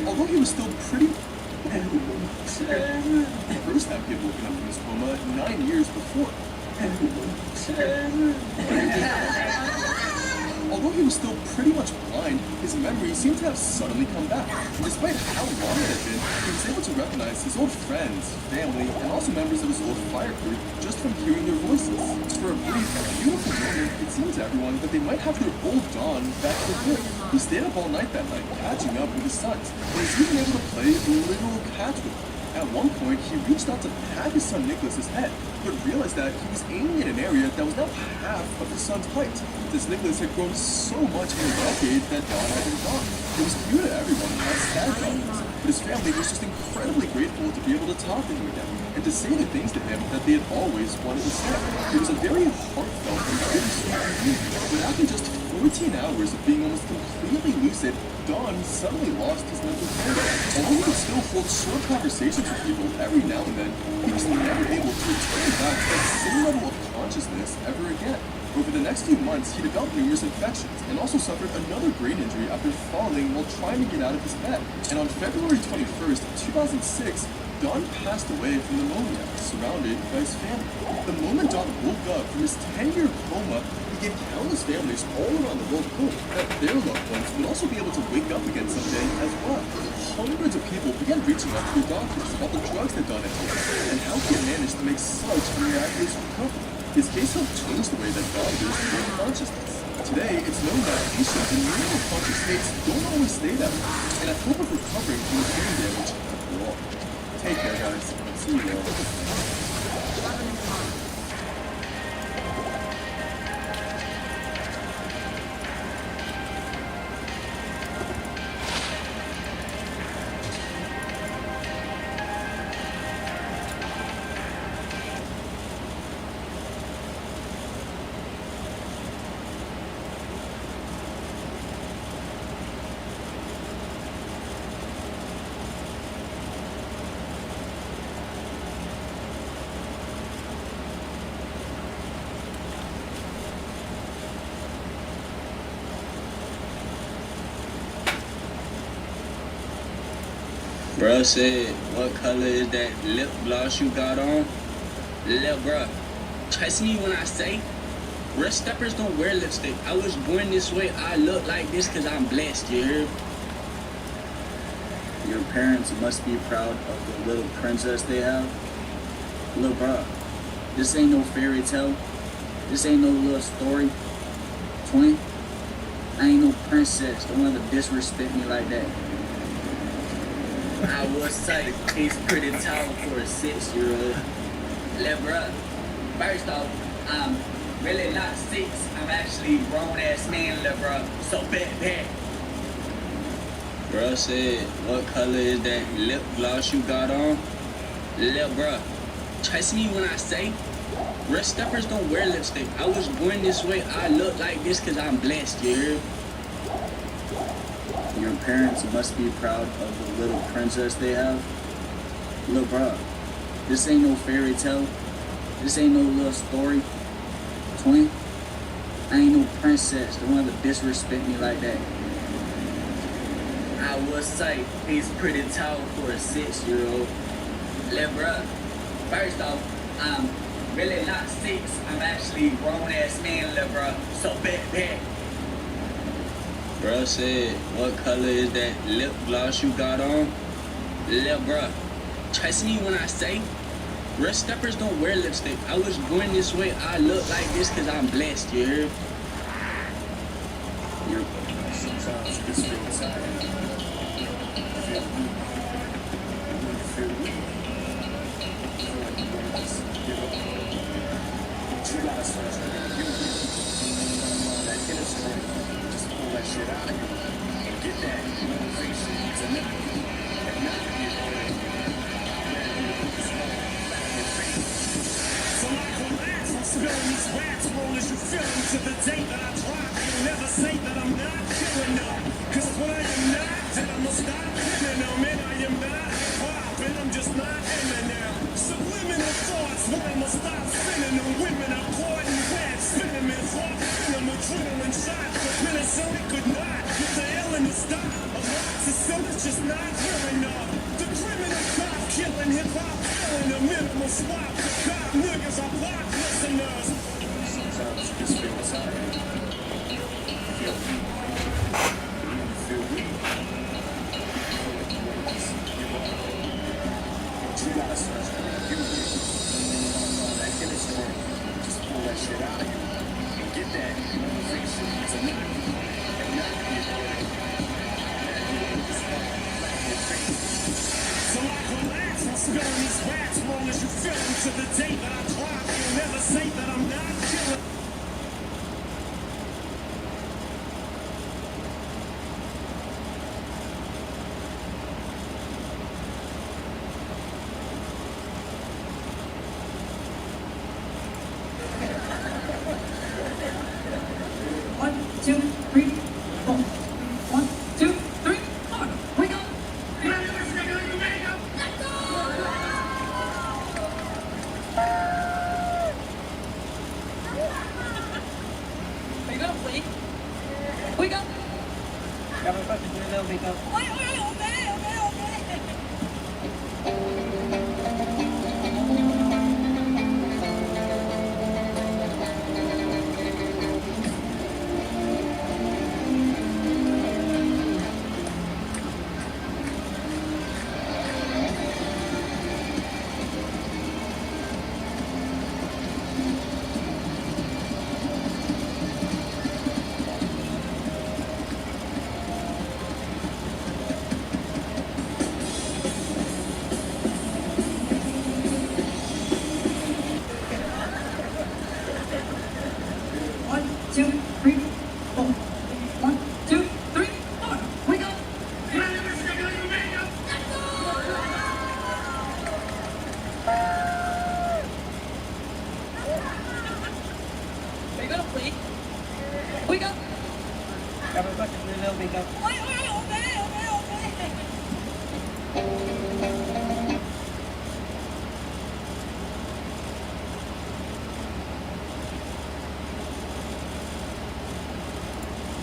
Although he was still pretty... The first time he had woken up from his coma 9 years before. Although he was still pretty much blind, his memory seemed to have suddenly come back. Despite how long it had been, he was able to recognize his old friends, family, and also members of his old fire crew just from hearing their voices. For a brief, beautiful moment, it seemed to everyone that they might have their old Don back for good. He stayed up all night that night, catching up with his sons, and was even able to play literal catch with them. At one point, he reached out to pat his son Nicholas's head, but realized that he was aiming in an area that was now half of his son's height, since Nicholas had grown so much in a decade that Don had been gone. It was clear to everyone how sad Don was, but his family was just incredibly grateful to be able to talk to him again, and to say the things to him that they had always wanted to say. It was a very heartfelt and bittersweet reunion, but after just 14 hours of being almost completely lucid, Don suddenly lost his mental clarity. Although he could still hold short conversations with people every now and then, he was never able to return back to that same level of consciousness ever again. Over the next few months, he developed numerous infections and also suffered another brain injury after falling while trying to get out of his bed. And on February 21st, 2006, Don passed away from pneumonia, surrounded by his family. The moment Don woke up from his 10-year coma, he gave countless families all around the world hope that their loved ones would also be able to wake up again someday as well. Hundreds of people began reaching out to their doctors about the drugs that Don had taken and how he had managed to make such a miraculous recovery. His case helped change the way that doctors view consciousness. Today, it's known that patients in near conscious states don't always stay that way, and at hope of recovering from the brain damage after all. Take care, guys. See you all. Bruh said, what color is that lip gloss you got on? Lil' bruh, trust me when I say, real steppers don't wear lipstick. I was born this way, I look like this cause I'm blessed, you heard? Your parents must be proud of the little princess they have. Lil' bruh, this ain't no fairy tale. This ain't no little story. Twin, I ain't no princess. Don't ever disrespect me like that. I was tight. He's pretty tall for a 6-year-old. Lil' bruh, first off, I'm really not 6. I'm actually a grown-ass man, lil' bruh. So bad. Bruh said, what color is that lip gloss you got on? Lil' bruh, trust me when I say, real steppers don't wear lipstick. I was born this way, I look like this cause I'm blessed, you heard? Your parents must be proud of the little princess they have. Lil' bruh, this ain't no fairy tale. This ain't no little story. Twin, I ain't no princess. Don't ever disrespect me like that. I was tight. He's pretty tall for a 6-year-old. Lil' bruh, first off, I'm Really not 6. I'm actually grown-ass man, little bro. So bet. Bro said, what color is that lip gloss you got on? Little bro, trust me when I say, real steppers don't wear lipstick. I was born this way. I look like this because I'm blessed, you heard? Sometimes it's feel tired. Feel weak. When you feel weak, feel like you want to just give up. But you gotta start trying to use that inner strength. Just pull that shit out of you. And get that motivation to not give up. And not give up. So like relax, I'm spilling these rats, roll as you feel them to the day that I drop. You'll never say that I'm not killing them. Cause when I am not, then I'ma stop killing them. And I am not hip-hop, and I'm just not Eminem. Subliminal thoughts, when I'ma stop spinning them. Women are caught in web, spinning them, hawk, them adrenaline shots. But penicillin could not get the ill in the stop. A lot to still is just not here enough. The criminal cop killing hip-hop, killing a minimal swap. The cop niggas are block listeners. Sometimes it's feel tired. Feel weak. When you feel weak, feel like you want to just give up. But you gotta start trying to use it. That inner strength. Just pull that shit out of you. And get that motivation to not give up. And not give up. So like relax, I'm spilling these rats, roll as you feel them to the day that I drop. You'll never say that I'm not killing.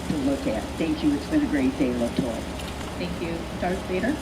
To look at. Thank you. It's been a great day, Latour. Thank you. Darth Vader?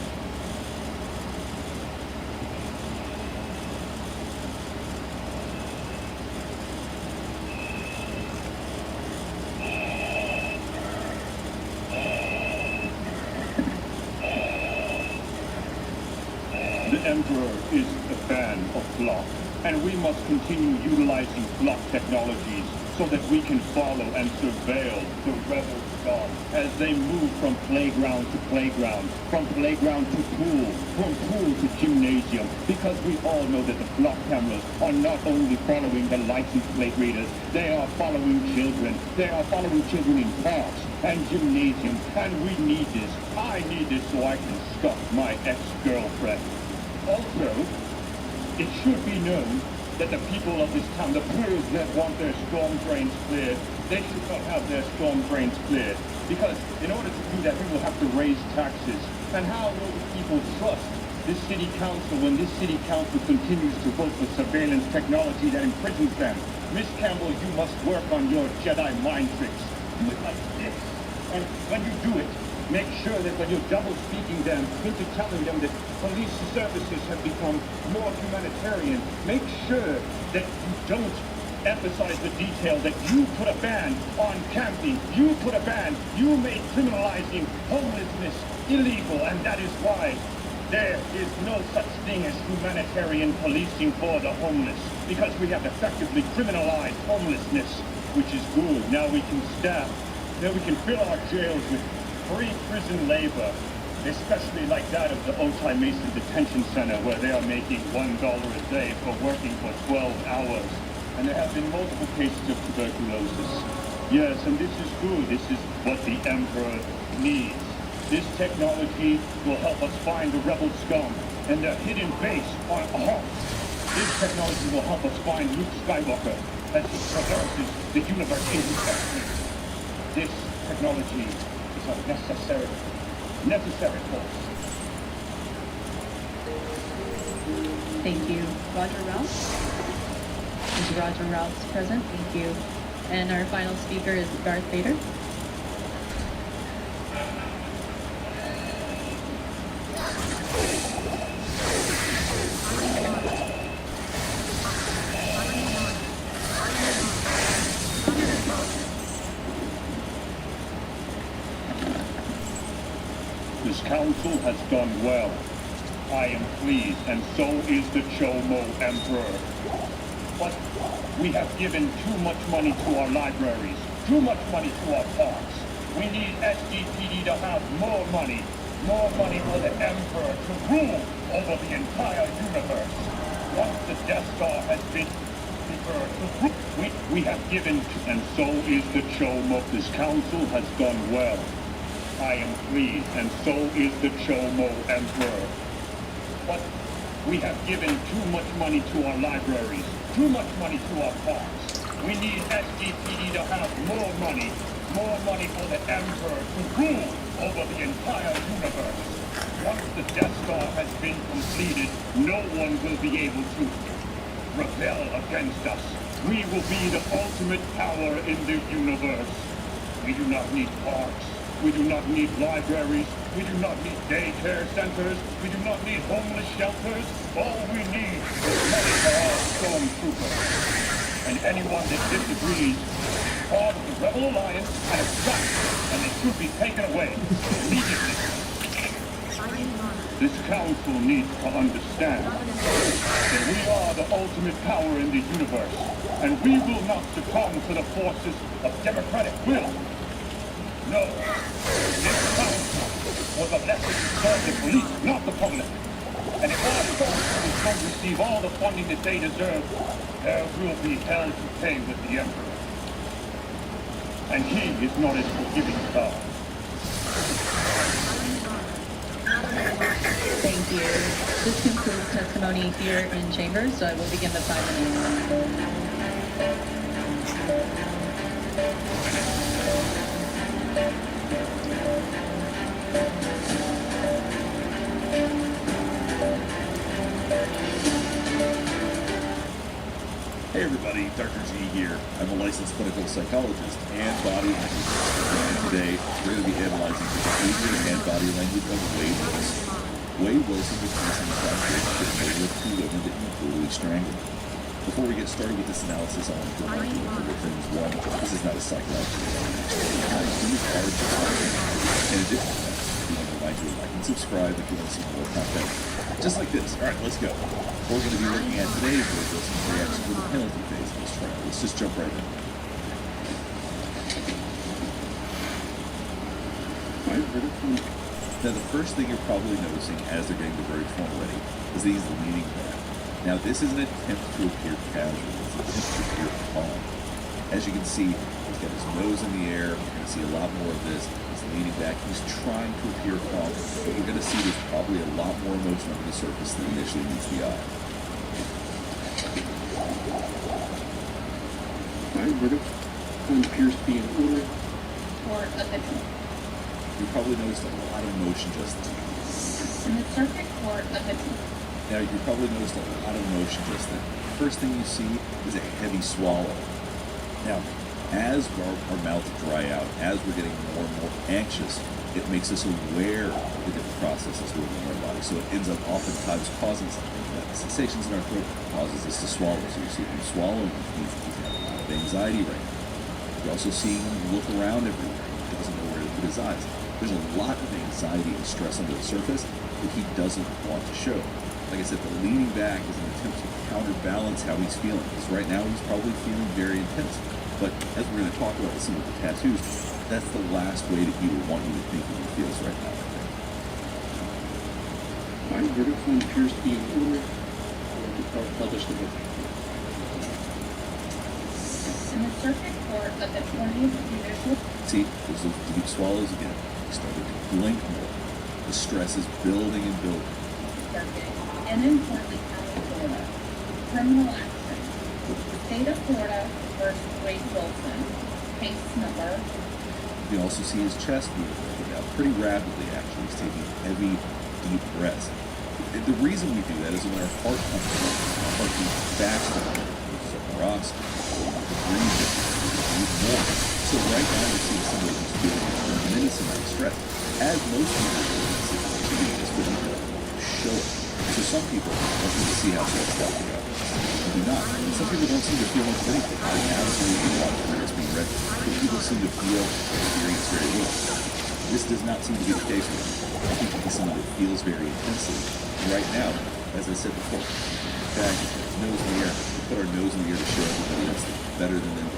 The Emperor is a fan of block, and we must continue utilizing block technologies so that we can follow and surveil the rebel guard as they move from playground to playground, from playground to pool, from pool to gymnasium, because we all know that the block cameras are not only following the license plate readers, they are following children. They are following children in parks and gymnasiums, and we need this. I need this so I can stop my ex-girlfriend. Also, it should be known that the people of this town, the pros that want their storm drains cleared, they should not have their storm drains cleared. Because in order to do that, we will have to raise taxes. And how will the people trust this city council when this city council continues to vote for surveillance technology that imprisons them? Miss Campbell, you must work on your Jedi mind tricks. Do it like this. And when you do it, Make sure that when you're double speaking them into telling them that police services have become more humanitarian, make sure that you don't emphasize the detail that you put a ban on camping, you put a ban, you made criminalizing homelessness illegal, and that is why there is no such thing as humanitarian policing for the homeless, because we have effectively criminalized homelessness, which is good. Now we can fill our jails with free prison labor, especially like that of the Otay Mesa Detention Center, where they are making $1 a day for working for 12 hours. And there have been multiple cases of tuberculosis. Yes, and this is good. This is what the Emperor needs. This technology will help us find the rebel scum and their hidden base on Earth. This technology will help us find Luke Skywalker as he traverses the universe into space. This technology is a necessary force. Thank you, Roger Ralph. Is Roger Ralph's present? Thank you. And our final speaker is Darth Vader. This council has done well. I am pleased, and so is the Chomo Emperor. But we have given too much money to our libraries, too much money to our parks. We need SDPD to have more money for the Emperor to rule over the entire universe. Once the Death Star has been we have given, and so is the Chomo. This council has done well. I am pleased, and so is the Chomo Emperor. But we have given too much money to our libraries, too much money to our parks. We need SDPD to have more money for the Emperor to rule over the entire universe. Once the Death Star has been completed, no one will be able to rebel against us. We will be the ultimate power in the universe. We do not need parks. We do not need libraries. We do not need daycare centers. We do not need homeless shelters. All we need is money for our stormtroopers. And anyone that disagrees is part of the Rebel Alliance and a trap, and they should be taken away immediately. This council needs to understand that we are the ultimate power in the universe, and we will not succumb to the forces of democratic will. No, this council was elected to serve the police, not the public. And if our soldiers don't receive all the funding that they deserve, there will be hell to pay with the Emperor. And he is not as forgiving God. Thank you. This concludes testimony here in chambers, so I will begin the 5-minute warning. Hey everybody, Dr. G here. I'm a licensed clinical psychologist and body language expert. And today, we're going to be analyzing the behavior and body language of Wade Wilson. Wade Wilson was recently found guilty with 2 women that he brutally strangled. Before we get started with this analysis, I want to remind you of a couple things. One, this is not a psychological evaluation. These are just in addition to that, we want to remind you to like and subscribe if you want to see more content just like this. Alright, let's go. We're going to be looking at today's Wade Wilson's reaction to the penalty phase of this trial. Let's just jump right in. Now, the first thing you're probably noticing as they're getting the verdict form ready is that he's leaning back. Now, this is an attempt to appear casual. It's an attempt to appear calm. As you can see, he's got his nose in the air. You're going to see a lot more of this. He's leaning back. He's trying to appear calm. But we're going to see there's probably a lot more emotion under the surface than initially meets the eye. Verdict appears to be in order. For a victim. You probably noticed a lot of emotion just then. In the circuit court, a victim. Now, you probably noticed a lot of emotion just then. First thing you see is a heavy swallow. Now, as our mouths dry out, as we're getting more and more anxious, It makes us aware of the different processes moving in our body. So it ends up oftentimes causing something. That the sensations in our throat causes us to swallow. So you see him swallowing, which means he's got a lot of anxiety right now. You're also seeing him look around everywhere. He doesn't know where to put his eyes. There's a lot of anxiety and stress under the surface that he doesn't want to show. Like I said, the leaning back is an attempt to counterbalance how he's feeling. Because right now he's probably feeling very intense. But as we're going to talk about with some of the tattoos, that's the last way that he would want you to think he feels right now. My verdict form appears to be in order to publish the book. In the circuit court of the 20th Judicial... See, there's those deep swallows again. He started to blink more. The stress is building and building. Circuit in Portland County, Florida. Criminal action. State of Florida versus Wade Wilson. Case number. You can also see his chest move now pretty rapidly, actually. He's taking heavy, deep breaths. The reason we do that is when our heart comes up, our heart beats faster. So for us, we have to breathe more. So right now we're seeing somebody who's feeling a tremendous amount of stress. As most people do in this situation, they just wouldn't show it. So some people want you to see how stressed out they are. They do not. And some people don't seem to feel much of anything. I absolutely watch where it's being read. But people seem to feel and experience very little. This does not seem to be the case with him. I think he's someone that feels very intensely. And right now, as I said before, in fact, nose in the air. We put our nose in the air to show everybody else better than them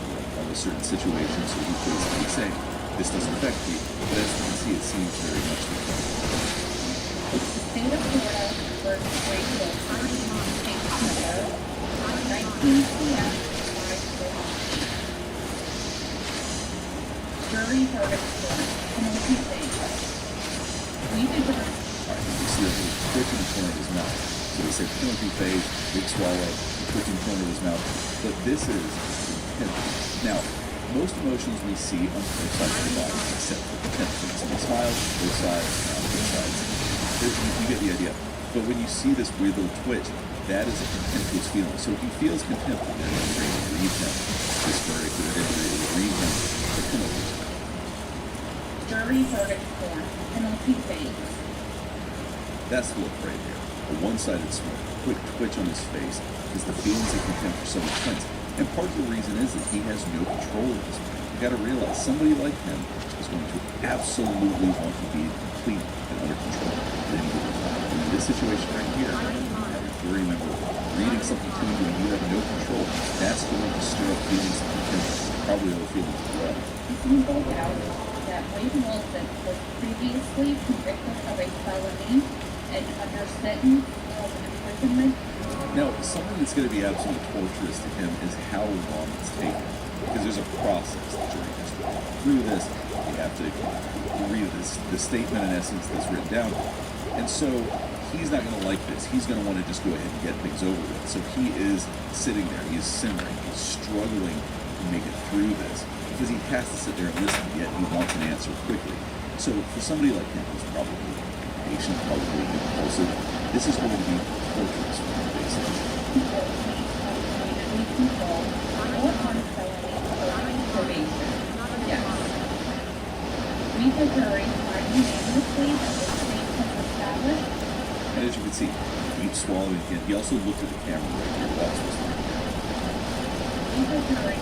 on a certain situation. So he's basically saying, this doesn't affect me. But as you can see, it seems very much to affect me. State of Florida versus Wade Wilson. Case number 19 PM 5:40. Jury verdict form. Penalty phase. We determine. Alright, you see that little twitch in the corner of his mouth. So they say penalty phase, big swallow, twitch in the corner of his mouth. But this is contempt. Now, most emotions we see on both sides of the body, except for contempt. So he smiles, both sides, both sides. You get the idea. But when you see this weird little twitch, that is a contemptuous feeling. So if he feels contempt, then they're going to read him this verdict, they're going to read him the penalty. Jury verdict form. Penalty phase. That's the look right there. A one-sided smirk, a quick twitch on his face, because the feelings of contempt are so intense. And part of the reason is that he has no control of this. You got to realize somebody like him is going to absolutely want to be complete and under control at any given time. And in this situation right here, you remember reading something to you and you have no control. That's going to stir up feelings of contempt, probably other feelings as well. It's no doubt that Wade Wilson was previously convicted of a felony and under sentence of imprisonment. Now, something that's going to be absolutely torturous to him is how long it's taken. Because there's a process the jury has to go through this. You have to read the statement, in essence, that's written down. And so he's not going to like this. He's going to want to just go ahead and get things over with. So he is sitting there. He is simmering. He's struggling to make it through this. Because he has to sit there and listen, yet he wants an answer quickly. So for somebody like him who's probably patient, probably impulsive, this is going to be torturous for him, basically. Yes. We the jury find unanimously that the state has established. And as you can see, deep swallowing again. He also looked at the camera right here. Watch this one. We the jury.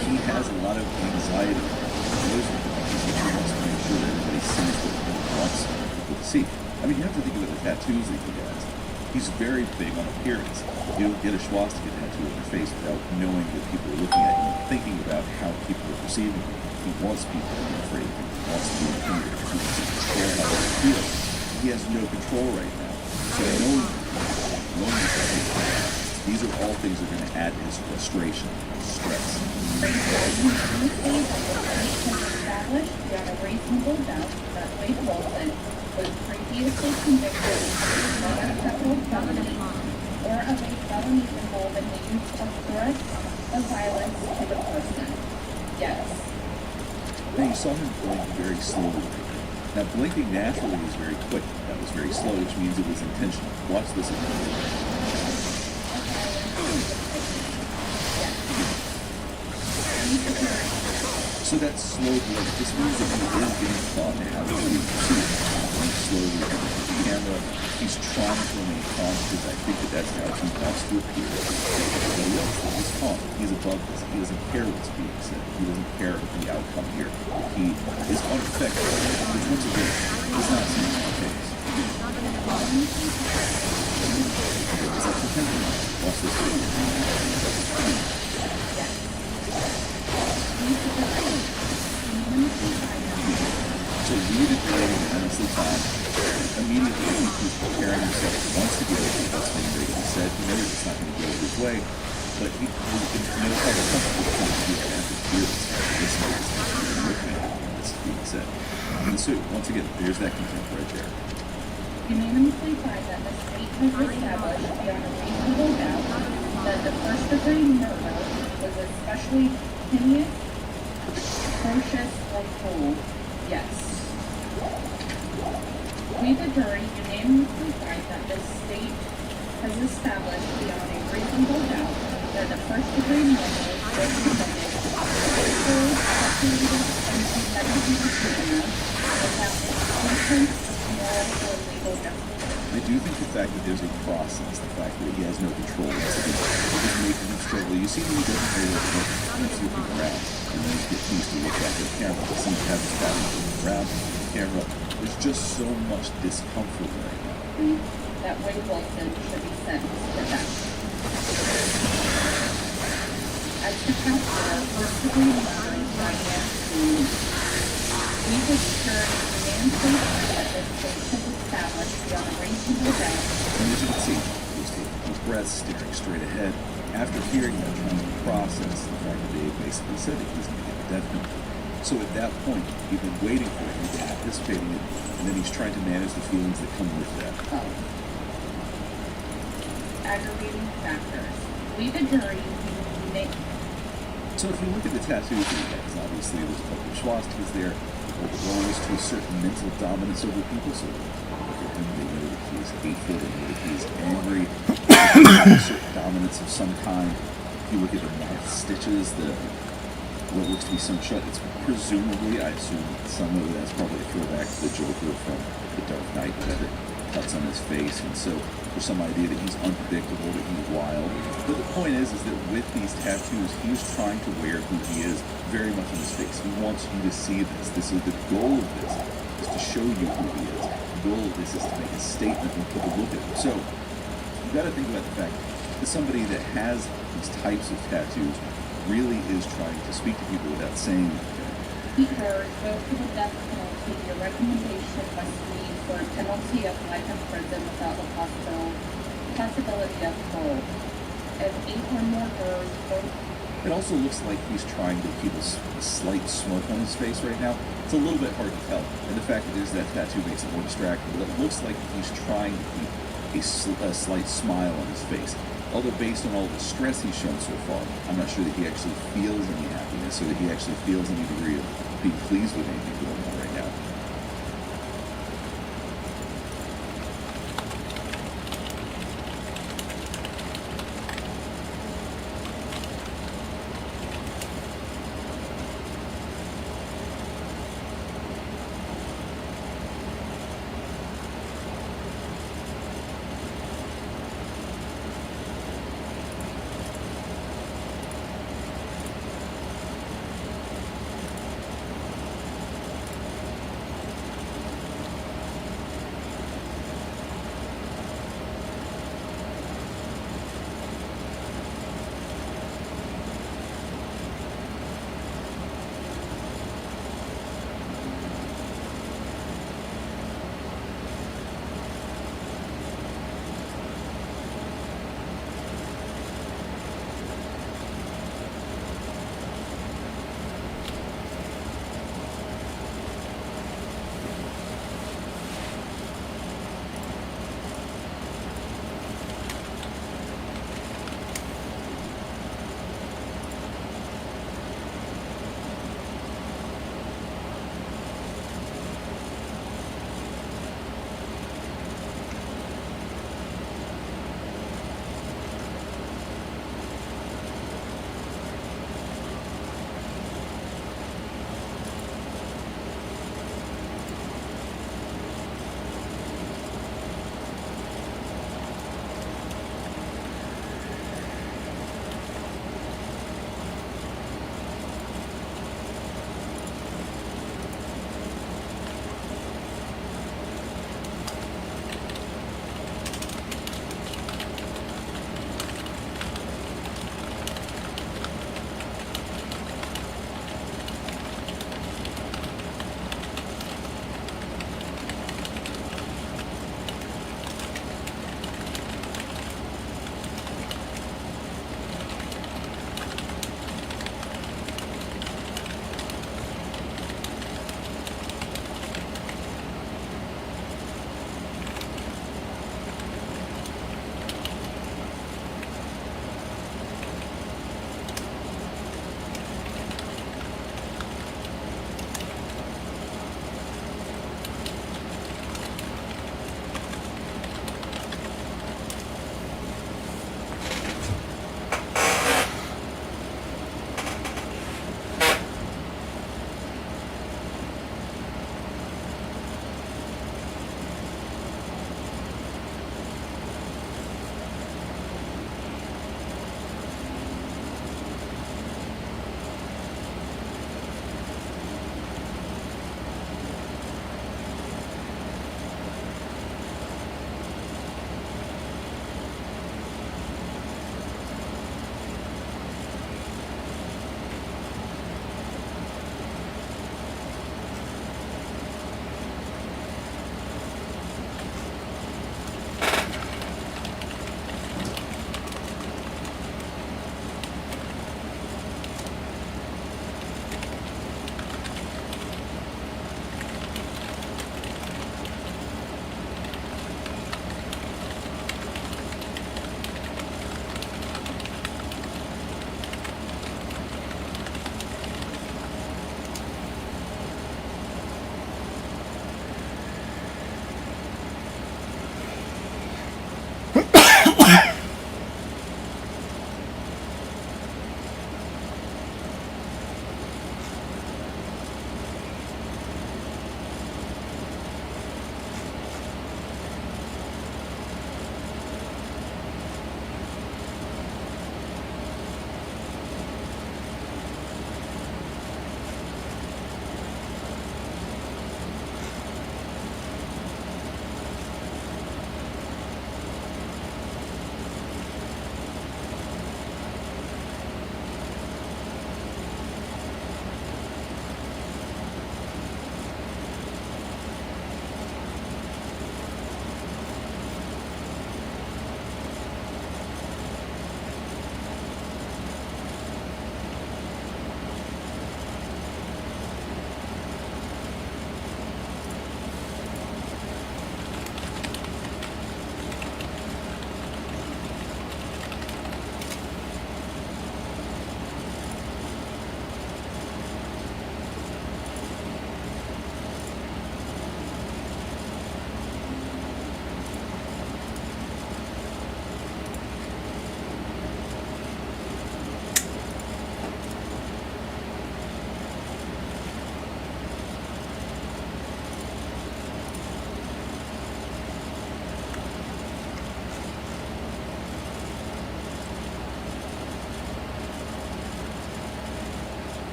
He has a lot of anxiety. He wants to make sure that everybody sees what he wants people to see. I mean, you have to think about the tattoos that he has. He's very big on appearance. You don't get a swastika tattoo on your face without knowing that people are looking at you, thinking about how people are perceiving you. He wants people to be afraid of him. He wants to be intimidated. He wants to control how they feel. He has no control right now. So knowing these are all things that are going to add to his frustration and stress. Established beyond a reasonable doubt that Wade Wilson was previously convicted of a federal felony or of a felony involving the use of threats of violence to the person. Yes. Now you saw him blink very slowly. Now blinking naturally was very quick. That was very slow, which means it was intentional. Watch this again. So that slow blink just means that he is getting thought to have he's trying to remain calm because I think that's how he wants to appear. Everybody else that he's calm. He's above this. He doesn't care what's being said. He doesn't care the outcome here. He is unaffected, which once again is not seen on face. Is that content? Watch this video. So read it really honestly fine. Immediately he's preparing himself once to get it. That's been great. He said he knows it's not going to go his way, but he knows how to comfortable to do it after years. Listening to this, looking at it, that's being said. And so once again, there's that content right there. Unanimously find that the state has established beyond a reasonable doubt that the first-degree murder was especially heinous, atrocious, or cruel. Yes. We, the jury, unanimously find that the state has established beyond a reasonable doubt that the first-degree murder was committed in a calculated, and premeditated manner without intention, moral, or legal justice. I do think the fact that there's a process, the fact that he has no control, is making him struggle. You see, he doesn't know what's looking around, and then he gets used to look at the camera. He seems to have his back looking around the camera. There's just so much discomfort right now. That Wade Wilson should be sentenced for that. As to count four, first-degree murder is finance food. We, the jury, unanimously find that the state has established beyond a reasonable doubt. And as you can see, he's taking his breath, staring straight ahead. After hearing that, trying to process the fact that Dave basically said that he's going to get the death penalty. So at that point, he's been waiting for it, he's been anticipating it, and then he's trying to manage the feelings that come with that. Aggravating factors. We, the jury, make. So if you look at the tattoos that he has, obviously there's a couple of swastikas there, or belongs to a certain mental dominance over people. So look at him, they know that he is hateful, they know that he is angry, a certain dominance of some kind. If you look at the mouth stitches, what looks to be some shut, it's presumably, I assume some of that's probably a throwback to the Joker from The Dark Knight, that it cuts on his face, and so there's some idea that he's unpredictable, that he's wild. But the point is that with these tattoos, he's trying to wear who he is very much on his face. He wants you to see this. This is the goal of this, is to show you who he is. The goal of this is to make a statement when people look at him. So you've got to think about the fact that somebody that has these types of tattoos really is trying to speak to people without saying anything. He heard, go to the death penalty. Your recommendation must be for a penalty of life in prison without the possibility of parole. If 8 or more jurors vote. It also looks like he's trying to keep a slight smirk on his face right now. It's a little bit hard to tell, and the fact that there's that tattoo makes it more distracting, but it looks like he's trying to keep a slight smile on his face. Although based on all the stress he's shown so far, I'm not sure that he actually feels any happiness, or that he actually feels any degree of being pleased with anything going on right now.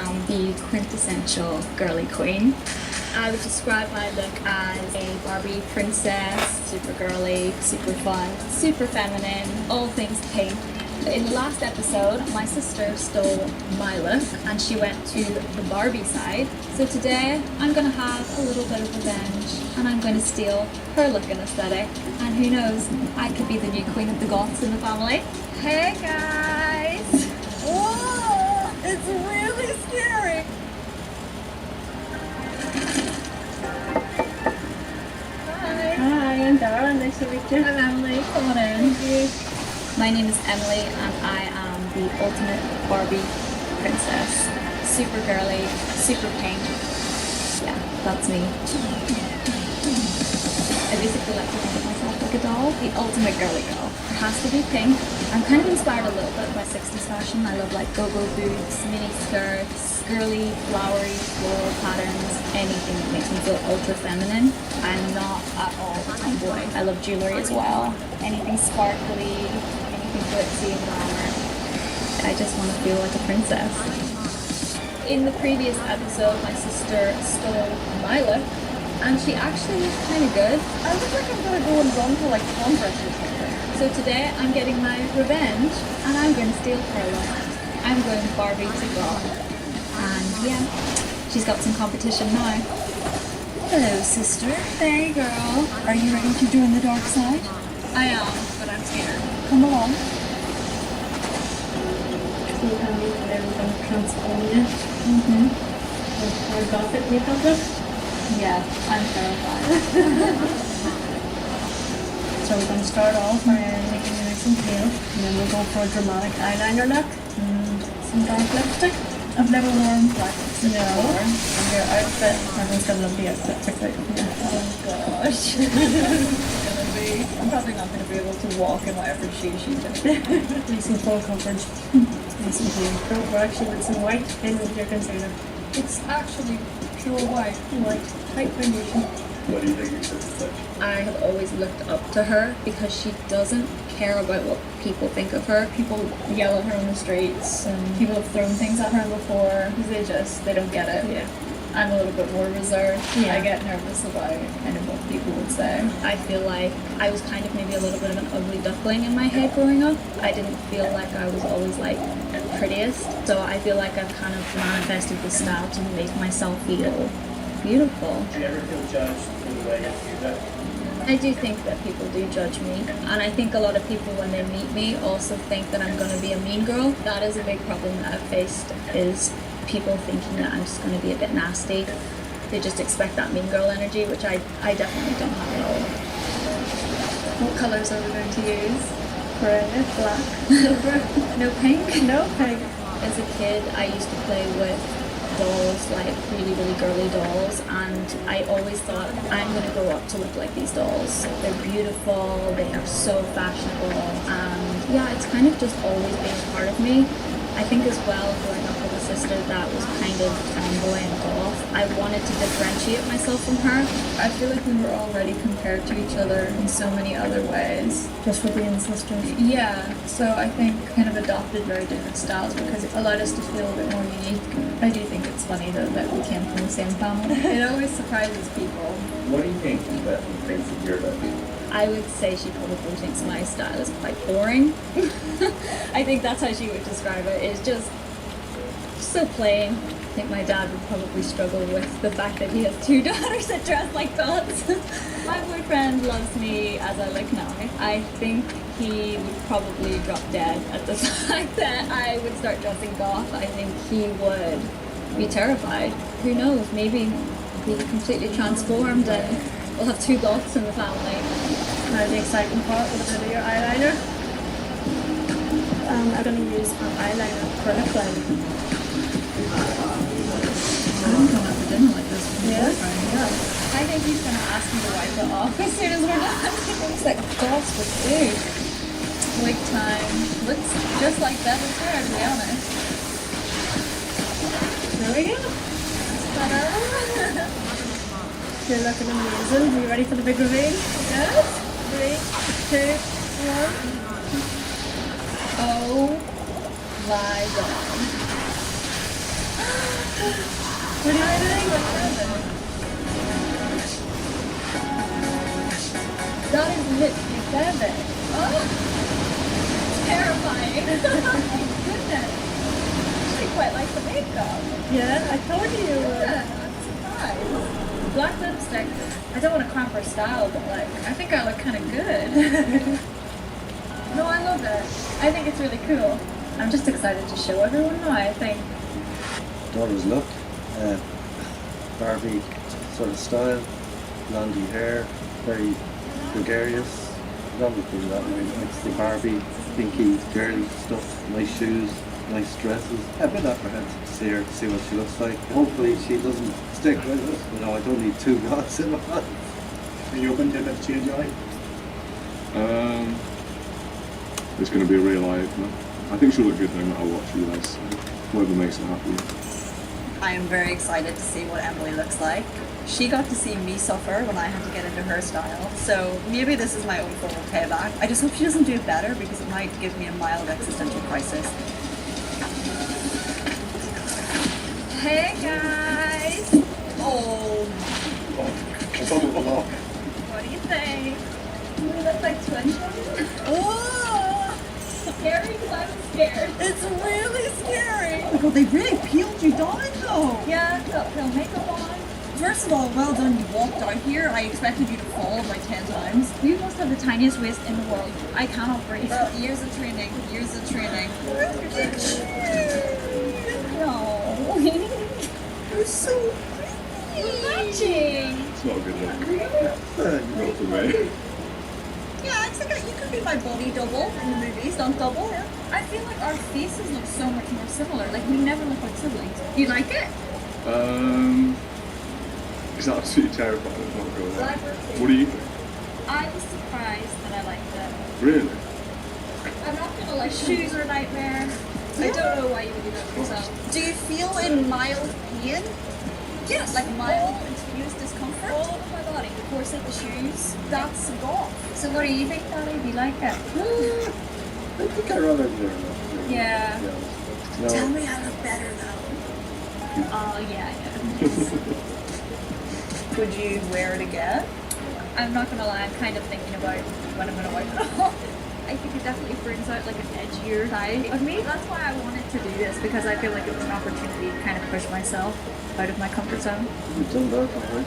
am the quintessential girly queen. I would describe my look as a Barbie princess, super girly, super fun, super feminine, all things pink. In the last episode, my sister stole my look and she went to the Barbie side. So today, I'm going to have a little bit of revenge and I'm going to steal her look and aesthetic. And who knows, I could be the new queen of the goths in the family. Hey guys! Whoa! It's really scary! Hi, I'm Dara. Nice to meet you. I'm Emily. Come on in. Thank you. My name is Emily and I am the ultimate Barbie princess. Super girly, super pink. Yeah, that's me. I basically like to think of myself like a doll, the ultimate girly girl. It has to be pink. I'm kind of inspired a little bit by 60s fashion. I love like go-go boots, mini skirts, girly, flowery, floral patterns, anything that makes me feel ultra feminine. I'm not at all a tomboy. I love jewelry as well. Anything sparkly, anything glitzy and glamour. I just want to feel like a princess. In the previous episode, my sister stole my look, and she actually looked kind of good. I look like I'm going to go and run to like Converse or something. So today, I'm getting my revenge, and I'm going to steal her look. I'm going Barbie to God. And yeah, she's got some competition now. Hello, sister. Hey, girl. Are you ready to join the dark side? I am, but I'm scared. Come along. So you tell me that everything transformed it? Mm-hmm. Or gothic makeup look? Yeah, I'm terrified. So we're going to start off by making you nice and pale, and then we'll go for a dramatic eyeliner look and some dark lipstick. I've never worn black lipstick before. And your outfit, everyone's going to love the outfit particularly. Oh gosh. I'm probably not going to be able to walk in whatever shoes she's in. Nice and full coverage. Nice and clean. Don't brush it with some white in with your concealer. It's actually pure white, tight foundation. What do you think your sister said? I have always looked up to her because she doesn't care about what people think of her. People yell at her on the streets and people have thrown things at her before because they don't get it. Yeah. I'm a little bit more reserved. Yeah. I get nervous about kind of what people would say. I feel like I was kind of maybe a little bit of an ugly duckling in my head growing up. I didn't feel like I was always like prettiest. So I feel like I've kind of manifested this style to make myself feel beautiful. Do you ever feel judged for the way you do that? I do think that people do judge me, and I think a lot of people when they meet me also think that I'm going to be a mean girl. That is a big problem that I've faced, is people thinking that I'm just going to be a bit nasty. They just expect that mean girl energy, which I definitely don't have at all. What colours are we going to use? Grey, black, no pink? No pink. As a kid, I used to play with dolls, like really, really girly dolls, and I always thought I'm going to grow up to look like these dolls. They're beautiful, they are so fashionable, and yeah, it's kind of just always been a part of me. I think as well, growing up with a sister that was kind of tomboy and goth, I wanted to differentiate myself from her. I feel like we were already compared to each other in so many other ways. Just for being sisters? Yeah, so I think kind of adopted very different styles because it allowed us to feel a bit more unique. I do think it's funny though that we came from the same family. It always surprises people. What do you think Beth thinks of your look? I would say she probably thinks my style is quite boring. I think that's how she would describe it. It's just so plain. I think my dad would probably struggle with the fact that he has two daughters that dress like goths. My boyfriend loves me as I look now. I think he would probably drop dead at the fact that I would start dressing goth. I think he would be terrified. Who knows, maybe be completely transformed and we'll have two goths in the family. Now the exciting part, we're going to do your eyeliner. I'm going to use an eyeliner acrylic line. I haven't gone out for dinner like this before. Yeah. I think he's going to ask me to wipe it off as soon as we're done. Things that goths would do. Wig time. Looks just like Bevan's hair, to be honest. There we go. Ta-da! You're looking amazing. Are you ready for the big reveal? Yes. 3, 2, 1. Oh my god. What do you think? That is literally seven. Oh, terrifying. Goodness. I quite like the makeup. Yeah, I told you. Yeah, I'm surprised. Black lipstick. I don't want to cramp her style, but like, I think I look kind of good. No, I love it. I think it's really cool. I'm just excited to show everyone now, I think. Daughter's look, Barbie sort of style, blondie hair, very gregarious. Obviously that way, likes the Barbie, pinky, girly stuff, nice shoes, nice dresses. A bit apprehensive to see her, to see what she looks like. Hopefully she doesn't stick with it. You know, I don't need two gods in my life. Are you open to that change, Ollie? It's going to be a real eye-opener. I think she'll look good no matter what she does. Whoever makes her happy. I am very excited to see what Emily looks like. She got to see me suffer when I had to get into her style, so maybe this is my own form of payback. I just hope she doesn't do better because it might give me a mild existential crisis. Hey guys! Oh. What do you think? We look like twins. Oh! Scary because I'm scared. It's really scary. Oh my god, they really peeled you down though. Yeah, got real makeup on. First of all, well done, you walked out here. I expected you to fall like 10 times. You must have the tiniest waist in the world. I cannot breathe. Well, years of training, years of training. No. You're so We're matching. It's not a good look. Not for me. Yeah, it's like you could be my body double in the movie, stunt double. Yeah. I feel like our faces look so much more similar. Like we never look like siblings. You like it? It's absolutely terrifying. I'm not going there. What do you think? I was surprised that I liked it. Really? I'm not gonna lie, shoes are a nightmare. I don't know why you would do that to yourself. Do you feel in mild pain? Yes. Like mild confused discomfort? All over my body. The corset, the shoes. That's gone. So what do you think, Daddy? Do you like it? I think I'd rather do it. Yeah. No. Tell me I look better though. Oh, yeah. Could you wear it again? I'm not gonna lie, I'm kind of thinking about when I'm gonna wipe it off. I think it definitely brings out like an edgier side of me. That's why I wanted to do this, because I feel like it was an opportunity to kind of push myself out of my comfort zone. You've done that, alright.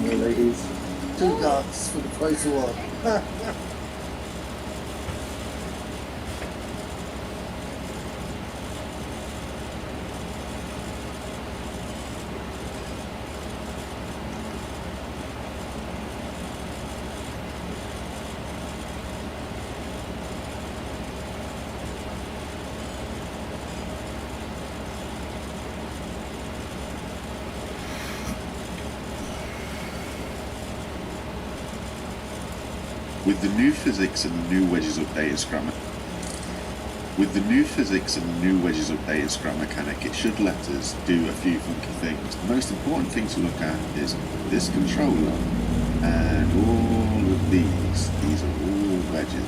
Yeah, ladies. Two dots for the price of one. With the new physics and the new wedges of data scrum mechanic, it should let us do a few funky things. The most important thing to look at is this controller and all of these. These are all wedges.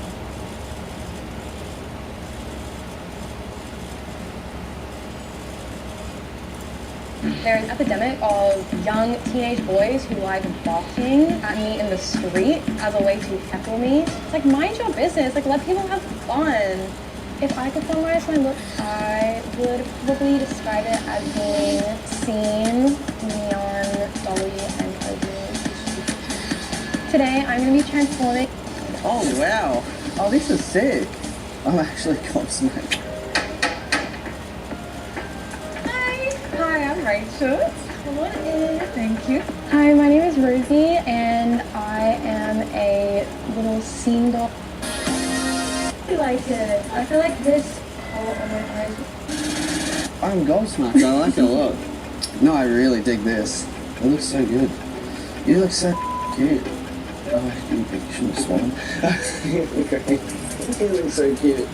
There's an epidemic of young teenage boys who like balking at me in the street as a way to heckle me. It's like, mind your business. Like, let people have fun. If I could summarize my look, I would probably describe it as being seen, neon, dolly, and ugly. Today, I'm going to be transforming. Oh, wow. Oh, this is sick. I'm actually gobsmacked. Hi, I'm Rachel. Come on in. Thank you. Hi, my name is Rosie, and I am a little scene doll. I like it. I feel like this. Oh my god. I'm gobsmacked. I like it a lot. No, I really dig this. It looks so good. You look so cute. Oh, you shouldn't have sworn. Okay. You look so cute.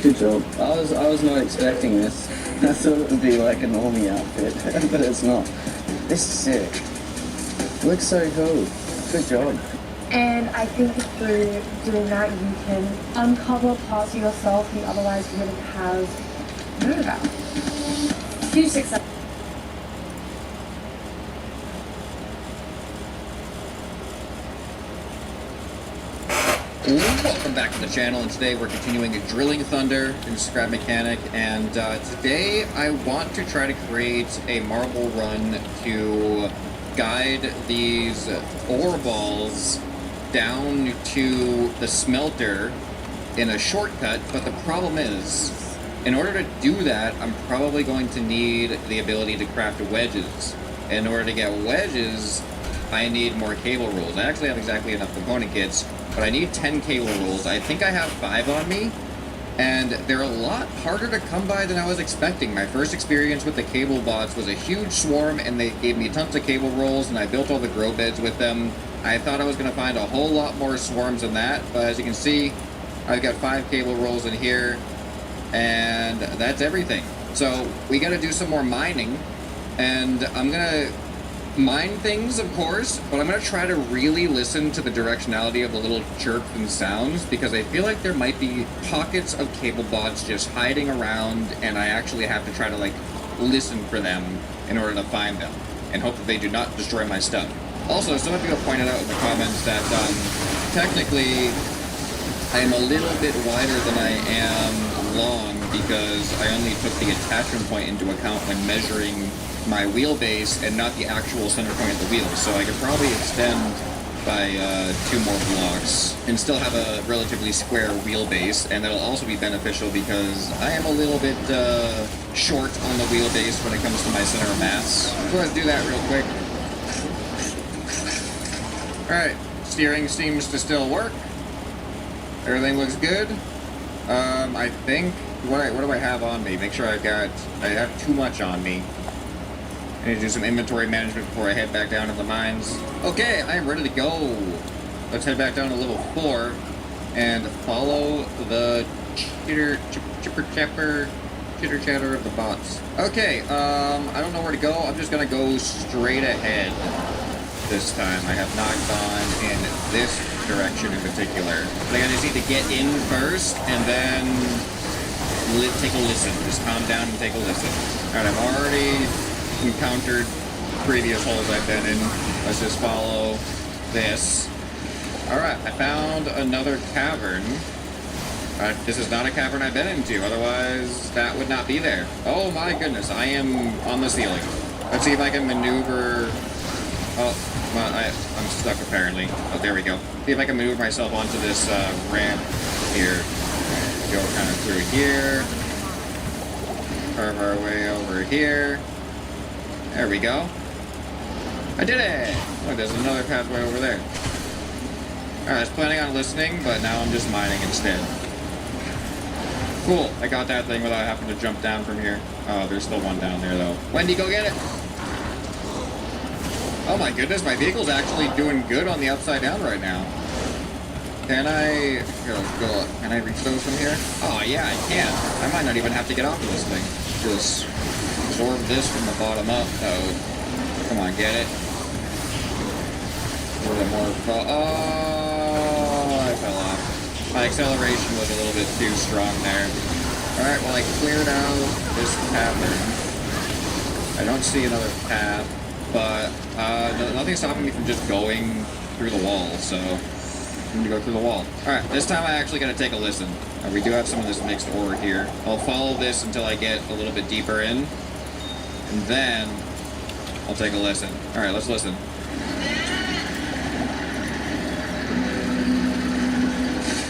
Good job. I was not expecting this. I thought it would be like a normie outfit, but it's not. This is sick. Looks so cool. Good job. And I think through doing that, you can uncover parts of yourself you otherwise wouldn't have known about. Huge success. Welcome back to the channel, and today we're continuing Drilling Thunder in Scrap Mechanic, and today I want to try to create a marble run to guide these ore balls down to the smelter in a shortcut, but the problem is, in order to do that, I'm probably going to need the ability to craft wedges. In order to get wedges, I need more cable rolls. I actually have exactly enough component kits, but I need 10 cable rolls. I think I have 5 on me, and they're a lot harder to come by than I was expecting. My first experience with the cable bots was a huge swarm, and they gave me tons of cable rolls, and I built all the grow beds with them. I thought I was going to find a whole lot more swarms than that, but as you can see, I've got 5 cable rolls in here, and that's everything. So we got to do some more mining, and I'm going to mine things, of course, but I'm going to try to really listen to the directionality of the little chirps and sounds, because I feel like there might be pockets of cable bots just hiding around, and I actually have to try to, like, listen for them in order to find them, and hope that they do not destroy my stuff. Also, some of you have pointed out in the comments that, technically, I am a little bit wider than I am long, because I only took the attachment point into account when measuring my wheelbase and not the actual center point of the wheel. So I could probably extend by 2 more blocks and still have a relatively square wheelbase, and that'll also be beneficial because I am a little bit short on the wheelbase when it comes to my center of mass. So let's do that real quick. Alright, steering seems to still work. Everything looks good. I think, what do I have on me? Make sure I have too much on me. I need to do some inventory management before I head back down to the mines. Okay, I am ready to go. Let's head back down to level 4 and follow the chitter chatter of the bots. Okay, I don't know where to go. I'm just gonna go straight ahead this time. I have not gone in this direction in particular. Like, I just need to get in first and then take a listen. Just calm down and take a listen. Alright, I've already encountered previous holes I've been in. Let's just follow this. Alright, I found another cavern. This is not a cavern I've been into, otherwise that would not be there. Oh my goodness, I am on the ceiling. Let's see if I can maneuver. Oh, well, I'm stuck apparently. Oh, there we go. See if I can maneuver myself onto this ramp here. Go kind of through here. Carve our way over here. There we go. I did it! Look, there's another pathway over there. Alright, I was planning on listening, but now I'm just mining instead. Cool, I got that thing without having to jump down from here. Oh, there's still one down there, though. Wendy, go get it! Oh my goodness, my vehicle's actually doing good on the upside down right now. Can I... Can I reach those from here? Oh yeah, I can. I might not even have to get off of this thing. Just absorb this from the bottom up. Oh, come on, get it. A little bit more. Oh, I fell off. My acceleration was a little bit too strong there. Alright, well, I cleared out this cavern. I don't see another path, but nothing's stopping me from just going through the wall, so I'm going to go through the wall. Alright, this time I actually got to take a listen. We do have some of this mixed ore here. I'll follow this until I get a little bit deeper in, and then I'll take a listen. Alright, let's listen.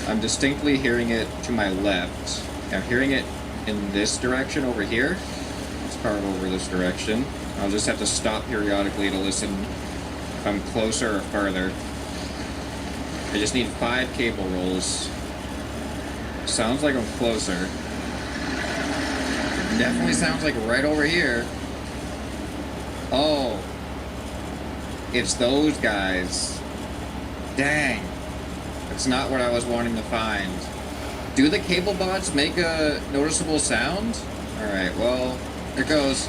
I'm distinctly hearing it to my left. I'm hearing it in this direction over here. Let's carve over this direction. I'll just have to stop periodically to listen if I'm closer or further. I just need 5 cable rolls. Sounds like I'm closer. Definitely sounds like right over here. Oh. It's those guys. Dang. That's not what I was wanting to find. Do the cable bots make a noticeable sound? Alright, well, here goes.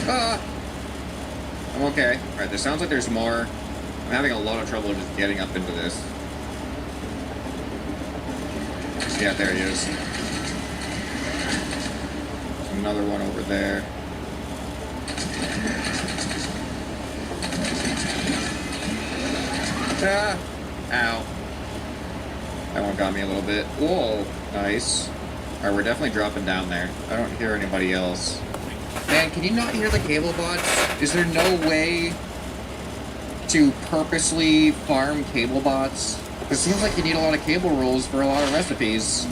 Ah! I'm okay. Alright, there sounds like there's more. I'm having a lot of trouble just getting up into this. Yeah, there he is. There's another one over there. Ah! Ow. That one got me a little bit. Whoa! Nice. Alright, we're definitely dropping down there. I don't hear anybody else. Man, can you not hear the cable bots? Is there no way to purposely farm cable bots? It seems like you need a lot of cable rolls for a lot of recipes.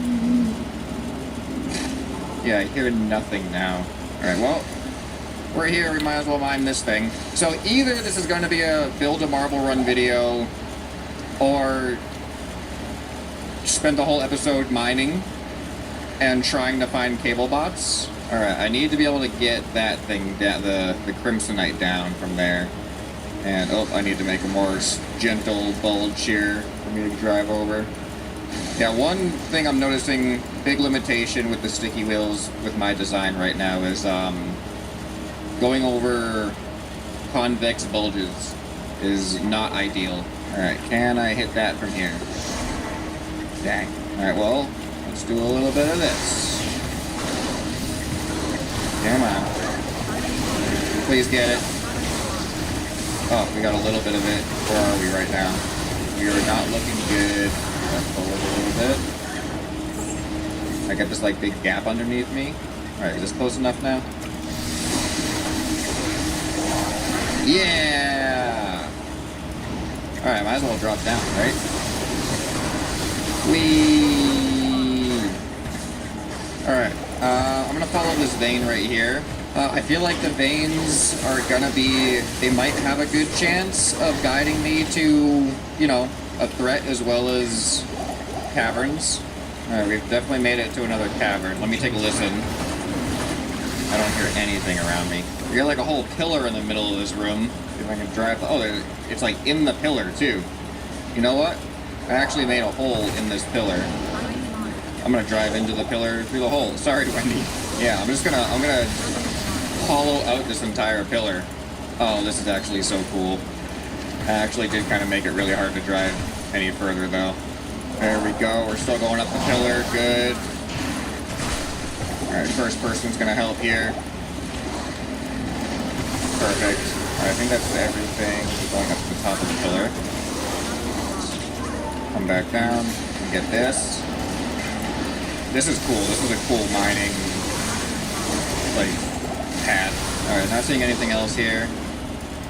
Yeah, I hear nothing now. Alright, well, we're here, we might as well mine this thing. So either this is going to be a build a marble run video, or spend the whole episode mining and trying to find cable bots. Alright, I need to be able to get that thing, the crimsonite down from there. And, oh, I need to make a more gentle bulge here for me to drive over. Yeah, one thing I'm noticing, big limitation with the sticky wheels with my design right now is going over convex bulges is not ideal. Alright, can I hit that from here? Dang. Alright, well, let's do a little bit of this. Come on. Please get it. Oh, we got a little bit of it. Where are we right now? We are not looking good. Step forward a little bit. I got this, like, big gap underneath me. Alright, is this close enough now? Yeah! Alright, might as well drop down, right? Whee! Alright, I'm gonna follow this vein right here. I feel like the veins are gonna be, they might have a good chance of guiding me to, you know, a threat as well as caverns. Alright, we've definitely made it to another cavern. Let me take a listen. I don't hear anything around me. We got like a whole pillar in the middle of this room. See if I can drive, oh, it's like in the pillar too. You know what? I actually made a hole in this pillar. I'm gonna drive into the pillar through the hole. Sorry, Wendy. Yeah, I'm gonna hollow out this entire pillar. Oh, this is actually so cool. I actually did kind of make it really hard to drive any further though. There we go, we're still going up the pillar, good. Alright, first person's gonna help here. Perfect. Alright, I think that's everything. We're going up to the top of the pillar. Come back down and get this. This is cool, this is a cool mining, like, path. Alright, not seeing anything else here.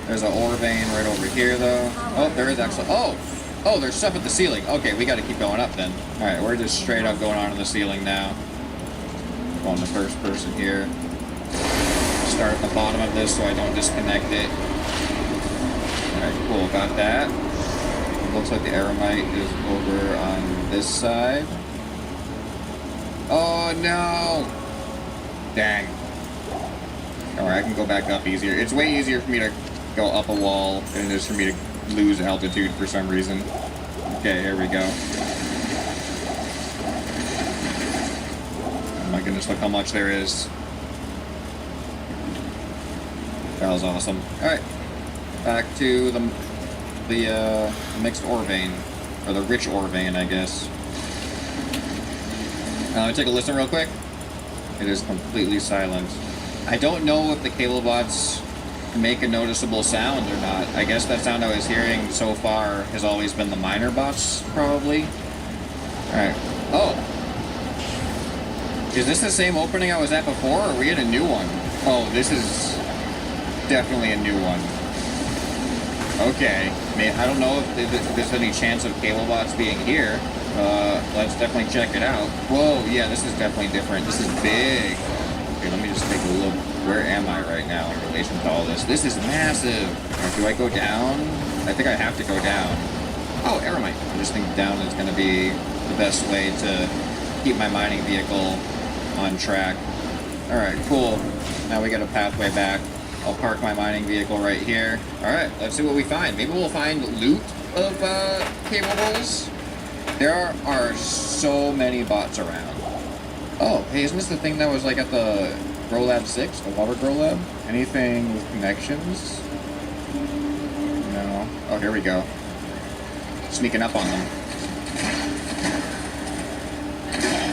There's an ore vein right over here, though. Oh, there is actually... Oh, there's stuff at the ceiling. Okay, we gotta keep going up, then. Alright, we're just straight up going on to the ceiling now. Go on the first person here. Start at the bottom of this so I don't disconnect it. Alright, cool, got that. It looks like the aramite is over on this side. Oh, no! Dang. Alright, I can go back up easier. It's way easier for me to go up a wall than it is for me to lose altitude for some reason. Okay, here we go. Oh my goodness, look how much there is. That was awesome. Alright. Back to the mixed ore vein. Or the rich ore vein, I guess. Let me take a listen real quick. It is completely silent. I don't know if the cable bots make a noticeable sound or not. I guess that sound I was hearing so far has always been the miner bots, probably. Alright. Oh! Is this the same opening I was at before, or are we in a new one? Oh, this is definitely a new one. Okay. I don't know if there's any chance of cable bots being here. Let's definitely check it out. Whoa, yeah, this is definitely different. This is big. Okay, let me just take a look. Where am I right now in relation to all this? This is massive. Or do I go down? I think I have to go down. Oh, aramite. I just think down is going to be the best way to keep my mining vehicle on track. Alright, cool. Now we got a pathway back. I'll park my mining vehicle right here. Alright, let's see what we find. Maybe we'll find loot of cable rolls. There are so many bots around. Oh, hey, isn't this the thing that was like at the Grow Lab 6, the water Grow Lab? Anything with connections? No. Oh, here we go. Sneaking up on them.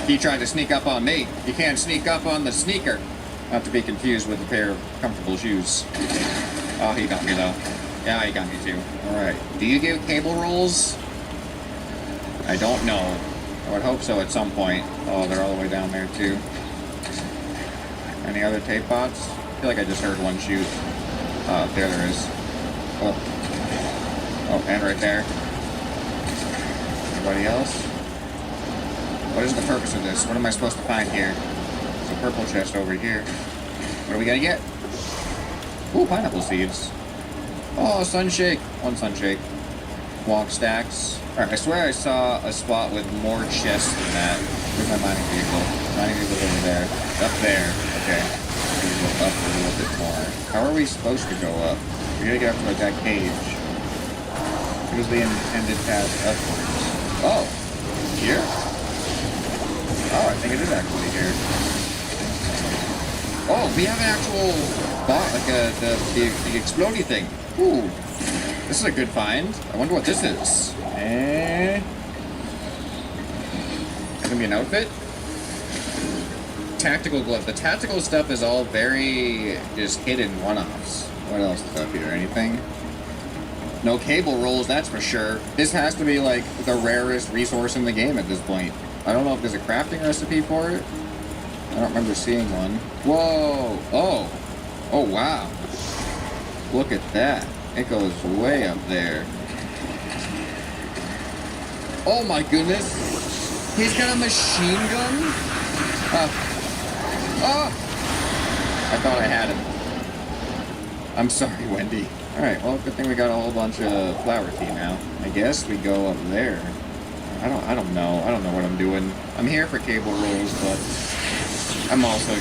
He tried to sneak up on me. You can't sneak up on the sneaker. Not to be confused with a pair of comfortable shoes. Oh, he got me though. Yeah, he got me too. Alright. Do you give cable rolls? I don't know. I would hope so at some point. Oh, they're all the way down there too. Any other tape bots? I feel like I just heard one shoot. There is. Oh. Oh, and right there. Anybody else? What is the purpose of this? What am I supposed to find here? There's a purple chest over here. What are we gonna get? Ooh, pineapple seeds. Oh, sunshake. One sunshake. Walk stacks. Alright, I swear I saw a spot with more chests than that. Where's my mining vehicle? Mining vehicle over there. Up there. Okay. Maybe go up a little bit more. How are we supposed to go up? We gotta get up to like that cage. Here's the intended path upwards. Oh! Here? Oh, I think it is actually here. Oh, we have an actual bot, like the explodey thing. Ooh. This is a good find. I wonder what this is. It's gonna be an outfit? Tactical glove. The tactical stuff is all very just hidden one-offs. What else is up here? Anything? No cable rolls, that's for sure. This has to be like the rarest resource in the game at this point. I don't know if there's a crafting recipe for it. I don't remember seeing one. Whoa! Oh! Oh, wow. Look at that. It goes way up there. Oh my goodness! He's got a machine gun? Oh! I thought I had him. I'm sorry, Wendy. Alright, well, good thing we got a whole bunch of flower tea now. I guess we go up there. I don't know. I don't know what I'm doing. I'm here for cable rolls, but I'm also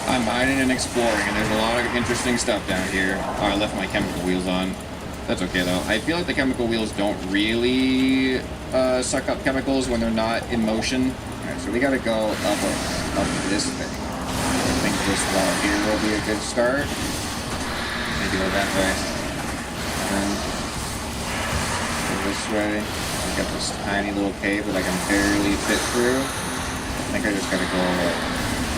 I'm mining and exploring, and there's a lot of interesting stuff down here. Oh, I left my chemical wheels on. That's okay, though. I feel like the chemical wheels don't really suck up chemicals when they're not in motion. Alright, so we gotta go up this thing. I think this wall here will be a good start. Maybe go that way. And go this way. I've got this tiny little cave that I can barely fit through. I think I just gotta go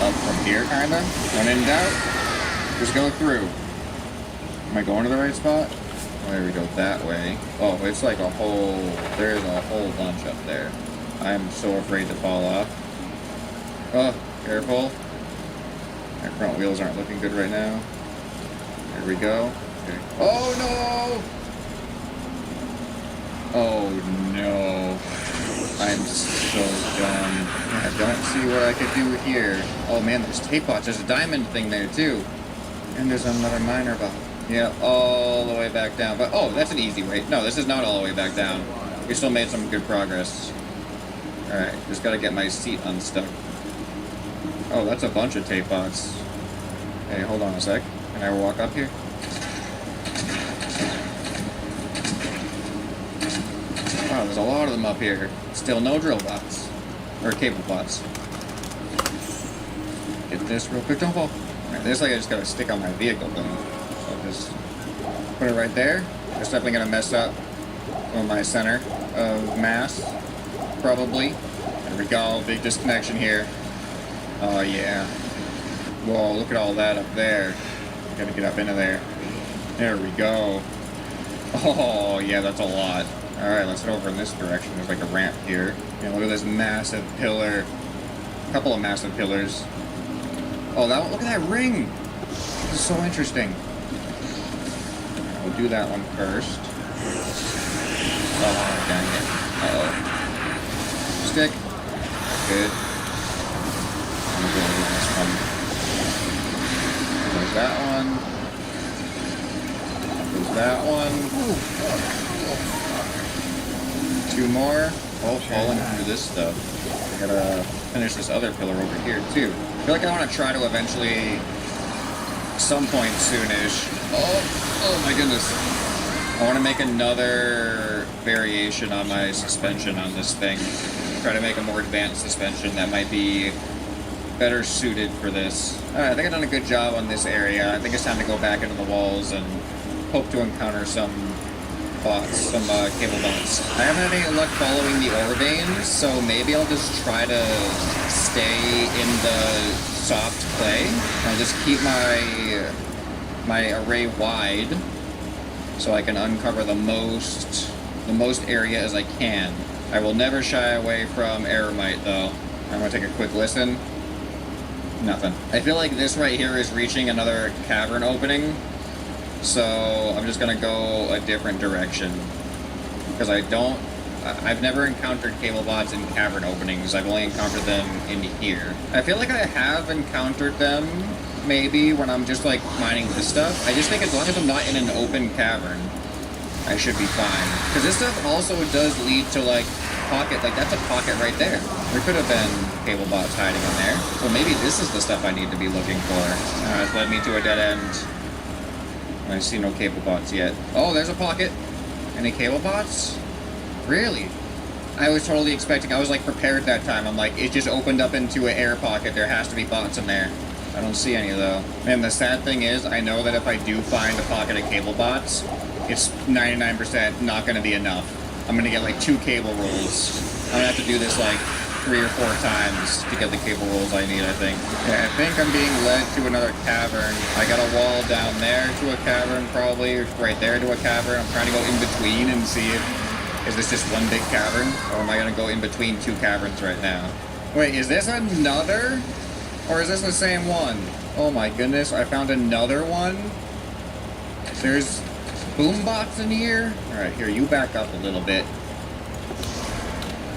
up from here, kinda. When in doubt, just go through. Am I going to the right spot? Oh, there we go, that way. Oh, it's like there's a whole bunch up there. I'm so afraid to fall off. Oh, careful. My front wheels aren't looking good right now. There we go. Okay. Oh no! Oh no. I'm so dumb. I don't see what I could do here. Oh man, there's tape bots. There's a diamond thing there too. And there's another miner bot. Yeah, all the way back down. But oh, that's an easy way. No, this is not all the way back down. We still made some good progress. Alright, just gotta get my seat unstuck. Oh, that's a bunch of tape bots. Hey, hold on a sec. Can I walk up here? Wow, there's a lot of them up here. Still no drill bots. Or cable bots. Get this real quick. Don't fall. Alright, this I just gotta stick on my vehicle though. So just put it right there. It's definitely gonna mess up on my center of mass. Probably. There we go. Big disconnection here. Oh yeah. Whoa, look at all that up there. Gotta get up into there. There we go. Oh yeah, that's a lot. Alright, let's head over in this direction. There's like a ramp here. Yeah, look at this massive pillar. A couple of massive pillars. Oh, that one, look at that ring! This is so interesting. We'll do that one first. Oh, dang it. Uh-oh. Stick. Good. I'm gonna go with this one. There's that one. There's that one. Two more. Oh, falling through this stuff. I gotta finish this other pillar over here, too. I feel like I want to try to eventually, some point soonish. Oh my goodness. I want to make another variation on my suspension on this thing. Try to make a more advanced suspension that might be better suited for this. Alright, I think I've done a good job on this area. I think it's time to go back into the walls and hope to encounter some bots, some cable bots. I haven't had any luck following the ore veins, so maybe I'll just try to stay in the soft clay. I'll just keep my array wide so I can uncover the most area as I can. I will never shy away from Eremite though. I'm gonna take a quick listen. Nothing. I feel like this right here is reaching another cavern opening, so I'm just gonna go a different direction. Because I've never encountered cable bots in cavern openings. I've only encountered them in here. I feel like I have encountered them maybe when I'm just like mining this stuff. I just think as long as I'm not in an open cavern, I should be fine. Because this stuff also does lead to like pocket, like that's a pocket right there. There could have been cable bots hiding in there. So maybe this is the stuff I need to be looking for. It's led me to a dead end. I see no cable bots yet. Oh, there's a pocket. Any cable bots? Really? I was totally expecting, I was like prepared that time. I'm like, it just opened up into an air pocket. There has to be bots in there. I don't see any though. Man, the sad thing is, I know that if I do find a pocket of cable bots, it's 99% not going to be enough. I'm going to get like 2 cable rolls. I'm going to have to do this like 3 or 4 times to get the cable rolls I need, I think. Yeah, I think I'm being led to another cavern. I got a wall down there to a cavern, probably, or right there to a cavern. I'm trying to go in between and see if, is this just one big cavern? Or am I going to go in between 2 caverns right now? Wait, is this another? Or is this the same one? Oh my goodness, I found another one? There's boom bots in here? Alright, here, you back up a little bit.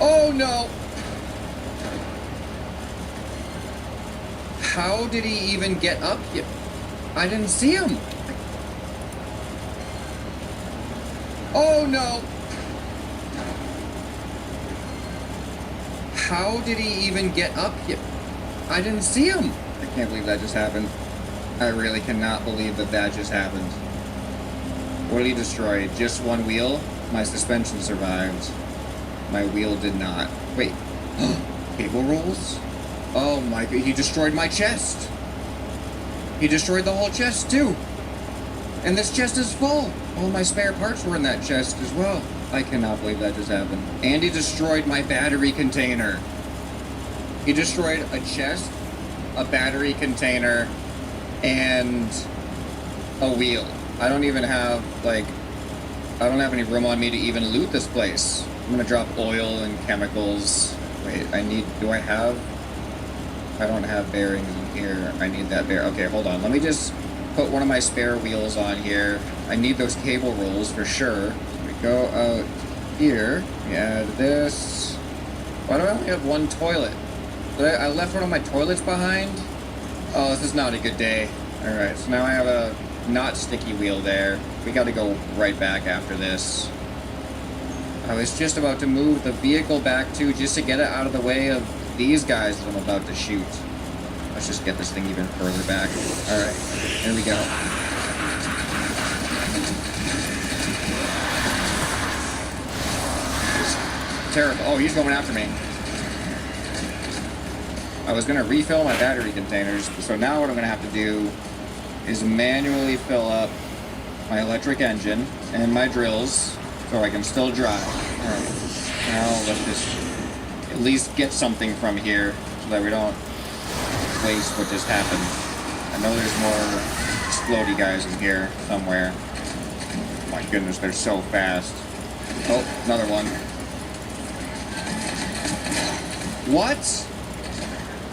Oh no! How did he even get up here? I didn't see him. Oh no! How did he even get up here? I didn't see him. I can't believe that just happened. I really cannot believe that that just happened. What did he destroy? Just one wheel? My suspension survived. My wheel did not. Wait. Cable rolls? Oh my god, he destroyed my chest! He destroyed the whole chest too! And this chest is full! All my spare parts were in that chest as well. I cannot believe that just happened. And he destroyed my battery container. He destroyed a chest, a battery container, and a wheel. I don't even have, like, I don't have any room on me to even loot this place. I'm gonna drop oil and chemicals. Wait, do I have? I don't have bearings in here. I need that okay, hold on. Let me just put one of my spare wheels on here. I need those cable rolls for sure. We go out here. We add this. Why do I only have 1 toilet? I left one of my toilets behind? Oh, this is not a good day. Alright, so now I have a not sticky wheel there. We gotta go right back after this. I was just about to move the vehicle back too, just to get it out of the way of these guys that I'm about to shoot. Let's just get this thing even further back. Alright, here we go. Terrible. Oh, he's going after me. I was going to refill my battery containers, so now what I'm going to have to do is manually fill up my electric engine and my drills so I can still drive. Alright, now let's just at least get something from here so that we don't waste what just happened. I know there's more explodey guys in here somewhere. My goodness, they're so fast. Oh, another one. What?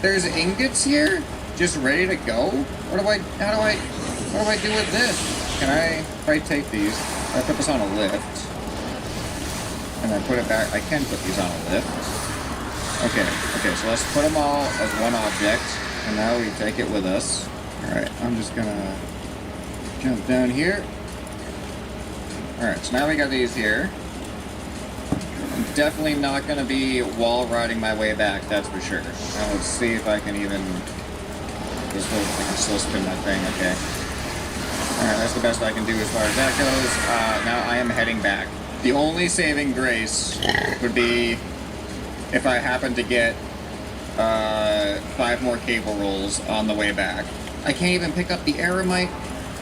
There's ingots here? Just ready to go? What do I do with this? If I take these, I put this on a lift. And then put it back. I can put these on a lift. Okay, so let's put them all as one object. And now we take it with us. Alright, I'm just gonna jump down here. Alright, so now we got these here. I'm definitely not going to be wall riding my way back, that's for sure. Now let's see if I can even... I can still spin that thing, okay. Alright, that's the best I can do as far as that goes. Now I am heading back. The only saving grace would be if I happen to get 5 more cable rolls on the way back. I can't even pick up the Eremite.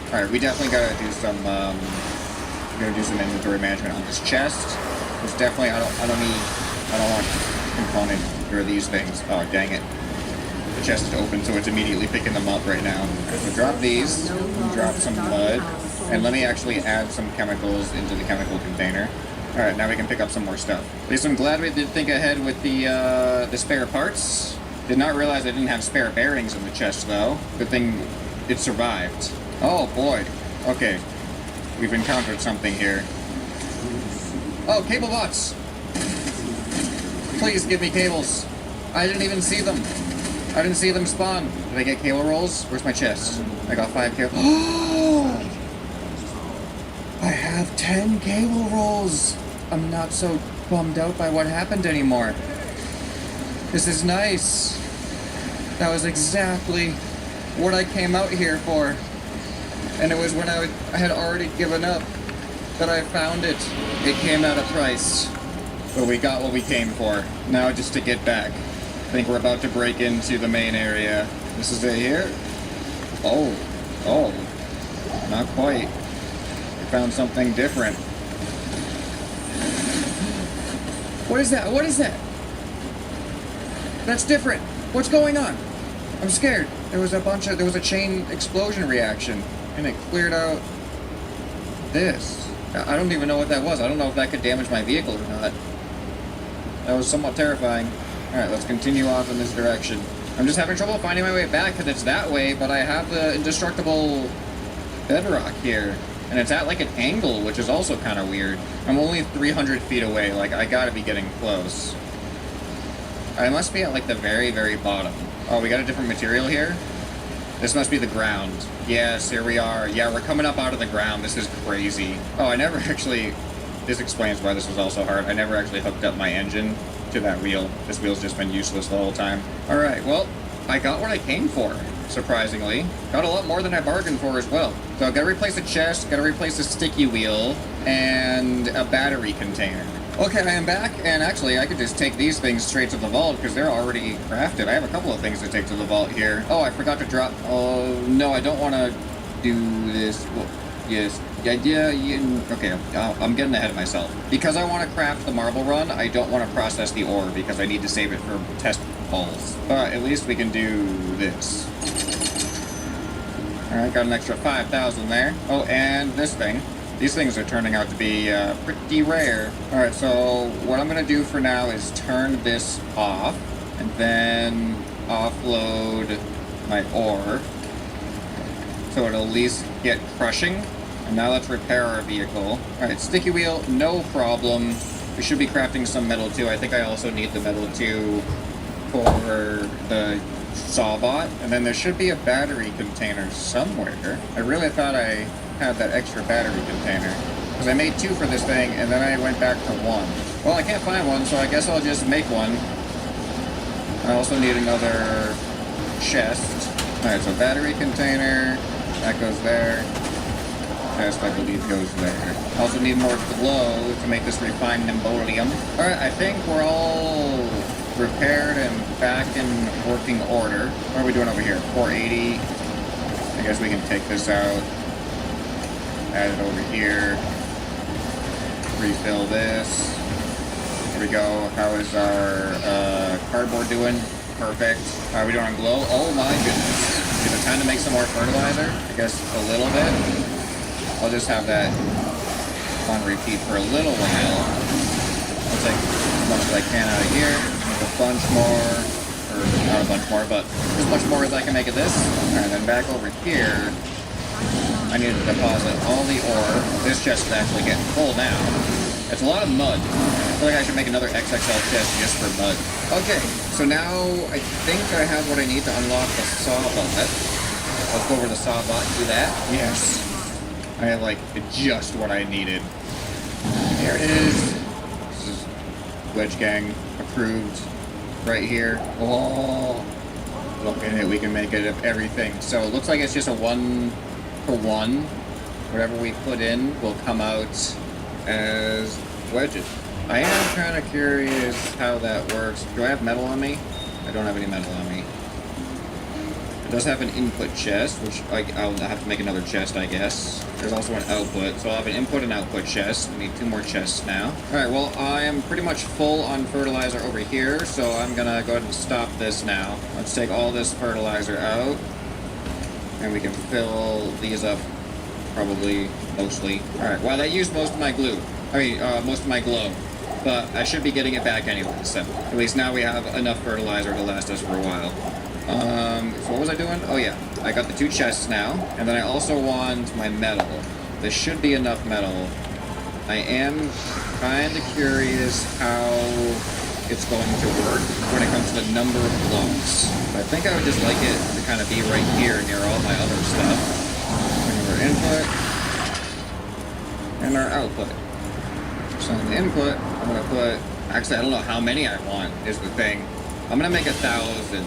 Alright, we definitely gotta do some gonna do some inventory management on this chest. Which definitely I don't want component or these things. Oh dang it. The chest is open, so it's immediately picking them up right now. Alright, so drop these, drop some mud, and let me actually add some chemicals into the chemical container. Alright, now we can pick up some more stuff. At least I'm glad we did think ahead with the spare parts. Did not realize I didn't have spare bearings in the chest though. Good thing it survived. Oh boy. Okay. We've encountered something here. Oh, cable bots! Please give me cables. I didn't even see them. I didn't see them spawn. Did I get cable rolls? Where's my chest? I got 5 cable. Oh! I have 10 cable rolls. I'm not so bummed out by what happened anymore. This is nice. That was exactly what I came out here for. And it was when I had already given up that I found it. It came at a price. But we got what we came for. Now just to get back. I think we're about to break into the main area. This is it here. Oh. Not quite. We found something different. What is that? What is that? That's different. What's going on? I'm scared. There was a chain explosion reaction, and it cleared out this. I don't even know what that was. I don't know if that could damage my vehicle or not. That was somewhat terrifying. Alright, let's continue off in this direction. I'm just having trouble finding my way back because it's that way, but I have the indestructible bedrock here. And it's at like an angle, which is also kind of weird. I'm only 300 feet away, like I gotta be getting close. I must be at like the very, very bottom. Oh, we got a different material here? This must be the ground. Yes, here we are. Yeah, we're coming up out of the ground. This is crazy. Oh, I never actually... This explains why this was also hard. I never actually hooked up my engine to that wheel. This wheel's just been useless the whole time. Alright, well, I got what I came for, surprisingly. Got a lot more than I bargained for as well. So I've got to replace the chest, got to replace the sticky wheel, and a battery container. Okay, I am back, and actually I could just take these things straight to the vault because they're already crafted. I have a couple of things to take to the vault here. Oh, I forgot to drop... Oh, no, I don't want to do this. Well, yes. Okay, I'm getting ahead of myself. Because I want to craft the marble run, I don't want to process the ore because I need to save it for test balls. But at least we can do this. Alright, got an extra 5,000 there. Oh, and this thing. These things are turning out to be pretty rare. Alright, so what I'm going to do for now is turn this off and then offload my ore so it'll at least get crushing. And now let's repair our vehicle. Alright, sticky wheel, no problem. We should be crafting some metal too. I think I also need the metal too for the sawbot. And then there should be a battery container somewhere. I really thought I had that extra battery container. Because I made 2 for this thing and then I went back to 1. Well, I can't find one, so I guess I'll just make one. I also need another chest. Alright, so battery container, that goes there. Chest, I believe, goes there. Also need more glow to make this refined nimbolium. Alright, I think we're all repaired and back in working order. What are we doing over here? 480. I guess we can take this out. Add it over here. Refill this. Here we go. How is our cardboard doing? Perfect. How are we doing on glow? Oh my goodness. Is it time to make some more fertilizer? I guess a little bit. I'll just have that on repeat for a little while. I'll take as much as I can out of here. Make a bunch more, or not a bunch more, but as much more as I can make of this. And then back over here, I need to deposit all the ore. This chest is actually getting full now. It's a lot of mud. I feel like I should make another XXL chest just for mud. Okay, so now I think I have what I need to unlock the sawbot. Let's go over to the sawbot and do that. Yes. I have like just what I needed. There it is. This is Wedge Gang approved right here. Oh, look at it. We can make it of everything. So it looks like it's just a 1-for-1. Whatever we put in will come out as wedges. I am kind of curious how that works. Do I have metal on me? I don't have any metal on me. does have an input chest, which I'll have to make another chest, I guess. There's also an output, so I'll have an input and output chest. We need 2 more chests now. Alright, well, I am pretty much full on fertilizer over here, so I'm gonna go ahead and stop this now. Let's take all this fertilizer out, and we can fill these up, probably, mostly. Alright, well, that used most of my glue. Most of my glow. But I should be getting it back anyway, so at least now we have enough fertilizer to last us for a while. So what was I doing? Oh yeah, I got the 2 chests now, and then I also want my metal. There should be enough metal. I am kind of curious how it's going to work when it comes to the number of blocks. I think I would just like it to kind of be right here near all my other stuff. Our input and our output. So in the input, I'm gonna put, actually I don't know how many I want is the thing. I'm gonna make 1,000.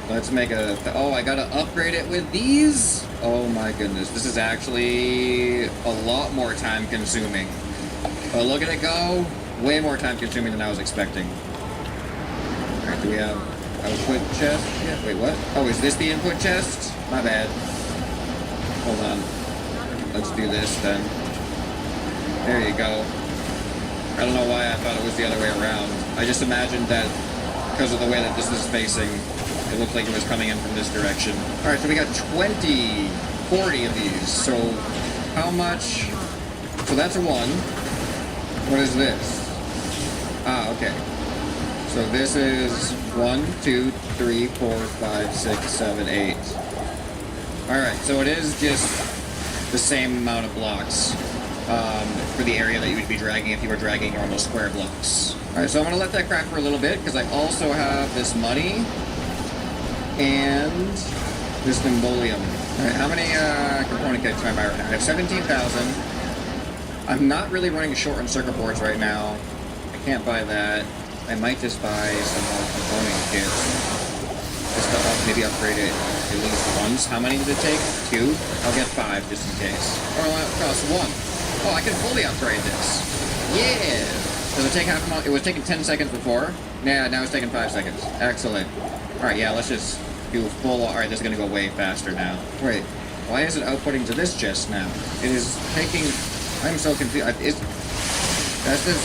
Let's make oh, I gotta upgrade it with these? Oh my goodness, this is actually a lot more time consuming. But look at it go, way more time consuming than I was expecting. Alright, do we have output chest? Yeah, wait, what? Oh, is this the input chest? My bad. Hold on. Let's do this then. There you go. I don't know why I thought it was the other way around. I just imagined that because of the way that this is facing, it looked like it was coming in from this direction. Alright, so we got 40 of these. So how much? So that's a 1. What is this? Ah, okay. So this is 1, 2, 3, 4, 5, 6, 7, 8. Alright, so it is just the same amount of blocks. For the area that you would be dragging if you were dragging normal square blocks. Alright, so I'm going to let that crack for a little bit, because I also have this money and this Nimbolium. Alright, how many component kits am I right now? I have 17,000. I'm not really running short on circuit boards right now. I can't buy that. I might just buy some more component kits. Just to maybe upgrade it at least once. How many did it take? 2? I'll get 5 just in case. Or it costs 1. Oh, I can fully upgrade this. Yeah! Does it take half a month? It was taking 10 seconds before. Yeah, now it's taking 5 seconds. Excellent. Alright, yeah, let's just do full... Alright, this is gonna go way faster now. Wait, why is it outputting to this chest now? It is taking... I'm so confused. That's this...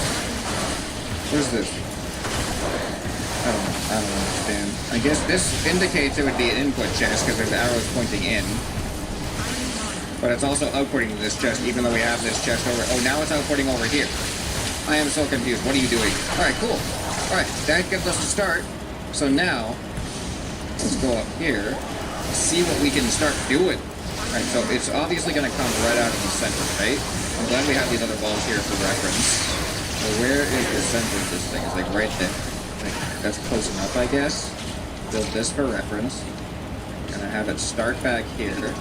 What is this? I don't understand. I guess this indicates it would be an input chest because there's arrows pointing in. But it's also outputting to this chest, even though we have this chest over... Oh, now it's outputting over here. I am so confused. What are you doing? Alright, cool. Alright, that gives us a start. So now, let's go up here, see what we can start doing. Alright, so it's obviously going to come right out of the center, right? I'm glad we have these other balls here for reference. So where is the center of this thing? It's like right there. Like, that's close enough, I guess. Build this for reference. Gonna have it start back here.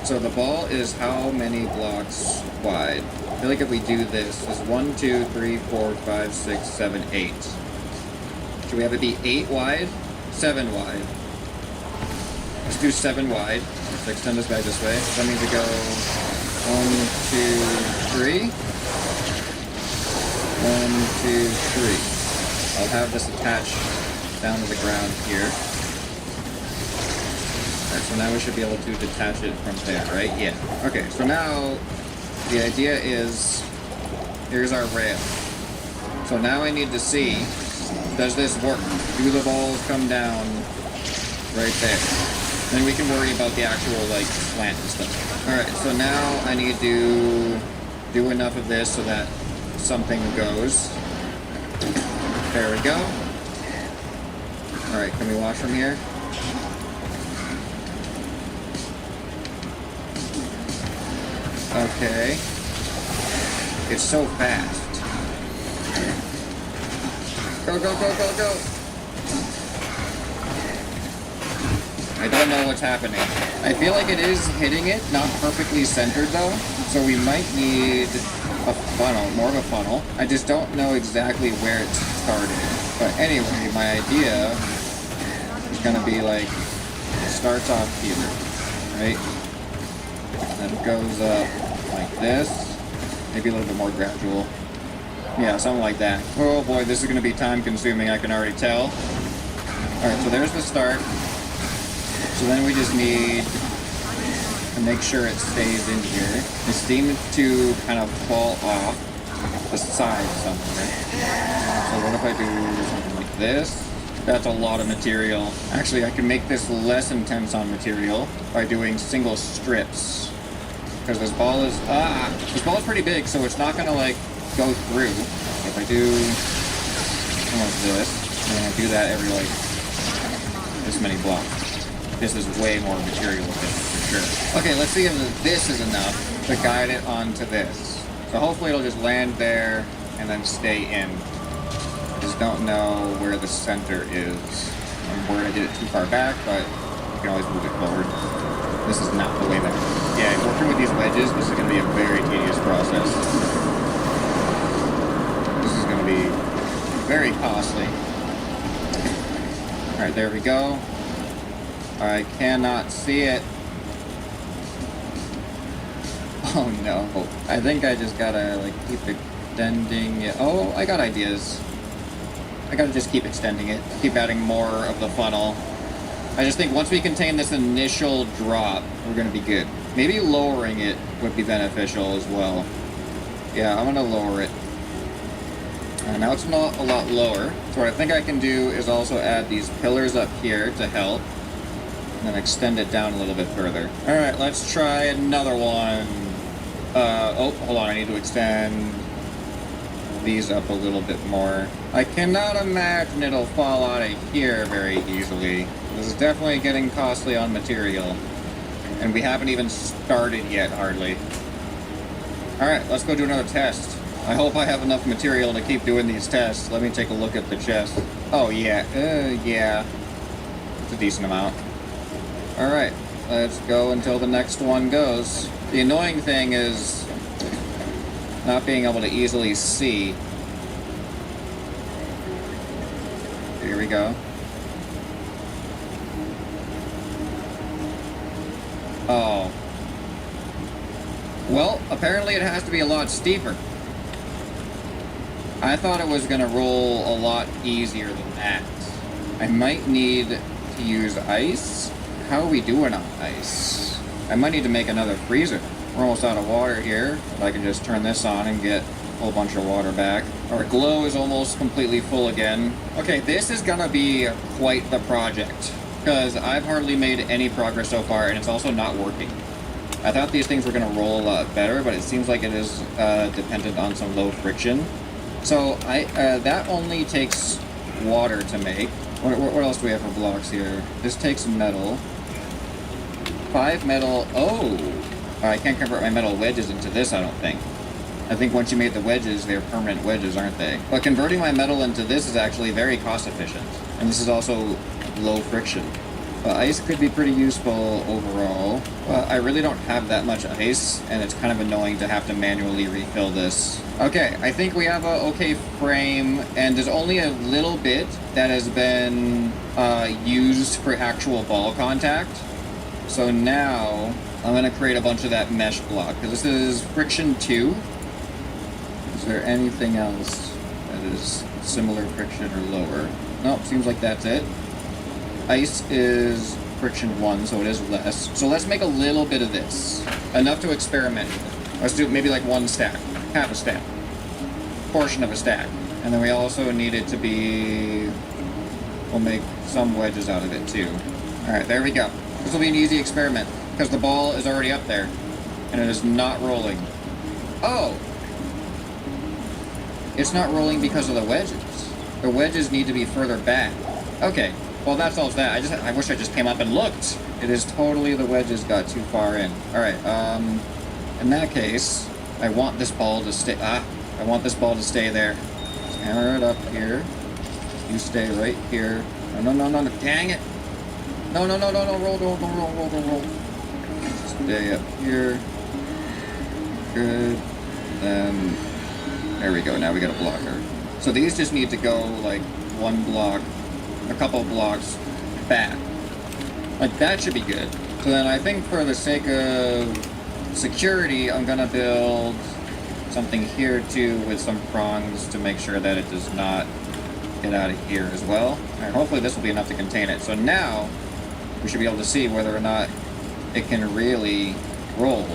So the ball is how many blocks wide? I feel like if we do this, it's 1, 2, 3, 4, 5, 6, 7, 8. Should we have it be 8 wide? 7 wide. Let's do 7 wide. Let's extend this back this way. So that means we go 1, 2, 3. 1, 2, 3. I'll have this attached down to the ground here. Alright, so now we should be able to detach it from there, right? Yeah. Okay, so now the idea is, here's our rail. So now I need to see, does this work? Do the balls come down right there? Then we can worry about the actual, like, slant and stuff. Alright, so now I need to do enough of this so that something goes. There we go. Alright, can we watch from here? Okay. It's so fast. Go, go, go, go, go! I don't know what's happening. I feel like it is hitting it, not perfectly centered though, so we might need a funnel, more of a funnel. I just don't know exactly where it started. But anyway, my idea is gonna be like, it starts off here, right? Then it goes up like this, maybe a little bit more gradual. Yeah, something like that. Oh boy, this is gonna be time consuming, I can already tell. Alright, so there's the start. So then we just need to make sure it stays in here. It seems to kind of fall off the side somewhere. So what if I do something like this? That's a lot of material. Actually, I can make this less intense on material by doing single strips. Because this ball is pretty big, so it's not gonna like go through. If I do something like this, and I do that every like this many blocks. This is way more material for sure. Okay, let's see if this is enough to guide it onto this. So hopefully it'll just land there and then stay in. I just don't know where the center is. I'm worried I did it too far back, but you can always move it forward. This is not the way that... Yeah, working with these wedges, this is going to be a very tedious process. This is going to be very costly. Alright, there we go. I cannot see it. Oh no. I think I just gotta like keep extending it. Oh, I got ideas. I gotta just keep extending it. Keep adding more of the funnel. I just think once we contain this initial drop, we're gonna be good. Maybe lowering it would be beneficial as well. Yeah, I'm gonna lower it. And now it's not a lot lower. So what I think I can do is also add these pillars up here to help. And then extend it down a little bit further. Alright, let's try another one. Oh, hold on, I need to extend these up a little bit more. I cannot imagine it'll fall out of here very easily. This is definitely getting costly on material. And we haven't even started yet, hardly. Alright, let's go do another test. I hope I have enough material to keep doing these tests. Let me take a look at the chest. Oh, yeah. Yeah. It's a decent amount. Alright, let's go until the next one goes. The annoying thing is not being able to easily see. Here we go. Oh. Well, apparently it has to be a lot steeper. I thought it was going to roll a lot easier than that. I might need to use ice. How are we doing on ice? I might need to make another freezer. We're almost out of water here, but I can just turn this on and get a whole bunch of water back. Our glow is almost completely full again. Okay, this is gonna be quite the project, because I've hardly made any progress so far, and it's also not working. I thought these things were gonna roll a lot better, but it seems like it is dependent on some low friction. So that only takes water to make. What else do we have for blocks here? This takes metal. 5 metal. Oh! I can't convert my metal wedges into this, I don't think. I think once you made the wedges, they're permanent wedges, aren't they? But converting my metal into this is actually very cost efficient. And this is also low friction. But ice could be pretty useful overall. But I really don't have that much ice, and it's kind of annoying to have to manually refill this. Okay, I think we have a okay frame, and there's only a little bit that has been used for actual ball contact. So now I'm gonna create a bunch of that mesh block, because this is friction 2. Is there anything else that is similar friction or lower? Nope, seems like that's it. Ice is friction 1, so it is less. So let's make a little bit of this. Enough to experiment with. Let's do maybe like 1 stack. Half a stack. Portion of a stack. And then we also need it to be... We'll make some wedges out of it too. Alright, there we go. This will be an easy experiment, because the ball is already up there, and it is not rolling. Oh! It's not rolling because of the wedges. The wedges need to be further back. Okay, well that solves that. I wish I just came up and looked. It is totally the wedges got too far in. Alright, in that case, I want this ball to stay, I want this ball to stay there. Hammer it up here. You stay right here. No, dang it! No, roll. Stay up here. Good. Then, there we go, now we got a blocker. So these just need to go, like, 1 block, a couple blocks back. Like, that should be good. So then I think for the sake of security, I'm gonna build something here, too, with some prongs to make sure that it does not get out of here as well. Alright, hopefully this will be enough to contain it. So now, we should be able to see whether or not it can really roll.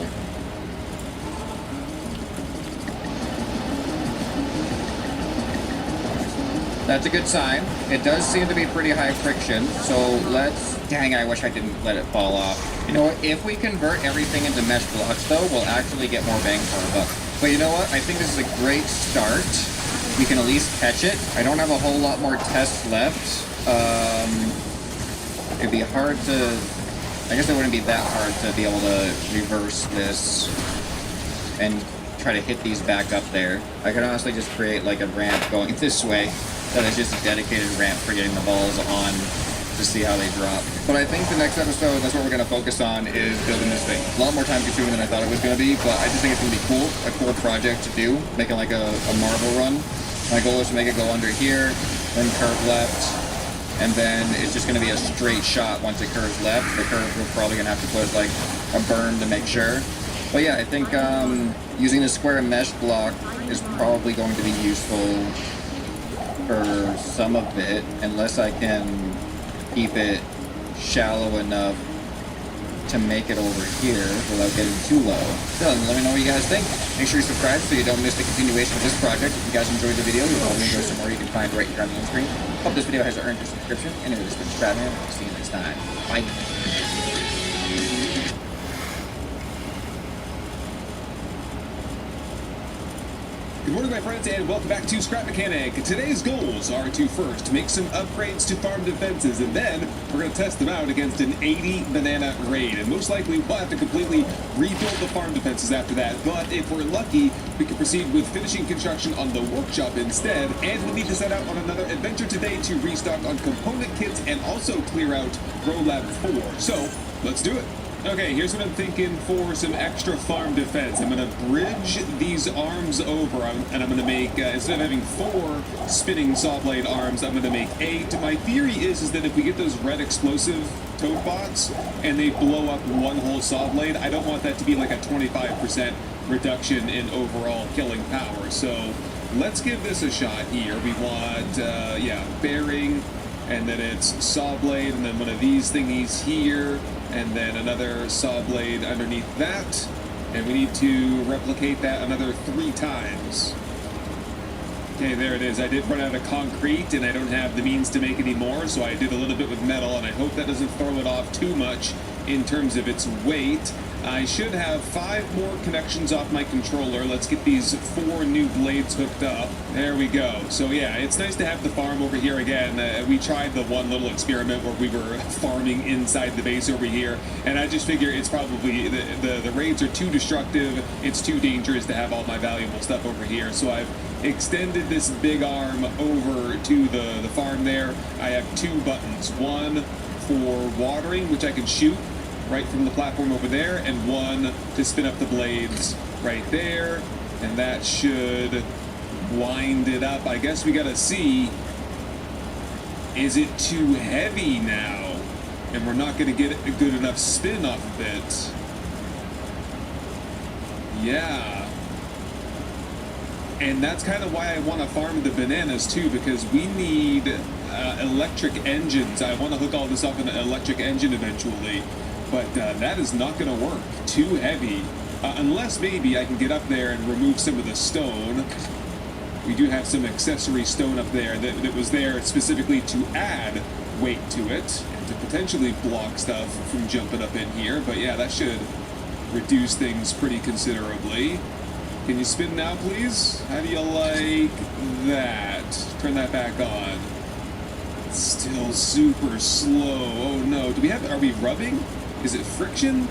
That's a good sign. It does seem to be pretty high friction, so let's... Dang it, I wish I didn't let it fall off. You know what, if we convert everything into mesh blocks, though, we'll actually get more bang for our buck. But you know what, I think this is a great start. We can at least catch it. I don't have a whole lot more tests left. It'd be hard to... I guess it wouldn't be that hard to be able to reverse this and try to hit these back up there. I could honestly just create like a ramp going this way that is just a dedicated ramp for getting the balls on to see how they drop. But I think the next episode, that's what we're going to focus on, is building this thing. A lot more time consuming than I thought it was going to be, but I just think it's going to be cool, a cool project to do, making like a marble run. My goal is to make it go under here, then curve left, and then it's just going to be a straight shot once it curves left. The curve, we're probably going to have to put like a berm to make sure. But yeah, I think using the square mesh block is probably going to be useful for some of it, unless I can keep it shallow enough to make it over here without getting too low. So let me know what you guys think. Make sure you subscribe so you don't miss the continuation of this project. If you guys enjoyed the video, you'll probably enjoy some more you can find right here on the screen. Hope this video has earned your subscription. Anyway, this has been Batman. I'll see you next time. Bye. Good morning, my friends, and welcome back to Scrap Mechanic. Today's goals are to first make some upgrades to farm defenses, and then we're going to test them out against an 80 banana raid. And most likely we'll have to completely rebuild the farm defenses after that, but if we're lucky, we can proceed with finishing construction on the workshop instead, and we need to set out on another adventure today to restock on component kits and also clear out Grow Lab 4. So, let's do it. Okay, here's what I'm thinking for some extra farm defense. I'm going to bridge these arms over, and I'm going to make, instead of having 4 spinning saw blade arms, I'm going to make 8. My theory is that if we get those red explosive toad bots, and they blow up one whole saw blade, I don't want that to be like a 25% reduction in overall killing power. So, let's give this a shot here. We want, bearing, and then it's saw blade, and then one of these thingies here, and then another saw blade underneath that, and we need to replicate that another 3 times. Okay, there it is. I did run out of concrete, and I don't have the means to make any more, so I did a little bit with metal, and I hope that doesn't throw it off too much in terms of its weight. I should have 5 more connections off my controller. Let's get these 4 new blades hooked up. There we go. So yeah, it's nice to have the farm over here again. We tried the one little experiment where we were farming inside the base over here, and I just figure it's probably, the raids are too destructive, it's too dangerous to have all my valuable stuff over here. So I've extended this big arm over to the farm there. I have 2 buttons. One for watering, which I can shoot right from the platform over there, and one to spin up the blades right there, and that should wind it up. I guess we gotta see, is it too heavy now and we're not gonna get a good enough spin off of it? Yeah, and that's kind of why I want to farm the bananas too, because we need electric engines. I want to hook all this up in an electric engine eventually, but that is not going to work. Too heavy. Unless maybe I can get up there and remove some of the stone. We do have some accessory stone up there that was there specifically to add weight to it and to potentially block stuff from jumping up in here. But yeah, that should reduce things pretty considerably. Can you spin now, please? How do you like that? Turn that back on. It's still super slow. Oh no. Are we rubbing? Is it friction?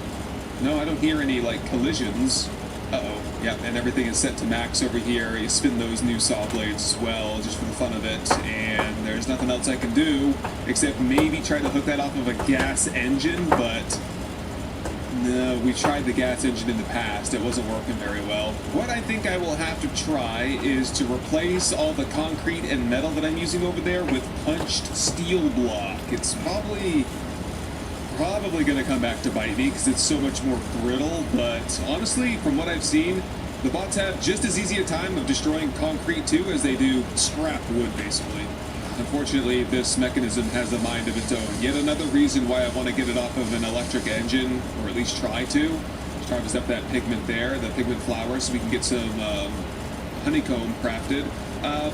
No, I don't hear any, like, collisions. Uh-oh. Yep, and everything is set to max over here. You spin those new saw blades as well, just for the fun of it. And there's nothing else I can do, except maybe try to hook that off of a gas engine, but no, we tried the gas engine in the past. It wasn't working very well. What I think I will have to try is to replace all the concrete and metal that I'm using over there with punched steel block. It's probably going to come back to bite me because it's so much more brittle, but honestly, from what I've seen, the bots have just as easy a time of destroying concrete too as they do scrap wood, basically. Unfortunately, this mechanism has a mind of its own. Yet another reason why I want to get it off of an electric engine, or at least try to harvest up that pigment there, the pigment flower, so we can get some honeycomb crafted.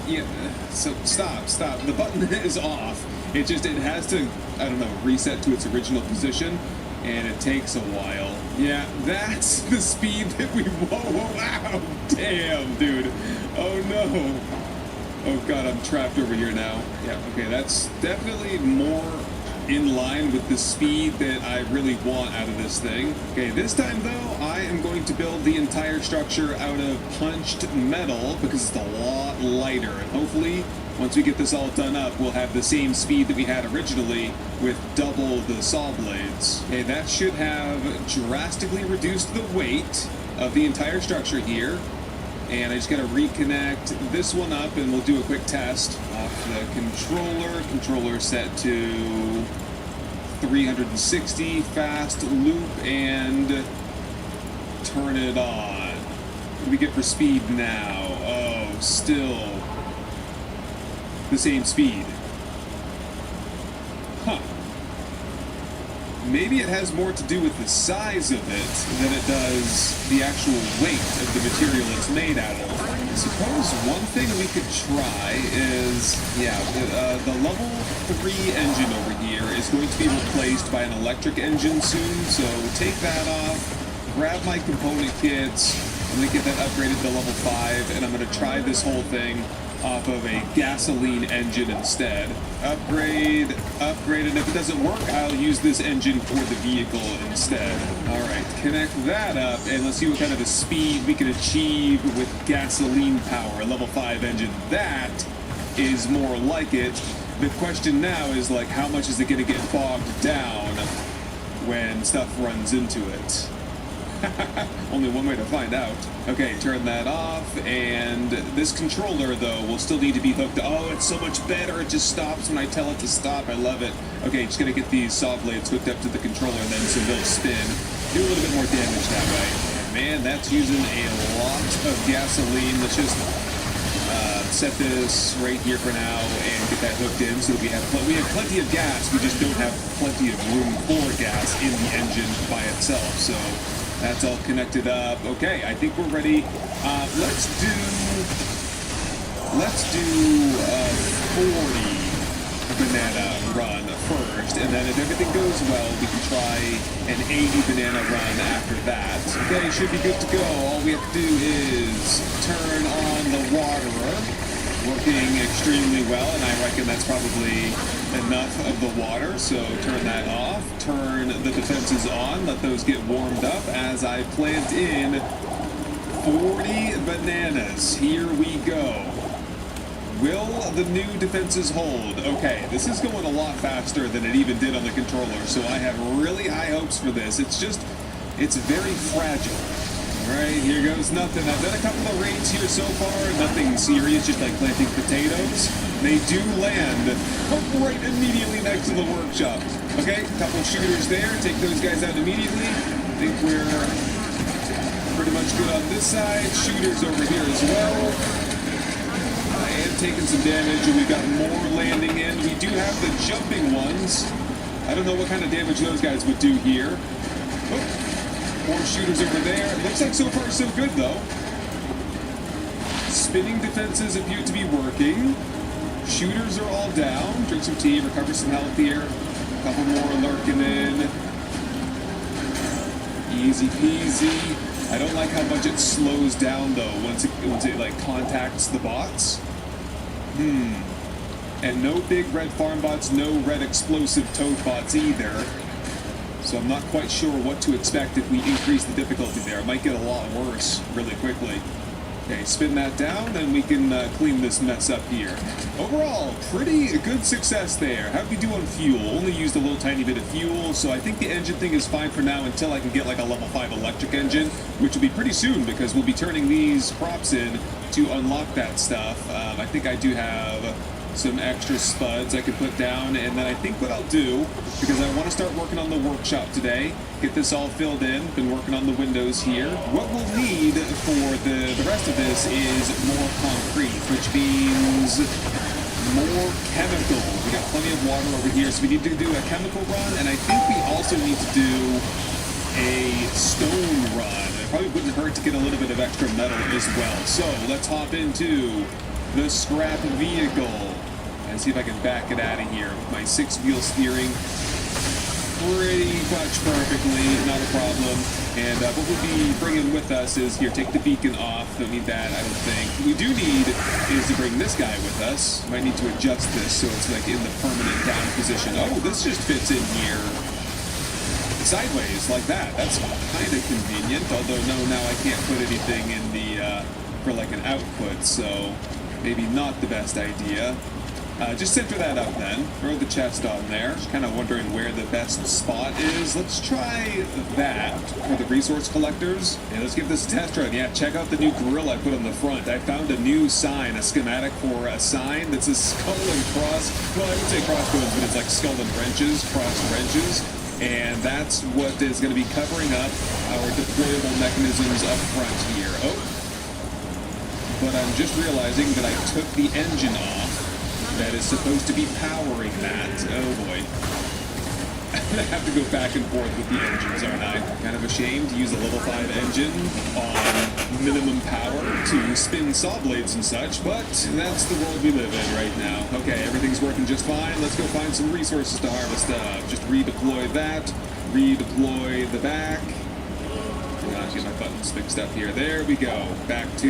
Yeah, so stop. The button is off. It has to, I don't know, reset to its original position, and it takes a while. Yeah, that's the speed that we, wow, damn, dude. Oh no. Oh god, I'm trapped over here now. Yeah, okay, that's definitely more in line with the speed that I really want out of this thing. Okay, this time though, I am going to build the entire structure out of punched metal because it's a lot lighter. And hopefully, once we get this all done up, we'll have the same speed that we had originally with double the saw blades. Okay, that should have drastically reduced the weight of the entire structure here. And I just gotta reconnect this one up and we'll do a quick test off the controller. Controller set to 360 fast loop and turn it on. What do we get for speed now? Oh, still the same speed. Huh. Maybe it has more to do with the size of it than it does the actual weight of the material it's made out of. I suppose one thing we could try is, yeah, the level 3 engine over here is going to be replaced by an electric engine soon, so take that off, grab my component kits, I'm going to get that upgraded to level 5, and I'm going to try this whole thing off of a gasoline engine instead. Upgrade, and if it doesn't work, I'll use this engine for the vehicle instead. Alright, connect that up, and let's see what kind of a speed we can achieve with gasoline power, a level 5 engine. That is more like it. The question now is, like, how much is it going to get bogged down when stuff runs into it? Only one way to find out. Okay, turn that off, and this controller, though, will still need to be hooked. Oh, it's so much better. It just stops when I tell it to stop. I love it. Okay, just gonna get these saw blades hooked up to the controller, and then so they'll spin. Do a little bit more damage that way. And man, that's using a lot of gasoline. Let's just set this right here for now and get that hooked in so that we have plenty of gas. We just don't have plenty of room for gas in the engine by itself. So that's all connected up. Okay, I think we're ready. Let's do 40 banana run first, and then if everything goes well, we can try an 80 banana run after that. Okay, should be good to go. All we have to do is turn on the waterer, working extremely well, and I reckon that's probably enough of the water, so turn that off, turn the defenses on, let those get warmed up as I plant in 40 bananas. Here we go. Will the new defenses hold? Okay, this is going a lot faster than it even did on the controller, so I have really high hopes for this. It's very fragile. Alright, here goes nothing. I've done a couple of raids here so far, nothing serious, just like planting potatoes. They do land right immediately next to the workshop. Okay, couple shooters there, take those guys out immediately. I think we're pretty much good on this side. Shooters over here as well. I am taking some damage, and we've got more landing in. We do have the jumping ones. I don't know what kind of damage those guys would do here. Oh. More shooters over there. It looks like so far so good, though. Spinning defenses appear to be working. Shooters are all down. Drink some tea, recover some health here. A couple more lurking in. Easy peasy. I don't like how much it slows down, though, once it like contacts the bots. And no big red farm bots, no red explosive toad bots either. So I'm not quite sure what to expect if we increase the difficulty there. It might get a lot worse really quickly. Okay, spin that down, and we can clean this mess up here. Overall, pretty good success there. How'd we do on fuel? Only used a little tiny bit of fuel, so I think the engine thing is fine for now until I can get like a level 5 electric engine, which will be pretty soon because we'll be turning these crops in to unlock that stuff. I think I do have some extra spuds I can put down, and then I think what I'll do, because I want to start working on the workshop today, get this all filled in, been working on the windows here. What we'll need for the rest of this is more concrete, which means more chemical. We got plenty of water over here, so we need to do a chemical run, and I think we also need to do a stone run. It probably wouldn't hurt to get a little bit of extra metal as well. So let's hop into the scrap vehicle and see if I can back it out of here with my 6-wheel steering pretty much perfectly, not a problem. And what we'll be bringing with us is, here, take the beacon off. Don't need that, I don't think. What we do need is to bring this guy with us. Might need to adjust this so it's like in the permanent down position. Oh, this just fits in here sideways like that. That's kind of convenient, although no, now I can't put anything in the for like an output, so maybe not the best idea. Just center that up then. Throw the chest on there. Just kind of wondering where the best spot is. Let's try that for the resource collectors. And let's give this a test run. Yeah, check out the new grill I put on the front. I found a new sign, a schematic for a sign that's a skull and cross. Well, I would say crossbones, but it's like skull and wrenches, crossed wrenches. And that's what is going to be covering up our deployable mechanisms up front here. Oh, but I'm just realizing that I took the engine off that is supposed to be powering that. Oh boy. I'm gonna have to go back and forth with the engines, aren't I? Kind of ashamed to use a level 5 engine on minimum power to spin saw blades and such, but that's the world we live in right now. Okay, everything's working just fine. Let's go find some resources to harvest up. Just redeploy that, redeploy the back. Gosh, get my buttons fixed up here. There we go. Back to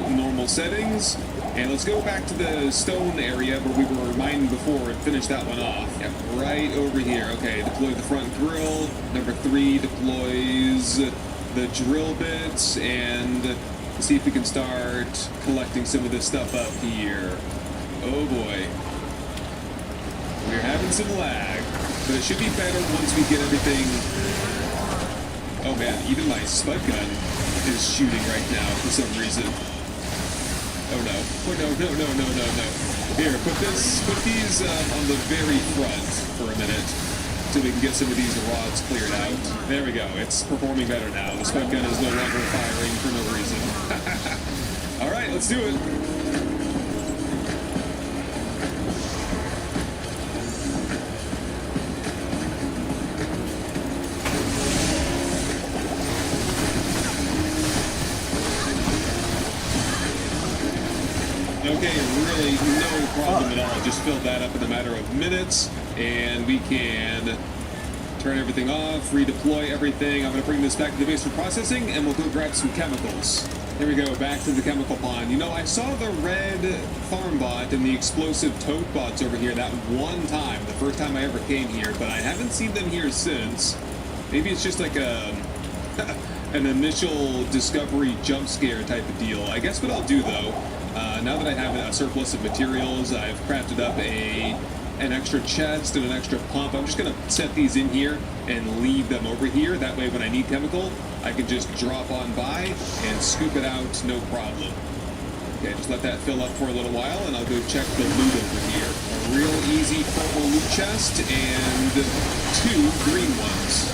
normal settings. And let's go back to the stone area where we were mining before and finish that one off. Yep, right over here. Okay, deploy the front grill. Number 3 deploys the drill bits. And see if we can start collecting some of this stuff up here. Oh boy. We're having some lag. But it should be better once we get everything. Oh man, even my spud gun is shooting right now for some reason. Oh no. Oh no. Here, put these on the very front for a minute so we can get some of these rods cleared out. There we go. It's performing better now. The spud gun is no longer firing for no reason. Alright, let's do it. Okay, really no problem at all. Just filled that up in a matter of minutes, and we can turn everything off, redeploy everything. I'm going to bring this back to the base for processing, and we'll go grab some chemicals. Here we go, back to the chemical pond. You know, I saw the red farm bot and the explosive tote bots over here that one time, the first time I ever came here, but I haven't seen them here since. Maybe it's just like an initial discovery jump scare type of deal. I guess what I'll do, though, now that I have a surplus of materials, I've crafted up an extra chest and an extra pump. I'm just going to set these in here and leave them over here. That way when I need chemical, I can just drop on by and scoop it out, no problem. Okay, just let that fill up for a little while, and I'll go check the loot over here. A real easy purple loot chest and 2 green ones.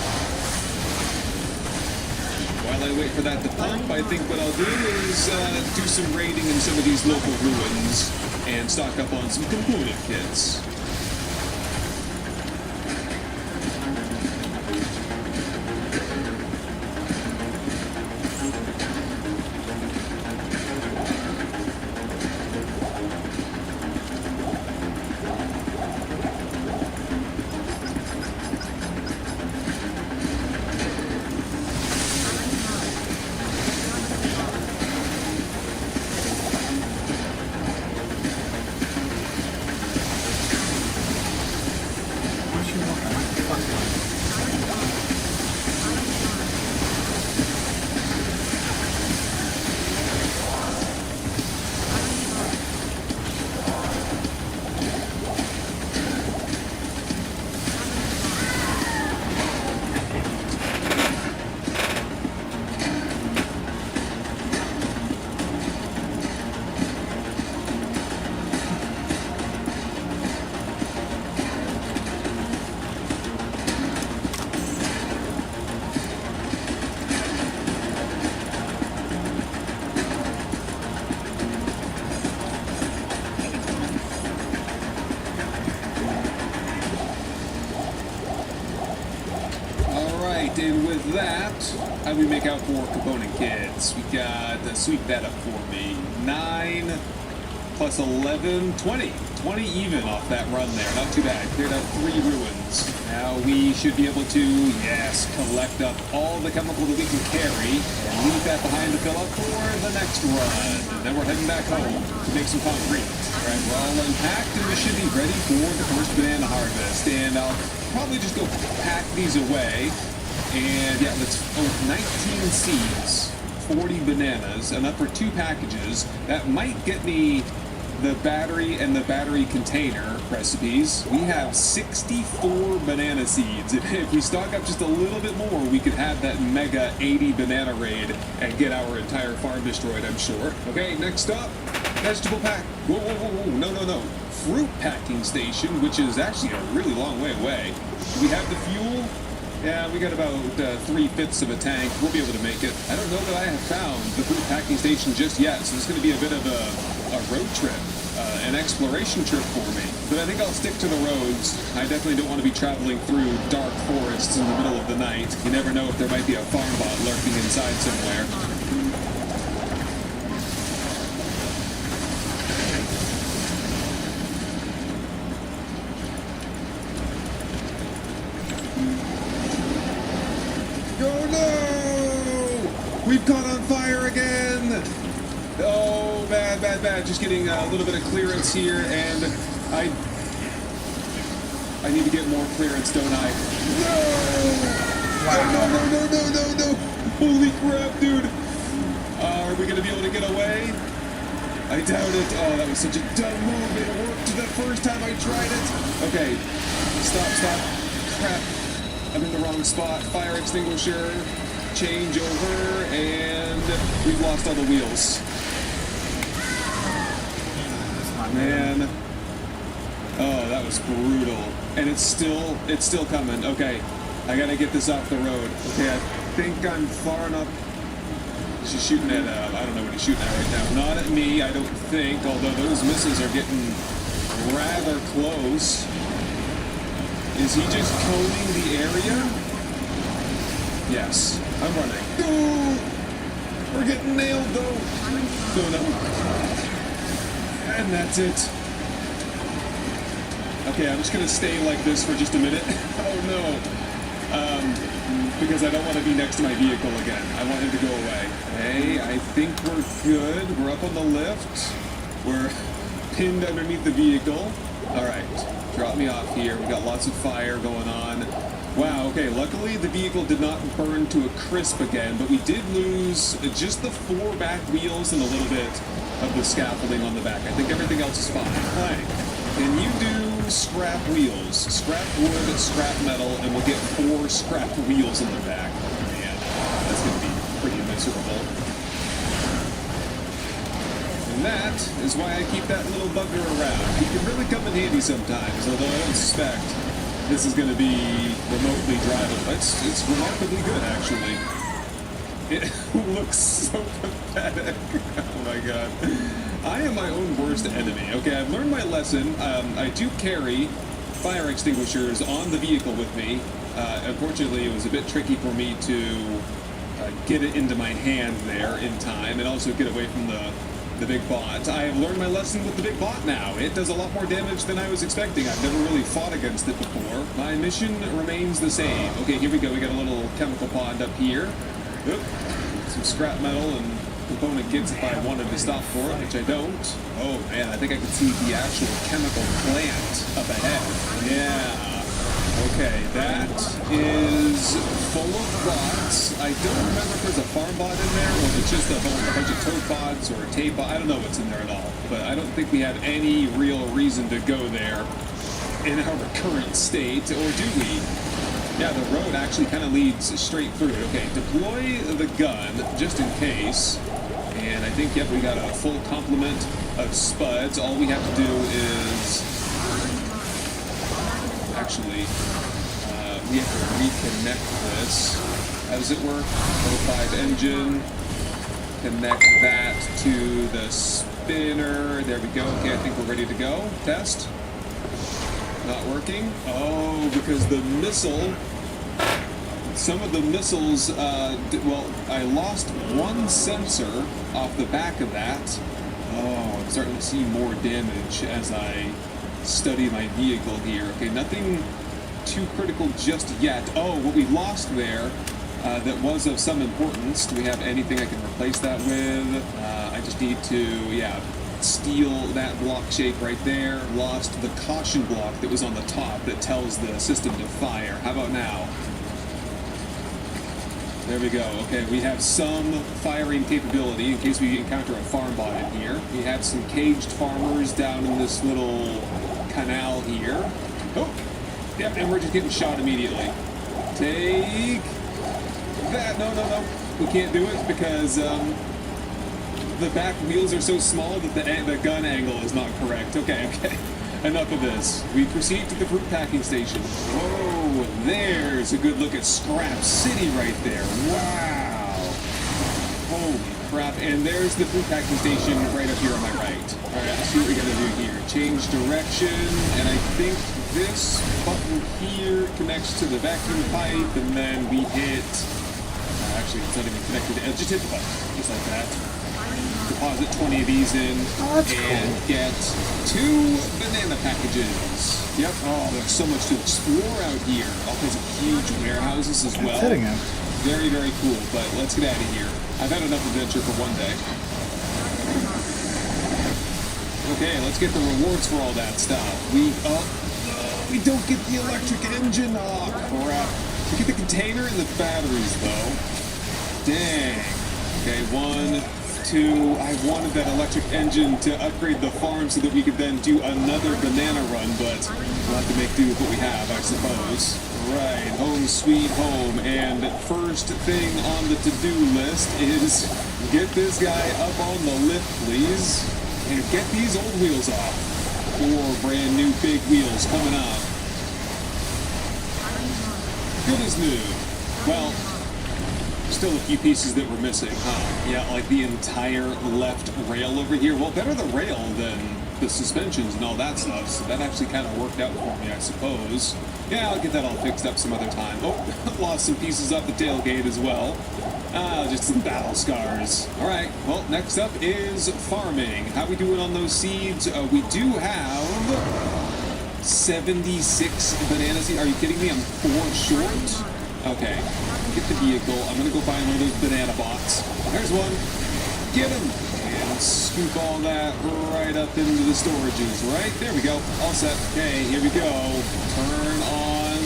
While I wait for that to pump, I think what I'll do is do some raiding in some of these local ruins and stock up on some component kits. right, and with that, how do we make out for component kits? We got, sweep that up for me, 9 plus 11, 20. 20 even off that run there, not too bad. Cleared out 3 ruins. Now we should be able to, yes, collect up all the chemical that we can carry and leave that behind to fill up for the next run. And then we're heading back home to make some concrete. All right, we're all unpacked and we should be ready for the first banana harvest. And I'll probably just go pack these away. And yeah, let's, 19 seeds, 40 bananas, enough for 2 packages. That might get me the battery and the battery container recipes. We have 64 banana seeds. If we stock up just a little bit more, we could have that mega 80 banana raid and get our entire farm destroyed, I'm sure. Okay, next up, vegetable pack. Whoa, whoa, whoa, whoa, no, no, no. Fruit packing station, which is actually a really long way away. Do we have the fuel? Yeah, we got about 3/5 of a tank. We'll be able to make it. I don't know that I have found the fruit packing station just yet, so it's going to be a bit of a road trip, an exploration trip for me. But I think I'll stick to the roads. I definitely don't want to be traveling through dark forests in the middle of the night. You never know if there might be a farm bot lurking inside somewhere. Oh no! We've caught on fire again! Oh, bad, bad, bad. Just getting a little bit of clearance here, and I need to get more clearance, don't I? No! Wow. No, no, no, no, no, no! Holy crap, dude! Are we gonna be able to get away? I doubt it. Oh, that was such a dumb move. It worked the first time I tried it. Okay. Stop, stop. Crap. I'm in the wrong spot. Fire extinguisher. Change over, and we've lost all the wheels. Man. Oh, that was brutal. And it's still coming. Okay. I gotta get this off the road. Okay, I think I'm far enough. She's shooting at, I don't know what he's shooting at right now. Not at me, I don't think, although those missiles are getting rather close. Is he just combing the area? Yes, I'm running. No! We're getting nailed, though. No, no. And that's it. Okay, I'm just gonna stay like this for just a minute. Oh, no. Because I don't want to be next to my vehicle again. I want him to go away. Hey, I think we're good. We're up on the lift. We're pinned underneath the vehicle. All right, drop me off here. We got lots of fire going on. Wow, okay, luckily the vehicle did not burn to a crisp again, but we did lose just the 4 back wheels and a little bit of the scaffolding on the back. I think everything else is fine. Plank, can you do scrap wheels? Scrap wood, scrap metal, and we'll get 4 scrap wheels in the back. Man, that's going to be pretty miserable. And that is why I keep that little bugger around. He can really come in handy sometimes, although I don't suspect this is going to be remotely drivable. It's remarkably good, actually. It looks so pathetic. Oh my god. I am my own worst enemy. Okay, I've learned my lesson. I do carry fire extinguishers on the vehicle with me. Unfortunately, it was a bit tricky for me to get it into my hand there in time and also get away from the big bot. I have learned my lesson with the big bot now. It does a lot more damage than I was expecting. I've never really fought against it before. My mission remains the same. Okay, here we go. We got a little chemical pond up here. Oop. Some scrap metal and component kits if I wanted to stop for it, which I don't. Oh man, I think I can see the actual chemical plant up ahead. Yeah. Okay, that is full of bots. I don't remember if there's a farm bot in there or if it's just a bunch of toad bots or a tape bot. I don't know what's in there at all. But I don't think we have any real reason to go there in our current state, or do we? Yeah, the road actually kind of leads straight through. Okay, deploy the gun just in case. And I think, yep, we got a full complement of spuds. All we have to do is actually, we have to reconnect this. How does it work? O5 engine. Connect that to the spinner. There we go. Okay, I think we're ready to go. Test. Not working. Oh, because the missile. Let's some of the missiles, well, I lost one sensor off the back of that. Oh, I'm starting to see more damage as I study my vehicle here. Okay, nothing too critical just yet. Oh, what we lost there that was of some importance. Do we have anything I can replace that with? I just need to, yeah, steal that block shape right there. Lost the caution block that was on the top that tells the system to fire. How about now? There we go. Okay, we have some firing capability in case we encounter a farm bot in here. We have some caged farmers down in this little canal here. Oh, yep, and we're just getting shot immediately. Take that. No, no, no. We can't do it because the back wheels are so small that the gun angle is not correct. Okay, okay. Enough of this. We proceed to the fruit packing station. Whoa, there's a good look at Scrap City right there. Wow. Holy crap. And there's the fruit packing station right up here on my right. All right, let's see what we gotta do here. Change direction, and I think this button here connects to the vacuum pipe, and then we hit... actually, it's not even connected. Just hit the button, just like that. Deposit 20 of these in and get 2 banana packages. Yep. Oh, there's so much to explore out here. All kinds of huge warehouses as well. Hitting him. Very, very cool. But let's get out of here. I've had enough adventure for one day. Okay, let's get the rewards for all that stuff. We don't get the electric engine. Oh, crap. We get the container and the batteries, though. Dang. Okay, 1, 2. I wanted that electric engine to upgrade the farm so that we could then do another banana run, but we'll have to make do with what we have, I suppose. Right, home sweet home. And first thing on the to-do list is get this guy up on the lift, please, and get these old wheels off. 4 brand new big wheels coming up. Good as new. Well, still a few pieces that we're missing, huh? Yeah, like the entire left rail over here. Well, better the rail than the suspensions and all that stuff, so that actually kind of worked out for me, I suppose. Yeah, I'll get that all fixed up some other time. Oh, lost some pieces off the tailgate as well. Just some battle scars. All right, well, next up is farming. How we doing on those seeds? We do have 76 banana seeds. Are you kidding me? I'm 4 short? Okay. Get the vehicle. I'm gonna go find one of those banana bots. There's one. Get him! And scoop all that right up into the storages, right? There we go. All set. Okay, here we go. Turn on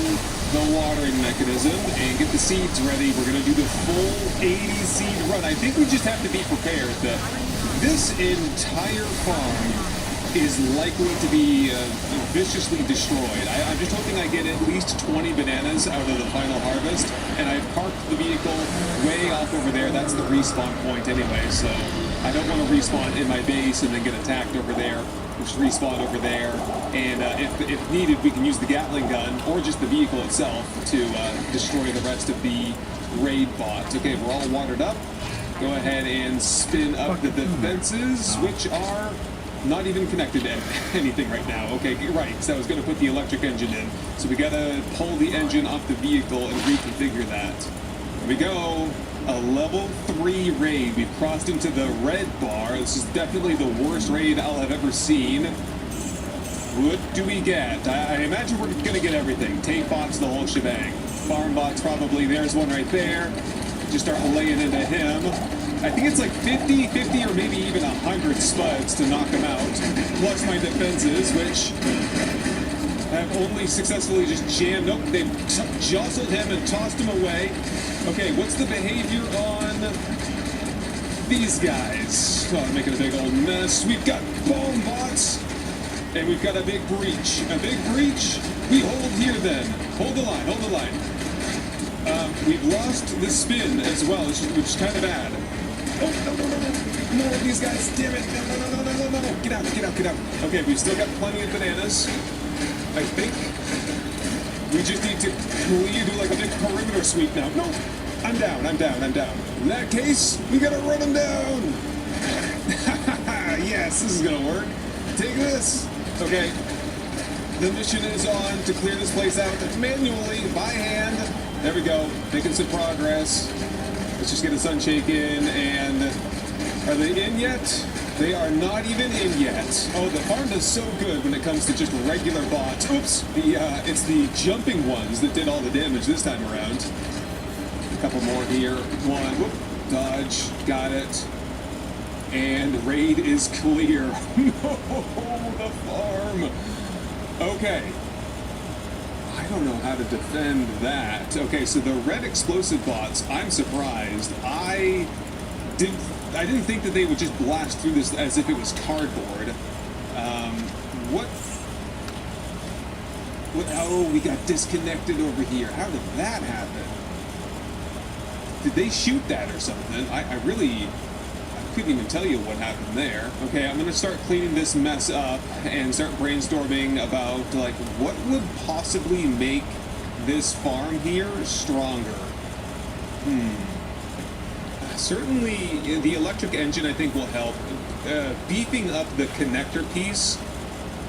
the watering mechanism and get the seeds ready. We're gonna do the full 80 seed run. I think we just have to be prepared that this entire farm is likely to be viciously destroyed. I'm just hoping I get at least 20 bananas out of the final harvest, and I've parked the vehicle way off over there. That's the respawn point anyway, so I don't want to respawn in my base and then get attacked over there. We'll just respawn over there, and if needed, we can use the Gatling gun or just the vehicle itself to destroy the rest of the raid bots. Okay, we're all watered up. Go ahead and spin up the defenses, which are not even connected to anything right now. Okay, right, so I was going to put the electric engine in. So we got to pull the engine off the vehicle and reconfigure that. Here we go. A level 3 raid. We've crossed into the red bar. This is definitely the worst raid I'll have ever seen. What do we get? I imagine we're going to get everything. Tank bots, the whole shebang. Farm bots probably. There's one right there. Just start laying into him. I think it's like 50, or maybe even 100 spuds to knock him out, plus my defenses, which have only successfully just jammed. Nope, they've jostled him and tossed him away. Okay, what's the behavior on these guys? Oh, I'm making a big old mess. We've got bomb bots, and we've got a big breach. A big breach? We hold here then. Hold the line, hold the line. We've lost the spin as well, which is kind of bad. Oh, no, more of these guys, damn it, no, get out. Okay, we've still got plenty of bananas, I think. We just need to do like a big perimeter sweep now. No, I'm down. In that case, we gotta run them down. Yes, this is gonna work. Take this. Okay, the mission is on to clear this place out manually, by hand. There we go. Making some progress. Let's just get the sun shaken. And are they in yet? They are not even in yet. Oh, the farm does so good when it comes to just regular bots. Oops. It's the jumping ones that did all the damage this time around. A couple more here. One. Whoop. Dodge. Got it. And raid is clear. No, the farm. Okay. I don't know how to defend that. Okay, so the red explosive bots, I'm surprised. I didn't think that they would just blast through this as if it was cardboard. Oh, we got disconnected over here. How did that happen? Did they shoot that or something? I couldn't even tell you what happened there. Okay, I'm gonna start cleaning this mess up and start brainstorming about like what would possibly make this farm here stronger. Certainly the electric engine I think will help. Beefing up the connector piece,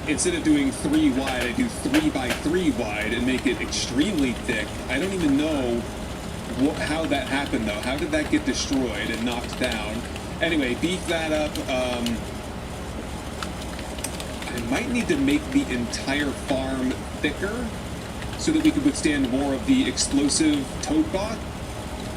instead of doing 3 wide, I do 3 by 3 wide and make it extremely thick. I don't even know how that happened though. How did that get destroyed and knocked down? Anyway, beef that up. I might need to make the entire farm thicker so that we could withstand more of the explosive toad bot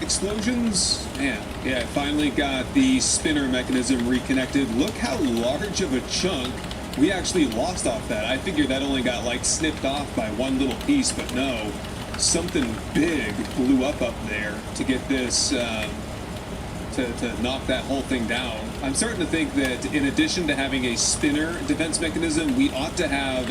explosions. Man, yeah, I finally got the spinner mechanism reconnected. Look how large of a chunk we actually lost off that. I figured that only got like snipped off by one little piece, but no. Something big blew up there to get this, to knock that whole thing down. I'm starting to think that in addition to having a spinner defense mechanism, we ought to have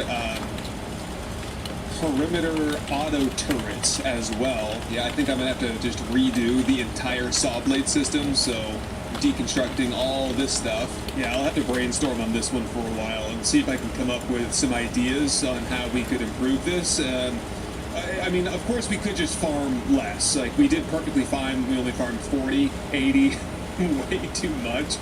perimeter auto turrets as well. Yeah, I think I'm gonna have to just redo the entire saw blade system, so deconstructing all this stuff. Yeah, I'll have to brainstorm on this one for a while and see if I can come up with some ideas on how we could improve this. I mean, of course we could just farm less. Like, we did perfectly fine. We only farmed 40, 80, way too much.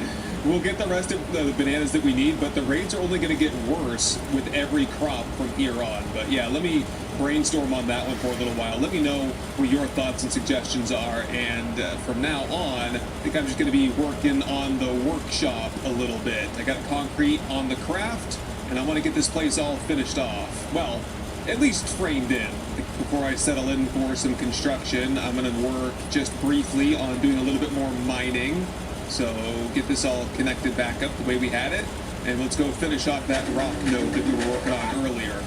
We'll get the rest of the bananas that we need, but the raids are only going to get worse with every crop from here on. But yeah, let me brainstorm on that one for a little while. Let me know what your thoughts and suggestions are, and from now on, I think I'm just going to be working on the workshop a little bit. I got concrete on the craft, and I want to get this place all finished off. Well, at least framed in. Before I settle in for some construction, I'm going to work just briefly on doing a little bit more mining. So get this all connected back up the way we had it, and let's go finish off that rock node that we were working on earlier.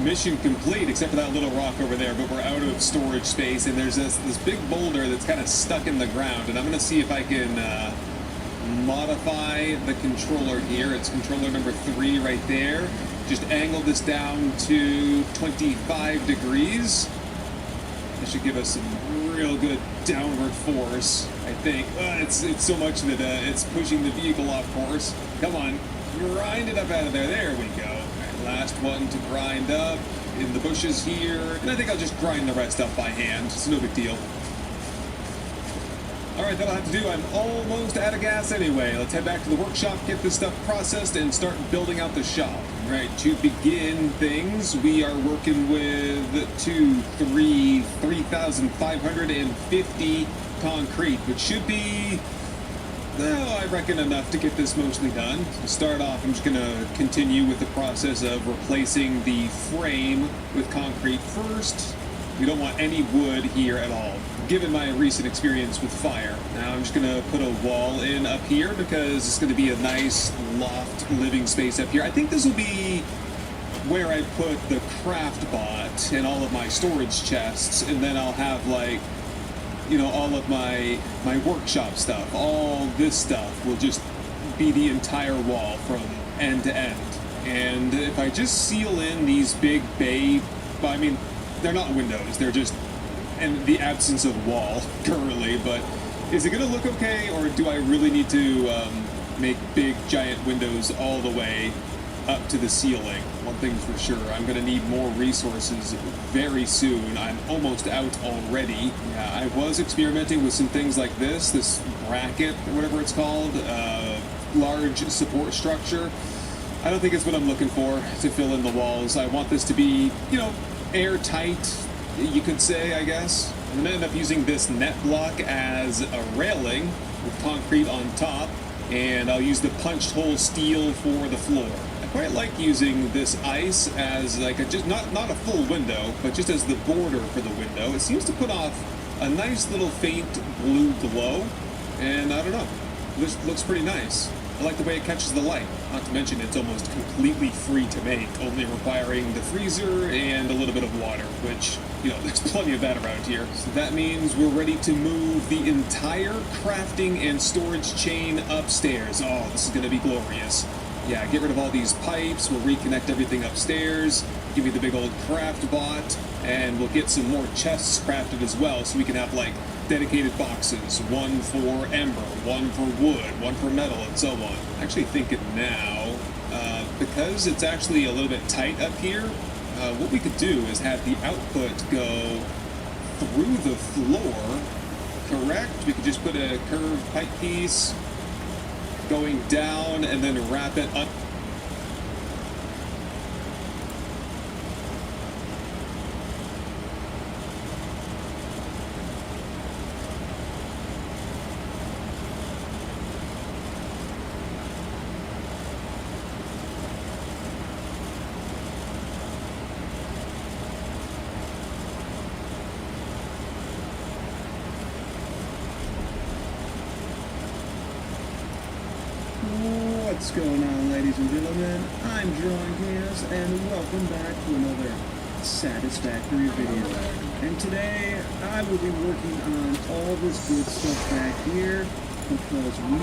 Mission complete, except for that little rock over there, but we're out of storage space, and there's this big boulder that's kind of stuck in the ground, and I'm going to see if I can modify the controller here. It's controller number 3 right there. Just angle this down to 25 degrees. That should give us some real good downward force, I think. It's so much that it's pushing the vehicle off course. Come on, grind it up out of there. There we go. Last one to grind up in the bushes here, and I think I'll just grind the rest up by hand. It's no big deal. Alright, that'll have to do. I'm almost out of gas anyway. Let's head back to the workshop, get this stuff processed, and start building out the shop. Right, to begin things, we are working with 3,550 concrete, which should be, well, I reckon enough to get this mostly done. To start off, I'm just going to continue with the process of replacing the frame with concrete first. We don't want any wood here at all, given my recent experience with fire. Now I'm just going to put a wall in up here because it's going to be a nice loft living space up here. I think this will be where I put the craft bot and all of my storage chests, and then I'll have, like, you know, all of my workshop stuff. All this stuff will just be the entire wall from end to end. And if I just seal in these big bay, I mean, they're not windows, they're just in the absence of wall currently, but is it going to look okay, or do I really need to make big giant windows all the way up to the ceiling? One thing's for sure, I'm going to need more resources very soon. I'm almost out already. Yeah, I was experimenting with some things like this bracket, or whatever it's called, large support structure. I don't think it's what I'm looking for to fill in the walls. I want this to be, you know, airtight, you could say, I guess. I'm going to end up using this net block as a railing with concrete on top, and I'll use the punched hole steel for the floor. I quite like using this ice as like a, just not a full window, but just as the border for the window. It seems to put off a nice little faint blue glow, and I don't know, looks pretty nice. I like the way it catches the light. Not to mention it's almost completely free to make, only requiring the freezer and a little bit of water, which, you know, there's plenty of that around here. So that means we're ready to move the entire crafting and storage chain upstairs. Oh, this is going to be glorious. Yeah, get rid of all these pipes, we'll reconnect everything upstairs, give me the big old craft bot, and we'll get some more chests crafted as well, so we can have, like, dedicated boxes, one for ember, one for wood, one for metal, and so on. Actually thinking now, because it's actually a little bit tight up here, what we could do is have the output go through the floor, correct? We could just put a curved pipe piece going down and then wrap it up. What's going on, ladies and gentlemen? I'm Drawing Chaos, and welcome back to another satisfactory video. And today, I will be working on all this good stuff back here, because we